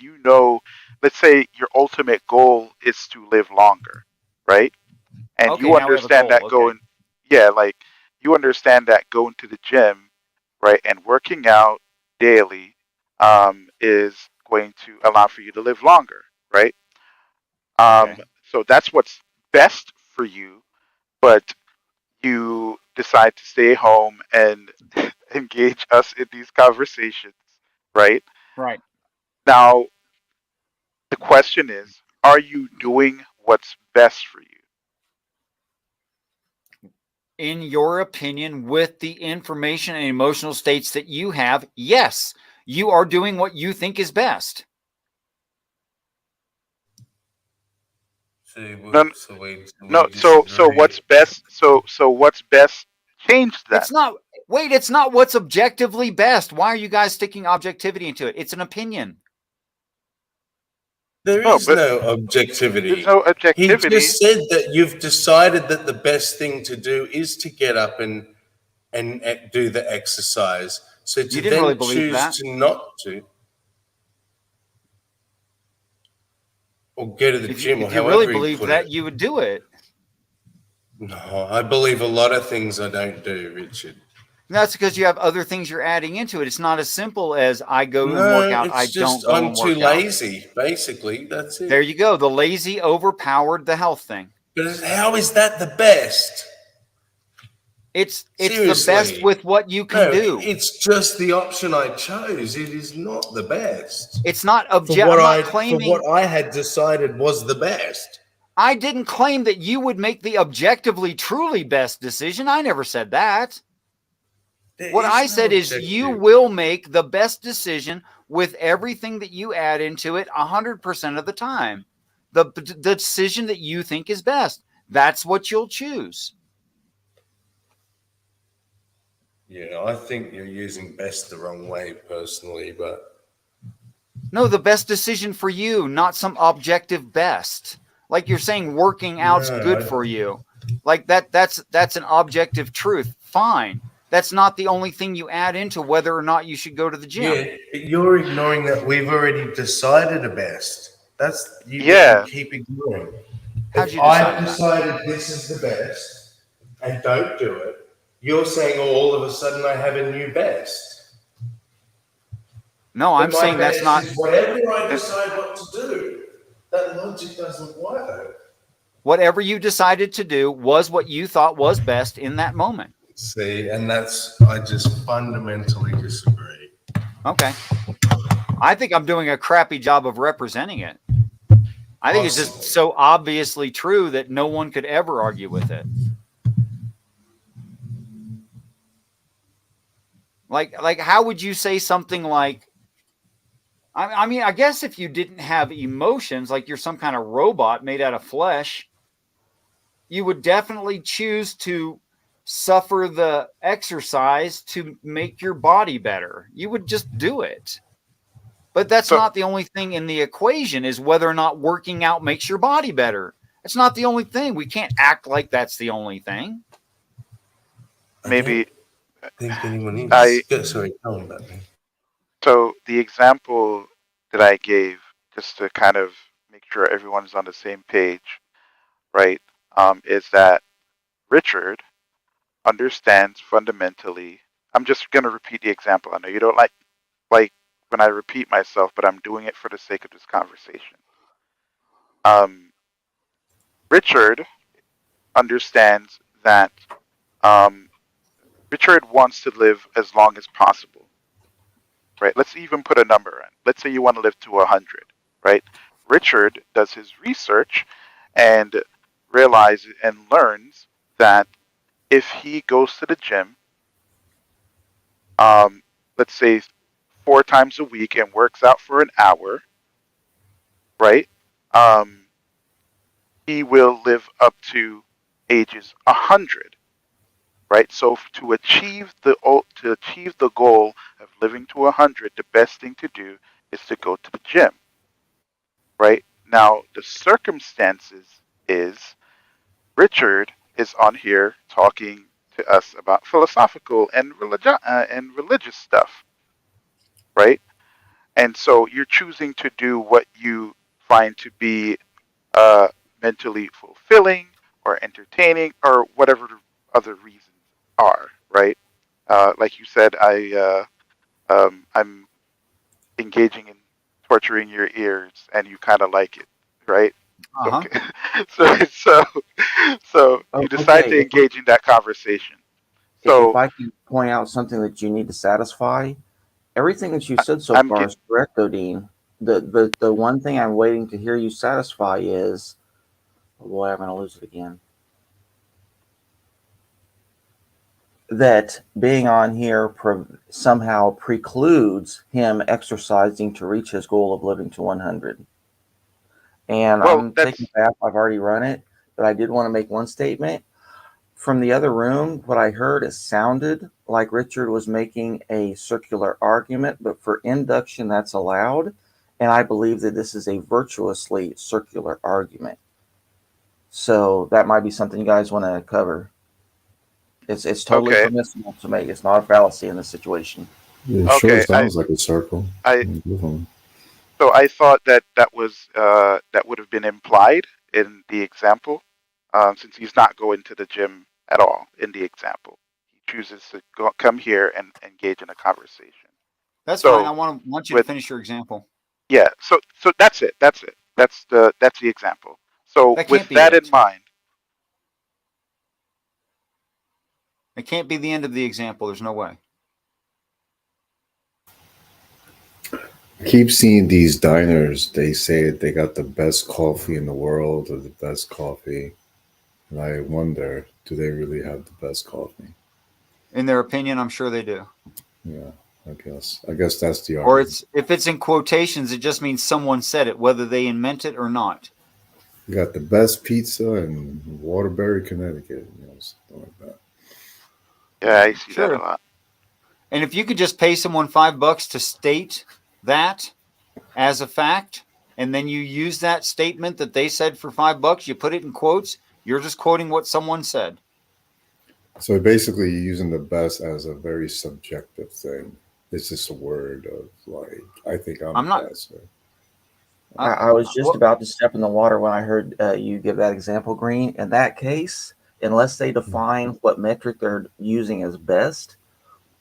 let's say your ultimate goal is to live longer, right? And Okay, you now we have a understand goal, that going, yeah, like you understand that going to the gym, right, and working out daily, is going to allow for you to live longer, right? So that's what's best for you, but you decide to stay home and engage us in these conversations, right? Right. Now, the question is, are you doing what's best for you? In your opinion, with the information and emotional states that you have, yes, you are doing what you think is best. So what's best? So what's best? Change that. It's not. Wait, it's not what's objectively best. Why are you guys sticking objectivity into it? It's an opinion. There is no objectivity. There's no objectivity. He just said that you've decided that the best thing to do is to get up and do the exercise. So to You didn't then really believe choose that. to not to, or go to the gym, or If you however really he believed put that, it. you would do it. No, I believe a lot of things I don't do, Richard. That's because you have other things you're adding into it. It's not as simple as I go and work out. I It's just don't go I'm and too work out. lazy. Basically, that's it. There you go. The lazy overpowered the health thing. But how is that the best? It's the Seriously. best with what you can do. It's just the option I chose. It is not the best. It's not For objective. what I had decided was the best. I didn't claim that you would make the objectively truly best decision. I never said that. What I said is you will make the best decision with everything that you add into it 100% of the time. The decision that you think is best. That's what you'll choose. Yeah, I think you're using best the wrong way personally, but No, the best decision for you, not some objective best. Like you're saying working out's No, good for you. Like that's an objective truth. Fine. That's not the only thing you add into whether or not you should go to the gym. yeah, but you're ignoring that we've already decided a best. That's you keep ignoring. How'd If you decide I've that? decided this is the best and don't do it, you're saying all of a sudden I have a new best. No, I'm But my saying that's best not is whatever I decide what to do. That logic doesn't work. whatever you decided to do was what you thought was best in that moment. See, and I just fundamentally disagree. Okay. I think I'm doing a crappy job of representing it. I think it's just so obviously true that no one could ever argue with it. Like how would you say something like, I mean, I guess if you didn't have emotions, like you're some kind of robot made out of flesh, you would definitely choose to suffer the exercise to make your body better. You would just do it. But that's not the only thing in the equation, is whether or not working out makes your body better. It's not the only thing. We can't act like that's the only thing. Maybe think anyone needs. Sorry, tell me about me. so. The example that I gave, just to kind of make sure everyone's on the same page, right? Is that Richard understands fundamentally. I'm just going to repeat the example. I know you don't like when I repeat myself, but I'm doing it for the sake of this conversation. Richard understands that Richard wants to live as long as possible, right? Let's even put a number in. Let's say you want to live to 100, right? Richard does his research and realizes and learns that if he goes to the gym, let's say 4 times a week and works out for an hour, right? He will live up to ages 100, right? So to achieve the goal of living to 100, the best thing to do is to go to the gym, right? Now the circumstances is Richard is on here talking to us about philosophical and religious stuff, right? And so you're choosing to do what you find to be mentally fulfilling or entertaining or whatever the other reasons are, right? Like you said, I'm engaging in torturing your ears, and you kind of like it, right? Okay. So you decide to engage in that conversation. So if I can point out something that you need to satisfy, everything that you said so far is correct, Odin. The one thing I'm waiting to hear you satisfy is, oh boy, I'm going to lose it again. That being on here somehow precludes him exercising to reach his goal of living to 100. And I'm taking a bath. I've already run it, but I did want to make one statement. From the other room, what I heard, it sounded like Richard was making a circular argument, but for induction, that's allowed. And I believe that this is a virtuously circular argument. So that might be something you guys want to cover. It's totally permissible to make. It's not a fallacy in this situation. It sure sounds like a circle. So I thought that would have been implied in the example, since he's not going to the gym at all in the example. He chooses to come here and engage in a conversation. That's fine. I want you to finish your example. Yeah. So that's it. That's the example. So with that in mind, it can't be the end of the example. There's no way. I keep seeing these diners. They say they got the best coffee in the world, or the best coffee. And I wonder, do they really have the best coffee? In their opinion, I'm sure they do. Yeah, I guess that's the argument. Or if it's in quotations, it just means someone said it, whether they invent it or not. You got the best pizza in Waterbury, Connecticut. Something like that. Yeah, I see that a lot. And if you could just pay someone $5 to state that as a fact, and then you use that statement that they said for $5, you put it in quotes, you're just quoting what someone said. So basically, you're using the best as a very subjective thing. It's just a word of like, I think I'm the best. I was just about to step in the water when I heard you give that example, Green. In that case, unless they define what metric they're using as best,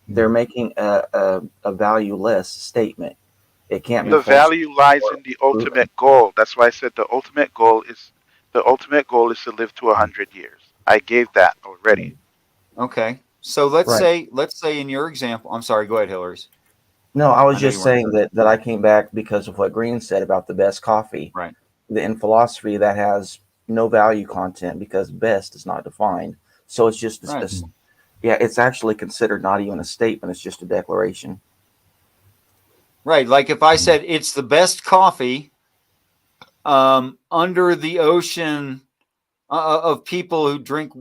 they're making a valueless statement. It can't be. The value lies in the ultimate goal. That's why I said the ultimate goal is to live to 100 years. I gave that already. Okay. So let's say in your example, I'm sorry, go ahead, Hillary. No, I was just saying that I came back because of what Green said about the best coffee. Right. In philosophy, that has no value content because best is not defined. So it's just, it's actually considered not even a statement. It's just a declaration. Right. Like if I said it's the best coffee under the ocean of people who drink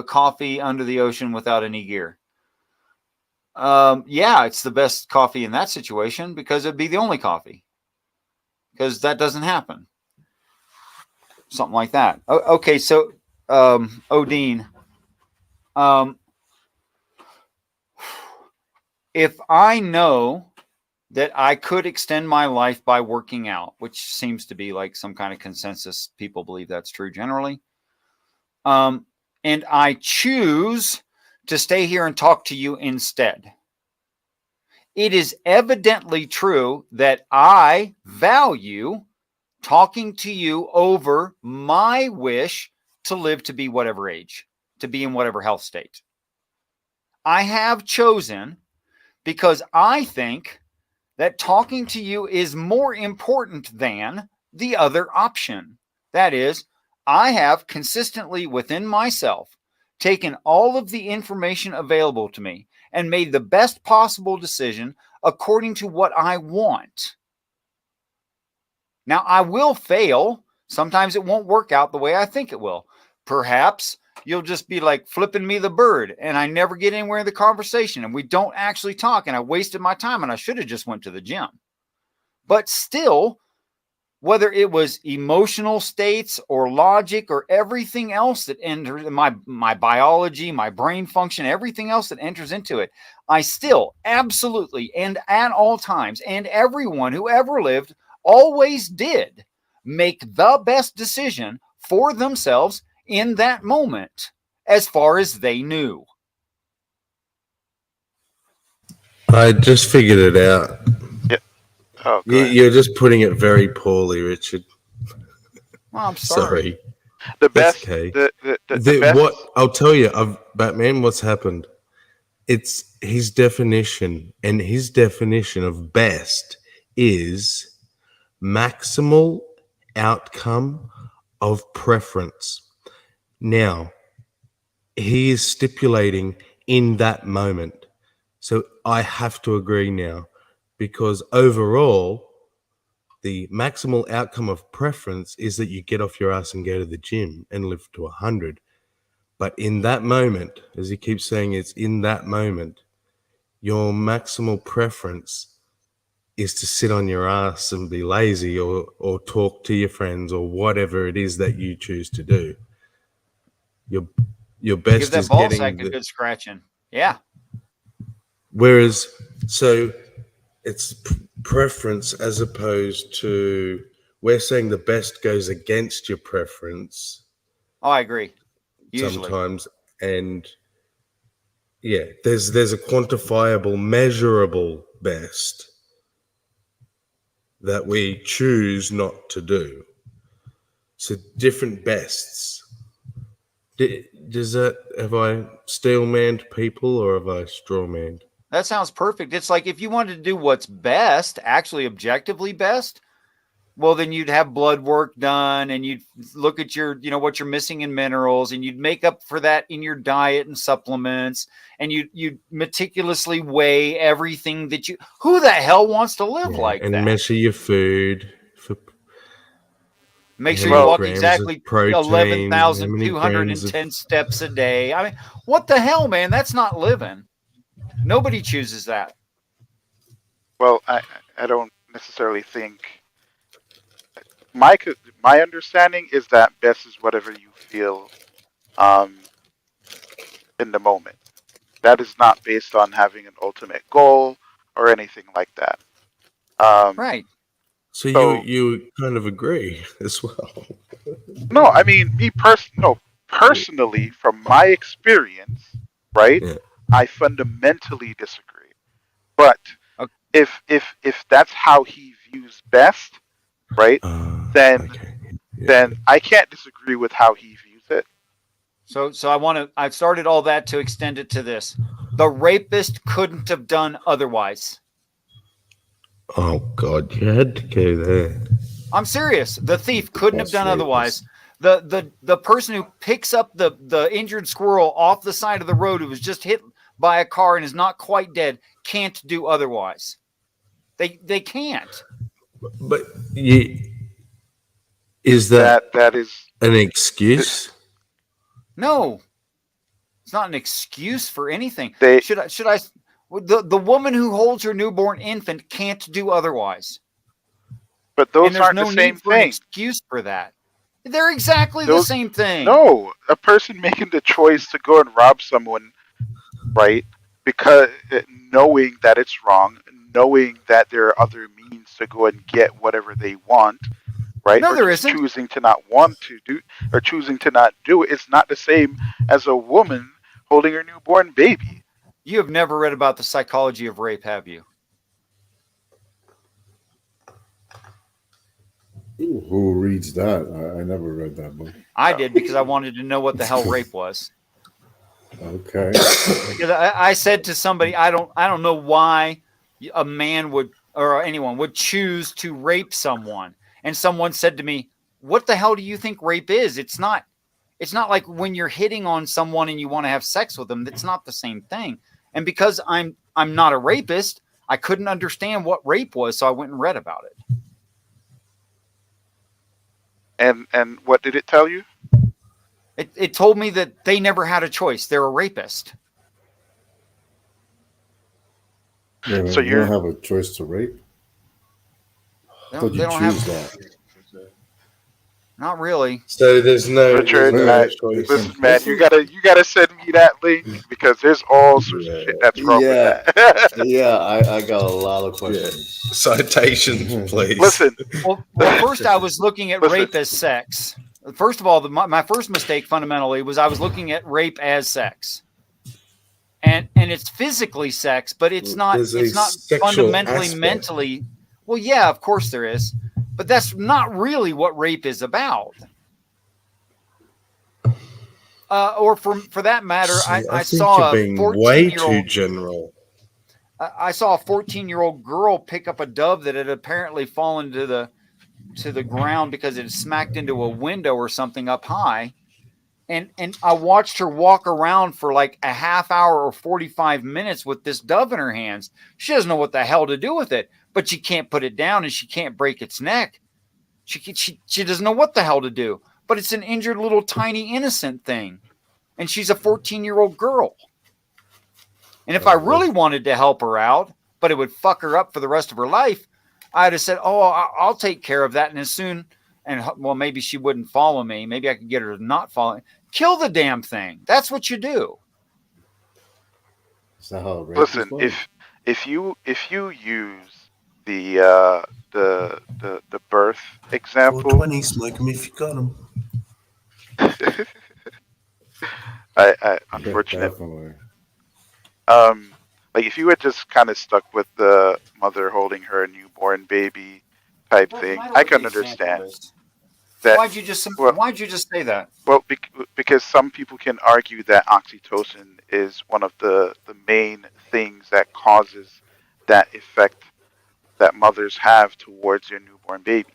coffee under the ocean without any gear. Yeah, it's the best coffee in that situation because it'd be the only coffee. Because that doesn't happen. Something like that. Okay, so Odin, if I know that I could extend my life by working out, which seems to be like some kind of consensus, people believe that's true generally, and I choose to stay here and talk to you instead, it is evidently true that I value talking to you over my wish to live to be whatever age, to be in whatever health state. I have chosen because I think that talking to you is more important than the other option. That is, I have consistently within myself taken all of the information available to me and made the best possible decision according to what I want. Now, I will fail. Sometimes it won't work out the way I think it will. Perhaps you'll just be like flipping me the bird and I never get anywhere in the conversation and we don't actually talk and I wasted my time and I should have just went to the gym. But still, whether it was emotional states or logic or everything else that enters my biology, my brain function, everything else that enters into it, I still absolutely and at all times, and everyone who ever lived always did make the best decision for themselves in that moment, as far as they knew. I just figured it out. Yeah. Oh, You're just putting it very poorly, Richard. Well, I'm sorry. The That's best. okay. The best. What I'll tell you, Batman, what's happened? It's his definition, and his definition of best is maximal outcome of preference. Now, he is stipulating in that moment. So I have to agree now, because overall, the maximal outcome of preference is that you get off your ass and go to the gym and live to 100. But in that moment, as he keeps saying, it's in that moment, your maximal preference is to sit on your ass and be lazy or talk to your friends or whatever it is that you choose to do. Your best Give that is ball getting sack a good scratching. Yeah. Whereas, so it's preference as opposed to, we're saying the best goes against your preference. Oh, I agree. Usually. Sometimes. And yeah, there's a quantifiable, measurable best that we choose not to do. So different bests. Does that, have I steel-manned people or have I straw-manned? That sounds perfect. It's like if you wanted to do what's best, actually objectively best, well, then you'd have blood work done and you'd look at your, what you're missing in minerals, and you'd make up for that in your diet and supplements, and you'd meticulously weigh everything that who the hell wants to live like and that? measure your food. Make sure you walk exactly 11,210 steps a day. I mean, what the hell, man? That's not living. Nobody chooses that. Well, I don't necessarily think. My understanding is that best is whatever you feel in the moment. That is not based on having an ultimate goal or anything like that. Right. So you kind of agree as well. No, I mean, personally, from my experience, right? Yeah. I fundamentally disagree. But if that's how he views best, right? Then I can't disagree with how he views it. So I started all that to extend it to this. The rapist couldn't have done otherwise. Oh God, you had to go there. I'm serious. The thief couldn't have done otherwise. The person who picks up the injured squirrel off the side of the road who was just hit by a car and is not quite dead can't do otherwise. They can't. But is that is an excuse? No, it's not an excuse for anything. Should I? The woman who holds her newborn infant can't do otherwise. But those And there's aren't no the same need for an thing. excuse for that. They're exactly the Those same thing. No, a person making the choice to go and rob someone, right? Because knowing that it's wrong, knowing that there are other means to go and get whatever they want, right? No, or there just isn't. choosing to not want to do, or choosing to not do it. It's not the same as a woman holding her newborn baby. You have never read about the psychology of rape, have you? Ooh, who reads that? I never read that book. I did because I wanted to know what the hell rape was. Okay. Because I said to somebody, I don't know why a man would or anyone would choose to rape someone. And someone said to me, "What the hell do you think rape is? It's not like when you're hitting on someone and you want to have sex with them. That's not the same thing." And because I'm not a rapist, I couldn't understand what rape was, so I went and read about it. And what did it tell you? It told me that they never had a choice. They're a rapist. Yeah, So you you're- don't have a choice to rape? I They thought you don't choose have- that. Not really. So there's no Richard, choice. listen, man, you gotta send me that link because there's all sorts of shit that's wrong with that. Yeah, I got a lot of questions. Citations, please. Listen. Well, first I was looking at rape as sex. First of all, my first mistake fundamentally was I was looking at rape as sex. And it's physically sex, but it's not There's a it's not sexual fundamentally aspect. mentally. Well, yeah, of course there is. But that's not really what rape is about. Or for that matter, I think saw you're a being way 14-year-old too general. I saw a 14-year-old girl pick up a dove that had apparently fallen to the ground because it had smacked into a window or something up high. And I watched her walk around for like a half hour or 45 minutes with this dove in her hands. She doesn't know what the hell to do with it, but she can't put it down and she can't break its neck. She doesn't know what the hell to do, but it's an injured little tiny innocent thing. And she's a 14-year-old girl. And if I really wanted to help her out, but it would fuck her up for the rest of her life, I'd have said, "Oh, I'll take care of that." And as soon, well, maybe she wouldn't follow me. Maybe I could get her to not follow. Kill the damn thing. That's what you do. Is that how rape Listen, is if you use the birth example, 420, smoke them if you got them. I unfortunately, Definitely. like if you had just kind of stuck with the mother holding her newborn baby type thing, I can understand that. Why'd you just say that? Well, because some people can argue that oxytocin is one of the main things that causes that effect that mothers have towards their newborn baby.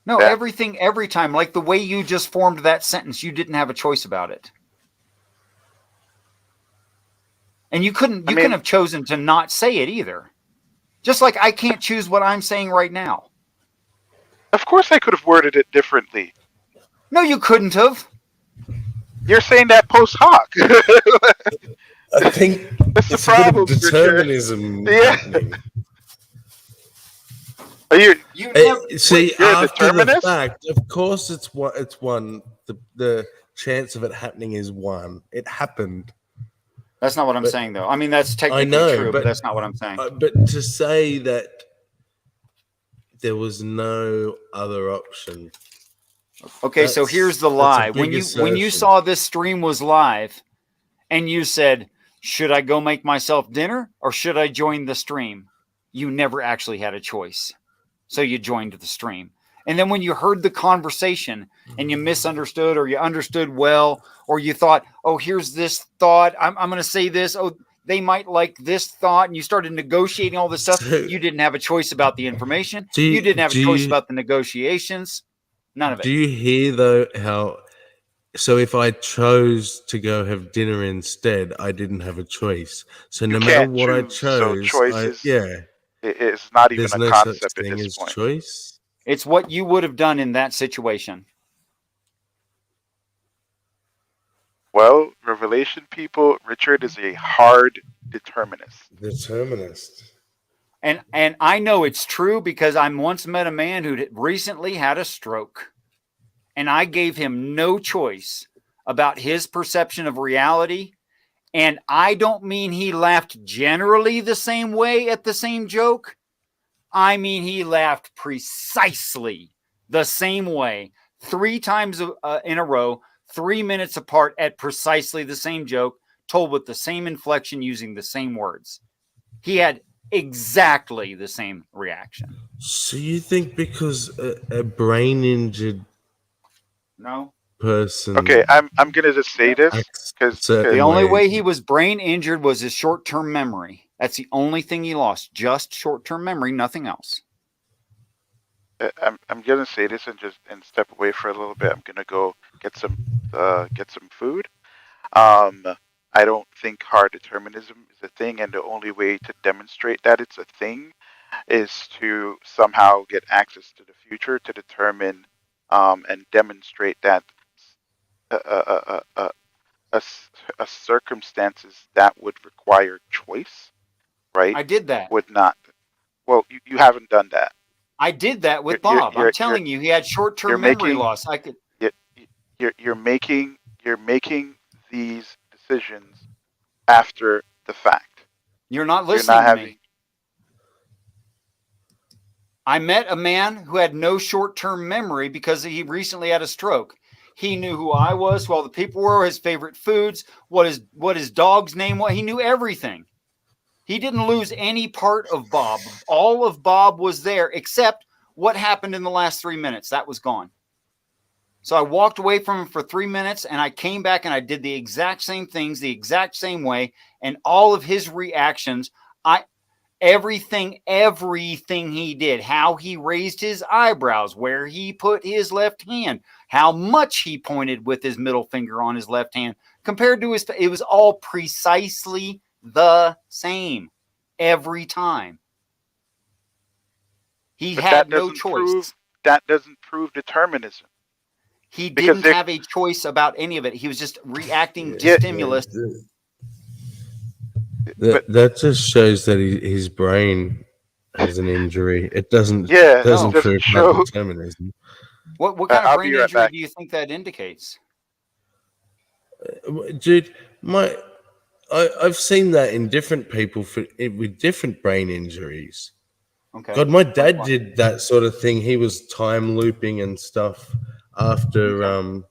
No, everything, every time. Like the way you just formed that sentence, you didn't have a choice about it. And you couldn't have chosen to not say it either. Just like I can't choose what I'm saying right now. Of course I could have worded it differently. No, you couldn't have. You're saying that post hoc. I think that's the it's a bit problem. of determinism. Yeah. happening. Are you See, you're a after the determinist? fact, of course, it's one. The chance of it happening is one. It happened. That's not what I'm But- saying, though. I mean, that's technically I know, true, but that's not what I'm saying. But to say that there was no other option. Okay, so here's the lie. When you saw this stream was live, and you said, "Should I go make myself dinner or should I join the stream?" You never actually had a choice, so you joined the stream. And then when you heard the conversation and you misunderstood or you understood well, or you thought, "Oh, here's this thought. I'm going to say this. Oh, they might like this thought," and you started negotiating all this stuff. You didn't have a choice about the information. You didn't have a choice about the negotiations. None of it. Do you hear though how? So if I chose to go have dinner instead, I didn't have a choice. So no matter can't what I choose, so chose, choice is- it's not even there's a no concept such at thing this as point. choice. It's what you would have done in that situation. Well, Revelation people, Richard is a hard determinist. Determinist. And I know it's true because I once met a man who recently had a stroke, and I gave him no choice about his perception of reality. And I don't mean he laughed generally the same way at the same joke. I mean he laughed precisely the same way 3 times in a row, 3 minutes apart at precisely the same joke, told with the same inflection using the same words. He had exactly the same reaction. So you think because a brain injured person? Okay, I'm gonna just say this because the only way he was brain injured was his short-term memory. That's the only thing he lost, just short-term memory, nothing else. I'm gonna say this and step away for a little bit. I'm gonna go get some food. I don't think hard determinism is a thing, and the only way to demonstrate that it's a thing is to somehow get access to the future to determine and demonstrate that a circumstances that would require choice, right? I did that. Would not. Well, you haven't done that. I did that with Bob. I'm telling you, he had short-term memory loss. I could. You're making these decisions after the fact. You're not listening to me. I met a man who had no short-term memory because he recently had a stroke. He knew who I was, who all the people were, his favorite foods, what his dog's name was. He knew everything. He didn't lose any part of Bob. All of Bob was there, except what happened in the last 3 minutes. That was gone. So I walked away from him for 3 minutes, and I came back and I did the exact same things, the exact same way, and all of his reactions, everything he did, how he raised his eyebrows, where he put his left hand, how much he pointed with his middle finger on his left hand, compared to it was all precisely the same every time. He had no choice. That doesn't prove determinism. He didn't have a choice about any of it. He was just reacting to stimulus. That just shows that his brain has an injury. It doesn't prove determinism. What kind of brain injury do you think that indicates? Dude, I've seen that in different people with different brain injuries. Okay. God, my dad did that sort of thing. He was time looping and stuff after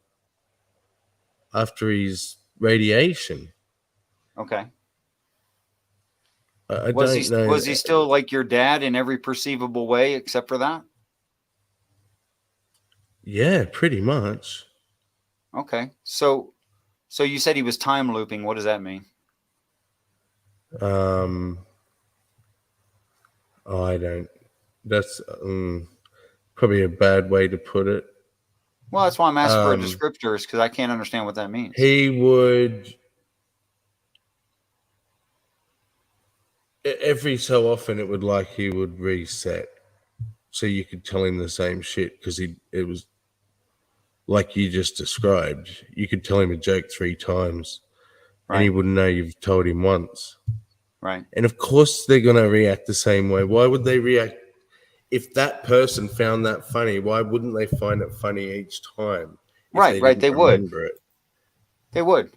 his radiation. Okay. Was he still like your dad in every perceivable way except for that? Yeah, pretty much. Okay. So you said he was time looping. What does that mean? I don't. That's probably a bad way to put it. Well, that's why I'm asking for a descriptor, because I can't understand what that means. He would every so often he would reset, so you could tell him the same shit because it was like you just described. You could tell him a joke 3 times, and he wouldn't know you've told him once. Right. And of course they're going to react the same way. Why would they react? If that person found that funny, why wouldn't they find it funny each time? Right. They would. They would.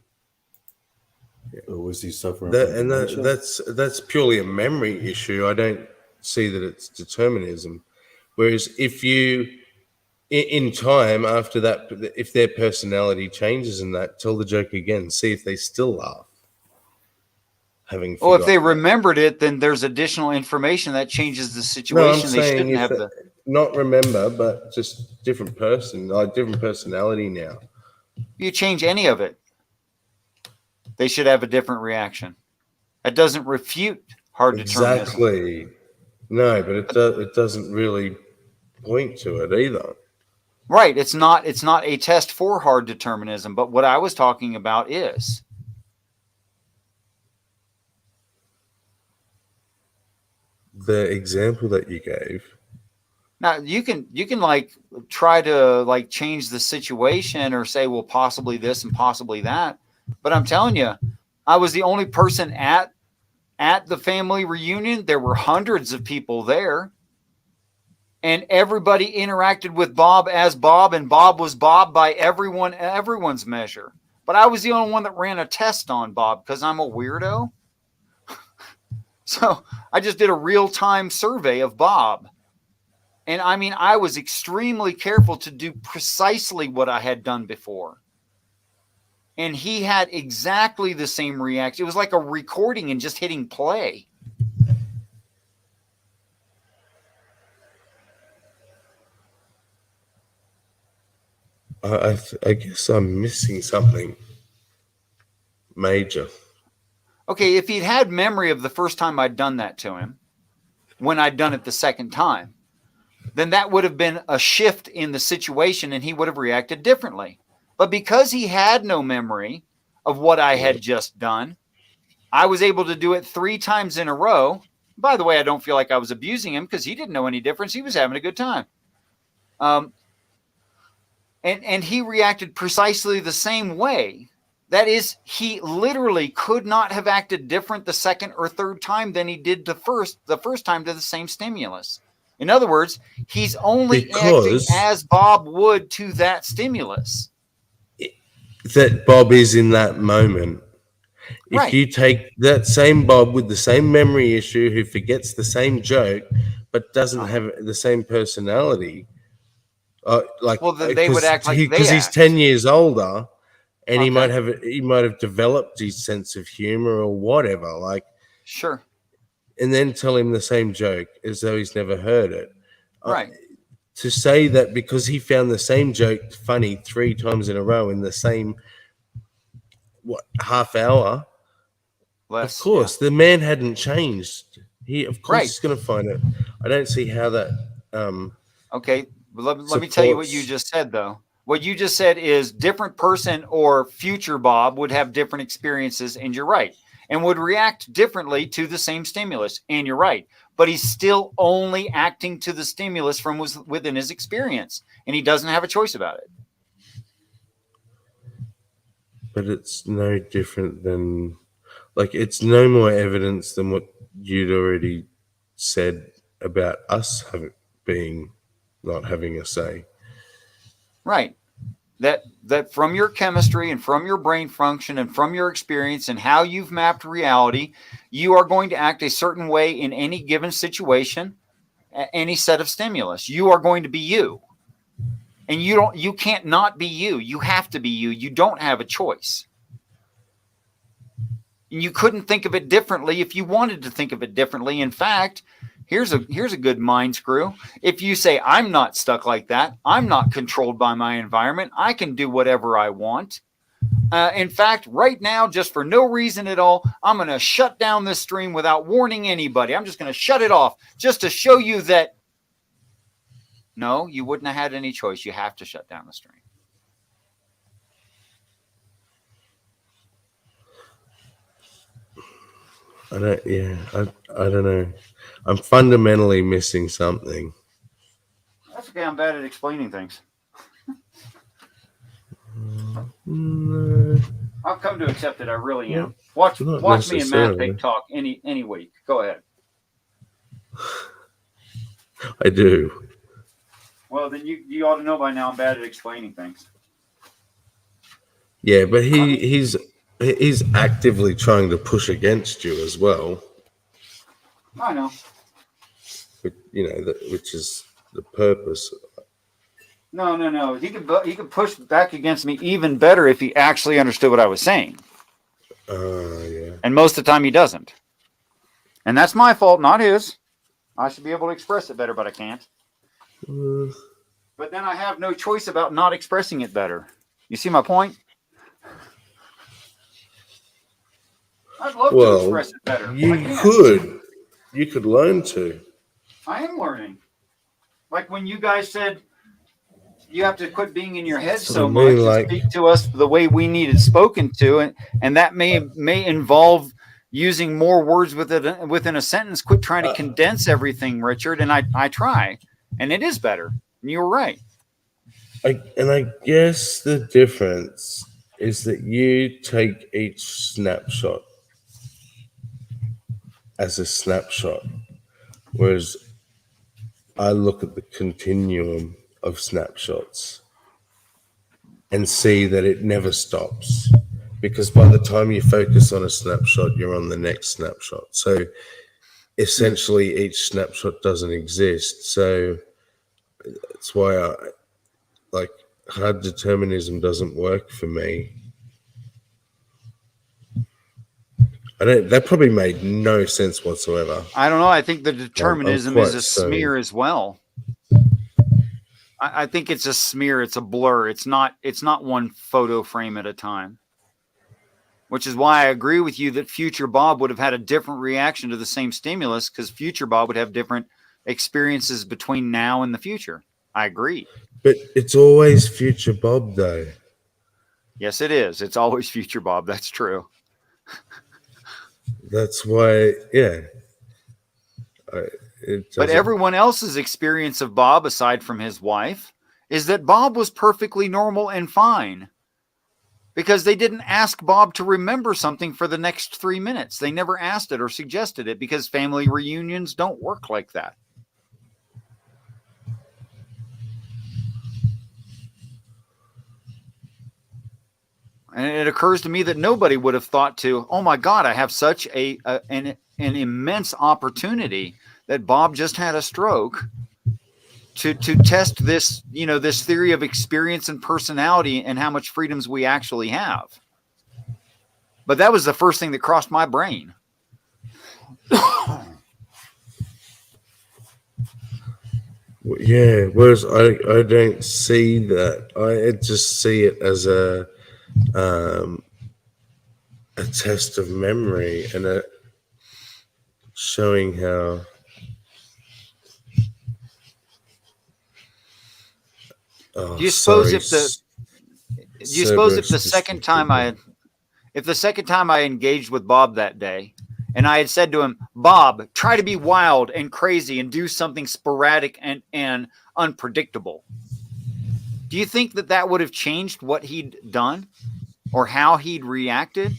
Or was he suffering? That's purely a memory issue. I don't see that it's determinism. Whereas if you, in time after that, if their personality changes in that, tell the joke again, see if they still laugh. Well, if they remembered it, then there's additional information that changes the situation. No, I'm saying not remember, but just different person, like different personality now. You change any of it, they should have a different reaction. That doesn't refute hard determinism. Exactly. No, but it doesn't really point to it either. Right. It's not a test for hard determinism, but what I was talking about is. The example that you gave. Now you can like try to like change the situation or say, well, possibly this and possibly that. But I'm telling you, I was the only person at at the family reunion, there were hundreds of people there. And everybody interacted with Bob as Bob, and Bob was Bob by everyone's measure. But I was the only one that ran a test on Bob because I'm a weirdo. So I just did a real-time survey of Bob. And I mean, I was extremely careful to do precisely what I had done before. And he had exactly the same reaction. It was like a recording and just hitting play. I guess I'm missing something major. Okay, if he'd had memory of the first time I'd done that to him, when I'd done it the second time, then that would have been a shift in the situation and he would have reacted differently. But because he had no memory of what I had just done, I was able to do it 3 times in a row. By the way, I don't feel like I was abusing him because he didn't know any difference. He was having a good time. And he reacted precisely the same way. That is, he literally could not have acted different the second or third time than he did the first time to the same stimulus. In other words, he's only acting as Bob would to that stimulus. That Bob is in that moment. If you take that same Bob with the same memory issue who forgets the same joke but doesn't have the same personality, well, then they would act like because he's act. 10 years older, and he might have developed his sense of humor or whatever. Like, sure. And then tell him the same joke as though he's never heard it. Right. To say that because he found the same joke funny 3 times in a row in the same half hour. Less, of course, the man hadn't changed. He, of course, Right. is going to find it. I don't see how that. Okay, let me tell you what you just said, though. What you just said is different person or future Bob would have different experiences, and you're right, and would react differently to the same stimulus, and you're right. But he's still only acting to the stimulus from within his experience, and he doesn't have a choice about it. But it's no different than, like, it's no more evidence than what you'd already said about us not having a say. Right. That from your chemistry and from your brain function and from your experience and how you've mapped reality, you are going to act a certain way in any given situation, any set of stimulus. You are going to be you. And you can't not be you. You have to be you. You don't have a choice. And you couldn't think of it differently if you wanted to think of it differently. In fact, here's a good mind screw. If you say, I'm not stuck like that, I'm not controlled by my environment, I can do whatever I want. In fact, right now, just for no reason at all, I'm going to shut down this stream without warning anybody. I'm just going to shut it off just to show you that, no, you wouldn't have had any choice. You have to shut down the stream. I don't know. I'm fundamentally missing something. That's okay. I'm bad at explaining things. I've come to accept it. I really am. Watch me and Matt take talk any week. Go ahead. I do. Well, then you ought to know by now I'm bad at explaining things. Yeah, but he's actively trying to push against you as well. I know. But, which is the purpose. No. He could push back against me even better if he actually understood what I was saying. Yeah. And most of the time he doesn't. And that's my fault, not his. I should be able to express it better, but I can't. But then I have no choice about not expressing it better. You see my point? I'd love to express it better. You could learn to. I am learning. Like when you guys said you have to quit being in your head so much and speak to us the way we need it spoken to, and that may involve using more words within a sentence. Quit trying to condense everything, Richard. And I try, and it is better. And you were right. I guess the difference is that you take each snapshot as a snapshot, whereas I look at the continuum of snapshots and see that it never stops, because by the time you focus on a snapshot, you're on the next snapshot. So essentially each snapshot doesn't exist. So that's why hard determinism doesn't work for me. That probably made no sense whatsoever. I don't know. I think the determinism quite is a smear as well. I think it's a smear. It's a blur. It's not one photo frame at a time. Which is why I agree with you that future Bob would have had a different reaction to the same stimulus, because future Bob would have different experiences between now and the future. I agree. But it's always future Bob, though. Yes, it is. It's always future Bob. That's true. That's why, yeah. But everyone else's experience of Bob, aside from his wife, is that Bob was perfectly normal and fine. Because they didn't ask Bob to remember something for the next 3 minutes. They never asked it or suggested it, because family reunions don't work like that. And it occurs to me that nobody would have thought to, oh my God, I have such an immense opportunity that Bob just had a stroke, to test this, this theory of experience and personality and how much freedoms we actually have. But that was the first thing that crossed my brain. Yeah, whereas I don't see that. I just see it as a test of memory and a showing how Do you suppose if the second time I engaged with Bob that day, and I had said to him, Bob, try to be wild and crazy and do something sporadic and unpredictable, do you think that would have changed what he'd done or how he'd reacted?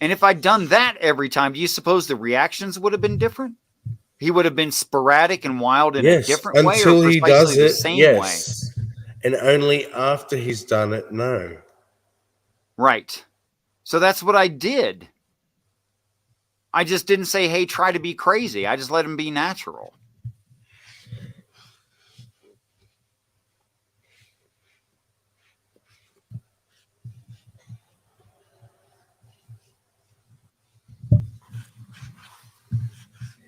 And if I'd done that every time, do you suppose the reactions would have been different? He would have been sporadic and wild in a different way, or until he does the it, same yes. way? And only after he's done it, no. Right. So that's what I did. I just didn't say, hey, try to be crazy. I just let him be natural.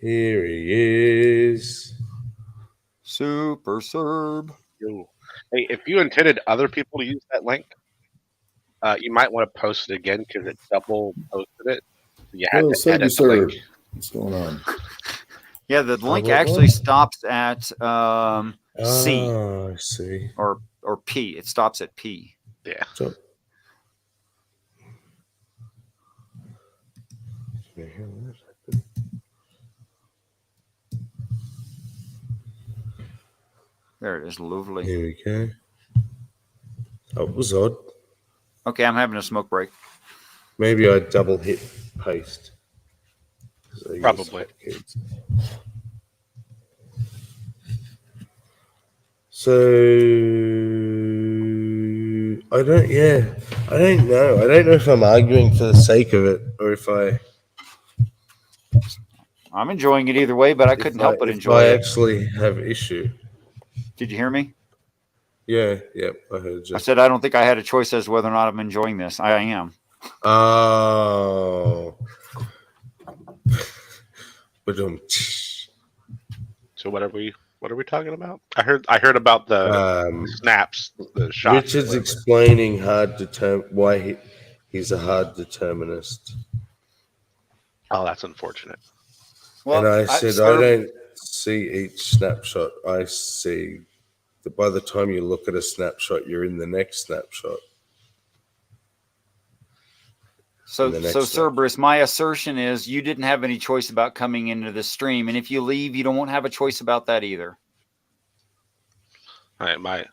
Here he is. Super Serb. Yo. Hey, if you intended other people to use that link, you might want to post it again, because it double posted it. You had to edit the link. What's going on? Yeah, the link actually stops at C. I see. Or P. It stops at P. Yeah. So, there it is. Lovely. Here we go. That was odd. Okay, I'm having a smoke break. Maybe I double hit paste. Probably. So I don't know. I don't know if I'm arguing for the sake of it or if I'm enjoying it either way, but I couldn't help but enjoy it. I actually have issue. Did you hear me? Yeah, I heard you. I said I don't think I had a choice as to whether or not I'm enjoying this. I am. Oh. So what are we talking about? I heard about the snaps, the shots. Richard's explaining why he's a hard determinist. Oh, that's unfortunate. Well, and I said I don't see each snapshot. I see that by the time you look at a snapshot, you're in the next snapshot. So Cerberus, my assertion is you didn't have any choice about coming into the stream, and if you leave, you don't have a choice about that either. All right,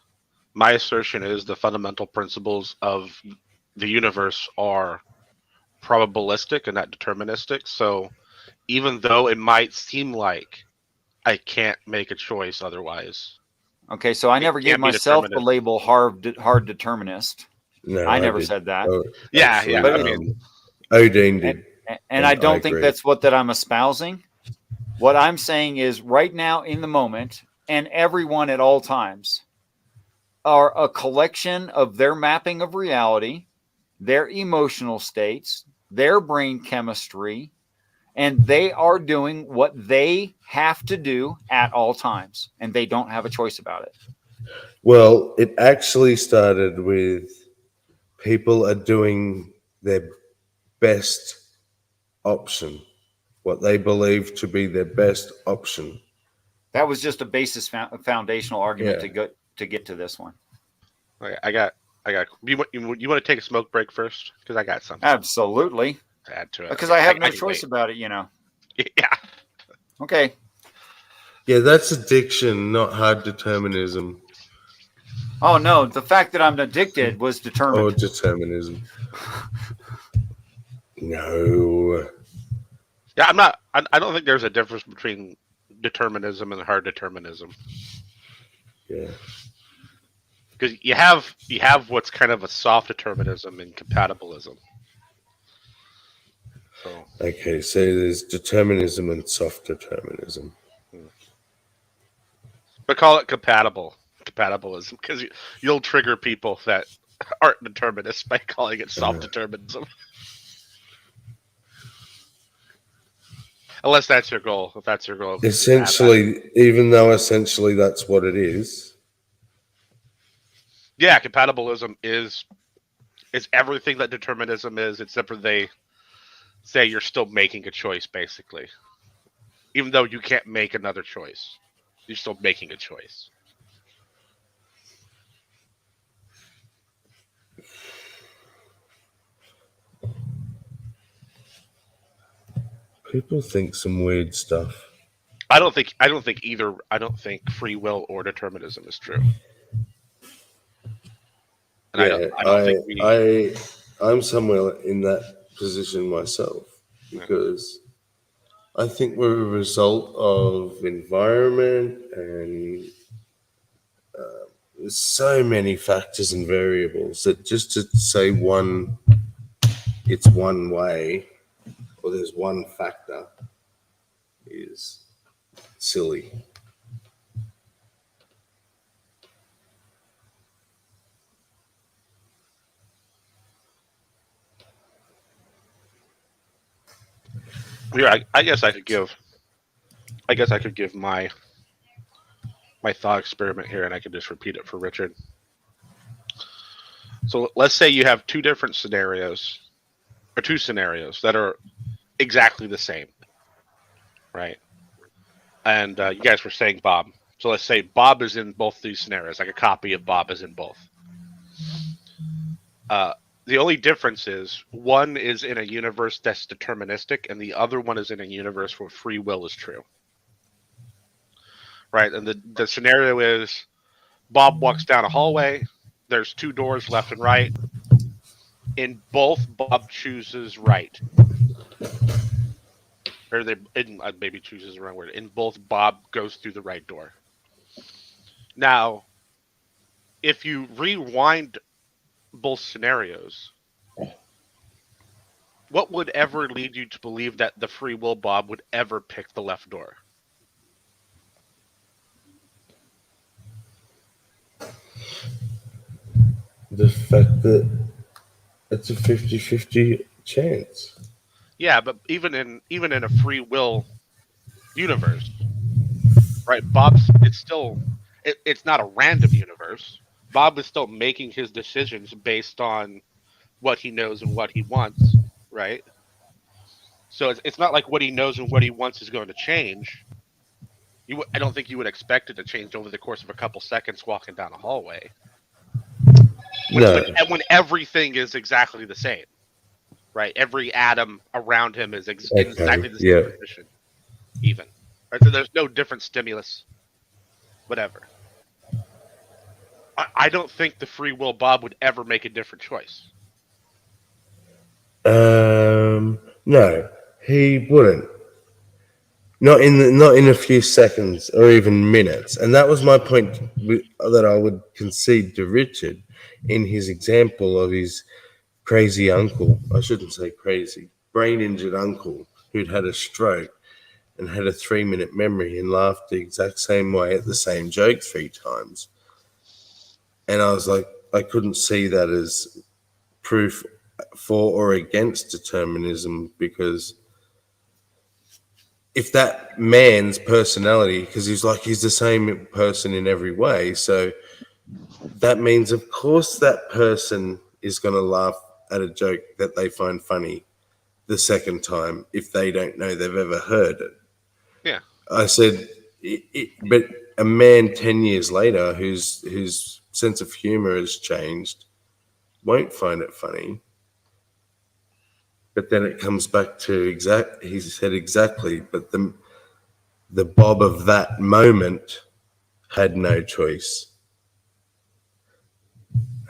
my assertion is the fundamental principles of the universe are probabilistic and not deterministic. So even though it might seem like I can't make a choice otherwise. Okay, so I never gave can't be myself the determinate. label hard determinist. No, I I never did. said that. Oh, Yeah, actually, yeah. I mean, Odin did. And I don't think agree. that's what that I'm espousing. What I'm saying is right now in the moment and everyone at all times are a collection of their mapping of reality, their emotional states, their brain chemistry, and they are doing what they have to do at all times, and they don't have a choice about it. Well, it actually started with people are doing their best option, what they believe to be their best option. That was just a basis foundational argument Yeah. to get to this one. Okay, I got. You want to take a smoke break first? Because I got something. Absolutely. To add to it. Because I have no can choice wait. about it, you know. Yeah. Okay. Yeah, that's addiction, not hard determinism. Oh no, the fact that I'm addicted was determined. Or determinism. No. Yeah, I'm not. I don't think there's a difference between determinism and hard determinism. Yeah. Because you have what's kind of a soft determinism and compatibilism. So. Okay, so there's determinism and soft determinism. But call it compatibilism, because you'll trigger people that aren't determinists by calling it soft determinism. Unless that's your goal. If that's your goal. Essentially, even though essentially that's what it is. Yeah, compatibilism is everything that determinism is, except for they say you're still making a choice, basically. Even though you can't make another choice. You're still making a choice. People think some weird stuff. I don't think free will or determinism is true. And Yeah, I don't think I'm somewhere in that position myself, because I think we're a result of environment, and there's so many factors and variables that just to say it's one way, or there's one factor, is silly. Yeah, I guess I could give my thought experiment here, and I could just repeat it for Richard. So let's say you have two scenarios that are exactly the same, right? And you guys were saying Bob. So let's say Bob is in both these scenarios, like a copy of Bob is in both. The only difference is one is in a universe that's deterministic, and the other one is in a universe where free will is true. Right? And the scenario is Bob walks down a hallway. There's two doors left and right. In both, Bob chooses right. Or maybe chooses the wrong word. In both, Bob goes through the right door. Now, if you rewind both scenarios, what would ever lead you to believe that the free will Bob would ever pick the left door? The fact that it's a 50-50 chance. Yeah, but even in a free will universe, right? It's not a random universe. Bob is still making his decisions based on what he knows and what he wants, right? So it's not like what he knows and what he wants is going to change. I don't think you would expect it to change over the course of a couple seconds walking down a hallway. When everything is exactly the same, right? Every atom around him is exactly the same position, even. Right? So there's no different stimulus, whatever. I don't think the free will Bob would ever make a different choice. No, he wouldn't. not in a few seconds or even minutes. And that was my point that I would concede to Richard in his example of his crazy uncle. I shouldn't say crazy, brain injured uncle who'd had a stroke and had a 3-minute memory and laughed the exact same way at the same joke 3 times. And I was like, I couldn't see that as proof for or against determinism, because if that man's personality, because he's the same person in every way, so that means of course that person is going to laugh at a joke that they find funny the second time if they don't know they've ever heard it. Yeah. I said, but a man 10 years later whose sense of humor has changed won't find it funny. But then it comes back to he said exactly, but the Bob of that moment had no choice.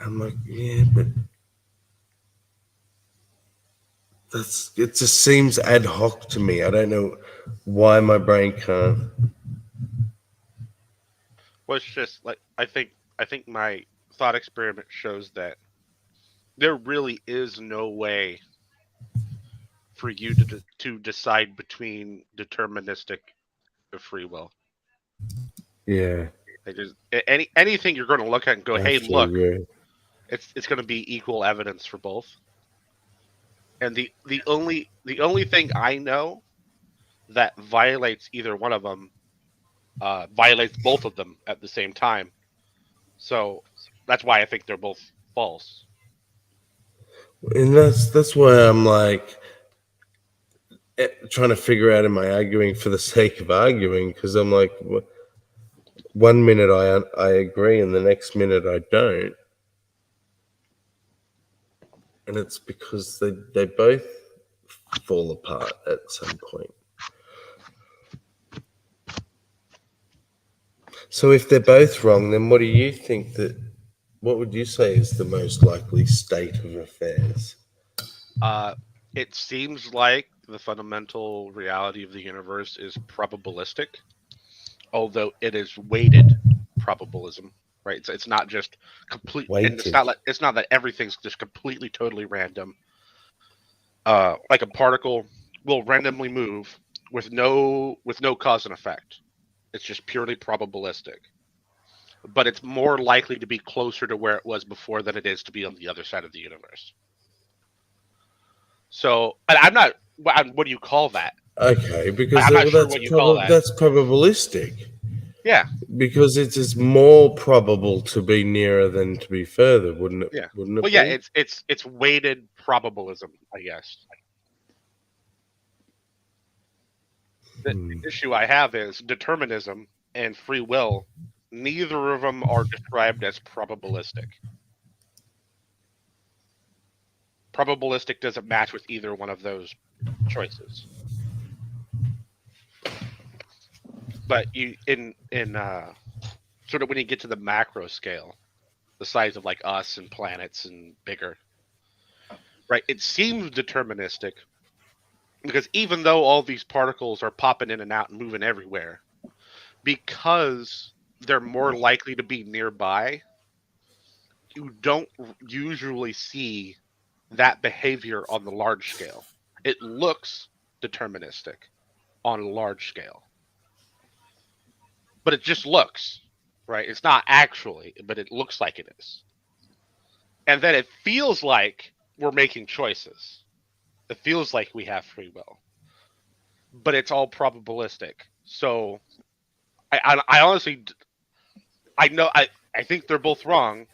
I'm like, yeah, but it just seems ad hoc to me. I don't know why my brain can't. Well, it's just like I think my thought experiment shows that there really is no way for you to decide between deterministic or free will. Yeah. There's anything you're going to look at and go, I hey, have to look, agree. it's going to be equal evidence for both. And the only thing I know that violates either one of them violates both of them at the same time. So that's why I think they're both false. And that's why I'm like trying to figure out, am I arguing for the sake of arguing? Because I'm like, 1 minute I agree and the next minute I don't. And it's because they both fall apart at some point. So if they're both wrong, then what do you think what would you say is the most likely state of affairs? It seems like the fundamental reality of the universe is probabilistic, although it is weighted probabilism, right? It's not just complete, and it's not that everything's just completely totally random. Like a particle will randomly move with no cause and effect. It's just purely probabilistic. But it's more likely to be closer to where it was before than it is to be on the other side of the universe. So, I'm not. What do you call that? Okay, because I'm not sure what you call that. That's probabilistic. Yeah. Because it is more probable to be nearer than to be further, wouldn't it? Yeah. Wouldn't it? Well, yeah. It's weighted probabilism, I guess. The issue I have is determinism and free will. Neither of them are described as probabilistic. Probabilistic doesn't match with either one of those choices. But you in sort of when you get to the macro scale, the size of like us and planets and bigger, right? It seems deterministic because even though all these particles are popping in and out and moving everywhere, because they're more likely to be nearby, you don't usually see that behavior on the large scale. It looks deterministic on a large scale, but it just looks, right? It's not actually, but it looks like it is. And then it feels like we're making choices. It feels like we have free will, but it's all probabilistic. So I honestly, I think they're both wrong.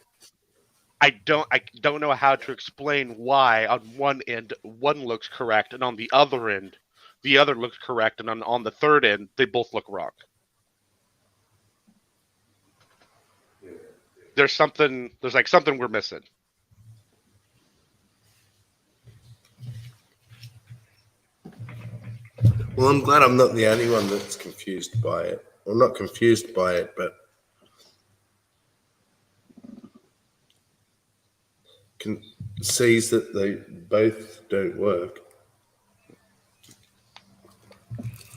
I don't know how to explain why on one end one looks correct and on the other end the other looks correct, and on the third end they both look wrong. There's like something we're missing. Well, I'm glad I'm not the only one that's confused by it. I'm not confused by it, but sees that they both don't work.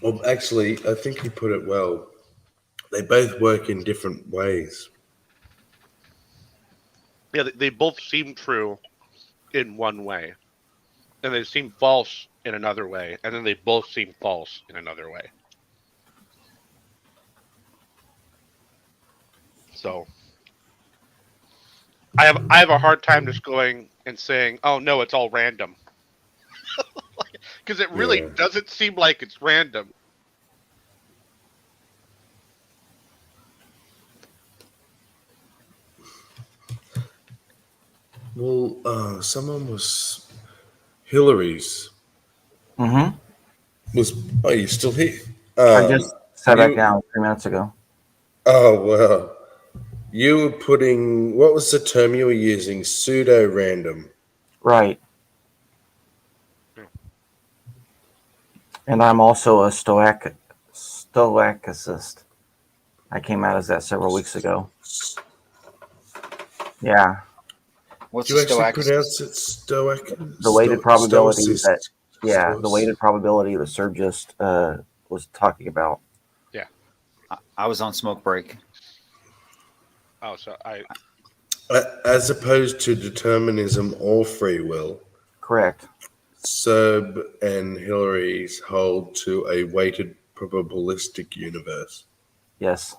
Well, actually, I think you put it well. They both work in different ways. Yeah, they both seem true in one way, and they seem false in another way, and then they both seem false in another way. So I have a hard time just going and saying, "Oh no, it's all random," because it really Yeah. doesn't seem like it's random. Well, someone was Hillary's. Mm-hmm. Oh, you still here? I just sat back you- down 3 minutes ago. Oh well, you were putting. What was the term you were using? Pseudo random. Right. And I'm also a stoicist. I came out as that several weeks ago. Yeah. What's Do you a actually stoic? pronounce it stoic? The weighted probability stoicist. that, yeah, the Stoic- weighted probability that Sir just was talking about. Yeah. I was on smoke break. Oh, so As opposed to determinism or free will. Correct. Serb and Hillary's hold to a weighted probabilistic universe. Yes.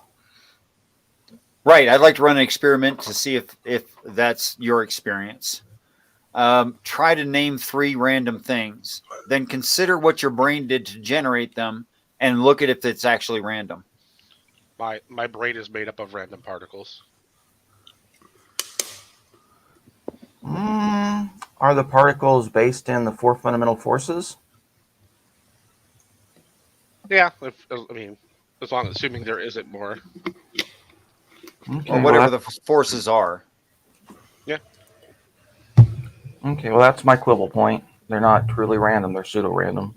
Right. I'd like to run an experiment to see if that's your experience. Try to name 3 random things. Then consider what your brain did to generate them and look at if it's actually random. my brain is made up of random particles. Are the particles based in the 4 fundamental forces? Yeah, as long as assuming there isn't more. Okay, Or whatever the forces are. Yeah. Okay, well, that's my quibble point. They're not truly random, they're pseudo-random.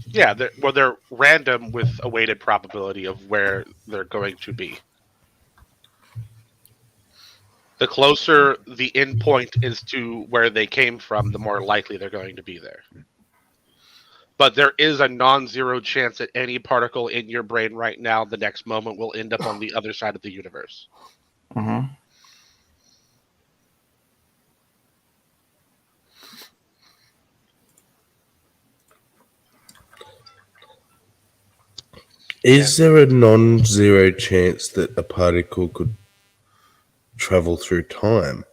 Yeah, they're random with a weighted probability of where they're going to be. The closer the endpoint is to where they came from, the more likely they're going to be there. But there is a non-zero chance that any particle in your brain right now, the next moment, will end up on the other side of the universe. Mm-hmm. Is there a non-zero chance that a particle could travel through time?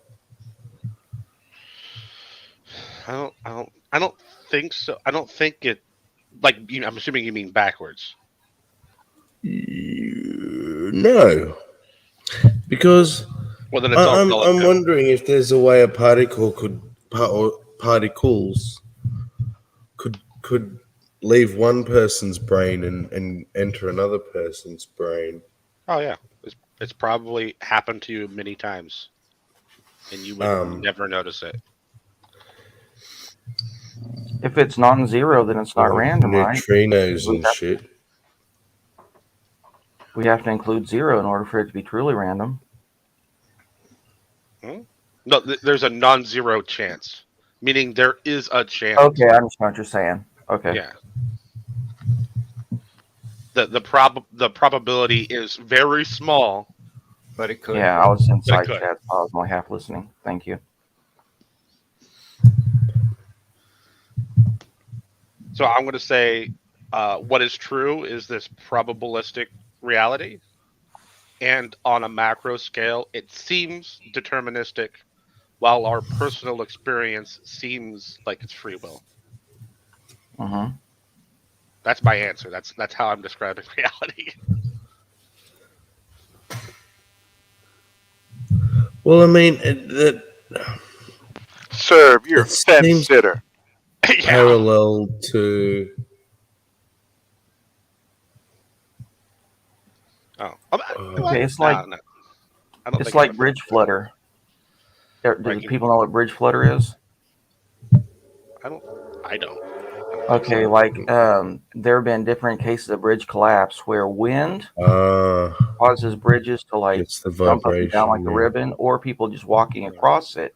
I don't think so. I don't think it. I'm assuming you mean backwards. No, because Well, then it's all I'm relative. wondering if there's a way a particle particles could leave one person's brain and enter another person's brain. Oh yeah, it's probably happened to you many times, and you would never notice it. If it's non-zero, then it's not random, right? Neutrinos and shit. We have to include 0 in order for it to be truly random. No, there's a non-zero chance, meaning there is a chance. Okay, I understand what you're saying. Okay. Yeah. The probability is very small, but it could. Yeah, I was inside could. chat. So I was only half listening. Thank you. So I'm going to say what is true is this probabilistic reality. And on a macro scale, it seems deterministic, while our personal experience seems like it's free will. Mm-hmm. That's my answer. That's how I'm describing reality. Well, I mean, Serb, you're a fence seems sitter. parallel to. Okay, it's like it's like bridge flutter. Do people know what bridge flutter is? I don't. Okay, like there have been different cases of bridge collapse where wind causes bridges to like jump up and down like a ribbon, or people just walking across it.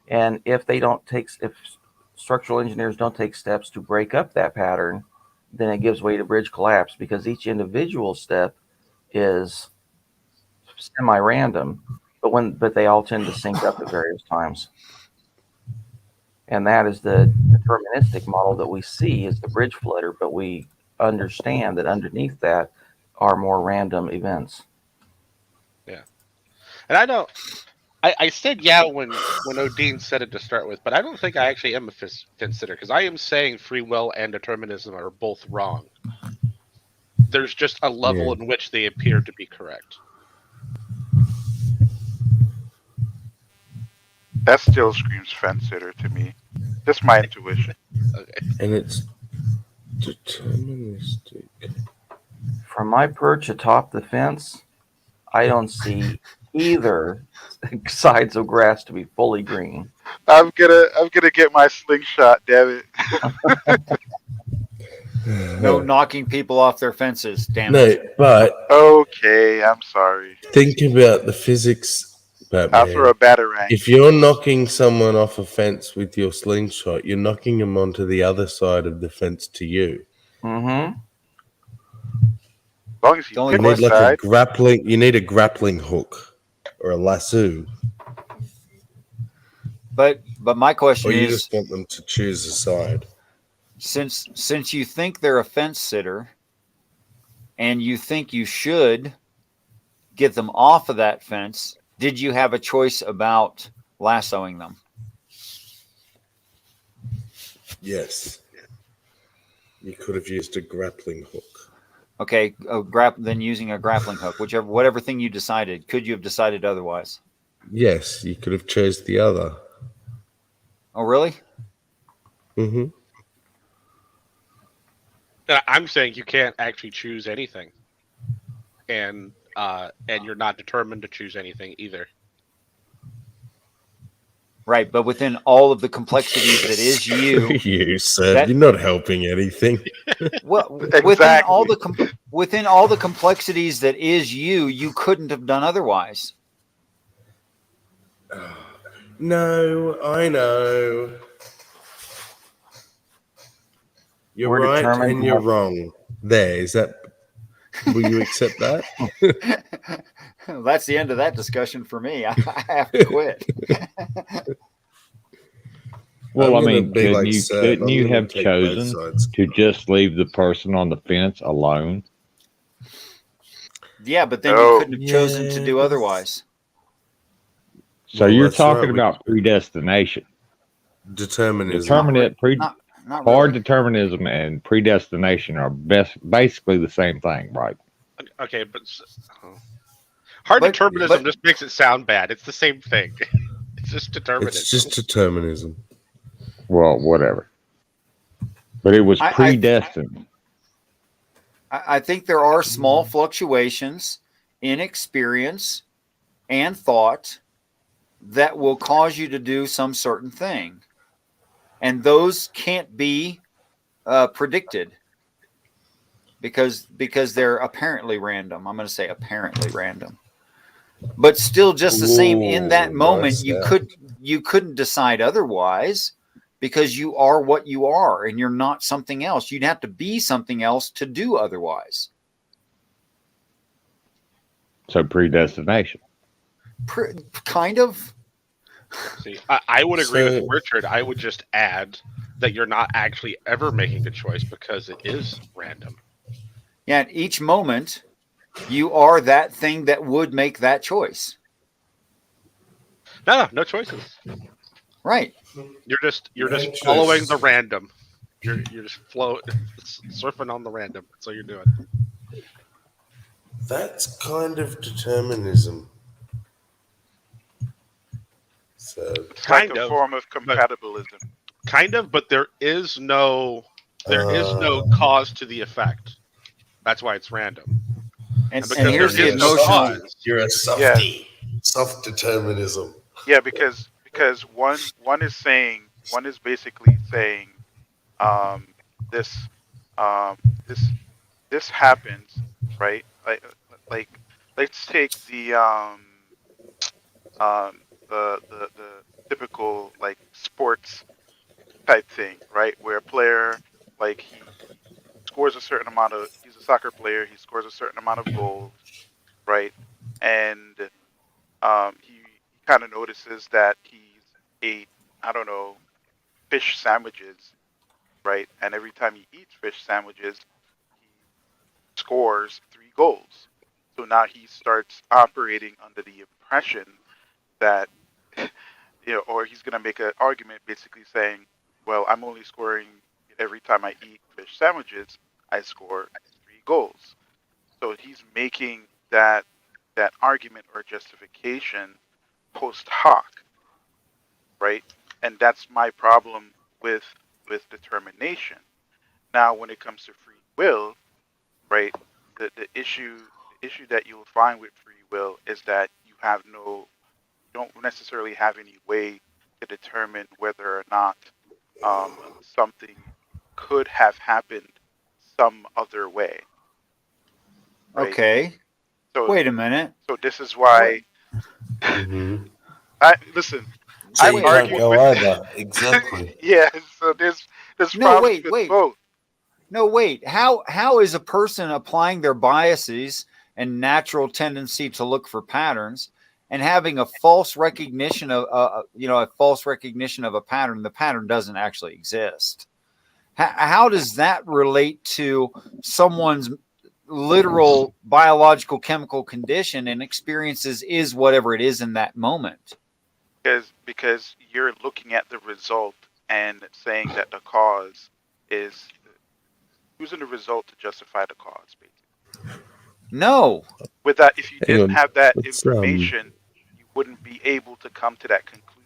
And if structural engineers don't take steps to break up that pattern, then it gives way to bridge collapse, because each individual step is semi-random, but they all tend to sync up at various times. And that is the deterministic model that we see as the bridge flutter, but we understand that underneath that are more random events. Yeah. And I don't. I said yeah when Odin said it to start with, but I don't think I actually am a fence sitter, because I am saying free will and determinism are both wrong. There's just a level in which they appear to be correct. That still screams fence sitter to me. Just my intuition. Okay. And it's deterministic. From my perch atop the fence, I don't see either sides of grass to be fully green. I'm gonna get my slingshot, damn it. No knocking people off their fences, damn No, it. but Okay, I'm sorry. think about the physics, Batman. I'll throw a batarang. If you're knocking someone off a fence with your slingshot, you're knocking them onto the other side of the fence to you. Mm-hmm. As long as You need like a grappling. You need a grappling hook or a lasso. But my question Or you is, just want them to choose a side. since you think they're a fence sitter, and you think you should get them off of that fence, did you have a choice about lassoing them? Yes. You could have used a grappling hook. Okay, then using a grappling hook, whatever thing you decided. Could you have decided otherwise? Yes, you could have chose the other. Oh, really? Mm-hmm. I'm saying you can't actually choose anything, and you're not determined to choose anything either. Right, but within all of the complexities that is you, You said you're not helping anything. well, within all the complexities that is you, you couldn't have done otherwise. No, I know. You're We're right determined and to you're have- wrong. There, is that? Will you accept that? That's the end of that discussion for me. I have to quit. Well, I'm I mean, gonna be couldn't like you, Seth. couldn't I'm you gonna have take both chosen sides. to just leave the person on the fence alone? Yeah, but then No. you couldn't have chosen to do otherwise. So Well, you're that's talking right, about predestination. Determinism. Not really. Hard determinism and predestination are basically the same thing, right? Okay, but hard determinism just makes it sound bad. It's the same thing. It's just determinism. It's just determinism. Well, whatever. But it was predestined. I think there are small fluctuations in experience and thought that will cause you to do some certain thing. And those can't be predicted because they're apparently random. I'm going to say apparently random. But still just the same in that moment, nice, you couldn't decide otherwise because you are what you are and you're not something else. You'd have to be something else to do otherwise. So predestination. Kind of. See, I would agree with Richard. I would just add that you're not actually ever making a choice because it is random. Yeah, at each moment, you are that thing that would make that choice. No choices. Right. You're just choices. following the random. You're just surfing on the random. That's all you're doing. That's kind of determinism. So It's like a form of compatibilism. Kind of, but there is no cause to the effect. That's why it's random. And because here's there the is no emotional. cause. You're a softie. Soft determinism. Yeah, because one is basically saying this happens, right? Like let's take the typical like sports type thing, right? Where a player like he scores a certain amount of. He's a soccer player. He scores a certain amount of goals, right? And he kind of notices that he's ate, I don't know, fish sandwiches, right? And every time he eats fish sandwiches, he scores 3 goals. So now he starts operating under the impression that, or he's going to make an argument basically saying, well, I'm only scoring every time I eat fish sandwiches, I score 3 goals. So he's making that argument or justification post hoc, right? And that's my problem with determination. Now, when it comes to free will, right, the issue that you'll find with free will is that you don't necessarily have any way to determine whether or not something could have happened some other way. Right? Okay. So wait a minute. So this is why. Listen. So I've you can't argued go with either. Exactly. yeah. So there's No, problems with both. No, wait. How is a person applying their biases and natural tendency to look for patterns and having a false recognition of a false recognition of a pattern? The pattern doesn't actually exist. How does that relate to someone's literal biological chemical condition and experiences is whatever it is in that moment? Because you're looking at the result and saying that the cause is using the result to justify the cause, basically. No. With that, if you Hang didn't on, have that let's, information, you wouldn't be able to come to that conclusion.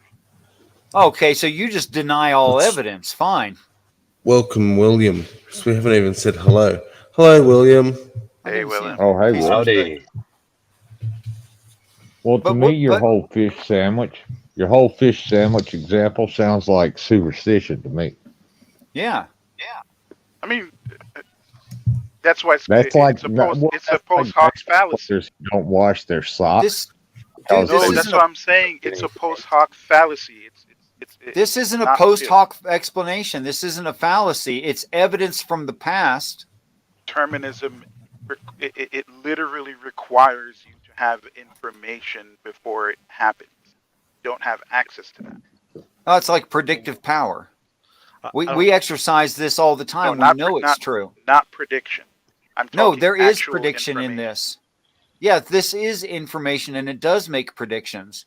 Okay, so you just deny all evidence. Fine. Welcome, William. So we haven't even said hello. Hello, William. Hey, William. Oh, hey, Will. Howdy. Well, to me, your whole fish sandwich example sounds like superstition to me. Yeah. I mean, that's why it's That's like it's a post hoc fallacy. who don't wash their socks. No, that's what I'm saying. It's a post hoc fallacy. This isn't a not post real. hoc explanation. This isn't a fallacy. It's evidence from the past. Determinism, it literally requires you to have information before it happens. You don't have access to that. Oh, it's like predictive power. We exercise this all the time. No, we know it's true. Not prediction. I'm No, talking there is actual prediction in information. this. Yeah, this is information and it does make predictions.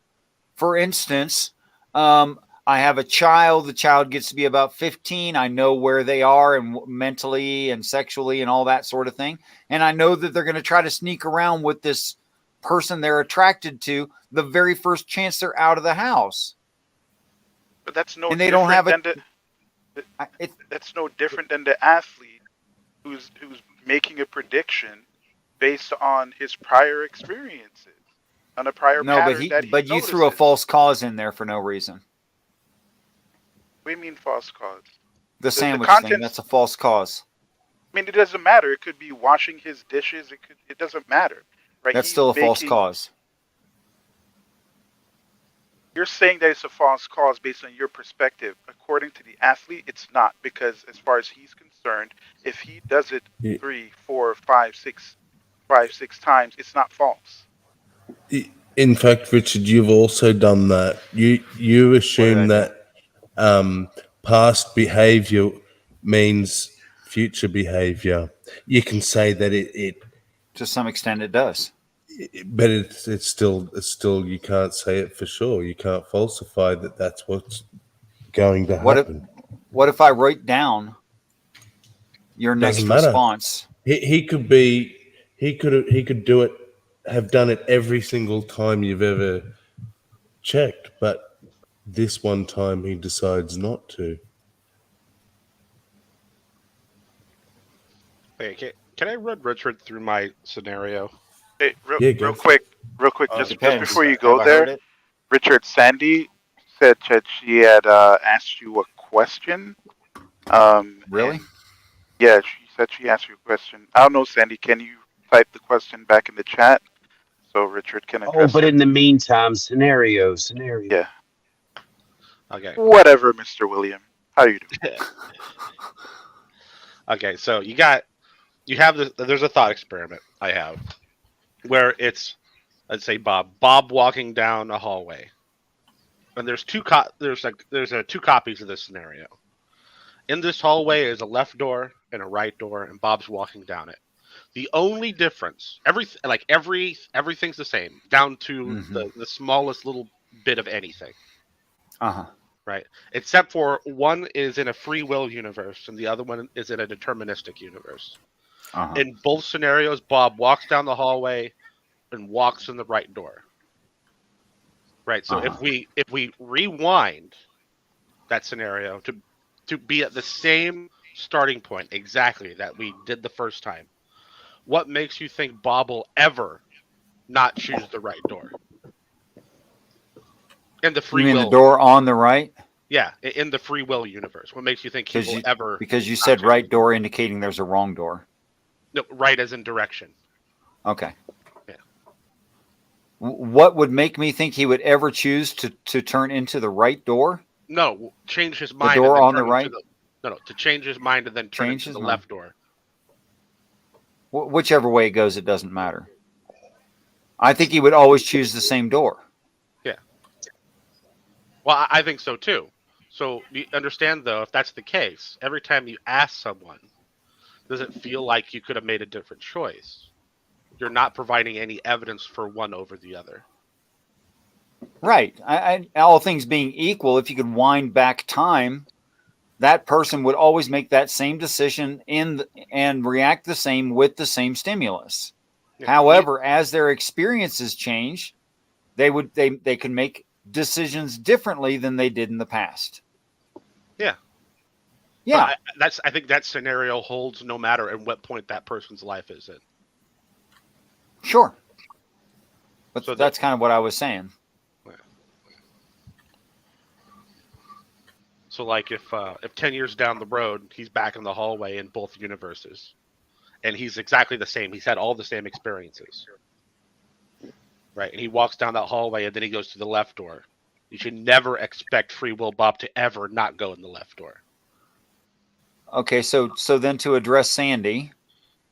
For instance, I have a child. The child gets to be about 15. I know where they are and mentally and sexually and all that sort of thing. And I know that they're going to try to sneak around with this person they're attracted to the very first chance they're out of the house. But that's no And they don't have that's no different than the athlete who's making a prediction based on his prior experiences, on a prior pattern that he but you notices. threw a false cause in there for no reason. What do you mean false cause? The sandwich contents, thing, that's a false cause. I mean, it doesn't matter. It could be washing his dishes. It doesn't matter, right? That's He's still a false making- cause. You're saying that it's a false cause based on your perspective. According to the athlete, it's not, because as far as he's concerned, if he does it 3, 4, 5, 6 times, it's not false. In fact, Richard, you've also done that. You assume that past behavior means future behavior. You can say that it to some extent it does. But it's still you can't say it for sure. You can't falsify that that's what's going to happen. What if I write down your next Doesn't matter. response? He could do it, have done it every single time you've ever checked, but this one time he decides not to. Hey, can I run Richard through my scenario? Hey, real go quick, just depends. before you Have go I heard there, it? Richard, Sandy said that she had asked you a question. Really? and- yeah, she said she asked you a question. I don't know, Sandy. Can you type the question back in the chat so Richard can Oh, address but it? in the meantime, scenario. Yeah. Okay. Whatever, Mr. William. How you doing? Okay, so you got you have this. There's a thought experiment I have where it's, let's say Bob walking down a hallway, and there's two copies of this scenario. In this hallway is a left door and a right door, and Bob's walking down it. The only difference, everything's the same, down to the smallest little bit of anything. Right, except for one is in a free will universe and the other one is in a deterministic universe. In both scenarios, Bob walks down the hallway and walks in the right door. Right. So if we rewind that scenario to be at the same starting point exactly that we did the first time, what makes you think Bob will ever not choose the right door? In the free You mean will, the door on the right? Yeah, in the free will universe. What makes you think he will ever? Because you said right door indicating there's a wrong door. No, right as in direction. Okay. Yeah. What would make me think he would ever choose to turn into the right door? No, change his mind. The door and then on the turn right? to change his mind and then turn into the left door. Whichever way it goes, it doesn't matter. I think he would always choose the same door. Yeah. Well, I think so too. So you understand, though, if that's the case, every time you ask someone, does it feel like you could have made a different choice? You're not providing any evidence for one over the other. Right. All things being equal, if you could wind back time, that person would always make that same decision and react the same with the same stimulus. Yeah. However, as their experiences change, they can make decisions differently than they did in the past. Yeah. Yeah. I think that scenario holds no matter at what point that person's life is in. Sure. But so that's kind of what I was saying. So like if 10 years down the road, he's back in the hallway in both universes and he's exactly the same. He's had all the same experiences. Right. And he walks down that hallway and then he goes to the left door. You should never expect Free Will Bob to ever not go in the left door. Okay. So then to address Sandy,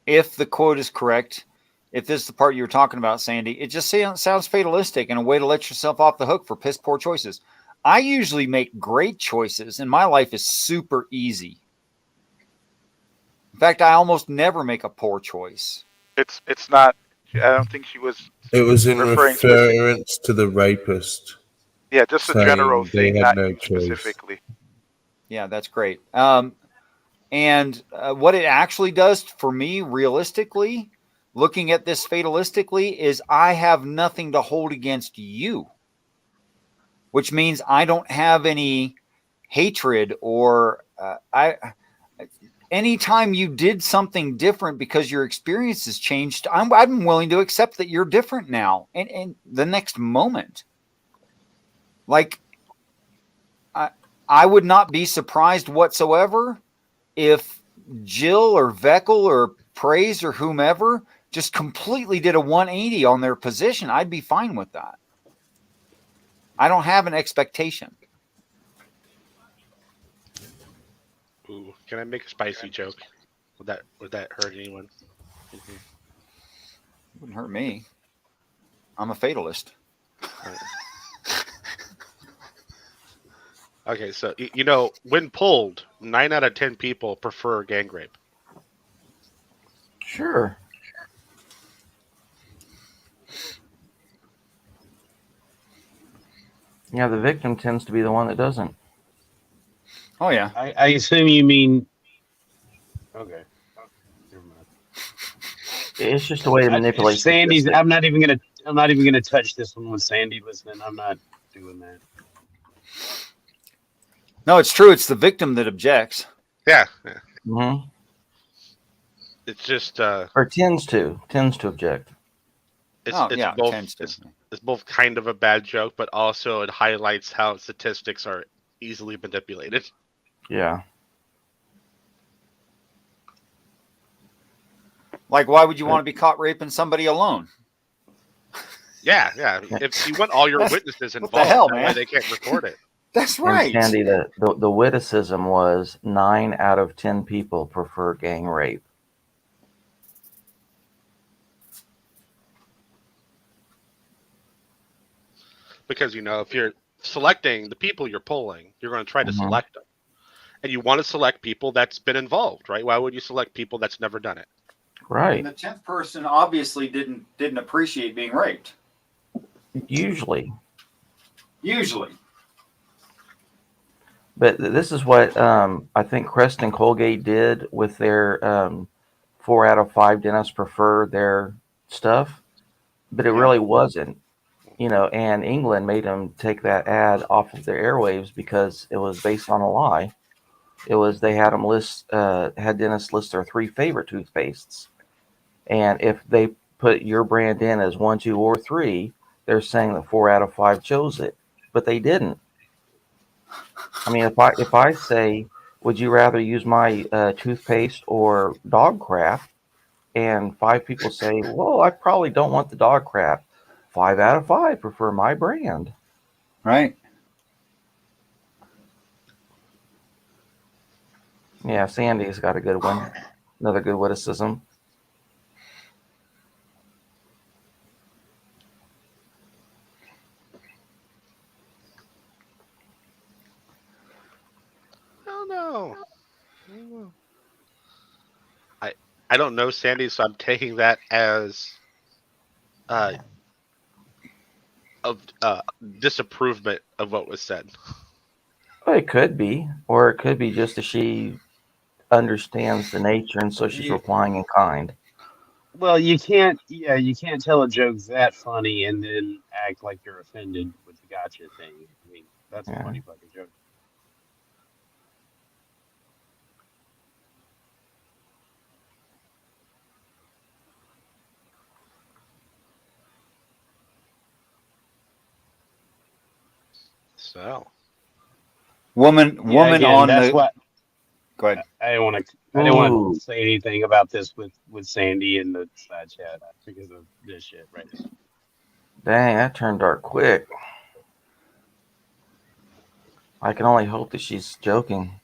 if the quote is correct, if this is the part you were talking about, Sandy, it just sounds fatalistic and a way to let yourself off the hook for piss poor choices. I usually make great choices and my life is super easy. In fact, I almost never make a poor choice. It's not. I don't think she was. It was in referring reference to the rapist. Yeah, just a general thing, not no you specifically. Yeah, that's great. And what it actually does for me, realistically, looking at this fatalistically, is I have nothing to hold against you, which means I don't have any hatred or anytime you did something different because your experience has changed, I'm willing to accept that you're different now and the next moment. Like, I would not be surprised whatsoever if Jill or Veckel or Praise or whomever just completely did a 180 on their position. I'd be fine with that. I don't have an expectation. Ooh, can I make a spicy joke? Would that hurt anyone? Mm-hmm. It wouldn't hurt me. I'm a fatalist. Right. Okay, so when polled, 9 out of 10 people prefer gang rape. Sure. Yeah, the victim tends to be the one that doesn't. Oh yeah. I assume you mean. Okay. Never mind. It's just a way to manipulate. Sandy's. I'm not even gonna touch this one with Sandy listening. I'm not doing that. No, it's true. It's the victim that objects. Yeah. Mm-hmm. It's just or tends to object. It's both kind of a bad joke, but also it highlights how statistics are easily manipulated. Yeah. Like, why would you want to be caught raping somebody alone? Yeah. If you want all your witnesses involved, what the hell, that man? way they can't record it. That's right. And Sandy, the witticism was 9 out of 10 people prefer gang rape. because if you're selecting the people you're polling, you're going to try to Mhm. select them, and you want to select people that's been involved, right? Why would you select people that's never done it? Right. And the 10th person obviously didn't appreciate being raped. Usually. But this is what I think Crest and Colgate did with their 4 out of 5 dentists prefer their stuff, but it really wasn't. And England made them take that ad off of their airwaves because it was based on a lie. It was they had them had dentists list their 3 favorite toothpastes, and if they put your brand in as 1, 2, or 3, they're saying that 4 out of 5 chose it, but they didn't. I mean, if I say, would you rather use my toothpaste or dog crap? And 5 people say, well, I probably don't want the dog crap. 5 out of 5 prefer my brand. Right. Yeah, Sandy's got a good one. Another good witticism. No. I don't know, Sandy, so I'm taking that as of disapprovement of what was said. Well, it could be, or it could be just that she understands the nature, and so she's replying in kind. Well, you can't tell a joke that funny and then act like you're offended with the gotcha thing. I mean, that's a funny fucking joke. So, woman again, on that's the. what. Go ahead. I didn't want to say anything about this with Sandy in the side chat because of this shit right now. Dang, that turned dark quick. I can only hope that she's joking.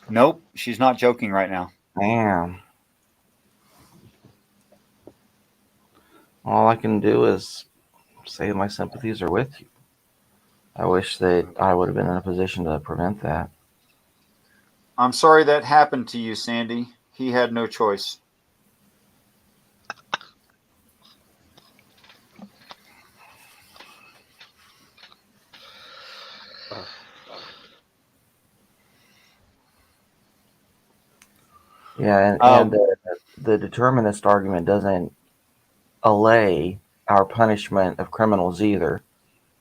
Nope, she's not joking right now. Damn. All I can do is say my sympathies are with you. I wish that I would have been in a position to prevent that. I'm sorry that happened to you, Sandy. He had no choice. Yeah, and the determinist argument doesn't allay our punishment of criminals either,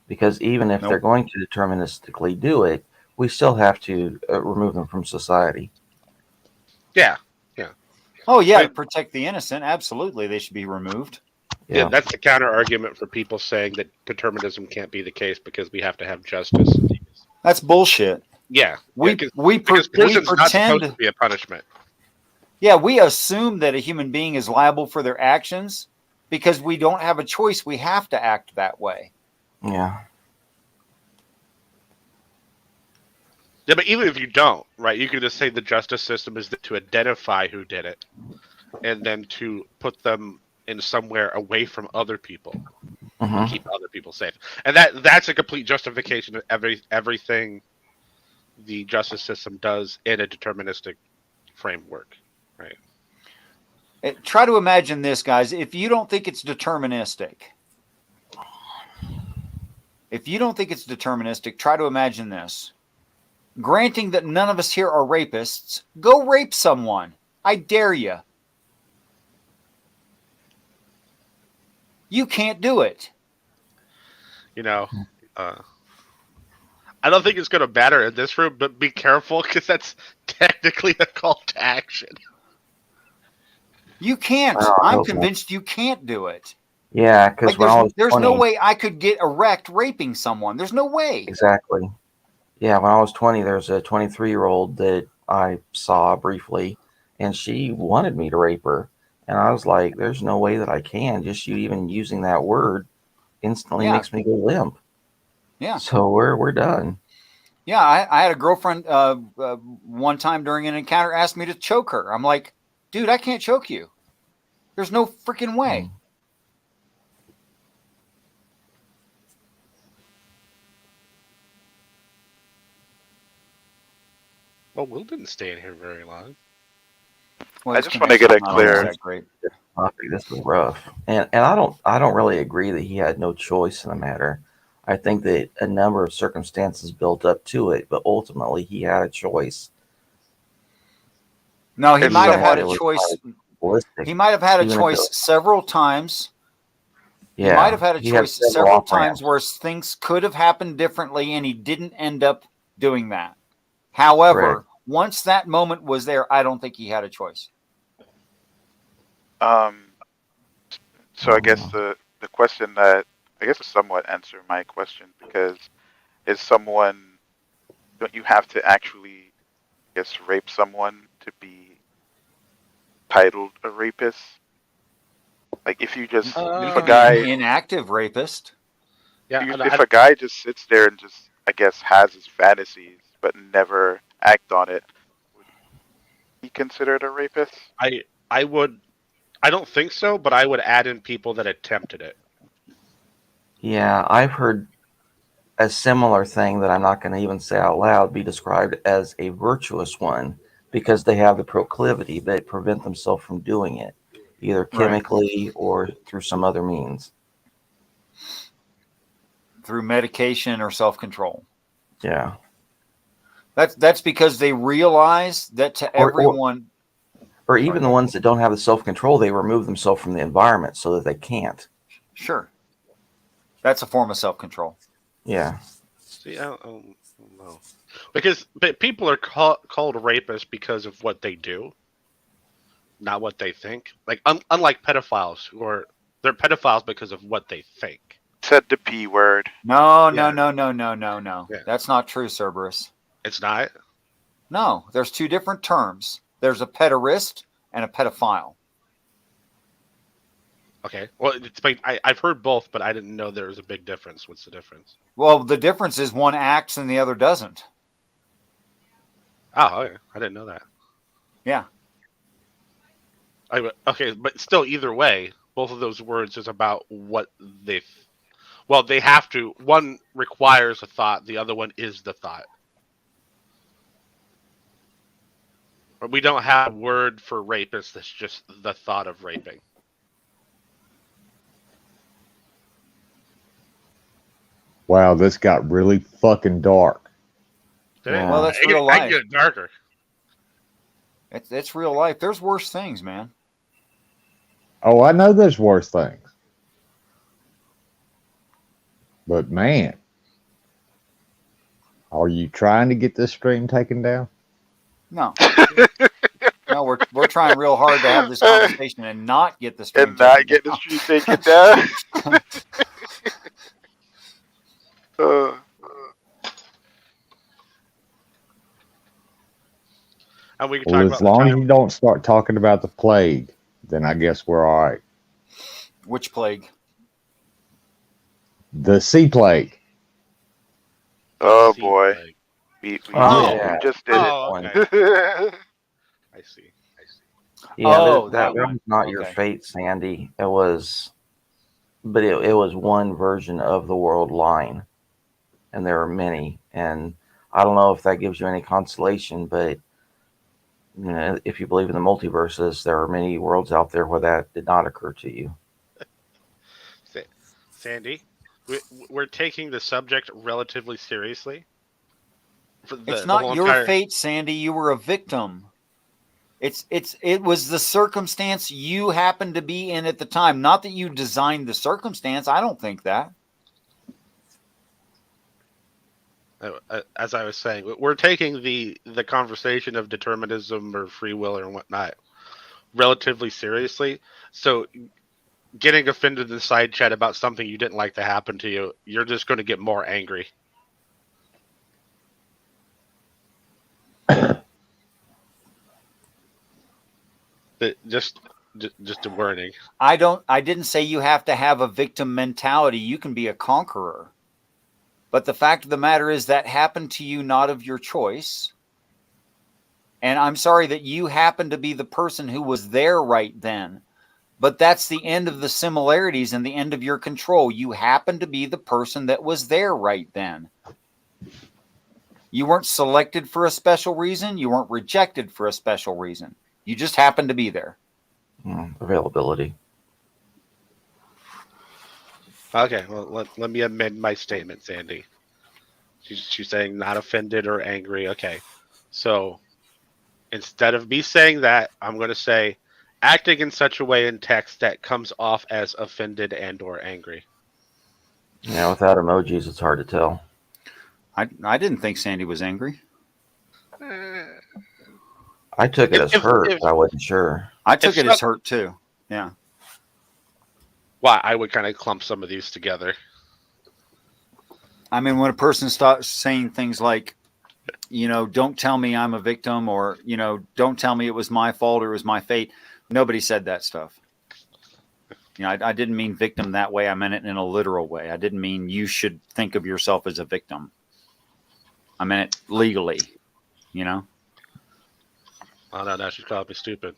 because even if they're going to deterministically do it, we still have to remove them from society. Yeah. Oh yeah, to protect the innocent, absolutely, they should be removed. Yeah, that's the counter argument for people saying that determinism can't be the case because we have to have justice. That's bullshit. Yeah, because prison's not pretend supposed to be a punishment. Yeah, we assume that a human being is liable for their actions because we don't have a choice. We have to act that way. Yeah. Yeah, but even if you don't, right, you can just say the justice system is to identify who did it and then to put them in somewhere away from other people, Mhm. keep other people safe. And that's a complete justification of everything the justice system does in a deterministic framework, right? Try to imagine this, guys. If you don't think it's deterministic, try to imagine this. Granting that none of us here are rapists, go rape someone. I dare you. You can't do it. I don't think it's going to matter in this room, but be careful because that's technically a call to action. You can't. Oh, I I'm hope not. convinced you can't do it. Yeah, because when I was there's 20, no way I could get erect raping someone. There's no way. Exactly. Yeah, when I was 20, there's a 23-year-old that I saw briefly, and she wanted me to rape her. And I was like, there's no way that I can. Just you even using that word instantly makes me go limp. Yeah. So we're done. Yeah, I had a girlfriend one time during an encounter asked me to choke her. I'm like, dude, I can't choke you. There's no freaking way. Well, Will didn't stay in here very long. Well, I his just want to get a connection's not always clear. that great. This was rough, and I don't really agree that he had no choice in the matter. I think that a number of circumstances built up to it, but ultimately he had a choice. No, he If might have had someone, a choice. Ballistic, He might have had a even if it choice was- several times. He Yeah, might have had a he had choice several several off times ramps. where things could have happened differently, and he didn't end up doing that. However, Correct. once that moment was there, I don't think he had a choice. so I guess the question that I guess is somewhat answer my question, because is someone, don't you have to actually, I guess, rape someone to be titled a rapist? Like if you just You if a could be an guy inactive rapist. if a guy just sits there and just, I guess, has his fantasies but never act on it, would he be considered a rapist? I would. I don't think so, but I would add in people that attempted it. Yeah, I've heard a similar thing that I'm not going to even say out loud be described as a virtuous one because they have the proclivity, but prevent themselves from doing it, either Right. chemically or through some other means. Through medication or self-control. Yeah. That's because they realize that to everyone. Or even the ones that don't have the self-control, they remove themselves from the environment so that they can't. Sure. That's a form of self-control. Yeah. See, I don't know. Because people are called rapists because of what they do, not what they think. Like unlike pedophiles, they're pedophiles because of what they think. Said the P word. No. Yeah. Yeah. That's not true, Cerberus. It's not? No, there's two different terms. There's a pederast and a pedophile. Okay. Well, I've heard both, but I didn't know there was a big difference. What's the difference? Well, the difference is one acts and the other doesn't. Oh, okay. I didn't know that. Yeah. Okay, but still, either way, both of those words is about what they. Well, they have to. One requires a thought. The other one is the thought. But we don't have a word for rapist that's just the thought of raping. Wow, this got really fucking dark. Well, that's I real can life. get it darker. It's real life. There's worse things, man. Oh, I know there's worse things. But man, are you trying to get this stream taken down? No. No, we're trying real hard to have this conversation and not get the stream And not get the stream taken down. And we can Well, talk as about long as you don't start talking about the plague, then I guess we're all right. Which plague? The sea plague. Oh boy, we just did it. Okay. I see. Yeah, that one. was not your fate, Sandy. It was, but it was one version of the world line, and there are many. And I don't know if that gives you any consolation, but you know, if you believe in the multiverses, there are many worlds out there where that did not occur to you. Sandy, we're taking the subject relatively seriously. It's not your fate, Sandy. You were a victim. It was the circumstance you happened to be in at the time. Not that you designed the circumstance. I don't think that. As I was saying, we're taking the conversation of determinism or free will or whatnot relatively seriously. So getting offended in the side chat about something you didn't like to happen to you, you're just going to get more angry. Just a warning. I didn't say you have to have a victim mentality. You can be a conqueror. But the fact of the matter is that happened to you not of your choice. And I'm sorry that you happened to be the person who was there right then. But that's the end of the similarities and the end of your control. You happen to be the person that was there right then. You weren't selected for a special reason. You weren't rejected for a special reason. You just happened to be there. Availability. Okay, well, let me amend my statement, Sandy. She's saying not offended or angry. Okay, so instead of me saying that, I'm going to say acting in such a way in text that comes off as offended and or angry. Yeah, without emojis, it's hard to tell. I didn't think Sandy was angry. I took it as hurt. I wasn't sure. I took it as hurt too. Yeah. Well, I would kind of clump some of these together. I mean, when a person starts saying things like, you know, don't tell me I'm a victim, or, you know, don't tell me it was my fault or it was my fate. Nobody said that stuff. You know, I didn't mean victim that way. I meant it in a literal way. I didn't mean you should think of yourself as a victim. I meant it legally, you know? Oh, no, she's called me stupid.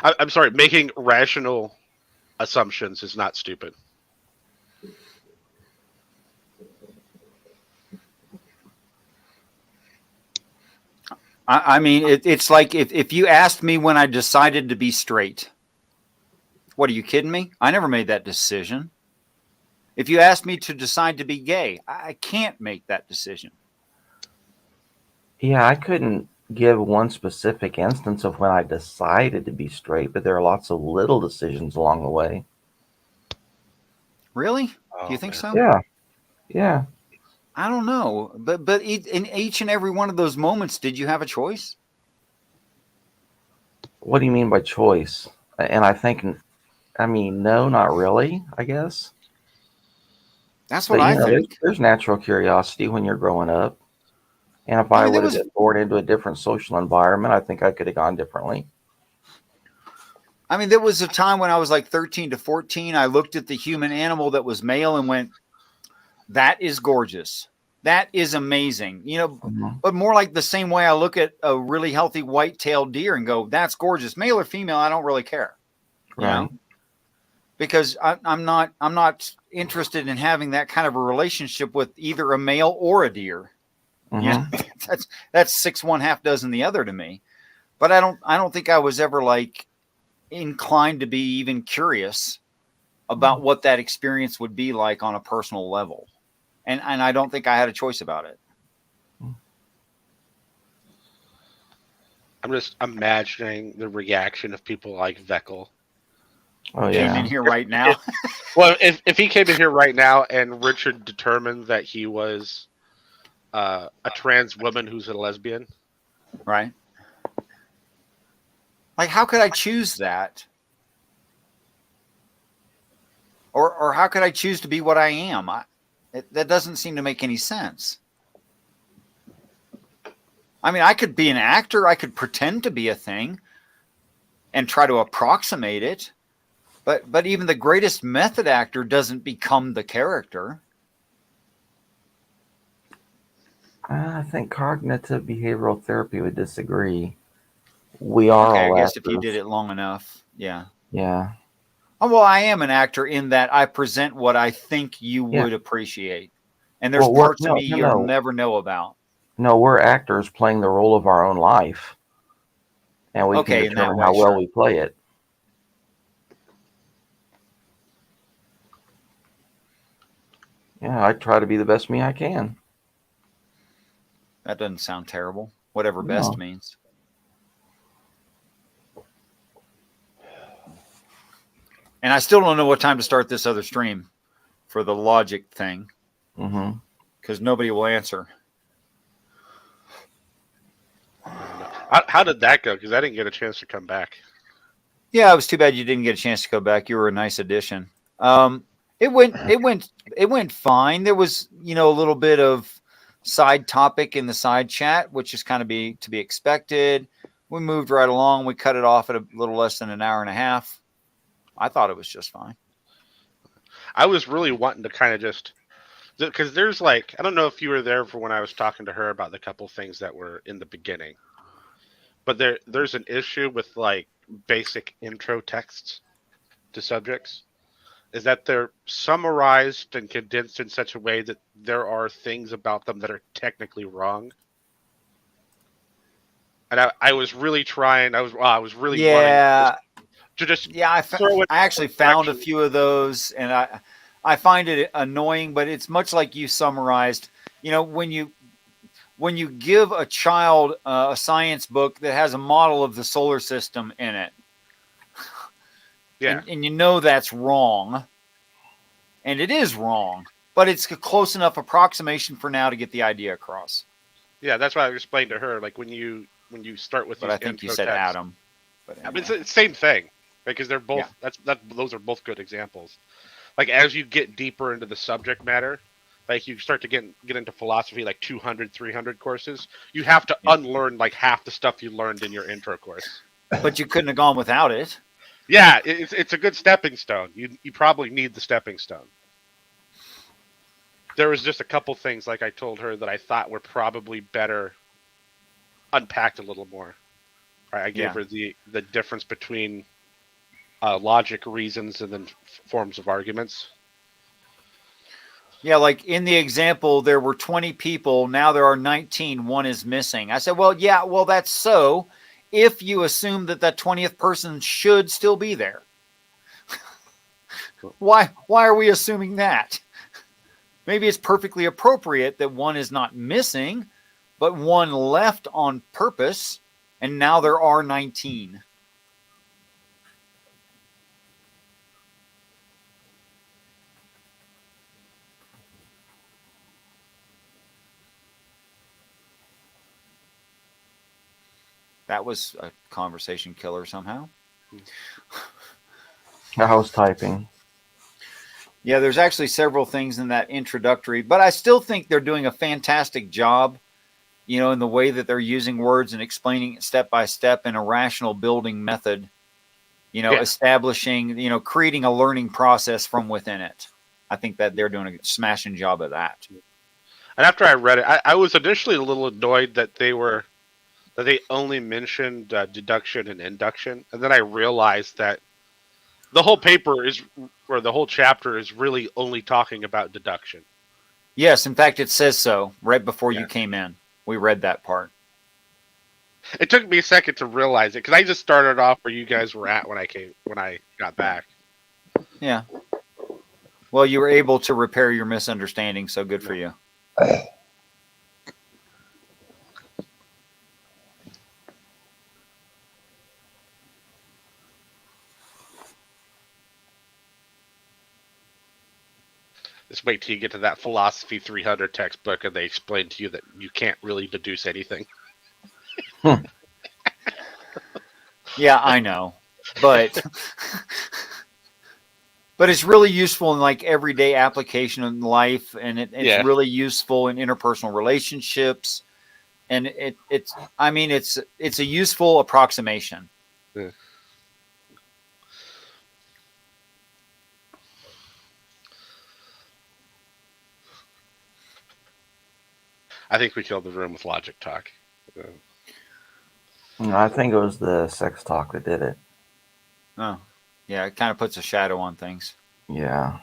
I'm sorry, making rational assumptions is not stupid. I mean, it's like if you asked me when I decided to be straight, what, are you kidding me? I never made that decision. If you asked me to decide to be gay, I can't make that decision. Yeah, I couldn't give one specific instance of when I decided to be straight, but there are lots of little decisions along the way. Really? Do you think so? Yeah. Yeah. I don't know. But in each and every one of those moments, did you have a choice? What do you mean by choice? And I mean, no, not really, I guess. That's what I think. There's natural curiosity when you're growing up. And if I would have been born into a different social environment, I think I could have gone differently. I mean, there was a time when I was like 13 to 14. I looked at the human animal that was male and went, that is gorgeous. That is amazing. You know, but more like the same way I look at a really healthy white-tailed deer and go, that's gorgeous. Male or female, I don't really care. You know? Because I'm not interested in having that kind of a relationship with either a male or a deer. Yeah, that's 6 1/2 dozen the other to me. But I don't think I was ever like inclined to be even curious about what that experience would be like on a personal level. And I don't think I had a choice about it. I'm just imagining the reaction of people like Veckel. Oh, yeah. Came in here right now. If he came in here right now and Richard determined that he was a trans woman who's a lesbian. Right. Like, how could I choose that? Or how could I choose to be what I am? That doesn't seem to make any sense. I mean, I could be an actor. I could pretend to be a thing and try to approximate it. But even the greatest method actor doesn't become the character. I think cognitive behavioral therapy would disagree. We are Okay, all I guess actors. if you did it long enough. Yeah. Yeah. Oh, well, I am an actor in that I present what I think you would appreciate. And there's parts of me you'll never know about. No, we're actors playing the role of our own life. And we can determine how well we play it. Yeah, I try to be the best me I can. That doesn't sound terrible. Whatever best means. And I still don't know what time to start this other stream for the logic thing. Because nobody will answer. How did that go? Because I didn't get a chance to come back. Yeah, it was too bad you didn't get a chance to go back. You were a nice addition. It went fine. There was, a little bit of side topic in the side chat, which is kind of to be expected. We moved right along. We cut it off at a little less than an hour and a half. I thought it was just fine. I was really wanting to kind of just, because there's I don't know if you were there for when I was talking to her about the couple things that were in the beginning, but there's an issue with basic intro texts to subjects, is that they're summarized and condensed in such a way that there are things about them that are technically wrong. and I was really trying. I was really Yeah, wanting to just I throw it. actually found a few of those, and I find it annoying, but it's much like you summarized. You know, when you give a child a science book that has a model of the solar system in it, Yeah. and you know that's wrong, and it is wrong, but it's a close enough approximation for now to get the idea across. Yeah, that's why I explained to her. Like when you start with But these I think you intro said texts, Adam. But I mean, it's the same thing because they're both. Those are both good examples. Like as you get deeper into the subject matter, like you start to get into philosophy, like 200, 300 courses, you have to unlearn like half the stuff you learned in your intro course. But you couldn't have gone without it. Yeah, it's a good stepping stone. You probably need the stepping stone. There was just a couple things, like I told her, that I thought were probably better unpacked a little more. Right, I gave her the difference between logic, reasons, and then forms of arguments. Yeah, like in the example, there were 20 people. Now there are 19. One is missing. I said, well, that's so if you assume that 20th person should still be there. Why are we assuming that? Maybe it's perfectly appropriate that one is not missing, but one left on purpose, and now there are 19. That was a conversation killer somehow. I was typing. Yeah, there's actually several things in that introductory, but I still think they're doing a fantastic job, you know, in the way that they're using words and explaining it step by step in a rational building method, you know, establishing, you know, creating a learning process from within it. I think that they're doing a smashing job of that. And after I read it, I was initially a little annoyed that they only mentioned deduction and induction, and then I realized that the whole paper or the whole chapter is really only talking about deduction. Yes, in fact, it says so right before you came in. We read that part. It took me a second to realize it because I just started off where you guys were at when I got back. Yeah. Well, you were able to repair your misunderstanding, so good for you. Just wait till you get to that Philosophy 300 textbook and they explain to you that you can't really deduce anything. Yeah, I know. But it's really useful in like everyday application in life, and it's really useful in interpersonal relationships. And it's a useful approximation. Yeah. I think we killed the room with logic talk. I think it was the sex talk that did it. Oh, yeah, it kind of puts a shadow on things. Yeah.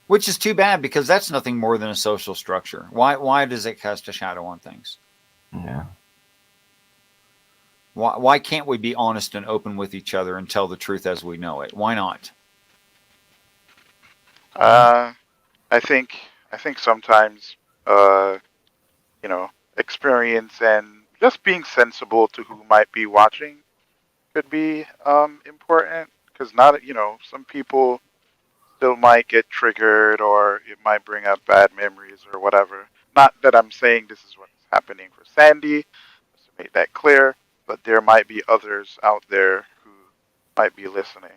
Which is too bad because that's nothing more than a social structure. Why does it cast a shadow on things? Yeah. Why can't we be honest and open with each other and tell the truth as we know it? Why not? I think sometimes you know, experience and just being sensible to who might be watching could be important, because not, you know, some people still might get triggered or it might bring up bad memories or whatever. Not that I'm saying this is what's happening for Sandy, just to make that clear, but there might be others out there who might be listening.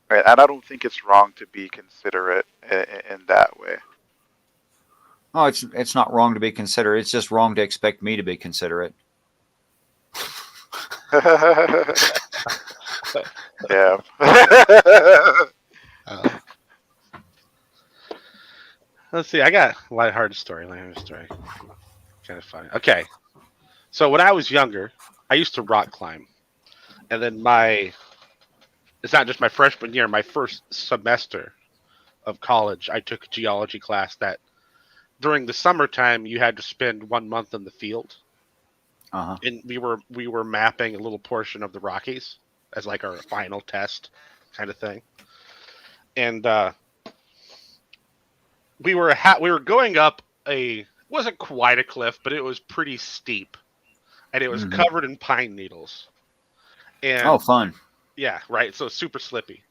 Right? And I don't think it's wrong to be considerate in that way. Oh, it's not wrong to be considerate. It's just wrong to expect me to be considerate. Yeah. Let's see. I got a lighthearted story. Kind of funny. Okay. So when I was younger, I used to rock climb. And then it's not just my freshman year, my first semester of college, I took a geology class that during the summertime, you had to spend 1 month in the field. And we were mapping a little portion of the Rockies as like our final test kind of thing. And we were going up it wasn't quite a cliff, but it was pretty steep. And it was covered in pine needles. And fun. Yeah, right. So super slippy.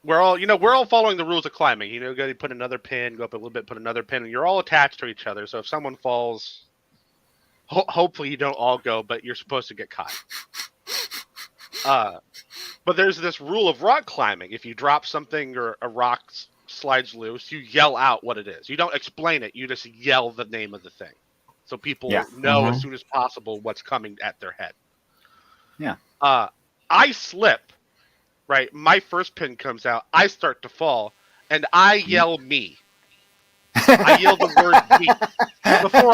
We're all following the rules of climbing. You got to put another pin, go up a little bit, put another pin, and you're all attached to each other. So if someone falls, hopefully you don't all go, but you're supposed to get caught. But there's this rule of rock climbing. If you drop something or a rock slides loose, you yell out what it is. You don't explain it. You just yell the name of the thing. So people know as soon as possible what's coming at their head. Yeah. I slip, right? My first pin comes out. I start to fall, and I yell me. I yell the word me before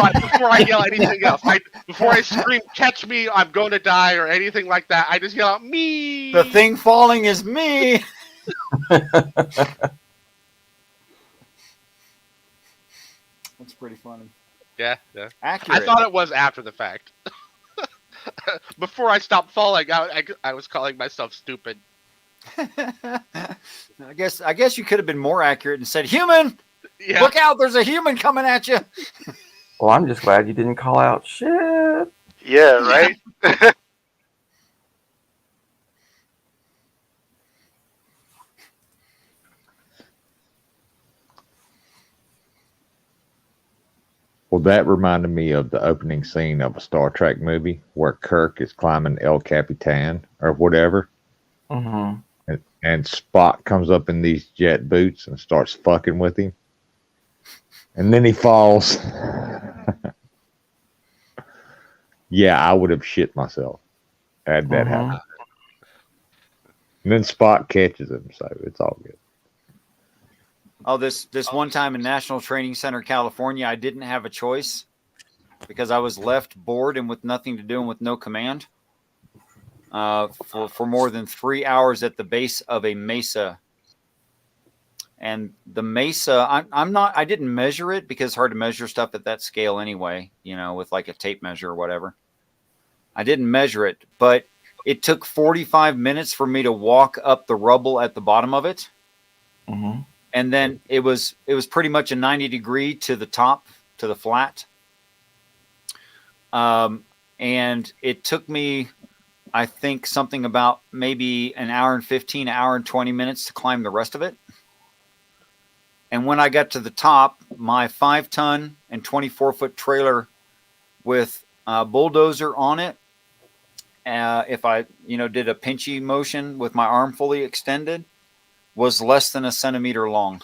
I yell anything else. Before I scream, "Catch me! I'm going to die!" or anything like that. I just yell out me. The thing falling is me. That's pretty funny. Yeah. Accurate. I thought it was after the fact. Before I stopped falling, I was calling myself stupid. I guess you could have been more accurate and said, "Human, yeah. Look out! There's a human coming at you." Well, I'm just glad you didn't call out shit. Yeah, right. Well, that reminded me of the opening scene of a Star Trek movie where Kirk is climbing El Capitan or whatever. Mm-hmm. And Spock comes up in these jet boots and starts fucking with him. And then he falls. Yeah, I would have shit myself had that happen. And then Spock catches him, so it's all good. Oh, this one time in National Training Center, California, I didn't have a choice because I was left bored and with nothing to do and with no command for more than 3 hours at the base of a mesa. And the mesa, I didn't measure it because it's hard to measure stuff at that scale anyway, with like a tape measure or whatever. I didn't measure it, but it took 45 minutes for me to walk up the rubble at the bottom of it. Mm-hmm. And then it was pretty much a 90-degree to the top, to the flat. And it took me, I think, something about maybe an hour and 15, hour and 20 minutes to climb the rest of it. And when I got to the top, my 5-ton and 24-foot trailer with a bulldozer on it, if I, did a pinchy motion with my arm fully extended, was less than a centimeter long.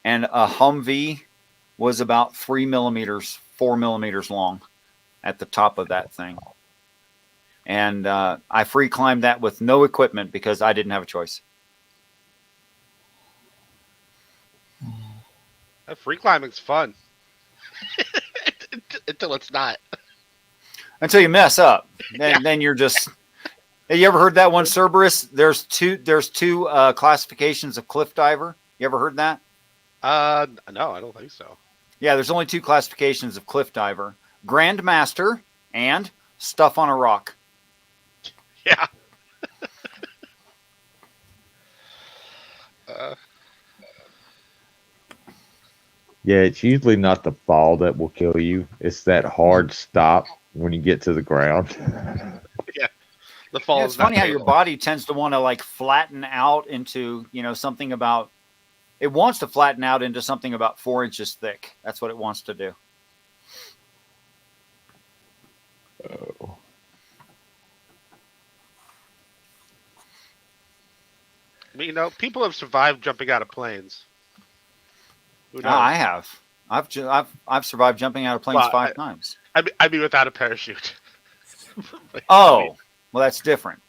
And a Humvee was about 4 millimeters long at the top of that thing. And I free climbed that with no equipment because I didn't have a choice. Free climbing's fun. Until it's not. Until you mess up. Then you're just... Have you ever heard that one, Cerberus? There's two classifications of cliff diver. You ever heard that? No, I don't think so. Yeah, there's only 2 classifications of cliff diver: Grandmaster and stuff on a rock. Yeah. Yeah, it's usually not the fall that will kill you. It's that hard stop when you get to the ground. Yeah. The fall Yeah, is it's funny how not your body tends to want to like flatten out into, something about, it wants to flatten out into something about 4 inches thick. That's what it wants to do. Oh. People have survived jumping out of planes. Who knows? I have. I've survived jumping out of planes 5 times. I mean, without a parachute. Oh, well, that's different.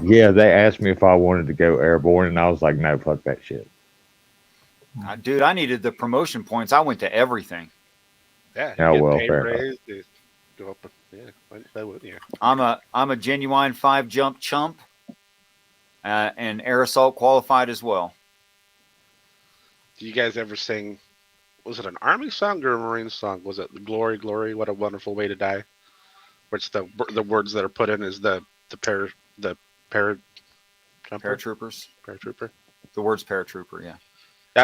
Yeah, they asked me if I wanted to go airborne, and I was like, no, fuck that shit. Dude, I needed the promotion points. I went to everything. Yeah. Oh, you get well, pay fair raise, you go up. Yeah, why wouldn't you? I'm a genuine 5 jump chump, and air assault qualified as well. Do you guys ever sing was it an army song or a marine song? Was it "Glory, Glory, What a Wonderful Way to Die"? Which the words that are put in is the paratrooper. Paratrooper. The words paratrooper. Yeah.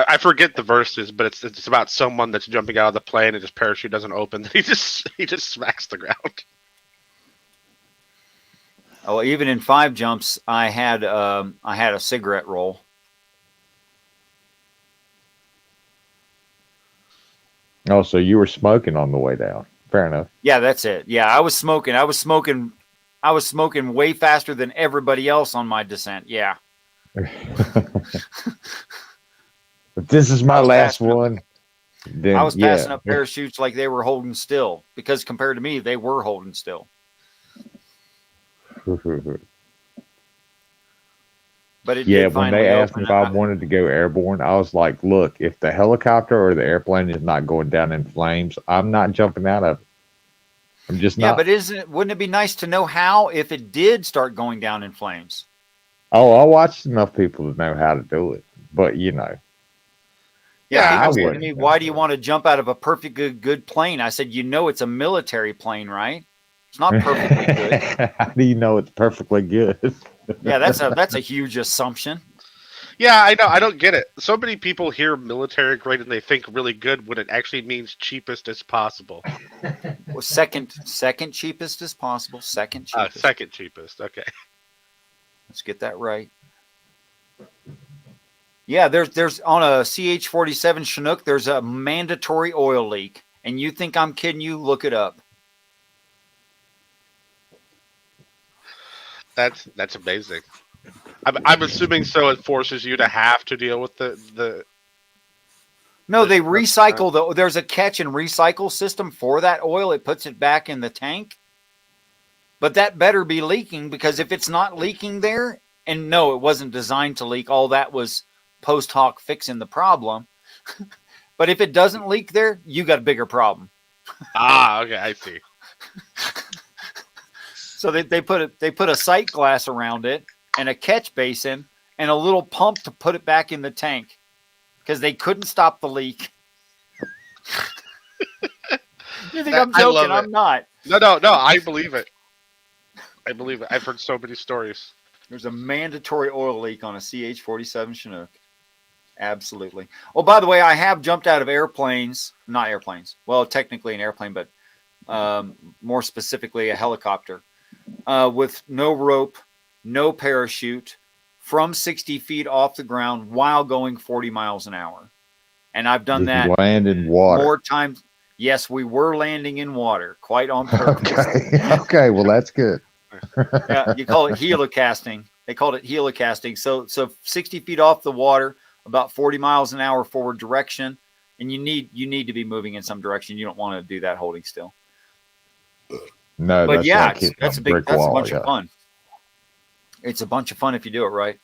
I forget the verses, but it's about someone that's jumping out of the plane and his parachute doesn't open. He just smacks the ground. Oh, even in 5 jumps, I had a cigarette roll. Oh, so you were smoking on the way down. Fair enough. Yeah, that's it. Yeah, I was smoking way faster than everybody else on my descent. Yeah. If this is my last one, then I was passing up parachutes like they were holding still, because compared to me, they were holding still. But it did when finally they asked open. me if I wanted to go airborne, I was like, look, if the helicopter or the airplane is not going down in flames, I'm not jumping out of it. I'm just Yeah, not. but wouldn't it be nice to know how if it did start going down in flames? Oh, I watched enough people to know how to do it. But, Yeah, I people say to wouldn't. me, why do you want to jump out of a perfect good plane? I said, it's a military plane, right? It's not perfectly good. How do you know it's perfectly good? Yeah, that's a huge assumption. Yeah, I know. I don't get it. So many people hear military grade and they think really good when it actually means cheapest as possible. Well, second cheapest as possible. Second cheapest. Second cheapest. Okay. Let's get that right. Yeah, there's on a CH-47 Chinook, there's a mandatory oil leak. And you think I'm kidding you? Look it up. That's amazing. I'm assuming so. It forces you to have to deal with the. No, they recycle there's a catch and recycle system for that oil. It puts it back in the tank. But that better be leaking, because if it's not leaking there, and no, it wasn't designed to leak. All that was post hoc fixing the problem. But if it doesn't leak there, you got a bigger problem. Okay, I see. So they put a sight glass around it and a catch basin and a little pump to put it back in the tank, because they couldn't stop the leak. You think I'm joking? I'm not. No. I believe it. I believe it. I've heard so many stories. There's a mandatory oil leak on a CH-47 Chinook. Absolutely. Oh, by the way, I have jumped out of airplanes. Not airplanes. Well, technically an airplane, but more specifically a helicopter. With no rope, no parachute, from 60 feet off the ground while going 40 miles an hour. And I've done that land in water more times. Yes, we were landing in water, quite on purpose. Okay, well, that's good. Yeah, you call it helicasting. They called it helicasting. So 60 feet off the water, about 40 miles an hour forward direction, and you need to be moving in some direction. You don't want to do that holding still. No, but that's yeah, like hitting that's a a brick bunch wall, of fun. It's a bunch of fun if you do it right.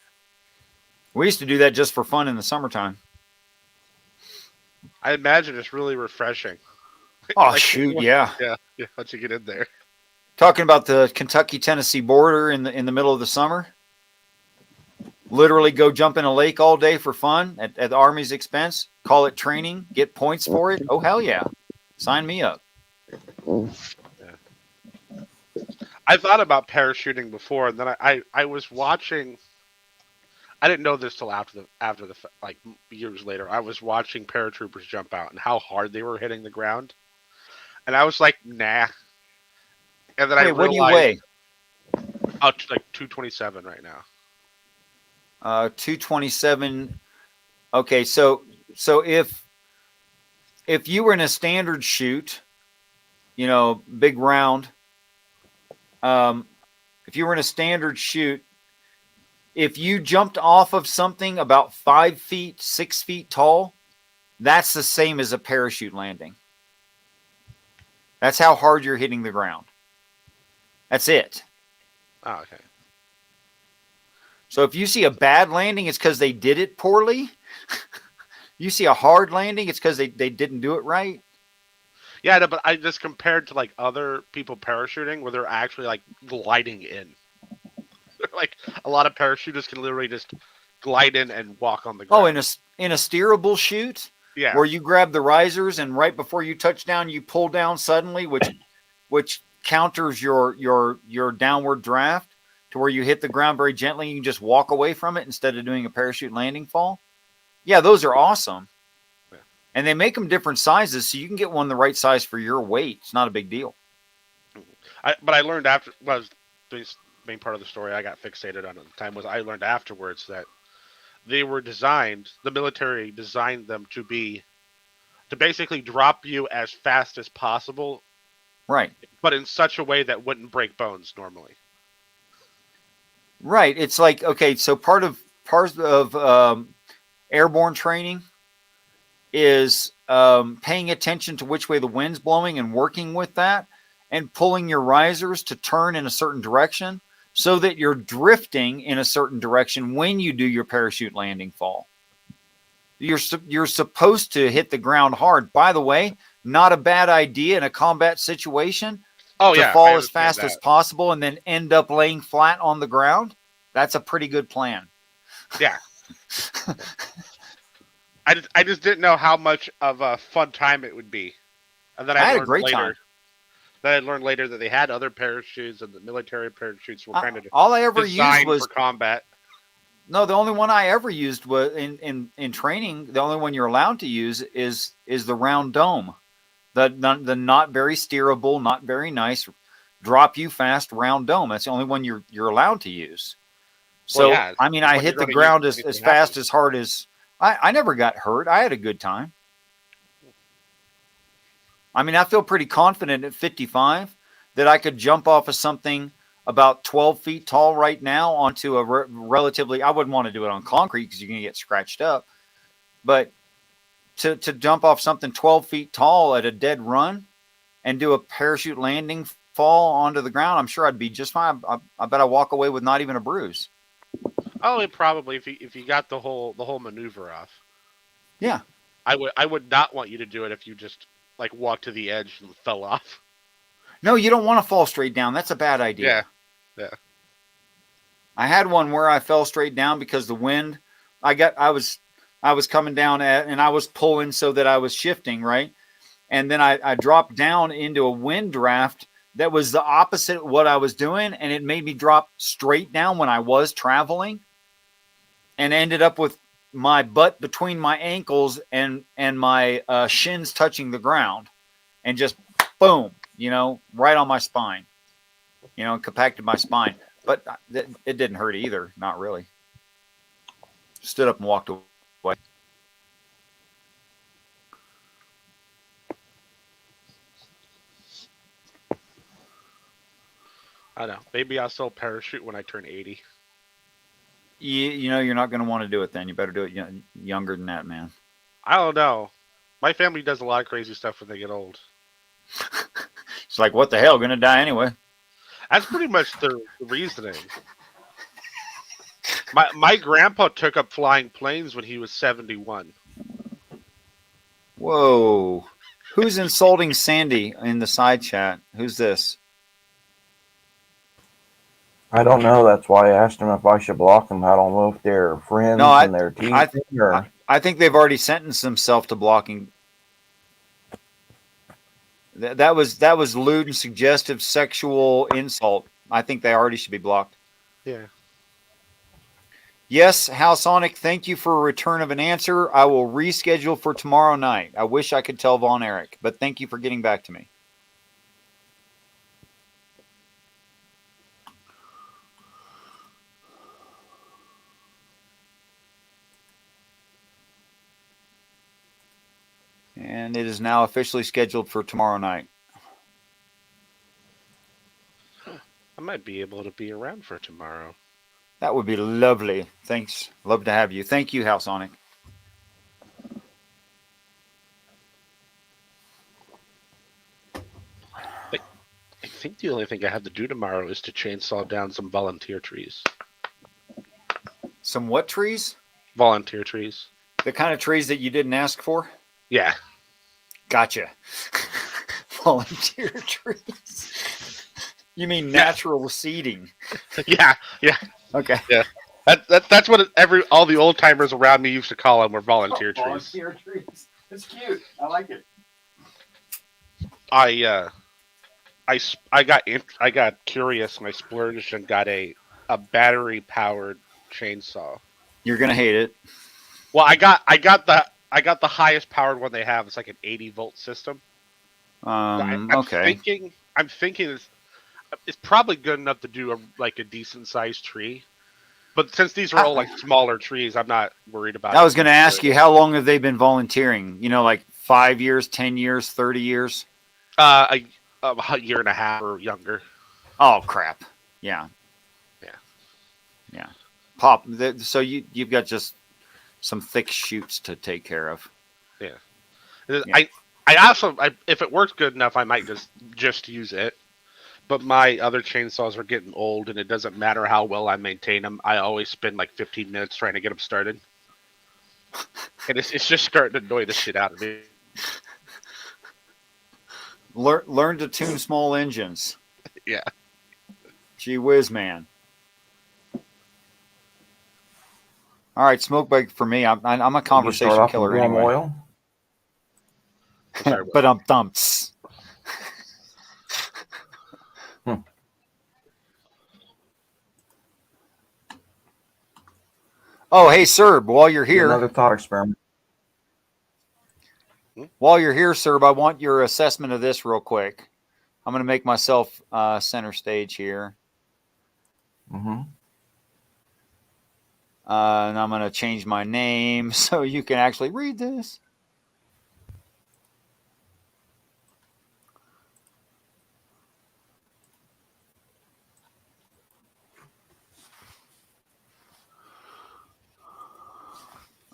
We used to do that just for fun in the summertime. I imagine it's really refreshing. Oh, shoot, yeah. Yeah, once you get in there. Talking about the Kentucky-Tennessee border in the middle of the summer. Literally go jump in a lake all day for fun at the Army's expense. Call it training. Get points for it. Oh, hell yeah. Sign me up. I thought about parachuting before, and then I was watching. I didn't know this till after the like years later. I was watching paratroopers jump out and how hard they were hitting the ground, and I was like, nah. And then I realized, what do you weigh? Oh, like 227 right now. 227. Okay, so if you were in a standard shoot, big round. If you were in a standard shoot, if you jumped off of something about 5 feet, 6 feet tall, that's the same as a parachute landing. That's how hard you're hitting the ground. That's it. Oh, okay. So if you see a bad landing, it's because they did it poorly. You see a hard landing, it's because they didn't do it right. Yeah, no, but I just compared to like other people parachuting where they're actually like gliding in. Like a lot of parachutists can literally just glide in and walk on the ground. Oh, in a steerable chute? Yeah. where you grab the risers and right before you touch down, you pull down suddenly, which counters your downward draft to where you hit the ground very gently. You can just walk away from it instead of doing a parachute landing fall. Yeah, those are awesome. Yeah. And they make them different sizes, so you can get one the right size for your weight. It's not a big deal. But I learned after, well, was the main part of the story I got fixated on at the time was I learned afterwards that they were designed, the military designed them to basically drop you as fast as possible. Right. But in such a way that wouldn't break bones normally. Right. It's like, okay, so part of airborne training is paying attention to which way the wind's blowing and working with that and pulling your risers to turn in a certain direction so that you're drifting in a certain direction when you do your parachute landing fall. You're supposed to hit the ground hard. By the way, not a bad idea in a combat situation to fall as fast as possible and then end up laying flat on the ground. That's a pretty good plan. Yeah. I just didn't know how much of a fun time it would be. And then I had a great time. Then I learned later that they had other parachutes and the military parachutes were kind of all I ever used was for combat. No, the only one I ever used was in training. The only one you're allowed to use is the round dome, the not very steerable, not very nice, drop you fast round dome. That's the only one you're allowed to use. So well, yeah, I mean, I hit the ground as fast as hard as I never got hurt. I had a good time. I mean, I feel pretty confident at 55 that I could jump off of something about 12 feet tall right now onto a relatively, I wouldn't want to do it on concrete because you're going to get scratched up. But to jump off something 12 feet tall at a dead run and do a parachute landing fall onto the ground, I'm sure I'd be just fine. I bet I walk away with not even a bruise. Oh, it probably if you got the whole maneuver off. Yeah. I would not want you to do it if you just like walked to the edge and fell off. No, you don't want to fall straight down. That's a bad idea. Yeah. I had one where I fell straight down because the wind. I was coming down and I was pulling so that I was shifting, right? And then I dropped down into a wind draft that was the opposite of what I was doing, and it made me drop straight down when I was traveling, and ended up with my butt between my ankles and my shins touching the ground, and just boom, right on my spine, compacted my spine. But it didn't hurt either, not really. Stood up and walked away. I know. Maybe I'll still parachute when I turn 80. You're not going to want to do it then. You better do it younger than that, man. I don't know. My family does a lot of crazy stuff when they get old. It's like, what the hell? Going to die anyway. That's pretty much the reasoning. My grandpa took up flying planes when he was 71. Whoa. Who's insulting Sandy in the side chat? Who's this? I don't know. That's why I asked him if I should block them. I don't know if they're friends and they're team. I think they've already sentenced themselves to blocking. That was lewd and suggestive sexual insult. I think they already should be blocked. Yeah. Yes, Halsonic, thank you for a return of an answer. I will reschedule for tomorrow night. I wish I could tell Von Erich, but thank you for getting back to me. And it is now officially scheduled for tomorrow night. I might be able to be around for tomorrow. That would be lovely. Thanks. Love to have you. Thank you, Halsonic. I think the only thing I have to do tomorrow is to chainsaw down some volunteer trees. Some what trees? Volunteer trees. The kind of trees that you didn't ask for? Yeah. Gotcha. Volunteer trees. You mean natural seeding? Yeah. Okay. Yeah. That's what all the old timers around me used to call them, were volunteer trees. Volunteer trees. It's cute. I like it. I got curious and I splurged and got a battery powered chainsaw. You're gonna hate it. Well, I got the highest powered one they have. It's like an 80-volt system. Okay. I'm thinking it's probably good enough to do a decent sized tree. But since these are all like smaller trees, I'm not worried about it. I was going to ask you, how long have they been volunteering? You know, like 5 years, 10 years, 30 years? A year and a half or younger. Oh, crap. Yeah. Yeah. Yeah. Pop. So you've got just some thick shoots to take care of. Yeah. I also, if it works good enough, I might just use it. But my other chainsaws are getting old, and it doesn't matter how well I maintain them. I always spend like 15 minutes trying to get them started. And it's just starting to annoy the shit out of me. Learn to tune small engines. Yeah. Gee whiz, man. All right, smoke break for me. I'm a conversation killer anyway. Oil? But I'm dumps. Oh, hey, Serb, while you're here. Another thought experiment. While you're here, Serb, I want your assessment of this real quick. I'm going to make myself center stage here. Mm-hmm. And I'm going to change my name so you can actually read this.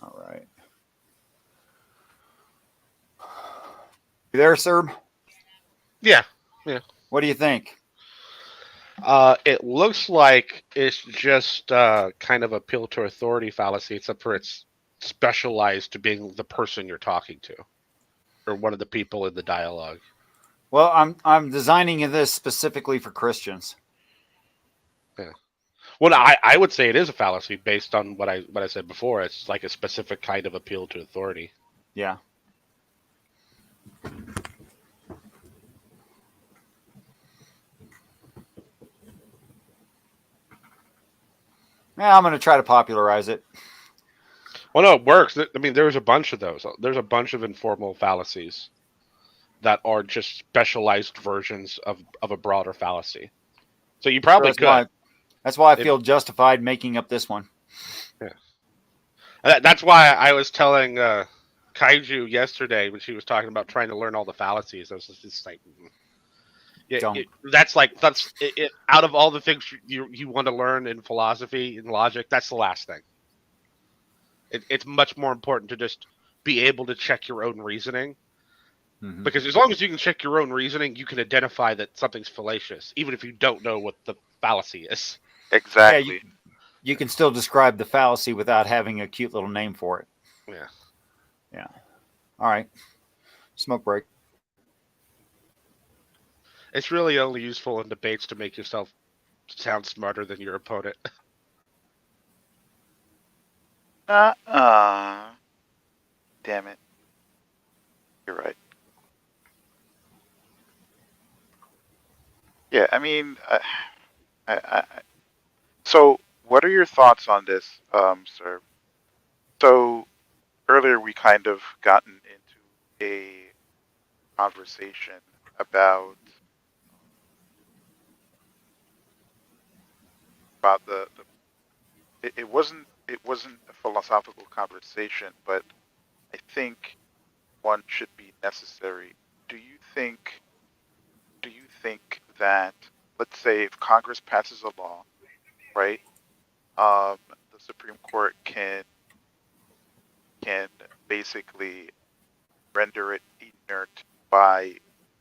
All right. You there, Serb? Yeah. Yeah. What do you think? It looks like it's just kind of appeal to authority fallacy, except for it's specialized to being the person you're talking to, or one of the people in the dialogue. Well, I'm designing this specifically for Christians. Yeah. Well, I would say it is a fallacy based on what I said before. It's like a specific kind of appeal to authority. Yeah. Yeah, I'm going to try to popularize it. Well, no, it works. I mean, there's a bunch of those. There's a bunch of informal fallacies that are just specialized versions of a broader fallacy. So you probably could. That's why I feel justified making up this one. Yeah. That's why I was telling Kaiju yesterday when she was talking about trying to learn all the fallacies. I was just like, that's out of all the things you want to learn in philosophy and logic, that's the last thing. It's much more important to just be able to check your own reasoning. Mm-hmm. Because as long as you can check your own reasoning, you can identify that something's fallacious, even if you don't know what the fallacy is. Exactly. Yeah, you can still describe the fallacy without having a cute little name for it. Yeah. Yeah. All right. Smoke break. It's really only useful in debates to make yourself sound smarter than your opponent. Damn it. You're right. Yeah, I mean, so what are your thoughts on this, sir? So earlier we kind of gotten into a conversation about it wasn't a philosophical conversation, but I think one should be necessary. Do you think that, let's say, if Congress passes a law, right, the Supreme Court can basically render it inert by,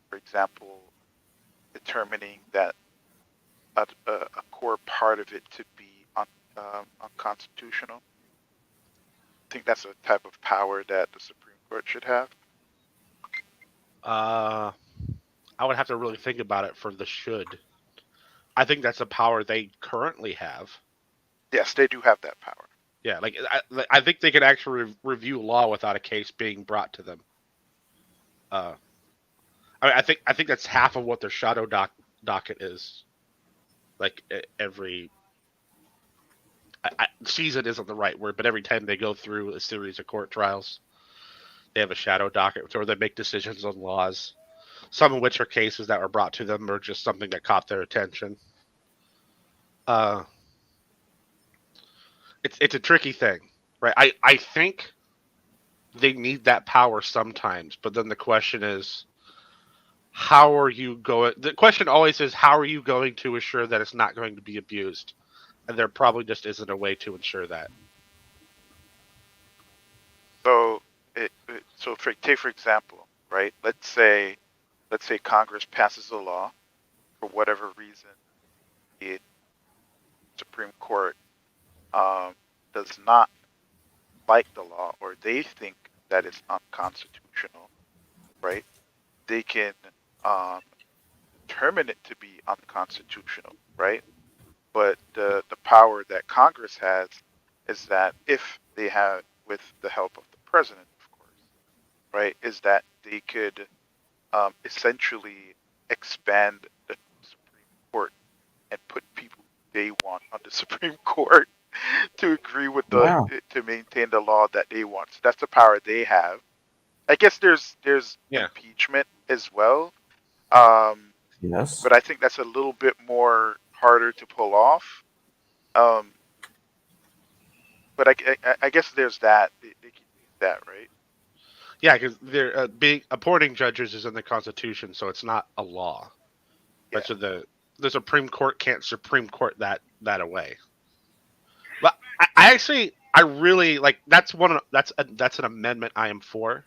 for example, determining that a core part of it to be unconstitutional? I think that's a type of power that the Supreme Court should have. I would have to really think about it for the should. I think that's a power they currently have. Yes, they do have that power. Yeah, I think they could actually review law without a case being brought to them. I think that's half of what their shadow docket is. Like every season isn't the right word, but every time they go through a series of court trials, they have a shadow docket where they make decisions on laws. Some of which are cases that were brought to them or just something that caught their attention. It's a tricky thing, right? I think they need that power sometimes, but then the question is, how are you going? The question always is, how are you going to assure that it's not going to be abused? And there probably just isn't a way to ensure that. So, take for example, right? Let's say Congress passes a law for whatever reason, the Supreme Court does not like the law, or they think that it's unconstitutional, right? They can determine it to be unconstitutional, right? But the power that Congress has is that if they have, with the help of the president, of course, right, is that they could essentially expand the Supreme Court and put people they want on the Supreme Court to agree with Wow. to maintain the law that they want. So that's the power they have. I guess there's impeachment as well. Yes. But I think that's a little bit more harder to pull off. But I guess there's that. They can use that, right? Yeah, because they're being appointing judges is in the Constitution, so it's not a law. Yeah. But so the Supreme Court can't Supreme Court that away. But I really like that's an amendment I am for.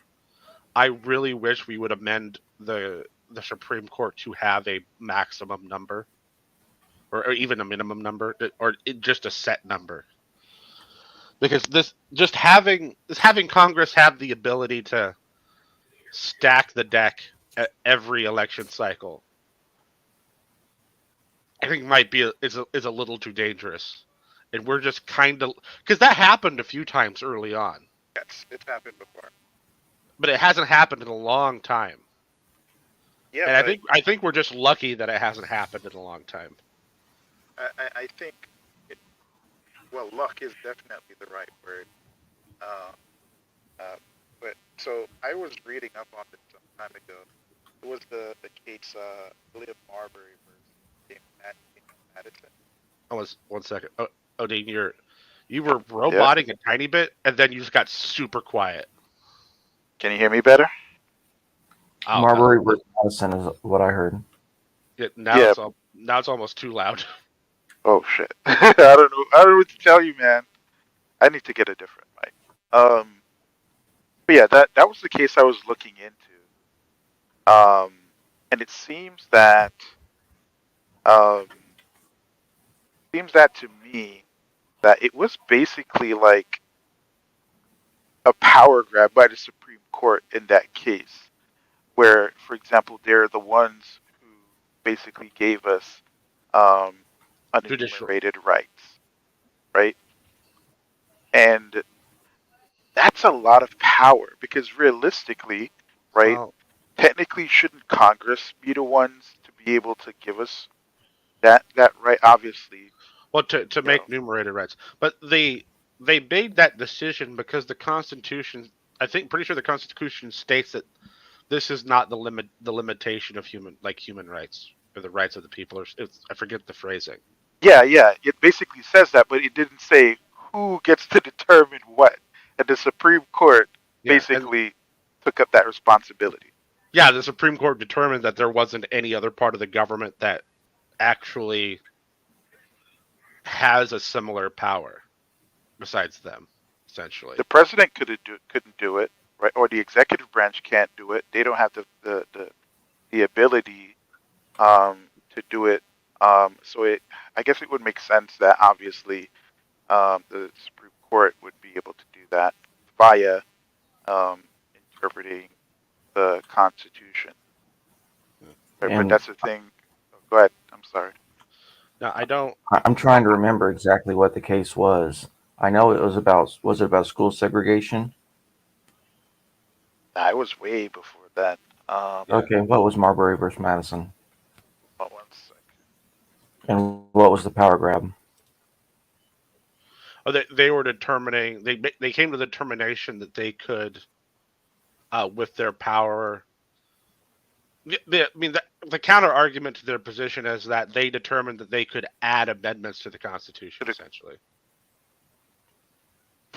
I really wish we would amend the Supreme Court to have a maximum number, or even a minimum number, or just a set number. Because just having Congress have the ability to stack the deck at every election cycle, I think is a little too dangerous, and we're just kind of because that happened a few times early on. Yes, it's happened before. But it hasn't happened in a long time. Yeah, and I think we're just lucky that it hasn't happened in a long time. I think, luck is definitely the right word. But so I was reading up on this some time ago. It was the case William Marbury versus Madison. Oh, one second. Oh, Dean, you were roboting a tiny bit, and then you just got super quiet. Can you hear me better? Oh, Marbury versus Madison is what I heard. Now it's almost too loud. Oh shit! I don't know what to tell you, man. I need to get a different mic. But yeah, that was the case I was looking into. And it seems that to me that it was basically like a power grab by the Supreme Court in that case, where, for example, they're the ones who basically gave us unenumerated rights, right? And that's a lot of power because realistically, right, technically shouldn't Congress be the ones to be able to give us that right? Obviously. Well, to make enumerated rights. But they made that decision because the Constitution, pretty sure the Constitution states that this is not the limitation of human rights or the rights of the people. I forget the phrasing. Yeah, it basically says that, but it didn't say who gets to determine what. And the Supreme Court basically took up that responsibility. Yeah, the Supreme Court determined that there wasn't any other part of the government that actually has a similar power besides them, essentially. The president couldn't do it, right? Or the executive branch can't do it. They don't have the ability to do it. So I guess it would make sense that obviously the Supreme Court would be able to do that via interpreting the Constitution. Right, but that's the thing. Oh, go ahead. I'm sorry. No, I don't. I'm trying to remember exactly what the case was. I know it was about. Was it about school segregation? I was way before that. Okay, what was Marbury versus Madison? Hold on one sec. And what was the power grab? Oh, they were determining. They came to the determination that they could, with their power. I mean, the counter argument to their position is that they determined that they could add amendments to the Constitution, essentially.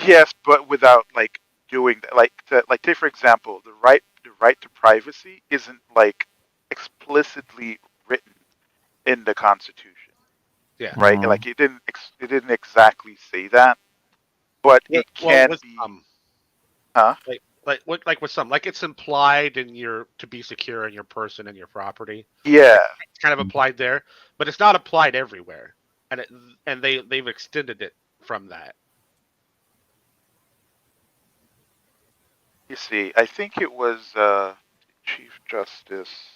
Yes, but without like doing that. Like take for example, the right to privacy isn't like explicitly written in the Constitution, Yeah. right? Like it didn't exactly say that, but it can with be. some, Huh? like with some, like it's implied in your to be secure in your person and your property. Yeah. It's kind of applied there, but it's not applied everywhere, and they've extended it from that. You see, I think it was Chief Justice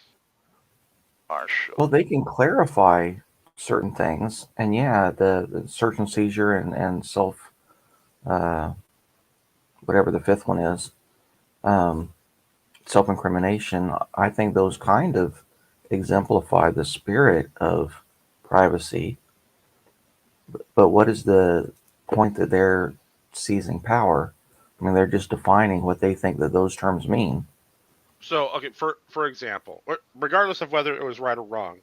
Marshall. Well, they can clarify certain things, and yeah, the search and seizure and self, whatever the fifth one is, self-incrimination. I think those kind of exemplify the spirit of privacy. But what is the point that they're seizing power? I mean, they're just defining what they think that those terms mean. So, okay, for example, regardless of whether it was right or wrong,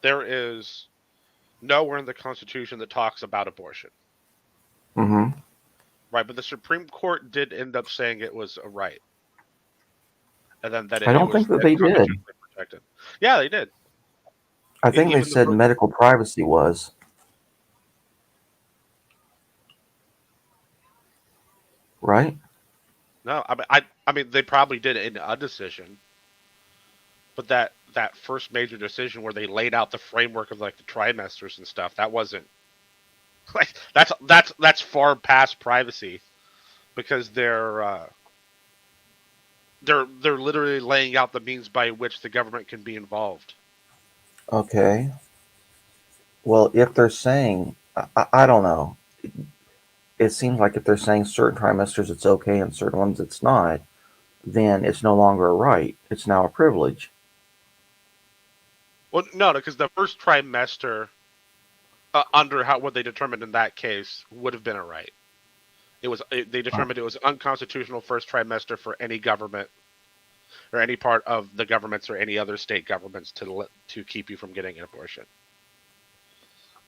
there is nowhere in the Constitution that talks about abortion. Mm-hmm. Right, but the Supreme Court did end up saying it was a right, and then that I don't think that they did. constitutionally protected. Yeah, they did. I think they said medical privacy was. Right? No, I mean, they probably did it in a decision, but that first major decision where they laid out the framework of like the trimesters and stuff, that wasn't like that's far past privacy, because they're literally laying out the means by which the government can be involved. Okay. Well, if they're saying, I don't know. It seems like if they're saying certain trimesters it's okay and certain ones it's not, then it's no longer a right. It's now a privilege. Well, no, because the first trimester, under what they determined in that case, would have been a right. They determined it was unconstitutional first trimester for any government or any part of the governments or any other state governments to keep you from getting an abortion.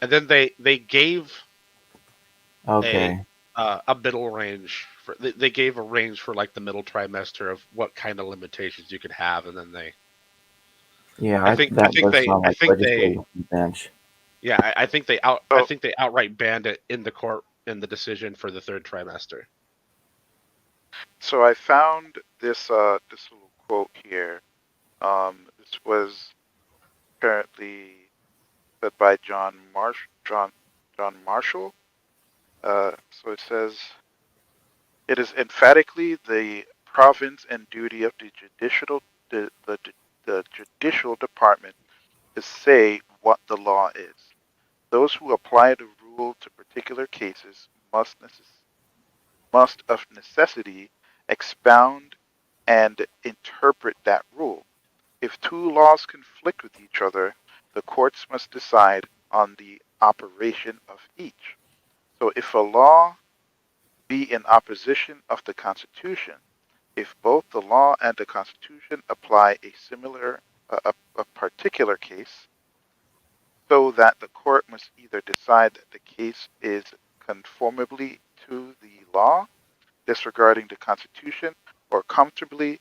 And then they gave Okay. a middle range for they gave a range for like the middle trimester of what kind of limitations you could have, and then they. Yeah, I think they bench. Yeah, I think they outright banned it in the court in the decision for the third trimester. So I found this this little quote here. This was apparently said by John Marshall. So it says, "It is emphatically the province and duty of the judicial department to say what the law is. Those who apply the rule to particular cases must of necessity expound and interpret that rule. If two laws conflict with each other, the courts must decide on the operation of each. So if a law be in opposition of the Constitution, if both the law and the Constitution apply a particular case, so that the court must either decide that the case is conformably to the law, disregarding the Constitution, or comfortably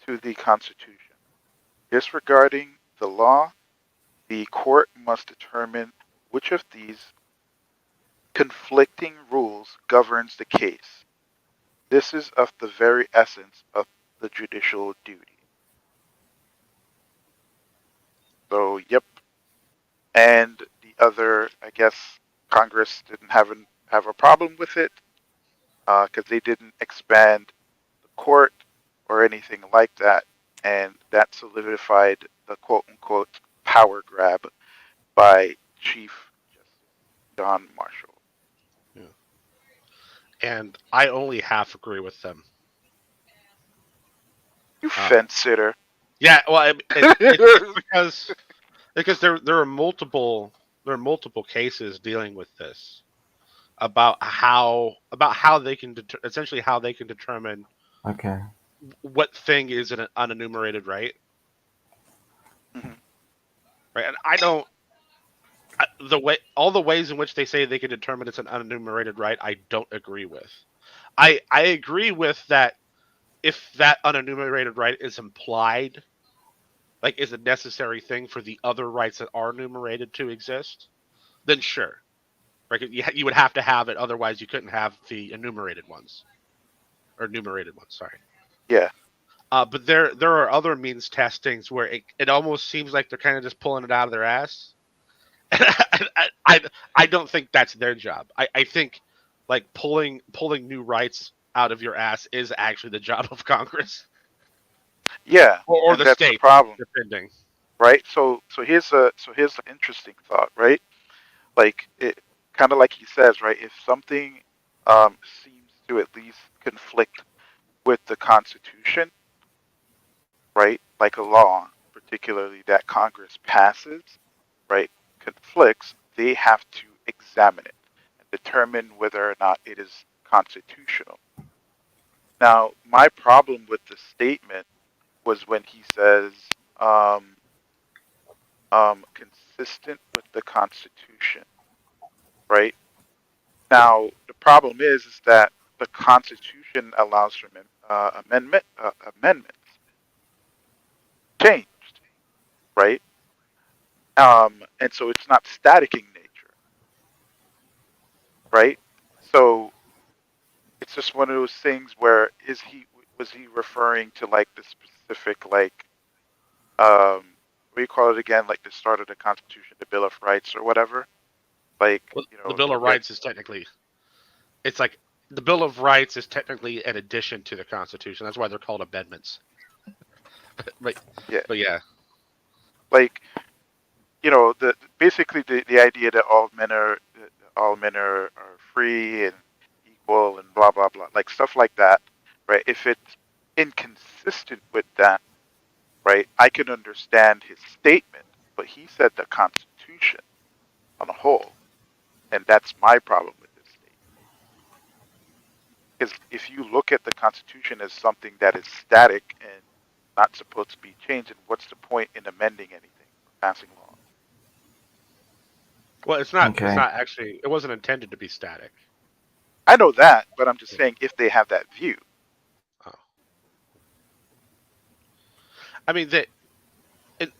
to the Constitution. Disregarding the law, the court must determine which of these conflicting rules governs the case. This is of the very essence of the judicial duty." So, yep. And the other, I guess, Congress didn't have a problem with it because they didn't expand the court or anything like that, and that solidified the quote-unquote power grab by Chief Justice John Marshall. Yeah. and I only half agree with them. You fence sitter. Yeah, well, it's because there are multiple cases dealing with this about how they can essentially how they can determine Okay. what thing is an unenumerated right. Right, and I don't all the ways in which they say they can determine it's an unenumerated right, I don't agree with. I agree with that if that unenumerated right is implied, like is a necessary thing for the other rights that are enumerated to exist, then sure. Right, you would have to have it, otherwise you couldn't have the enumerated ones. Or enumerated ones, sorry. Yeah. But there are other means testings where it almost seems like they're kind of just pulling it out of their ass. I don't think that's their job. I think like pulling new rights out of your ass is actually the job of Congress. Yeah, or and the that's state, the problem, depending. right? So here's an interesting thought, right? Like it, kind of like he says, right? If something seems to at least conflict with the Constitution, right? Like a law, particularly that Congress passes, right, conflicts, they have to examine it and determine whether or not it is constitutional. Now, my problem with the statement was when he says consistent with the Constitution, right? Now, the problem is that the Constitution allows for amendments changed, right? And so it's not static in nature, right? So it's just one of those things where was he referring to like the specific like what do you call it again, like the start of the Constitution, the Bill of Rights or whatever? Like, Well, you know, the Bill of Rights is technically, it's like the Bill of Rights is technically an addition to the Constitution. That's why they're called amendments. but yeah, like, you know, basically the idea that all men are free and equal and blah blah blah, like stuff like that, right? If it's inconsistent with that, right, I can understand his statement, but he said the Constitution on a whole, and that's my problem with this statement. Because if you look at the Constitution as something that is static and not supposed to be changed, then what's the point in amending anything or passing laws? well, it's not. Okay. It's not actually. It wasn't intended to be static. I know that, but I'm just saying if they have that view. I mean, that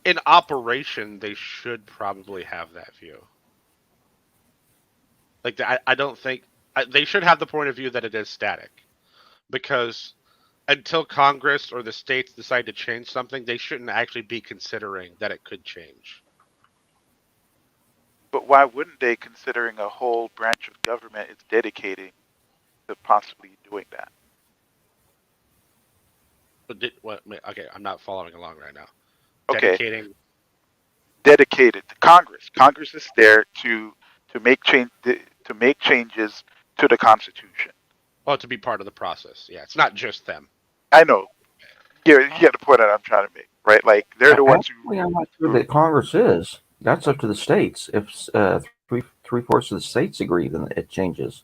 in operation, they should probably have that view. Like, I don't think they should have the point of view that it is static, because until Congress or the states decide to change something, they shouldn't actually be considering that it could change. But why wouldn't they, considering a whole branch of government is dedicating to possibly doing that? But okay, I'm not following along right now. Okay. Dedicated to Congress. Congress is there to make changes to the Constitution. Oh, to be part of the process. Yeah, it's not just them. I know. You get the point that I'm trying to make, right? Like they're the ones who. I'm not sure that Congress is. That's up to the states. If three-fourths of the states agree, then it changes.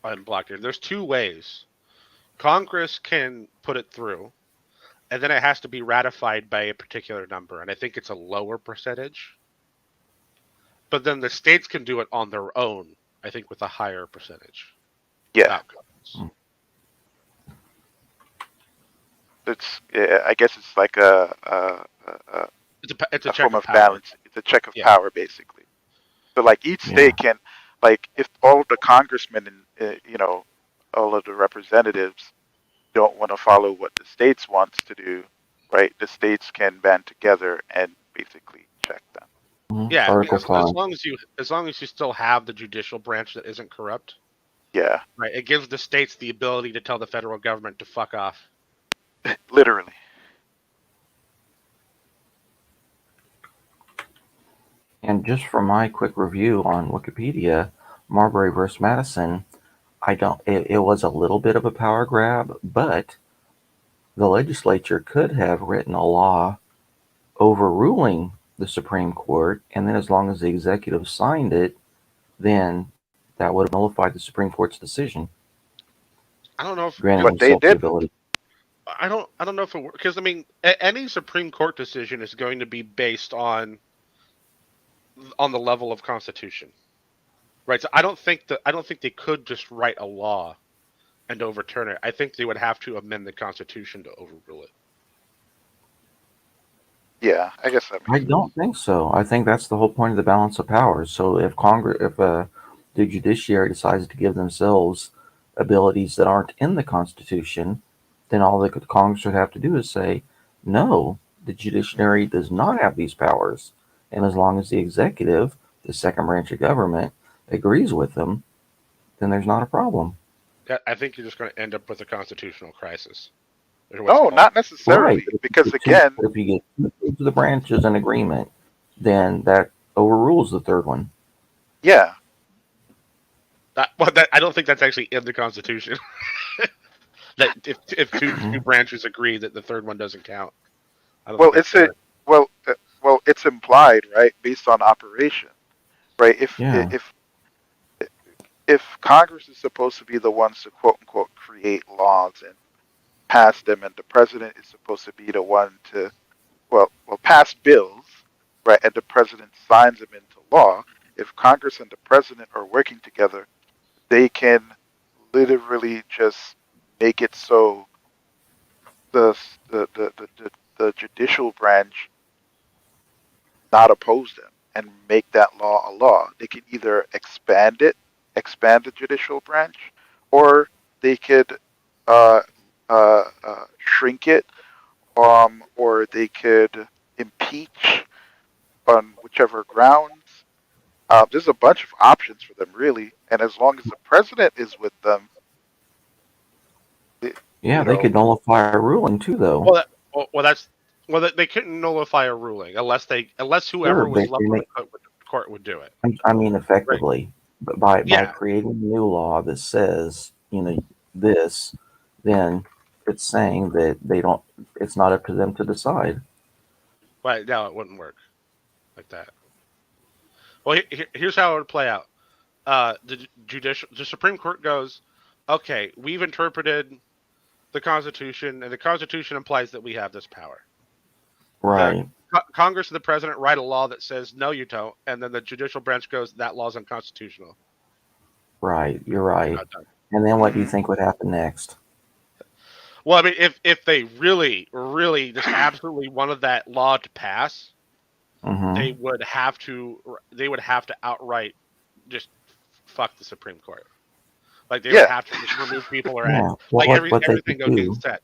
Unblocked here. There's two ways. Congress can put it through, and then it has to be ratified by a particular number, and I think it's a lower percentage. But then the states can do it on their own, I think, with a higher percentage. Yeah. It's. I guess it's like a form of balance. It's a check of power, basically. So, like each state can, like, if all of the congressmen and all of the representatives don't want to follow what the states wants to do, right? The states can band together and basically check them. Yeah, as long as you still have the judicial branch that isn't corrupt. Yeah. Right. It gives the states the ability to tell the federal government to fuck off. Literally. And just for my quick review on Wikipedia, Marbury versus Madison, it was a little bit of a power grab, but the legislature could have written a law overruling the Supreme Court, and then as long as the executive signed it, then that would have nullified the Supreme Court's decision, I don't know if granting But they himself the didn't. ability. I don't know if it works, because I mean any Supreme Court decision is going to be based on the level of Constitution, right? So I don't think they could just write a law and overturn it. I think they would have to amend the Constitution to overrule it. Yeah, I guess that I makes sense. don't think so. I think that's the whole point of the balance of powers. So if the judiciary decides to give themselves abilities that aren't in the Constitution, then all the Congress would have to do is say, no, the judiciary does not have these powers. And as long as the executive, the second branch of government, agrees with them, then there's not a problem. I think you're just going to end up with a constitutional crisis. No, not necessarily, because again, If you get two of the branches in agreement, then that overrules the third one. yeah, I don't think that's actually in the Constitution. That if two branches agree that the third one doesn't count. I don't well, think it's a well, it's implied, right, based on operation, right? Yeah. If Congress is supposed to be the ones to quote unquote create laws and pass them, and the president is supposed to be the one to pass bills, right, and the president signs them into law. If Congress and the president are working together, they can literally just make it so the judicial branch not oppose them and make that law a law. They can either expand the judicial branch, or they could shrink it, or they could impeach on whichever grounds. There's a bunch of options for them, really, and as long as the president is with them, Yeah, they could nullify a ruling too, though. They couldn't nullify a ruling unless whoever was left on the court would do it. I mean, effectively, but by creating a new law that says, this, then it's saying that it's not up to them to decide. But no, it wouldn't work like that. Well, here's how it would play out. The Supreme Court goes, okay, we've interpreted the Constitution, and the Constitution implies that we have this power. Right. Congress and the president write a law that says, no, you don't, and then the judicial branch goes, that law's unconstitutional. Right, you're right. And then what do you think would happen next? Well, I mean, if they really, really just absolutely wanted that law to pass, they would have to outright just fuck the Supreme Court. Like they would have to just remove people or everything goes against that.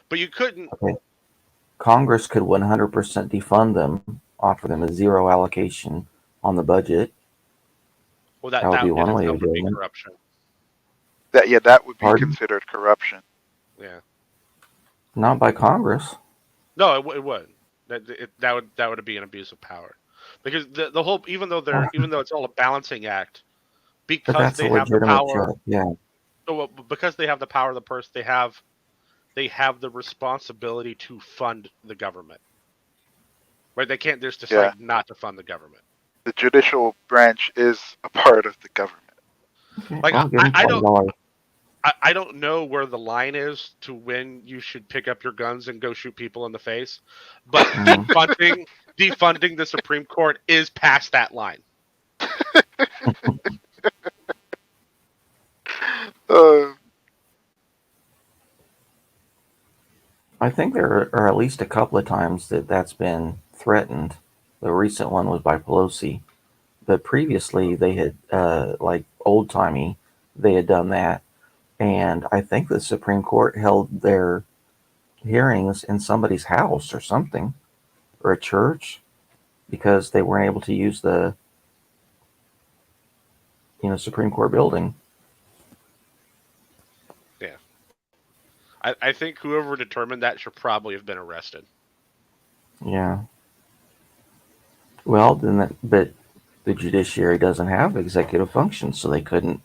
But you couldn't. Okay. Congress could 100% defund them, offer them a zero allocation on the budget. Well, that would be one way of would be doing it. corruption. That would be Pardon? considered corruption. Yeah. Not by Congress. No, it would. That would be an abuse of power, because the whole even though it's all a balancing act, because they have the power. Yeah. So because they have the power of the purse, they have the responsibility to fund the government. Right? They can't just decide not to fund the government. The judicial branch is a part of the government. Okay. Like I don't know where the line is to when you should pick up your guns and go shoot people in the face, but defunding the Supreme Court is past that line. I think there are at least a couple of times that's been threatened. The recent one was by Pelosi, but previously they had, like old timey, they had done that. And I think the Supreme Court held their hearings in somebody's house or something, or a church, because they weren't able to use the, Supreme Court building. Yeah. I think whoever determined that should probably have been arrested. Yeah. Well, but the judiciary doesn't have executive functions, so they couldn't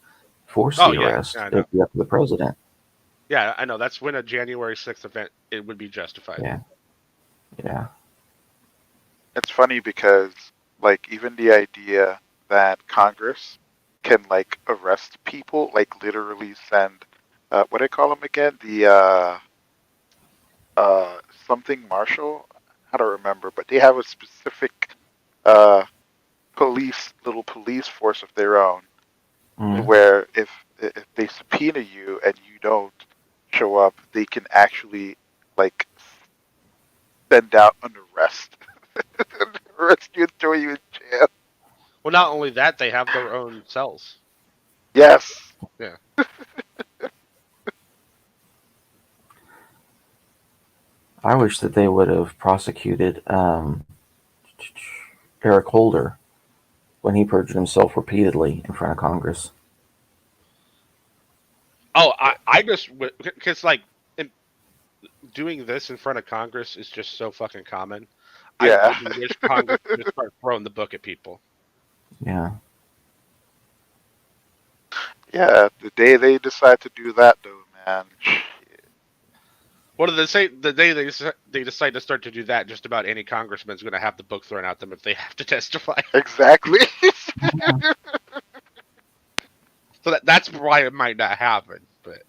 force Oh the yeah, arrest. I It know. would be up to the president. Yeah, I know. That's when a January 6th event it would be justified. Yeah. Yeah. It's funny because, like, even the idea that Congress can, like, arrest people, like, literally send, what do I call them again? The, something marshal? I don't remember, but they have a specific, uh, little police force of their own, where if they subpoena you and you don't show up, they can actually, like, send out an arrest. Arrest you and throw you in jail. Well, not only that, they have their own cells. Yes. Yeah. I wish that they would have prosecuted Eric Holder when he perjured himself repeatedly in front of Congress. Oh, I just because like doing this in front of Congress is just so fucking common. Yeah. I really wish Congress would just start throwing the book at people. Yeah. Yeah, the day they decide to do that, though, man. What do they say? The day they decide to start to do that, just about any congressman's going to have the book thrown at them if they have to testify. Exactly. So that's why it might not happen. But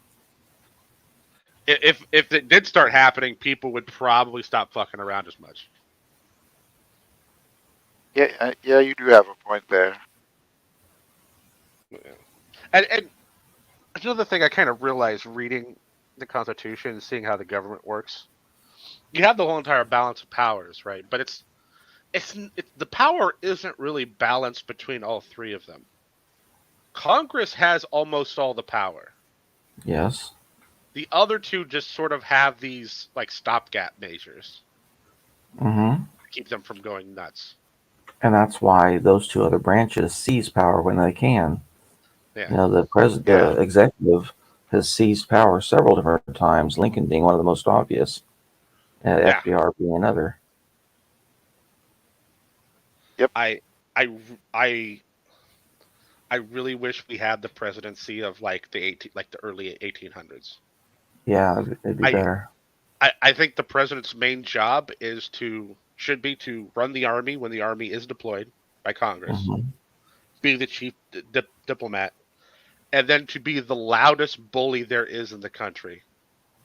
if it did start happening, people would probably stop fucking around as much. Yeah, yeah, you do have a point there. And another thing I kind of realized reading the Constitution and seeing how the government works, you have the whole entire balance of powers, right? But it's the power isn't really balanced between all three of them. Congress has almost all the power. Yes. The other two just sort of have these like stopgap measures Mm-hmm. to keep them from going nuts. And that's why those two other branches seize power when they can. Yeah. You know, the executive has seized power several different times, Lincoln being one of the most obvious, Yeah. FDR being another. Yep. I really wish we had the presidency of like the early 1800s. Yeah, it'd be better. I think the president's main job should be to run the army when the army is deployed by Congress, Mhm. be the chief diplomat, and then to be the loudest bully there is in the country.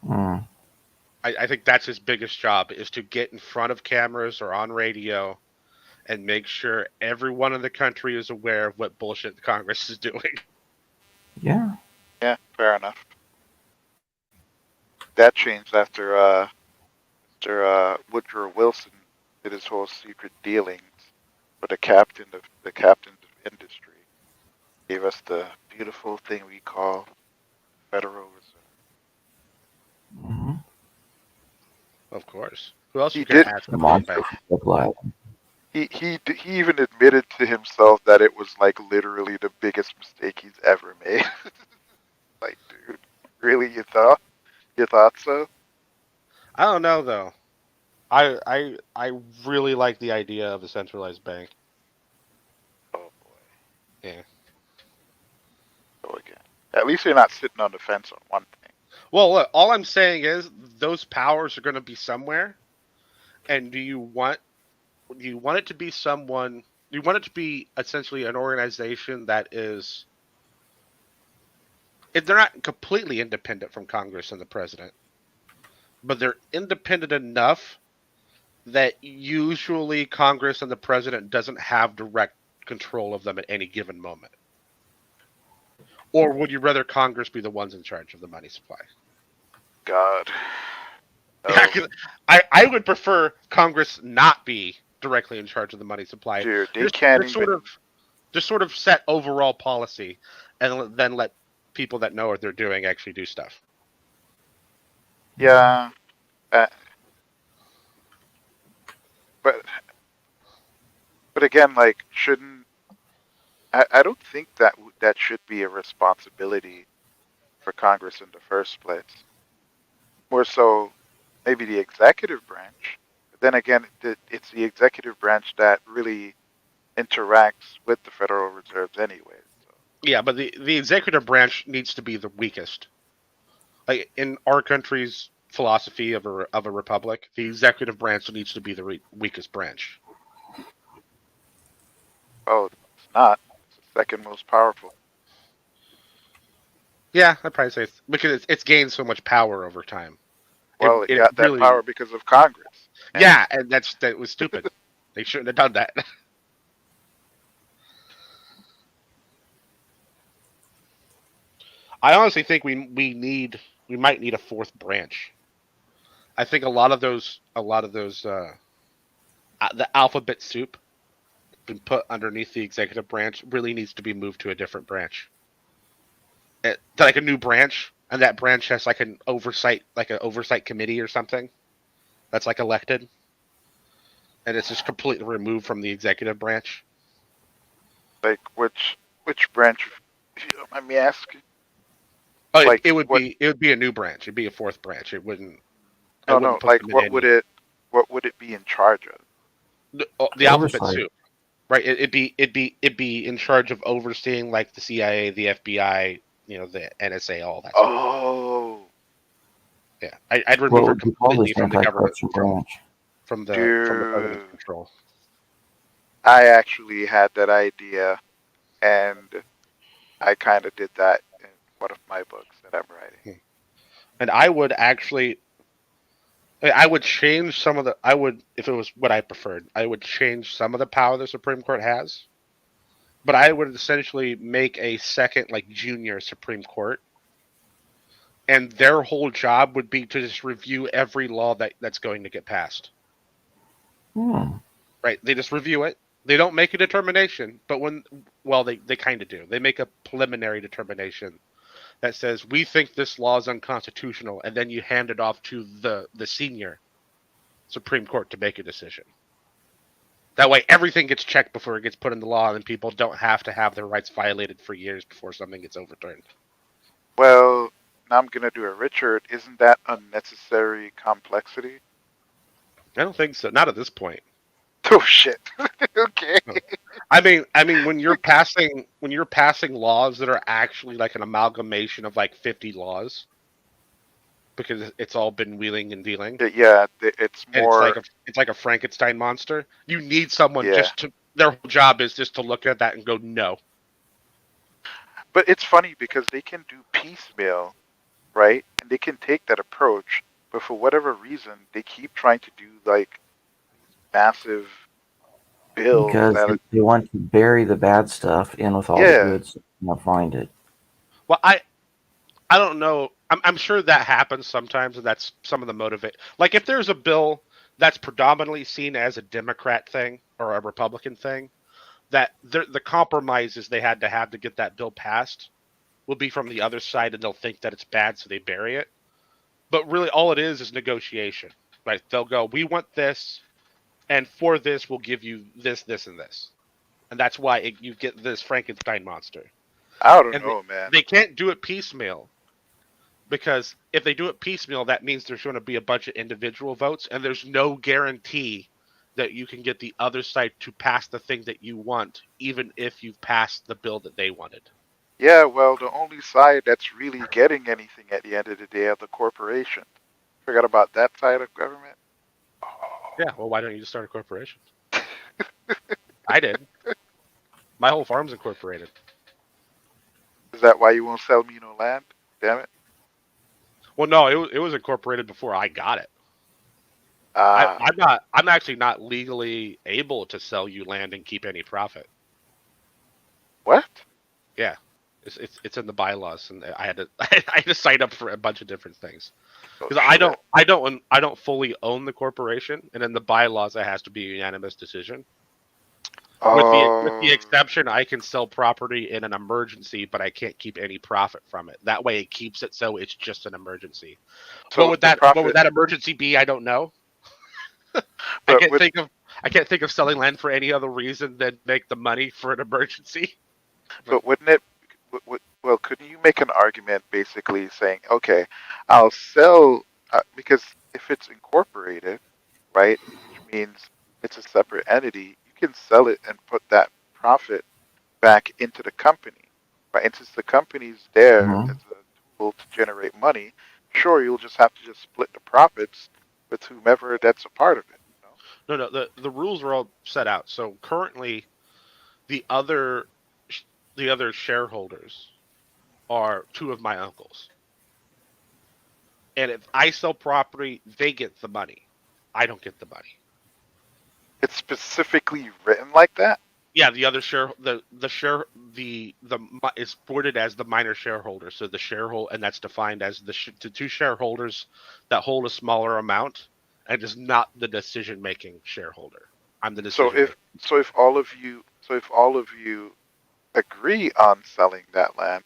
Mm. I think that's his biggest job, is to get in front of cameras or on radio and make sure everyone in the country is aware of what bullshit the Congress is doing. Yeah. Yeah, fair enough. That changed after Woodrow Wilson did his whole secret dealings with the captains of industry. Gave us the beautiful thing we call Federal Reserve. Mm-hmm. Of course. Who else He you gonna did- ask The about monster that? supply. He even admitted to himself that it was like literally the biggest mistake he's ever made. Like, dude, really? You thought so? I don't know though. I really like the idea of a centralized bank. Oh boy. Yeah. Go again. At least you're not sitting on the fence on one thing. Well, look, all I'm saying is those powers are going to be somewhere, and do you want it to be someone? Do you want it to be essentially an organization that is? If they're not completely independent from Congress and the president, but they're independent enough that usually Congress and the president doesn't have direct control of them at any given moment. Or would you rather Congress be the ones in charge of the money supply? God. Yeah, 'cause I would prefer Congress not be directly in charge of the money supply. Dude, they can't just sort of set overall policy, and then let people that know what they're doing actually do stuff. Yeah. But again, like, shouldn't I don't think that should be a responsibility for Congress in the first place. More so, maybe the executive branch. But then again, it's the executive branch that really interacts with the Federal Reserves anyway. Yeah, but the executive branch needs to be the weakest. Like in our country's philosophy of a republic, the executive branch needs to be the weakest branch. Oh, it's not. It's the second most powerful. Yeah, I'd probably say because it's gained so much power over time. Well, it got that really, power because of Congress. yeah, and that was stupid. They shouldn't have done that. I honestly think we might need a fourth branch. I think a lot of those the alphabet soup been put underneath the executive branch really needs to be moved to a different branch. Like a new branch, and that branch has like an oversight committee or something that's like elected, and it's just completely removed from the executive branch. Like which branch, if you don't mind me asking? Oh, Like, it would be a new branch. It'd be a fourth branch. It wouldn't. No. Like, what would it be in charge of? The alphabet soup, right? It'd be in charge of overseeing like the CIA, the FBI, the NSA, all that. Oh. Yeah, I'd remove it completely from the government, from the government control. I actually had that idea, and I kind of did that in one of my books that I'm writing. And I would change some of the. If it was what I preferred, I would change some of the power the Supreme Court has, but I would essentially make a second, like, junior Supreme Court, and their whole job would be to just review every law that's going to get passed. Right? They just review it. They don't make a determination, but they kind of do. They make a preliminary determination that says, we think this law is unconstitutional, and then you hand it off to the senior Supreme Court to make a decision. That way, everything gets checked before it gets put in the law, and people don't have to have their rights violated for years before something gets overturned. Well, now I'm going to do it, Richard. Isn't that unnecessary complexity? I don't think so. Not at this point. Oh shit. Okay. I mean, when you're passing laws that are actually like an amalgamation of like 50 laws, because it's all been wheeling and dealing. Yeah, it's more. And it's like a Frankenstein monster. You need someone their whole job is just to look at that and go no. But it's funny because they can do piecemeal, right? And they can take that approach, but for whatever reason, they keep trying to do like massive bills. Because they want to bury the bad stuff in with all the good stuff and not find it. Well, I don't know. I'm sure that happens sometimes, and that's some of the motivate. Like if there's a bill that's predominantly seen as a Democrat thing or a Republican thing, that the compromises they had to have to get that bill passed will be from the other side, and they'll think that it's bad, so they bury it. But really, all it is negotiation. Right? They'll go, we want this, and for this, we'll give you this, this, and this. And that's why you get this Frankenstein monster. I don't know, man. They can't do it piecemeal. Because if they do it piecemeal, that means there's going to be a bunch of individual votes, and there's no guarantee that you can get the other side to pass the thing that you want, even if you've passed the bill that they wanted. Yeah, well, the only side that's really getting anything at the end of the day are the corporations. Forgot about that side of government? Yeah, well, why don't you just start a corporation? I did. My whole farm's incorporated. Is that why you won't sell me no land? Damn it. Well, no, it was incorporated before I got it. I'm actually not legally able to sell you land and keep any profit. What? Yeah, it's in the bylaws, and I had to sign up for a bunch of different things because I don't fully own the corporation, and in the bylaws it has to be a unanimous decision. With the exception, I can sell property in an emergency, but I can't keep any profit from it. That way, it keeps it so it's just an emergency. So what would that emergency be? I don't know. I can't think of selling land for any other reason than make the money for an emergency. But wouldn't it? Well, couldn't you make an argument basically saying, okay, I'll sell because if it's incorporated, right, which means it's a separate entity, you can sell it and put that profit back into the company, right? And since the company's there as a tool to generate money, sure, you'll just have to just split the profits with whomever that's a part of it. No. The rules are all set out. So currently, the other shareholders are two of my uncles. And if I sell property, they get the money. I don't get the money. It's specifically written like that. Yeah, the other share, the is worded as the minor shareholder. So the shareholder, and that's defined as the two shareholders that hold a smaller amount, and is not the decision-making shareholder. I'm the decision. So if all of you agree on selling that land,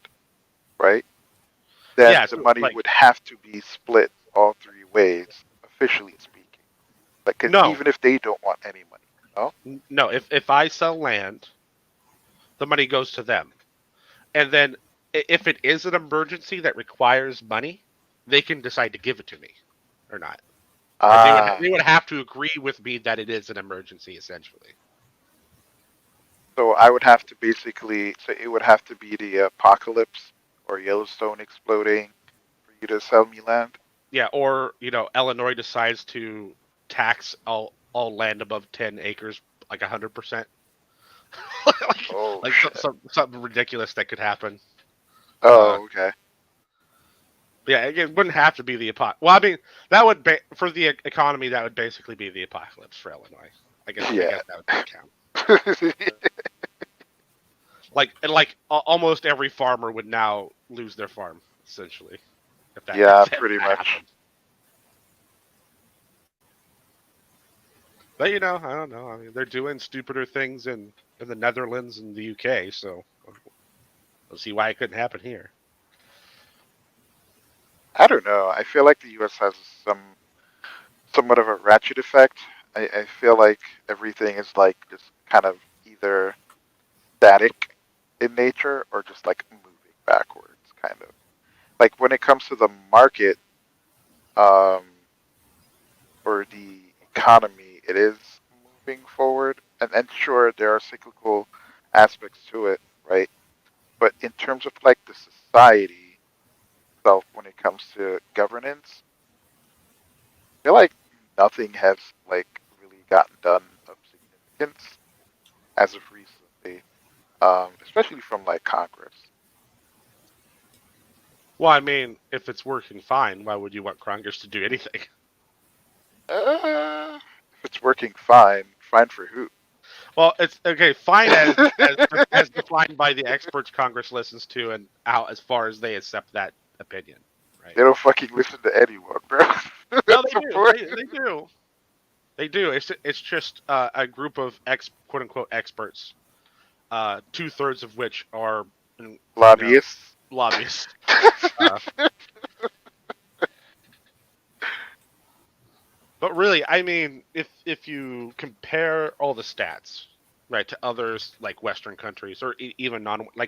right? Then Yeah, the so, money like, would have to be split all three ways, officially speaking. Like, 'cause No. even if they don't want any money, no. No, if I sell land, the money goes to them. And then if it is an emergency that requires money, they can decide to give it to me or not. But they would have to agree with me that it is an emergency, essentially. So I would have to basically, so it would have to be the apocalypse or Yellowstone exploding for you to sell me land. Yeah, or Illinois decides to tax all land above 10 acres like 100%. Something ridiculous that could happen. Oh, okay. Yeah, it wouldn't have to be the apocalypse. Well, I mean, that would be for the economy. That would basically be the apocalypse for Illinois. I guess that would count. like almost every farmer would now lose their farm, essentially. If that pretty much. happened. But I don't know. I mean, they're doing stupider things in the Netherlands and the UK, so we'll see why it couldn't happen here. I don't know. I feel like the U.S. has somewhat of a ratchet effect. I feel like everything is like just kind of either static in nature or just like moving backwards, kind of. Like when it comes to the market, or the economy, it is moving forward, and sure there are cyclical aspects to it, right? But in terms of like the society itself, when it comes to governance, I feel like nothing has like really gotten done of significance as of recently, especially from like Congress. Well, I mean, if it's working fine, why would you want Congress to do anything? If it's working fine for who? Well, it's okay. Fine as defined by the experts Congress listens to, and how as far as they accept that opinion. Right? They don't fucking listen to anyone, bro. No, they do. They do. They do. It's just a group of quote unquote experts, 2/3 of which are lobbyists. Lobbyists. But really, I mean, if you compare all the stats, right, to others like Western countries or even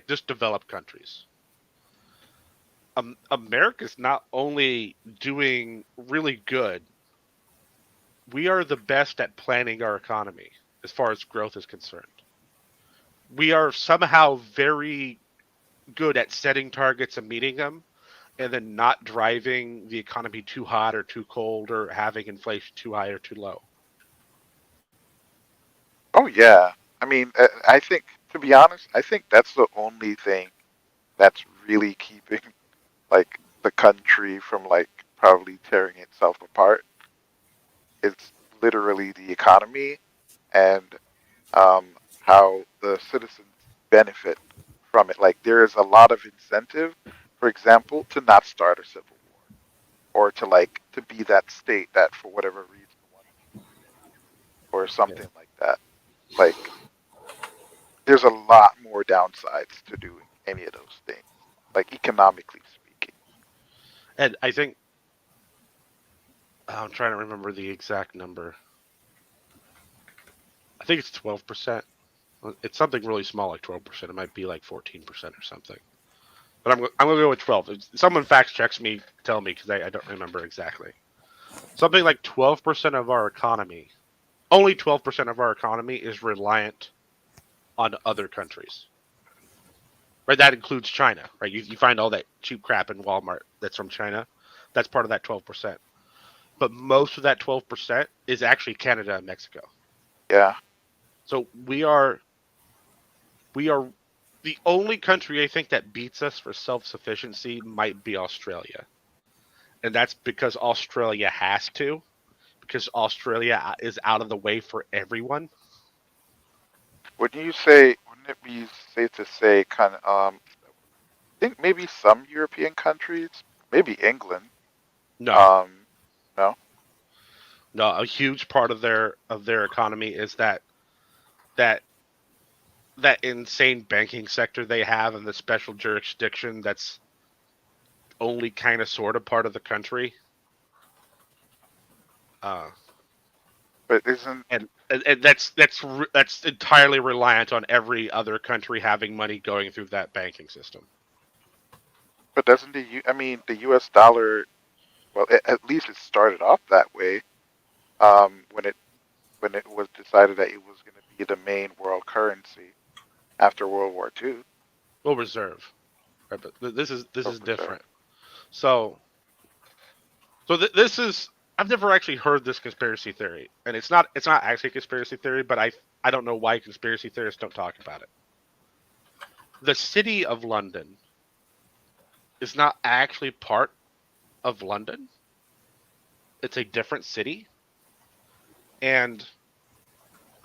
just developed countries, America's not only doing really good, we are the best at planning our economy as far as growth is concerned. We are somehow very good at setting targets and meeting them, and then not driving the economy too hot or too cold or having inflation too high or too low. Oh yeah, I mean, I think, to be honest, I think that's the only thing that's really keeping like the country from like probably tearing itself apart. It's literally the economy and how the citizens benefit from it. Like there is a lot of incentive, for example, to not start a civil war, or to be that state that for whatever reason wants, or something like that. Like there's a lot more downsides to doing any of those things, like economically speaking. And I think I'm trying to remember the exact number. I think it's 12%. It's something really small, like 12%. It might be like 14% or something. But I'm going to go with 12. If someone fact checks me, tell me, because I don't remember exactly. Something like 12% of our economy. only 12% of our economy is reliant on other countries. Right, that includes China. Right, you find all that cheap crap in Walmart that's from China. That's part of that 12%. But most of that 12% is actually Canada and Mexico. Yeah. So we are the only country I think that beats us for self-sufficiency might be Australia. And that's because Australia has to, because Australia is out of the way for everyone. Wouldn't it be safe to say I think maybe some European countries, maybe England. No. No. No, a huge part of their economy is that insane banking sector they have and the special jurisdiction that's only kind of sort of part of the country. But isn't and that's entirely reliant on every other country having money going through that banking system. But doesn't the U.S. dollar? Well, at least it started off that way. When it was decided that it was going to be the main world currency after World War II. Well, reserve, right? But this is different. So this is, I've never actually heard this conspiracy theory, and it's not actually a conspiracy theory, but I don't know why conspiracy theorists don't talk about it. The city of London is not actually part of London. It's a different city, and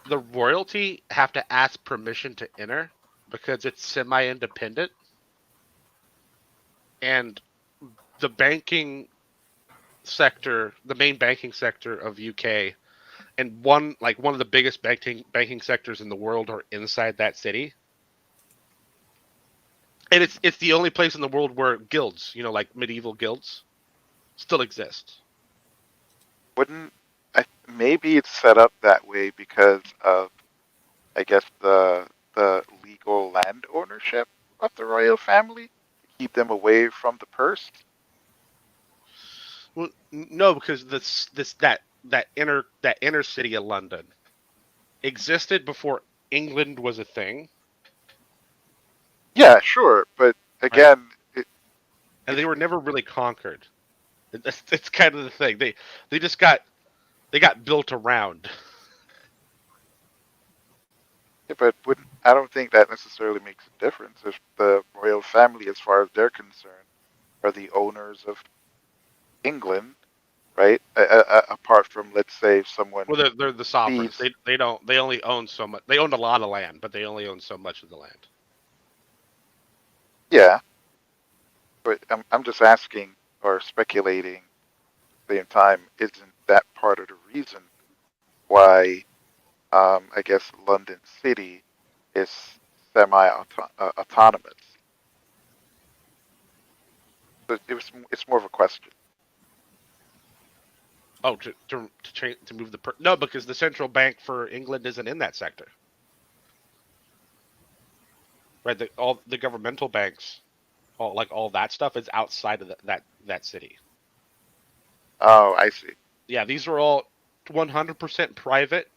the royalty have to ask permission to enter because it's semi-independent, and the banking sector, the main banking sector of UK, and one of the biggest banking sectors in the world are inside that city. And it's the only place in the world where guilds, like medieval guilds, still exist. Maybe it's set up that way because of, I guess, the legal land ownership of the royal family to keep them away from the purse? Well, no, because that inner city of London existed before England was a thing. Yeah, sure, but again, and they were never really conquered. It's kind of the thing. They just got built around. Yeah, but I don't think that necessarily makes a difference if the royal family, as far as they're concerned, are the owners of England, right? Apart from, let's say, someone. Well, they're the sovereigns. They only own so much. They own a lot of land, but they only own so much of the land. Yeah, but I'm just asking or speculating at the same time, isn't that part of the reason why I guess London City is semi-autonomous? But it's more of a question. Oh, to move no, because the central bank for England isn't in that sector. Right, all the governmental banks, all that stuff is outside of that city. Oh, I see. Yeah, these are all 100% private,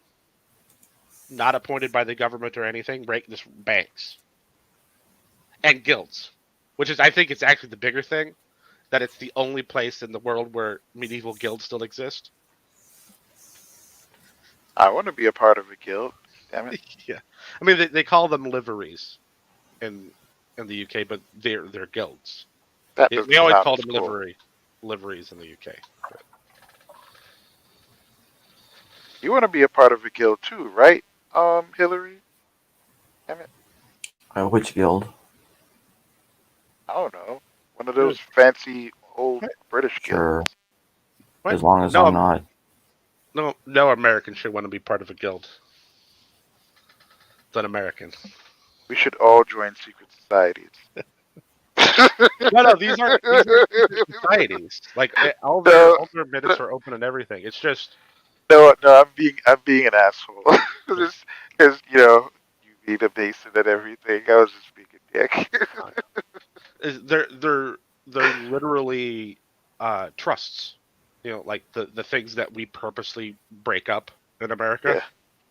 not appointed by the government or anything. Just banks and guilds, which is, I think, it's actually the bigger thing, that it's the only place in the world where medieval guilds still exist. I want to be a part of a guild. Damn it. Yeah, I mean they call them liveries in the UK, but they're guilds. We always call them liveries in the UK. But you want to be a part of a guild too, right, Hillary? Damn it. Which guild? I don't know. One of those fancy old British guilds. Sure. What? As long as I'm not. No American should want to be part of a guild. It's un-American. We should all join secret societies. No, these are societies. Like all their minutes are open and everything. It's just no. I'm being an asshole. Just because you being a Mason and everything. I was just being a dick. They're literally trusts. Like the things that we purposely break up in America. Yeah.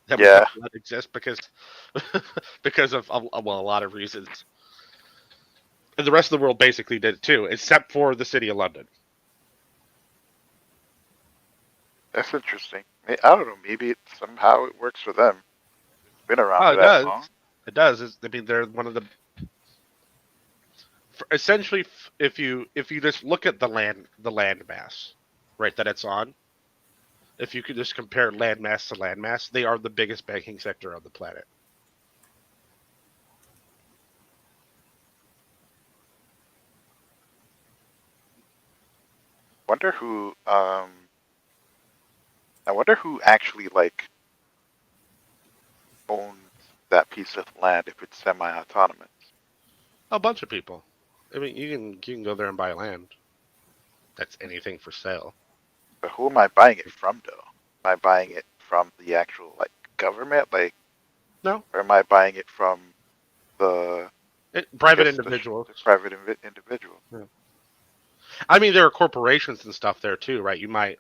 That we Yeah. don't let exist because of a lot of reasons. And the rest of the world basically did it too, except for the city of London. That's interesting. I don't know. Maybe somehow it works for them. It's been around Oh, for it that does. long. It does. I mean, they're one of the essentially. If you just look at the land mass, right, that it's on. If you could just compare land mass to land mass, they are the biggest banking sector on the planet. Wonder who. I wonder who actually like owns that piece of land if it's semi-autonomous. A bunch of people. I mean, you can go there and buy land. That's anything for sale. But who am I buying it from, though? Am I buying it from the actual like government, like? No. Or am I buying it from the private individuals? The private individual. Yeah. I mean, there are corporations and stuff there too, right? You might,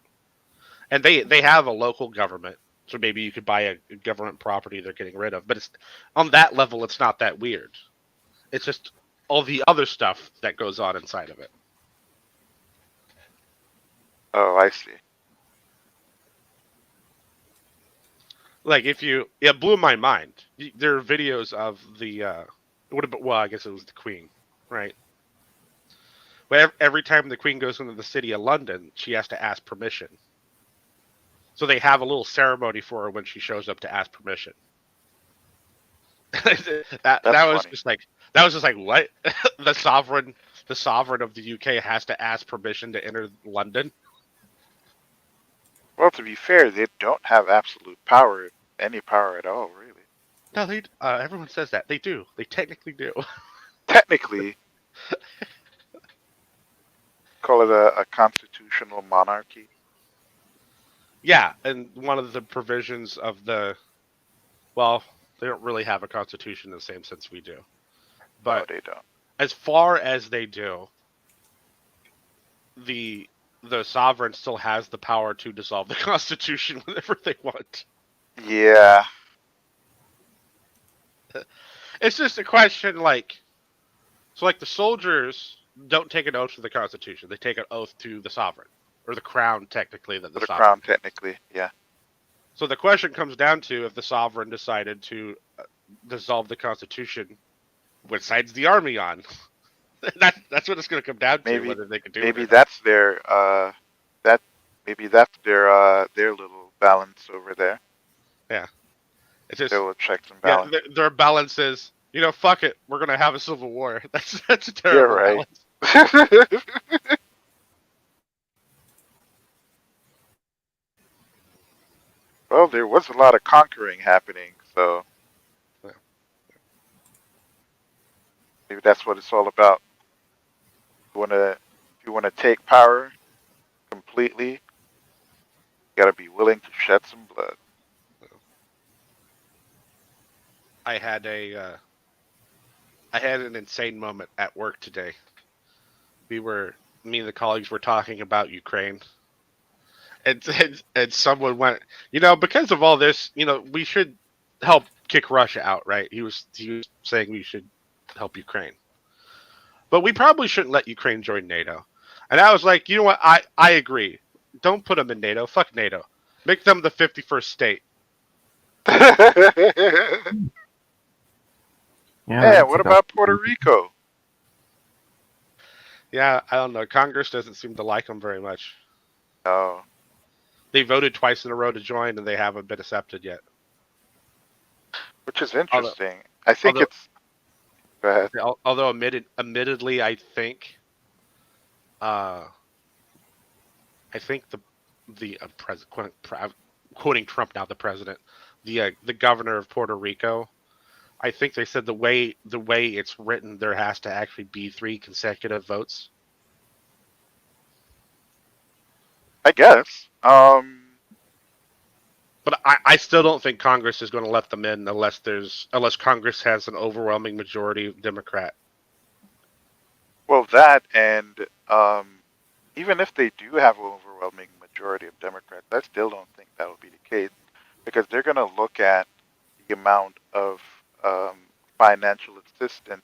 and they have a local government, so maybe you could buy a government property they're getting rid of. But it's on that level, it's not that weird. It's just all the other stuff that goes on inside of it. Oh, I see. Like it blew my mind. There are videos of the I guess it was the Queen, right? But every time the Queen goes into the city of London, she has to ask permission. So they have a little ceremony for her when she shows up to ask permission. that was just like what? the sovereign of the UK has to ask permission to enter London. Well, to be fair, they don't have absolute power, any power at all, really. No, they. Everyone says that they do. They technically do. Technically, call it a constitutional monarchy. Yeah, and one of the provisions of they don't really have a constitution in the same sense we do. But no, they don't. As far as they do, the sovereign still has the power to dissolve the constitution whenever they want. Yeah. It's just a question like the soldiers don't take an oath to the Constitution. They take an oath to the sovereign. Or the crown, technically. The crown, technically, yeah. So the question comes down to if the sovereign decided to dissolve the Constitution, which side's the army on? That's what it's going to come down to. Whether they could do maybe it. That's their little balance over there. Yeah, it's just their little checks and balances. Yeah, their balance is, fuck it, we're going to have a civil war. That's a terrible balance. Well, there was a lot of conquering happening, so maybe that's what it's all about. If you wanna take power completely, you gotta be willing to shed some blood. I had an insane moment at work today. Me and the colleagues were talking about Ukraine. And someone went, because of all this, we should help kick Russia out, right? He was saying we should help Ukraine. But we probably shouldn't let Ukraine join NATO. And I was like, you know what? I agree. Don't put them in NATO. Fuck NATO. Make them the 51st state. Yeah, what about Puerto Rico? Yeah, I don't know. Congress doesn't seem to like them very much. No. They voted twice in a row to join, and they haven't been accepted yet. Which is interesting. I think it's... Go ahead. Although admittedly, I think the president, quoting Trump now, the president, the governor of Puerto Rico, I think they said the way it's written, there has to actually be 3 consecutive votes. I guess. But I still don't think Congress is going to let them in unless Congress has an overwhelming majority of Democrat. Well, that and even if they do have an overwhelming majority of Democrats, I still don't think that will be the case because they're going to look at the amount of financial assistance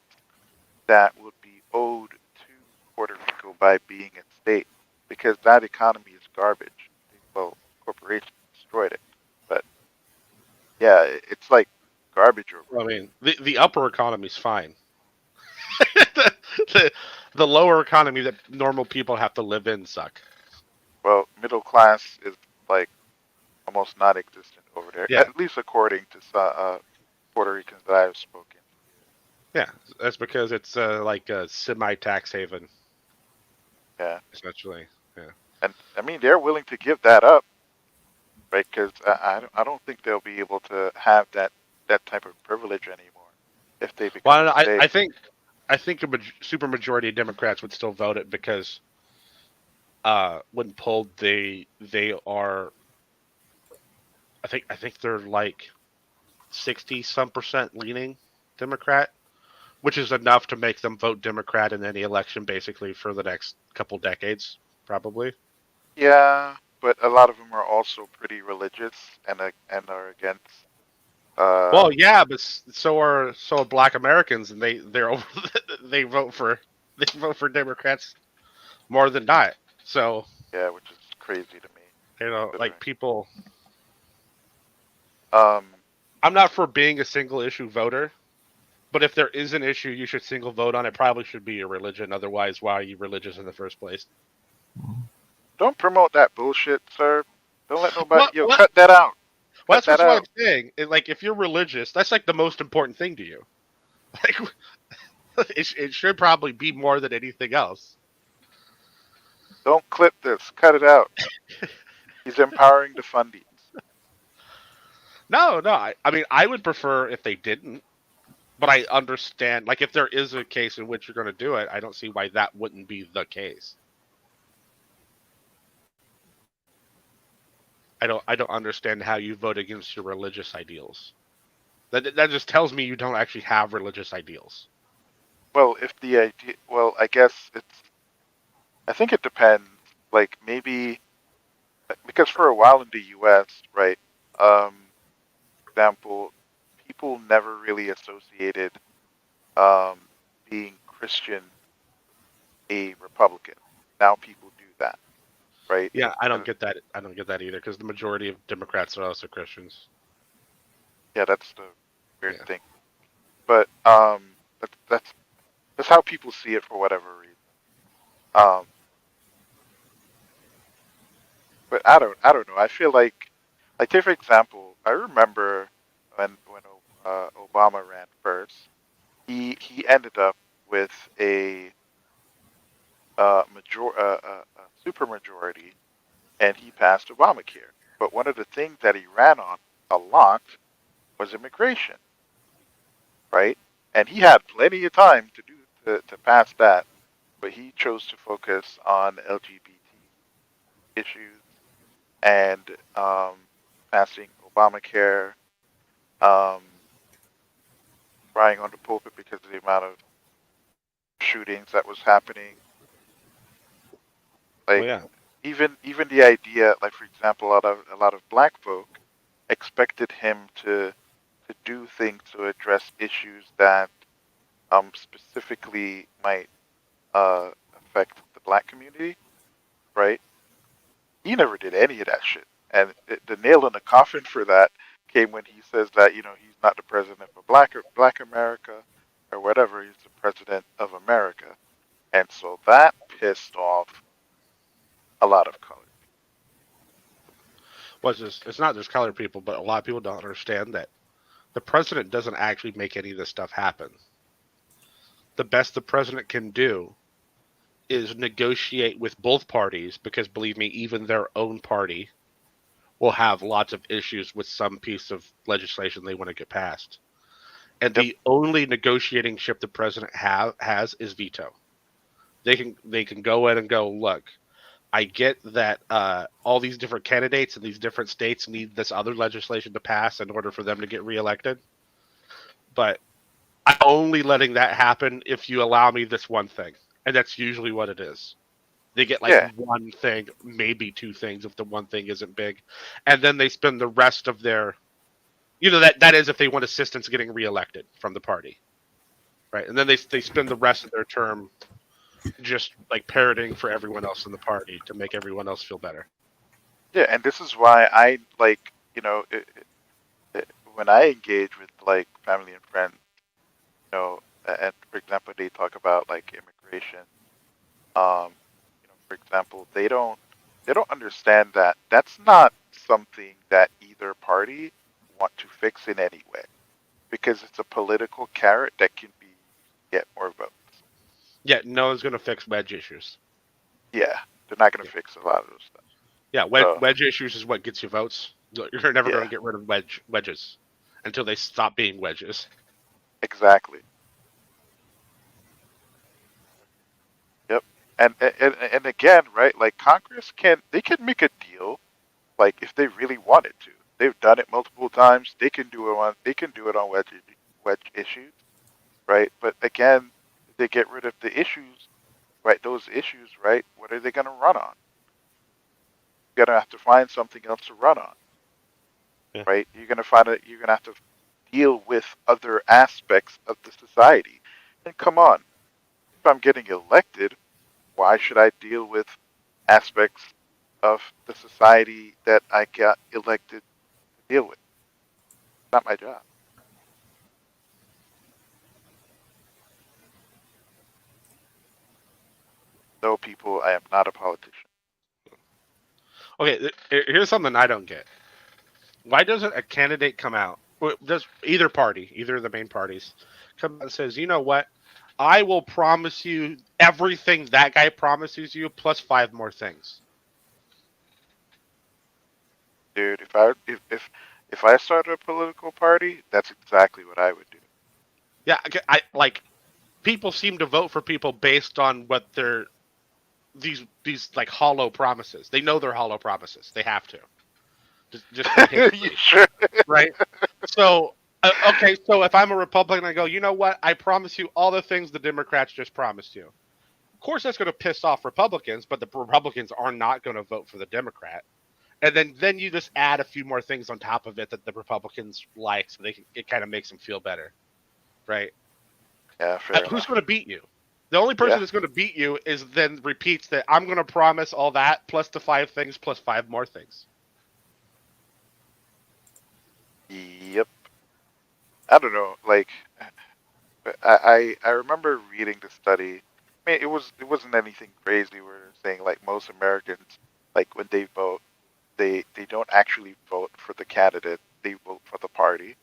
that would be owed to Puerto Rico by being a state, because that economy is garbage. Well, corporations destroyed it, but yeah, it's like garbage over. Well, I mean, the upper economy's fine. the lower economy that normal people have to live in suck. Well, middle class is like almost non-existent over there, Yeah. at least according to Puerto Ricans that I've spoken. Yeah, that's because it's like a semi-tax haven. Yeah, essentially. Yeah, and I mean they're willing to give that up, right? Because I don't think they'll be able to have that type of privilege anymore if they become well, a state. I think a super majority of Democrats would still vote it because when polled, they are. I think they're like 60-some% leaning Democrat, which is enough to make them vote Democrat in any election, basically for the next couple decades, probably. Yeah, but a lot of them are also pretty religious and are against. Well, yeah, but so are Black Americans, and they're over, they vote for Democrats more than not. So yeah, which is crazy to me. You know, like people. I'm not for being a single issue voter, but if there is an issue you should single vote on, it probably should be your religion. Otherwise, why are you religious in the first place? Don't promote that bullshit, sir. Don't let nobody. Cut that out. Well, Cut that's that what out. I'm saying. Like, if you're religious, that's like the most important thing to you. Like, it should probably be more than anything else. Don't clip this. Cut it out. He's empowering the fundies. No. I mean, I would prefer if they didn't, but I understand. Like, if there is a case in which you're going to do it, I don't see why that wouldn't be the case. I don't understand how you vote against your religious ideals. That just tells me you don't actually have religious ideals. Well, I guess I think it depends. Like maybe because for a while in the U.S., right? For example, people never really associated being Christian a Republican. Now people do that, right? Yeah, I don't get that. I don't get that either because the majority of Democrats are also Christians. Yeah, that's the weird thing. But that's how people see it for whatever reason. But I don't know. I feel like take for example, I remember when Obama ran first, he ended up with a super majority, and he passed Obamacare. But one of the things that he ran on a lot was immigration, right? And he had plenty of time to pass that, but he chose to focus on LGBT issues and passing Obamacare, crying on the pulpit because of the amount of shootings that was happening. Like even the idea, like for example, a lot of black folk expected him to do things to address issues that specifically might affect the black community, right? He never did any of that shit. And the nail in the coffin for that came when he says that he's not the president of Black America or whatever. He's the president of America, and so that pissed off a lot of colored people. Well, it's not just colored people, but a lot of people don't understand that the president doesn't actually make any of this stuff happen. The best the president can do is negotiate with both parties because, believe me, even their own party will have lots of issues with some piece of legislation they want to get passed. And the only negotiating chip the president has is veto. They can go in and go, look, I get that all these different candidates in these different states need this other legislation to pass in order for them to get reelected. But I'm only letting that happen if you allow me this one thing. And that's usually what it is. They get like Yeah. one thing, maybe two things if the one thing isn't big, and then they spend the rest of their, that is if they want assistance getting reelected from the party, right? And then they spend the rest of their term just like parroting for everyone else in the party to make everyone else feel better. Yeah, and this is why I like, when I engage with like family and friends, and for example, they talk about like immigration. For example, they don't understand that that's not something that either party want to fix in any way, because it's a political carrot that can be get more votes. Yeah, no one's gonna fix wedge issues. Yeah, they're not going to fix a lot of those stuff. Yeah, So, wedge issues is what gets you votes. You're never yeah, going to get rid of wedges until they stop being wedges. exactly. Yep. And again, right? Like Congress can make a deal, like if they really wanted to. They've done it multiple times. They can do it on wedge issues, right? But again, if they get rid of the issues, right? Those issues, right? What are they going to run on? You're going to have to find something else to run on, right? You're going to have to deal with other aspects of the society. And come on, if I'm getting elected, why should I deal with aspects of the society that I got elected to deal with? It's not my job. No, people, I am not a politician. Okay, here's something I don't get. Why doesn't a candidate come out? Does either party, either of the main parties, come out and says, you know what? I will promise you everything that guy promises you, plus 5 more things. Dude, if I started a political party, that's exactly what I would do. Yeah, I like people seem to vote for people based on what they're these like hollow promises. They know they're hollow promises. They have to. Just sure. Right? So okay, so if I'm a Republican, I go, you know what? I promise you all the things the Democrats just promised you. Of course, that's going to piss off Republicans, but the Republicans are not going to vote for the Democrat. And then you just add a few more things on top of it that the Republicans like, so it kind of makes them feel better, right? Yeah, fair Who's enough. going to beat you? The only person that's going to beat you is then repeats that I'm going to promise all that plus the 5 things plus 5 more things. Yep. I don't know. Like, I remember reading the study. I mean, it wasn't anything crazy. Where they're saying like most Americans, like when they vote, they don't actually vote for the candidate. They vote for the party.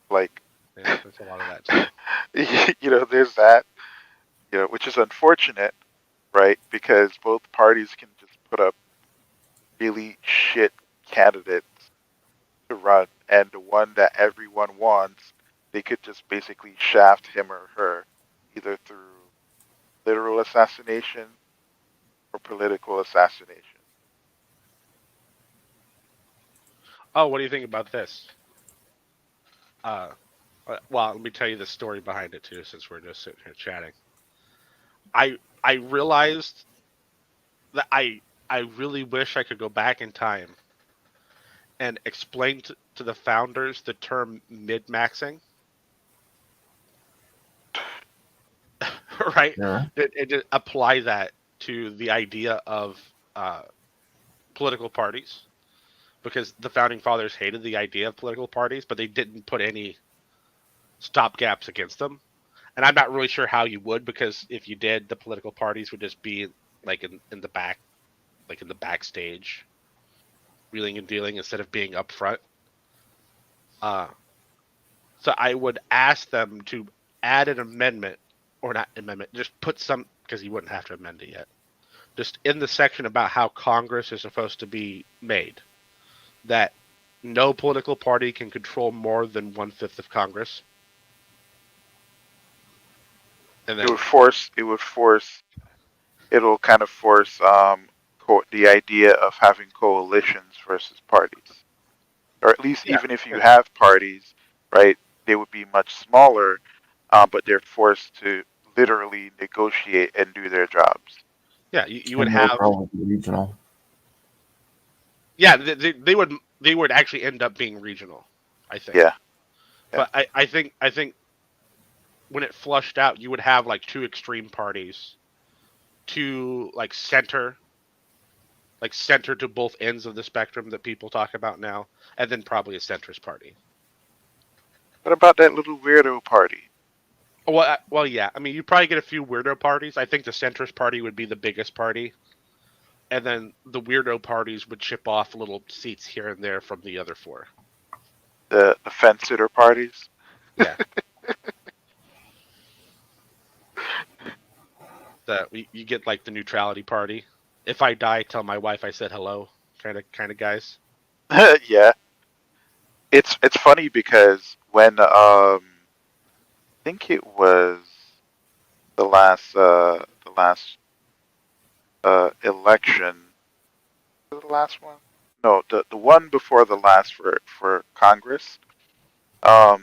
Like, yeah, there's a lot of that too. There's that. Which is unfortunate, right? Because both parties can just put up really shit candidates to run, and the one that everyone wants, they could just basically shaft him or her, either through literal assassination or political assassination. Oh, what do you think about this? Well, let me tell you the story behind it too, since we're just sitting here chatting. I realized that I really wish I could go back in time and explain to the founders the term mid-maxing. Right? Yeah. It apply that to the idea of political parties, because the founding fathers hated the idea of political parties, but they didn't put any stopgaps against them. And I'm not really sure how you would, because if you did, the political parties would just be like in the back, like in the backstage, wheeling and dealing instead of being up front. So I would ask them to add an amendment, or not amendment, just put some, because you wouldn't have to amend it yet, just in the section about how Congress is supposed to be made, that no political party can control more than 1/5 of Congress. And then It'll kind of force the idea of having coalitions versus parties, or at least even if you have parties, right, they would be much smaller, but they're forced to literally negotiate and do their jobs. Yeah, you would And they would have. probably be regional. Yeah, they would actually end up being regional, I think. Yeah. But I think when it flushed out, you would have like two extreme parties, two like center to both ends of the spectrum that people talk about now, and then probably a centrist party. What about that little weirdo party? Well, yeah. I mean, you'd probably get a few weirdo parties. I think the centrist party would be the biggest party, and then the weirdo parties would chip off little seats here and there from the other four. The fence sitter parties? Yeah. You get like the neutrality party. If I die, tell my wife I said hello. Kind of guys. Yeah. It's funny because when I think it was the last election. Was it the last one? No, the one before the last for Congress. What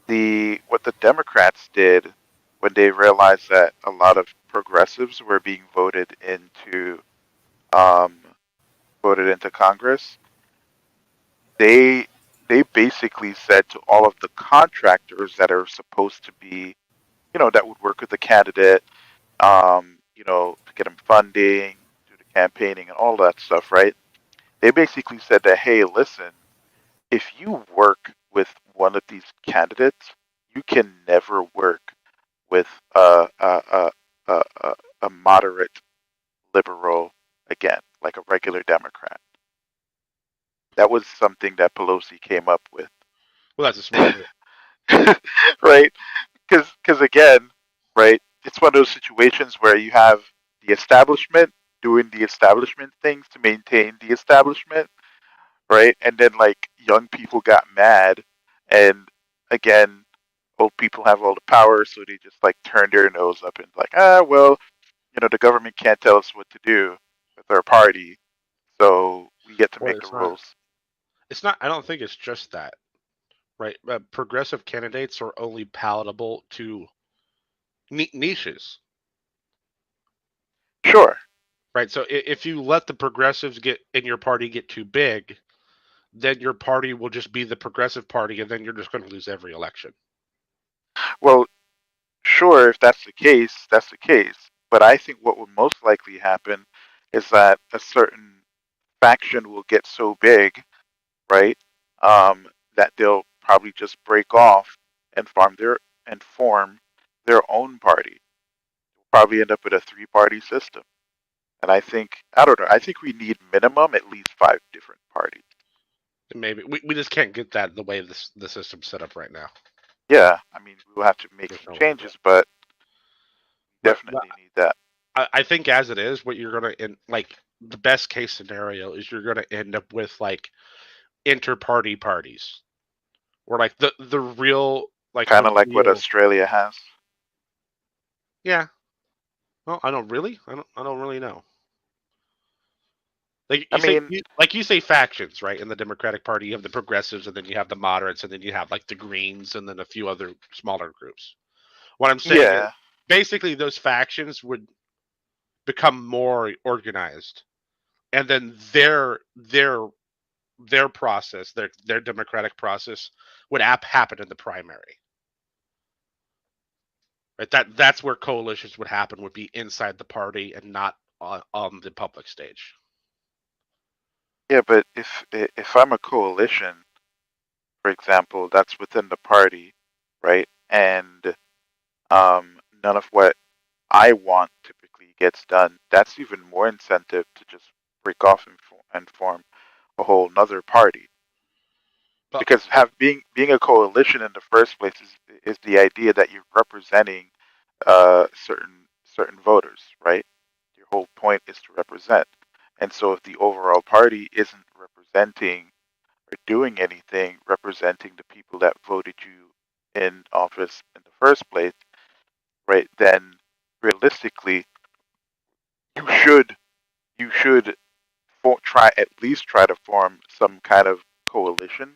the Democrats did when they realized that a lot of progressives were being voted into Congress, they basically said to all of the contractors that are supposed to be, that would work with the candidate, to get them funding, do the campaigning and all that stuff, right? They basically said that, hey, listen, if you work with one of these candidates, you can never work with a moderate liberal again, like a regular Democrat. That was something that Pelosi came up with. Well, that's a smart move. Right? Because again, right, it's one of those situations where you have the establishment doing the establishment things to maintain the establishment, right? And then like young people got mad, and again, old people have all the power, so they just like turn their nose up and like, well, the government can't tell us what to do with our party, so we get to Well, make the rules. It's not. I don't think it's just that, right? Progressive candidates are only palatable to niches. Sure. Right. So if you let the progressives get in your party get too big, then your party will just be the progressive party, and then you're just going to lose every election. Well, sure, if that's the case, that's the case. But I think what would most likely happen is that a certain faction will get so big, right, that they'll probably just break off and form their own party. We'll probably end up with a three-party system. And I think we need minimum at least 5 different parties. Maybe we just can't get that the way the system's set up right now. Yeah, I mean, we'll have to make some changes, but definitely need that. I think as it is, what you're gonna like the best case scenario is you're gonna end up with like inter-party parties, or like the real like kind of like what Australia has. Yeah. Well, I don't really know. Like you say factions, right? In the Democratic Party, you have the progressives, and then you have the moderates, and then you have like the Greens, and then a few other smaller groups. What I'm saying is, basically, those factions would become more organized, and then their process, their democratic process, would happen in the primary. Right? That's where coalitions would happen. Would be inside the party and not on the public stage. Yeah, but if I'm a coalition, for example, that's within the party, right? And none of what I want typically gets done. That's even more incentive to just break off and form a whole nother party. Because being a coalition in the first place is the idea that you're representing certain voters, right? Your whole point is to represent. And so if the overall party isn't representing or doing anything representing the people that voted you in office in the first place, right, then realistically you should at least try to form some kind of coalition,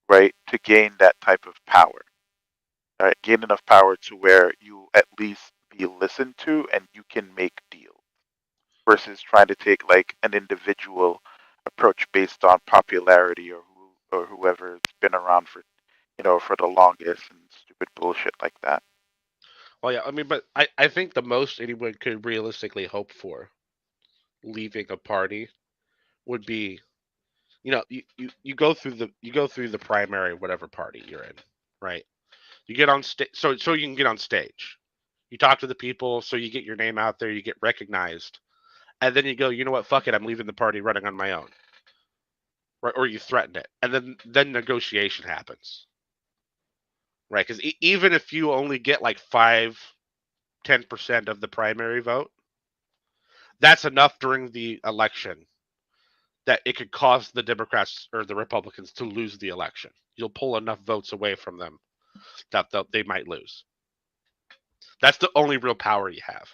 right, to gain that type of power. All right, gain enough power to where you at least be listened to and you can make deals versus trying to take like an individual approach based on popularity or whoever's been around for for the longest and stupid bullshit like that. Well, yeah, I mean, but I think the most anyone could realistically hope for leaving a party would be, you go through the primary whatever party you're in, right? You get on stage, so you can get on stage. You talk to the people, so you get your name out there, you get recognized, and then you go, you know what, fuck it, I'm leaving the party, running on my own, right? Or you threaten it, and then negotiation happens, right? Because even if you only get like 5-10% of the primary vote, that's enough during the election that it could cause the Democrats or the Republicans to lose the election. You'll pull enough votes away from them that they might lose. That's the only real power you have.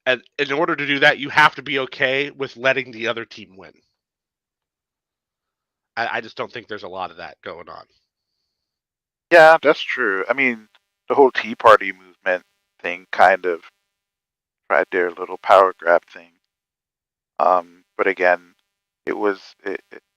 And in order to do that, you have to be okay with letting the other team win. I just don't think there's a lot of that going on. Yeah, that's true. I mean, the whole Tea Party movement thing kind of tried their little power grab thing. But again,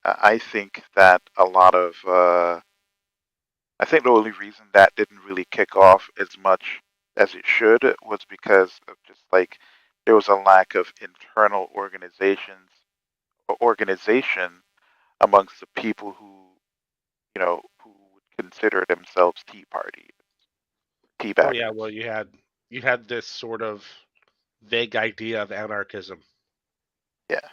I think that a lot of I think the only reason that didn't really kick off as much as it should was because of just like there was a lack of internal organization amongst the people who who would consider themselves Tea Party, tea Oh baggers. yeah, well you had this sort of vague idea of anarchism. Yeah.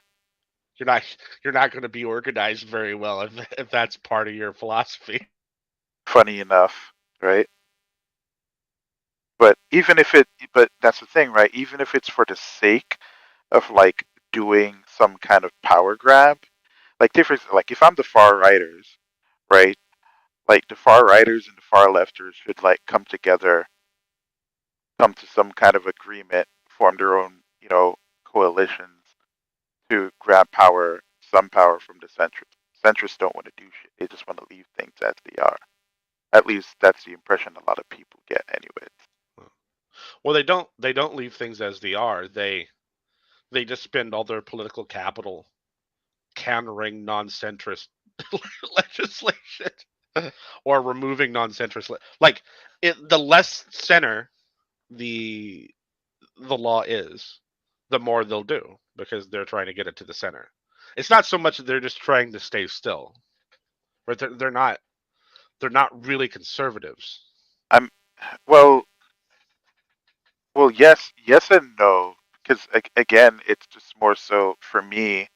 You're not going to be organized very well if that's part of your philosophy. Funny enough, right? But that's the thing, right? Even if it's for the sake of like doing some kind of power grab, like different, like if I'm the far righters, right? Like the far righters and the far lefters should like come together, come to some kind of agreement, form their own, coalitions to grab power, some power from the centrists. Centrists don't want to do shit. They just want to leave things as they are. At least that's the impression a lot of people get, anyways. Well, they don't leave things as they are. They just spend all their political capital countering non-centrist legislation or removing non-centrist like the less center the law is, the more they'll do because they're trying to get it to the center. It's not so much that they're just trying to stay still, but they're not really conservatives. Well, yes and no, because again, it's just more so for me.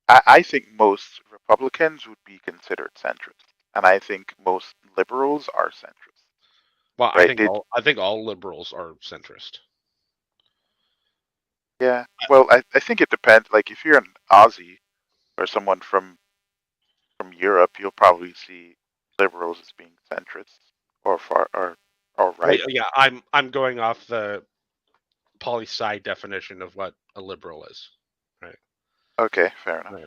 I think most Republicans would be considered centrist, and I think most liberals are centrist. Well, right? I think all liberals are centrist. Yeah. Well, I think it depends. Like if you're an Aussie or someone from Europe, you'll probably see liberals as being centrist or far or right. Yeah, I'm going off the poli-sci definition of what a liberal is. Right. Okay, fair enough. Right.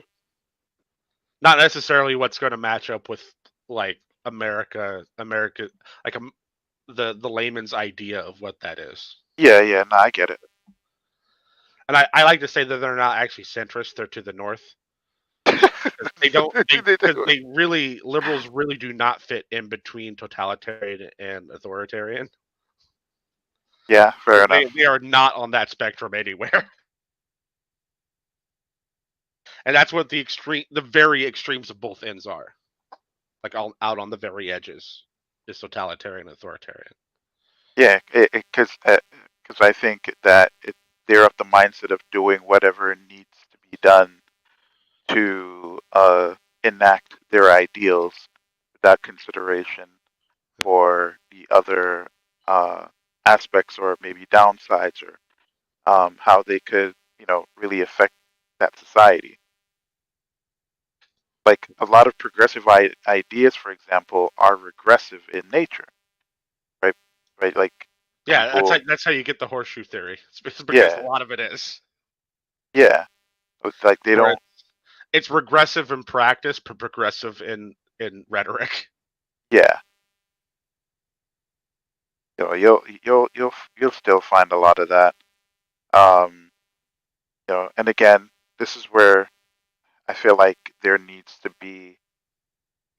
Not necessarily what's going to match up with like America, like the layman's idea of what that is. Yeah, no, I get it. And I like to say that they're not actually centrist; they're to the north. They don't. They really liberals really do not fit in between totalitarian and authoritarian. Yeah, fair enough. They are not on that spectrum anywhere. And that's what the very extremes of both ends are. Like out on the very edges is totalitarian, authoritarian. Yeah, because I think that they're of the mindset of doing whatever needs to be done to enact their ideals without consideration for the other aspects or maybe downsides or how they could, really affect that society. Like a lot of progressive ideas, for example, are regressive in nature, right? Right, like yeah, people, that's how you get the horseshoe theory. It's because Yeah. a lot of it is. Yeah, it's like they Where don't. It's regressive in practice, but progressive in rhetoric. Yeah. you'll still find a lot of that. And again, this is where I feel like there needs to be,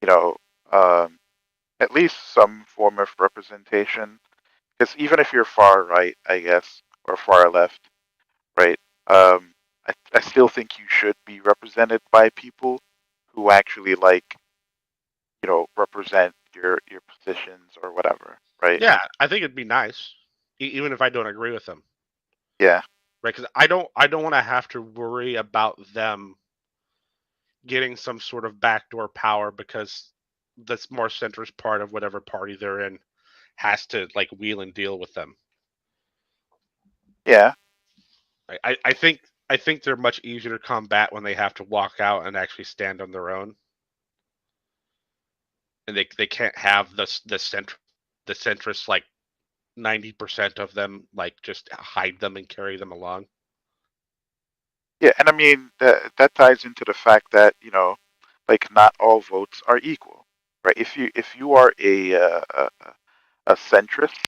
you know, um, at least some form of representation. Because even if you're far right, I guess, or far left, right? I still think you should be represented by people who actually represent your positions or whatever, right? Yeah, I think it'd be nice, even if I don't agree with them, Yeah. right? Because I don't want to have to worry about them getting some sort of backdoor power because this more centrist part of whatever party they're in has to wheel and deal with them. Yeah. I think they're much easier to combat when they have to walk out and actually stand on their own, and they can't have the centrist 90% of them just hide them and carry them along. Yeah, and I mean that ties into the fact that not all votes are equal, right? If you are a centrist,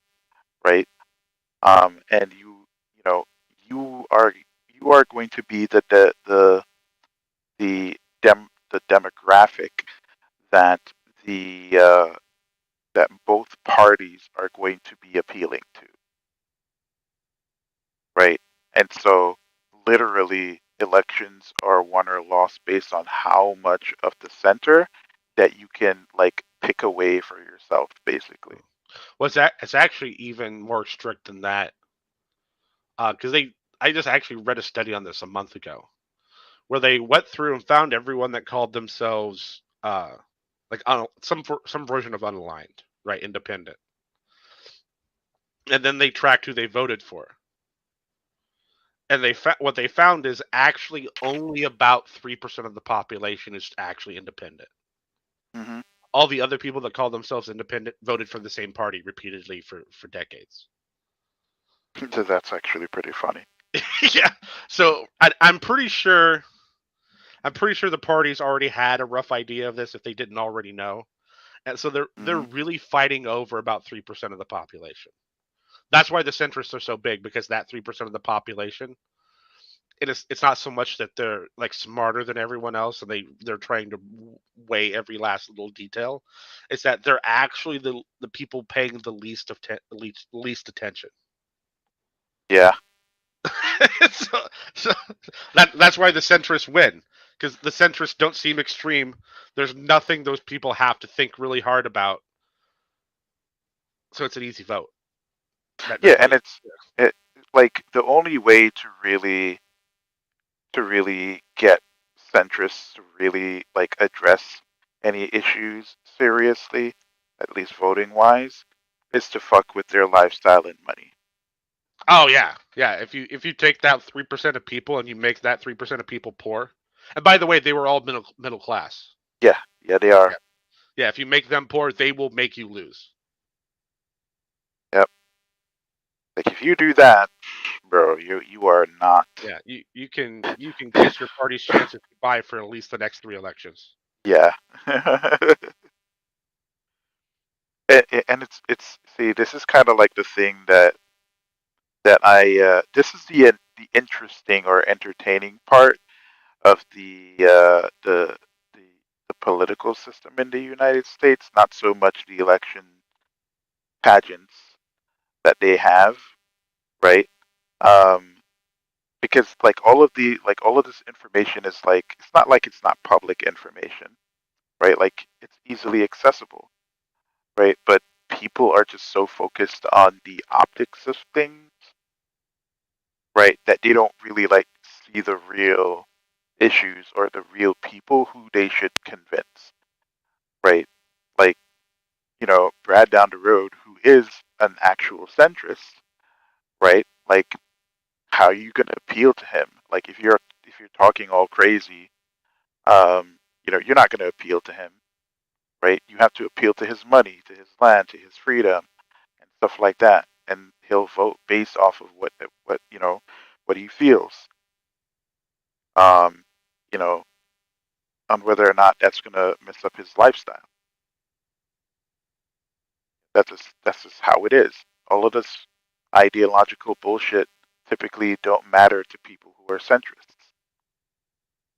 right, and you know you are going to be the demographic that that both parties are going to be appealing to, right? And so literally elections are won or lost based on how much of the center that you can pick away for yourself, basically. Well, it's actually even more strict than that, because I just actually read a study on this a month ago, where they went through and found everyone that called themselves some version of unaligned, right, independent, and then they tracked who they voted for. And what they found is actually only about 3% of the population is actually independent. Mm-hmm. All the other people that call themselves independent voted for the same party repeatedly for decades. So that's actually pretty funny. Yeah. So I'm pretty sure the parties already had a rough idea of this if they didn't already know, and so they're really fighting over about 3% of the population. That's why the centrists are so big, because that 3% of the population, it's not so much that they're smarter than everyone else and they're trying to weigh every last little detail. It's that they're actually the people paying the least attention. Yeah. so that's why the centrists win, because the centrists don't seem extreme. There's nothing those people have to think really hard about, so it's an easy vote. Yeah, and it's the only way to really get centrists to really address any issues seriously, at least voting wise, is to fuck with their lifestyle and money. Oh yeah. If you take that 3% of people and you make that 3% of people poor, and by the way, they were all middle class. Yeah, they are. Yeah, if you make them poor, they will make you lose. Yep. If you do that, bro, you are not. Yeah, you can kiss your party's chances goodbye for at least the next 3 elections. Yeah. And it's see, this is kind of like the thing that I this is the interesting or entertaining part of the political system in the United States, not so much the election pageants that they have, right? Because all of this information is it's not like it's not public information, right? It's easily accessible, right? But people are just so focused on the optics of things, right, that they don't really see the real issues or the real people who they should convince, right? Like, Brad down the road, who is an actual centrist, right? How are you gonna appeal to him? If you're talking all crazy, you're not gonna appeal to him, right? You have to appeal to his money, to his land, to his freedom, and stuff like that, and he'll vote based off of what he feels, um, you know, on whether or not that's gonna mess up his lifestyle. That's just how it is. all of this ideological bullshit typically don't matter to people who are centrists.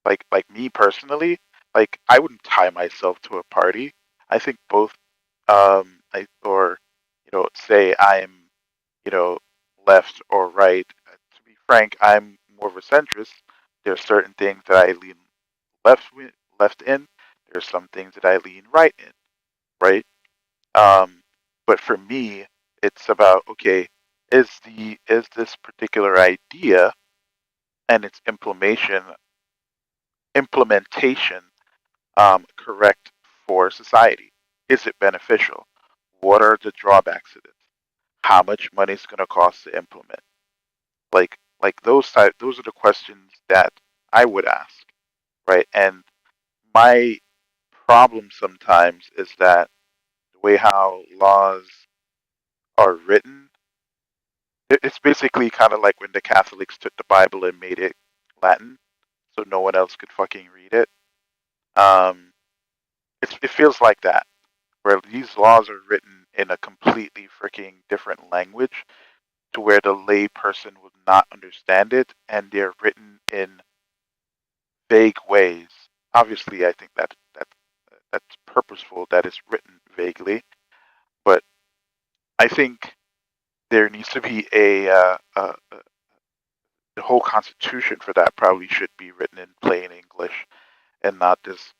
Like me personally, like I wouldn't tie myself to a party. I think both, or say I'm, left or right. To be frank, I'm more of a centrist. There are certain things that I lean left in. There's some things that I lean right in, right? But for me, it's about, okay, is this particular idea and its implementation correct for society? Is it beneficial? What are the drawbacks of it? How much money is going to cost to implement? Those are the questions that I would ask, right? And my problem sometimes is that the way how laws are written, it's basically kind of like when the Catholics took the Bible and made it Latin, so no one else could fucking read it. It feels like that, where these laws are written in a completely freaking different language to where the lay person would not understand it, and they're written in vague ways. Obviously, I think that's purposeful that it's written vaguely, but I think there needs to be the whole Constitution for that probably should be written in plain English and not this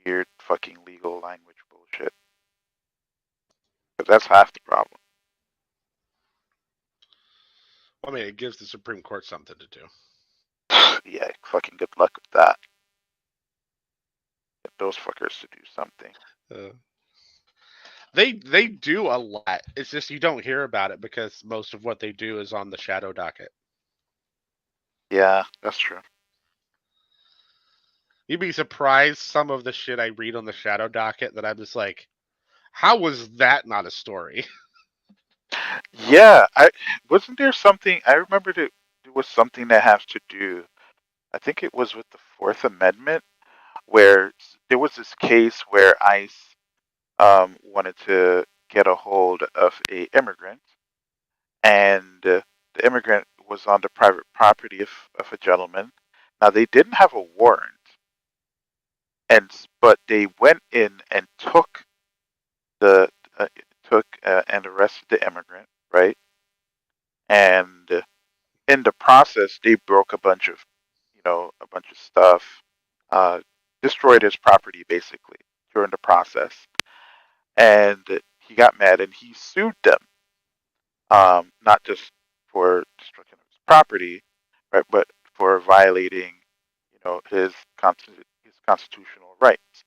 weird fucking legal language bullshit. But that's half the problem. I mean, it gives the Supreme Court something to do. Yeah, fucking good luck with that. Get those fuckers to do something. They do a lot. It's just you don't hear about it because most of what they do is on the shadow docket. Yeah, that's true. You'd be surprised some of the shit I read on the shadow docket that I'm just like, how was that not a story? Yeah, wasn't there something I remember there was something that has to do, I think it was with the Fourth Amendment, where there was this case where ICE wanted to get a hold of a immigrant, and the immigrant was on the private property of a gentleman. Now they didn't have a warrant, but they went in and the and arrested the immigrant, right? And in the process, they broke a bunch of stuff, destroyed his property basically during the process, and he got mad and he sued them, not just for destruction of his property, right, but for violating, his constitutional rights.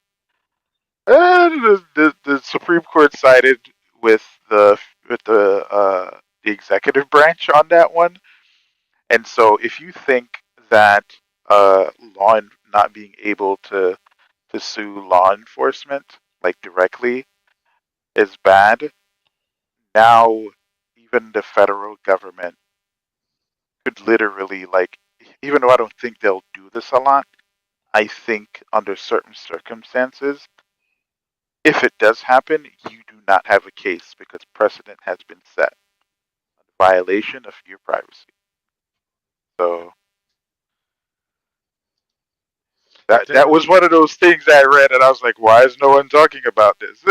And the Supreme Court sided with the executive branch on that one. And so, if you think that not being able to sue law enforcement like directly is bad, now even the federal government could literally, like, even though I don't think they'll do this a lot, I think under certain circumstances, if it does happen, you do not have a case because precedent has been set. Violation of your privacy. So that was one of those things I read, and I was like, why is no one talking about this?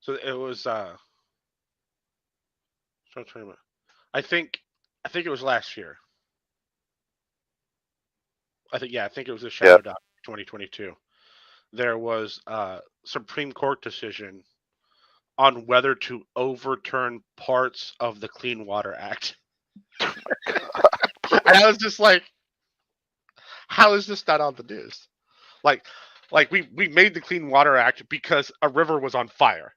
So it was I think it was last year. I think it was a shadow doc 2022. There was a Supreme Court decision on whether to overturn parts of the Clean Water Act. And I was just like, how is this not on the news? Like we made the Clean Water Act because a river was on fire.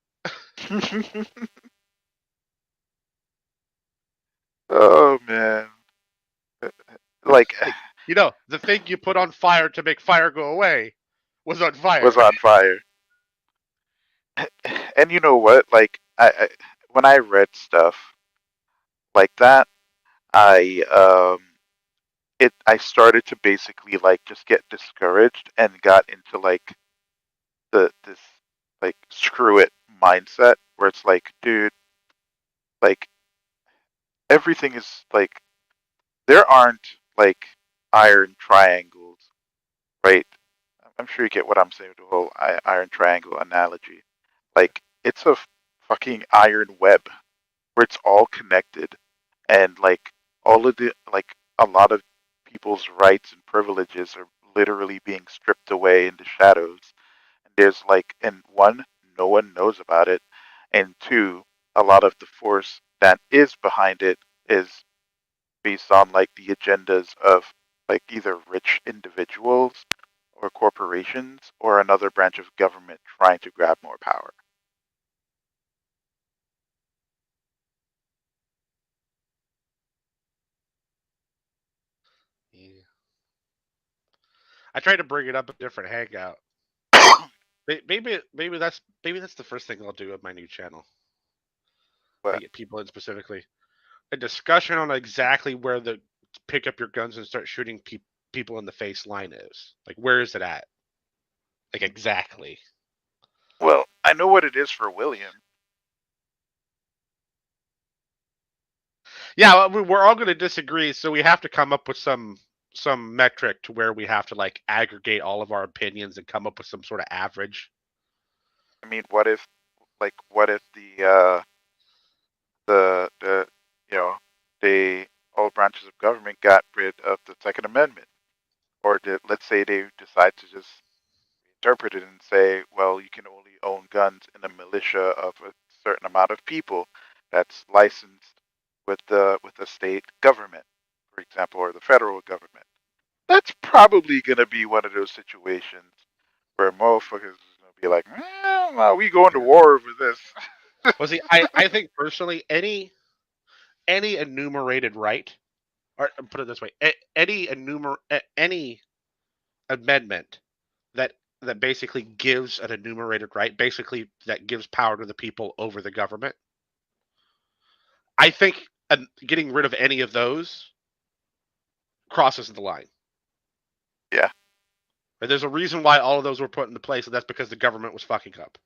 Oh man. Like the thing you put on fire to make fire go away was on fire. And you know what? Like I when I read stuff like that, I started to basically like just get discouraged and got into like this like screw it mindset where it's like, dude, like everything is like there aren't like iron triangles, right? I'm sure you get what I'm saying with the whole iron triangle analogy. Like it's a fucking iron web where it's all connected, and like all of the like a lot of people's rights and privileges are literally being stripped away in the shadows. And there's like, and one, no one knows about it, and two, a lot of the force that is behind it is based on like the agendas of like either rich individuals or corporations or another branch of government trying to grab more power. Yeah. I tried to bring it up a different hangout. Maybe that's the first thing I'll do with my new channel. I get people in specifically a discussion on exactly where the pick up your guns and start shooting people in the face line is. Like, where is it at? Like, exactly. Well, I know what it is for William. Yeah, we're all going to disagree, so we have to come up with some metric to where we have to like aggregate all of our opinions and come up with some sort of average. I mean, what if the you know, all branches of government got rid of the Second Amendment, or let's say they decide to just interpret it and say, well, you can only own guns in a militia of a certain amount of people that's licensed with the state government, for example, or the federal government. That's probably gonna be one of those situations where motherfuckers is gonna be like, well, we going to war over this. Well, see, I think personally, any enumerated right, or put it this way, any amendment that basically gives an enumerated right, basically that gives power to the people over the government. I think getting rid of any of those crosses the line. Yeah. And there's a reason why all of those were put into place, and that's because the government was fucking up.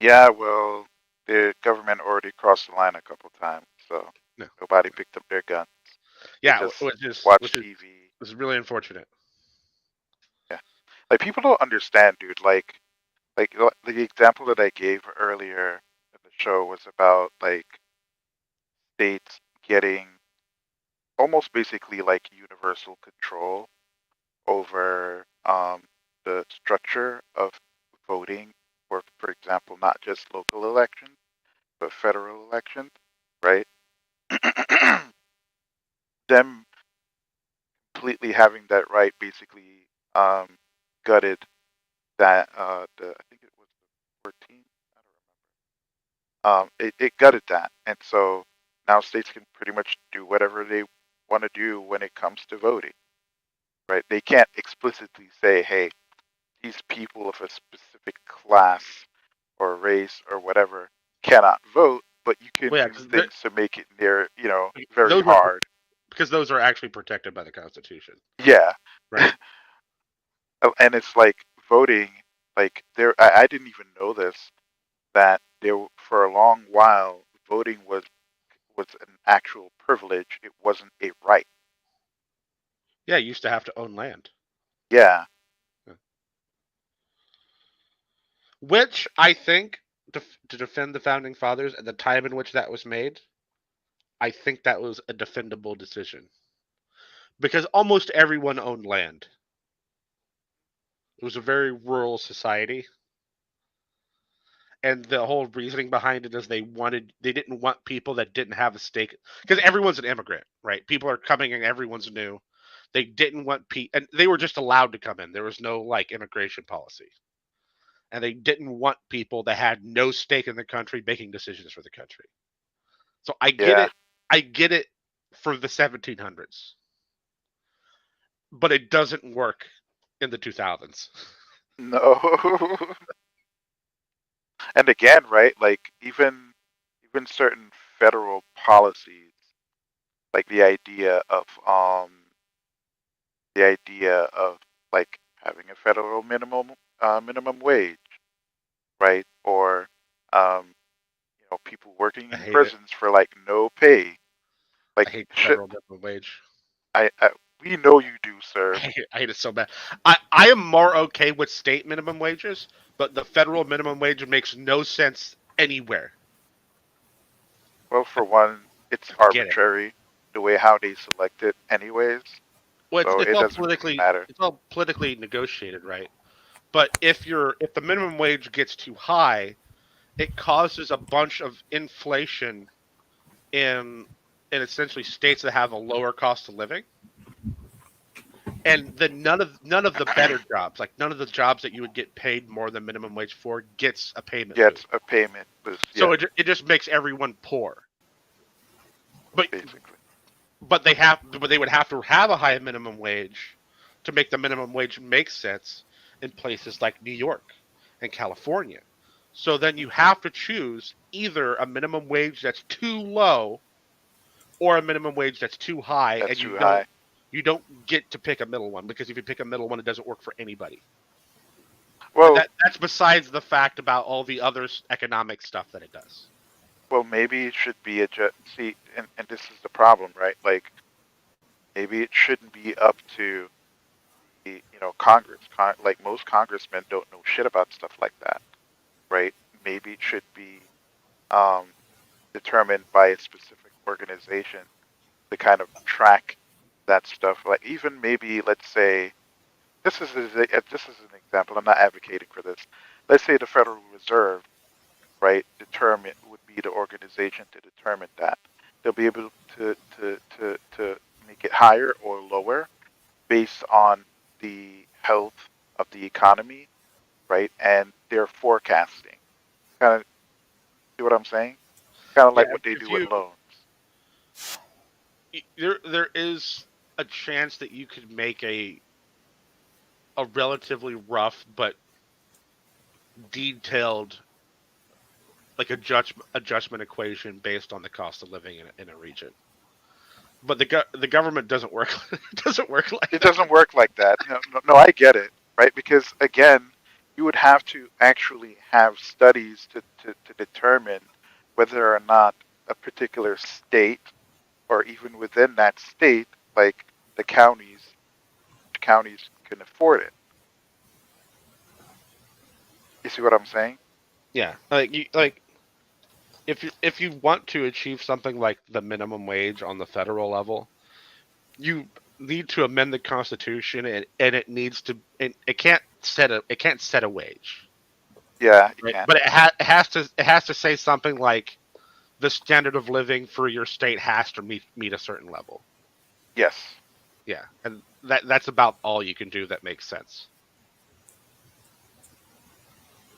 Yeah, well, the government already crossed the line a couple times, so nobody picked up their guns. Yeah, They just which is TV. This is really unfortunate. Yeah, like people don't understand, dude. Like the example that I gave earlier in the show was about like states getting almost basically like universal control over the structure of voting for example, not just local elections, but federal elections, right? Them completely having that right basically gutted that I think it was the 14th. It gutted that, and so now states can pretty much do whatever they want to do when it comes to voting, right? They can't explicitly say, "Hey, these people of a specific class or race or whatever cannot vote," but you can do things to make it very those hard. Because those are actually protected by the Constitution. Yeah. Right. And it's like voting, like I didn't even know this, that there for a long while voting was an actual privilege. It wasn't a right. Yeah, you used to have to own land. Yeah. Which I think, to defend the founding fathers and the time in which that was made, I think that was a defendable decision. Because almost everyone owned land. It was a very rural society. And the whole reasoning behind it is they didn't want people that didn't have a stake, because everyone's an immigrant, right? People are coming and everyone's new. They didn't want and they were just allowed to come in. There was no like immigration policy. And they didn't want people that had no stake in the country making decisions for the country. So I get it. I get it for the 1700s. But it doesn't work in the 2000s. No. And again, right? Like even certain federal policies, like the idea of like having a federal minimum wage, right? Or people working I in hate it. prisons for like no pay. Like I hate the federal minimum wage. I we know you do, sir. I hate it so bad. I am more okay with state minimum wages, but the federal minimum wage makes no sense anywhere. Well, for one, it's Get it. arbitrary the way how they select it, anyways. Well, So it's it all doesn't really matter. it's all politically negotiated, right? But if the minimum wage gets too high, it causes a bunch of inflation in essentially states that have a lower cost of living. And then none of the better jobs, like none of the jobs that you would get paid more than minimum wage for, gets a payment Gets boost. a payment boost. So Yeah, it just makes everyone poor. But basically. but they would have to have a high minimum wage to make the minimum wage make sense in places like New York and California. So then you have to choose either a minimum wage that's too low or a minimum wage that's too high, That's and too high. you don't get to pick a middle one, because if you pick a middle one, it doesn't work for anybody. Well, That's besides the fact about all the other economic stuff that it does. well, maybe it should be see, and this is the problem, right? Like, maybe it shouldn't be up to the Congress. Like most congressmen don't know shit about stuff like that, right? Maybe it should be um, determined by a specific organization to kind of track that stuff. Like even maybe, let's say, this is an example. I'm not advocating for this. Let's say the Federal Reserve, right, would be the organization to determine that. They'll be able to make it higher or lower based on the health of the economy, right, and their forecasting. Kind of see what I'm saying? Kind of like what they do with loans. There is a chance that you could make a relatively rough but detailed like adjustment equation based on the cost of living in a region. But the government doesn't work. It doesn't work like it doesn't work like that. No, I get it, right? Because again, you would have to actually have studies to determine whether or not a particular state, or even within that state, like the counties can afford it. You see what I'm saying? Yeah, if you want to achieve something like the minimum wage on the federal level, you need to amend the Constitution, and it needs to it can't set a wage. Yeah, right? can. But it has to say something like the standard of living for your state has to meet a certain level. Yes. Yeah, and that's about all you can do that makes sense.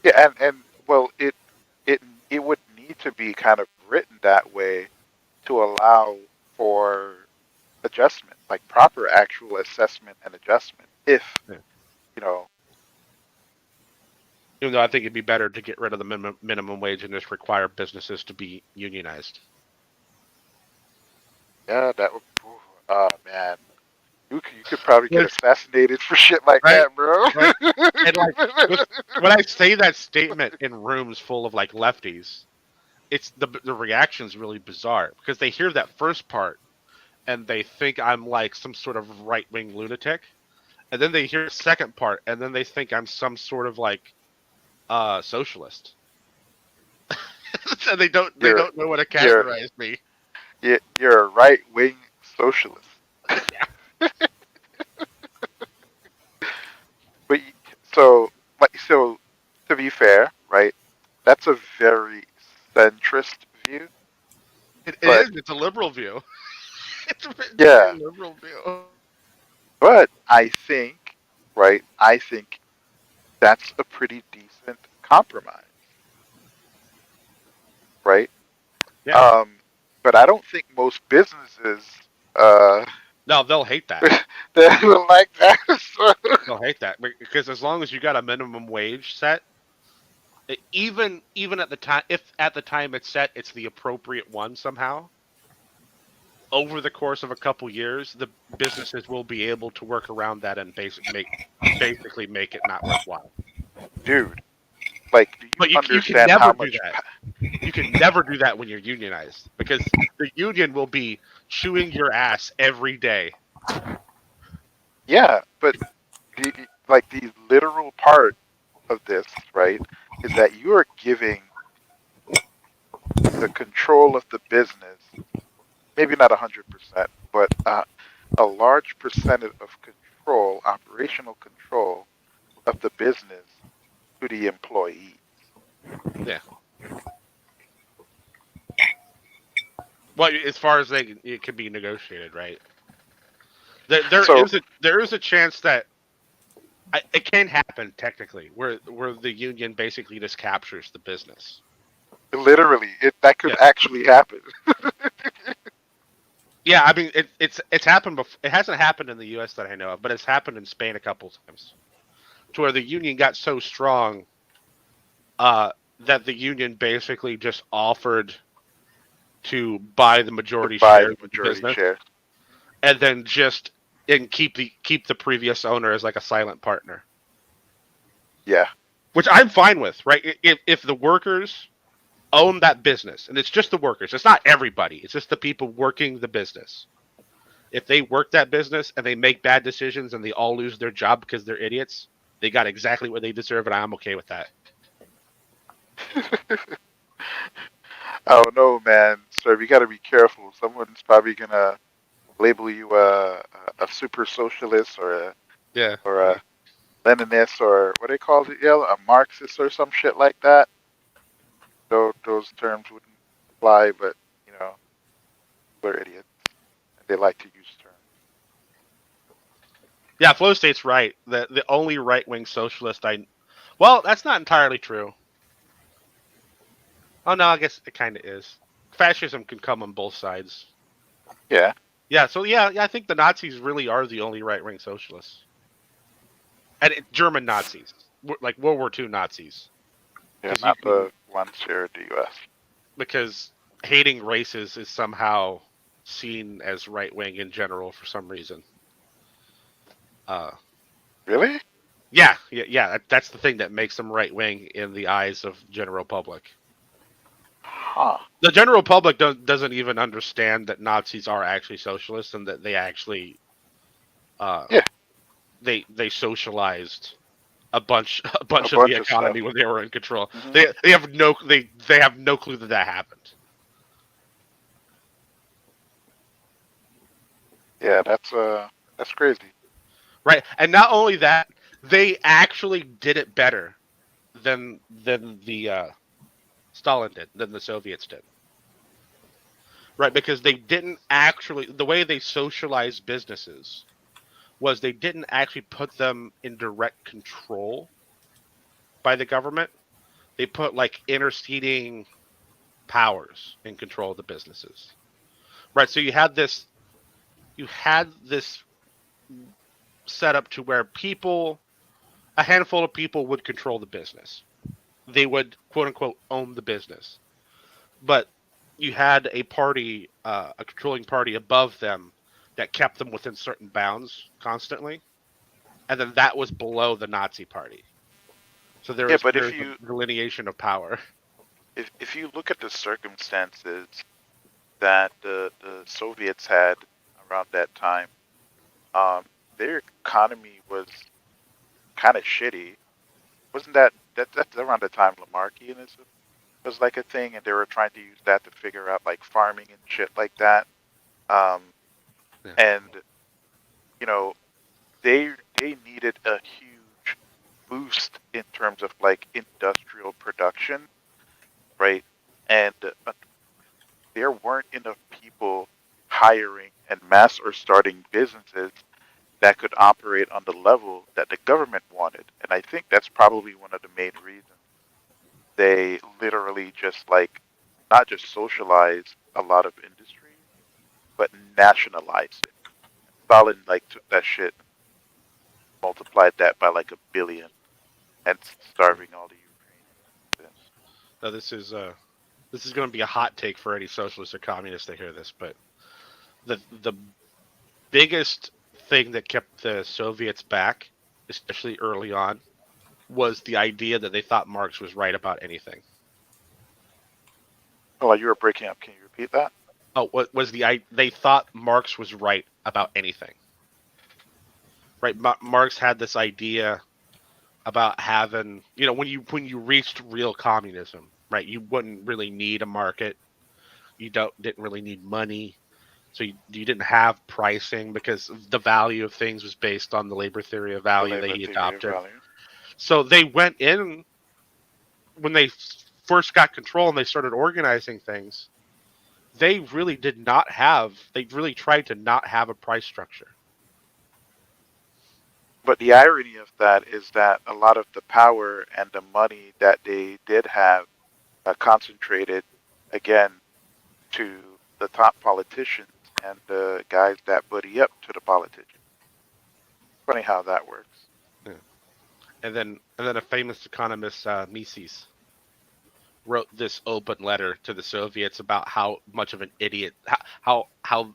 Yeah, and well, it would need to be kind of written that way to allow for adjustment, like proper actual assessment and adjustment. If Even though I think it'd be better to get rid of the minimum wage and just require businesses to be unionized. Yeah, that would. Oh man, you could probably get assassinated for shit like that, bro. Right? And when I say that statement in rooms full of like lefties, it's the reaction's really bizarre, because they hear that first part and they think I'm like some sort of right-wing lunatic, and then they hear the second part and then they think I'm some sort of like socialist. So they don't know what to categorize me. You're a right-wing socialist. But so to be fair, right? That's a very centrist view. It is. It's a liberal view. It's a Yeah. liberal view. But I think, right? I think that's a pretty decent compromise, right? Yeah. But I don't think most businesses. No, they'll hate that. They don't like that. They'll hate that, because as long as you got a minimum wage set, even at the time, if at the time it's set, it's the appropriate one somehow. over the course of a couple years, the businesses will be able to work around that and basically make it not worthwhile. Dude, like, do But you you can understand never how do much? that. You can never do that when you're unionized because the union will be chewing your ass every day. Yeah, but the literal part of this, right, is that you are giving the control of the business, maybe not 100%, but a large percentage of control, operational control of the business to the employee. Yeah. Well, as far as it can be negotiated, right? There is a chance that it can happen technically, where the union basically just captures the business. Literally, that could actually happen. Yeah, I mean it's happened before. It hasn't happened in the U.S. that I know of, but it's happened in Spain a couple times, to where the union got so strong that the union basically just offered to buy the majority share of the business, and then keep the previous owner as like a silent partner. Yeah. Which I'm fine with, right? If the workers own that business, and it's just the workers, it's not everybody, it's just the people working the business. If they work that business and they make bad decisions and they all lose their job because they're idiots, they got exactly what they deserve, and I'm okay with that. I don't know, man. Sir, you got to be careful. Someone's probably gonna label you a super socialist or a Leninist or what they call it, a Marxist or some shit like that. Though those terms wouldn't apply, but we're idiots. They like to use terms. Yeah, Flow State's right. The only right wing socialist well, that's not entirely true. Oh no, I guess it kind of is. Fascism can come on both sides. Yeah. Yeah. So yeah, I think the Nazis really are the only right wing socialists, and German Nazis, like World War II Nazis. Yeah, not the ones here in the U.S. Because hating races is somehow seen as right wing in general for some reason. Really? Yeah. That's the thing that makes them right wing in the eyes of general public. Huh. The general public doesn't even understand that Nazis are actually socialists and that they actually, they socialized a bunch of the economy when they were in control. Mm-hmm. They have no clue that happened. Yeah, that's crazy. Right, and not only that, they actually did it better than the Stalin did, than the Soviets did. Right, because they didn't actually, the way they socialized businesses was they didn't actually put them in direct control by the government. They put like interceding powers in control of the businesses. Right, so you had this setup to where a handful of people would control the business. They would, quote unquote, own the business. But you had a party, a controlling party above them that kept them within certain bounds constantly. And then that was below the Nazi party. So there was a delineation of power. If you look at the circumstances that the Soviets had around that time, their economy was kind of shitty. Wasn't that's around the time Lamarckianism was like a thing, and they were trying to use that to figure out like farming and shit like that. And they needed a huge boost in terms of like industrial production, right? And there weren't enough people hiring en masse or starting businesses that could operate on the level that the government wanted. And I think that's probably one of the main reasons they literally just like not just socialize a lot of industry, but nationalize it. Stalin like took that shit, multiplied that by like 1 billion, and starving all the Ukrainians. Now this is going to be a hot take for any socialist or communist to hear this, but the biggest thing that kept the Soviets back, especially early on, was the idea that they thought Marx was right about anything. Oh, you were breaking up. Can you repeat that? Oh, what was they thought Marx was right about anything. Right, Marx had this idea about having, when you reached real communism, right, you wouldn't really need a market. You didn't really need money. So you didn't have pricing because the value of things was based on the labor theory of The value that labor he theory of adopted. value. So they went in when they first got control and they started organizing things. They really tried to not have a price structure. But the irony of that is that a lot of the power and the money that they did have concentrated, again, to the top politicians and the guys that buddy up to the politicians. Funny how that works. Yeah. And then a famous economist, Mises, wrote this open letter to the Soviets about how much of an idiot, how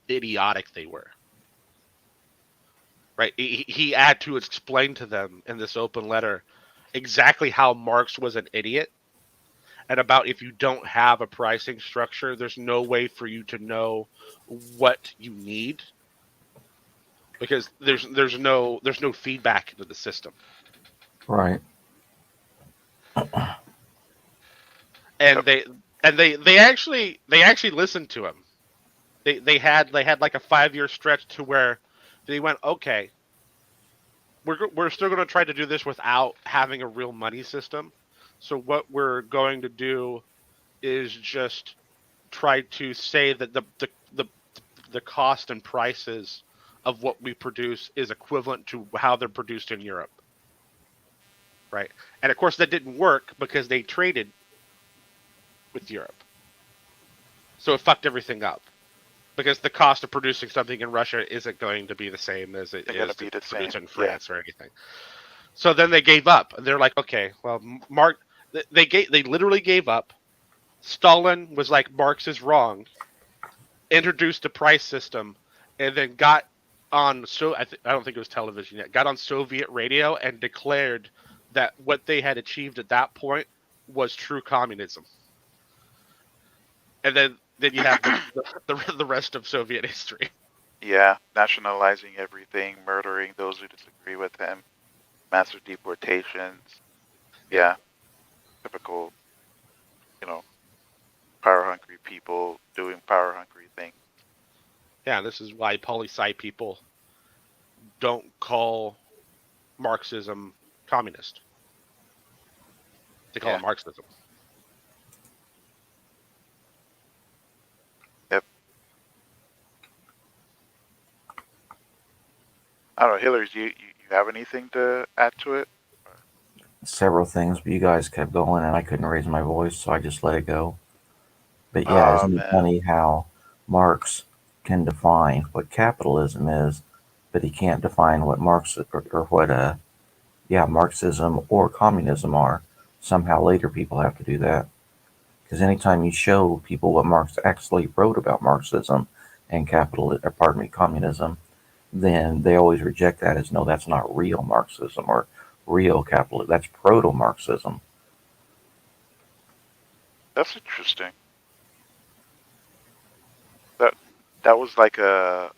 idiotic they were. Right? He had to explain to them in this open letter exactly how Marx was an idiot, and about if you don't have a pricing structure, there's no way for you to know what you need, because there's no feedback into the system. Right. And they actually listened to him. They had like a 5-year stretch to where they went, okay, we're still going to try to do this without having a real money system. So what we're going to do is just try to say that the cost and prices of what we produce is equivalent to how they're produced in Europe. Right? And of course that didn't work because they traded with Europe. So it fucked everything up. Because the cost of producing something in Russia isn't going to be the same as it is to produce in France or anything. So then they gave up. They're like, okay, well, they literally gave up. Stalin was like, Marx is wrong. Introduced a price system, and then got on. I don't think it was television yet. Got on Soviet radio and declared that what they had achieved at that point was true communism. And then you have the rest of Soviet history. Yeah, nationalizing everything, murdering those who disagree with him, massive deportations. Yeah, typical, power-hungry people doing power-hungry things. Yeah, this is why poli-sci people don't call Marxism communist. They call it Marxism. Yep. I don't know, Hillary, do you have anything to add to it? Several things, but you guys kept going and I couldn't raise my voice, so I just let it go. But yeah, isn't it funny how Marx can define what capitalism is, but he can't define what Marxism or communism are. Somehow later people have to do that. Because anytime you show people what Marx actually wrote about Marxism and communism, then they always reject that as, no, that's not real Marxism or real capitalism. That's proto-Marxism. That's interesting. That was like an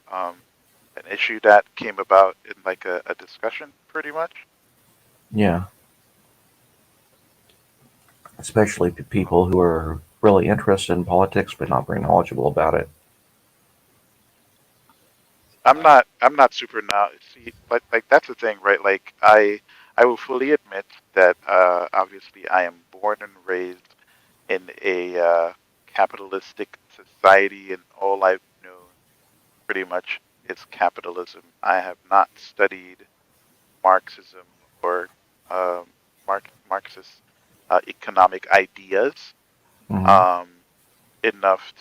issue that came about in like a discussion, pretty much. Yeah. Especially people who are really interested in politics but not very knowledgeable about it. I'm not super now. See, like that's the thing, right? Like I will fully admit that obviously I am born and raised in a capitalistic society, and all I've known pretty much is capitalism. I have not studied Marxism or Marxist economic ideas enough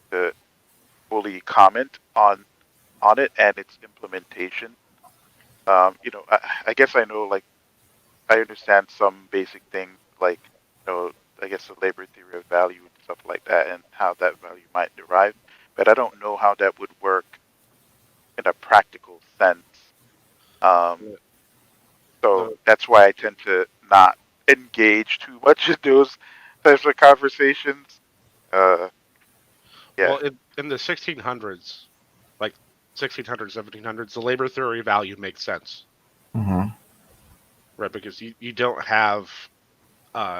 to fully comment on it and its implementation. I guess I know, like, I understand some basic things, like, I guess the labor theory of value and stuff like that, and how that value might derive. but I don't know how that would work in a practical sense. So that's why I tend to not engage too much in those types of conversations. Yeah. Well, in the 1600s, like 1600s, 1700s, the labor theory value makes sense, right? Because you don't have,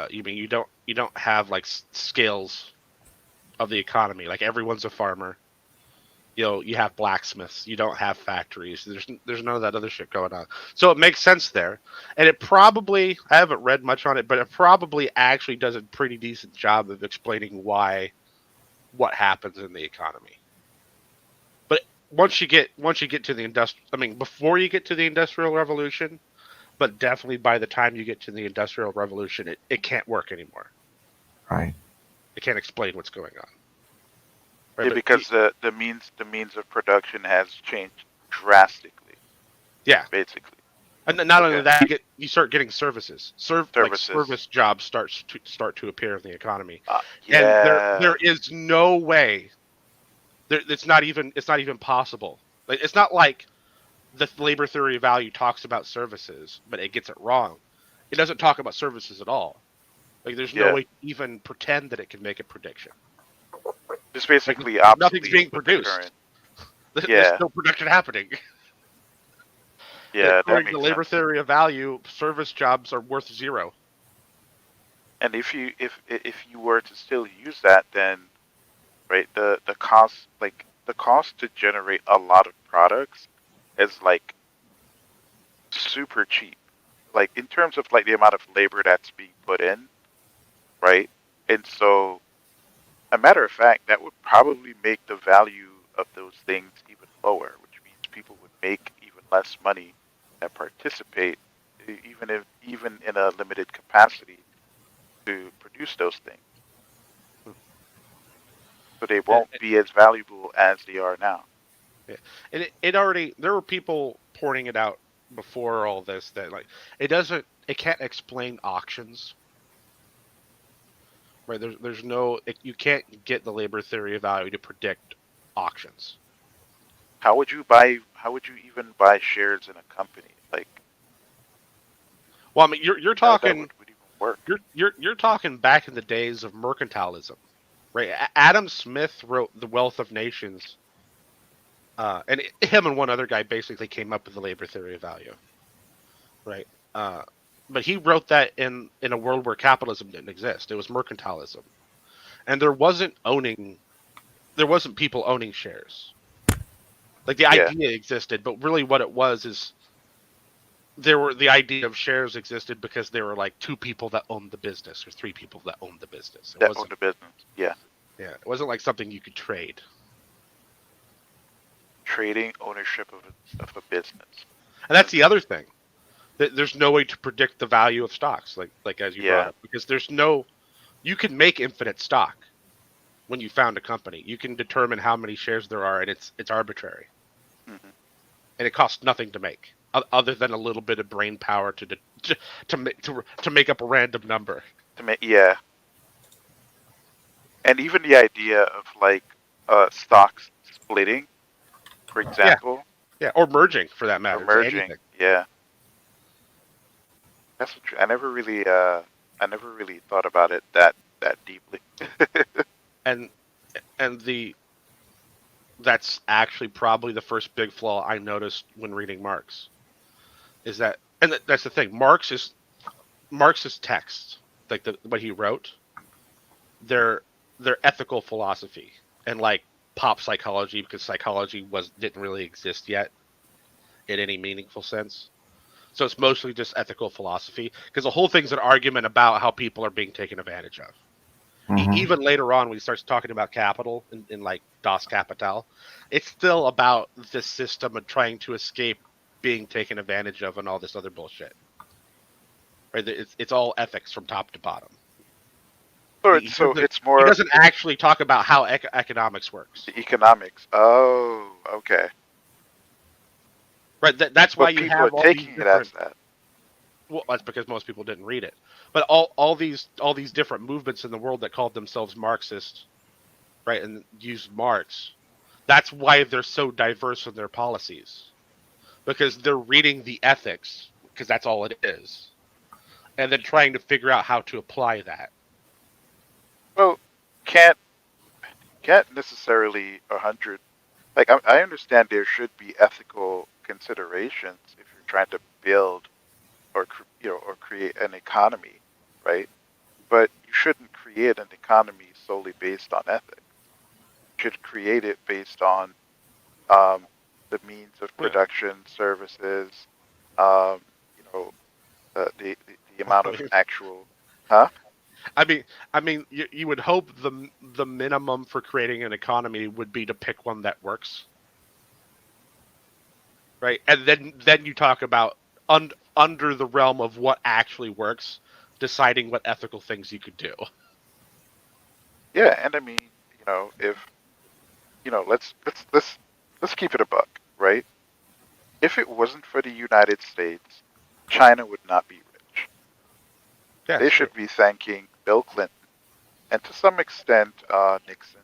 you don't have like scales of the economy. Like everyone's a farmer. You have blacksmiths. You don't have factories. There's none of that other shit going on. So it makes sense there, and it probably, I haven't read much on it, but it probably actually does a pretty decent job of explaining what happens in the economy. But once you get to the before you get to the Industrial Revolution, but definitely by the time you get to the Industrial Revolution, it can't work anymore. Right. It can't explain what's going on. Right, Yeah, because the means of production has changed drastically. Yeah, basically. And not only that, you start getting services. Services. Like service jobs start to appear in the economy. Yeah. And there is no way. It's not even possible. Like, it's not like the labor theory of value talks about services, but it gets it wrong. It doesn't talk about services at all. Like, there's no way to even pretend that it can make a prediction. It's basically like, nothing's being produced. There's no production happening. Yeah, according to labor theory of value, service jobs are worth zero. And if you were to still use that, then right, the cost to generate a lot of products is like super cheap. Like in terms of like the amount of labor that's being put in, right? And so, a matter of fact, that would probably make the value of those things even lower, which means people would make even less money that participate, even in a limited capacity, to produce those things. So they won't be as valuable as they are now. Yeah. And it already, there were people pointing it out before all this that like it can't explain auctions. Right, there's no, you can't get the labor theory of value to predict auctions. How would you even buy shares in a company? Like, well, I mean, you're talking would even work. You're talking back in the days of mercantilism, right? Adam Smith wrote The Wealth of Nations, and him and one other guy basically came up with the labor theory of value, right? But he wrote that in a world where capitalism didn't exist. It was mercantilism, and there wasn't people owning shares. Like the idea existed, but really what it was is the idea of shares existed because there were like two people that owned the business or three people that owned the business. That owned the business. Yeah. Yeah. It wasn't like something you could trade. Trading ownership of a business. And that's the other thing. There's no way to predict the value of stocks, like as you brought up, because you can make infinite stock when you found a company. You can determine how many shares there are, and it's arbitrary. Mm-hmm. And it costs nothing to make, other than a little bit of brain power to make up a random number. And even the idea of like stocks splitting, for example. Yeah, or merging for that matter. Or merging, yeah. That's I never really thought about it that deeply. and that's actually probably the first big flaw I noticed when reading Marx. Is that, and that's the thing, Marx's texts, like what he wrote, they're ethical philosophy and like pop psychology, because psychology didn't really exist yet in any meaningful sense. So it's mostly just ethical philosophy, because the whole thing's an argument about how people are being taken advantage of. Mm-hmm. Even later on, when he starts talking about capital in like Das Kapital, it's still about this system and trying to escape being taken advantage of and all this other bullshit. Right? It's all ethics from top to bottom. So it's more. He doesn't actually talk about how economics works. Economics. Oh, okay. Right. That's why you have all taking these it as that. Well, that's because most people didn't read it. But all these different movements in the world that called themselves Marxist, right, and used Marx, That's why they're so diverse in their policies, because they're reading the ethics, because that's all it is, and then trying to figure out how to apply that. Well, can't necessarily 100. Like I understand there should be ethical considerations if you're trying to build or or create an economy, right? But you shouldn't create an economy solely based on ethics. You should create it based on the means of production, services, um, you know, the amount of actual, huh? I mean, you would hope the minimum for creating an economy would be to pick one that works, right? And then you talk about under the realm of what actually works, deciding what ethical things you could do. Yeah, and I mean, if let's keep it a buck, right? If it wasn't for the United States, China would not be rich. Yeah, They should be thanking Bill Clinton and to some extent Nixon